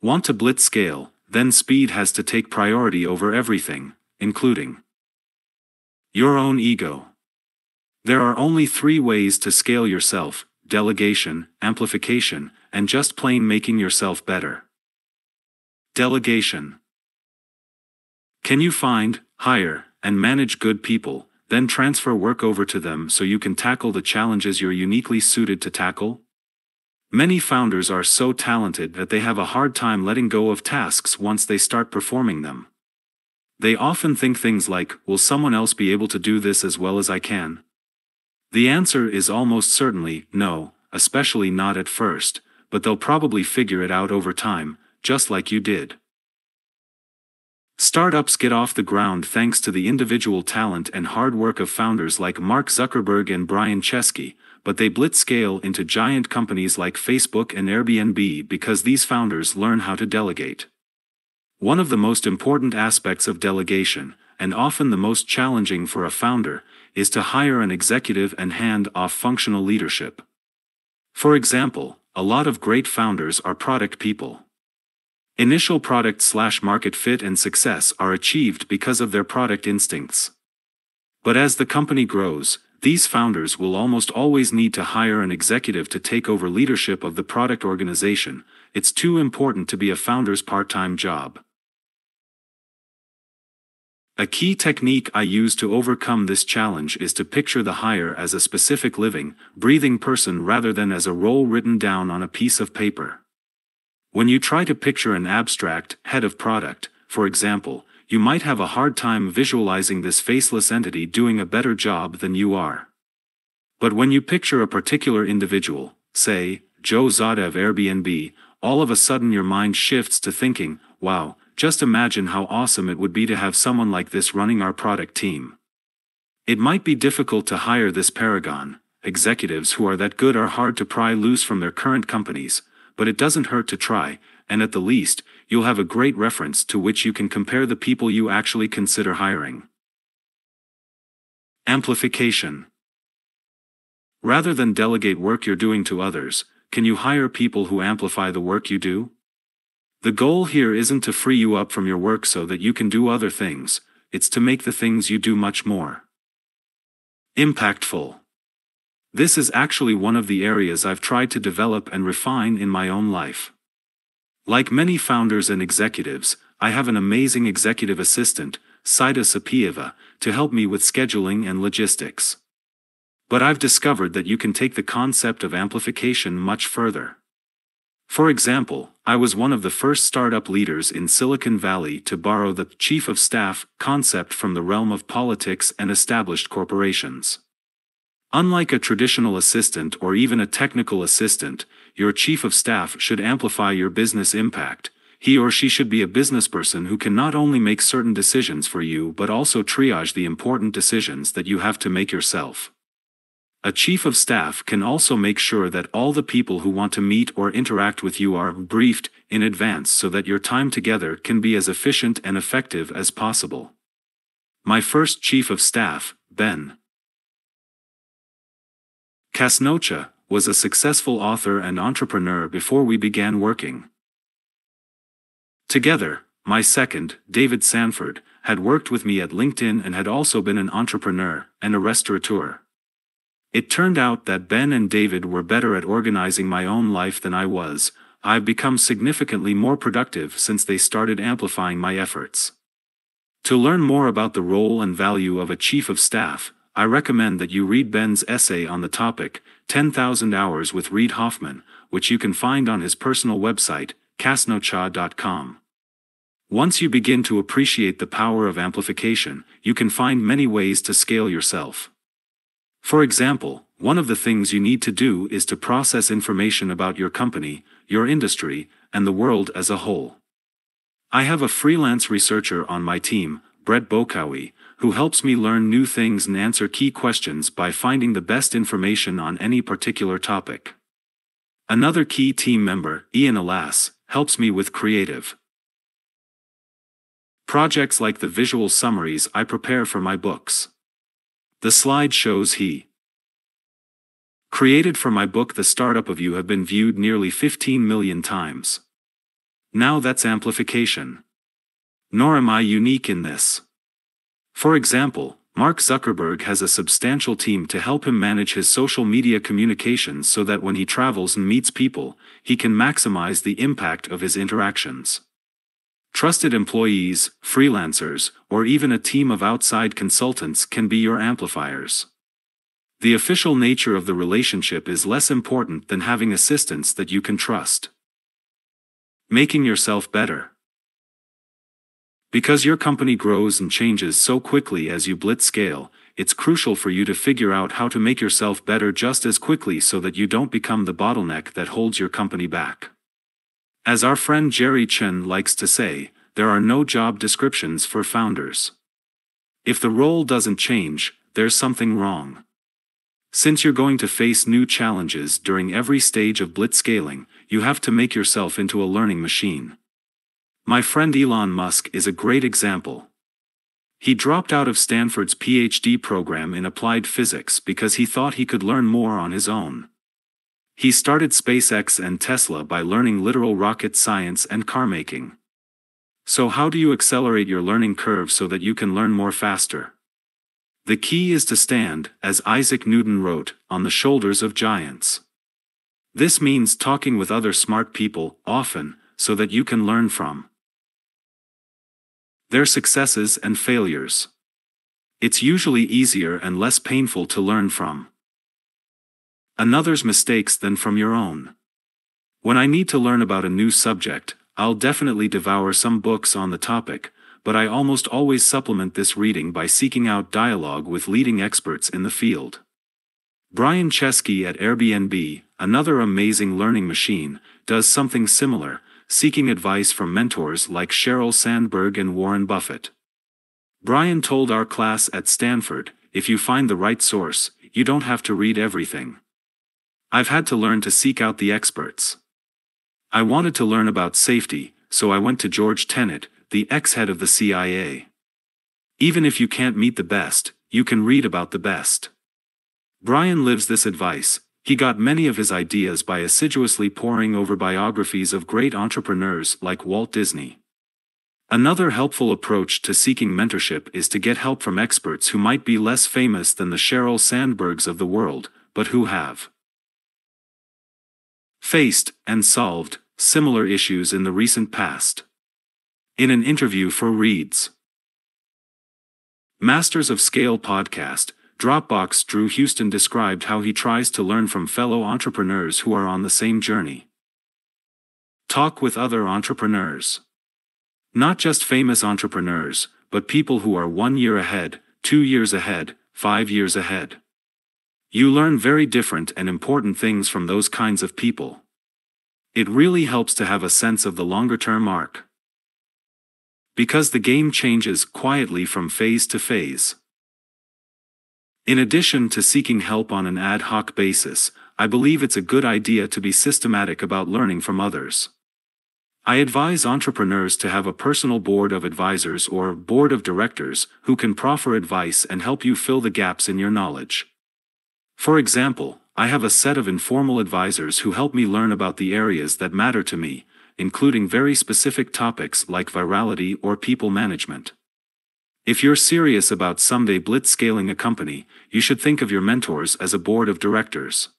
want to blitzscale, then speed has to take priority over everything, including your own ego. There are only 3 ways to scale yourself: delegation, amplification, and just plain making yourself better. Delegation. Can you find, hire, and manage good people, then transfer work over to them so you can tackle the challenges you're uniquely suited to tackle? Many founders are so talented that they have a hard time letting go of tasks once they start performing them. They often think things like, "Will someone else be able to do this as well as I can?" The answer is almost certainly no, especially not at first, but they'll probably figure it out over time, just like you did. Startups get off the ground thanks to the individual talent and hard work of founders like Mark Zuckerberg and Brian Chesky, but they blitzscale into giant companies like Facebook and Airbnb because these founders learn how to delegate. One of the most important aspects of delegation, and often the most challenging for a founder, is to hire an executive and hand off functional leadership. For example, a lot of great founders are product people. Initial product/market fit and success are achieved because of their product instincts. But as the company grows, these founders will almost always need to hire an executive to take over leadership of the product organization. It's too important to be a founder's part-time job. A key technique I use to overcome this challenge is to picture the hire as a specific living, breathing person rather than as a role written down on a piece of paper. When you try to picture an abstract head of product, for example, you might have a hard time visualizing this faceless entity doing a better job than you are. But when you picture a particular individual, say, Joe Zada of Airbnb, all of a sudden your mind shifts to thinking, "Wow, just imagine how awesome it would be to have someone like this running our product team." It might be difficult to hire this paragon. Executives who are that good are hard to pry loose from their current companies, but it doesn't hurt to try, and at the least, you'll have a great reference to which you can compare the people you actually consider hiring. Amplification. Rather than delegate work you're doing to others, can you hire people who amplify the work you do? The goal here isn't to free you up from your work so that you can do other things, it's to make the things you do much more impactful. This is actually one of the areas I've tried to develop and refine in my own life. Like many founders and executives, I have an amazing executive assistant, Saida Sapieva, to help me with scheduling and logistics. But I've discovered that you can take the concept of amplification much further. For example, I was one of the first startup leaders in Silicon Valley to borrow the chief of staff concept from the realm of politics and established corporations. Unlike a traditional assistant or even a technical assistant, your chief of staff should amplify your business impact. He or she should be a businessperson who can not only make certain decisions for you but also triage the important decisions that you have to make yourself. A chief of staff can also make sure that all the people who want to meet or interact with you are briefed in advance so that your time together can be as efficient and effective as possible. My first chief of staff, Ben Casnocha, was a successful author and entrepreneur before we began working together. My second, David Sanford, had worked with me at LinkedIn and had also been an entrepreneur and a restaurateur. It turned out that Ben and David were better at organizing my own life than I was. I've become significantly more productive since they started amplifying my efforts. To learn more about the role and value of a chief of staff, I recommend that you read Ben's essay on the topic, 10,000 Hours with Reid Hoffman, which you can find on his personal website, casnocha.com. Once you begin to appreciate the power of amplification, you can find many ways to scale yourself. For example, one of the things you need to do is to process information about your company, your industry, and the world as a whole. I have a freelance researcher on my team, Brett Bokawi, who helps me learn new things and answer key questions by finding the best information on any particular topic. Another key team member, Ian Alas, helps me with creative projects like the visual summaries I prepare for my books. The slide shows he created for my book The Startup of You have been viewed nearly 15 million times. Now that's amplification. Nor am I unique in this. For example, Mark Zuckerberg has a substantial team to help him manage his social media communications so that when he travels and meets people, he can maximize the impact of his interactions. Trusted employees, freelancers, or even a team of outside consultants can be your amplifiers. The official nature of the relationship is less important than having assistants that you can trust. Making yourself better. Because your company grows and changes so quickly as you blitzscale, it's crucial for you to figure out how to make yourself better just as quickly so that you don't become the bottleneck that holds your company back. As our friend Jerry Chen likes to say, there are no job descriptions for founders. If the role doesn't change, there's something wrong. Since you're going to face new challenges during every stage of blitzscaling, you have to make yourself into a learning machine. My friend Elon Musk is a great example. He dropped out of Stanford's PhD program in applied physics because he thought he could learn more on his own. He started SpaceX and Tesla by learning literal rocket science and car making. So how do you accelerate your learning curve so that you can learn more faster? The key is to stand, as Isaac Newton wrote, on the shoulders of giants. This means talking with other smart people, often, so that you can learn from their successes and failures. It's usually easier and less painful to learn from another's mistakes than from your own. When I need to learn about a new subject, I'll definitely devour some books on the topic, but I almost always supplement this reading by seeking out dialogue with leading experts in the field. Brian Chesky at AirBnB, another amazing learning machine, does something similar, seeking advice from mentors like Sheryl Sandberg and Warren Buffett. Brian told our class at Stanford, if you find the right source, you don't have to read everything. I've had to learn to seek out the experts. I wanted to learn about safety, so I went to George Tenet, the ex-head of the CIA. Even if you can't meet the best, you can read about the best. Brian lives this advice. He got many of his ideas by assiduously poring over biographies of great entrepreneurs like Walt Disney. Another helpful approach to seeking mentorship is to get help from experts who might be less famous than the Sheryl Sandbergs of the world, but who have faced and solved similar issues in the recent past. In an interview for Reed's Masters of Scale podcast, Dropbox Drew Houston described how he tries to learn from fellow entrepreneurs who are on the same journey. Talk with other entrepreneurs. Not just famous entrepreneurs, but people who are 1 year ahead, 2 years ahead, 5 years ahead. You learn very different and important things from those kinds of people. It really helps to have a sense of the longer-term arc. Because the game changes quietly from phase to phase. In addition to seeking help on an ad hoc basis, I believe it's a good idea to be systematic about learning from others. I advise entrepreneurs to have a personal board of advisors or board of directors who can proffer advice and help you fill the gaps in your knowledge. For example, I have a set of informal advisors who help me learn about the areas that matter to me, including very specific topics like virality or people management. If you're serious about someday blitzscaling a company, you should think of your mentors as a board of directors.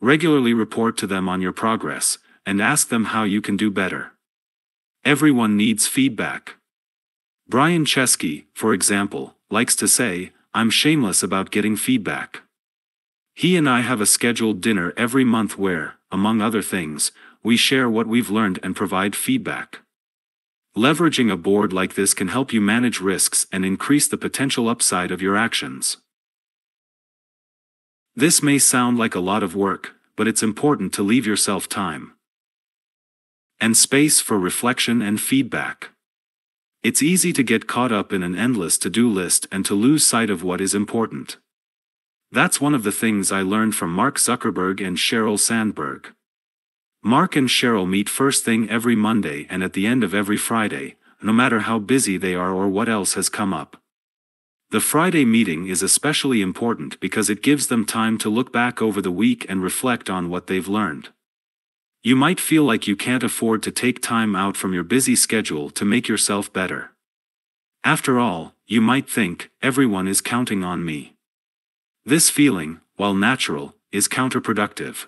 Regularly report to them on your progress, and ask them how you can do better. Everyone needs feedback. Brian Chesky, for example, likes to say, "I'm shameless about getting feedback." He and I have a scheduled dinner every month where, among other things, we share what we've learned and provide feedback. Leveraging a board like this can help you manage risks and increase the potential upside of your actions. This may sound like a lot of work, but it's important to leave yourself time and space for reflection and feedback. It's easy to get caught up in an endless to-do list and to lose sight of what is important. That's one of the things I learned from Mark Zuckerberg and Sheryl Sandberg. Mark and Sheryl meet first thing every Monday and at the end of every Friday, no matter how busy they are or what else has come up. The Friday meeting is especially important because it gives them time to look back over the week and reflect on what they've learned. You might feel like you can't afford to take time out from your busy schedule to make yourself better. After all, you might think, everyone is counting on me. This feeling, while natural, is counterproductive.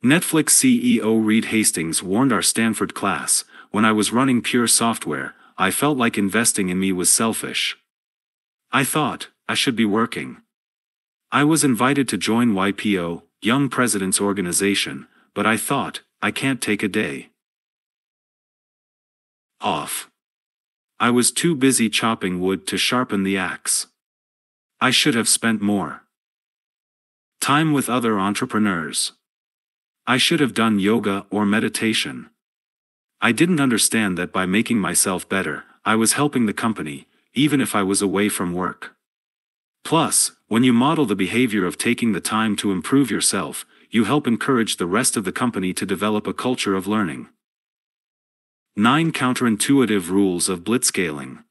Netflix CEO Reed Hastings warned our Stanford class, "When I was running Pure Software, I felt like investing in me was selfish. I thought, I should be working. I was invited to join YPO, Young Presidents Organization, but I thought, I can't take a day off. I was too busy chopping wood to sharpen the axe. I should have spent more time with other entrepreneurs. I should have done yoga or meditation. I didn't understand that by making myself better, I was helping the company, even if I was away from work." Plus, when you model the behavior of taking the time to improve yourself, you help encourage the rest of the company to develop a culture of learning. 9 Counterintuitive Rules of Blitzscaling.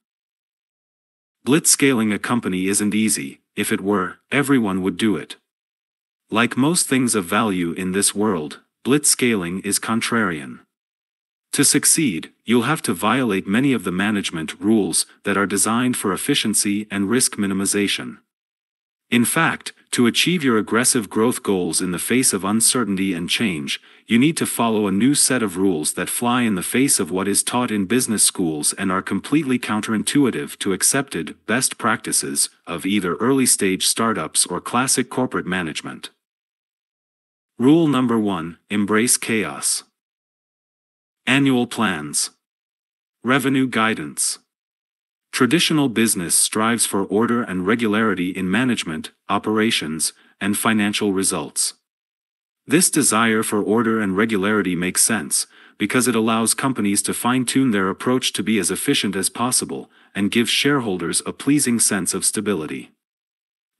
Blitzscaling a company isn't easy. If it were, everyone would do it. Like most things of value in this world, blitzscaling is contrarian. To succeed, you'll have to violate many of the management rules that are designed for efficiency and risk minimization. In fact, to achieve your aggressive growth goals in the face of uncertainty and change, you need to follow a new set of rules that fly in the face of what is taught in business schools and are completely counterintuitive to accepted best practices of either early-stage startups or classic corporate management. Rule number 1: Embrace chaos. Annual plans. Revenue guidance. Traditional business strives for order and regularity in management, operations, and financial results. This desire for order and regularity makes sense, because it allows companies to fine-tune their approach to be as efficient as possible, and gives shareholders a pleasing sense of stability.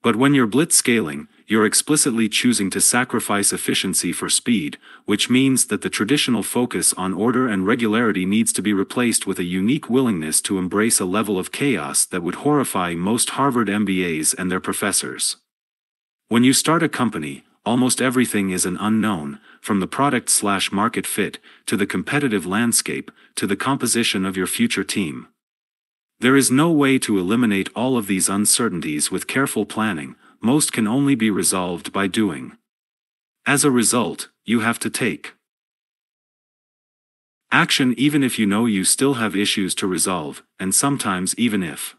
But when you're blitzscaling, you're explicitly choosing to sacrifice efficiency for speed, which means that the traditional focus on order and regularity needs to be replaced with a unique willingness to embrace a level of chaos that would horrify most Harvard MBAs and their professors. When you start a company, almost everything is an unknown, from the product/market fit, to the competitive landscape, to the composition of your future team. There is no way to eliminate all of these uncertainties with careful planning. Most can only be resolved by doing. As a result, you have to take action even if you know you still have issues to resolve, and sometimes even if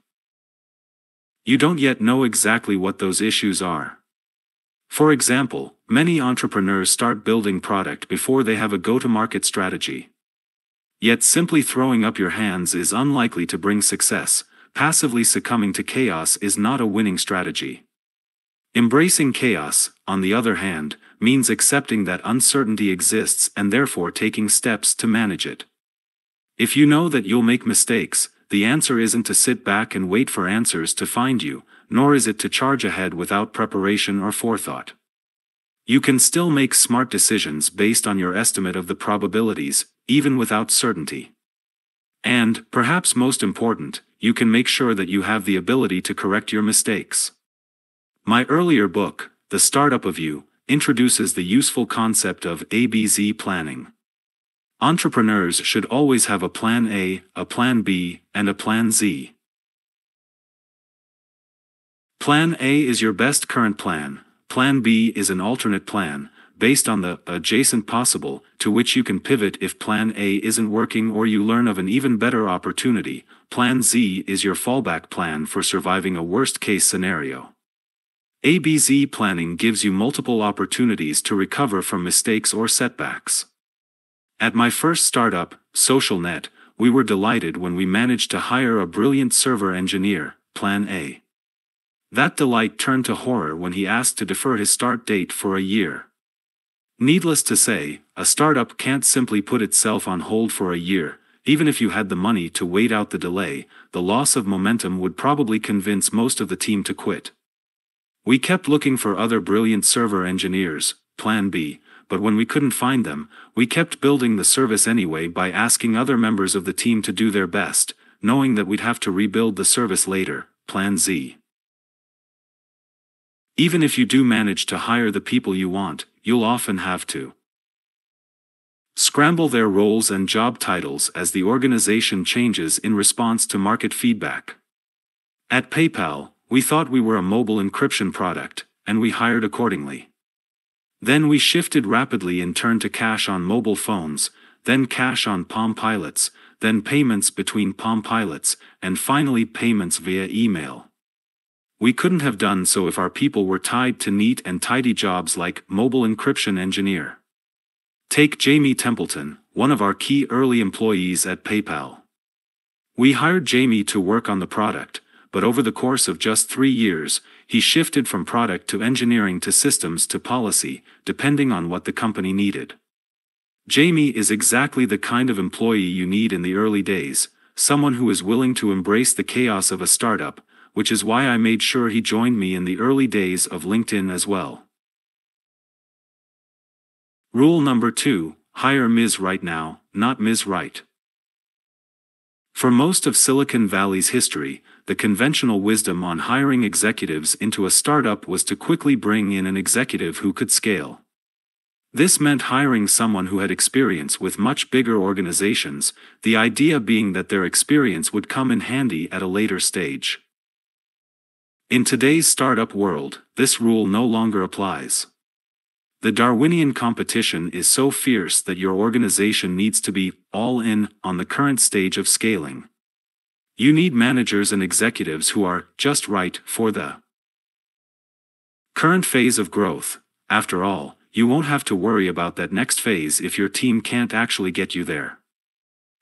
you don't yet know exactly what those issues are. For example, many entrepreneurs start building product before they have a go-to-market strategy. Yet simply throwing up your hands is unlikely to bring success. Passively succumbing to chaos is not a winning strategy. Embracing chaos, on the other hand, means accepting that uncertainty exists and therefore taking steps to manage it. If you know that you'll make mistakes, the answer isn't to sit back and wait for answers to find you, nor is it to charge ahead without preparation or forethought. You can still make smart decisions based on your estimate of the probabilities, even without certainty. And, perhaps most important, you can make sure that you have the ability to correct your mistakes. My earlier book, The Startup of You, introduces the useful concept of ABC planning. Entrepreneurs should always have a plan A, a plan B, and a plan Z. Plan A is your best current plan. Plan B is an alternate plan, based on the adjacent possible, to which you can pivot if Plan A isn't working or you learn of an even better opportunity. Plan Z is your fallback plan for surviving a worst-case scenario. ABC planning gives you multiple opportunities to recover from mistakes or setbacks. At my first startup, SocialNet, we were delighted when we managed to hire a brilliant server engineer, Plan A. That delight turned to horror when he asked to defer his start date for a year. Needless to say, a startup can't simply put itself on hold for a year. Even if you had the money to wait out the delay, the loss of momentum would probably convince most of the team to quit. We kept looking for other brilliant server engineers, Plan B, but when we couldn't find them, we kept building the service anyway by asking other members of the team to do their best, knowing that we'd have to rebuild the service later, Plan Z. Even if you do manage to hire the people you want, you'll often have to scramble their roles and job titles as the organization changes in response to market feedback. At PayPal, we thought we were a mobile encryption product, and we hired accordingly. Then we shifted rapidly and turned to cash on mobile phones, then cash on Palm Pilots, then payments between Palm Pilots, and finally payments via email. We couldn't have done so if our people were tied to neat and tidy jobs like mobile encryption engineer. Take Jamie Templeton, one of our key early employees at PayPal. We hired Jamie to work on the product, but over the course of just 3 years, he shifted from product to engineering to systems to policy, depending on what the company needed. Jamie is exactly the kind of employee you need in the early days, someone who is willing to embrace the chaos of a startup, which is why I made sure he joined me in the early days of LinkedIn as well. Rule number 2, hire Ms. Right now, not Ms. Right. For most of Silicon Valley's history, the conventional wisdom on hiring executives into a startup was to quickly bring in an executive who could scale. This meant hiring someone who had experience with much bigger organizations, the idea being that their experience would come in handy at a later stage. In today's startup world, this rule no longer applies. The Darwinian competition is so fierce that your organization needs to be all in on the current stage of scaling. You need managers and executives who are just right for the current phase of growth. After all, you won't have to worry about that next phase if your team can't actually get you there.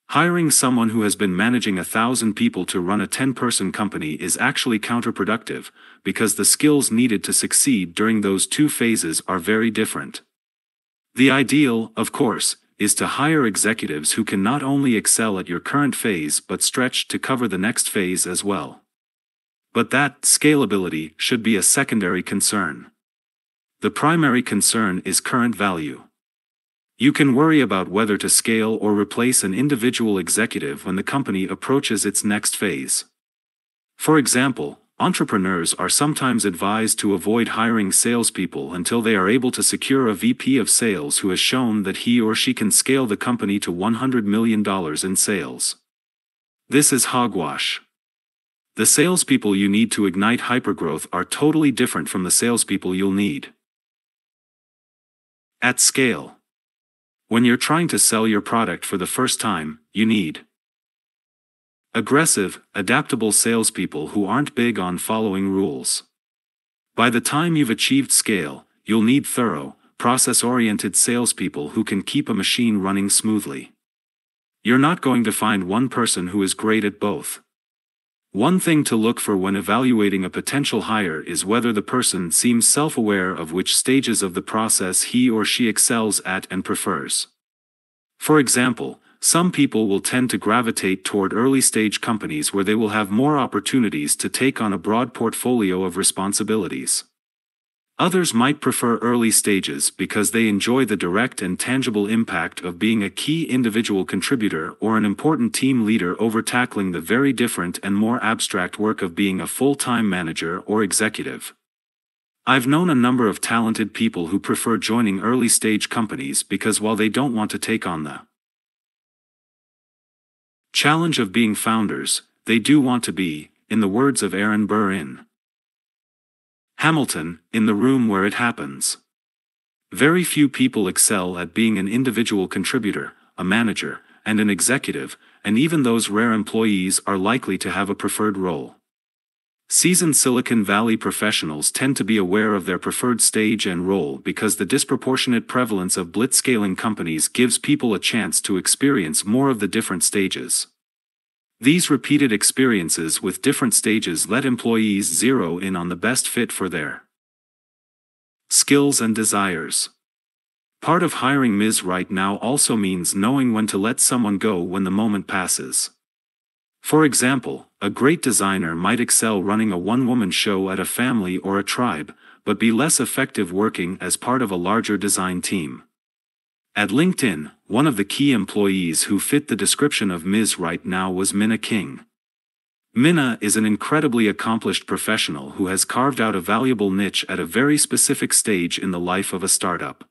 Hiring someone who has been managing 1,000 people to run a 10-person company is actually counterproductive, because the skills needed to succeed during those 2 phases are very different. The ideal, of course, is to hire executives who can not only excel at your current phase but stretch to cover the next phase as well. But that scalability should be a secondary concern. The primary concern is current value. You can worry about whether to scale or replace an individual executive when the company approaches its next phase. For example, entrepreneurs are sometimes advised to avoid hiring salespeople until they are able to secure a VP of sales who has shown that he or she can scale the company to $100 million in sales. This is hogwash. The salespeople you need to ignite hypergrowth are totally different from the salespeople you'll need at scale. When you're trying to sell your product for the first time, you need aggressive, adaptable salespeople who aren't big on following rules. By the time you've achieved scale, you'll need thorough, process-oriented salespeople who can keep a machine running smoothly. You're not going to find one person who is great at both. One thing to look for when evaluating a potential hire is whether the person seems self-aware of which stages of the process he or she excels at and prefers. For example, some people will tend to gravitate toward early-stage companies where they will have more opportunities to take on a broad portfolio of responsibilities. Others might prefer early stages because they enjoy the direct and tangible impact of being a key individual contributor or an important team leader over tackling the very different and more abstract work of being a full-time manager or executive. I've known a number of talented people who prefer joining early-stage companies because while they don't want to take on the challenge of being founders, they do want to be, in the words of Aaron Burr in Hamilton, in the room where it happens. Very few people excel at being an individual contributor, a manager, and an executive, and even those rare employees are likely to have a preferred role. Seasoned Silicon Valley professionals tend to be aware of their preferred stage and role because the disproportionate prevalence of blitzscaling companies gives people a chance to experience more of the different stages. These repeated experiences with different stages let employees zero in on the best fit for their skills and desires. Part of hiring Ms. Right now also means knowing when to let someone go when the moment passes. For example, a great designer might excel running a one-woman show at a family or a tribe, but be less effective working as part of a larger design team. At LinkedIn, one of the key employees who fit the description of Ms. Right now was Minna King. Minna is an incredibly accomplished professional who has carved out a valuable niche at a very specific stage in the life of a startup.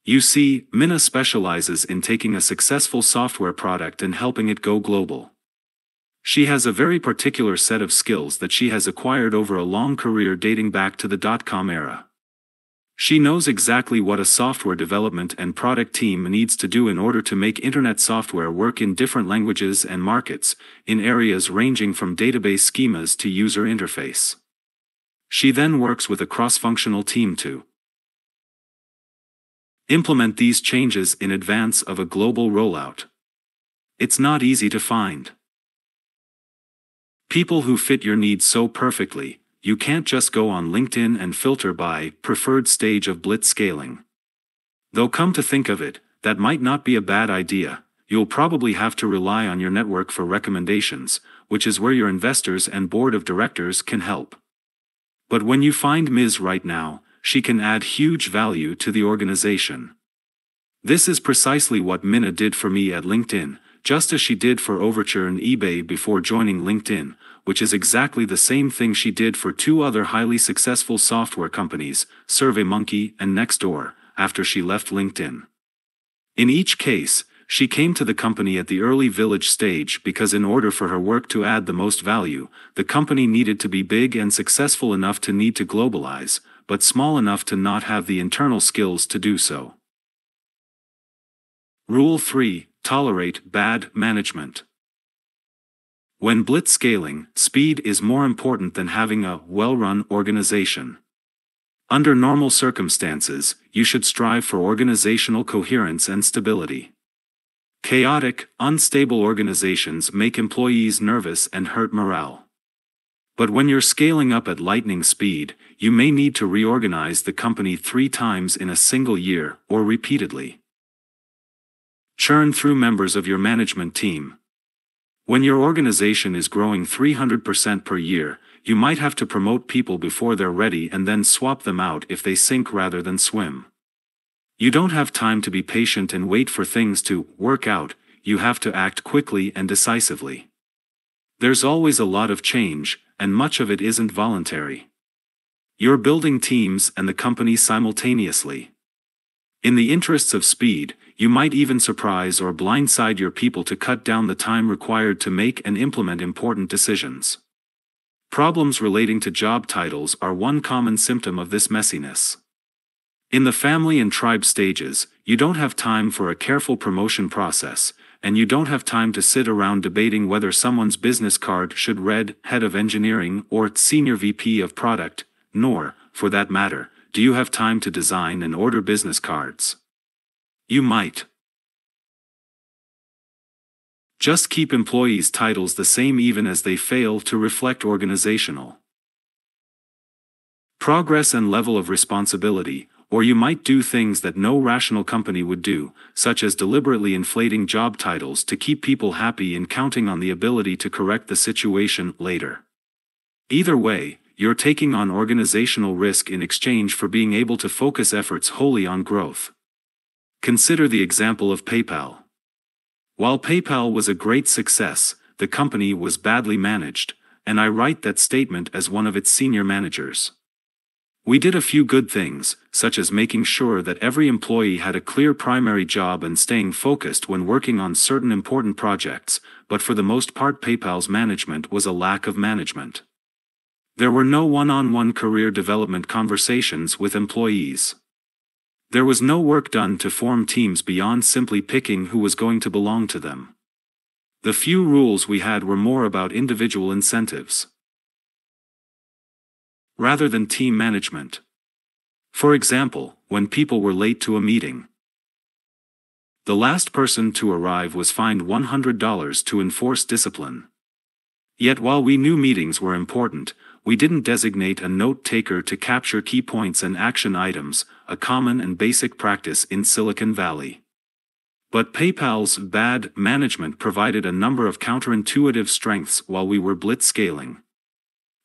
You see, Minna specializes in taking a successful software product and helping it go global. She has a very particular set of skills that she has acquired over a long career dating back to the dot-com era. She knows exactly what a software development and product team needs to do in order to make internet software work in different languages and markets, in areas ranging from database schemas to user interface. She then works with a cross-functional team to implement these changes in advance of a global rollout. It's not easy to find people who fit your needs so perfectly. You can't just go on LinkedIn and filter by preferred stage of blitzscaling. Though come to think of it, that might not be a bad idea. You'll probably have to rely on your network for recommendations, which is where your investors and board of directors can help. But when you find Ms. Right now, she can add huge value to the organization. This is precisely what Minna did for me at LinkedIn, just as she did for Overture and eBay before joining LinkedIn, which is exactly the same thing she did for two other highly successful software companies, SurveyMonkey and Nextdoor, after she left LinkedIn. In each case, she came to the company at the early village stage because in order for her work to add the most value, the company needed to be big and successful enough to need to globalize, but small enough to not have the internal skills to do so. Rule 3. Tolerate bad management. When blitzscaling, speed is more important than having a well-run organization. Under normal circumstances, you should strive for organizational coherence and stability. Chaotic, unstable organizations make employees nervous and hurt morale. But when you're scaling up at lightning speed, you may need to reorganize the company 3 times in a single year, or repeatedly. Churn through members of your management team. When your organization is growing 300% per year, you might have to promote people before they're ready and then swap them out if they sink rather than swim. You don't have time to be patient and wait for things to work out, you have to act quickly and decisively. There's always a lot of change, and much of it isn't voluntary. You're building teams and the company simultaneously. In the interests of speed, you might even surprise or blindside your people to cut down the time required to make and implement important decisions. Problems relating to job titles are one common symptom of this messiness. In the family and tribe stages, you don't have time for a careful promotion process, and you don't have time to sit around debating whether someone's business card should read Head of Engineering or Senior VP of Product, nor, for that matter, do you have time to design and order business cards. You might just keep employees' titles the same even as they fail to reflect organizational progress and level of responsibility, or you might do things that no rational company would do, such as deliberately inflating job titles to keep people happy and counting on the ability to correct the situation later. Either way, you're taking on organizational risk in exchange for being able to focus efforts wholly on growth. Consider the example of PayPal. While PayPal was a great success, the company was badly managed, and I write that statement as one of its senior managers. We did a few good things, such as making sure that every employee had a clear primary job and staying focused when working on certain important projects, but for the most part PayPal's management was a lack of management. There were no one-on-one career development conversations with employees. There was no work done to form teams beyond simply picking who was going to belong to them. The few rules we had were more about individual incentives rather than team management. For example, when people were late to a meeting, the last person to arrive was fined $100 to enforce discipline. Yet while we knew meetings were important, we didn't designate a note-taker to capture key points and action items, a common and basic practice in Silicon Valley. But PayPal's bad management provided a number of counterintuitive strengths while we were blitzscaling.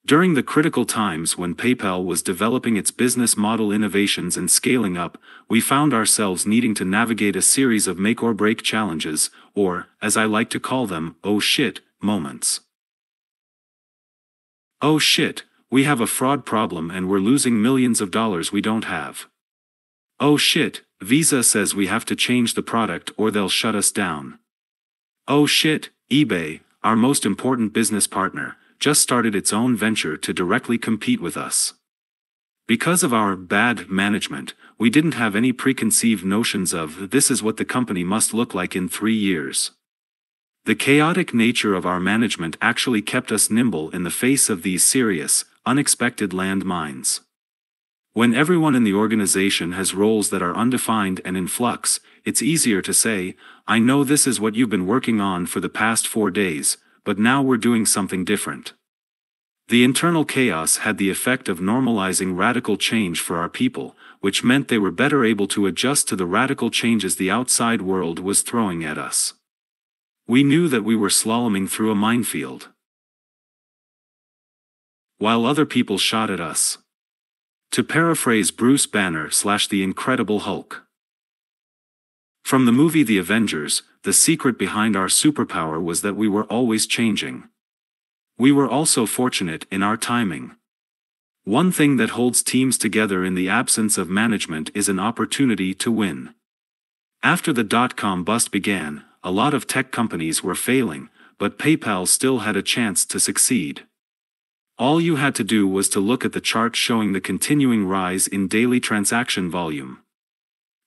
During the critical times when PayPal was developing its business model innovations and scaling up, we found ourselves needing to navigate a series of make-or-break challenges, or, as I like to call them, oh shit, moments. Oh shit, we have a fraud problem and we're losing millions of dollars we don't have. Oh shit, Visa says we have to change the product or they'll shut us down. Oh shit, eBay, our most important business partner, just started its own venture to directly compete with us. Because of our bad management, we didn't have any preconceived notions of this is what the company must look like in 3 years. The chaotic nature of our management actually kept us nimble in the face of these serious, unexpected landmines. When everyone in the organization has roles that are undefined and in flux, it's easier to say, I know this is what you've been working on for the past 4 days, but now we're doing something different. The internal chaos had the effect of normalizing radical change for our people, which meant they were better able to adjust to the radical changes the outside world was throwing at us. We knew that we were slaloming through a minefield, while other people shot at us. To paraphrase Bruce Banner / The Incredible Hulk from the movie The Avengers, the secret behind our superpower was that we were always changing. We were also fortunate in our timing. One thing that holds teams together in the absence of management is an opportunity to win. After the dot-com bust began, a lot of tech companies were failing, but PayPal still had a chance to succeed. All you had to do was to look at the chart showing the continuing rise in daily transaction volume.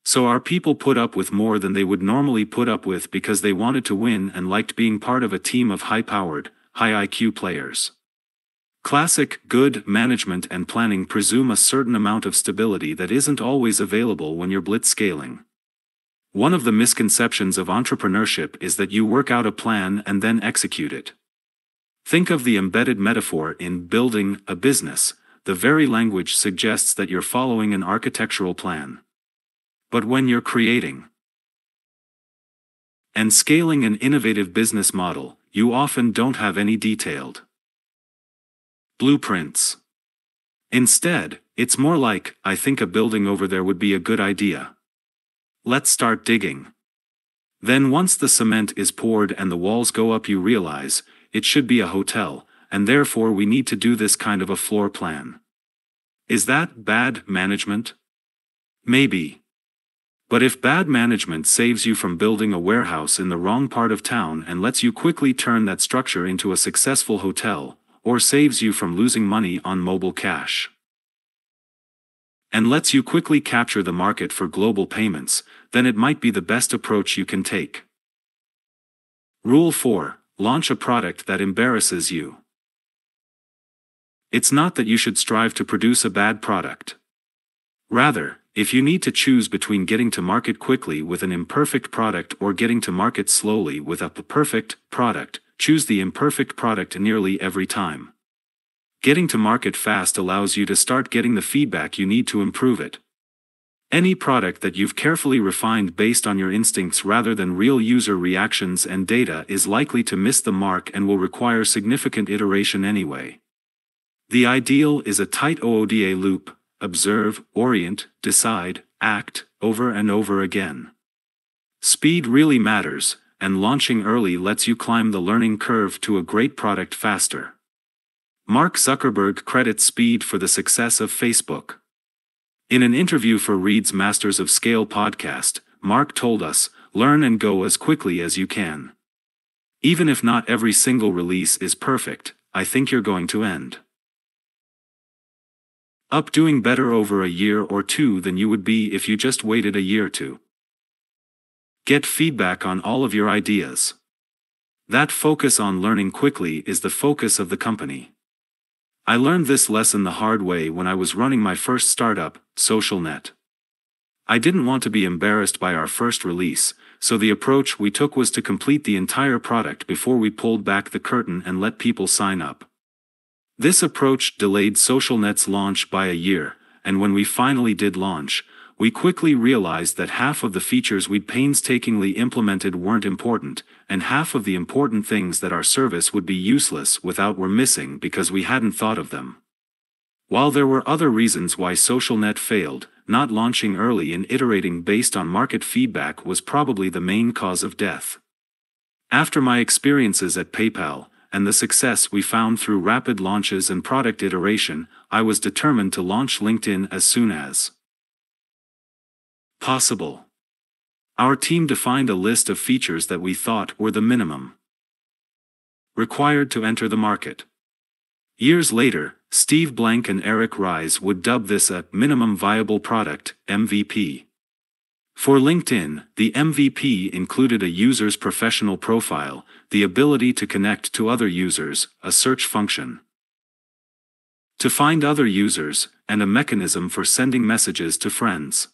So our people put up with more than they would normally put up with because they wanted to win and liked being part of a team of high-powered, high IQ players. Classic good management and planning presume a certain amount of stability that isn't always available when you're blitzscaling. One of the misconceptions of entrepreneurship is that you work out a plan and then execute it. Think of the embedded metaphor in building a business. The very language suggests that you're following an architectural plan. But when you're creating and scaling an innovative business model, you often don't have any detailed blueprints. Instead, it's more like, I think a building over there would be a good idea. Let's start digging. Then once the cement is poured and the walls go up, you realize, it should be a hotel, and therefore we need to do this kind of a floor plan. Is that bad management? Maybe. But if bad management saves you from building a warehouse in the wrong part of town and lets you quickly turn that structure into a successful hotel, or saves you from losing money on mobile cash, and lets you quickly capture the market for global payments, then it might be the best approach you can take. Rule 4. Launch a product that embarrasses you. It's not that you should strive to produce a bad product. Rather, if you need to choose between getting to market quickly with an imperfect product or getting to market slowly with a perfect product, choose the imperfect product nearly every time. Getting to market fast allows you to start getting the feedback you need to improve it. Any product that you've carefully refined based on your instincts rather than real user reactions and data is likely to miss the mark and will require significant iteration anyway. The ideal is a tight OODA loop: observe, orient, decide, act, over and over again. Speed really matters, and launching early lets you climb the learning curve to a great product faster. Mark Zuckerberg credits speed for the success of Facebook. In an interview for Reed's Masters of Scale podcast, Mark told us, "Learn and go as quickly as you can. Even if not every single release is perfect, I think you're going to end up doing better over a year or two than you would be if you just waited a year to get feedback on all of your ideas. That focus on learning quickly is the focus of the company." I learned this lesson the hard way when I was running my first startup, SocialNet. I didn't want to be embarrassed by our first release, so the approach we took was to complete the entire product before we pulled back the curtain and let people sign up. This approach delayed SocialNet's launch by a year, and when we finally did launch, we quickly realized that half of the features we'd painstakingly implemented weren't important, and half of the important things that our service would be useless without were missing because we hadn't thought of them. While there were other reasons why SocialNet failed, not launching early and iterating based on market feedback was probably the main cause of death. After my experiences at PayPal, and the success we found through rapid launches and product iteration, I was determined to launch LinkedIn as soon as possible. Our team defined a list of features that we thought were the minimum required to enter the market. Years later, Steve Blank and Eric Ries would dub this a minimum viable product, MVP. For LinkedIn, the MVP included a user's professional profile, the ability to connect to other users, a search function to find other users, and a mechanism for sending messages to friends.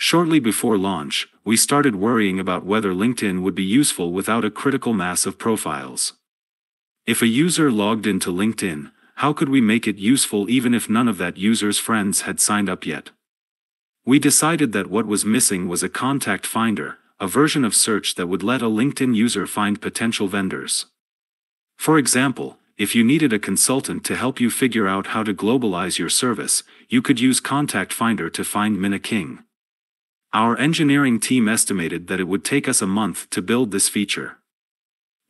Shortly before launch, we started worrying about whether LinkedIn would be useful without a critical mass of profiles. If a user logged into LinkedIn, how could we make it useful even if none of that user's friends had signed up yet? We decided that what was missing was a contact finder, a version of search that would let a LinkedIn user find potential vendors. For example, if you needed a consultant to help you figure out how to globalize your service, you could use Contact Finder to find Minna King. Our engineering team estimated that it would take us a month to build this feature.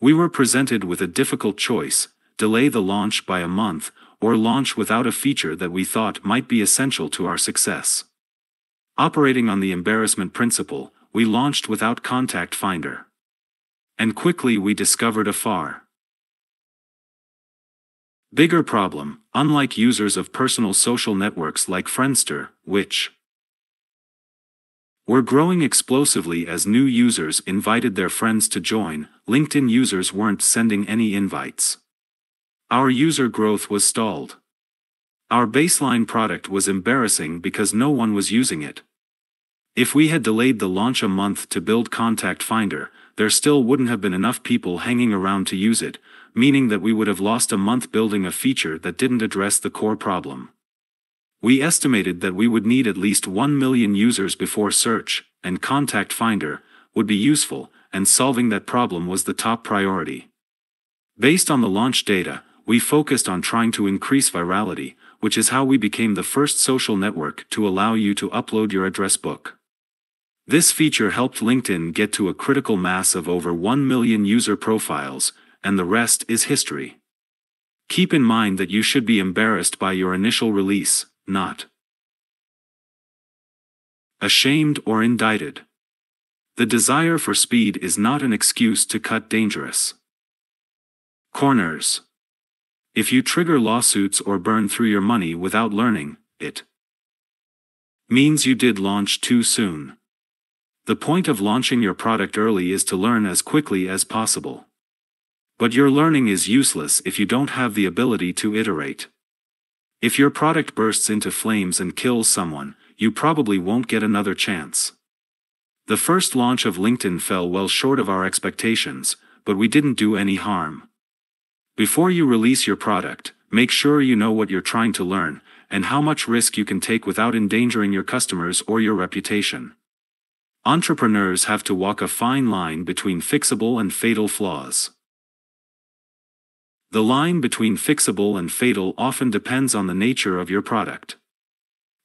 We were presented with a difficult choice: delay the launch by a month, or launch without a feature that we thought might be essential to our success. Operating on the embarrassment principle, we launched without Contact Finder. And quickly we discovered a far bigger problem. Unlike users of personal social networks like Friendster, which were growing explosively as new users invited their friends to join, LinkedIn users weren't sending any invites. Our user growth was stalled. Our baseline product was embarrassing because no one was using it. If we had delayed the launch a month to build Contact Finder, there still wouldn't have been enough people hanging around to use it, meaning that we would have lost a month building a feature that didn't address the core problem. We estimated that we would need at least 1 million users before search and Contact Finder would be useful, and solving that problem was the top priority. Based on the launch data, we focused on trying to increase virality, which is how we became the first social network to allow you to upload your address book. This feature helped LinkedIn get to a critical mass of over 1 million user profiles, and the rest is history. Keep in mind that you should be embarrassed by your initial release, not ashamed or indicted. The desire for speed is not an excuse to cut dangerous corners. If you trigger lawsuits or burn through your money without learning, it means you did launch too soon. The point of launching your product early is to learn as quickly as possible. But your learning is useless if you don't have the ability to iterate. If your product bursts into flames and kills someone, you probably won't get another chance. The first launch of LinkedIn fell well short of our expectations, but we didn't do any harm. Before you release your product, make sure you know what you're trying to learn, and how much risk you can take without endangering your customers or your reputation. Entrepreneurs have to walk a fine line between fixable and fatal flaws. The line between fixable and fatal often depends on the nature of your product.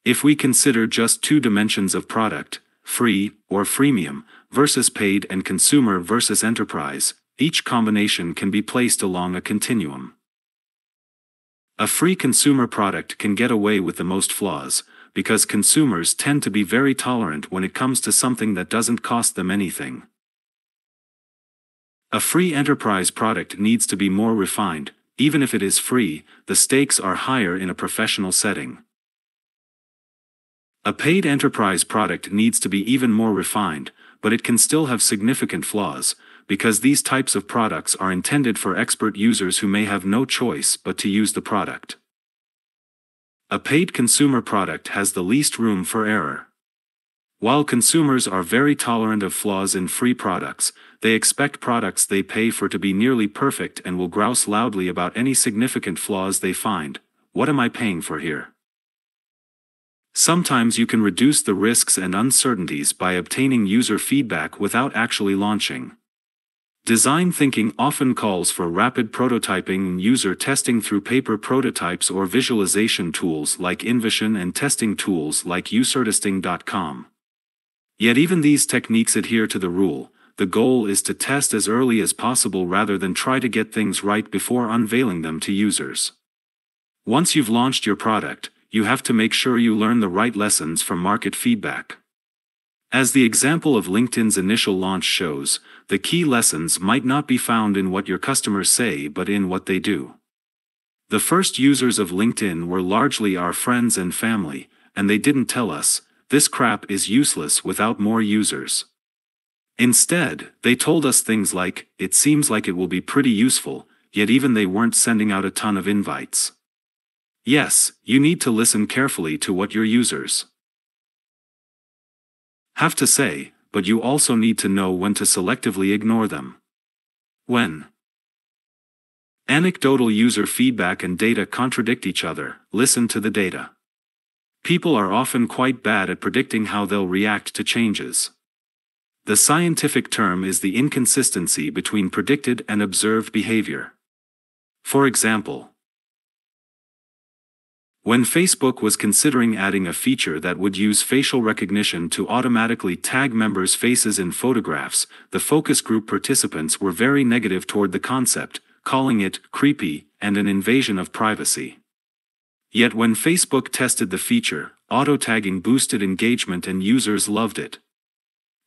If we consider just two dimensions of product, free or freemium, versus paid and consumer versus enterprise, each combination can be placed along a continuum. A free consumer product can get away with the most flaws, because consumers tend to be very tolerant when it comes to something that doesn't cost them anything. A free enterprise product needs to be more refined. Even if it is free, the stakes are higher in a professional setting. A paid enterprise product needs to be even more refined, but it can still have significant flaws, because these types of products are intended for expert users who may have no choice but to use the product. A paid consumer product has the least room for error. While consumers are very tolerant of flaws in free products, they expect products they pay for to be nearly perfect and will grouse loudly about any significant flaws they find. What am I paying for here? Sometimes you can reduce the risks and uncertainties by obtaining user feedback without actually launching. Design thinking often calls for rapid prototyping and user testing through paper prototypes or visualization tools like InVision and testing tools like usertesting.com. Yet even these techniques adhere to the rule: the goal is to test as early as possible rather than try to get things right before unveiling them to users. Once you've launched your product, you have to make sure you learn the right lessons from market feedback. As the example of LinkedIn's initial launch shows, the key lessons might not be found in what your customers say but in what they do. The first users of LinkedIn were largely our friends and family, and they didn't tell us, "This crap is useless without more users." Instead, they told us things like, "It seems like it will be pretty useful," yet even they weren't sending out a ton of invites. Yes, you need to listen carefully to what your users have to say, but you also need to know when to selectively ignore them. When anecdotal user feedback and data contradict each other, listen to the data. People are often quite bad at predicting how they'll react to changes. The scientific term is the inconsistency between predicted and observed behavior. For example, when Facebook was considering adding a feature that would use facial recognition to automatically tag members' faces in photographs, the focus group participants were very negative toward the concept, calling it creepy and an invasion of privacy. Yet when Facebook tested the feature, auto-tagging boosted engagement and users loved it.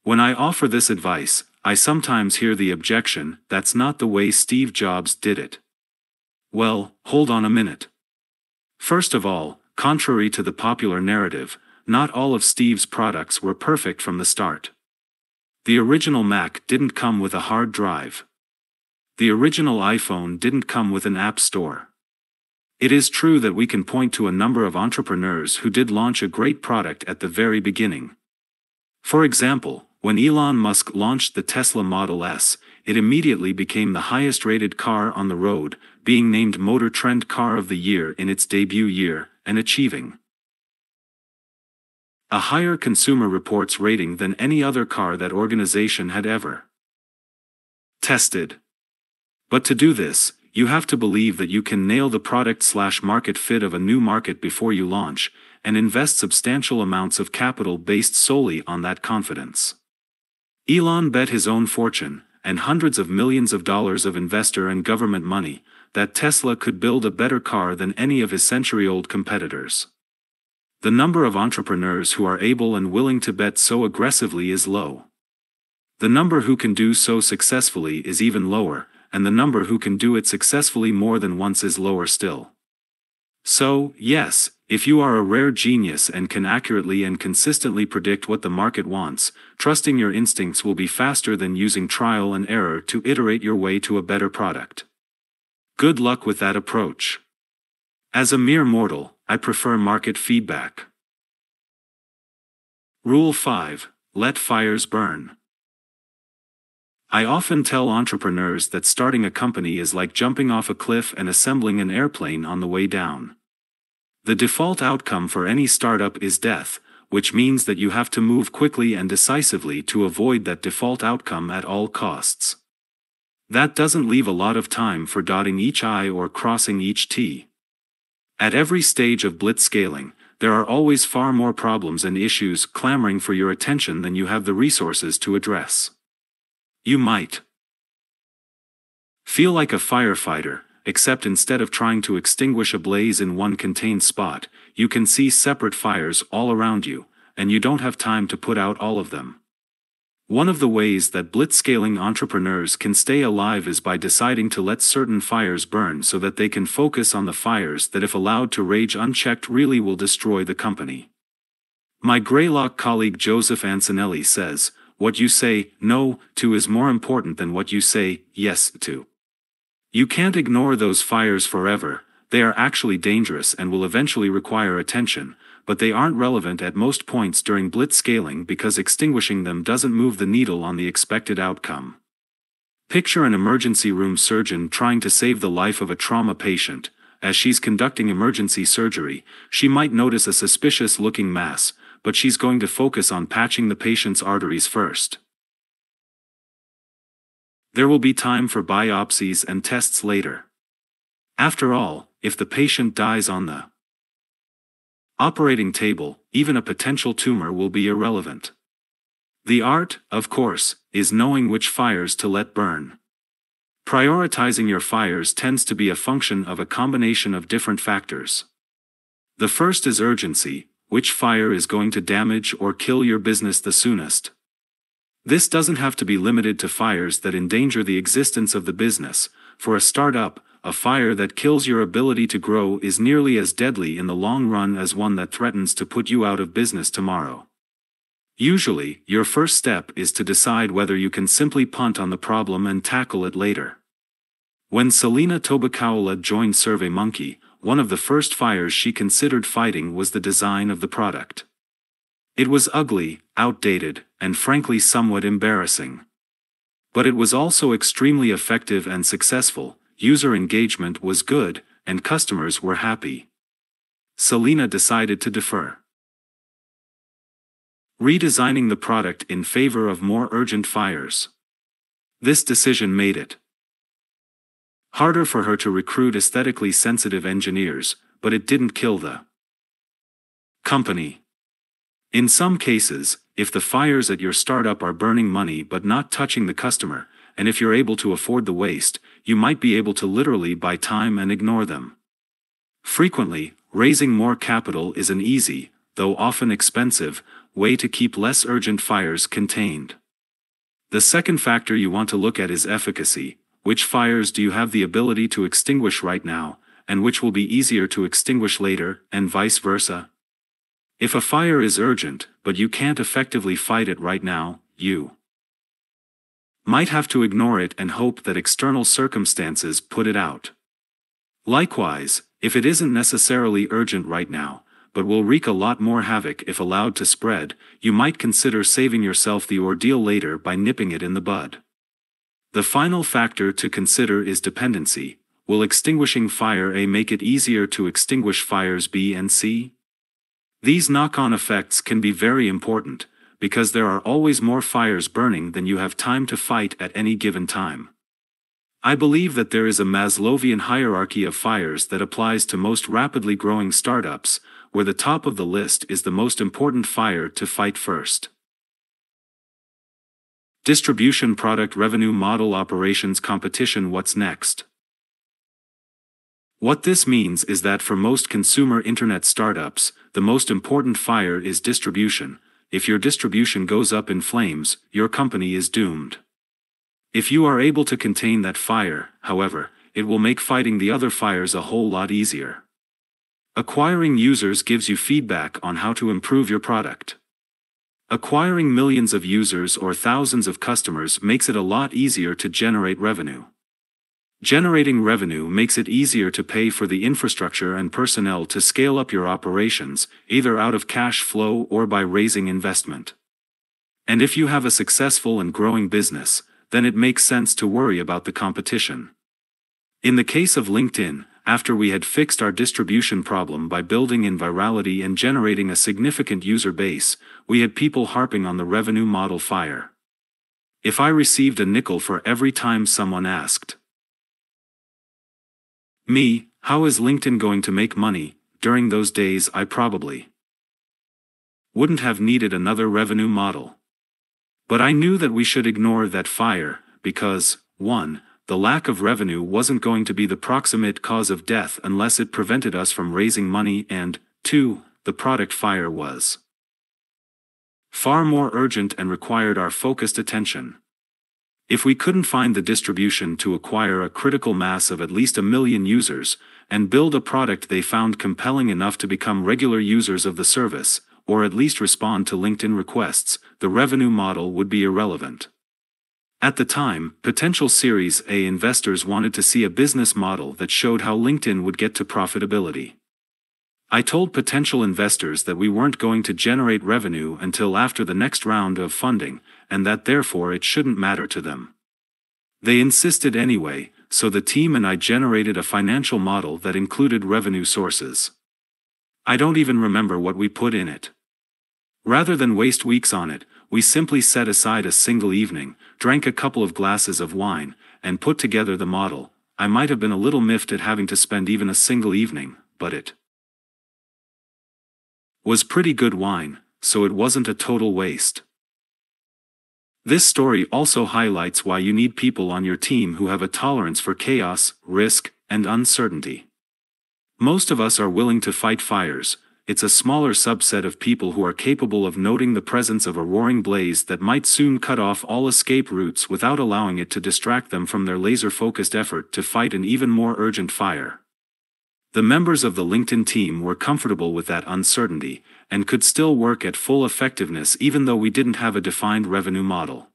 When I offer this advice, I sometimes hear the objection, "That's not the way Steve Jobs did it." Well, hold on a minute. First of all, contrary to the popular narrative, not all of Steve's products were perfect from the start. The original Mac didn't come with a hard drive. The original iPhone didn't come with an app store. It is true that we can point to a number of entrepreneurs who did launch a great product at the very beginning. For example, when Elon Musk launched the Tesla Model S, it immediately became the highest-rated car on the road, being named Motor Trend Car of the Year in its debut year, and achieving a higher Consumer Reports rating than any other car that organization had ever tested. But to do this, you have to believe that you can nail the product/market fit of a new market before you launch, and invest substantial amounts of capital based solely on that confidence. Elon bet his own fortune, and hundreds of millions of dollars of investor and government money, that Tesla could build a better car than any of his century-old competitors. The number of entrepreneurs who are able and willing to bet so aggressively is low. The number who can do so successfully is even lower, and the number who can do it successfully more than once is lower still. So, yes, if you are a rare genius and can accurately and consistently predict what the market wants, trusting your instincts will be faster than using trial and error to iterate your way to a better product. Good luck with that approach. As a mere mortal, I prefer market feedback. Rule 5. Let fires burn. I often tell entrepreneurs that starting a company is like jumping off a cliff and assembling an airplane on the way down. The default outcome for any startup is death, which means that you have to move quickly and decisively to avoid that default outcome at all costs. That doesn't leave a lot of time for dotting each I or crossing each T. At every stage of blitzscaling, there are always far more problems and issues clamoring for your attention than you have the resources to address. You might feel like a firefighter, except instead of trying to extinguish a blaze in one contained spot, you can see separate fires all around you, and you don't have time to put out all of them. One of the ways that blitzscaling entrepreneurs can stay alive is by deciding to let certain fires burn so that they can focus on the fires that, if allowed to rage unchecked, really will destroy the company. My Greylock colleague Joseph Antonelli says, "What you say no to is more important than what you say yes to." You can't ignore those fires forever. They are actually dangerous and will eventually require attention, but they aren't relevant at most points during blitzscaling because extinguishing them doesn't move the needle on the expected outcome. Picture an emergency room surgeon trying to save the life of a trauma patient. As she's conducting emergency surgery, she might notice a suspicious-looking mass, but she's going to focus on patching the patient's arteries first. There will be time for biopsies and tests later. After all, if the patient dies on the operating table, even a potential tumor will be irrelevant. The art, of course, is knowing which fires to let burn. Prioritizing your fires tends to be a function of a combination of different factors. The first is urgency, which fire is going to damage or kill your business the soonest. This doesn't have to be limited to fires that endanger the existence of the business. For a startup, a fire that kills your ability to grow is nearly as deadly in the long run as one that threatens to put you out of business tomorrow. Usually, your first step is to decide whether you can simply punt on the problem and tackle it later. When Selena Tobakaula joined SurveyMonkey, one of the first fires she considered fighting was the design of the product. It was ugly, outdated, and frankly somewhat embarrassing. But it was also extremely effective and successful. User engagement was good, and customers were happy. Selena decided to defer, redesigning the product in favor of more urgent fires. This decision made it harder for her to recruit aesthetically sensitive engineers, but it didn't kill the company. In some cases, if the fires at your startup are burning money but not touching the customer, and if you're able to afford the waste, you might be able to literally buy time and ignore them. Frequently, raising more capital is an easy, though often expensive, way to keep less urgent fires contained. The second factor you want to look at is efficacy. Which fires do you have the ability to extinguish right now, and which will be easier to extinguish later, and vice versa? If a fire is urgent, but you can't effectively fight it right now, you might have to ignore it and hope that external circumstances put it out. Likewise, if it isn't necessarily urgent right now, but will wreak a lot more havoc if allowed to spread, you might consider saving yourself the ordeal later by nipping it in the bud. The final factor to consider is dependency. Will extinguishing fire A make it easier to extinguish fires B and C? These knock-on effects can be very important, because there are always more fires burning than you have time to fight at any given time. I believe that there is a Maslowian hierarchy of fires that applies to most rapidly growing startups, where the top of the list is the most important fire to fight first. Distribution, product, revenue model, operations, competition. What's next? What this means is that for most consumer internet startups, the most important fire is distribution. If your distribution goes up in flames, your company is doomed. If you are able to contain that fire, however, it will make fighting the other fires a whole lot easier. Acquiring users gives you feedback on how to improve your product. Acquiring millions of users or thousands of customers makes it a lot easier to generate revenue. Generating revenue makes it easier to pay for the infrastructure and personnel to scale up your operations, either out of cash flow or by raising investment. And if you have a successful and growing business, then it makes sense to worry about the competition. In the case of LinkedIn, after we had fixed our distribution problem by building in virality and generating a significant user base, we had people harping on the revenue model fire. If I received a nickel for every time someone asked me, how is LinkedIn going to make money, during those days I probably wouldn't have needed another revenue model. But I knew that we should ignore that fire, because, 1. the lack of revenue wasn't going to be the proximate cause of death unless it prevented us from raising money, and 2, the product fire was far more urgent and required our focused attention. If we couldn't find the distribution to acquire a critical mass of at least 1 million users, and build a product they found compelling enough to become regular users of the service, or at least respond to LinkedIn requests, the revenue model would be irrelevant. At the time, potential Series A investors wanted to see a business model that showed how LinkedIn would get to profitability. I told potential investors that we weren't going to generate revenue until after the next round of funding, and that therefore it shouldn't matter to them. They insisted anyway, so the team and I generated a financial model that included revenue sources. I don't even remember what we put in it. Rather than waste weeks on it, we simply set aside a single evening, drank a couple of glasses of wine, and put together the model. I might have been a little miffed at having to spend even a single evening, but it was pretty good wine, so it wasn't a total waste. This story also highlights why you need people on your team who have a tolerance for chaos, risk, and uncertainty. Most of us are willing to fight fires. It's a smaller subset of people who are capable of noting the presence of a roaring blaze that might soon cut off all escape routes without allowing it to distract them from their laser-focused effort to fight an even more urgent fire. The members of the LinkedIn team were comfortable with that uncertainty, and could still work at full effectiveness even though we didn't have a defined revenue model.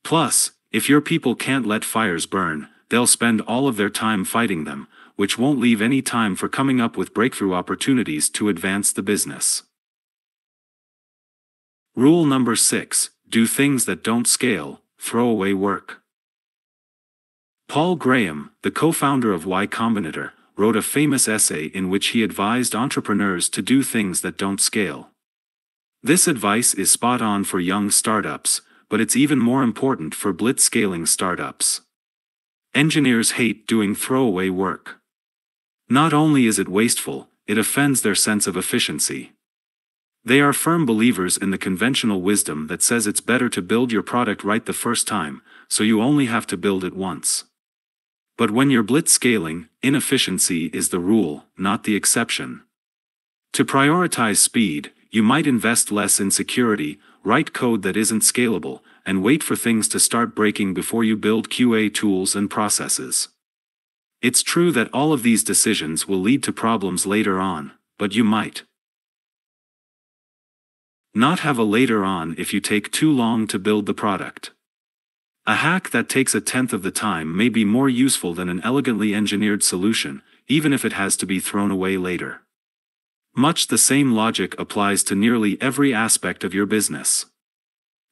Plus, if your people can't let fires burn, they'll spend all of their time fighting them, which won't leave any time for coming up with breakthrough opportunities to advance the business. Rule number 6: do things that don't scale, throw away work. Paul Graham, the co-founder of Y Combinator, wrote a famous essay in which he advised entrepreneurs to do things that don't scale. This advice is spot on for young startups, but it's even more important for blitzscaling startups. Engineers hate doing throwaway work. Not only is it wasteful, it offends their sense of efficiency. They are firm believers in the conventional wisdom that says it's better to build your product right the first time, so you only have to build it once. But when you're blitzscaling, inefficiency is the rule, not the exception. To prioritize speed, you might invest less in security, write code that isn't scalable, and wait for things to start breaking before you build QA tools and processes. It's true that all of these decisions will lead to problems later on, but you might not have a later on if you take too long to build the product. A hack that takes 1/10 of the time may be more useful than an elegantly engineered solution, even if it has to be thrown away later. Much the same logic applies to nearly every aspect of your business.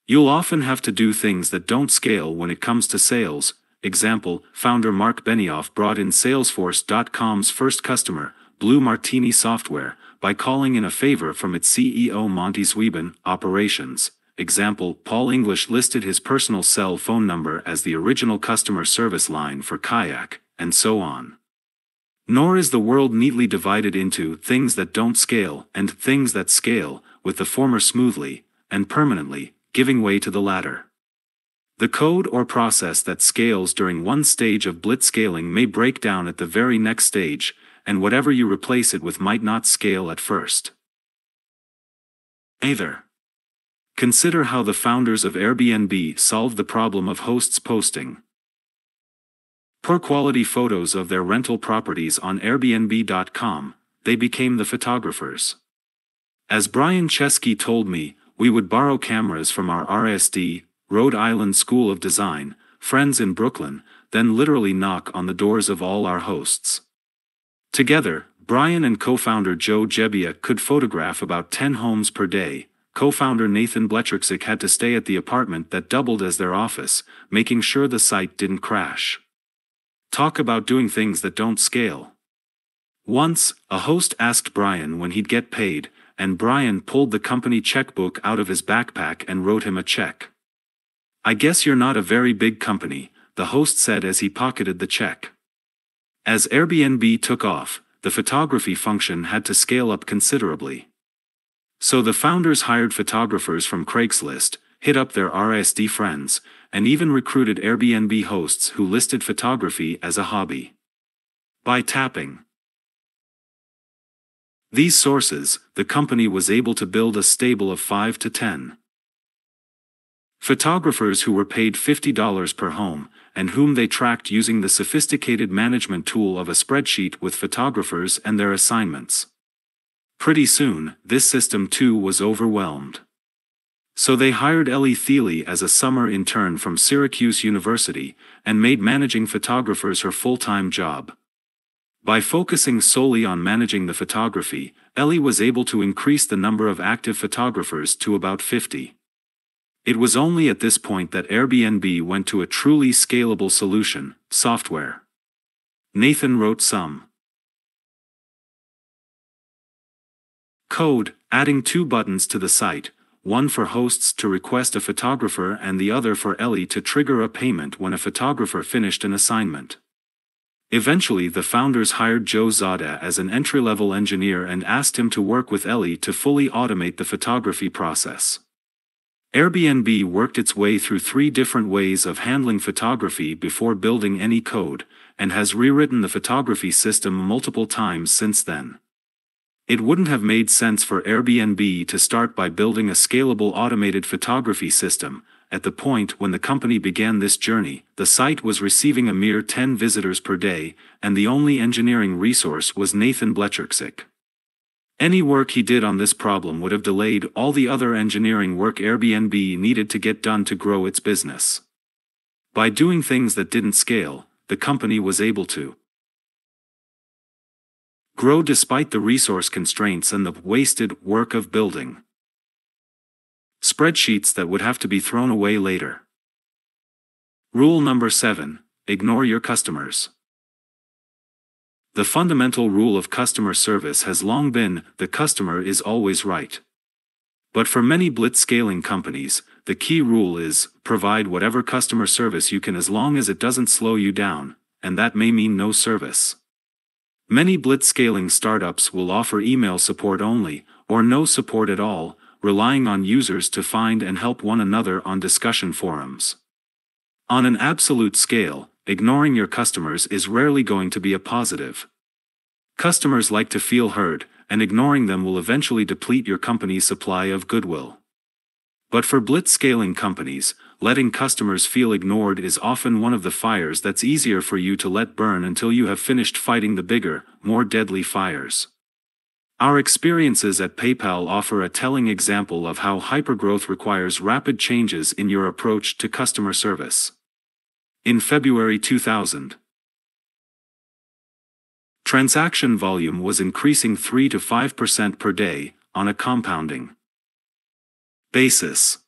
You'll often have to do things that don't scale when it comes to sales. Example, founder Mark Benioff brought in Salesforce.com's first customer, Blue Martini Software, by calling in a favor from its CEO Monty Zwiebin, operations. Example, Paul English listed his personal cell phone number as the original customer service line for Kayak, and so on. Nor is the world neatly divided into things that don't scale and things that scale, with the former smoothly and permanently giving way to the latter. The code or process that scales during one stage of blitzscaling may break down at the very next stage, and whatever you replace it with might not scale at first either. Consider how the founders of Airbnb solved the problem of hosts posting poor quality photos of their rental properties on Airbnb.com. They became the photographers. As Brian Chesky told me, we would borrow cameras from our RSD, Rhode Island School of Design, friends in Brooklyn, then literally knock on the doors of all our hosts. Together, Brian and co-founder Joe Gebbia could photograph about 10 homes per day. Co-founder Nathan Bletrick had to stay at the apartment that doubled as their office, making sure the site didn't crash. Talk about doing things that don't scale. Once, a host asked Brian when he'd get paid, and Brian pulled the company checkbook out of his backpack and wrote him a check. "I guess you're not a very big company," the host said as he pocketed the check. As Airbnb took off, the photography function had to scale up considerably. So the founders hired photographers from Craigslist, hit up their RSD friends, and even recruited Airbnb hosts who listed photography as a hobby. By tapping these sources, the company was able to build a stable of 5 to 10 photographers who were paid $50 per home, and whom they tracked using the sophisticated management tool of a spreadsheet with photographers and their assignments. Pretty soon, this system too was overwhelmed. So they hired Ellie Thiele as a summer intern from Syracuse University, and made managing photographers her full-time job. By focusing solely on managing the photography, Ellie was able to increase the number of active photographers to about 50. It was only at this point that Airbnb went to a truly scalable solution, software. Nathan wrote some code, adding 2 buttons to the site, one for hosts to request a photographer and the other for Ellie to trigger a payment when a photographer finished an assignment. Eventually the founders hired Joe Zada as an entry-level engineer and asked him to work with Ellie to fully automate the photography process. Airbnb worked its way through 3 different ways of handling photography before building any code, and has rewritten the photography system multiple times since then. It wouldn't have made sense for Airbnb to start by building a scalable automated photography system. At the point when the company began this journey, the site was receiving a mere 10 visitors per day, and the only engineering resource was Nathan Blecherczyk. Any work he did on this problem would have delayed all the other engineering work Airbnb needed to get done to grow its business. By doing things that didn't scale, the company was able to grow despite the resource constraints and the wasted work of building spreadsheets that would have to be thrown away later. Rule number 7: ignore your customers. The fundamental rule of customer service has long been, the customer is always right. But for many blitzscaling companies, the key rule is, provide whatever customer service you can as long as it doesn't slow you down, and that may mean no service. Many blitzscaling startups will offer email support only, or no support at all, relying on users to find and help one another on discussion forums. On an absolute scale, ignoring your customers is rarely going to be a positive. Customers like to feel heard, and ignoring them will eventually deplete your company's supply of goodwill. But for blitzscaling companies, letting customers feel ignored is often one of the fires that's easier for you to let burn until you have finished fighting the bigger, more deadly fires. Our experiences at PayPal offer a telling example of how hypergrowth requires rapid changes in your approach to customer service. In February 2000, transaction volume was increasing 3 to 5% per day, on a compounding basis.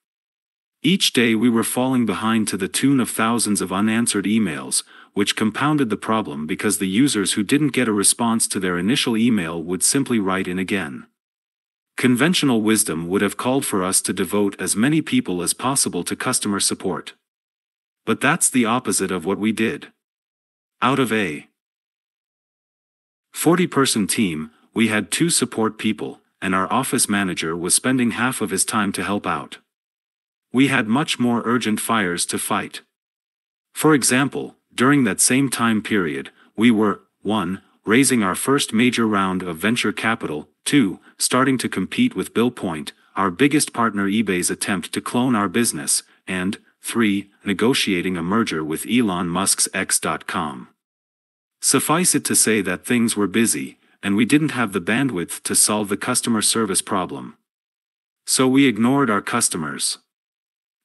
Each day we were falling behind to the tune of thousands of unanswered emails, which compounded the problem because the users who didn't get a response to their initial email would simply write in again. Conventional wisdom would have called for us to devote as many people as possible to customer support. But that's the opposite of what we did. Out of a 40-person team, we had 2 support people, and our office manager was spending half of his time to help out. We had much more urgent fires to fight. For example, during that same time period, we were 1. Raising our first major round of venture capital, 2. Starting to compete with Bill Point, our biggest partner eBay's attempt to clone our business, and 3. Negotiating a merger with Elon Musk's X.com. Suffice it to say that things were busy, and we didn't have the bandwidth to solve the customer service problem. So we ignored our customers.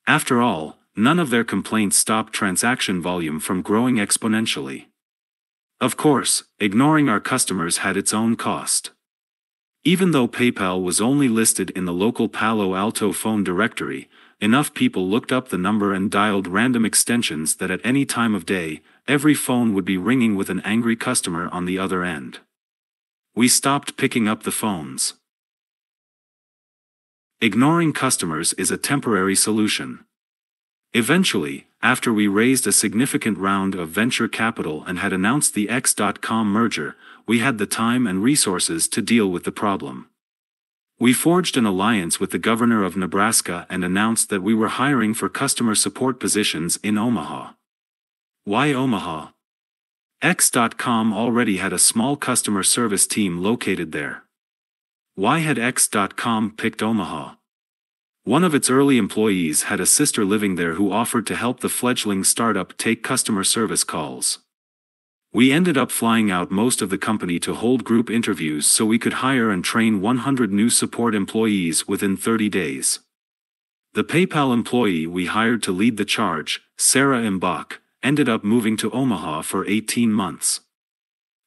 After all, none of their complaints stopped transaction volume from growing exponentially. Of course, ignoring our customers had its own cost. Even though PayPal was only listed in the local Palo Alto phone directory, enough people looked up the number and dialed random extensions that at any time of day, every phone would be ringing with an angry customer on the other end. We stopped picking up the phones. Ignoring customers is a temporary solution. Eventually, after we raised a significant round of venture capital and had announced the X.com merger, we had the time and resources to deal with the problem. We forged an alliance with the governor of Nebraska and announced that we were hiring for customer support positions in Omaha. Why Omaha? X.com already had a small customer service team located there. Why had X.com picked Omaha? One of its early employees had a sister living there who offered to help the fledgling startup take customer service calls. We ended up flying out most of the company to hold group interviews so we could hire and train 100 new support employees within 30 days. The PayPal employee we hired to lead the charge, Sarah Mbach, ended up moving to Omaha for 18 months.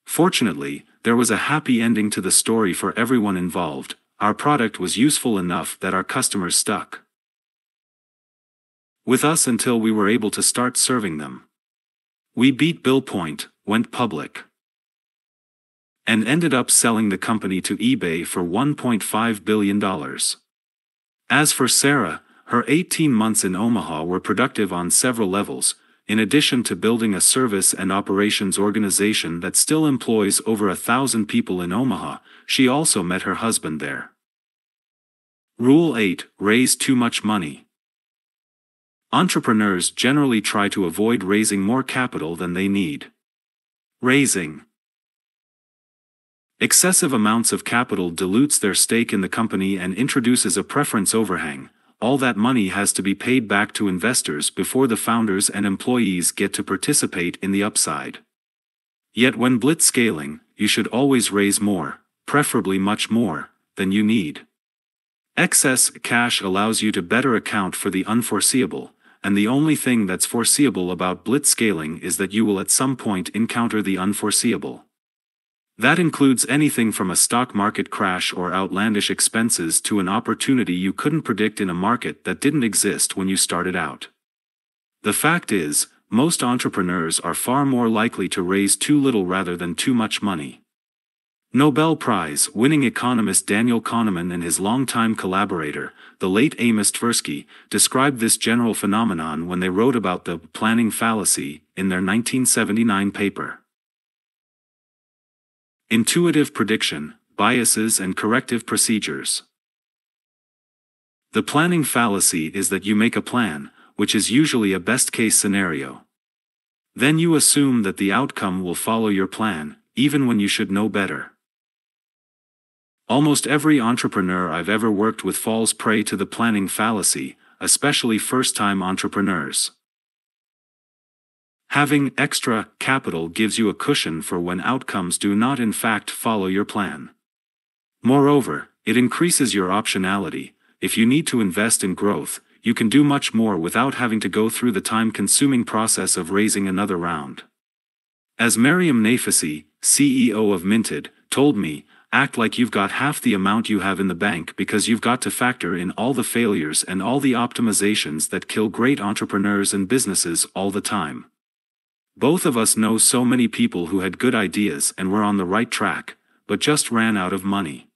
Fortunately, there was a happy ending to the story for everyone involved. Our product was useful enough that our customers stuck with us until we were able to start serving them. We beat Bill Point, went public, and ended up selling the company to eBay for $1.5 billion. As for Sarah, her 18 months in Omaha were productive on several levels. In addition to building a service and operations organization that still employs over 1,000 people in Omaha, she also met her husband there. Rule 8: Raise too much money. Entrepreneurs generally try to avoid raising more capital than they need. Raising excessive amounts of capital dilutes their stake in the company and introduces a preference overhang. All that money has to be paid back to investors before the founders and employees get to participate in the upside. Yet when blitzscaling, you should always raise more, preferably much more, than you need. Excess cash allows you to better account for the unforeseeable, and the only thing that's foreseeable about blitzscaling is that you will at some point encounter the unforeseeable. That includes anything from a stock market crash or outlandish expenses to an opportunity you couldn't predict in a market that didn't exist when you started out. The fact is, most entrepreneurs are far more likely to raise too little rather than too much money. Nobel Prize-winning economist Daniel Kahneman and his longtime collaborator, the late Amos Tversky, described this general phenomenon when they wrote about the planning fallacy in their 1979 paper. Intuitive prediction, biases and corrective procedures. The planning fallacy is that you make a plan, which is usually a best-case scenario. Then you assume that the outcome will follow your plan, even when you should know better. Almost every entrepreneur I've ever worked with falls prey to the planning fallacy, especially first-time entrepreneurs. Having extra capital gives you a cushion for when outcomes do not in fact follow your plan. Moreover, it increases your optionality. If you need to invest in growth, you can do much more without having to go through the time-consuming process of raising another round. As Mariam Nafisi, CEO of Minted, told me, act like you've got half the amount you have in the bank because you've got to factor in all the failures and all the optimizations that kill great entrepreneurs and businesses all the time. Both of us know so many people who had good ideas and were on the right track, but just ran out of money.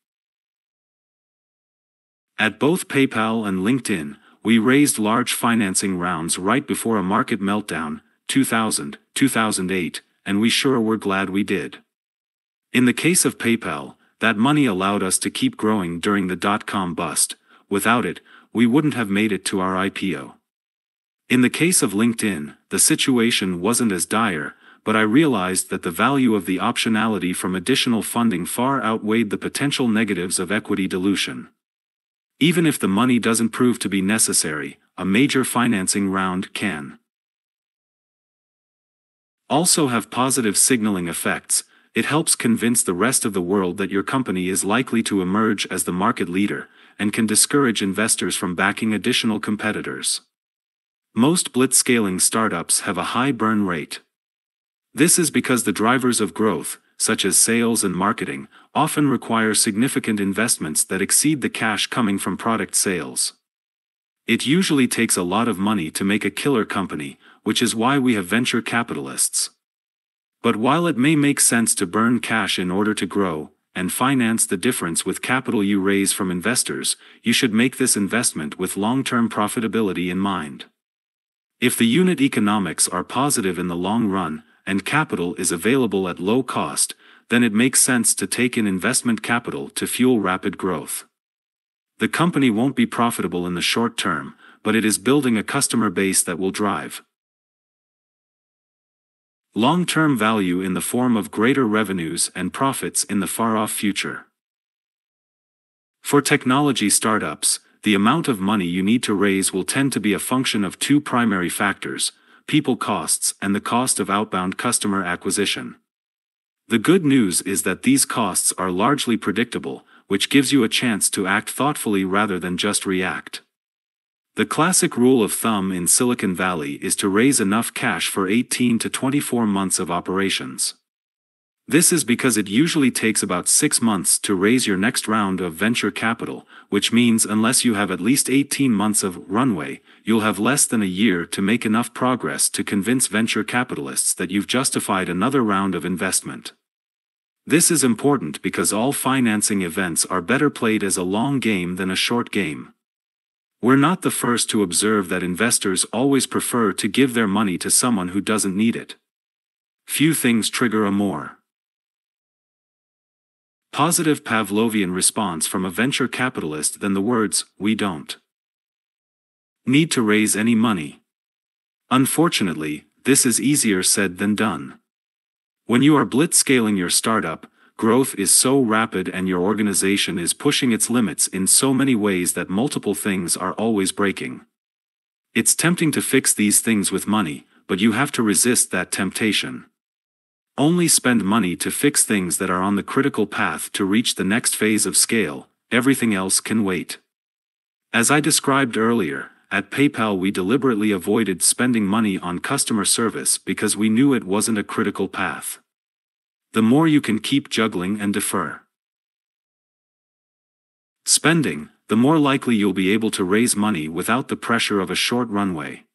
At both PayPal and LinkedIn, we raised large financing rounds right before a market meltdown, 2000, 2008, and we sure were glad we did. In the case of PayPal, that money allowed us to keep growing during the dot-com bust. Without it, we wouldn't have made it to our IPO. In the case of LinkedIn, the situation wasn't as dire, but I realized that the value of the optionality from additional funding far outweighed the potential negatives of equity dilution. Even if the money doesn't prove to be necessary, a major financing round can also have positive signaling effects. It helps convince the rest of the world that your company is likely to emerge as the market leader, and can discourage investors from backing additional competitors. Most blitzscaling startups have a high burn rate. This is because the drivers of growth, such as sales and marketing, often require significant investments that exceed the cash coming from product sales. It usually takes a lot of money to make a killer company, which is why we have venture capitalists. But while it may make sense to burn cash in order to grow, and finance the difference with capital you raise from investors, you should make this investment with long-term profitability in mind. If the unit economics are positive in the long run, and capital is available at low cost, then it makes sense to take in investment capital to fuel rapid growth. The company won't be profitable in the short term, but it is building a customer base that will drive long-term value in the form of greater revenues and profits in the far-off future. For technology startups, the amount of money you need to raise will tend to be a function of two primary factors: people costs and the cost of outbound customer acquisition. The good news is that these costs are largely predictable, which gives you a chance to act thoughtfully rather than just react. The classic rule of thumb in Silicon Valley is to raise enough cash for 18 to 24 months of operations. This is because it usually takes about 6 months to raise your next round of venture capital, which means unless you have at least 18 months of runway, you'll have less than a year to make enough progress to convince venture capitalists that you've justified another round of investment. This is important because all financing events are better played as a long game than a short game. We're not the first to observe that investors always prefer to give their money to someone who doesn't need it. Few things trigger a more positive Pavlovian response from a venture capitalist than the words, "We don't need to raise any money." Unfortunately, this is easier said than done. When you are blitzscaling your startup, growth is so rapid and your organization is pushing its limits in so many ways that multiple things are always breaking. It's tempting to fix these things with money, but you have to resist that temptation. Only spend money to fix things that are on the critical path to reach the next phase of scale. Everything else can wait. As I described earlier, at PayPal we deliberately avoided spending money on customer service because we knew it wasn't a critical path. The more you can keep juggling and defer spending, the more likely you'll be able to raise money without the pressure of a short runway.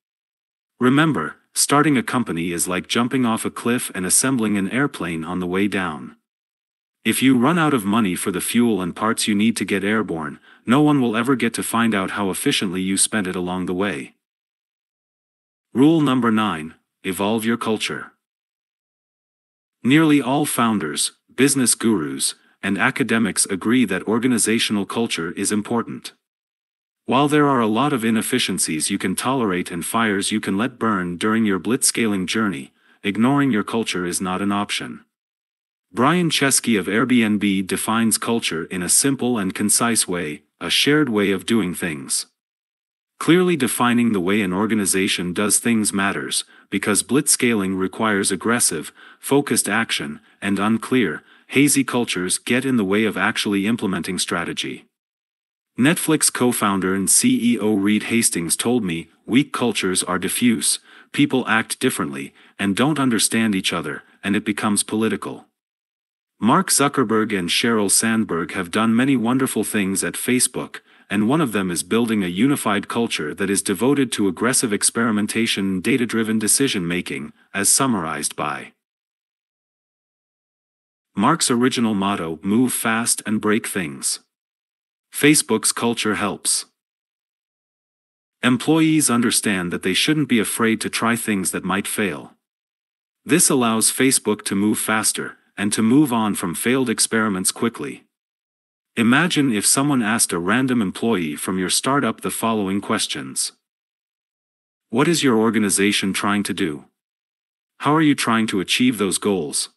Remember, starting a company is like jumping off a cliff and assembling an airplane on the way down. If you run out of money for the fuel and parts you need to get airborne, no one will ever get to find out how efficiently you spent it along the way. Rule number 9: evolve your culture. Nearly all founders, business gurus, and academics agree that organizational culture is important. While there are a lot of inefficiencies you can tolerate and fires you can let burn during your blitzscaling journey, ignoring your culture is not an option. Brian Chesky of AirBnB defines culture in a simple and concise way: a shared way of doing things. Clearly defining the way an organization does things matters, because blitzscaling requires aggressive, focused action, and unclear, hazy cultures get in the way of actually implementing strategy. Netflix co-founder and CEO Reed Hastings told me, "Weak cultures are diffuse, people act differently, and don't understand each other, and it becomes political." Mark Zuckerberg and Sheryl Sandberg have done many wonderful things at Facebook, and one of them is building a unified culture that is devoted to aggressive experimentation and data-driven decision-making, as summarized by Mark's original motto: "Move fast and break things." Facebook's culture helps employees understand that they shouldn't be afraid to try things that might fail. This allows Facebook to move faster, and to move on from failed experiments quickly. Imagine if someone asked a random employee from your startup the following questions. What is your organization trying to do? How are you trying to achieve those goals?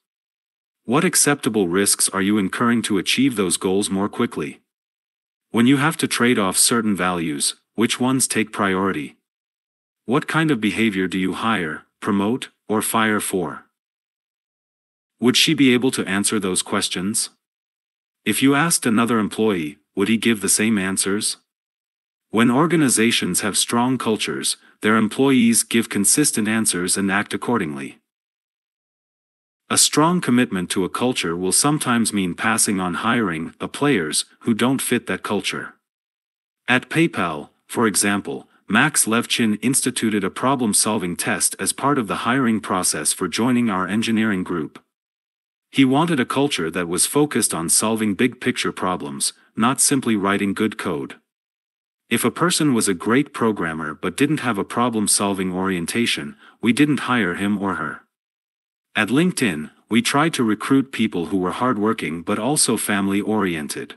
What acceptable risks are you incurring to achieve those goals more quickly? When you have to trade off certain values, which ones take priority? What kind of behavior do you hire, promote, or fire for? Would she be able to answer those questions? If you asked another employee, would he give the same answers? When organizations have strong cultures, their employees give consistent answers and act accordingly. A strong commitment to a culture will sometimes mean passing on hiring players who don't fit that culture. At PayPal, for example, Max Levchin instituted a problem-solving test as part of the hiring process for joining our engineering group. He wanted a culture that was focused on solving big-picture problems, not simply writing good code. If a person was a great programmer but didn't have a problem-solving orientation, we didn't hire him or her. At LinkedIn, we tried to recruit people who were hardworking but also family-oriented.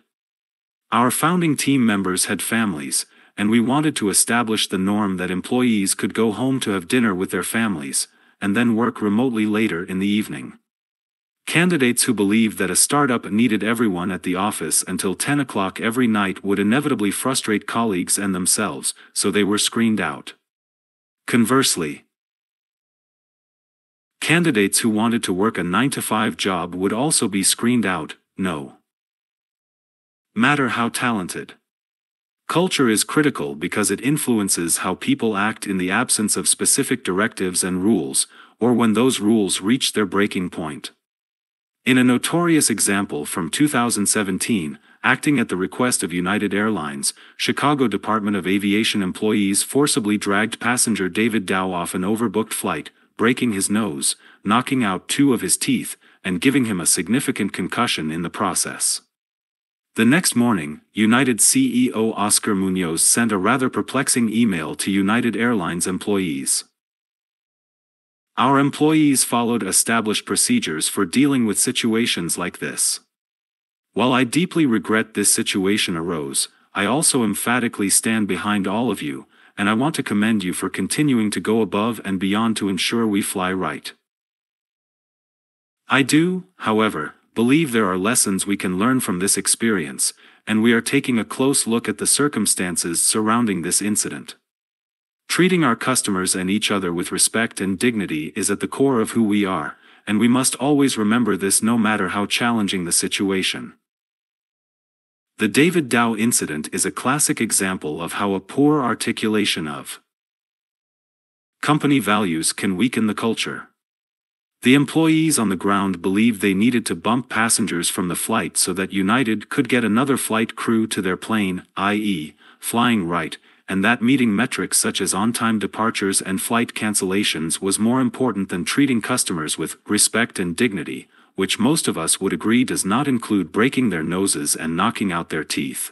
Our founding team members had families, and we wanted to establish the norm that employees could go home to have dinner with their families, and then work remotely later in the evening. Candidates who believed that a startup needed everyone at the office until 10 o'clock every night would inevitably frustrate colleagues and themselves, so they were screened out. Conversely, candidates who wanted to work a 9-to-5 job would also be screened out, no matter how talented. Culture is critical because it influences how people act in the absence of specific directives and rules, or when those rules reach their breaking point. In a notorious example from 2017, acting at the request of United Airlines, Chicago Department of Aviation employees forcibly dragged passenger David Dow off an overbooked flight, breaking his nose, knocking out 2 of his teeth, and giving him a significant concussion in the process. The next morning, United CEO Oscar Munoz sent a rather perplexing email to United Airlines employees. Our employees followed established procedures for dealing with situations like this. While I deeply regret this situation arose, I also emphatically stand behind all of you, and I want to commend you for continuing to go above and beyond to ensure we fly right. I do, however, believe there are lessons we can learn from this experience, and we are taking a close look at the circumstances surrounding this incident. Treating our customers and each other with respect and dignity is at the core of who we are, and we must always remember this no matter how challenging the situation. The David Dow incident is a classic example of how a poor articulation of company values can weaken the culture. The employees on the ground believed they needed to bump passengers from the flight so that United could get another flight crew to their plane, i.e., flying right, and that meeting metrics such as on-time departures and flight cancellations was more important than treating customers with respect and dignity, which most of us would agree does not include breaking their noses and knocking out their teeth.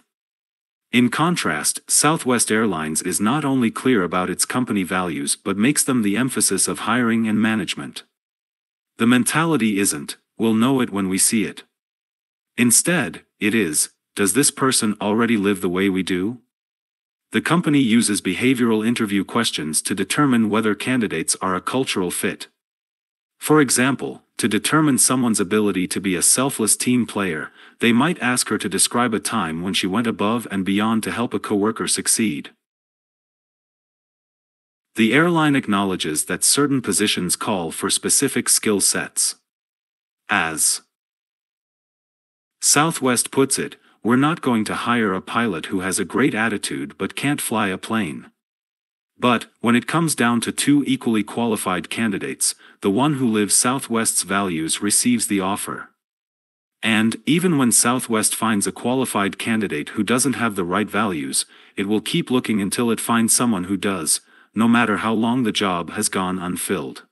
In contrast, Southwest Airlines is not only clear about its company values but makes them the emphasis of hiring and management. The mentality isn't, we'll know it when we see it. Instead, it is, does this person already live the way we do? The company uses behavioral interview questions to determine whether candidates are a cultural fit. For example, to determine someone's ability to be a selfless team player, they might ask her to describe a time when she went above and beyond to help a coworker succeed. The airline acknowledges that certain positions call for specific skill sets. As Southwest puts it, we're not going to hire a pilot who has a great attitude but can't fly a plane. But, when it comes down to 2 equally qualified candidates, the one who lives Southwest's values receives the offer. And, even when Southwest finds a qualified candidate who doesn't have the right values, it will keep looking until it finds someone who does, no matter how long the job has gone unfilled.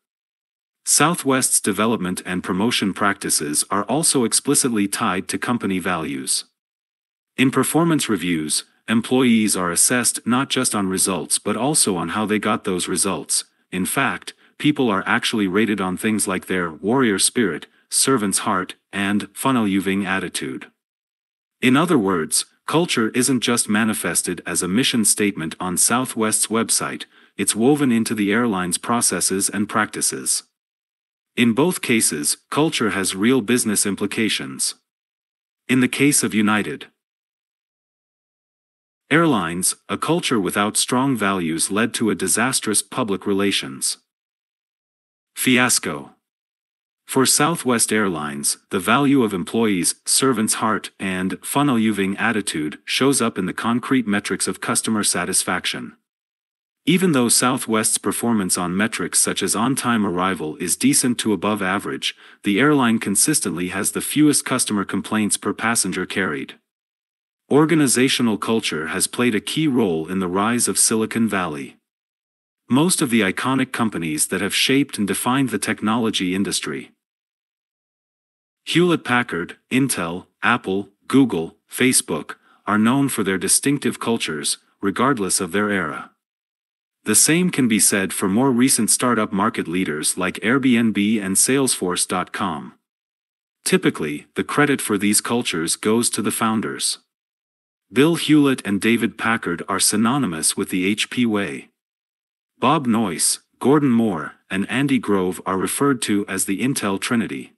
Southwest's development and promotion practices are also explicitly tied to company values. In performance reviews, employees are assessed not just on results but also on how they got those results. In fact, people are actually rated on things like their warrior spirit, servant's heart, and funnel-using attitude. In other words, culture isn't just manifested as a mission statement on Southwest's website, it's woven into the airline's processes and practices. In both cases, culture has real business implications. In the case of United Airlines, a culture without strong values led to a disastrous public relations fiasco. For Southwest Airlines, the value of employees' servant's heart and funnel-using attitude shows up in the concrete metrics of customer satisfaction. Even though Southwest's performance on metrics such as on-time arrival is decent to above average, the airline consistently has the fewest customer complaints per passenger carried. Organizational culture has played a key role in the rise of Silicon Valley. Most of the iconic companies that have shaped and defined the technology industry, Hewlett-Packard, Intel, Apple, Google, Facebook, are known for their distinctive cultures, regardless of their era. The same can be said for more recent startup market leaders like Airbnb and Salesforce.com. Typically, the credit for these cultures goes to the founders. Bill Hewlett and David Packard are synonymous with the HP way. Bob Noyce, Gordon Moore, and Andy Grove are referred to as the Intel Trinity.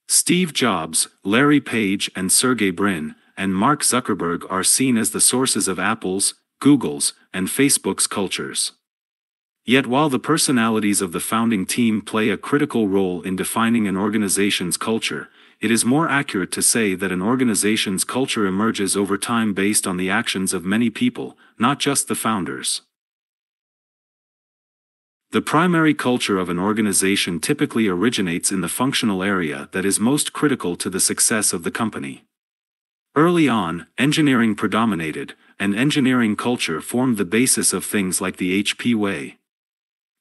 Steve Jobs, Larry Page, and Sergey Brin, and Mark Zuckerberg are seen as the sources of Apple's, Google's, and Facebook's cultures. Yet while the personalities of the founding team play a critical role in defining an organization's culture, it is more accurate to say that an organization's culture emerges over time based on the actions of many people, not just the founders. The primary culture of an organization typically originates in the functional area that is most critical to the success of the company. Early on, engineering predominated, and engineering culture formed the basis of things like the HP way.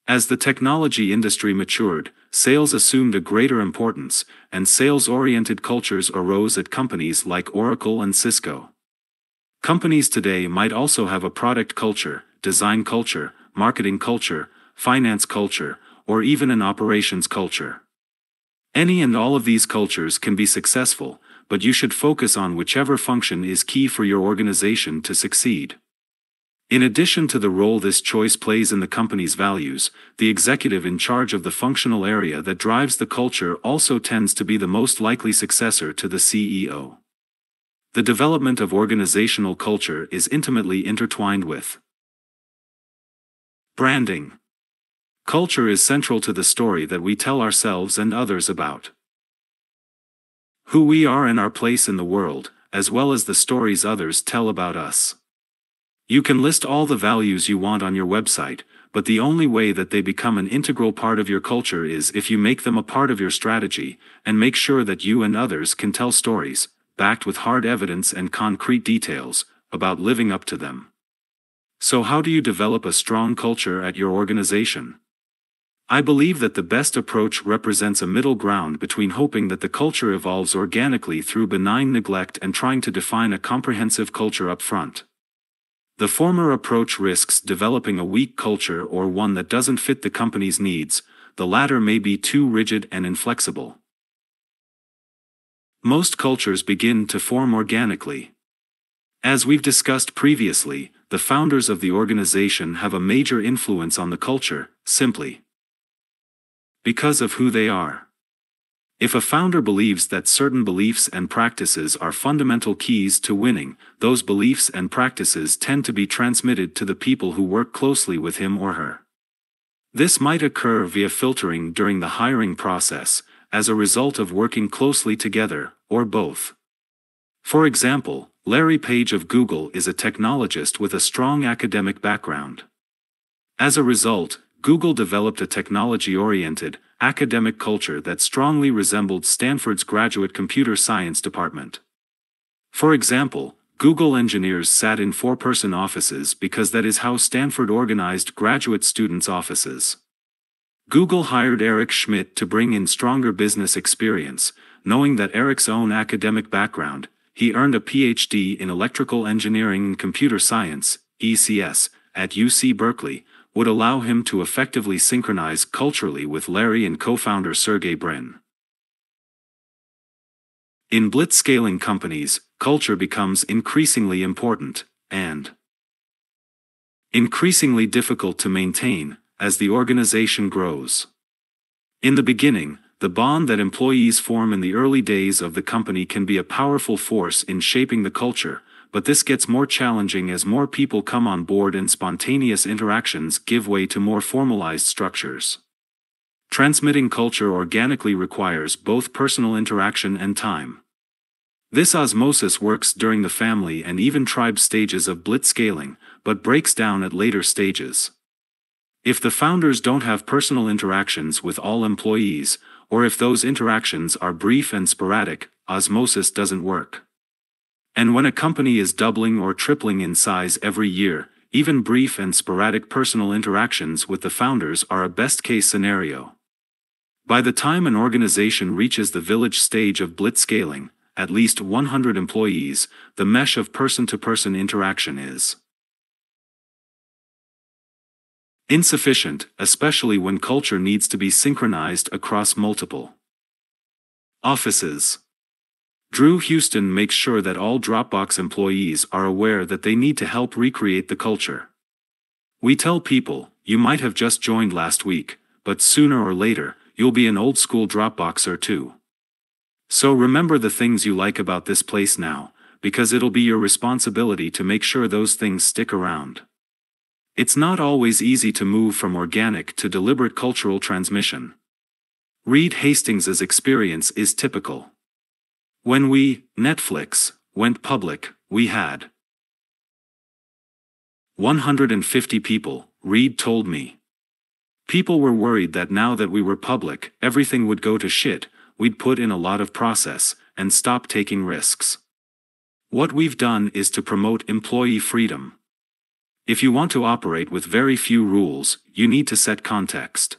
As the technology industry matured, sales assumed a greater importance, and sales-oriented cultures arose at companies like Oracle and Cisco. Companies today might also have a product culture, design culture, marketing culture, finance culture, or even an operations culture. Any and all of these cultures can be successful, but you should focus on whichever function is key for your organization to succeed. In addition to the role this choice plays in the company's values, the executive in charge of the functional area that drives the culture also tends to be the most likely successor to the CEO. The development of organizational culture is intimately intertwined with branding. Culture is central to the story that we tell ourselves and others about who we are and our place in the world, as well as the stories others tell about us. You can list all the values you want on your website, but the only way that they become an integral part of your culture is if you make them a part of your strategy, and make sure that you and others can tell stories, backed with hard evidence and concrete details, about living up to them. So how do you develop a strong culture at your organization? I believe that the best approach represents a middle ground between hoping that the culture evolves organically through benign neglect and trying to define a comprehensive culture up front. The former approach risks developing a weak culture or one that doesn't fit the company's needs. The latter may be too rigid and inflexible. Most cultures begin to form organically. As we've discussed previously, the founders of the organization have a major influence on the culture, simply because of who they are. If a founder believes that certain beliefs and practices are fundamental keys to winning, those beliefs and practices tend to be transmitted to the people who work closely with him or her. This might occur via filtering during the hiring process, as a result of working closely together, or both. For example, Larry Page of Google is a technologist with a strong academic background. As a result, Google developed a technology-oriented, academic culture that strongly resembled Stanford's graduate computer science department. For example, Google engineers sat in four-person offices because that is how Stanford organized graduate students' offices. Google hired Eric Schmidt to bring in stronger business experience, knowing that Eric's own academic background, he earned a PhD in electrical engineering and computer science, ECS, at UC Berkeley, would allow him to effectively synchronize culturally with Larry and co-founder Sergey Brin. In blitzscaling companies, culture becomes increasingly important, and increasingly difficult to maintain, as the organization grows. In the beginning, the bond that employees form in the early days of the company can be a powerful force in shaping the culture, but this gets more challenging as more people come on board and spontaneous interactions give way to more formalized structures. Transmitting culture organically requires both personal interaction and time. This osmosis works during the family and even tribe stages of blitzscaling, but breaks down at later stages. If the founders don't have personal interactions with all employees, or if those interactions are brief and sporadic, osmosis doesn't work. And when a company is doubling or tripling in size every year, even brief and sporadic personal interactions with the founders are a best-case scenario. By the time an organization reaches the village stage of blitzscaling, at least 100 employees, the mesh of person-to-person interaction is insufficient, especially when culture needs to be synchronized across multiple offices. Drew Houston makes sure that all Dropbox employees are aware that they need to help recreate the culture. We tell people, you might have just joined last week, but sooner or later, you'll be an old-school Dropboxer too. So remember the things you like about this place now, because it'll be your responsibility to make sure those things stick around. It's not always easy to move from organic to deliberate cultural transmission. Reed Hastings's experience is typical. When we, Netflix, went public, we had 150 people, Reed told me. People were worried that now that we were public, everything would go to shit, we'd put in a lot of process, and stop taking risks. What we've done is to promote employee freedom. If you want to operate with very few rules, you need to set context.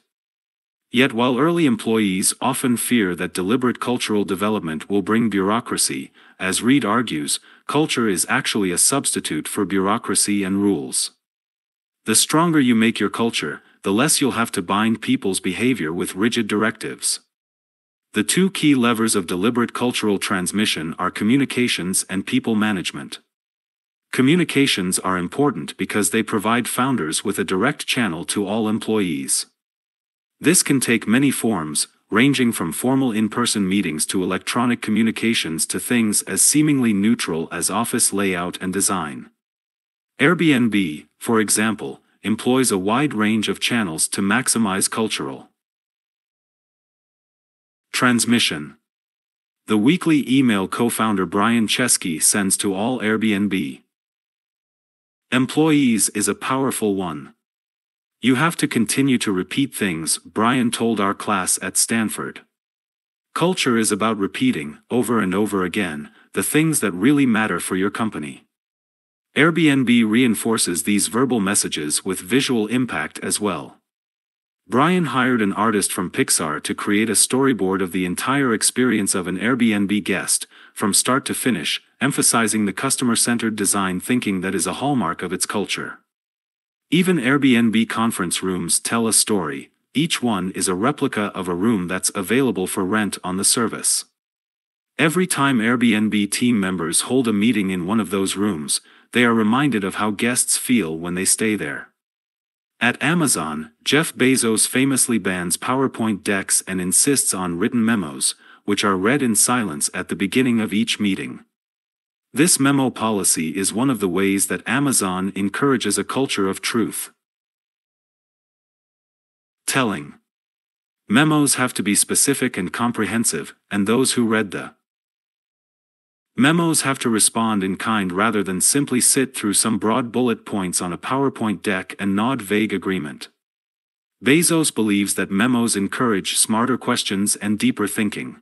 Yet while early employees often fear that deliberate cultural development will bring bureaucracy, as Reed argues, culture is actually a substitute for bureaucracy and rules. The stronger you make your culture, the less you'll have to bind people's behavior with rigid directives. The two key levers of deliberate cultural transmission are communications and people management. Communications are important because they provide founders with a direct channel to all employees. This can take many forms, ranging from formal in-person meetings to electronic communications to things as seemingly neutral as office layout and design. AirBnB, for example, employs a wide range of channels to maximize cultural transmission. The weekly email co-founder Brian Chesky sends to all Airbnb employees is a powerful one. You have to continue to repeat things, Brian told our class at Stanford. Culture is about repeating, over and over again, the things that really matter for your company. Airbnb reinforces these verbal messages with visual impact as well. Brian hired an artist from Pixar to create a storyboard of the entire experience of an Airbnb guest, from start to finish, emphasizing the customer-centered design thinking that is a hallmark of its culture. Even Airbnb conference rooms tell a story. Each one is a replica of a room that's available for rent on the service. Every time Airbnb team members hold a meeting in one of those rooms, they are reminded of how guests feel when they stay there. At Amazon, Jeff Bezos famously bans PowerPoint decks and insists on written memos, which are read in silence at the beginning of each meeting. This memo policy is one of the ways that Amazon encourages a culture of truth telling. Memos have to be specific and comprehensive, and those who read the memos have to respond in kind rather than simply sit through some broad bullet points on a PowerPoint deck and nod vague agreement. Bezos believes that memos encourage smarter questions and deeper thinking.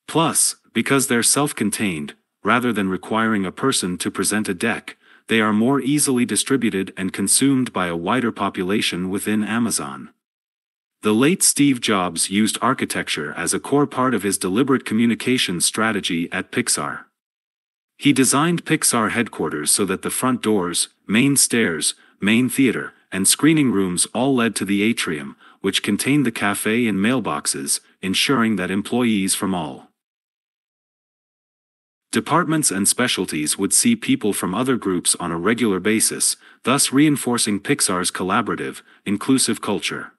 Plus, because they're self-contained, rather than requiring a person to present a deck, they are more easily distributed and consumed by a wider population within Amazon. The late Steve Jobs used architecture as a core part of his deliberate communications strategy at Pixar. He designed Pixar headquarters so that the front doors, main stairs, main theater, and screening rooms all led to the atrium, which contained the cafe and mailboxes, ensuring that employees from all departments and specialties would see people from other groups on a regular basis, thus reinforcing Pixar's collaborative, inclusive culture.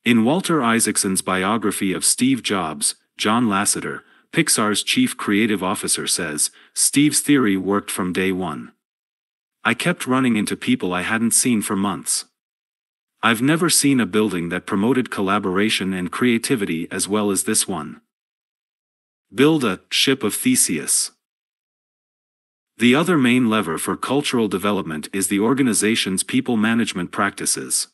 In Walter Isaacson's biography of Steve Jobs, John Lasseter, Pixar's chief creative officer says, Steve's theory worked from day one. I kept running into people I hadn't seen for months. I've never seen a building that promoted collaboration and creativity as well as this one. Build a ship of Theseus. The other main lever for cultural development is the organization's people management practices.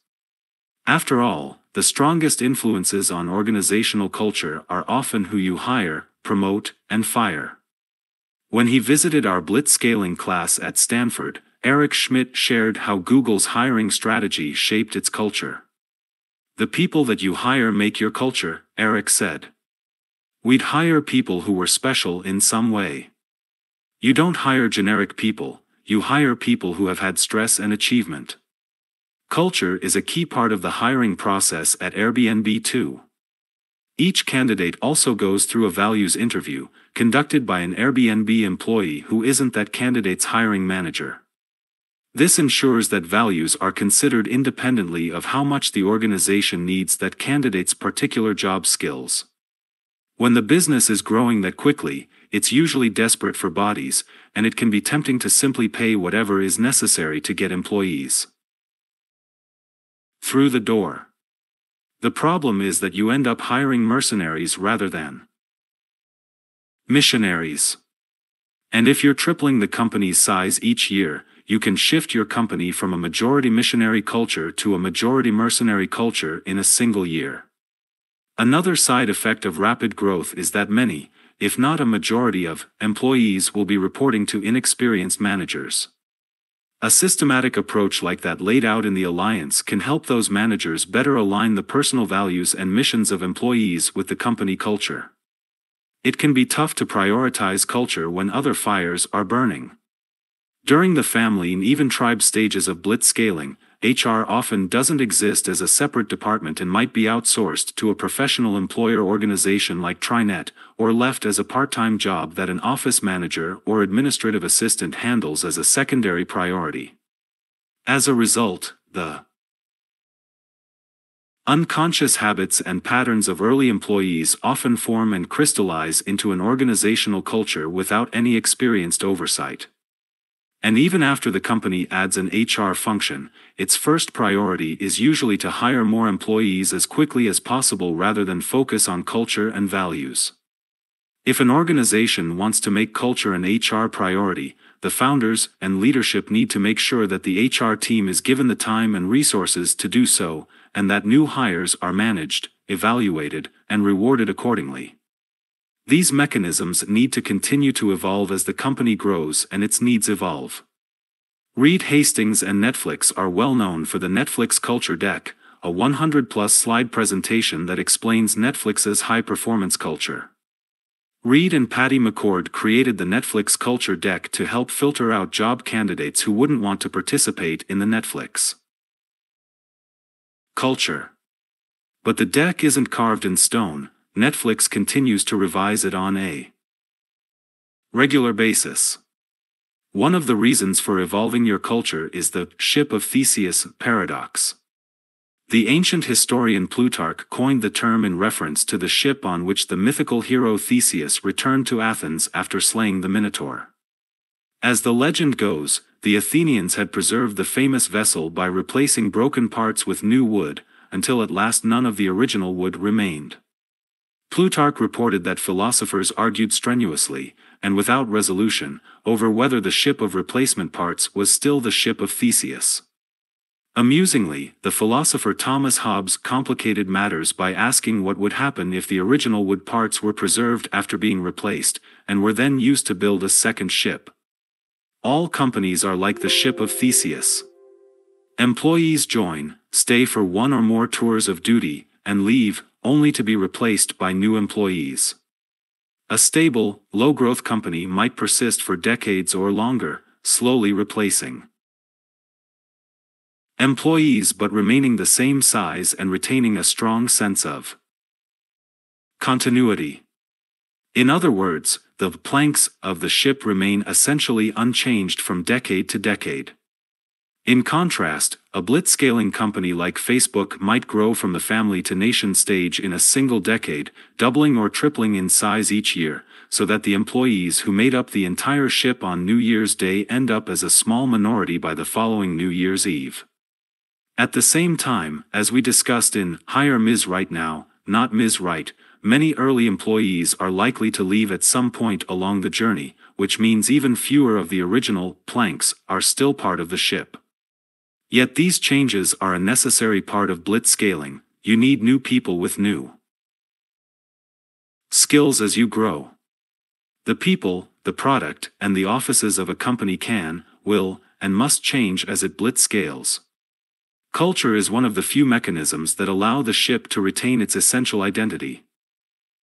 After all, the strongest influences on organizational culture are often who you hire, promote, and fire. When he visited our Blitzscaling class at Stanford, Eric Schmidt shared how Google's hiring strategy shaped its culture. The people that you hire make your culture, Eric said. We'd hire people who were special in some way. You don't hire generic people, you hire people who have had stress and achievement. Culture is a key part of the hiring process at Airbnb too. Each candidate also goes through a values interview, conducted by an AirBnB employee who isn't that candidate's hiring manager. This ensures that values are considered independently of how much the organization needs that candidate's particular job skills. When the business is growing that quickly, it's usually desperate for bodies, and it can be tempting to simply pay whatever is necessary to get employees through the door. The problem is that you end up hiring mercenaries rather than missionaries. And if you're tripling the company's size each year, you can shift your company from a majority missionary culture to a majority mercenary culture in a single year. Another side effect of rapid growth is that many, if not a majority of, employees will be reporting to inexperienced managers. A systematic approach like that laid out in the Alliance can help those managers better align the personal values and missions of employees with the company culture. It can be tough to prioritize culture when other fires are burning. During the family and even tribe stages of Blitzscaling, HR often doesn't exist as a separate department and might be outsourced to a professional employer organization like TriNet, or left as a part-time job that an office manager or administrative assistant handles as a secondary priority. As a result, the unconscious habits and patterns of early employees often form and crystallize into an organizational culture without any experienced oversight. And even after the company adds an HR function, its first priority is usually to hire more employees as quickly as possible rather than focus on culture and values. If an organization wants to make culture an HR priority, the founders and leadership need to make sure that the HR team is given the time and resources to do so, and that new hires are managed, evaluated, and rewarded accordingly. These mechanisms need to continue to evolve as the company grows and its needs evolve. Reed Hastings and Netflix are well known for the Netflix Culture Deck, a 100-plus slide presentation that explains Netflix's high-performance culture. Reed and Patty McCord created the Netflix Culture Deck to help filter out job candidates who wouldn't want to participate in the Netflix culture. But the deck isn't carved in stone. Netflix continues to revise it on a regular basis. One of the reasons for evolving your culture is the ship of Theseus paradox. The ancient historian Plutarch coined the term in reference to the ship on which the mythical hero Theseus returned to Athens after slaying the Minotaur. As the legend goes, the Athenians had preserved the famous vessel by replacing broken parts with new wood, until at last none of the original wood remained. Plutarch reported that philosophers argued strenuously, and without resolution, over whether the ship of replacement parts was still the ship of Theseus. Amusingly, the philosopher Thomas Hobbes complicated matters by asking what would happen if the original wood parts were preserved after being replaced, and were then used to build a second ship. All companies are like the ship of Theseus. Employees join, stay for one or more tours of duty, and leave, only to be replaced by new employees. A stable, low-growth company might persist for decades or longer, slowly replacing employees but remaining the same size and retaining a strong sense of continuity. In other words, the planks of the ship remain essentially unchanged from decade to decade. In contrast, a blitzscaling company like Facebook might grow from the family to nation stage in a single decade, doubling or tripling in size each year, so that the employees who made up the entire ship on New Year's Day end up as a small minority by the following New Year's Eve. At the same time, as we discussed in Hire Ms. Right Now, Not Ms. Right, many early employees are likely to leave at some point along the journey, which means even fewer of the original planks are still part of the ship. Yet these changes are a necessary part of blitzscaling. You need new people with new skills as you grow. The people, the product, and the offices of a company can, will, and must change as it blitzscales. Culture is one of the few mechanisms that allow the ship to retain its essential identity.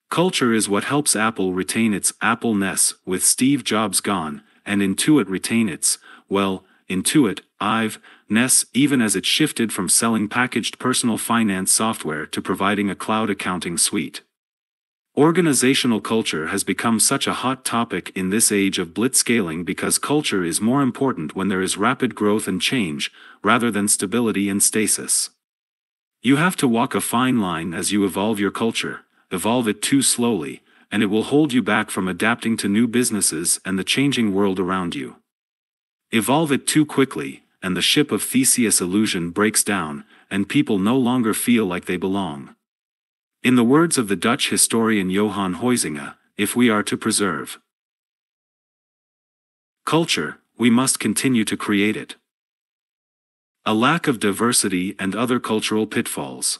Culture is what helps Apple retain its Apple-ness with Steve Jobs gone, and Intuit retain its, I've-ness even as it shifted from selling packaged personal finance software to providing a cloud accounting suite. Organizational culture has become such a hot topic in this age of blitzscaling because culture is more important when there is rapid growth and change, rather than stability and stasis. You have to walk a fine line as you evolve your culture. Evolve it too slowly, and it will hold you back from adapting to new businesses and the changing world around you. Evolve it too quickly, and the ship of Theseus' illusion breaks down, and people no longer feel like they belong. In the words of the Dutch historian Johan Huizinga, if we are to preserve culture, we must continue to create it. A lack of diversity and other cultural pitfalls.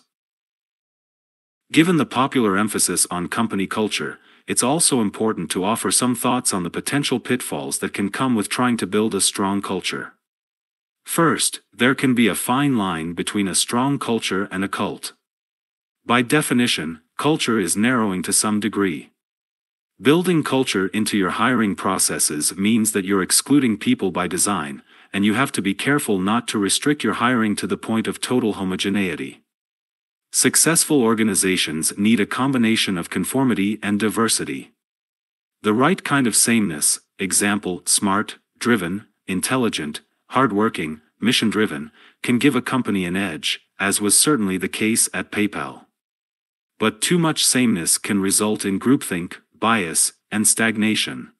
Given the popular emphasis on company culture, it's also important to offer some thoughts on the potential pitfalls that can come with trying to build a strong culture. First, there can be a fine line between a strong culture and a cult. By definition, culture is narrowing to some degree. Building culture into your hiring processes means that you're excluding people by design, and you have to be careful not to restrict your hiring to the point of total homogeneity. Successful organizations need a combination of conformity and diversity. The right kind of sameness, example, smart, driven, intelligent, hardworking, mission-driven, can give a company an edge, as was certainly the case at PayPal. But too much sameness can result in groupthink, bias, and stagnation.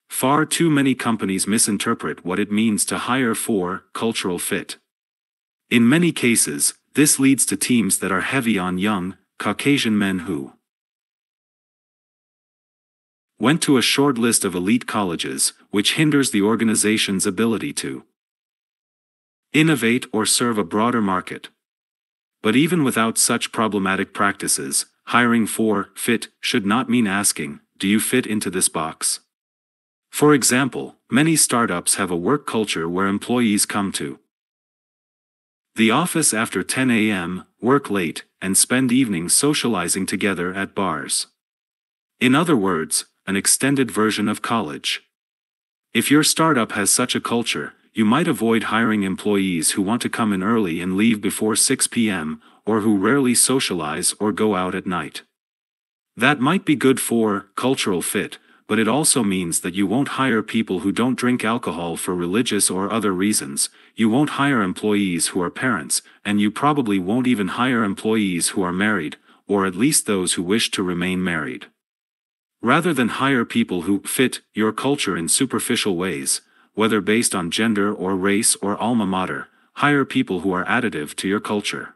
Far too many companies misinterpret what it means to hire for cultural fit. In many cases, this leads to teams that are heavy on young, Caucasian men who went to a short list of elite colleges, which hinders the organization's ability to innovate or serve a broader market. But even without such problematic practices, hiring for fit should not mean asking, "Do you fit into this box?" For example, many startups have a work culture where employees come to the office after 10 a.m., work late, and spend evenings socializing together at bars. In other words, an extended version of college. If your startup has such a culture, you might avoid hiring employees who want to come in early and leave before 6 p.m., or who rarely socialize or go out at night. That might be good for cultural fit, but it also means that you won't hire people who don't drink alcohol for religious or other reasons, you won't hire employees who are parents, and you probably won't even hire employees who are married, or at least those who wish to remain married. Rather than hire people who fit your culture in superficial ways, whether based on gender or race or alma mater, hire people who are additive to your culture.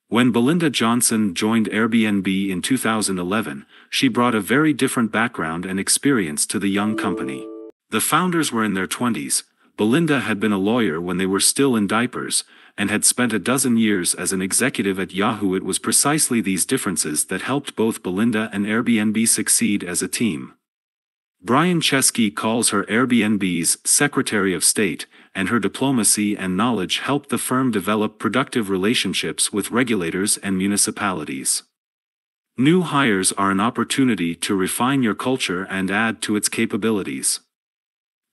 When Belinda Johnson joined Airbnb in 2011, she brought a very different background and experience to the young company. The founders were in their 20s, Belinda had been a lawyer when they were still in diapers, and had spent a dozen years as an executive at Yahoo. It was precisely these differences that helped both Belinda and Airbnb succeed as a team. Brian Chesky calls her Airbnb's Secretary of State, and her diplomacy and knowledge helped the firm develop productive relationships with regulators and municipalities. New hires are an opportunity to refine your culture and add to its capabilities.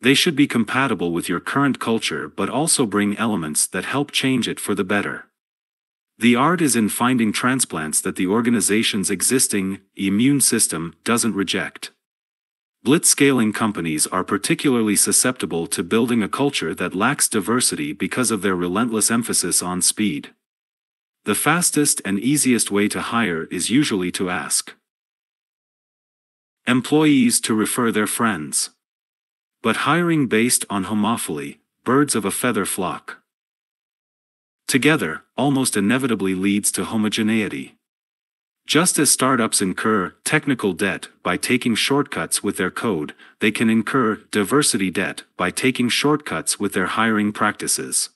They should be compatible with your current culture but also bring elements that help change it for the better. The art is in finding transplants that the organization's existing immune system doesn't reject. Blitzscaling companies are particularly susceptible to building a culture that lacks diversity because of their relentless emphasis on speed. The fastest and easiest way to hire is usually to ask employees to refer their friends. But hiring based on homophily, birds of a feather flock together, almost inevitably leads to homogeneity. Just as startups incur technical debt by taking shortcuts with their code, they can incur diversity debt by taking shortcuts with their hiring practices.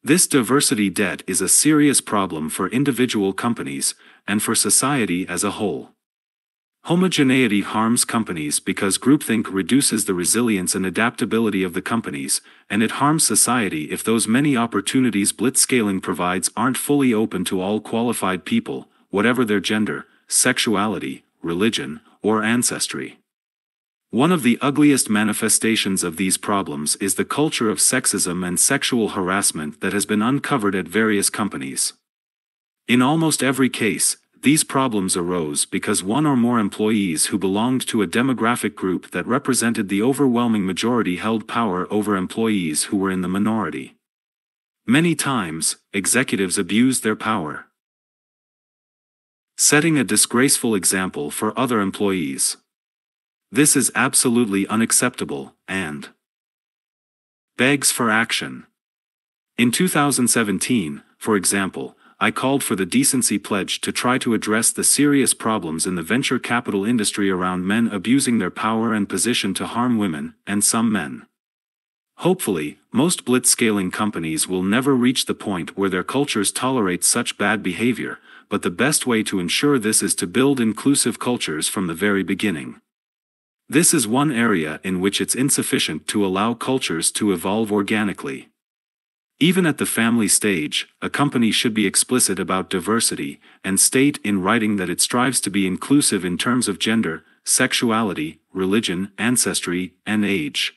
This diversity debt is a serious problem for individual companies, and for society as a whole. Homogeneity harms companies because groupthink reduces the resilience and adaptability of the companies, and it harms society if those many opportunities blitzscaling provides aren't fully open to all qualified people, whatever their gender, sexuality, religion, or ancestry. One of the ugliest manifestations of these problems is the culture of sexism and sexual harassment that has been uncovered at various companies. In almost every case, these problems arose because one or more employees who belonged to a demographic group that represented the overwhelming majority held power over employees who were in the minority. Many times, executives abused their power, setting a disgraceful example for other employees. This is absolutely unacceptable and begs for action. In 2017, for example, I called for the Decency Pledge to try to address the serious problems in the venture capital industry around men abusing their power and position to harm women, and some men. Hopefully, most blitzscaling companies will never reach the point where their cultures tolerate such bad behavior, but the best way to ensure this is to build inclusive cultures from the very beginning. This is one area in which it's insufficient to allow cultures to evolve organically. Even at the family stage, a company should be explicit about diversity, and state in writing that it strives to be inclusive in terms of gender, sexuality, religion, ancestry, and age.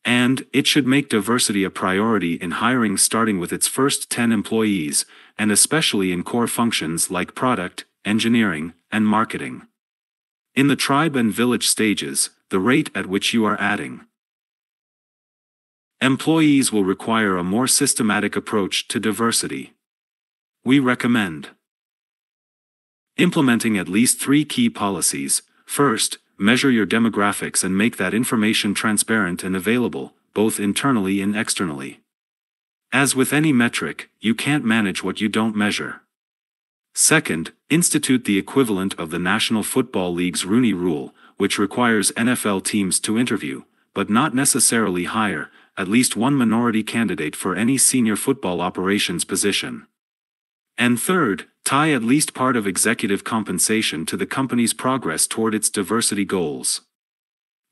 And it should make diversity a priority in hiring starting with its first 10 employees, and especially in core functions like product, engineering, and marketing. In the tribe and village stages, the rate at which you are adding employees will require a more systematic approach to diversity. We recommend implementing at least 3 key policies. First, measure your demographics and make that information transparent and available, both internally and externally. As with any metric, you can't manage what you don't measure. Second, institute the equivalent of the National Football League's Rooney Rule, which requires NFL teams to interview, but not necessarily hire, at least one minority candidate for any senior football operations position. And third, tie at least part of executive compensation to the company's progress toward its diversity goals.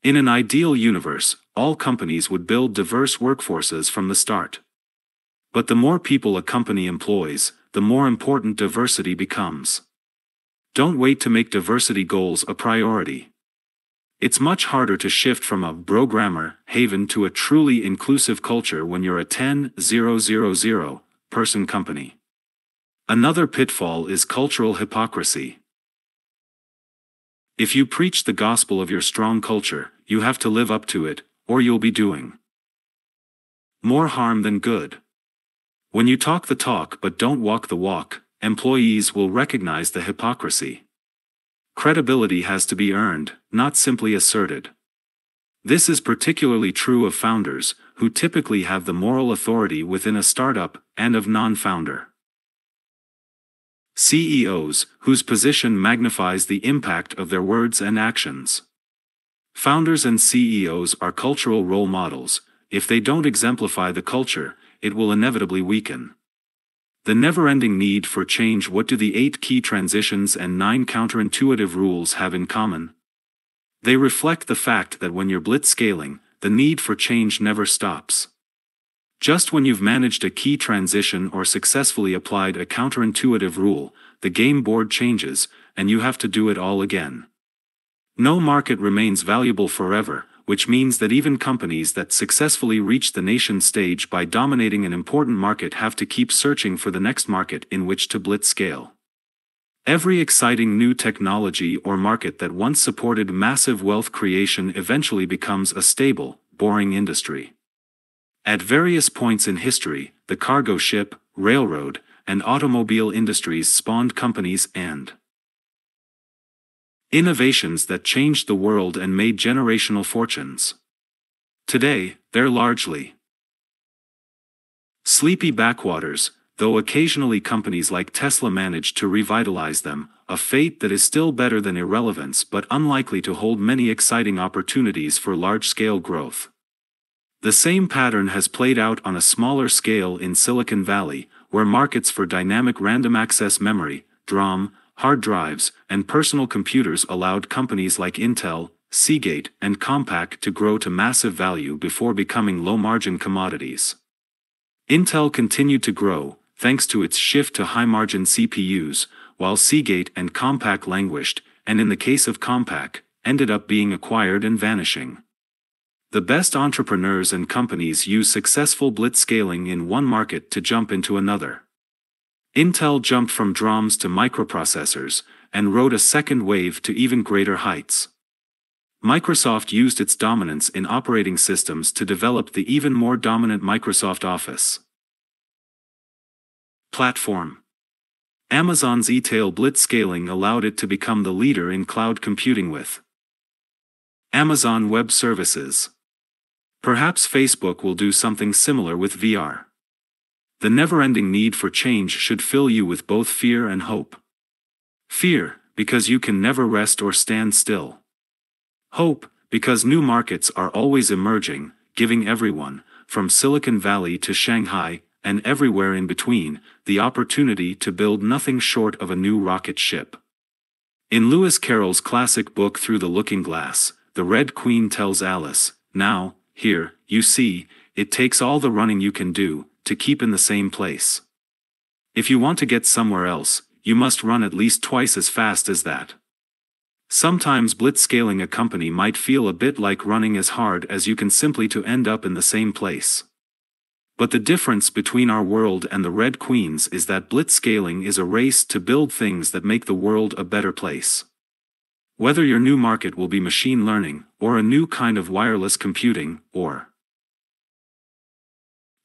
In an ideal universe, all companies would build diverse workforces from the start. But the more people a company employs, the more important diversity becomes. Don't wait to make diversity goals a priority. It's much harder to shift from a programmer haven to a truly inclusive culture when you're a 10,000 person company. Another pitfall is cultural hypocrisy. If you preach the gospel of your strong culture, you have to live up to it, or you'll be doing more harm than good. When you talk the talk but don't walk the walk, employees will recognize the hypocrisy. Credibility has to be earned, not simply asserted. This is particularly true of founders, who typically have the moral authority within a startup, and of non-founder CEOs, whose position magnifies the impact of their words and actions. Founders and CEOs are cultural role models. If they don't exemplify the culture, it will inevitably weaken. The never-ending need for change. What do the 8 key transitions and 9 counterintuitive rules have in common? They reflect the fact that when you're blitzscaling, the need for change never stops. Just when you've managed a key transition or successfully applied a counterintuitive rule, the game board changes, and you have to do it all again. No market remains valuable forever, which means that even companies that successfully reach the nation stage by dominating an important market have to keep searching for the next market in which to blitzscale. Every exciting new technology or market that once supported massive wealth creation eventually becomes a stable, boring industry. At various points in history, the cargo ship, railroad, and automobile industries spawned companies and innovations that changed the world and made generational fortunes. Today, they're largely sleepy backwaters, though occasionally companies like Tesla manage to revitalize them, a fate that is still better than irrelevance but unlikely to hold many exciting opportunities for large-scale growth. The same pattern has played out on a smaller scale in Silicon Valley, where markets for dynamic random access memory, DRAM, hard drives, and personal computers allowed companies like Intel, Seagate, and Compaq to grow to massive value before becoming low-margin commodities. Intel continued to grow, thanks to its shift to high-margin CPUs, while Seagate and Compaq languished, and in the case of Compaq, ended up being acquired and vanishing. The best entrepreneurs and companies use successful blitzscaling in one market to jump into another. Intel jumped from DRAMs to microprocessors, and rode a second wave to even greater heights. Microsoft used its dominance in operating systems to develop the even more dominant Microsoft Office platform. Amazon's e-tail Blitzscaling allowed it to become the leader in cloud computing with Amazon Web Services. Perhaps Facebook will do something similar with VR. The never-ending need for change should fill you with both fear and hope. Fear, because you can never rest or stand still. Hope, because new markets are always emerging, giving everyone, from Silicon Valley to Shanghai, and everywhere in between, the opportunity to build nothing short of a new rocket ship. In Lewis Carroll's classic book Through the Looking Glass, the Red Queen tells Alice, "Now, here, you see, it takes all the running you can do to keep in the same place. If you want to get somewhere else, you must run at least twice as fast as that." Sometimes blitzscaling a company might feel a bit like running as hard as you can simply to end up in the same place. But the difference between our world and the Red Queens is that blitzscaling is a race to build things that make the world a better place. Whether your new market will be machine learning, or a new kind of wireless computing, or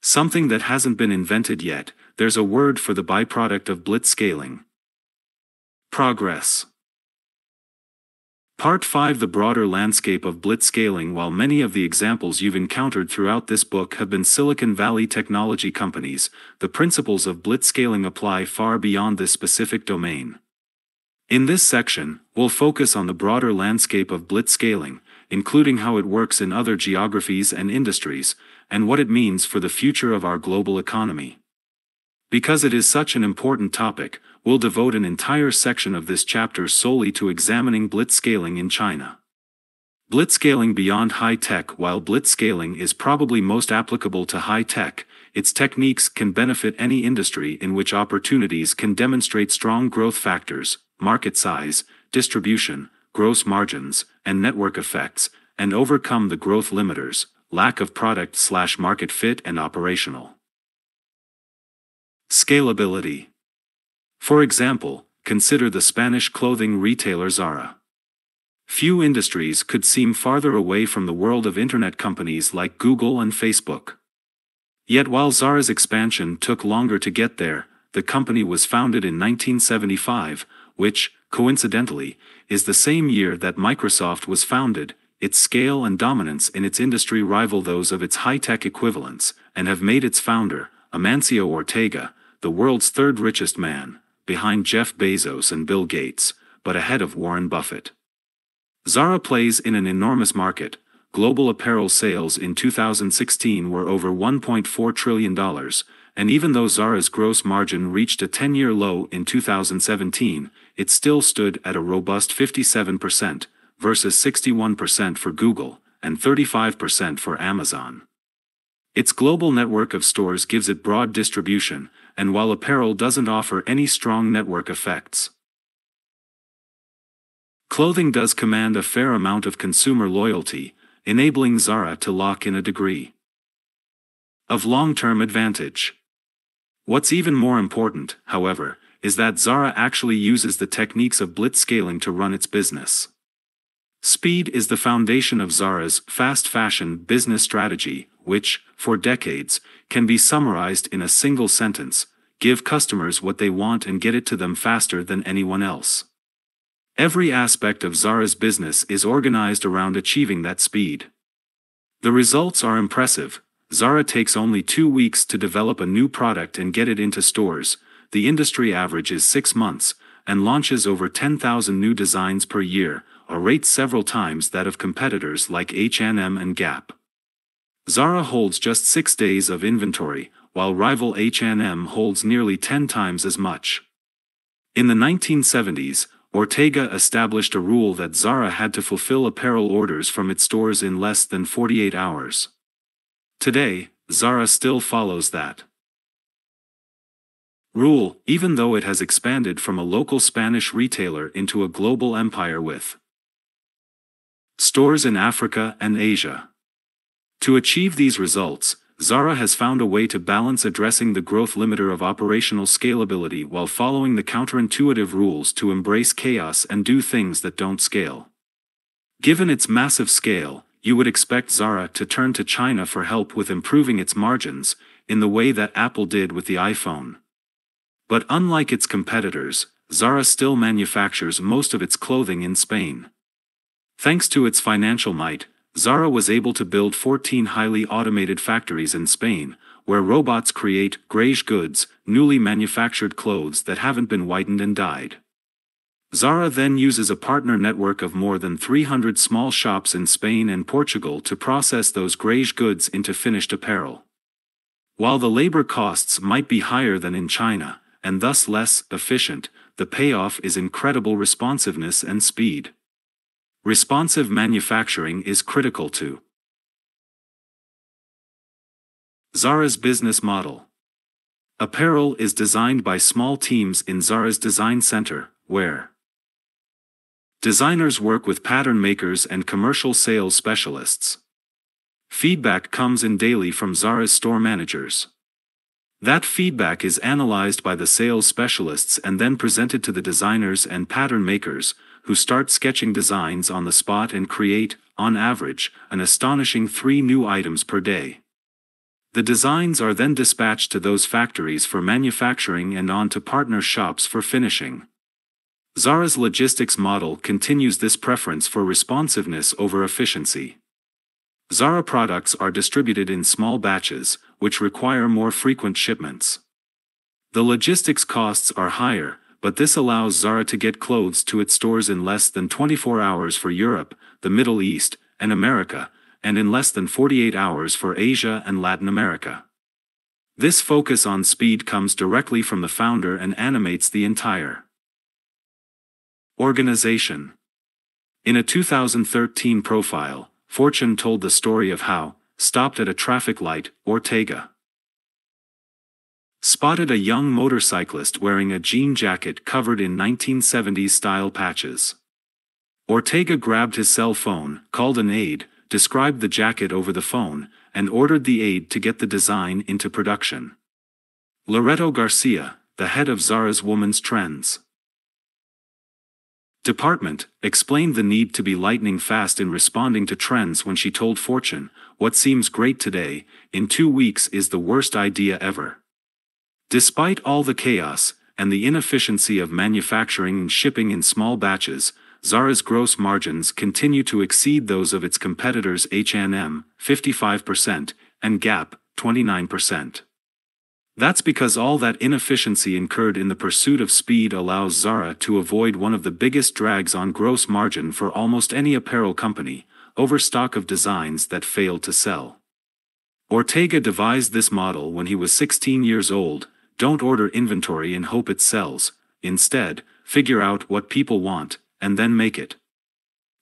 something that hasn't been invented yet, there's a word for the byproduct of blitzscaling. Progress. Part 5. The broader landscape of blitzscaling. While many of the examples you've encountered throughout this book have been Silicon Valley technology companies, the principles of blitzscaling apply far beyond this specific domain. In this section, we'll focus on the broader landscape of blitzscaling, including how it works in other geographies and industries, and what it means for the future of our global economy. Because it is such an important topic, we'll devote an entire section of this chapter solely to examining blitzscaling in China. Blitzscaling beyond high-tech. While blitzscaling is probably most applicable to high-tech, its techniques can benefit any industry in which opportunities can demonstrate strong growth factors, market size, distribution, gross margins, and network effects, and overcome the growth limiters, lack of product/market fit and operational scalability. For example, consider the Spanish clothing retailer Zara. Few industries could seem farther away from the world of internet companies like Google and Facebook. Yet while Zara's expansion took longer to get there, the company was founded in 1975, which, coincidentally, is the same year that Microsoft was founded. Its scale and dominance in its industry rival those of its high-tech equivalents, and have made its founder, Amancio Ortega, the world's third richest man, behind Jeff Bezos and Bill Gates, but ahead of Warren Buffett. Zara plays in an enormous market. Global apparel sales in 2016 were over $1.4 trillion, and even though Zara's gross margin reached a 10-year low in 2017, it still stood at a robust 57%, versus 61% for Google, and 35% for Amazon. Its global network of stores gives it broad distribution, and while apparel doesn't offer any strong network effects, clothing does command a fair amount of consumer loyalty, enabling Zara to lock in a degree of long-term advantage. What's even more important, however, is that Zara actually uses the techniques of blitzscaling to run its business. Speed is the foundation of Zara's fast fashion business strategy, which, for decades, can be summarized in a single sentence: give customers what they want and get it to them faster than anyone else. Every aspect of Zara's business is organized around achieving that speed. The results are impressive. Zara takes only 2 weeks to develop a new product and get it into stores. The industry average is 6 months, and launches over 10,000 new designs per year, a rate several times that of competitors like H&M and Gap. Zara holds just 6 days of inventory, while rival H&M holds nearly 10 times as much. In the 1970s, Ortega established a rule that Zara had to fulfill apparel orders from its stores in less than 48 hours. Today, Zara still follows that rule, even though it has expanded from a local Spanish retailer into a global empire with stores in Africa and Asia. To achieve these results, Zara has found a way to balance addressing the growth limiter of operational scalability while following the counterintuitive rules to embrace chaos and do things that don't scale. Given its massive scale, you would expect Zara to turn to China for help with improving its margins, in the way that Apple did with the iPhone. But unlike its competitors, Zara still manufactures most of its clothing in Spain. Thanks to its financial might, Zara was able to build 14 highly automated factories in Spain, where robots create greige goods, newly manufactured clothes that haven't been whitened and dyed. Zara then uses a partner network of more than 300 small shops in Spain and Portugal to process those greige goods into finished apparel. While the labor costs might be higher than in China, and thus less efficient, the payoff is incredible responsiveness and speed. Responsive manufacturing is critical to Zara's business model. Apparel is designed by small teams in Zara's design center, where designers work with pattern makers and commercial sales specialists. Feedback comes in daily from Zara's store managers. That feedback is analyzed by the sales specialists and then presented to the designers and pattern makers, who start sketching designs on the spot and create, on average, an astonishing 3 new items per day. The designs are then dispatched to those factories for manufacturing and on to partner shops for finishing. Zara's logistics model continues this preference for responsiveness over efficiency. Zara products are distributed in small batches, which require more frequent shipments. The logistics costs are higher, but this allows Zara to get clothes to its stores in less than 24 hours for Europe, the Middle East, and America, and in less than 48 hours for Asia and Latin America. This focus on speed comes directly from the founder and animates the entire organization. In a 2013 profile, Fortune told the story of how, stopped at a traffic light, Ortega spotted a young motorcyclist wearing a jean jacket covered in 1970s style patches. Ortega grabbed his cell phone, called an aide, described the jacket over the phone, and ordered the aide to get the design into production. Loreto Garcia, the head of Zara's Women's Trends department, explained the need to be lightning fast in responding to trends when she told Fortune, "What seems great today, in 2 weeks is the worst idea ever." Despite all the chaos, and the inefficiency of manufacturing and shipping in small batches, Zara's gross margins continue to exceed those of its competitors H&M, 55%, and Gap, 29%. That's because all that inefficiency incurred in the pursuit of speed allows Zara to avoid one of the biggest drags on gross margin for almost any apparel company, overstock of designs that failed to sell. Ortega devised this model when he was 16 years old. Don't order inventory and hope it sells. Instead, figure out what people want, and then make it.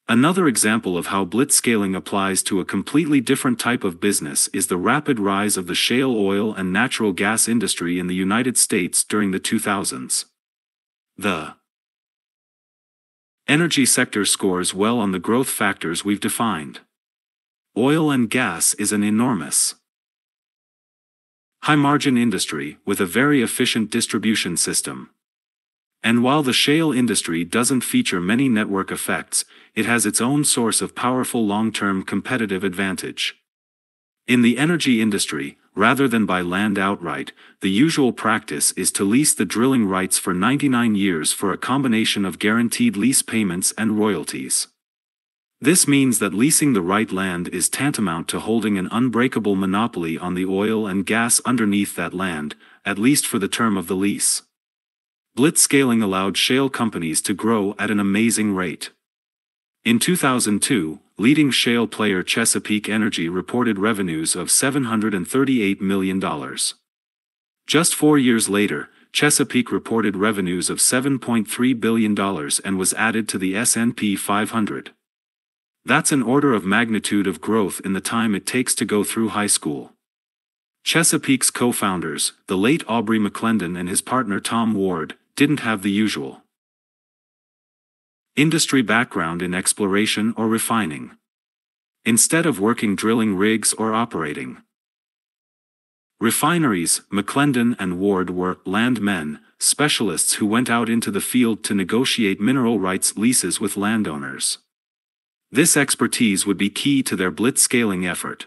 Another example of how blitzscaling applies to a completely different type of business is the rapid rise of the shale oil and natural gas industry in the United States during the 2000s. The energy sector scores well on the growth factors we've defined. Oil and gas is an enormous high-margin industry with a very efficient distribution system. And while the shale industry doesn't feature many network effects, it has its own source of powerful long-term competitive advantage. In the energy industry, rather than buy land outright, the usual practice is to lease the drilling rights for 99 years for a combination of guaranteed lease payments and royalties. This means that leasing the right land is tantamount to holding an unbreakable monopoly on the oil and gas underneath that land, at least for the term of the lease. Blitzscaling allowed shale companies to grow at an amazing rate. In 2002, leading shale player Chesapeake Energy reported revenues of $738 million. Just 4 years later, Chesapeake reported revenues of $7.3 billion and was added to the S&P 500. That's an order of magnitude of growth in the time it takes to go through high school. Chesapeake's co-founders, the late Aubrey McClendon and his partner Tom Ward, didn't have the usual industry background in exploration or refining. Instead of working drilling rigs or operating Refineries, McClendon and Ward were landmen, specialists who went out into the field to negotiate mineral rights leases with landowners. This expertise would be key to their blitzscaling effort.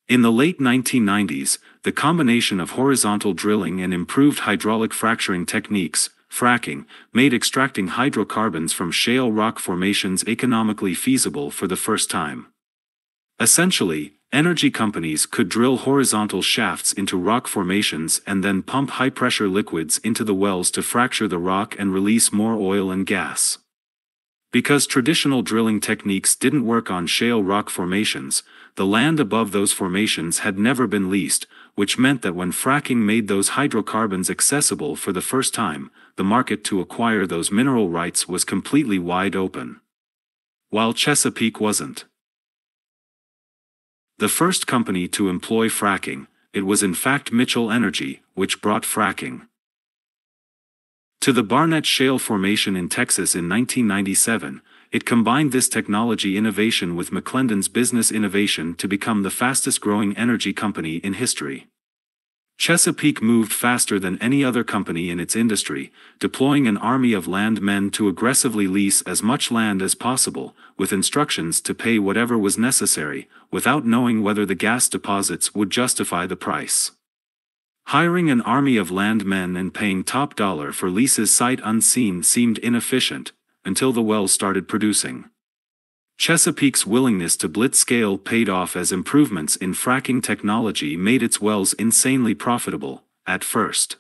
In the late 1990s, the combination of horizontal drilling and improved hydraulic fracturing techniques, fracking, made extracting hydrocarbons from shale rock formations economically feasible for the first time. Essentially, energy companies could drill horizontal shafts into rock formations and then pump high-pressure liquids into the wells to fracture the rock and release more oil and gas. Because traditional drilling techniques didn't work on shale rock formations, the land above those formations had never been leased, which meant that when fracking made those hydrocarbons accessible for the first time, the market to acquire those mineral rights was completely wide open. While Chesapeake wasn't the first company to employ fracking, it was in fact Mitchell Energy, which brought fracking to the Barnett Shale Formation in Texas in 1997. It combined this technology innovation with McClendon's business innovation to become the fastest-growing energy company in history. Chesapeake moved faster than any other company in its industry, deploying an army of landmen to aggressively lease as much land as possible, with instructions to pay whatever was necessary, without knowing whether the gas deposits would justify the price. Hiring an army of landmen and paying top dollar for leases sight unseen seemed inefficient, until the wells started producing. Chesapeake's willingness to blitzscale paid off as improvements in fracking technology made its wells insanely profitable, at first.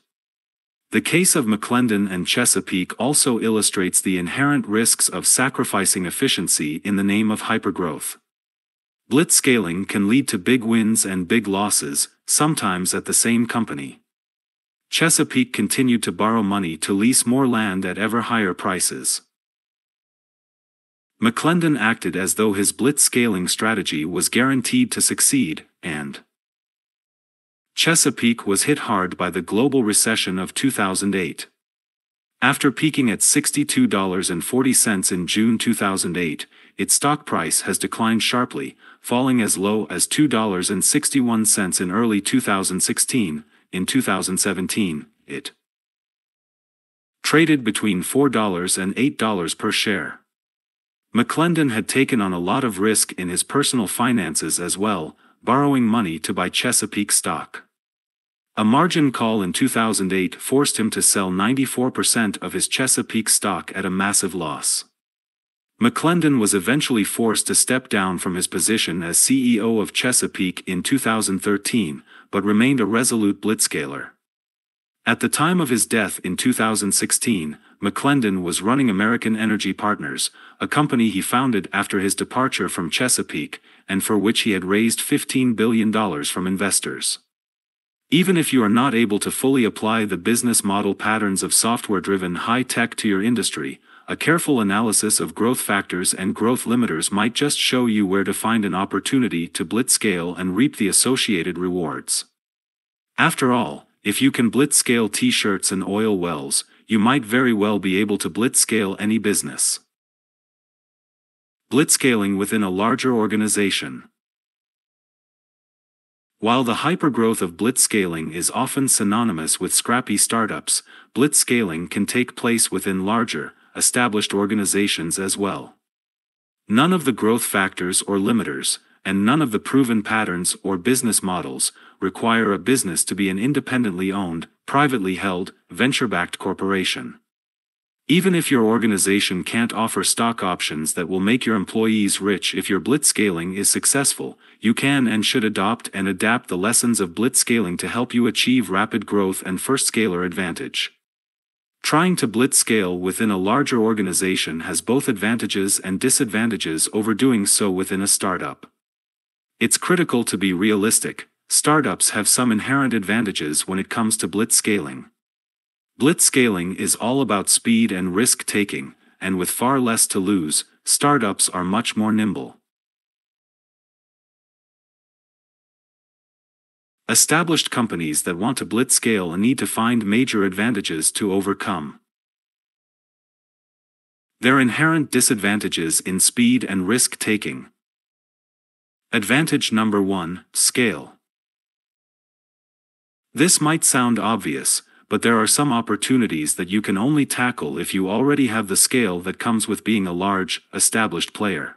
The case of McClendon and Chesapeake also illustrates the inherent risks of sacrificing efficiency in the name of hypergrowth. Blitzscaling can lead to big wins and big losses, sometimes at the same company. Chesapeake continued to borrow money to lease more land at ever higher prices. McClendon acted as though his blitzscaling strategy was guaranteed to succeed, and Chesapeake was hit hard by the global recession of 2008. After peaking at $62.40 in June 2008, its stock price has declined sharply, falling as low as $2.61 in early 2016. In 2017, it traded between $4 and $8 per share. McClendon had taken on a lot of risk in his personal finances as well, borrowing money to buy Chesapeake stock. A margin call in 2008 forced him to sell 94% of his Chesapeake stock at a massive loss. McClendon was eventually forced to step down from his position as CEO of Chesapeake in 2013, but remained a resolute blitzscaler. At the time of his death in 2016, McClendon was running American Energy Partners, a company he founded after his departure from Chesapeake, and for which he had raised $15 billion from investors. Even if you are not able to fully apply the business model patterns of software-driven high-tech to your industry, a careful analysis of growth factors and growth limiters might just show you where to find an opportunity to blitzscale and reap the associated rewards. After all, if you can blitzscale t-shirts and oil wells, you might very well be able to blitzscale any business. Blitzscaling within a larger organization. While the hypergrowth of blitzscaling is often synonymous with scrappy startups, blitzscaling can take place within larger, established organizations as well. None of the growth factors or limiters, and none of the proven patterns or business models, require a business to be an independently owned, privately held, venture-backed corporation. Even if your organization can't offer stock options that will make your employees rich if your blitzscaling is successful, you can and should adopt and adapt the lessons of blitzscaling to help you achieve rapid growth and first-scaler advantage. Trying to blitzscale within a larger organization has both advantages and disadvantages over doing so within a startup. It's critical to be realistic. Startups have some inherent advantages when it comes to blitzscaling. Blitzscaling is all about speed and risk-taking, and with far less to lose, startups are much more nimble. Established companies that want to blitzscale need to find major advantages to overcome their inherent disadvantages in speed and risk-taking. Advantage number 1, scale. This might sound obvious, but there are some opportunities that you can only tackle if you already have the scale that comes with being a large, established player.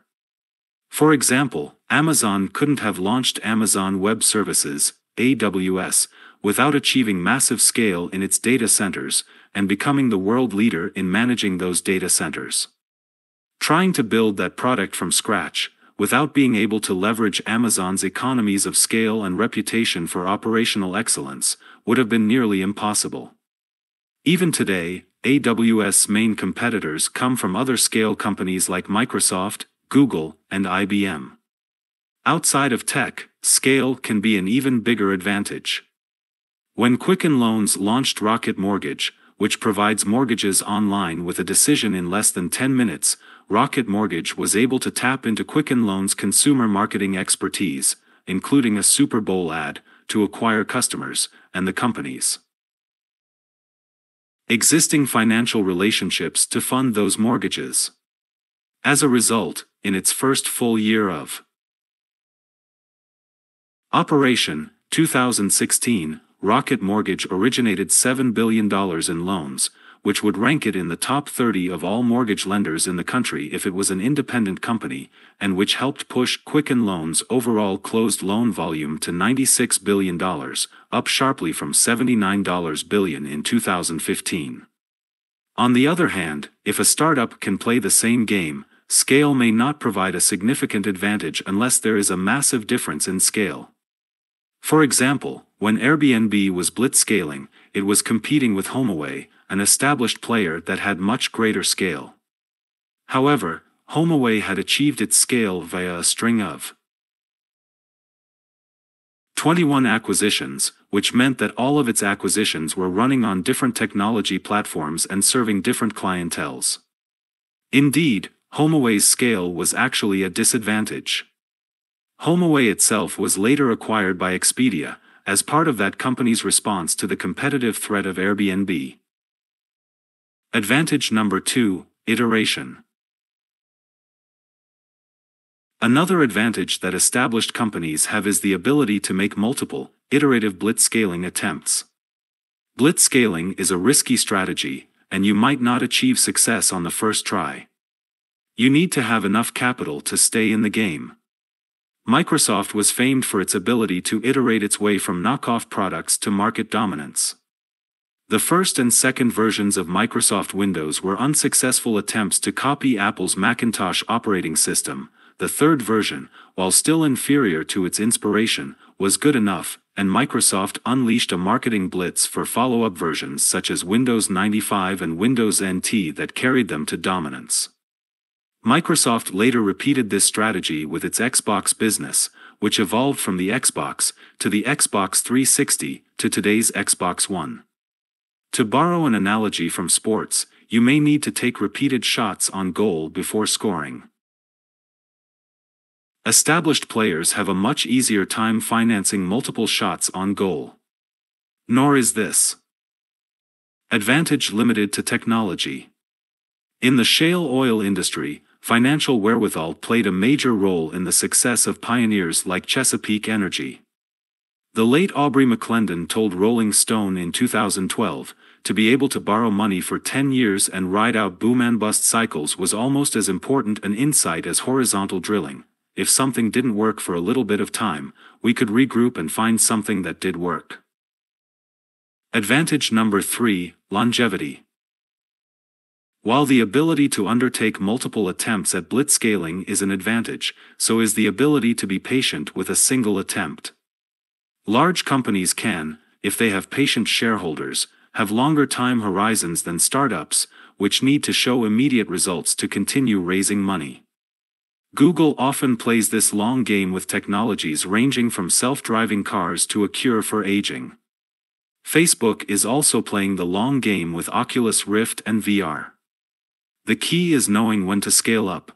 For example, Amazon couldn't have launched Amazon Web Services, AWS, without achieving massive scale in its data centers, and becoming the world leader in managing those data centers. Trying to build that product from scratch, without being able to leverage Amazon's economies of scale and reputation for operational excellence, would have been nearly impossible. Even today, AWS' main competitors come from other scale companies like Microsoft, Google, and IBM. Outside of tech, scale can be an even bigger advantage. When Quicken Loans launched Rocket Mortgage, which provides mortgages online with a decision in less than 10 minutes, Rocket Mortgage was able to tap into Quicken Loans' consumer marketing expertise, including a Super Bowl ad, to acquire customers, and the company's existing financial relationships to fund those mortgages. As a result, in its first full year of operation, 2016, Rocket Mortgage originated $7 billion in loans, which would rank it in the top 30 of all mortgage lenders in the country if it was an independent company, and which helped push Quicken Loans' overall closed loan volume to $96 billion, up sharply from $79 billion in 2015. On the other hand, if a startup can play the same game, scale may not provide a significant advantage unless there is a massive difference in scale. For example, when Airbnb was Blitzscaling, it was competing with HomeAway, an established player that had much greater scale. However, HomeAway had achieved its scale via a string of 21 acquisitions, which meant that all of its acquisitions were running on different technology platforms and serving different clienteles. Indeed, HomeAway's scale was actually a disadvantage. HomeAway itself was later acquired by Expedia, as part of that company's response to the competitive threat of Airbnb. Advantage number 2, iteration. Another advantage that established companies have is the ability to make multiple, iterative blitzscaling attempts. Blitzscaling is a risky strategy, and you might not achieve success on the first try. You need to have enough capital to stay in the game. Microsoft was famed for its ability to iterate its way from knockoff products to market dominance. The first and second versions of Microsoft Windows were unsuccessful attempts to copy Apple's Macintosh operating system. The third version, while still inferior to its inspiration, was good enough, and Microsoft unleashed a marketing blitz for follow-up versions such as Windows 95 and Windows NT that carried them to dominance. Microsoft later repeated this strategy with its Xbox business, which evolved from the Xbox, to the Xbox 360, to today's Xbox One. To borrow an analogy from sports, you may need to take repeated shots on goal before scoring. Established players have a much easier time financing multiple shots on goal. Nor is this advantage limited to technology. In the shale oil industry, financial wherewithal played a major role in the success of pioneers like Chesapeake Energy. The late Aubrey McClendon told Rolling Stone in 2012, to be able to borrow money for 10 years and ride out boom-and-bust cycles was almost as important an insight as horizontal drilling. If something didn't work for a little bit of time, we could regroup and find something that did work. Advantage number 3, longevity. While the ability to undertake multiple attempts at blitzscaling is an advantage, so is the ability to be patient with a single attempt. Large companies can, if they have patient shareholders, have longer time horizons than startups, which need to show immediate results to continue raising money. Google often plays this long game with technologies ranging from self-driving cars to a cure for aging. Facebook is also playing the long game with Oculus Rift and VR. The key is knowing when to scale up.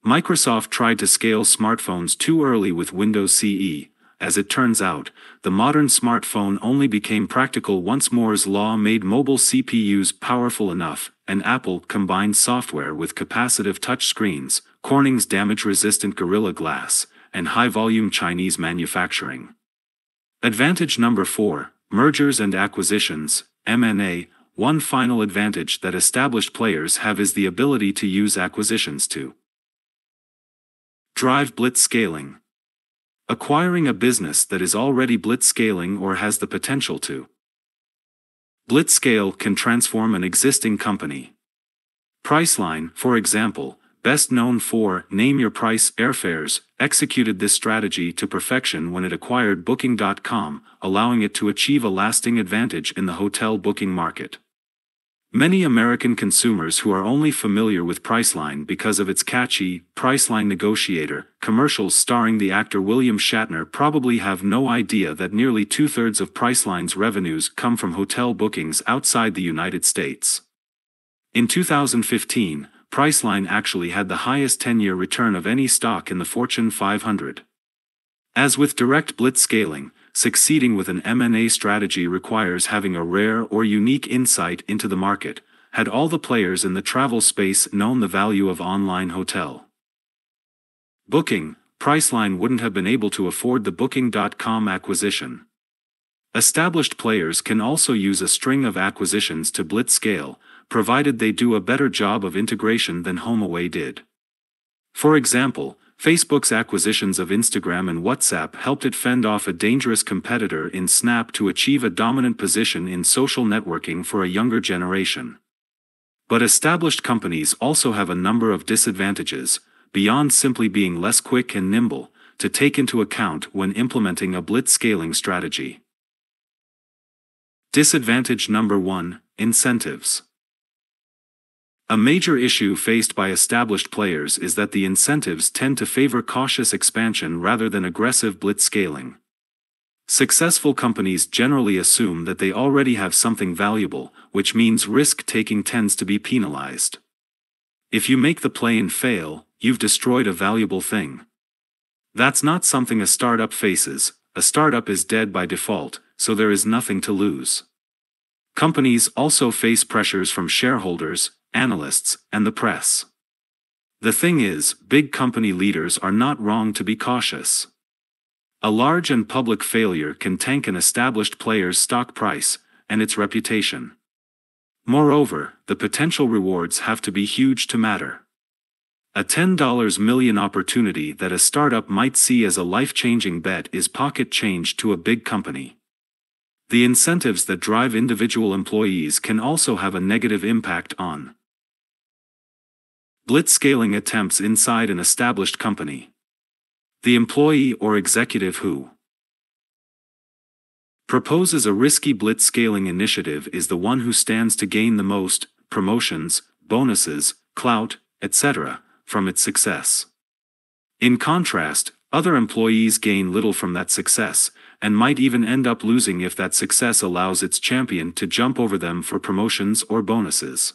Microsoft tried to scale smartphones too early with Windows CE. As it turns out, the modern smartphone only became practical once Moore's law made mobile CPUs powerful enough, and Apple combined software with capacitive touchscreens, Corning's damage-resistant Gorilla Glass, and high-volume Chinese manufacturing. Advantage number 4, mergers and acquisitions, M&A. One final advantage that established players have is the ability to use acquisitions to drive blitzscaling. Acquiring a business that is already blitzscaling or has the potential to blitzscale can transform an existing company. Priceline, for example, best known for Name Your Price airfares, executed this strategy to perfection when it acquired Booking.com, allowing it to achieve a lasting advantage in the hotel booking market. Many American consumers who are only familiar with Priceline because of its catchy Priceline Negotiator commercials starring the actor William Shatner probably have no idea that nearly two-thirds of Priceline's revenues come from hotel bookings outside the United States. In 2015, Priceline actually had the highest 10-year return of any stock in the Fortune 500. As with direct blitzscaling, succeeding with an M&A strategy requires having a rare or unique insight into the market. Had all the players in the travel space known the value of online hotel booking, Priceline wouldn't have been able to afford the Booking.com acquisition. Established players can also use a string of acquisitions to blitzscale, provided they do a better job of integration than HomeAway did. For example, Facebook's acquisitions of Instagram and WhatsApp helped it fend off a dangerous competitor in Snap to achieve a dominant position in social networking for a younger generation. But established companies also have a number of disadvantages, beyond simply being less quick and nimble, to take into account when implementing a blitzscaling strategy. Disadvantage number 1: incentives. A major issue faced by established players is that the incentives tend to favor cautious expansion rather than aggressive blitzscaling. Successful companies generally assume that they already have something valuable, which means risk-taking tends to be penalized. If you make the play and fail, you've destroyed a valuable thing. That's not something a startup faces. A startup is dead by default, so there is nothing to lose. Companies also face pressures from shareholders, analysts, and the press. The thing is, big company leaders are not wrong to be cautious. A large and public failure can tank an established player's stock price, and its reputation. Moreover, the potential rewards have to be huge to matter. A $10 million opportunity that a startup might see as a life-changing bet is pocket change to a big company. The incentives that drive individual employees can also have a negative impact on blitzscaling attempts inside an established company. The employee or executive who proposes a risky blitzscaling initiative is the one who stands to gain the most: promotions, bonuses, clout, etc., from its success. In contrast, other employees gain little from that success, and might even end up losing if that success allows its champion to jump over them for promotions or bonuses.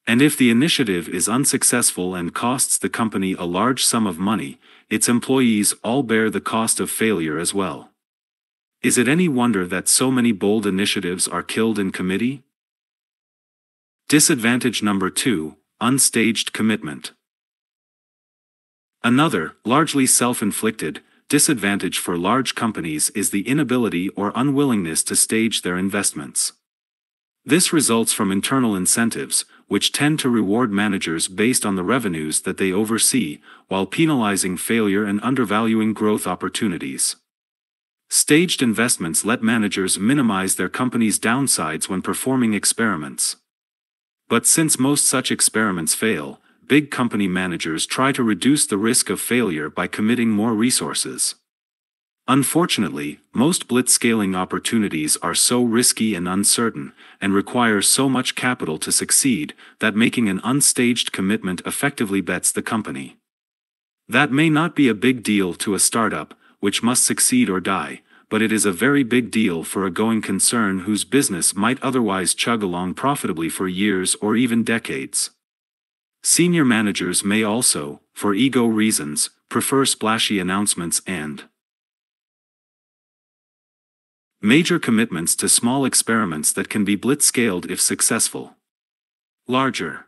And if the initiative is unsuccessful and costs the company a large sum of money, its employees all bear the cost of failure as well. Is it any wonder that so many bold initiatives are killed in committee? Disadvantage number 2: unstaged commitment. Another, largely self-inflicted, disadvantage for large companies is the inability or unwillingness to stage their investments. This results from internal incentives, which tend to reward managers based on the revenues that they oversee, while penalizing failure and undervaluing growth opportunities. Staged investments let managers minimize their company's downsides when performing experiments. But since most such experiments fail, big company managers try to reduce the risk of failure by committing more resources. Unfortunately, most blitzscaling opportunities are so risky and uncertain, and require so much capital to succeed, that making an unstaged commitment effectively bets the company. That may not be a big deal to a startup, which must succeed or die, but it is a very big deal for a going concern whose business might otherwise chug along profitably for years or even decades. Senior managers may also, for ego reasons, prefer splashy announcements and major commitments to small experiments that can be blitzscaled if successful. Larger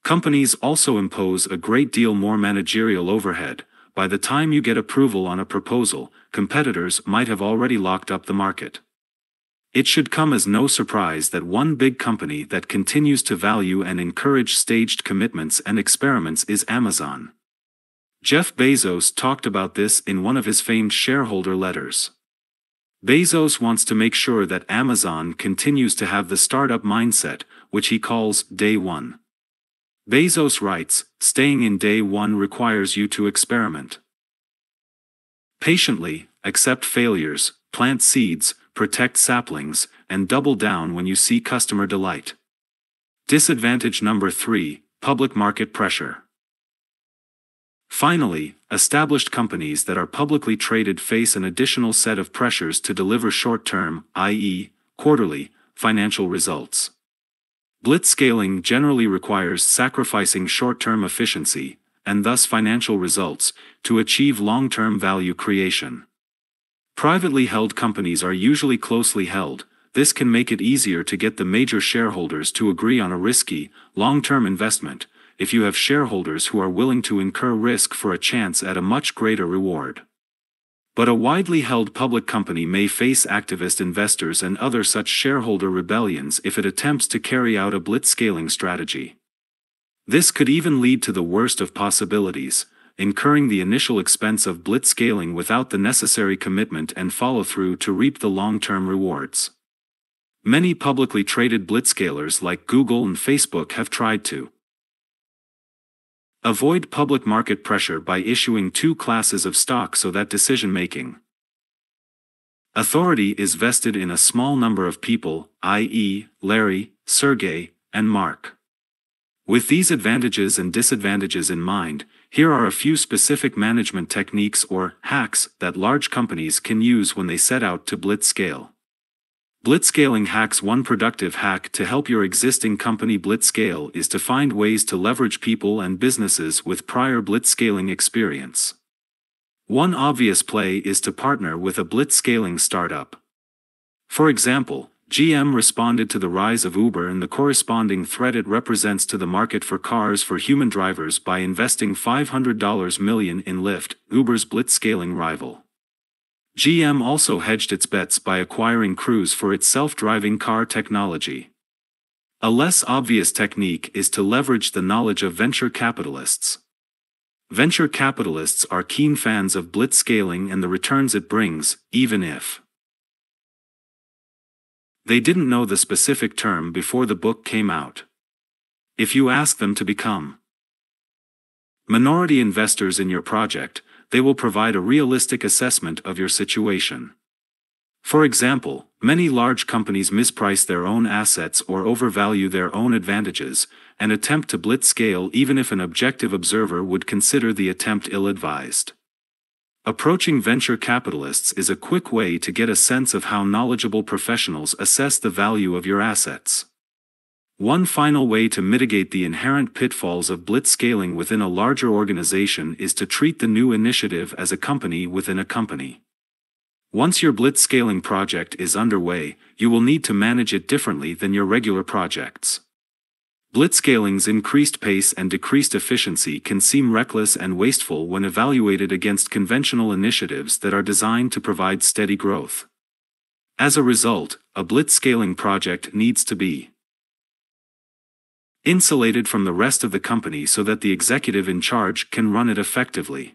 companies also impose a great deal more managerial overhead, by the time you get approval on a proposal, competitors might have already locked up the market. It should come as no surprise that one big company that continues to value and encourage staged commitments and experiments is Amazon. Jeff Bezos talked about this in one of his famed shareholder letters. Bezos wants to make sure that Amazon continues to have the startup mindset, which he calls day one. Bezos writes, "Staying in day one requires you to experiment. Patiently, accept failures, plant seeds, protect saplings, and double down when you see customer delight." Disadvantage number 3, public market pressure. Finally, established companies that are publicly traded face an additional set of pressures to deliver short-term, i.e., quarterly, financial results. Blitzscaling generally requires sacrificing short-term efficiency, and thus financial results, to achieve long-term value creation. Privately held companies are usually closely held. This can make it easier to get the major shareholders to agree on a risky, long-term investment, if you have shareholders who are willing to incur risk for a chance at a much greater reward. But a widely held public company may face activist investors and other such shareholder rebellions if it attempts to carry out a blitzscaling strategy. This could even lead to the worst of possibilities, incurring the initial expense of blitzscaling without the necessary commitment and follow-through to reap the long-term rewards. Many publicly traded blitzscalers like Google and Facebook have tried to avoid public market pressure by issuing 2 classes of stock so that decision-making authority is vested in a small number of people, i.e., Larry, Sergey, and Mark. With these advantages and disadvantages in mind, here are a few specific management techniques or hacks that large companies can use when they set out to blitzscale. Blitzscaling hacks. One productive hack to help your existing company blitzscale is to find ways to leverage people and businesses with prior blitzscaling experience. One obvious play is to partner with a blitzscaling startup. For example, GM responded to the rise of Uber and the corresponding threat it represents to the market for cars for human drivers by investing $500 million in Lyft, Uber's blitzscaling rival. GM also hedged its bets by acquiring Cruise for its self-driving car technology. A less obvious technique is to leverage the knowledge of venture capitalists. Venture capitalists are keen fans of blitzscaling and the returns it brings, even if they didn't know the specific term before the book came out. If you ask them to become minority investors in your project, they will provide a realistic assessment of your situation. For example, many large companies misprice their own assets or overvalue their own advantages, and attempt to blitzscale even if an objective observer would consider the attempt ill-advised. Approaching venture capitalists is a quick way to get a sense of how knowledgeable professionals assess the value of your assets. One final way to mitigate the inherent pitfalls of blitzscaling within a larger organization is to treat the new initiative as a company within a company. Once your blitzscaling project is underway, you will need to manage it differently than your regular projects. Blitzscaling's increased pace and decreased efficiency can seem reckless and wasteful when evaluated against conventional initiatives that are designed to provide steady growth. As a result, a blitzscaling project needs to be insulated from the rest of the company so that the executive in charge can run it effectively.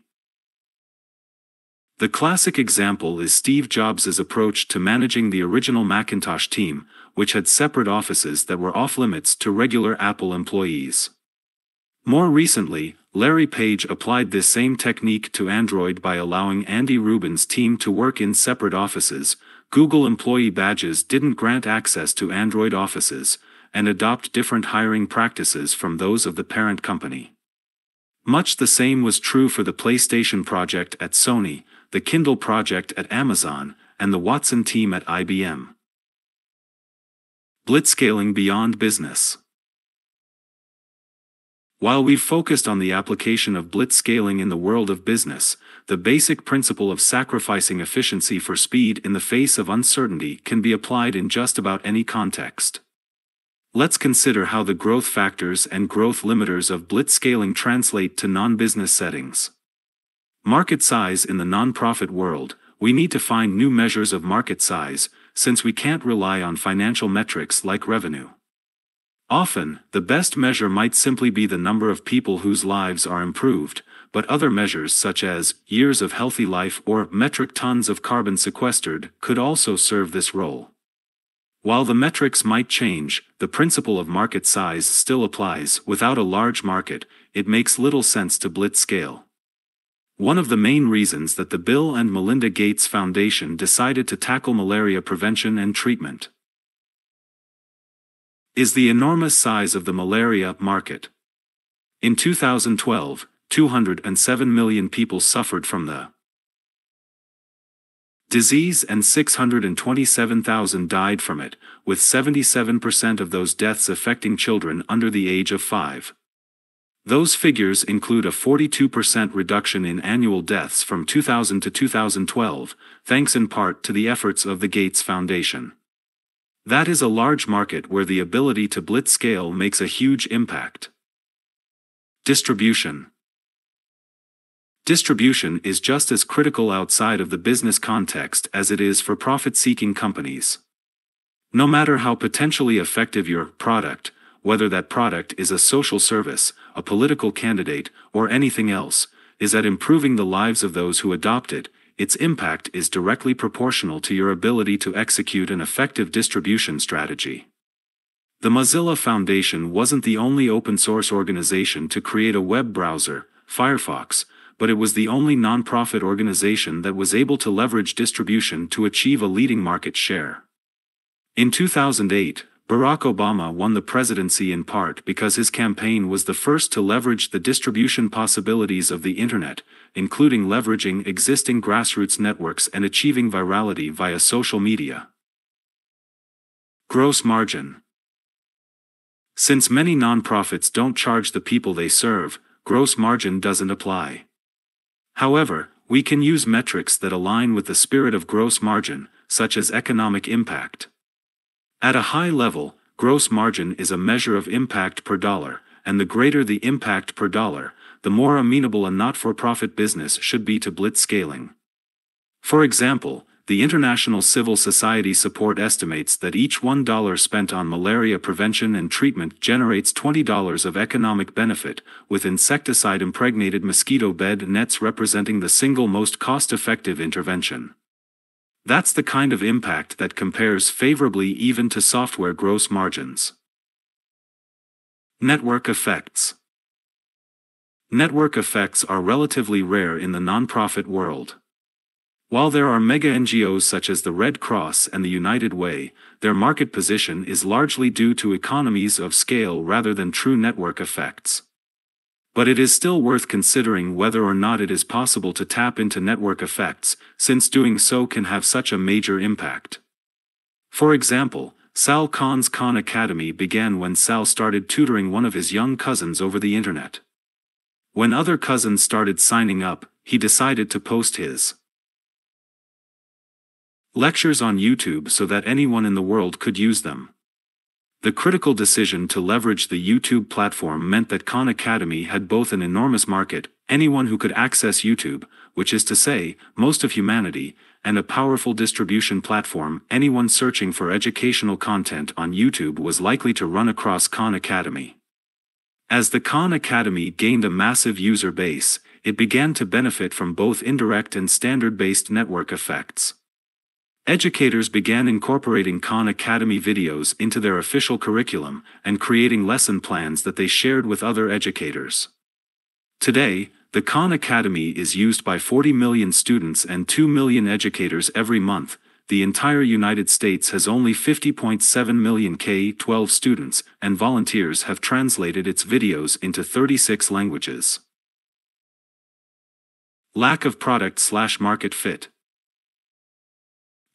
The classic example is Steve Jobs' approach to managing the original Macintosh team, which had separate offices that were off-limits to regular Apple employees. More recently, Larry Page applied this same technique to Android by allowing Andy Rubin's team to work in separate offices. Google employee badges didn't grant access to Android offices, and adopt different hiring practices from those of the parent company. Much the same was true for the PlayStation project at Sony, the Kindle project at Amazon, and the Watson team at IBM. Blitzscaling beyond business. While we've focused on the application of blitzscaling in the world of business, the basic principle of sacrificing efficiency for speed in the face of uncertainty can be applied in just about any context. Let's consider how the growth factors and growth limiters of blitzscaling translate to non-business settings. Market size. In the nonprofit world, we need to find new measures of market size, since we can't rely on financial metrics like revenue. Often, the best measure might simply be the number of people whose lives are improved, but other measures such as years of healthy life or metric tons of carbon sequestered could also serve this role. While the metrics might change, the principle of market size still applies. Without a large market, it makes little sense to blitzscale. One of the main reasons that the Bill and Melinda Gates Foundation decided to tackle malaria prevention and treatment is the enormous size of the malaria market. In 2012, 207 million people suffered from the disease and 627,000 died from it, with 77% of those deaths affecting children under the age of 5. Those figures include a 42% reduction in annual deaths from 2000 to 2012, thanks in part to the efforts of the Gates Foundation. That is a large market where the ability to blitzscale makes a huge impact. Distribution. Distribution is just as critical outside of the business context as it is for profit-seeking companies. No matter how potentially effective your product, whether that product is a social service, a political candidate, or anything else, is at improving the lives of those who adopt it, its impact is directly proportional to your ability to execute an effective distribution strategy. The Mozilla Foundation wasn't the only open-source organization to create a web browser, Firefox, but it was the only nonprofit organization that was able to leverage distribution to achieve a leading market share. In 2008, Barack Obama won the presidency in part because his campaign was the first to leverage the distribution possibilities of the Internet, including leveraging existing grassroots networks and achieving virality via social media. Gross margin. Since many nonprofits don't charge the people they serve, gross margin doesn't apply. However, we can use metrics that align with the spirit of gross margin, such as economic impact. At a high level, gross margin is a measure of impact per dollar, and the greater the impact per dollar, the more amenable a not-for-profit business should be to blitzscaling. For example, the International Civil Society Support estimates that each $1 spent on malaria prevention and treatment generates $20 of economic benefit, with insecticide-impregnated mosquito bed nets representing the single most cost-effective intervention. That's the kind of impact that compares favorably even to software gross margins. Network effects. Network effects are relatively rare in the nonprofit world. While there are mega NGOs such as the Red Cross and the United Way, their market position is largely due to economies of scale rather than true network effects. But it is still worth considering whether or not it is possible to tap into network effects, since doing so can have such a major impact. For example, Sal Khan's Khan Academy began when Sal started tutoring one of his young cousins over the internet. When other cousins started signing up, he decided to post his lectures on YouTube so that anyone in the world could use them. The critical decision to leverage the YouTube platform meant that Khan Academy had both an enormous market, anyone who could access YouTube, which is to say, most of humanity, and a powerful distribution platform, anyone searching for educational content on YouTube was likely to run across Khan Academy. As the Khan Academy gained a massive user base, it began to benefit from both indirect and standard-based network effects. Educators began incorporating Khan Academy videos into their official curriculum and creating lesson plans that they shared with other educators. Today, the Khan Academy is used by 40 million students and 2 million educators every month. The entire United States has only 50.7 million K-12 students, and volunteers have translated its videos into 36 languages. Lack of product/market fit.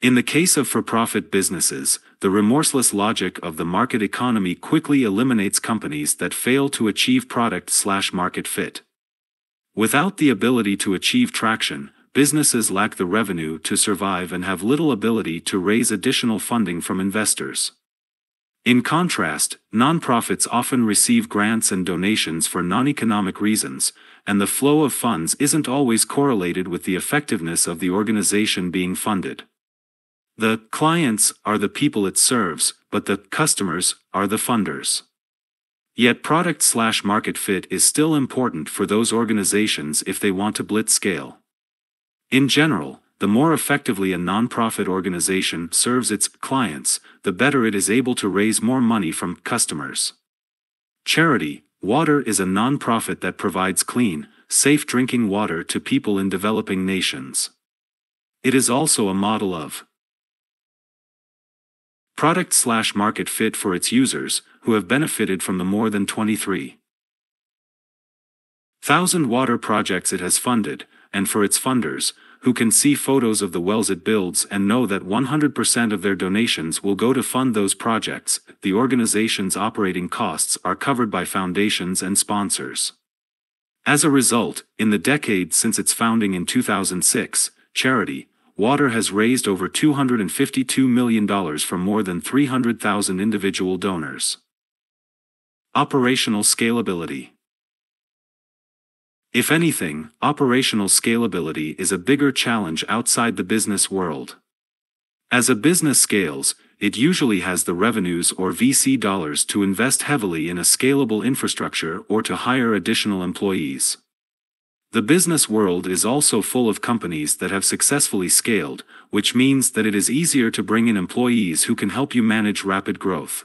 In the case of for-profit businesses, the remorseless logic of the market economy quickly eliminates companies that fail to achieve product/market fit. Without the ability to achieve traction, businesses lack the revenue to survive and have little ability to raise additional funding from investors. In contrast, nonprofits often receive grants and donations for non-economic reasons, and the flow of funds isn't always correlated with the effectiveness of the organization being funded. The clients are the people it serves, but the customers are the funders. Yet product/market fit is still important for those organizations if they want to blitz scale. In general, the more effectively a nonprofit organization serves its clients, the better it is able to raise more money from customers. Charity.Water is a nonprofit that provides clean, safe drinking water to people in developing nations. It is also a model of product/market fit for its users, who have benefited from the more than 23,000 water projects it has funded, and for its funders, who can see photos of the wells it builds and know that 100% of their donations will go to fund those projects. The organization's operating costs are covered by foundations and sponsors. As a result, in the decade since its founding in 2006, Charity.Water has raised over $252 million from more than 300,000 individual donors. Operational scalability. If anything, operational scalability is a bigger challenge outside the business world. As a business scales, it usually has the revenues or VC dollars to invest heavily in a scalable infrastructure or to hire additional employees. The business world is also full of companies that have successfully scaled, which means that it is easier to bring in employees who can help you manage rapid growth.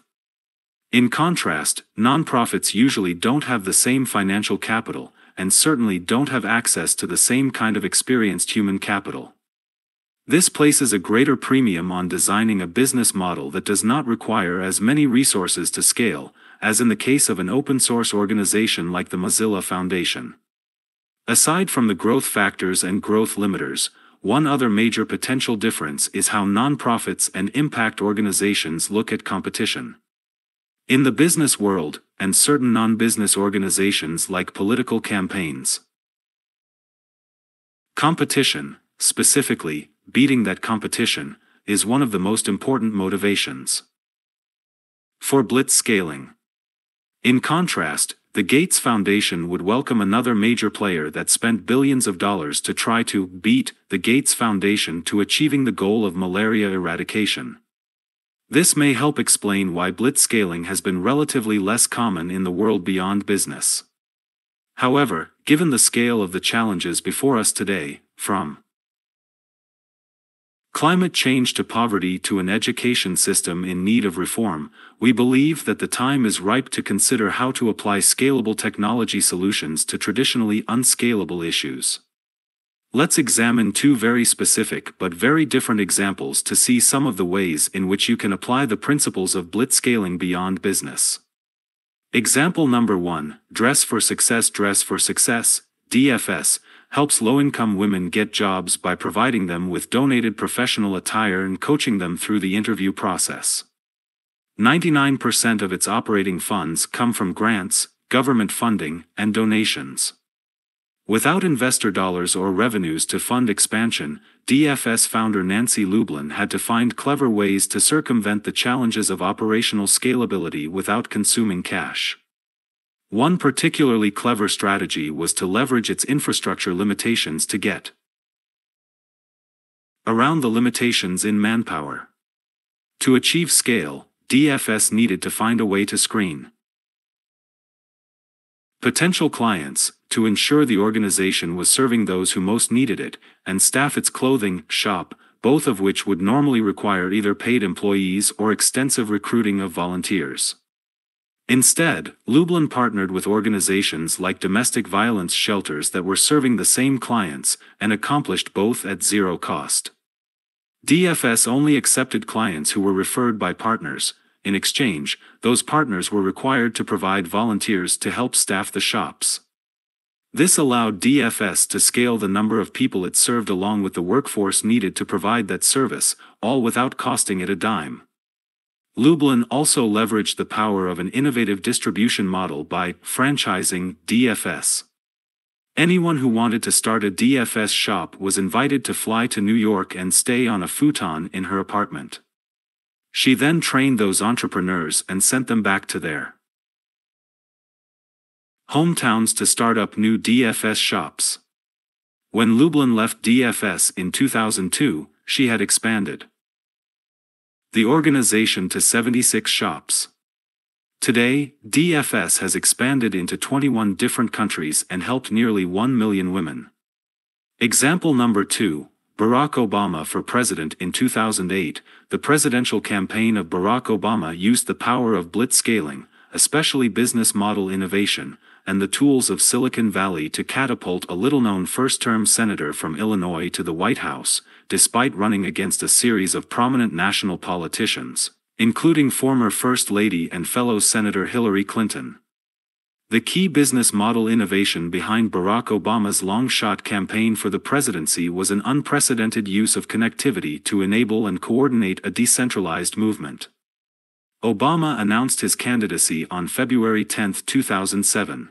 In contrast, nonprofits usually don't have the same financial capital, and certainly don't have access to the same kind of experienced human capital. This places a greater premium on designing a business model that does not require as many resources to scale, as in the case of an open-source organization like the Mozilla Foundation. Aside from the growth factors and growth limiters, one other major potential difference is how nonprofits and impact organizations look at competition. In the business world, and certain non-business organizations like political campaigns, competition, specifically, beating that competition, is one of the most important motivations for blitzscaling. In contrast, the Gates Foundation would welcome another major player that spent billions of dollars to try to beat the Gates Foundation to achieving the goal of malaria eradication. This may help explain why blitzscaling has been relatively less common in the world beyond business. However, given the scale of the challenges before us today, from climate change to poverty to an education system in need of reform, we believe that the time is ripe to consider how to apply scalable technology solutions to traditionally unscalable issues. Let's examine two very specific but very different examples to see some of the ways in which you can apply the principles of blitzscaling beyond business. Example number 1, Dress for Success. Dress for Success, DFS, helps low-income women get jobs by providing them with donated professional attire and coaching them through the interview process. 99% of its operating funds come from grants, government funding, and donations. Without investor dollars or revenues to fund expansion, DFS founder Nancy Lublin had to find clever ways to circumvent the challenges of operational scalability without consuming cash. One particularly clever strategy was to leverage its infrastructure limitations to get around the limitations in manpower. To achieve scale, DFS needed to find a way to screen potential clients, to ensure the organization was serving those who most needed it, and staff its clothing shop, both of which would normally require either paid employees or extensive recruiting of volunteers. Instead, Lublin partnered with organizations like domestic violence shelters that were serving the same clients, and accomplished both at zero cost. DFS only accepted clients who were referred by partners. In exchange, those partners were required to provide volunteers to help staff the shops. This allowed DFS to scale the number of people it served along with the workforce needed to provide that service, all without costing it a dime. Lublin also leveraged the power of an innovative distribution model by franchising DFS. Anyone who wanted to start a DFS shop was invited to fly to New York and stay on a futon in her apartment. She then trained those entrepreneurs and sent them back to their hometowns to start up new DFS shops. When Lublin left DFS in 2002, she had expanded the organization to 76 shops. Today, DFS has expanded into 21 different countries and helped nearly 1 million women. Example number 2, Barack Obama for president in 2008. The presidential campaign of Barack Obama used the power of Blitzscaling, especially business model innovation, and the tools of Silicon Valley to catapult a little-known first-term senator from Illinois to the White House, despite running against a series of prominent national politicians, including former First Lady and fellow Senator Hillary Clinton. The key business model innovation behind Barack Obama's long-shot campaign for the presidency was an unprecedented use of connectivity to enable and coordinate a decentralized movement. Obama announced his candidacy on February 10, 2007.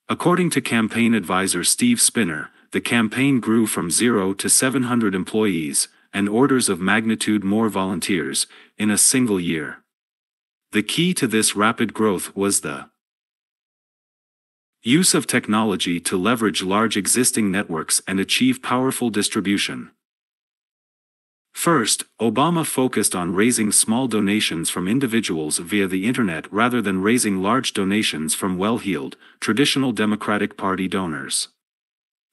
According to campaign advisor Steve Spinner, the campaign grew from 0 to 700 employees, and orders of magnitude more volunteers, in a single year. The key to this rapid growth was the use of technology to leverage large existing networks and achieve powerful distribution. First, Obama focused on raising small donations from individuals via the internet rather than raising large donations from well-heeled, traditional Democratic Party donors.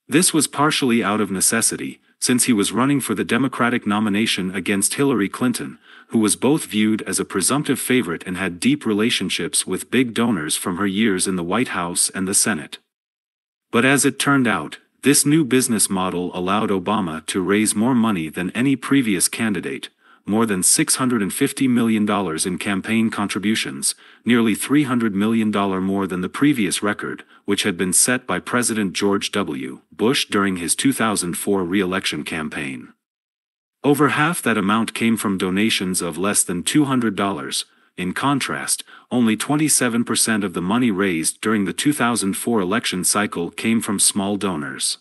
This was partially out of necessity, since he was running for the Democratic nomination against Hillary Clinton, who was both viewed as a presumptive favorite and had deep relationships with big donors from her years in the White House and the Senate. But as it turned out, this new business model allowed Obama to raise more money than any previous candidate, more than $650 million in campaign contributions, nearly $300 million more than the previous record, which had been set by President George W. Bush during his 2004 re-election campaign. Over half that amount came from donations of less than $200. In contrast, only 27% of the money raised during the 2004 election cycle came from small donors.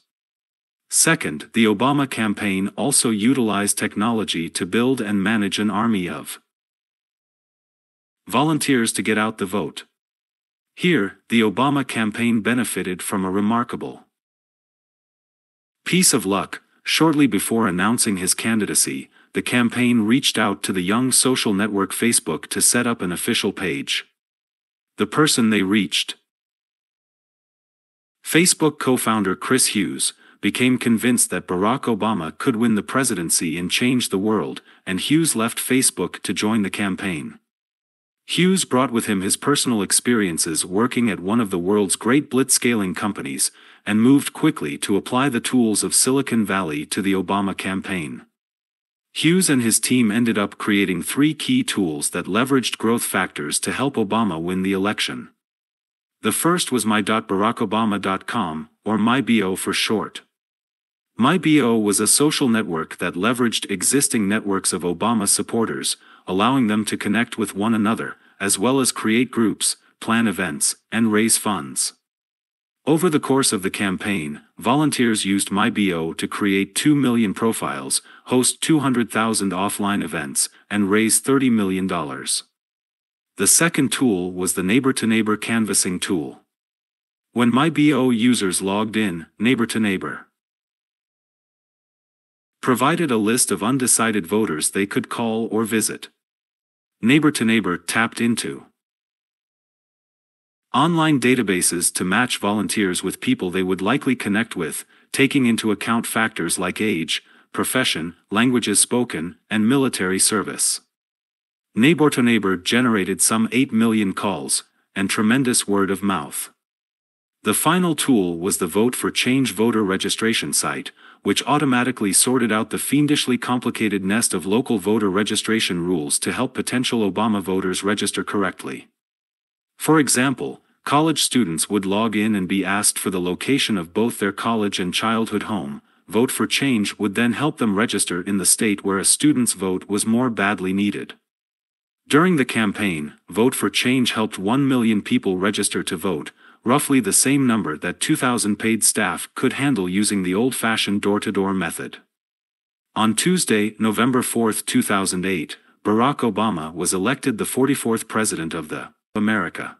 Second, the Obama campaign also utilized technology to build and manage an army of volunteers to get out the vote. Here, the Obama campaign benefited from a remarkable piece of luck. Shortly before announcing his candidacy, the campaign reached out to the young social network Facebook to set up an official page. The person they reached, Facebook co-founder Chris Hughes, became convinced that Barack Obama could win the presidency and change the world, and Hughes left Facebook to join the campaign. Hughes brought with him his personal experiences working at one of the world's great Blitzscaling companies, and moved quickly to apply the tools of Silicon Valley to the Obama campaign. Hughes and his team ended up creating 3 key tools that leveraged growth factors to help Obama win the election. The first was my.barackobama.com, or MyBO for short. MyBO was a social network that leveraged existing networks of Obama supporters, allowing them to connect with one another, as well as create groups, plan events, and raise funds. Over the course of the campaign, volunteers used MyBO to create 2 million profiles, host 200,000 offline events, and raise $30 million. The second tool was the neighbor-to-neighbor canvassing tool. When MyBO users logged in, neighbor-to-neighbor provided a list of undecided voters they could call or visit. Neighbor-to-neighbor tapped into online databases to match volunteers with people they would likely connect with, taking into account factors like age, profession, languages spoken, and military service. Neighbor-to-neighbor generated some 8 million calls, and tremendous word of mouth. The final tool was the Vote for Change voter registration site, which automatically sorted out the fiendishly complicated nest of local voter registration rules to help potential Obama voters register correctly. For example, college students would log in and be asked for the location of both their college and childhood home. Vote for Change would then help them register in the state where a student's vote was more badly needed. During the campaign, Vote for Change helped 1 million people register to vote, roughly the same number that 2,000 paid staff could handle using the old-fashioned door-to-door method. On Tuesday, November 4, 2008, Barack Obama was elected the 44th president of the America.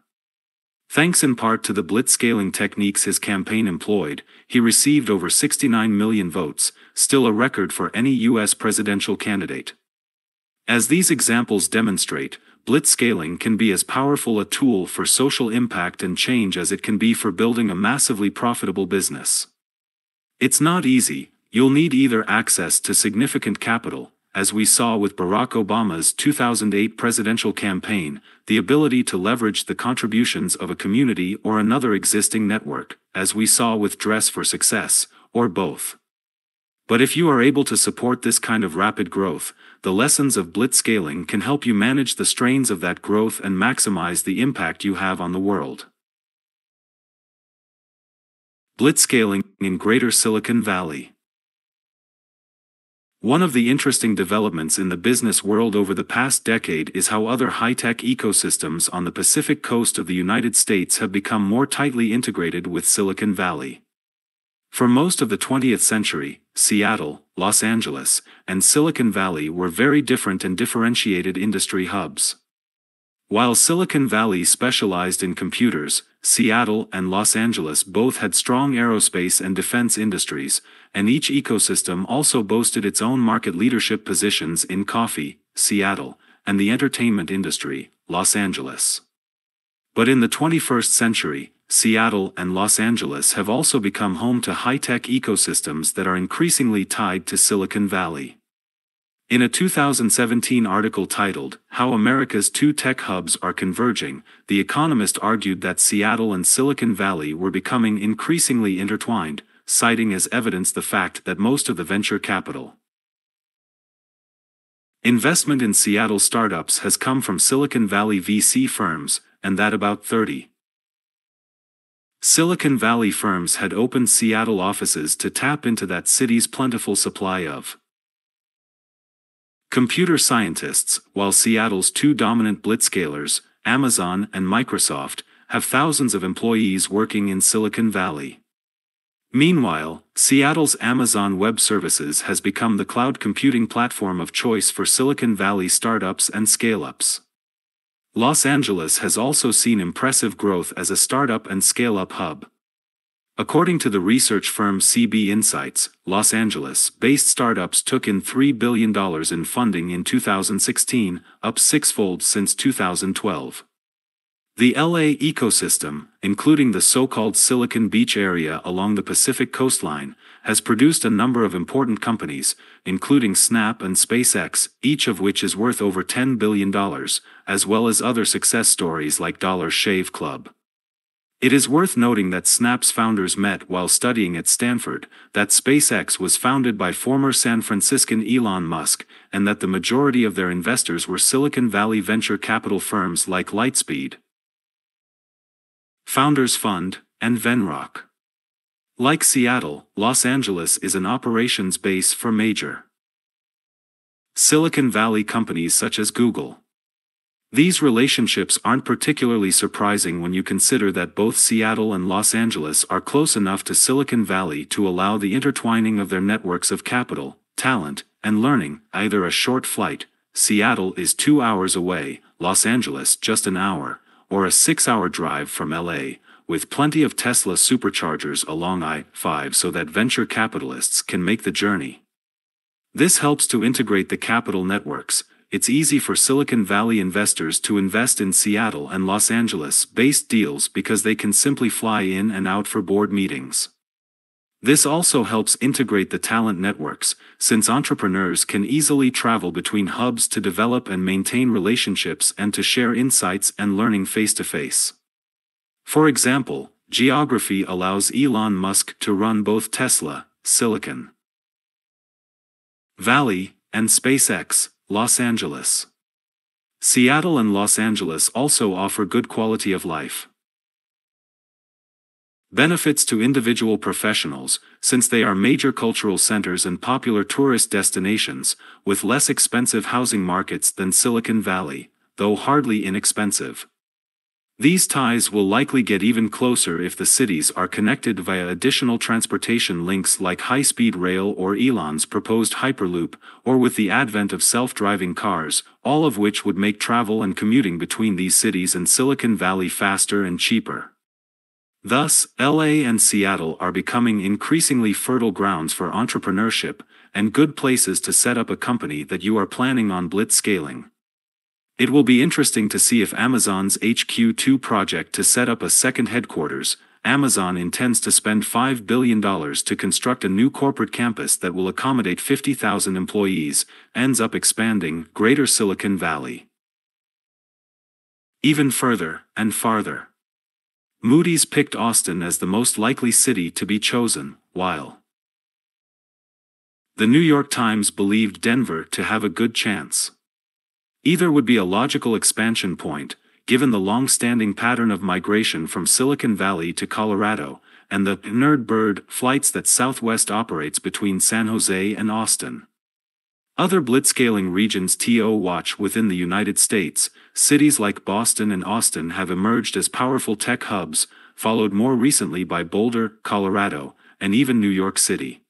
Thanks in part to the blitzscaling techniques his campaign employed, he received over 69 million votes, still a record for any U.S. presidential candidate. As these examples demonstrate, blitzscaling can be as powerful a tool for social impact and change as it can be for building a massively profitable business. It's not easy. You'll need either access to significant capital, as we saw with Barack Obama's 2008 presidential campaign, the ability to leverage the contributions of a community or another existing network, as we saw with Dress for Success, or both. But if you are able to support this kind of rapid growth, the lessons of blitzscaling can help you manage the strains of that growth and maximize the impact you have on the world. Blitzscaling in Greater Silicon Valley. One of the interesting developments in the business world over the past decade is how other high-tech ecosystems on the Pacific coast of the United States have become more tightly integrated with Silicon Valley. For most of the 20th century, Seattle, Los Angeles, and Silicon Valley were very different and differentiated industry hubs. While Silicon Valley specialized in computers, Seattle and Los Angeles both had strong aerospace and defense industries, and each ecosystem also boasted its own market leadership positions in coffee, Seattle, and the entertainment industry, Los Angeles. But in the 21st century, Seattle and Los Angeles have also become home to high-tech ecosystems that are increasingly tied to Silicon Valley. In a 2017 article titled, "How America's Two Tech Hubs Are Converging," The Economist argued that Seattle and Silicon Valley were becoming increasingly intertwined, citing as evidence the fact that most of the venture capital investment in Seattle startups has come from Silicon Valley VC firms, and that about 30 Silicon Valley firms had opened Seattle offices to tap into that city's plentiful supply of computer scientists, while Seattle's two dominant blitzscalers, Amazon and Microsoft, have thousands of employees working in Silicon Valley. Meanwhile, Seattle's Amazon Web Services has become the cloud computing platform of choice for Silicon Valley startups and scale-ups. Los Angeles has also seen impressive growth as a startup and scale-up hub. According to the research firm CB Insights, Los Angeles-based startups took in $3 billion in funding in 2016, up sixfold since 2012. The LA ecosystem, including the so-called Silicon Beach area along the Pacific coastline, has produced a number of important companies, including Snap and SpaceX, each of which is worth over $10 billion, as well as other success stories like Dollar Shave Club. It is worth noting that Snap's founders met while studying at Stanford, that SpaceX was founded by former San Franciscan Elon Musk, and that the majority of their investors were Silicon Valley venture capital firms like Lightspeed, Founders Fund, and Venrock. Like Seattle, Los Angeles is an operations base for major Silicon Valley companies such as Google. These relationships aren't particularly surprising when you consider that both Seattle and Los Angeles are close enough to Silicon Valley to allow the intertwining of their networks of capital, talent, and learning. Either a short flight, Seattle is 2 hours away, Los Angeles just an hour, or a 6-hour drive from LA, with plenty of Tesla superchargers along I-5 so that venture capitalists can make the journey. This helps to integrate the capital networks. It's easy for Silicon Valley investors to invest in Seattle and Los Angeles-based deals because they can simply fly in and out for board meetings. This also helps integrate the talent networks, since entrepreneurs can easily travel between hubs to develop and maintain relationships and to share insights and learning face-to-face. For example, geography allows Elon Musk to run both Tesla, Silicon Valley, and SpaceX, Los Angeles. Seattle and Los Angeles also offer good quality of life benefits to individual professionals, since they are major cultural centers and popular tourist destinations, with less expensive housing markets than Silicon Valley, though hardly inexpensive. These ties will likely get even closer if the cities are connected via additional transportation links like high-speed rail or Elon's proposed Hyperloop, or with the advent of self-driving cars, all of which would make travel and commuting between these cities and Silicon Valley faster and cheaper. Thus, LA and Seattle are becoming increasingly fertile grounds for entrepreneurship, and good places to set up a company that you are planning on blitzscaling. It will be interesting to see if Amazon's HQ2 project to set up a second headquarters. Amazon intends to spend $5 billion to construct a new corporate campus that will accommodate 50,000 employees, ends up expanding Greater Silicon Valley even further and farther. Moody's picked Austin as the most likely city to be chosen, while the New York Times believed Denver to have a good chance. Either would be a logical expansion point, given the long-standing pattern of migration from Silicon Valley to Colorado, and the nerd-bird flights that Southwest operates between San Jose and Austin. Other blitzscaling regions to watch within the United States, cities like Boston and Austin have emerged as powerful tech hubs, followed more recently by Boulder, Colorado, and even New York City.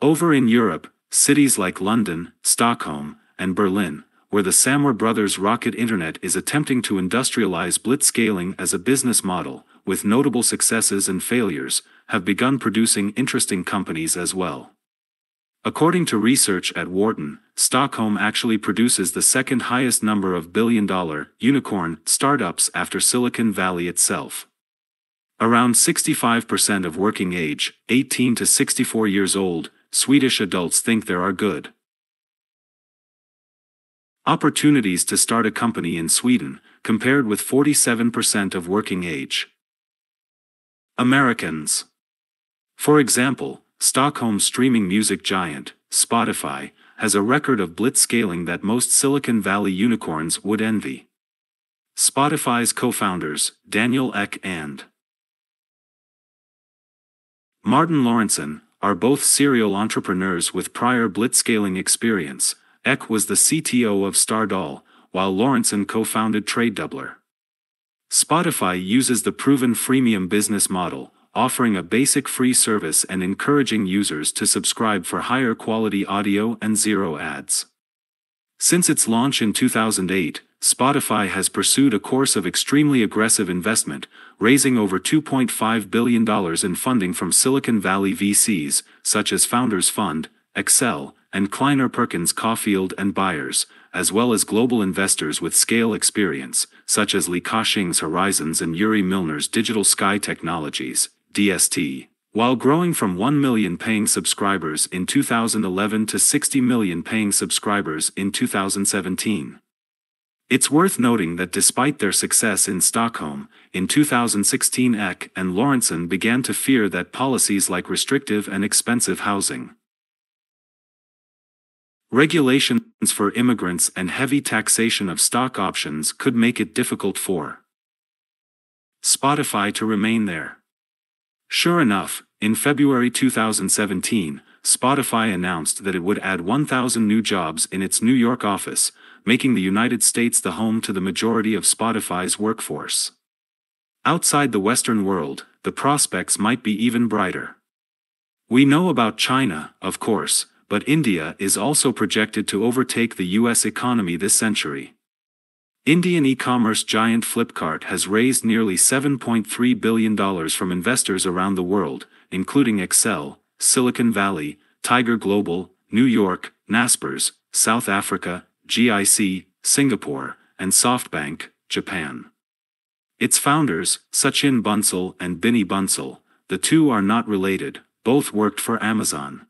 Over in Europe, cities like London, Stockholm, and Berlin, where the Samwer brothers' Rocket Internet is attempting to industrialize blitzscaling as a business model, with notable successes and failures, have begun producing interesting companies as well. According to research at Wharton, Stockholm actually produces the second highest number of billion-dollar unicorn startups after Silicon Valley itself. Around 65% of working age, 18 to 64 years old, Swedish adults think there are good opportunities to start a company in Sweden, compared with 47% of working age Americans. For example, Stockholm's streaming music giant, Spotify, has a record of blitzscaling that most Silicon Valley unicorns would envy. Spotify's co-founders, Daniel Ek and Martin Lorentzen, are both serial entrepreneurs with prior blitzscaling experience. Ek was the CTO of Stardoll, while Lorentzen co-founded TradeDoubler. Spotify uses the proven freemium business model, offering a basic free service and encouraging users to subscribe for higher quality audio and zero ads. Since its launch in 2008, Spotify has pursued a course of extremely aggressive investment, raising over $2.5 billion in funding from Silicon Valley VCs, such as Founders Fund, Accel, and Kleiner Perkins Caulfield and Byers, as well as global investors with scale experience, such as Li Ka-shing's Horizons and Yuri Milner's Digital Sky Technologies, DST, while growing from 1 million paying subscribers in 2011 to 60 million paying subscribers in 2017. It's worth noting that despite their success in Stockholm, in 2016 Ek and Lorentzen began to fear that policies like restrictive and expensive housing regulations for immigrants and heavy taxation of stock options could make it difficult for Spotify to remain there. Sure enough, in February 2017, Spotify announced that it would add 1,000 new jobs in its New York office, making the United States the home to the majority of Spotify's workforce. Outside the Western world, the prospects might be even brighter. We know about China, of course, but India is also projected to overtake the U.S. economy this century. Indian e-commerce giant Flipkart has raised nearly $7.3 billion from investors around the world, including Accel, Silicon Valley, Tiger Global, New York, Naspers, South Africa, GIC, Singapore, and SoftBank, Japan. Its founders, Sachin Bansal and Binny Bansal, the two are not related, both worked for Amazon.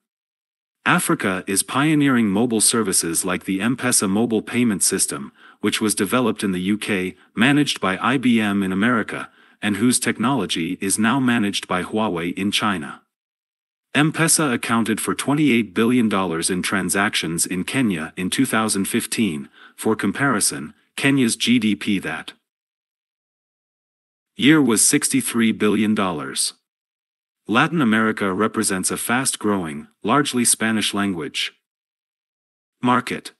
Africa is pioneering mobile services like the M-Pesa mobile payment system, which was developed in the UK, managed by IBM in America, and whose technology is now managed by Huawei in China. M-Pesa accounted for $28 billion in transactions in Kenya in 2015. For comparison, Kenya's GDP that year was $63 billion. Latin America represents a fast-growing, largely Spanish-language market.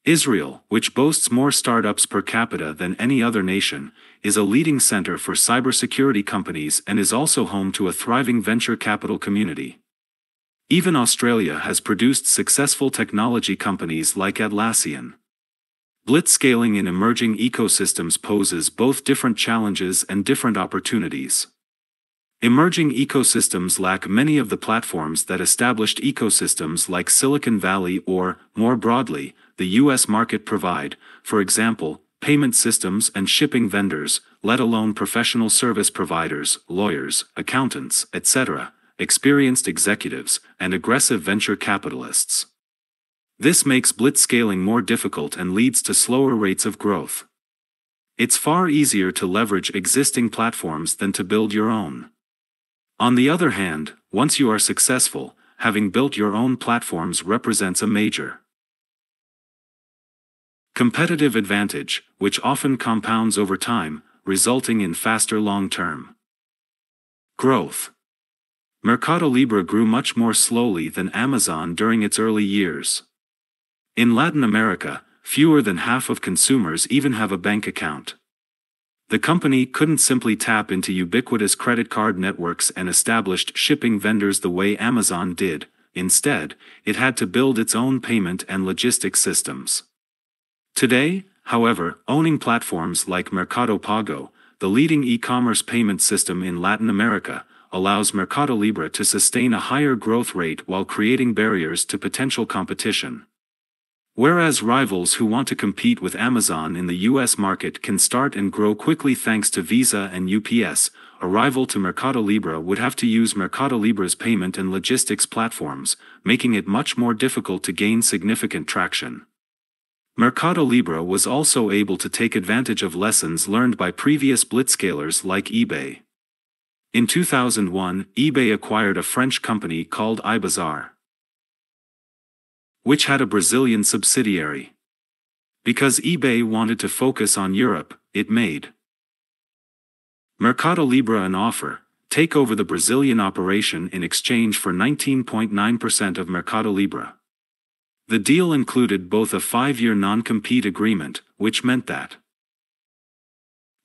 Israel, which boasts more startups per capita than any other nation, is a leading center for cybersecurity companies and is also home to a thriving venture capital community. Even Australia has produced successful technology companies like Atlassian. Blitzscaling in emerging ecosystems poses both different challenges and different opportunities. Emerging ecosystems lack many of the platforms that established ecosystems like Silicon Valley or, more broadly, the US market provide, for example, payment systems and shipping vendors, let alone professional service providers, lawyers, accountants, etc., experienced executives, and aggressive venture capitalists. This makes blitzscaling more difficult and leads to slower rates of growth. It's far easier to leverage existing platforms than to build your own. On the other hand, once you are successful, having built your own platforms represents a major competitive advantage, which often compounds over time, resulting in faster long-term growth. Mercado Libre grew much more slowly than Amazon during its early years. In Latin America, fewer than half of consumers even have a bank account. The company couldn't simply tap into ubiquitous credit card networks and established shipping vendors the way Amazon did. Instead, it had to build its own payment and logistics systems. Today, however, owning platforms like Mercado Pago, the leading e-commerce payment system in Latin America, allows Mercado Libre to sustain a higher growth rate while creating barriers to potential competition. Whereas rivals who want to compete with Amazon in the US market can start and grow quickly thanks to Visa and UPS, a rival to Mercado Libre would have to use Mercado Libre's payment and logistics platforms, making it much more difficult to gain significant traction. Mercado Libre was also able to take advantage of lessons learned by previous blitzscalers like eBay. In 2001, eBay acquired a French company called iBazaar, which had a Brazilian subsidiary. Because eBay wanted to focus on Europe, it made Mercado Libre an offer, take over the Brazilian operation in exchange for 19.9% of Mercado Libre. The deal included both a 5-year non-compete agreement, which meant that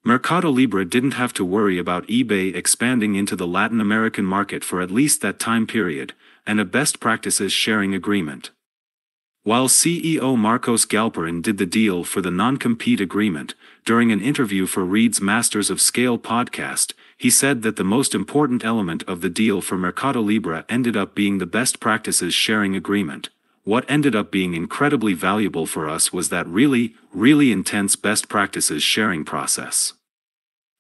Mercado Libre didn't have to worry about eBay expanding into the Latin American market for at least that time period, and a best practices sharing agreement. While CEO Marcos Galperin did the deal for the non-compete agreement, during an interview for Reed's Masters of Scale podcast, he said that the most important element of the deal for Mercado Libre ended up being the best practices sharing agreement. What ended up being incredibly valuable for us was that really intense best practices sharing process.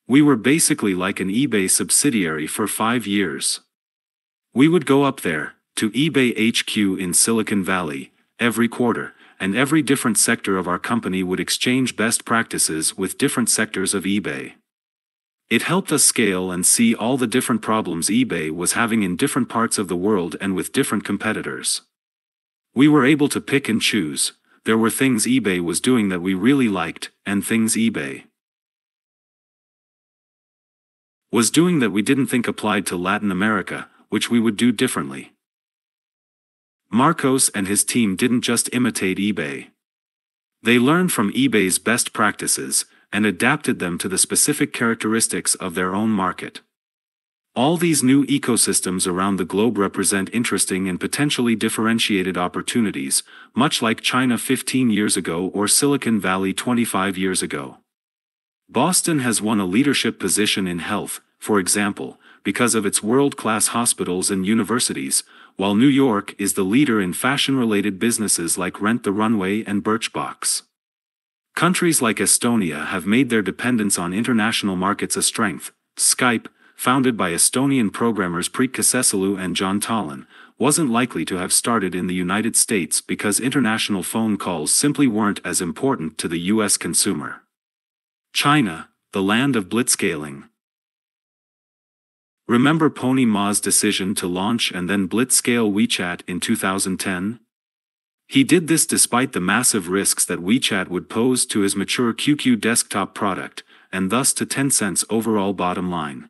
We were basically like an eBay subsidiary for 5 years. We would go up there, to eBay HQ in Silicon Valley, every quarter, and every different sector of our company would exchange best practices with different sectors of eBay. It helped us scale and see all the different problems eBay was having in different parts of the world and with different competitors. We were able to pick and choose. There were things eBay was doing that we really liked, and things eBay was doing that we didn't think applied to Latin America, which we would do differently. Marcos and his team didn't just imitate eBay. They learned from eBay's best practices, and adapted them to the specific characteristics of their own market. All these new ecosystems around the globe represent interesting and potentially differentiated opportunities, much like China 15 years ago or Silicon Valley 25 years ago. Boston has won a leadership position in health, for example, because of its world-class hospitals and universities, while New York is the leader in fashion-related businesses like Rent the Runway and Birchbox. Countries like Estonia have made their dependence on international markets a strength. Skype, founded by Estonian programmers Priit Kaseselu and John Tallon, wasn't likely to have started in the United States because international phone calls simply weren't as important to the US consumer. China, the land of blitzscaling. Remember Pony Ma's decision to launch and then blitzscale WeChat in 2010? He did this despite the massive risks that WeChat would pose to his mature QQ desktop product, and thus to Tencent's overall bottom line.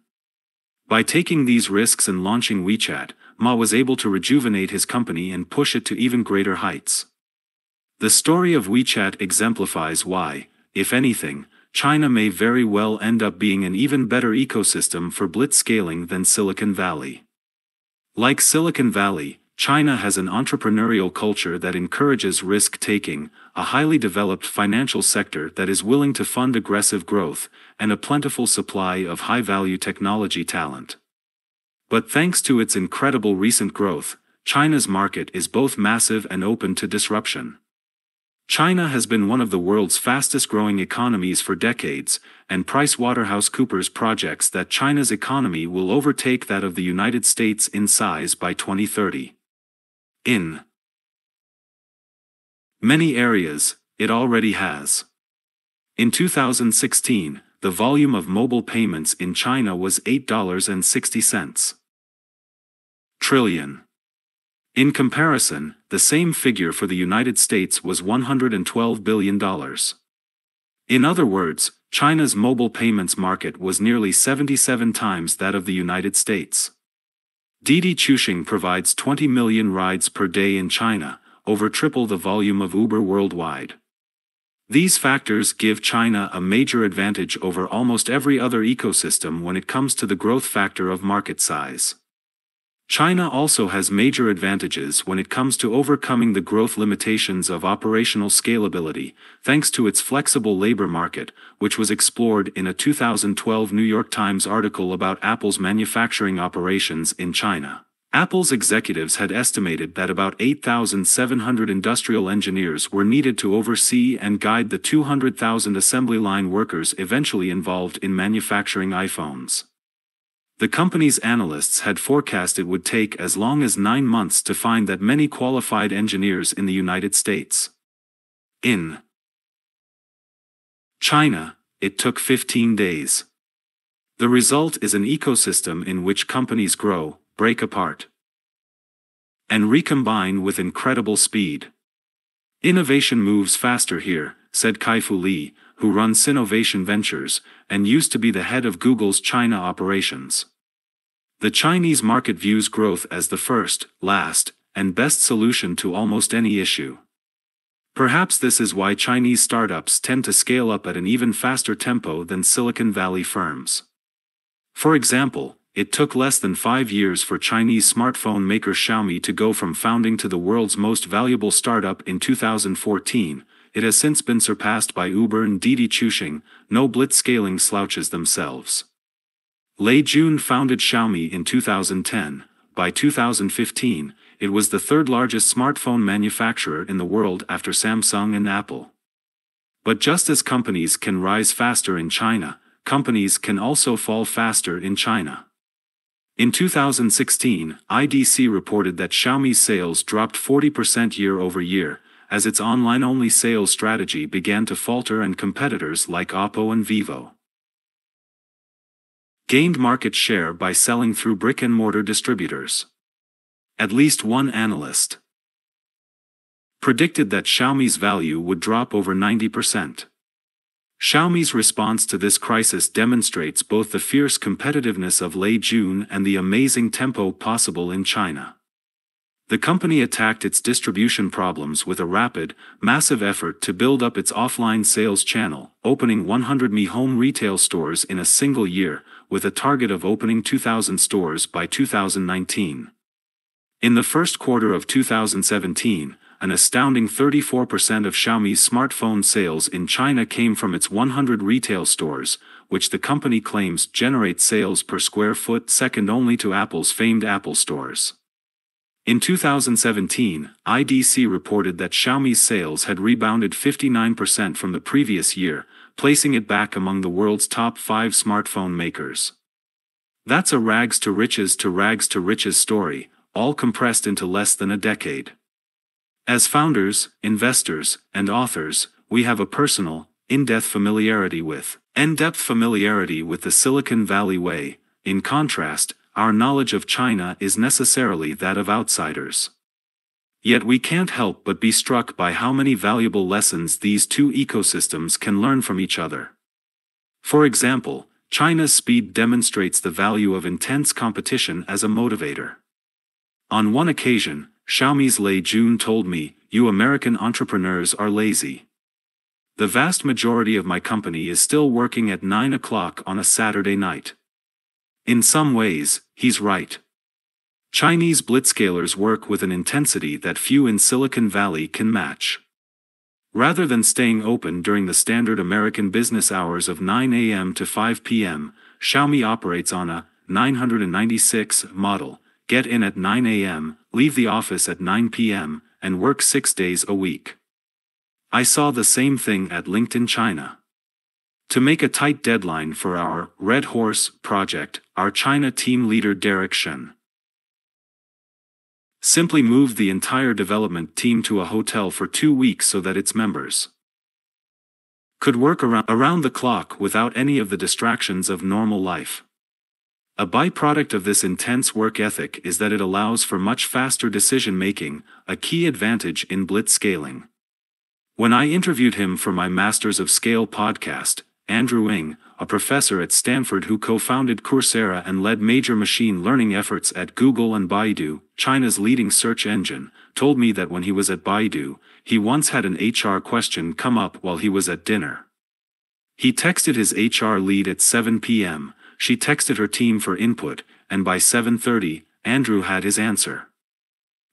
By taking these risks and launching WeChat, Ma was able to rejuvenate his company and push it to even greater heights. The story of WeChat exemplifies why, if anything, China may very well end up being an even better ecosystem for blitzscaling than Silicon Valley. Like Silicon Valley, China has an entrepreneurial culture that encourages risk-taking, a highly developed financial sector that is willing to fund aggressive growth, and a plentiful supply of high-value technology talent. But thanks to its incredible recent growth, China's market is both massive and open to disruption. China has been one of the world's fastest-growing economies for decades, and PricewaterhouseCoopers projects that China's economy will overtake that of the United States in size by 2030. In many areas, it already has. In 2016, the volume of mobile payments in China was $8.60 trillion. In comparison, the same figure for the United States was $112 billion. In other words, China's mobile payments market was nearly 77 times that of the United States. thenecessary provides 20 million rides per day in China, over triple the volume of Uber worldwide. These factors give China a major advantage over almost every other ecosystem when it comes to the growth factor of market size. China also has major advantages when it comes to overcoming the growth limitations of operational scalability, thanks to its flexible labor market, which was explored in a 2012 New York Times article about Apple's manufacturing operations in China. Apple's executives had estimated that about 8,700 industrial engineers were needed to oversee and guide the 200,000 assembly line workers eventually involved in manufacturing iPhones. The company's analysts had forecast it would take as long as 9 months to find that many qualified engineers in the United States. In China, it took 15 days. The result is an ecosystem in which companies grow, break apart, and recombine with incredible speed. Innovation moves faster here, said Kai-Fu Lee, who runs Sinovation Ventures, and used to be the head of Google's China operations. The Chinese market views growth as the first, last, and best solution to almost any issue. Perhaps this is why Chinese startups tend to scale up at an even faster tempo than Silicon Valley firms. For example, it took less than 5 years for Chinese smartphone maker Xiaomi to go from founding to the world's most valuable startup in 2014. It has since been surpassed by Uber and thenecessary. No blitzscaling slouches themselves. Lei Jun founded Xiaomi in 2010. By 2015, it was the third largest smartphone manufacturer in the world after Samsung and Apple. But just as companies can rise faster in China, companies can also fall faster in China. In 2016, IDC reported that Xiaomi's sales dropped 40% year-over-year, as its online-only sales strategy began to falter and competitors like Oppo and Vivo gained market share by selling through brick-and-mortar distributors. At least one analyst predicted that Xiaomi's value would drop over 90%. Xiaomi's response to this crisis demonstrates both the fierce competitiveness of Lei Jun and the amazing tempo possible in China. The company attacked its distribution problems with a rapid, massive effort to build up its offline sales channel, opening 100 Mi Home retail stores in a single year, with a target of opening 2,000 stores by 2019. In the first quarter of 2017, an astounding 34% of Xiaomi's smartphone sales in China came from its 100 retail stores, which the company claims generate sales per square foot second only to Apple's famed Apple stores. In 2017, IDC reported that Xiaomi's sales had rebounded 59% from the previous year, placing it back among the world's top 5 smartphone makers. That's a rags to riches story, all compressed into less than a decade. As founders, investors, and authors, we have a personal, in-depth familiarity with the Silicon Valley way. In contrast, our knowledge of China is necessarily that of outsiders. Yet we can't help but be struck by how many valuable lessons these two ecosystems can learn from each other. For example, China's speed demonstrates the value of intense competition as a motivator. On one occasion, Xiaomi's Lei Jun told me, "You American entrepreneurs are lazy. The vast majority of my company is still working at 9 o'clock on a Saturday night. In some ways, he's right. Chinese blitzscalers work with an intensity that few in Silicon Valley can match. Rather than staying open during the standard American business hours of 9 a.m. to 5 p.m., Xiaomi operates on a 996 model, get in at 9 a.m., leave the office at 9 p.m., and work 6 days a week. I saw the same thing at LinkedIn China. To make a tight deadline for our Red Horse project, our China team leader Derek Shen simply moved the entire development team to a hotel for 2 weeks so that its members could work around the clock without any of the distractions of normal life. A byproduct of this intense work ethic is that it allows for much faster decision-making, a key advantage in Blitzscaling. When I interviewed him for my Masters of Scale podcast, Andrew Ng, a professor at Stanford who co-founded Coursera and led major machine learning efforts at Google and Baidu, China's leading search engine, told me that when he was at Baidu, he once had an HR question come up while he was at dinner. He texted his HR lead at 7 p.m., she texted her team for input, and by 7:30, Andrew had his answer.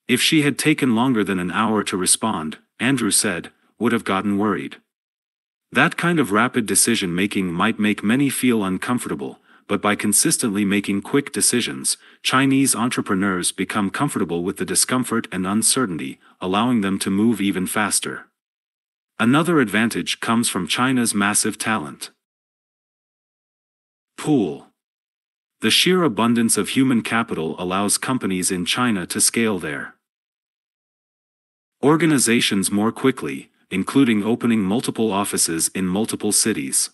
If she had taken longer than an hour to respond, Andrew said, would have gotten worried. That kind of rapid decision-making might make many feel uncomfortable, but by consistently making quick decisions, Chinese entrepreneurs become comfortable with the discomfort and uncertainty, allowing them to move even faster. Another advantage comes from China's massive talent pool. The sheer abundance of human capital allows companies in China to scale their organizations more quickly, including opening multiple offices in multiple cities.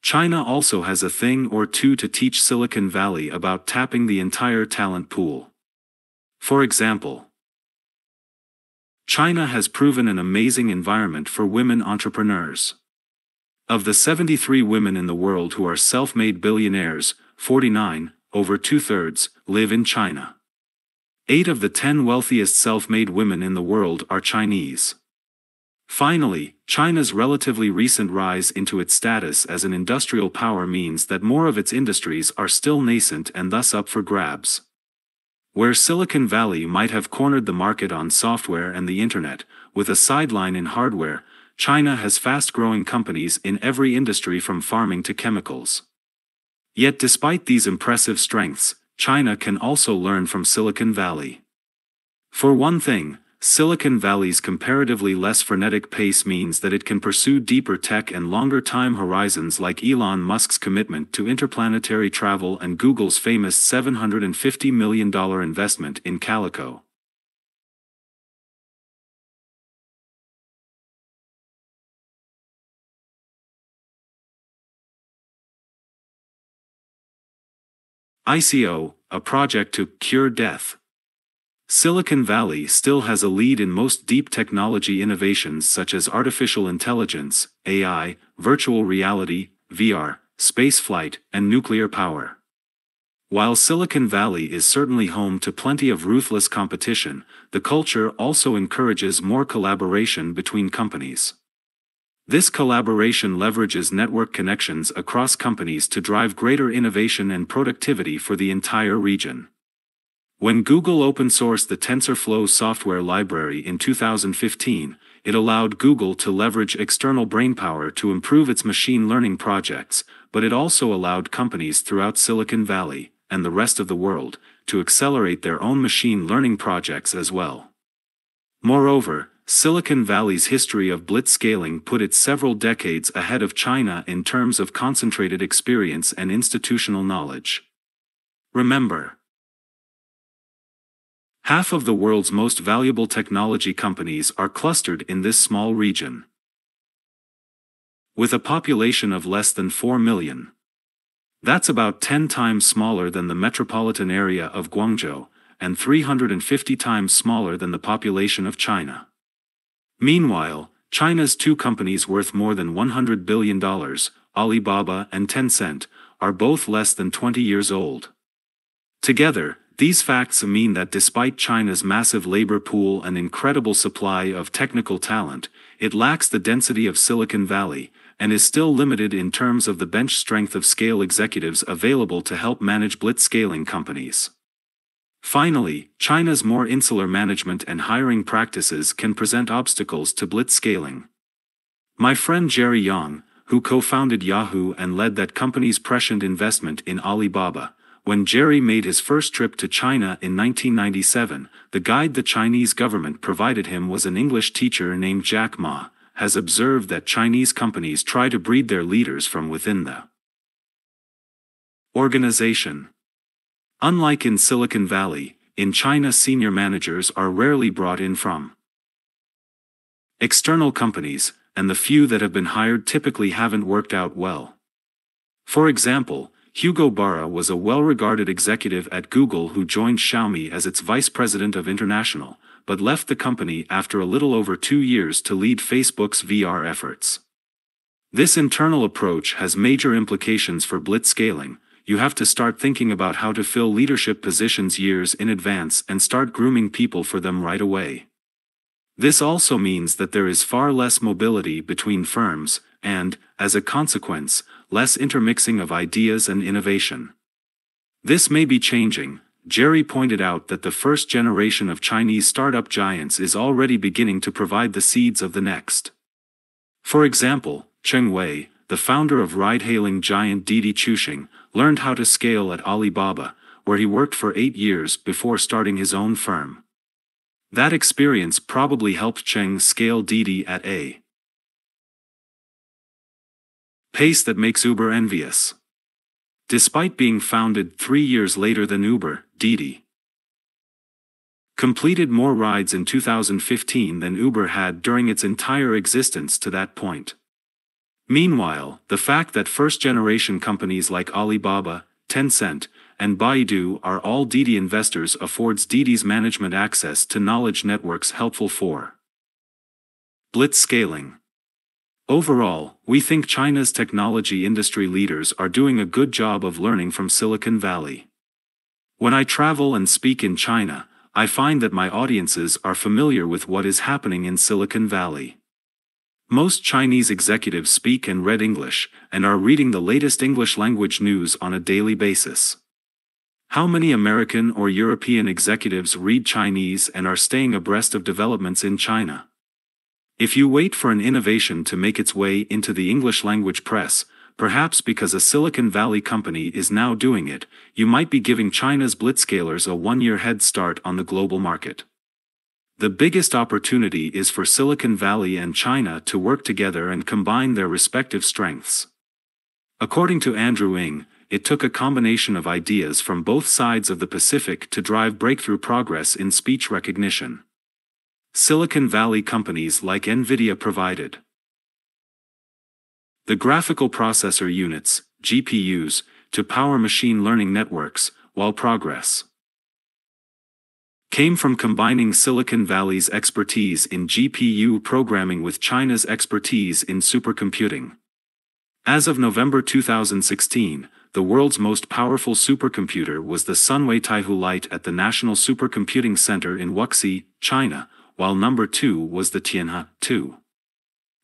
China also has a thing or two to teach Silicon Valley about tapping the entire talent pool. For example, China has proven an amazing environment for women entrepreneurs. Of the 73 women in the world who are self-made billionaires, 49, over 2/3, live in China. 8 of the 10 wealthiest self-made women in the world are Chinese. Finally, China's relatively recent rise into its status as an industrial power means that more of its industries are still nascent and thus up for grabs. Where Silicon Valley might have cornered the market on software and the internet, with a sideline in hardware, China has fast-growing companies in every industry from farming to chemicals. Yet despite these impressive strengths, China can also learn from Silicon Valley. For one thing, Silicon Valley's comparatively less frenetic pace means that it can pursue deeper tech and longer time horizons like Elon Musk's commitment to interplanetary travel and Google's famous $750 million investment in Calico. ICO, a project to cure death. Silicon Valley still has a lead in most deep technology innovations such as artificial intelligence, AI, virtual reality, VR, spaceflight, and nuclear power. While Silicon Valley is certainly home to plenty of ruthless competition, the culture also encourages more collaboration between companies. This collaboration leverages network connections across companies to drive greater innovation and productivity for the entire region. When Google open-sourced the TensorFlow software library in 2015, it allowed Google to leverage external brainpower to improve its machine learning projects, but it also allowed companies throughout Silicon Valley, and the rest of the world, to accelerate their own machine learning projects as well. Moreover, Silicon Valley's history of blitzscaling put it several decades ahead of China in terms of concentrated experience and institutional knowledge. Remember, half of the world's most valuable technology companies are clustered in this small region, with a population of less than 4 million. That's about 10 times smaller than the metropolitan area of Guangzhou, and 350 times smaller than the population of China. Meanwhile, China's two companies worth more than $100 billion, Alibaba and Tencent, are both less than 20 years old. Together, These facts mean that despite China's massive labor pool and incredible supply of technical talent, it lacks the density of Silicon Valley, and is still limited in terms of the bench strength of scale executives available to help manage blitzscaling companies. Finally, China's more insular management and hiring practices can present obstacles to blitzscaling. My friend Jerry Yang, who co-founded Yahoo and led that company's prescient investment in Alibaba, when Jerry made his first trip to China in 1997, the guide the Chinese government provided him was an English teacher named Jack Ma, has observed that Chinese companies try to breed their leaders from within the organization. Unlike in Silicon Valley, in China senior managers are rarely brought in from external companies, and the few that have been hired typically haven't worked out well. For example, Hugo Barra was a well-regarded executive at Google who joined Xiaomi as its vice president of international, but left the company after a little over 2 years to lead Facebook's VR efforts. This internal approach has major implications for blitzscaling. You have to start thinking about how to fill leadership positions years in advance and start grooming people for them right away. This also means that there is far less mobility between firms, and, as a consequence, less intermixing of ideas and innovation. This may be changing. Jerry pointed out that the first generation of Chinese startup giants is already beginning to provide the seeds of the next. For example, Cheng Wei, the founder of ride-hailing giant Didi Chuxing, learned how to scale at Alibaba, where he worked for 8 years before starting his own firm. That experience probably helped Cheng scale Didi at a pace that makes Uber envious. Despite being founded 3 years later than Uber, Didi completed more rides in 2015 than Uber had during its entire existence to that point. Meanwhile, the fact that first-generation companies like Alibaba, Tencent, and Baidu are all Didi investors affords Didi's management access to knowledge networks helpful for blitzscaling. Overall, we think China's technology industry leaders are doing a good job of learning from Silicon Valley. When I travel and speak in China, I find that my audiences are familiar with what is happening in Silicon Valley. Most Chinese executives speak and read English, and are reading the latest English language news on a daily basis. How many American or European executives read Chinese and are staying abreast of developments in China? If you wait for an innovation to make its way into the English language press, perhaps because a Silicon Valley company is now doing it, you might be giving China's blitzscalers a 1-year head start on the global market. The biggest opportunity is for Silicon Valley and China to work together and combine their respective strengths. According to Andrew Ng, it took a combination of ideas from both sides of the Pacific to drive breakthrough progress in speech recognition. Silicon Valley companies like NVIDIA provided the graphical processor units, GPUs, to power machine learning networks, while progress came from combining Silicon Valley's expertise in GPU programming with China's expertise in supercomputing. As of November 2016, the world's most powerful supercomputer was the Sunway Taihu Lite at the National Supercomputing Center in Wuxi, China, while number 2 was the Tianhe 2.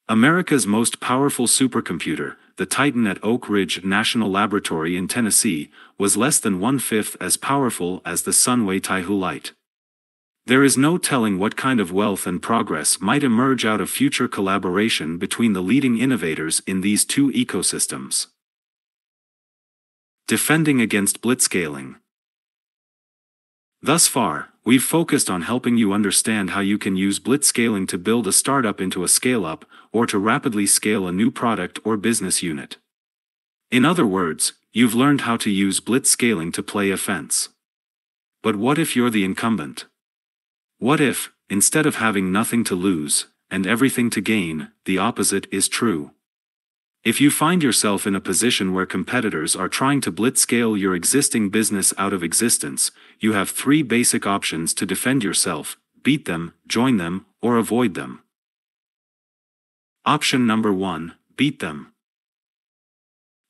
America's most powerful supercomputer, the Titan at Oak Ridge National Laboratory in Tennessee, was less than 1/5 as powerful as the Sunway Taihu Lite. There is no telling what kind of wealth and progress might emerge out of future collaboration between the leading innovators in these two ecosystems. Defending against blitzscaling. Thus far, we've focused on helping you understand how you can use blitzscaling to build a startup into a scale-up, or to rapidly scale a new product or business unit. In other words, you've learned how to use blitzscaling to play offense. But what if you're the incumbent? What if, instead of having nothing to lose, and everything to gain, the opposite is true? If you find yourself in a position where competitors are trying to blitzscale your existing business out of existence, you have 3 basic options to defend yourself: beat them, join them, or avoid them. Option number 1, beat them.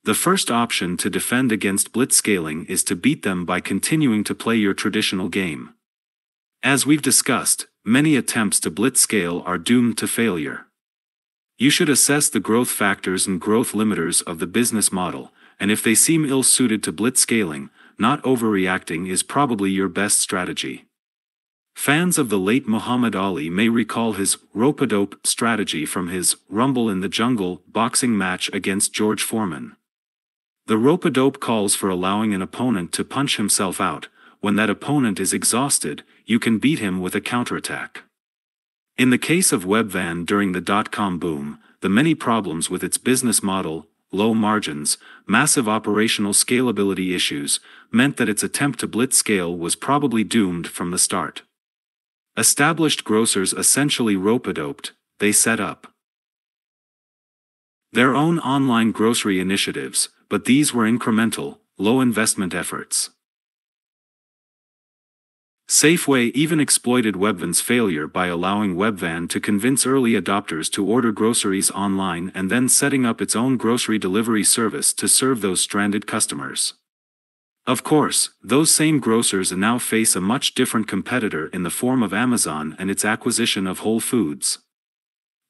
The first option to defend against blitzscaling is to beat them by continuing to play your traditional game. As we've discussed, many attempts to blitzscale are doomed to failure. You should assess the growth factors and growth limiters of the business model, and if they seem ill-suited to blitzscaling, not overreacting is probably your best strategy. Fans of the late Muhammad Ali may recall his rope-a-dope strategy from his Rumble in the Jungle boxing match against George Foreman. The rope-a-dope calls for allowing an opponent to punch himself out. When that opponent is exhausted, you can beat him with a counterattack. In the case of Webvan during the dot-com boom, the many problems with its business model, low margins, massive operational scalability issues, meant that its attempt to blitzscale was probably doomed from the start. Established grocers essentially rope-a-doped, they set up their own online grocery initiatives, but these were incremental, low-investment efforts. Safeway even exploited Webvan's failure by allowing Webvan to convince early adopters to order groceries online and then setting up its own grocery delivery service to serve those stranded customers. Of course, those same grocers now face a much different competitor in the form of Amazon and its acquisition of Whole Foods.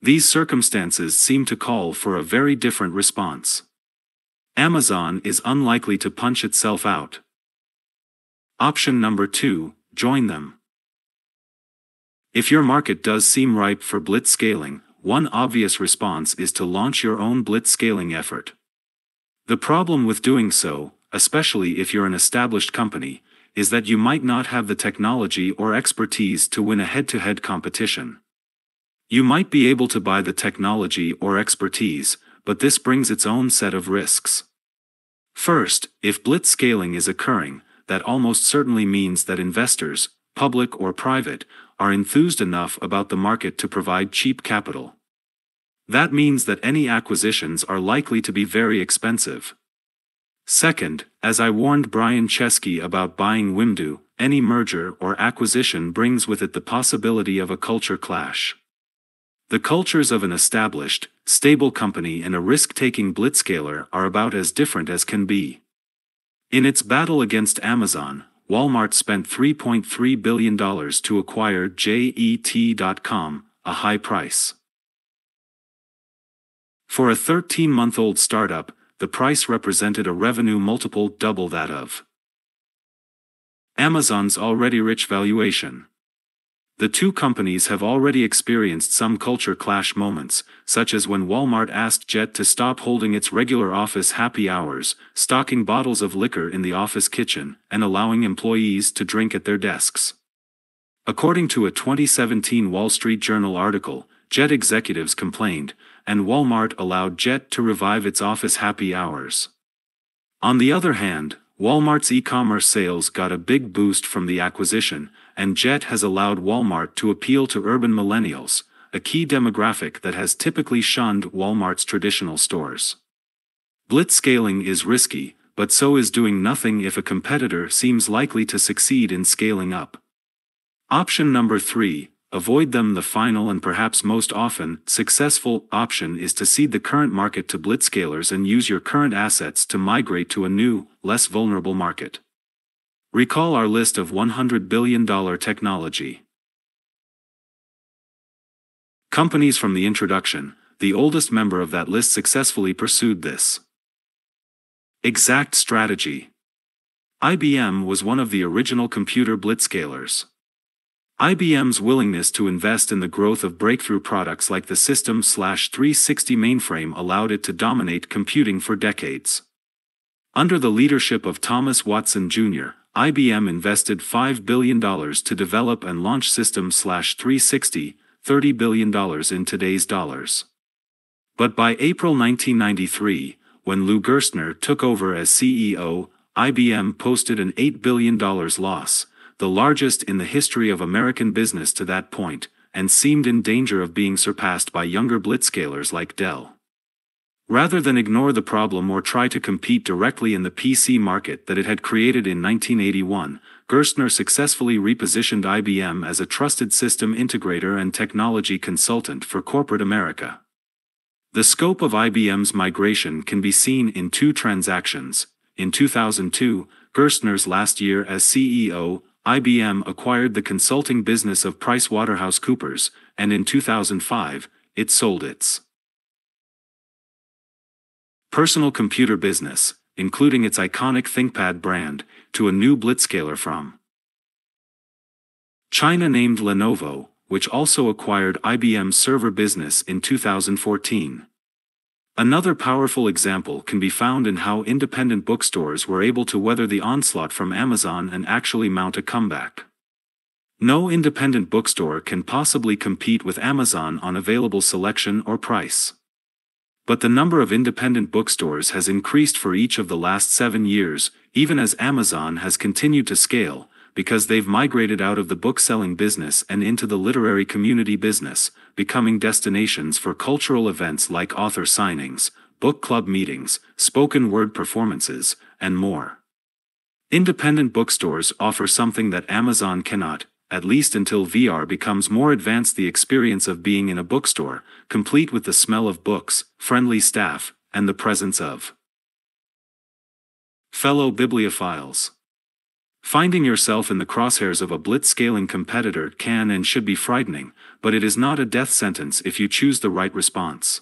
These circumstances seem to call for a very different response. Amazon is unlikely to punch itself out. Option number 2, join them. If your market does seem ripe for blitzscaling, one obvious response is to launch your own blitzscaling effort. The problem with doing so, especially if you're an established company, is that you might not have the technology or expertise to win a head-to-head competition. You might be able to buy the technology or expertise, but this brings its own set of risks. First, if blitzscaling is occurring, that almost certainly means that investors, public or private, are enthused enough about the market to provide cheap capital. That means that any acquisitions are likely to be very expensive. Second, as I warned Brian Chesky about buying Wimdu, any merger or acquisition brings with it the possibility of a culture clash. The cultures of an established, stable company and a risk-taking blitzscaler are about as different as can be. In its battle against Amazon, Walmart spent $3.3 billion to acquire Jet.com, a high price. For a 13-month-old startup, the price represented a revenue multiple double that of Amazon's already rich valuation. The two companies have already experienced some culture clash moments, such as when Walmart asked Jet to stop holding its regular office happy hours, stocking bottles of liquor in the office kitchen, and allowing employees to drink at their desks. According to a 2017 Wall Street Journal article, Jet executives complained, and Walmart allowed Jet to revive its office happy hours. On the other hand, Walmart's e-commerce sales got a big boost from the acquisition, and Jet has allowed Walmart to appeal to urban millennials, a key demographic that has typically shunned Walmart's traditional stores. Blitzscaling is risky, but so is doing nothing if a competitor seems likely to succeed in scaling up. Option number 3, avoid them. The final and perhaps most often successful option is to cede the current market to blitzscalers and use your current assets to migrate to a new, less vulnerable market. Recall our list of $100 billion technology companies from the introduction. The oldest member of that list successfully pursued this exact strategy. IBM was one of the original computer blitzscalers. IBM's willingness to invest in the growth of breakthrough products like the System/360 mainframe allowed it to dominate computing for decades. Under the leadership of Thomas Watson Jr., IBM invested $5 billion to develop and launch System/360, $30 billion in today's dollars. But by April 1993, when Lou Gerstner took over as CEO, IBM posted an $8 billion loss, the largest in the history of American business to that point, and seemed in danger of being surpassed by younger blitzscalers like Dell. Rather than ignore the problem or try to compete directly in the PC market that it had created in 1981, Gerstner successfully repositioned IBM as a trusted system integrator and technology consultant for corporate America. The scope of IBM's migration can be seen in two transactions. In 2002, Gerstner's last year as CEO, IBM acquired the consulting business of PricewaterhouseCoopers, and in 2005, it sold its personal computer business, including its iconic ThinkPad brand, to a new Blitzscaler from China named Lenovo, which also acquired IBM's server business in 2014. Another powerful example can be found in how independent bookstores were able to weather the onslaught from Amazon and actually mount a comeback. No independent bookstore can possibly compete with Amazon on available selection or price. But the number of independent bookstores has increased for each of the last 7 years, even as Amazon has continued to scale, because they've migrated out of the book-selling business and into the literary community business, becoming destinations for cultural events like author signings, book club meetings, spoken word performances, and more. Independent bookstores offer something that Amazon cannot, at least until VR becomes more advanced: the experience of being in a bookstore, complete with the smell of books, friendly staff, and the presence of fellow bibliophiles. Finding yourself in the crosshairs of a Blitzscaling competitor can and should be frightening, but it is not a death sentence if you choose the right response.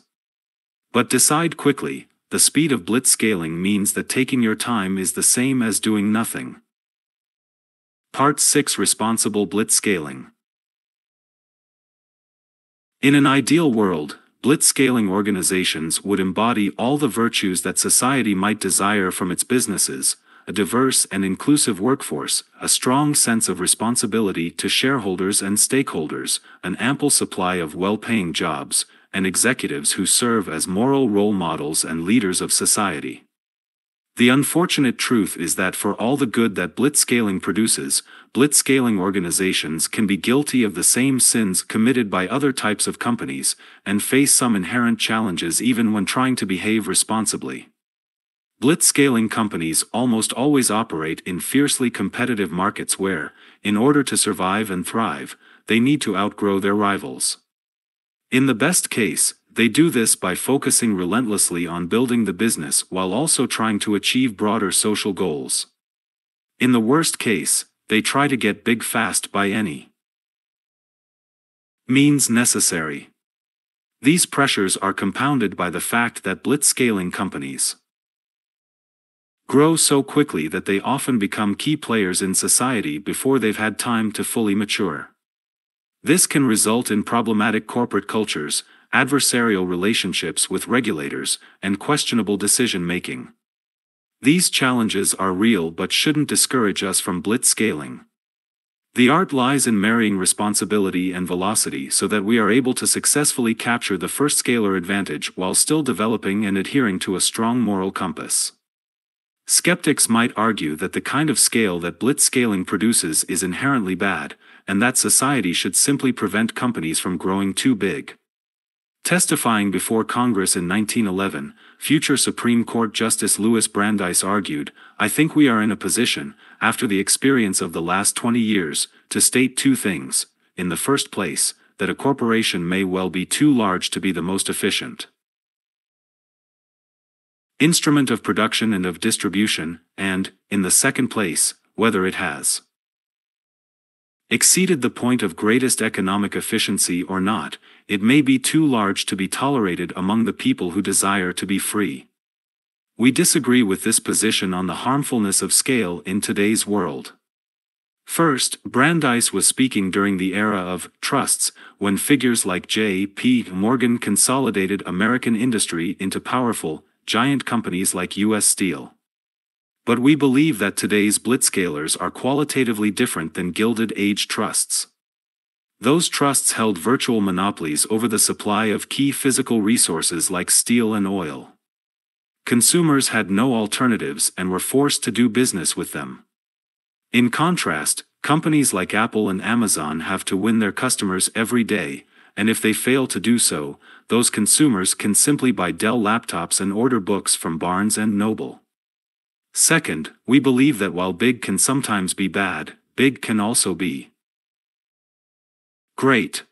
But decide quickly: the speed of Blitzscaling means that taking your time is the same as doing nothing. Part 6: Responsible Blitzscaling. In an ideal world, Blitzscaling organizations would embody all the virtues that society might desire from its businesses: a diverse and inclusive workforce, a strong sense of responsibility to shareholders and stakeholders, an ample supply of well-paying jobs, and executives who serve as moral role models and leaders of society. The unfortunate truth is that for all the good that Blitzscaling produces, Blitzscaling organizations can be guilty of the same sins committed by other types of companies, and face some inherent challenges even when trying to behave responsibly. Blitzscaling companies almost always operate in fiercely competitive markets where, in order to survive and thrive, they need to outgrow their rivals. In the best case, they do this by focusing relentlessly on building the business while also trying to achieve broader social goals. In the worst case, they try to get big fast by any means necessary. These pressures are compounded by the fact that Blitzscaling companies grow so quickly that they often become key players in society before they've had time to fully mature. This can result in problematic corporate cultures, adversarial relationships with regulators, and questionable decision-making. These challenges are real but shouldn't discourage us from Blitzscaling. The art lies in marrying responsibility and velocity so that we are able to successfully capture the first scalar advantage while still developing and adhering to a strong moral compass. Skeptics might argue that the kind of scale that Blitzscaling produces is inherently bad, and that society should simply prevent companies from growing too big. Testifying before Congress in 1911, future Supreme Court Justice Louis Brandeis argued, "I think we are in a position, after the experience of the last 20 years, to state two things. In the first place, that a corporation may well be too large to be the most efficient instrument of production and of distribution, and, in the second place, whether it has exceeded the point of greatest economic efficiency or not, it may be too large to be tolerated among the people who desire to be free." We disagree with this position on the harmfulness of scale in today's world. First, Brandeis was speaking during the era of trusts, when figures like J.P. Morgan consolidated American industry into powerful, giant companies like U.S. Steel. But we believe that today's Blitzscalers are qualitatively different than Gilded Age trusts. Those trusts held virtual monopolies over the supply of key physical resources like steel and oil. Consumers had no alternatives and were forced to do business with them. In contrast, companies like Apple and Amazon have to win their customers every day, and if they fail to do so, those consumers can simply buy Dell laptops and order books from Barnes & Noble. Second, we believe that while big can sometimes be bad, big can also be great.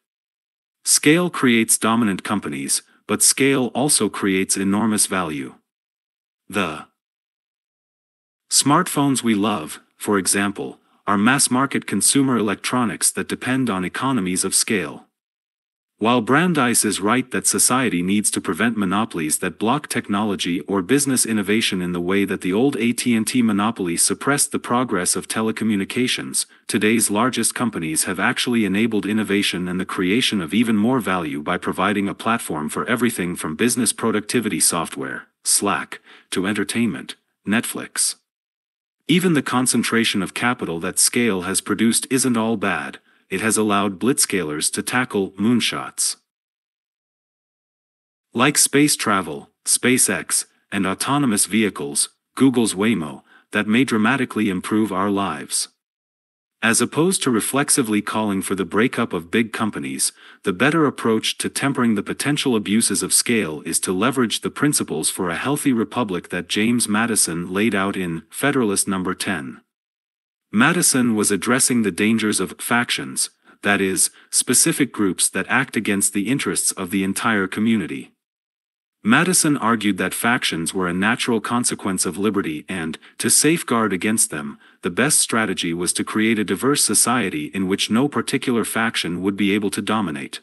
Scale creates dominant companies, but scale also creates enormous value. The smartphones we love, for example, are mass-market consumer electronics that depend on economies of scale. While Brandeis is right that society needs to prevent monopolies that block technology or business innovation in the way that the old AT&T monopoly suppressed the progress of telecommunications, today's largest companies have actually enabled innovation and the creation of even more value by providing a platform for everything from business productivity software, Slack, to entertainment, Netflix. Even the concentration of capital that scale has produced isn't all bad. It has allowed blitzscalers to tackle moonshots like space travel, SpaceX, and autonomous vehicles, Google's Waymo, that may dramatically improve our lives. As opposed to reflexively calling for the breakup of big companies, the better approach to tempering the potential abuses of scale is to leverage the principles for a healthy republic that James Madison laid out in Federalist No. 10. Madison was addressing the dangers of factions, that is, specific groups that act against the interests of the entire community. Madison argued that factions were a natural consequence of liberty and, to safeguard against them, the best strategy was to create a diverse society in which no particular faction would be able to dominate.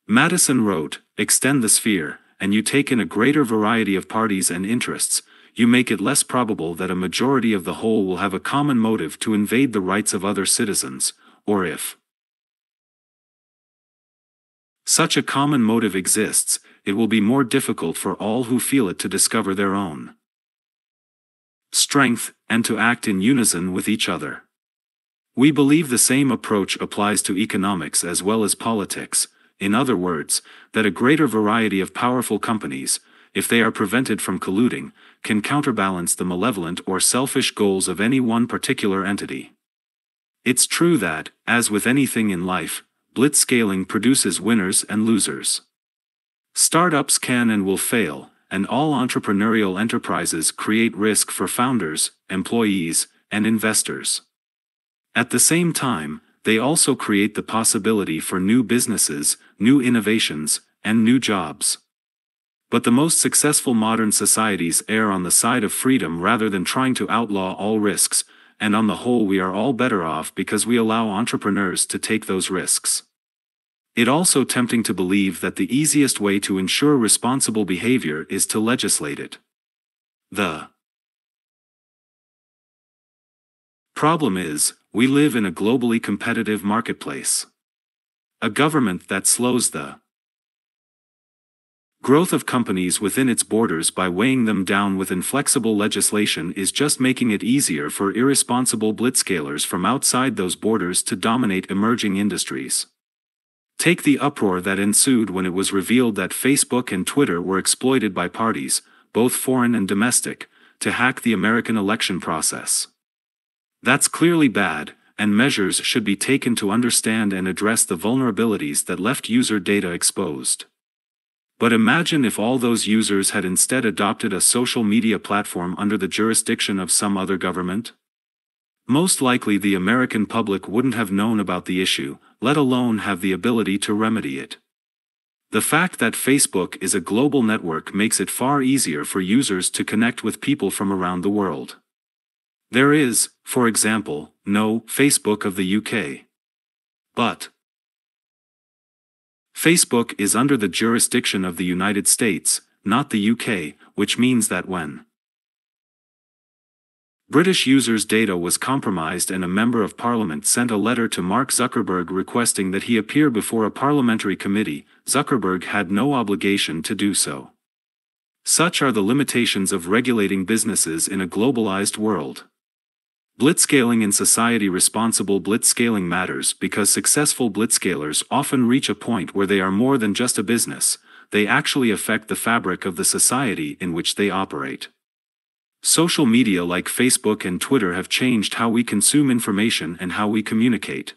Madison wrote, "Extend the sphere, and you take in a greater variety of parties and interests, you make it less probable that a majority of the whole will have a common motive to invade the rights of other citizens, or if such a common motive exists, it will be more difficult for all who feel it to discover their own strength, and to act in unison with each other." We believe the same approach applies to economics as well as politics, in other words, that a greater variety of powerful companies, if they are prevented from colluding, can counterbalance the malevolent or selfish goals of any one particular entity. It's true that, as with anything in life, blitzscaling produces winners and losers. Startups can and will fail, and all entrepreneurial enterprises create risk for founders, employees, and investors. At the same time, they also create the possibility for new businesses, new innovations, and new jobs. But the most successful modern societies err on the side of freedom rather than trying to outlaw all risks, and on the whole we are all better off because we allow entrepreneurs to take those risks. It's also tempting to believe that the easiest way to ensure responsible behavior is to legislate it. The problem is, we live in a globally competitive marketplace. A government that slows the growth of companies within its borders by weighing them down with inflexible legislation is just making it easier for irresponsible blitzscalers from outside those borders to dominate emerging industries. Take the uproar that ensued when it was revealed that Facebook and Twitter were exploited by parties, both foreign and domestic, to hack the American election process. That's clearly bad, and measures should be taken to understand and address the vulnerabilities that left user data exposed. But imagine if all those users had instead adopted a social media platform under the jurisdiction of some other government? Most likely the American public wouldn't have known about the issue, let alone have the ability to remedy it. The fact that Facebook is a global network makes it far easier for users to connect with people from around the world. There is, for example, no Facebook of the UK. But Facebook is under the jurisdiction of the United States, not the UK, which means that when British users' data was compromised and a member of parliament sent a letter to Mark Zuckerberg requesting that he appear before a parliamentary committee, Zuckerberg had no obligation to do so. Such are the limitations of regulating businesses in a globalized world. Blitzscaling in society. Responsible blitzscaling matters because successful blitzscalers often reach a point where they are more than just a business, they actually affect the fabric of the society in which they operate. Social media like Facebook and Twitter have changed how we consume information and how we communicate.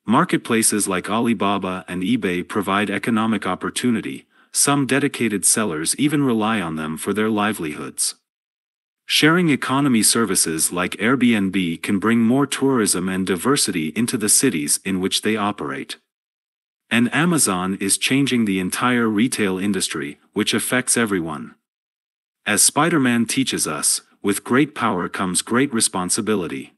Marketplaces like Alibaba and eBay provide economic opportunity, some dedicated sellers even rely on them for their livelihoods. Sharing economy services like Airbnb can bring more tourism and diversity into the cities in which they operate. And Amazon is changing the entire retail industry, which affects everyone. As Spider-Man teaches us, with great power comes great responsibility.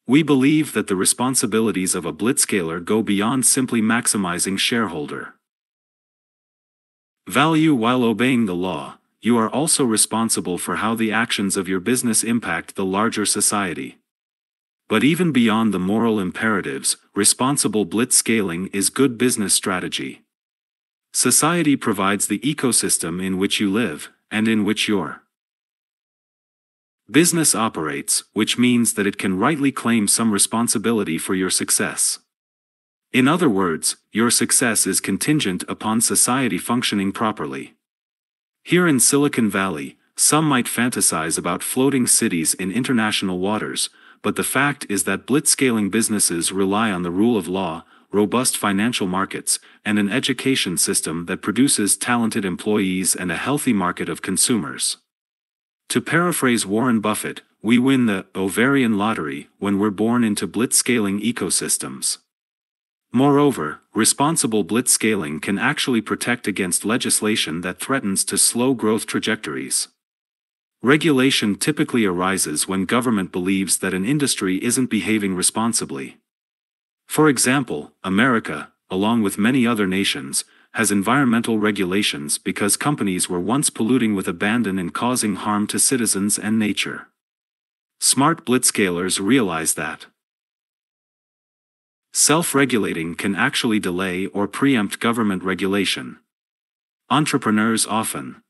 We believe that the responsibilities of a blitzscaler go beyond simply maximizing shareholder value while obeying the law. You are also responsible for how the actions of your business impact the larger society. But even beyond the moral imperatives, responsible blitzscaling is good business strategy. Society provides the ecosystem in which you live, and in which your business operates, which means that it can rightly claim some responsibility for your success. In other words, your success is contingent upon society functioning properly. Here in Silicon Valley, some might fantasize about floating cities in international waters, but the fact is that blitzscaling businesses rely on the rule of law, robust financial markets, and an education system that produces talented employees and a healthy market of consumers. To paraphrase Warren Buffett, we win the ovarian lottery when we're born into blitzscaling ecosystems. Moreover, responsible blitzscaling can actually protect against legislation that threatens to slow growth trajectories. Regulation typically arises when government believes that an industry isn't behaving responsibly. For example, America, along with many other nations, has environmental regulations because companies were once polluting with abandon and causing harm to citizens and nature. Smart blitzscalers realize that self-regulating can actually delay or preempt government regulation. Entrepreneurs often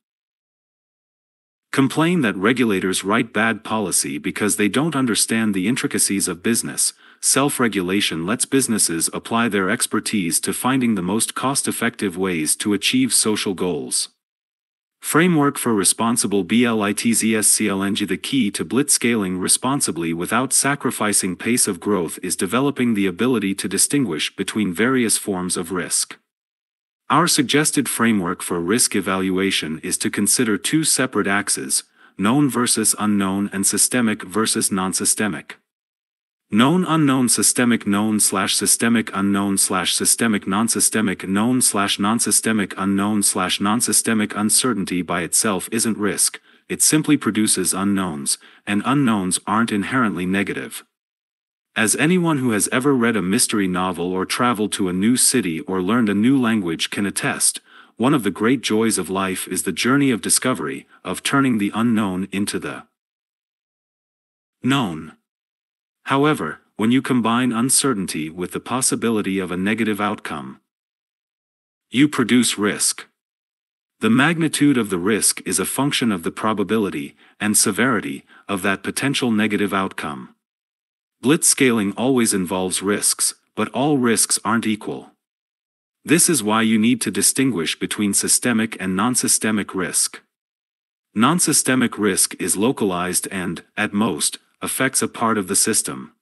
complain that regulators write bad policy because they don't understand the intricacies of business. Self-regulation lets businesses apply their expertise to finding the most cost-effective ways to achieve social goals. Framework for Responsible Blitzscaling. The key to blitzscaling responsibly without sacrificing pace of growth is developing the ability to distinguish between various forms of risk. Our suggested framework for risk evaluation is to consider two separate axes, known versus unknown and systemic versus non-systemic. Known unknown systemic known/systemic unknown/systemic non-systemic known/non-systemic unknown/non-systemic uncertainty by itself isn't risk, it simply produces unknowns, and unknowns aren't inherently negative. As anyone who has ever read a mystery novel or traveled to a new city or learned a new language can attest, one of the great joys of life is the journey of discovery, of turning the unknown into the known. However, when you combine uncertainty with the possibility of a negative outcome, you produce risk. The magnitude of the risk is a function of the probability and severity of that potential negative outcome. Blitzscaling always involves risks, but all risks aren't equal. This is why you need to distinguish between systemic and non-systemic risk. Non-systemic risk is localized and, at most, affects a part of the system.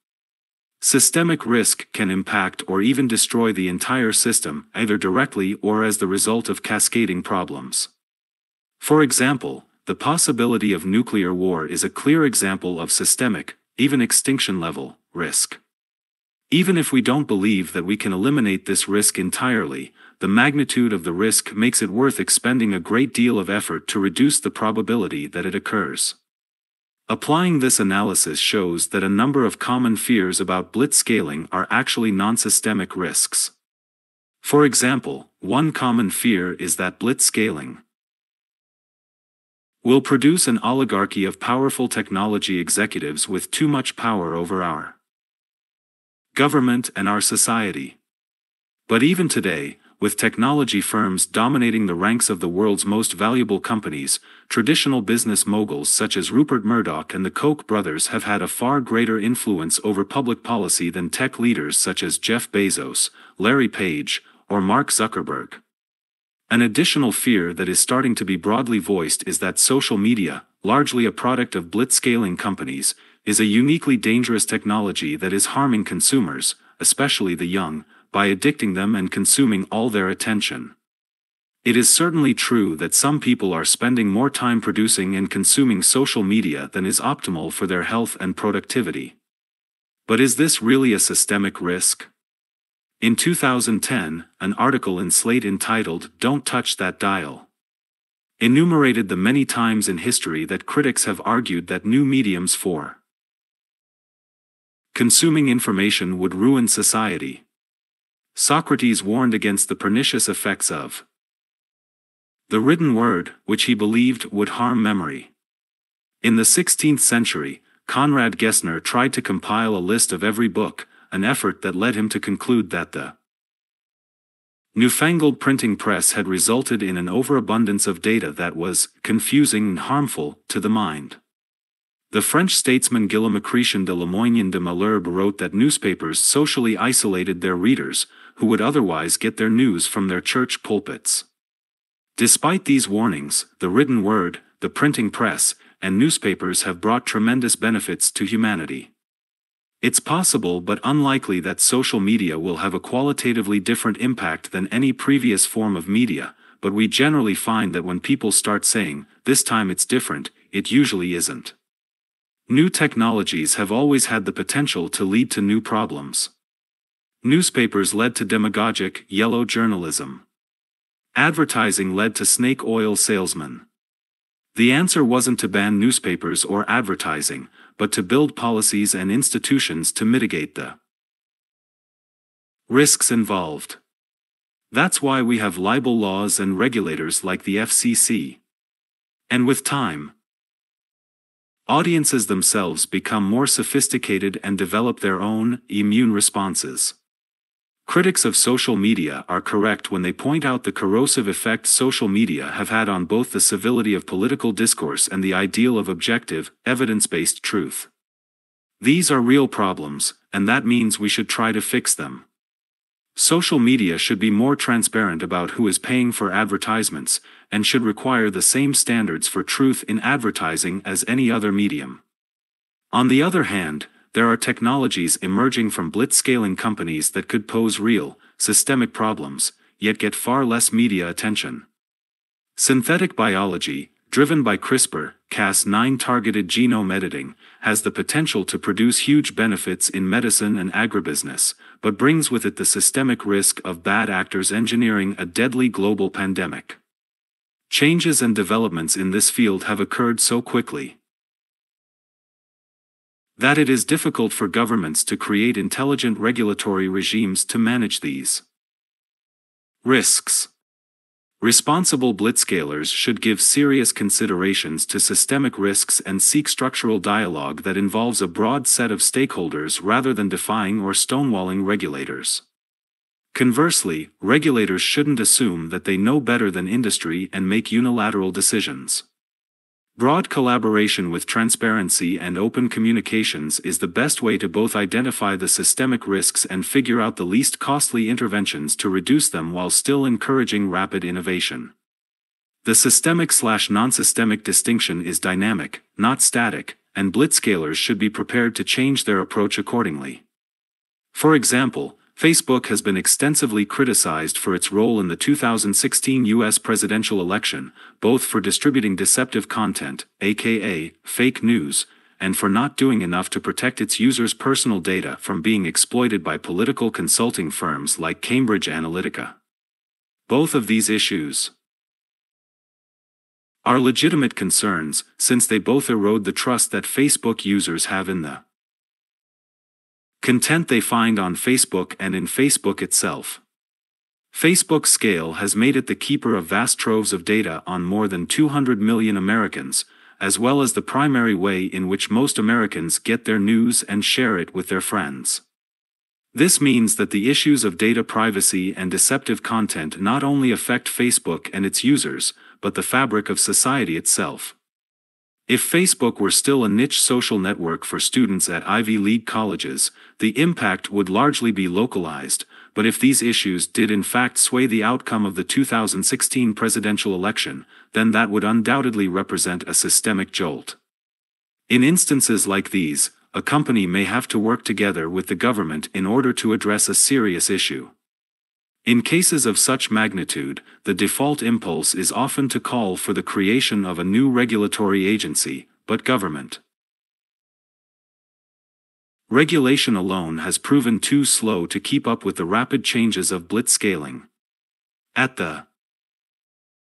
Systemic risk can impact or even destroy the entire system, either directly or as the result of cascading problems. For example, the possibility of nuclear war is a clear example of systemic, even extinction-level, risk. Even if we don't believe that we can eliminate this risk entirely, the magnitude of the risk makes it worth expending a great deal of effort to reduce the probability that it occurs. Applying this analysis shows that a number of common fears about blitzscaling are actually non-systemic risks. For example, one common fear is that blitzscaling will produce an oligarchy of powerful technology executives with too much power over our government and our society. But even today, with technology firms dominating the ranks of the world's most valuable companies, traditional business moguls such as Rupert Murdoch and the Koch brothers have had a far greater influence over public policy than tech leaders such as Jeff Bezos, Larry Page, or Mark Zuckerberg. An additional fear that is starting to be broadly voiced is that social media, largely a product of blitzscaling companies, is a uniquely dangerous technology that is harming consumers, especially the young, by addicting them and consuming all their attention. It is certainly true that some people are spending more time producing and consuming social media than is optimal for their health and productivity. But is this really a systemic risk? In 2010, an article in Slate entitled "Don't Touch That Dial" enumerated the many times in history that critics have argued that new mediums for consuming information would ruin society. Socrates warned against the pernicious effects of the written word, which he believed would harm memory. In the 16th century, Conrad Gessner tried to compile a list of every book, an effort that led him to conclude that the newfangled printing press had resulted in an overabundance of data that was confusing and harmful to the mind. The French statesman Guillaume de Lamoignon de Malherbe wrote that newspapers socially isolated their readers, who would otherwise get their news from their church pulpits. Despite these warnings, the written word, the printing press, and newspapers have brought tremendous benefits to humanity. It's possible but unlikely that social media will have a qualitatively different impact than any previous form of media, but we generally find that when people start saying, "This time it's different," it usually isn't. New technologies have always had the potential to lead to new problems. Newspapers led to demagogic, yellow journalism. Advertising led to snake oil salesmen. The answer wasn't to ban newspapers or advertising, but to build policies and institutions to mitigate the risks involved. That's why we have libel laws and regulators like the FCC. And with time, audiences themselves become more sophisticated and develop their own immune responses. Critics of social media are correct when they point out the corrosive effect social media have had on both the civility of political discourse and the ideal of objective, evidence-based truth. These are real problems, and that means we should try to fix them. Social media should be more transparent about who is paying for advertisements, and should require the same standards for truth in advertising as any other medium. On the other hand, there are technologies emerging from Blitzscaling companies that could pose real, systemic problems, yet get far less media attention. Synthetic biology, driven by CRISPR-Cas9 targeted genome editing, has the potential to produce huge benefits in medicine and agribusiness, but brings with it the systemic risk of bad actors engineering a deadly global pandemic. Changes and developments in this field have occurred so quickly that it is difficult for governments to create intelligent regulatory regimes to manage these risks. Responsible blitzscalers should give serious considerations to systemic risks and seek structural dialogue that involves a broad set of stakeholders rather than defying or stonewalling regulators. Conversely, regulators shouldn't assume that they know better than industry and make unilateral decisions. Broad collaboration with transparency and open communications is the best way to both identify the systemic risks and figure out the least costly interventions to reduce them while still encouraging rapid innovation. The systemic/non-systemic distinction is dynamic, not static, and blitzscalers should be prepared to change their approach accordingly. For example, Facebook has been extensively criticized for its role in the 2016 U.S. presidential election, both for distributing deceptive content, aka fake news, and for not doing enough to protect its users' personal data from being exploited by political consulting firms like Cambridge Analytica. Both of these issues are legitimate concerns, since they both erode the trust that Facebook users have in the content they find on Facebook and in Facebook itself. Facebook Scale has made it the keeper of vast troves of data on more than 200 million Americans, as well as the primary way in which most Americans get their news and share it with their friends. This means that the issues of data privacy and deceptive content not only affect Facebook and its users, but the fabric of society itself. If Facebook were still a niche social network for students at Ivy League colleges, the impact would largely be localized, but if these issues did in fact sway the outcome of the 2016 presidential election, then that would undoubtedly represent a systemic jolt. In instances like these, a company may have to work together with the government in order to address a serious issue. In cases of such magnitude, the default impulse is often to call for the creation of a new regulatory agency, but government Regulation alone has proven too slow to keep up with the rapid changes of blitzscaling. At the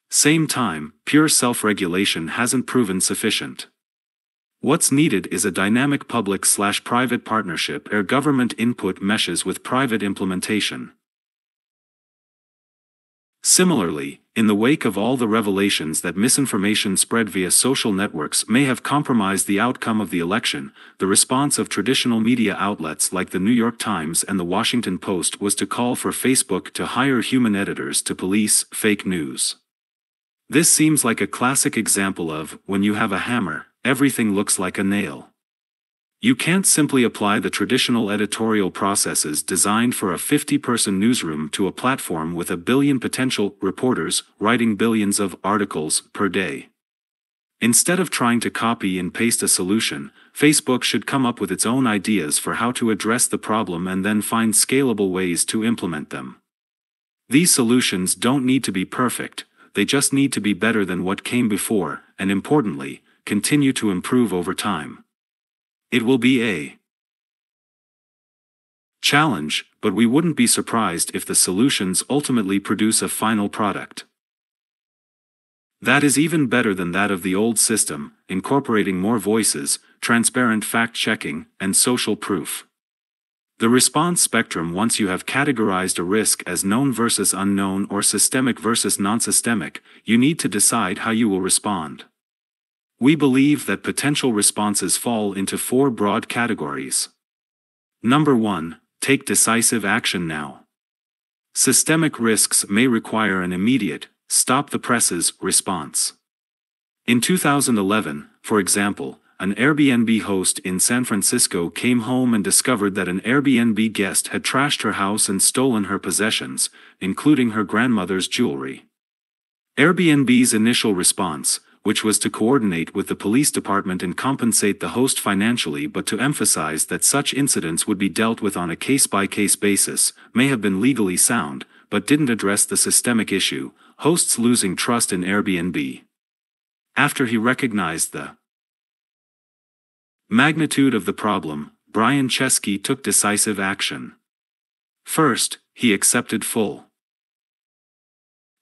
same time, pure self-regulation hasn't proven sufficient. What's needed is a dynamic public/private partnership where government input meshes with private implementation. Similarly, in the wake of all the revelations that misinformation spread via social networks may have compromised the outcome of the election, the response of traditional media outlets like the New York Times and the Washington Post was to call for Facebook to hire human editors to police fake news. This seems like a classic example of, when you have a hammer, everything looks like a nail. You can't simply apply the traditional editorial processes designed for a 50-person newsroom to a platform with 1 billion potential reporters writing billions of articles per day. Instead of trying to copy and paste a solution, Facebook should come up with its own ideas for how to address the problem and then find scalable ways to implement them. These solutions don't need to be perfect, they just need to be better than what came before, and importantly, continue to improve over time. It will be a challenge, but we wouldn't be surprised if the solutions ultimately produce a final product that is even better than that of the old system, incorporating more voices, transparent fact-checking, and social proof. The response spectrum: once you have categorized a risk as known versus unknown or systemic versus non-systemic, you need to decide how you will respond. We believe that potential responses fall into 4 broad categories. Number 1, take decisive action now. Systemic risks may require an immediate, stop the presses response. In 2011, for example, an Airbnb host in San Francisco came home and discovered that an Airbnb guest had trashed her house and stolen her possessions, including her grandmother's jewelry. Airbnb's initial response, which was to coordinate with the police department and compensate the host financially but to emphasize that such incidents would be dealt with on a case-by-case basis, may have been legally sound, but didn't address the systemic issue: hosts losing trust in Airbnb. After he recognized the magnitude of the problem, Brian Chesky took decisive action. First, he accepted full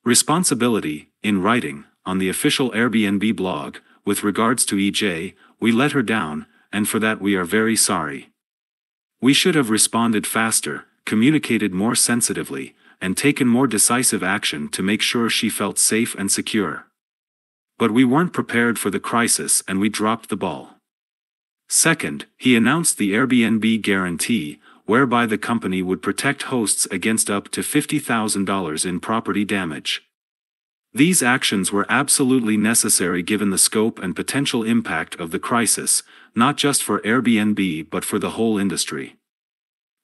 responsibility, in writing, on the official Airbnb blog: "With regards to EJ, we let her down, and for that we are very sorry. We should have responded faster, communicated more sensitively, and taken more decisive action to make sure she felt safe and secure. But we weren't prepared for the crisis and we dropped the ball." Second, he announced the Airbnb guarantee, whereby the company would protect hosts against up to $50,000 in property damage. These actions were absolutely necessary given the scope and potential impact of the crisis, not just for Airbnb but for the whole industry.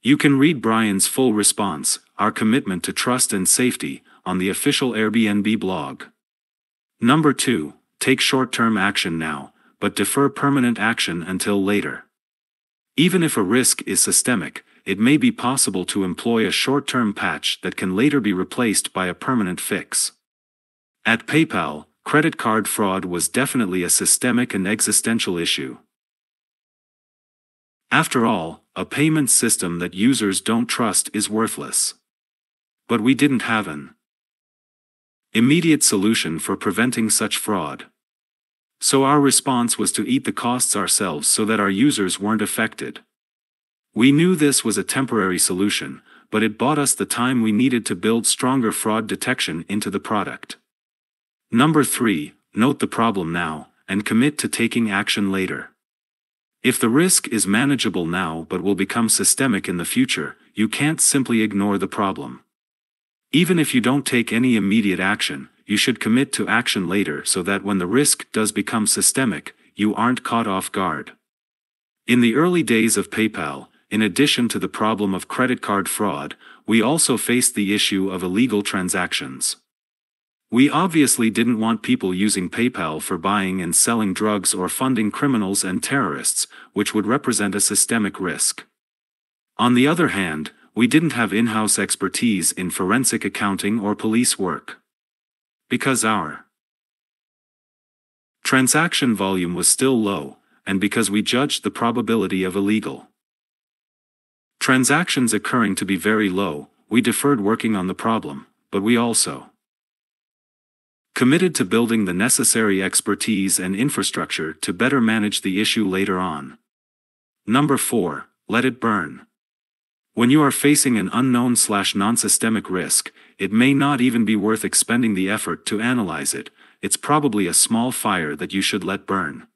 You can read Brian's full response, "Our Commitment to Trust and Safety," on the official Airbnb blog. Number 2, take short-term action now, but defer permanent action until later. Even if a risk is systemic, it may be possible to employ a short-term patch that can later be replaced by a permanent fix. At PayPal, credit card fraud was definitely a systemic and existential issue. After all, a payment system that users don't trust is worthless. But we didn't have an immediate solution for preventing such fraud. So our response was to eat the costs ourselves so that our users weren't affected. We knew this was a temporary solution, but it bought us the time we needed to build stronger fraud detection into the product. Number 3, note the problem now, and commit to taking action later. If the risk is manageable now but will become systemic in the future, you can't simply ignore the problem. Even if you don't take any immediate action, you should commit to action later so that when the risk does become systemic, you aren't caught off guard. In the early days of PayPal, in addition to the problem of credit card fraud, we also faced the issue of illegal transactions. We obviously didn't want people using PayPal for buying and selling drugs or funding criminals and terrorists, which would represent a systemic risk. On the other hand, we didn't have in-house expertise in forensic accounting or police work. Because our transaction volume was still low, and because we judged the probability of illegal Transactions occurring to be very low, we deferred working on the problem, but we also committed to building the necessary expertise and infrastructure to better manage the issue later on. Number 4, let it burn. When you are facing an unknown/non-systemic risk, it may not even be worth expending the effort to analyze it. It's probably a small fire that you should let burn.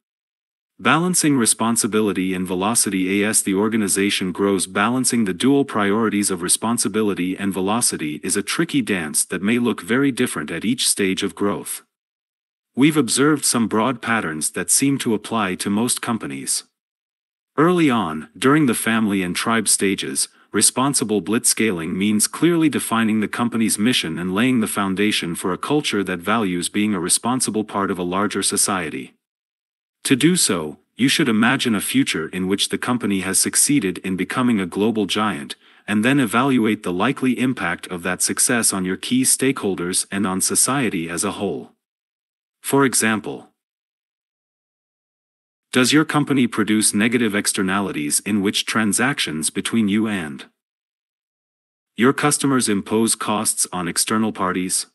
Balancing responsibility and velocity. As the organization grows, balancing the dual priorities of responsibility and velocity is a tricky dance that may look very different at each stage of growth. We've observed some broad patterns that seem to apply to most companies. Early on, during the family and tribe stages, responsible blitzscaling means clearly defining the company's mission and laying the foundation for a culture that values being a responsible part of a larger society. To do so, you should imagine a future in which the company has succeeded in becoming a global giant, and then evaluate the likely impact of that success on your key stakeholders and on society as a whole. For example, does your company produce negative externalities in which transactions between you and your customers impose costs on external parties?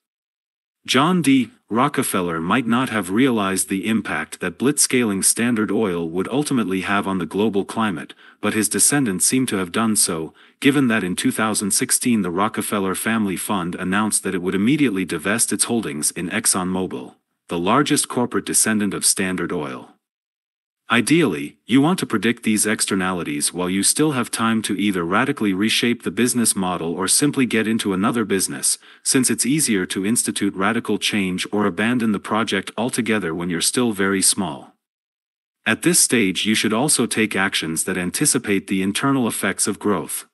John D. Rockefeller might not have realized the impact that blitzscaling Standard Oil would ultimately have on the global climate, but his descendants seem to have done so, given that in 2016 the Rockefeller Family Fund announced that it would immediately divest its holdings in ExxonMobil, the largest corporate descendant of Standard Oil. Ideally, you want to predict these externalities while you still have time to either radically reshape the business model or simply get into another business, since it's easier to institute radical change or abandon the project altogether when you're still very small. At this stage, you should also take actions that anticipate the internal effects of growth.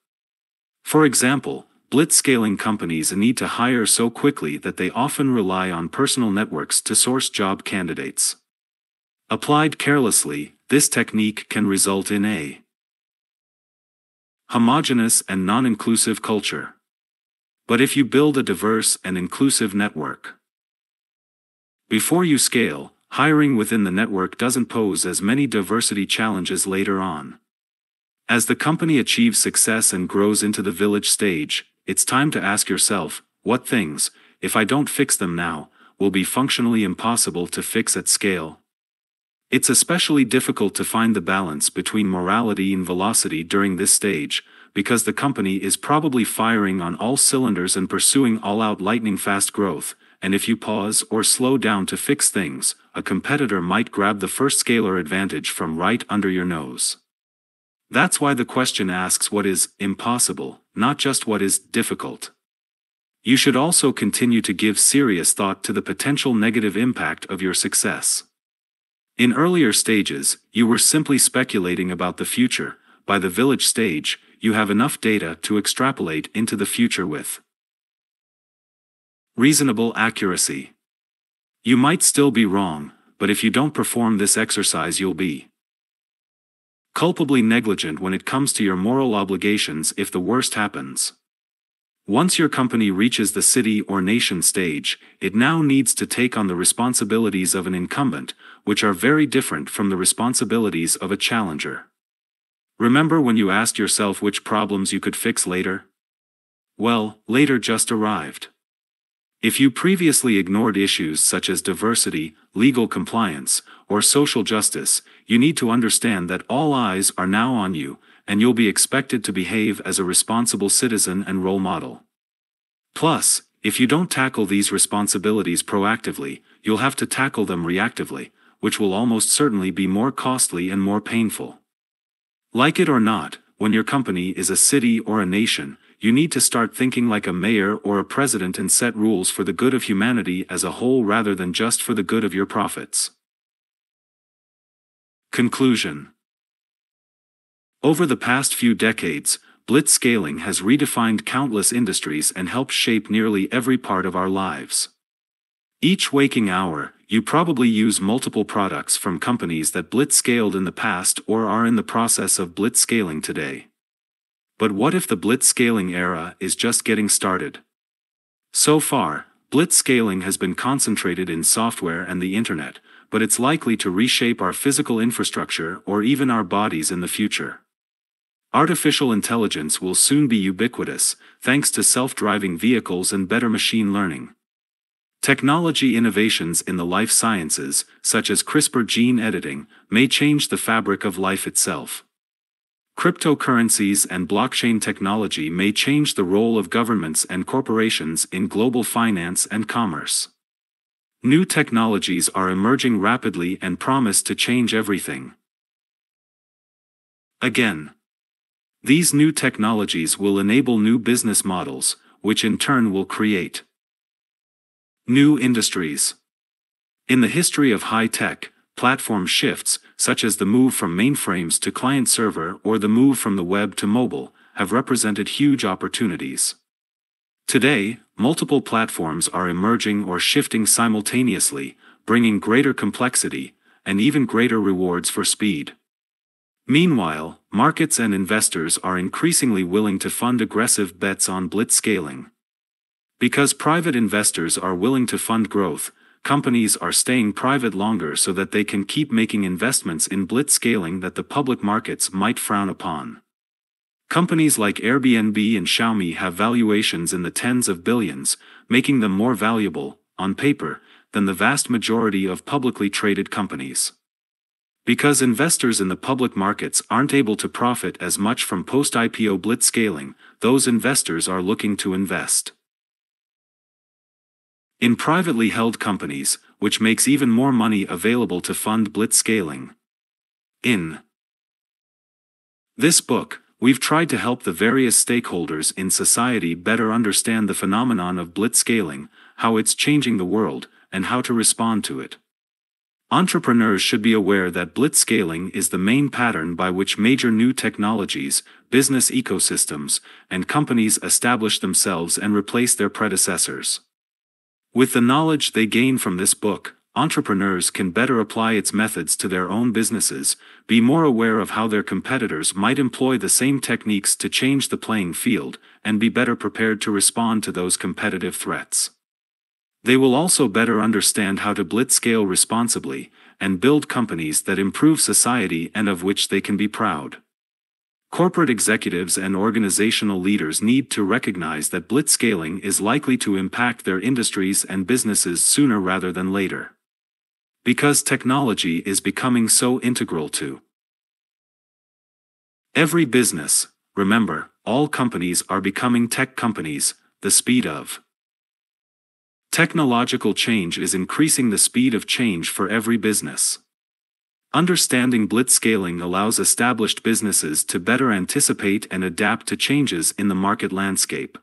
For example, blitzscaling companies need to hire so quickly that they often rely on personal networks to source job candidates. Applied carelessly, this technique can result in a homogeneous and non-inclusive culture. But if you build a diverse and inclusive network before you scale, hiring within the network doesn't pose as many diversity challenges later on. As the company achieves success and grows into the village stage, it's time to ask yourself, what things, if I don't fix them now, will be functionally impossible to fix at scale? It's especially difficult to find the balance between morality and velocity during this stage, because the company is probably firing on all cylinders and pursuing all-out lightning-fast growth, and if you pause or slow down to fix things, a competitor might grab the first scalar advantage from right under your nose. That's why the question asks what is impossible, not just what is difficult. You should also continue to give serious thought to the potential negative impact of your success. In earlier stages, you were simply speculating about the future. By the village stage, you have enough data to extrapolate into the future with reasonable accuracy. You might still be wrong, but if you don't perform this exercise, you'll be culpably negligent when it comes to your moral obligations if the worst happens. Once your company reaches the city or nation stage, it now needs to take on the responsibilities of an incumbent, which are very different from the responsibilities of a challenger. Remember when you asked yourself which problems you could fix later? Well, later just arrived. If you previously ignored issues such as diversity, legal compliance, or social justice, you need to understand that all eyes are now on you, and you'll be expected to behave as a responsible citizen and role model. Plus, if you don't tackle these responsibilities proactively, you'll have to tackle them reactively, which will almost certainly be more costly and more painful. Like it or not, when your company is a city or a nation, you need to start thinking like a mayor or a president and set rules for the good of humanity as a whole rather than just for the good of your profits. Conclusion. Over the past few decades, blitzscaling has redefined countless industries and helped shape nearly every part of our lives. Each waking hour, you probably use multiple products from companies that blitzscaled in the past or are in the process of blitzscaling today. But what if the blitzscaling era is just getting started? So far, blitzscaling has been concentrated in software and the internet, but it's likely to reshape our physical infrastructure or even our bodies in the future. Artificial intelligence will soon be ubiquitous, thanks to self-driving vehicles and better machine learning. Technology innovations in the life sciences, such as CRISPR gene editing, may change the fabric of life itself. Cryptocurrencies and blockchain technology may change the role of governments and corporations in global finance and commerce. New technologies are emerging rapidly and promise to change everything. Again, these new technologies will enable new business models, which in turn will create new industries. In the history of high-tech, platform shifts, such as the move from mainframes to client-server or the move from the web to mobile, have represented huge opportunities. Today, multiple platforms are emerging or shifting simultaneously, bringing greater complexity, and even greater rewards for speed. Meanwhile, markets and investors are increasingly willing to fund aggressive bets on blitzscaling. Because private investors are willing to fund growth, companies are staying private longer so that they can keep making investments in blitzscaling that the public markets might frown upon. Companies like AirBnB and Xiaomi have valuations in the tens of billions, making them more valuable, on paper, than the vast majority of publicly traded companies. Because investors in the public markets aren't able to profit as much from post-IPO blitzscaling, those investors are looking to invest in privately held companies, which makes even more money available to fund blitzscaling. In this book, we've tried to help the various stakeholders in society better understand the phenomenon of blitzscaling, how it's changing the world, and how to respond to it. Entrepreneurs should be aware that blitzscaling is the main pattern by which major new technologies, business ecosystems, and companies establish themselves and replace their predecessors. With the knowledge they gain from this book, entrepreneurs can better apply its methods to their own businesses, be more aware of how their competitors might employ the same techniques to change the playing field, and be better prepared to respond to those competitive threats. They will also better understand how to blitzscale responsibly, and build companies that improve society and of which they can be proud. Corporate executives and organizational leaders need to recognize that blitzscaling is likely to impact their industries and businesses sooner rather than later. Because technology is becoming so integral to every business. Remember, all companies are becoming tech companies. The speed of technological change is increasing the speed of change for every business. Understanding blitzscaling allows established businesses to better anticipate and adapt to changes in the market landscape.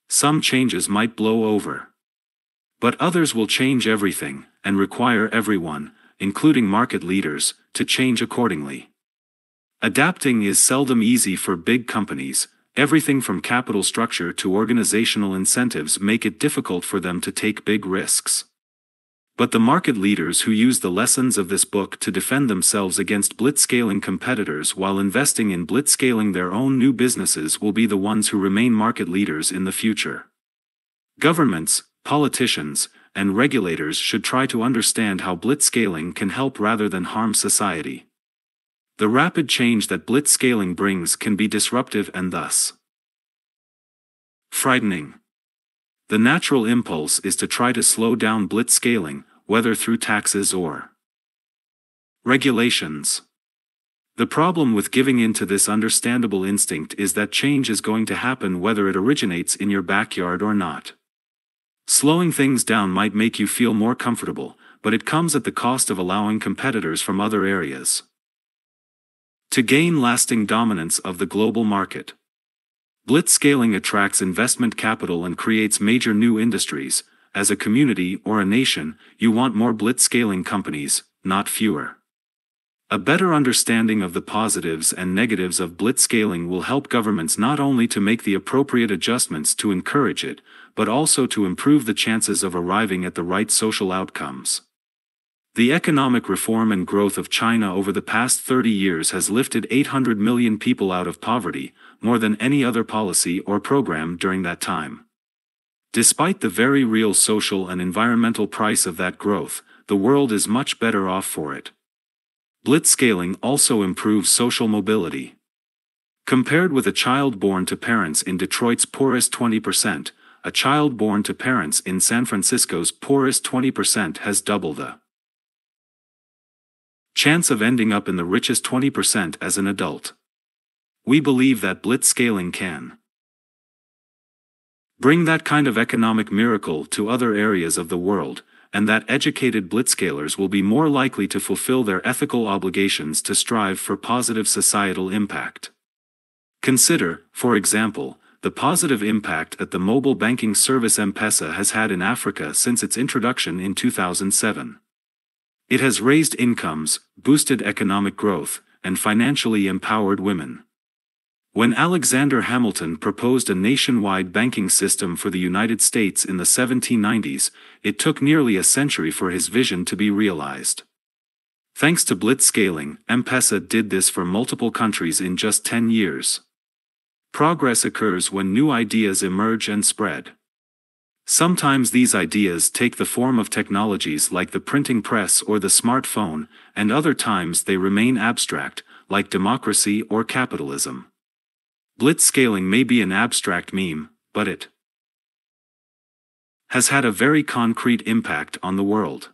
Some changes might blow over, but others will change everything, and require everyone, including market leaders, to change accordingly. Adapting is seldom easy for big companies. Everything from capital structure to organizational incentives make it difficult for them to take big risks. But the market leaders who use the lessons of this book to defend themselves against blitzscaling competitors while investing in blitzscaling their own new businesses will be the ones who remain market leaders in the future. Governments, politicians, and regulators should try to understand how blitzscaling can help rather than harm society. The rapid change that blitzscaling brings can be disruptive and thus frightening. The natural impulse is to try to slow down blitzscaling, whether through taxes or regulations. The problem with giving in to this understandable instinct is that change is going to happen whether it originates in your backyard or not. Slowing things down might make you feel more comfortable, but it comes at the cost of allowing competitors from other areas to gain lasting dominance of the global market. Blitzscaling attracts investment capital and creates major new industries. As a community or a nation, you want more blitzscaling companies, not fewer. A better understanding of the positives and negatives of blitzscaling will help governments not only to make the appropriate adjustments to encourage it, but also to improve the chances of arriving at the right social outcomes. The economic reform and growth of China over the past 30 years has lifted 800 million people out of poverty, more than any other policy or program during that time. Despite the very real social and environmental price of that growth, the world is much better off for it. Blitzscaling also improves social mobility. Compared with a child born to parents in Detroit's poorest 20%, a child born to parents in San Francisco's poorest 20% has double the chance of ending up in the richest 20% as an adult. We believe that blitzscaling can bring that kind of economic miracle to other areas of the world, and that educated blitzscalers will be more likely to fulfill their ethical obligations to strive for positive societal impact. Consider, for example, the positive impact that the mobile banking service M-Pesa has had in Africa since its introduction in 2007. It has raised incomes, boosted economic growth, and financially empowered women. When Alexander Hamilton proposed a nationwide banking system for the United States in the 1790s, it took nearly a century for his vision to be realized. Thanks to blitzscaling, M-Pesa did this for multiple countries in just 10 years. Progress occurs when new ideas emerge and spread. Sometimes these ideas take the form of technologies like the printing press or the smartphone, and other times they remain abstract, like democracy or capitalism. Blitzscaling may be an abstract meme, but it has had a very concrete impact on the world.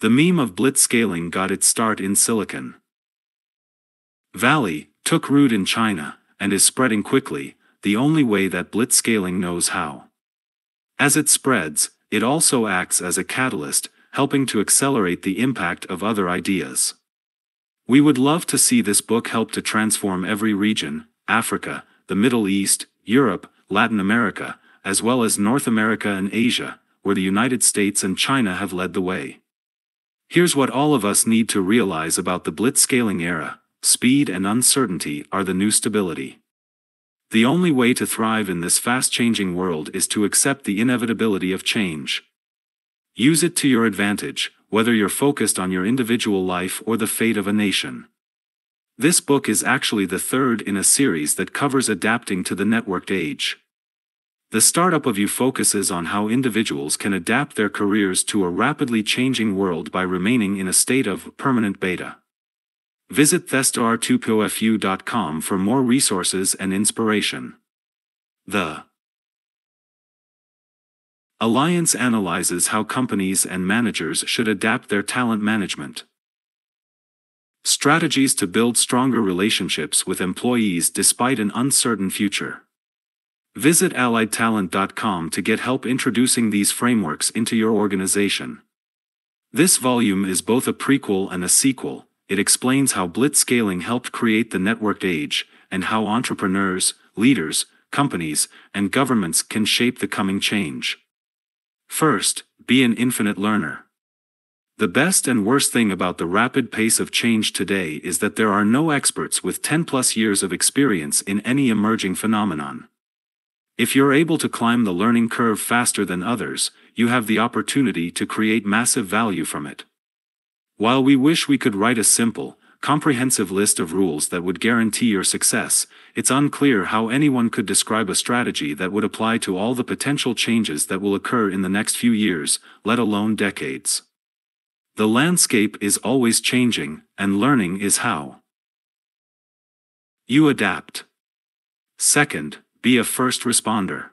The meme of blitzscaling got its start in Silicon Valley, took root in China, and is spreading quickly, the only way that blitzscaling knows how. As it spreads, it also acts as a catalyst, helping to accelerate the impact of other ideas. We would love to see this book help to transform every region, Africa, the Middle East, Europe, Latin America, as well as North America and Asia, where the United States and China have led the way. Here's what all of us need to realize about the blitzscaling era: speed and uncertainty are the new stability. The only way to thrive in this fast-changing world is to accept the inevitability of change. Use it to your advantage, whether you're focused on your individual life or the fate of a nation. This book is actually the third in a series that covers adapting to the networked age. The startup of you focuses on how individuals can adapt their careers to a rapidly changing world by remaining in a state of permanent beta. Visit thenecessary.com for more resources and inspiration. The Alliance analyzes how companies and managers should adapt their talent management strategies to build stronger relationships with employees despite an uncertain future. Visit alliedtalent.com to get help introducing these frameworks into your organization. This volume is both a prequel and a sequel. It explains how blitzscaling helped create the networked age, and how entrepreneurs, leaders, companies, and governments can shape the coming change. First, be an infinite learner. The best and worst thing about the rapid pace of change today is that there are no experts with 10+ years of experience in any emerging phenomenon. If you're able to climb the learning curve faster than others, you have the opportunity to create massive value from it. While we wish we could write a simple, comprehensive list of rules that would guarantee your success, it's unclear how anyone could describe a strategy that would apply to all the potential changes that will occur in the next few years, let alone decades. The landscape is always changing, and learning is how you adapt. Second, be a first responder.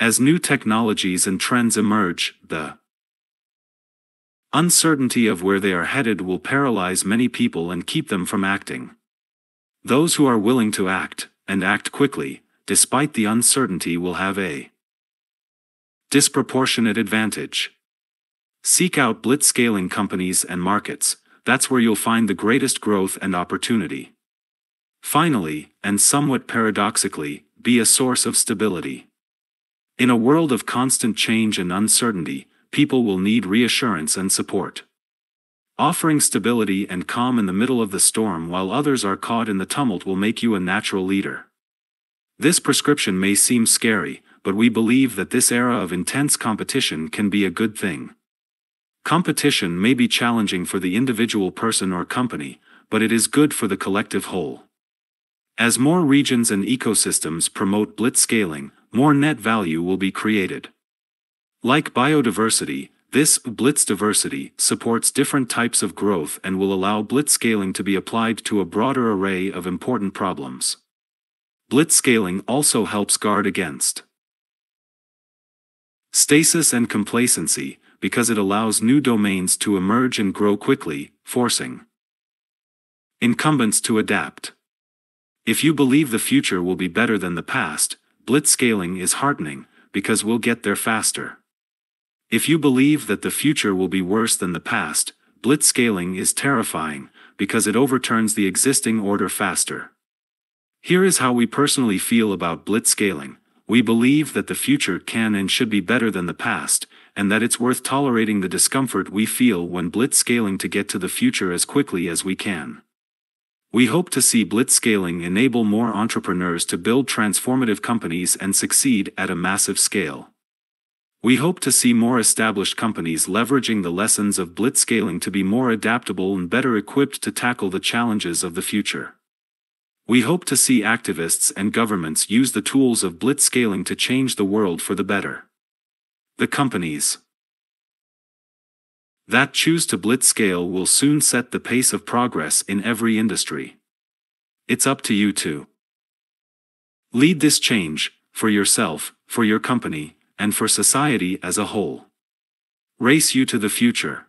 As new technologies and trends emerge, the uncertainty of where they are headed will paralyze many people and keep them from acting. Those who are willing to act, and act quickly, despite the uncertainty, will have a disproportionate advantage. Seek out blitzscaling companies and markets. That's where you'll find the greatest growth and opportunity. Finally, and somewhat paradoxically, be a source of stability. In a world of constant change and uncertainty, people will need reassurance and support. Offering stability and calm in the middle of the storm while others are caught in the tumult will make you a natural leader. This prescription may seem scary, but we believe that this era of intense competition can be a good thing. Competition may be challenging for the individual person or company, but it is good for the collective whole. As more regions and ecosystems promote blitzscaling, more net value will be created. Like biodiversity, this blitz diversity supports different types of growth and will allow blitzscaling to be applied to a broader array of important problems. Blitzscaling also helps guard against stasis and complacency, because it allows new domains to emerge and grow quickly, forcing incumbents to adapt. If you believe the future will be better than the past, blitzscaling is heartening, because we'll get there faster. If you believe that the future will be worse than the past, blitzscaling is terrifying, because it overturns the existing order faster. Here is how we personally feel about blitzscaling. We believe that the future can and should be better than the past, and that it's worth tolerating the discomfort we feel when blitzscaling to get to the future as quickly as we can. We hope to see blitzscaling enable more entrepreneurs to build transformative companies and succeed at a massive scale. We hope to see more established companies leveraging the lessons of blitzscaling to be more adaptable and better equipped to tackle the challenges of the future. We hope to see activists and governments use the tools of blitzscaling to change the world for the better. The companies that choose to blitzscale will soon set the pace of progress in every industry. It's up to you to lead this change, for yourself, for your company, and for society as a whole. Race you to the future.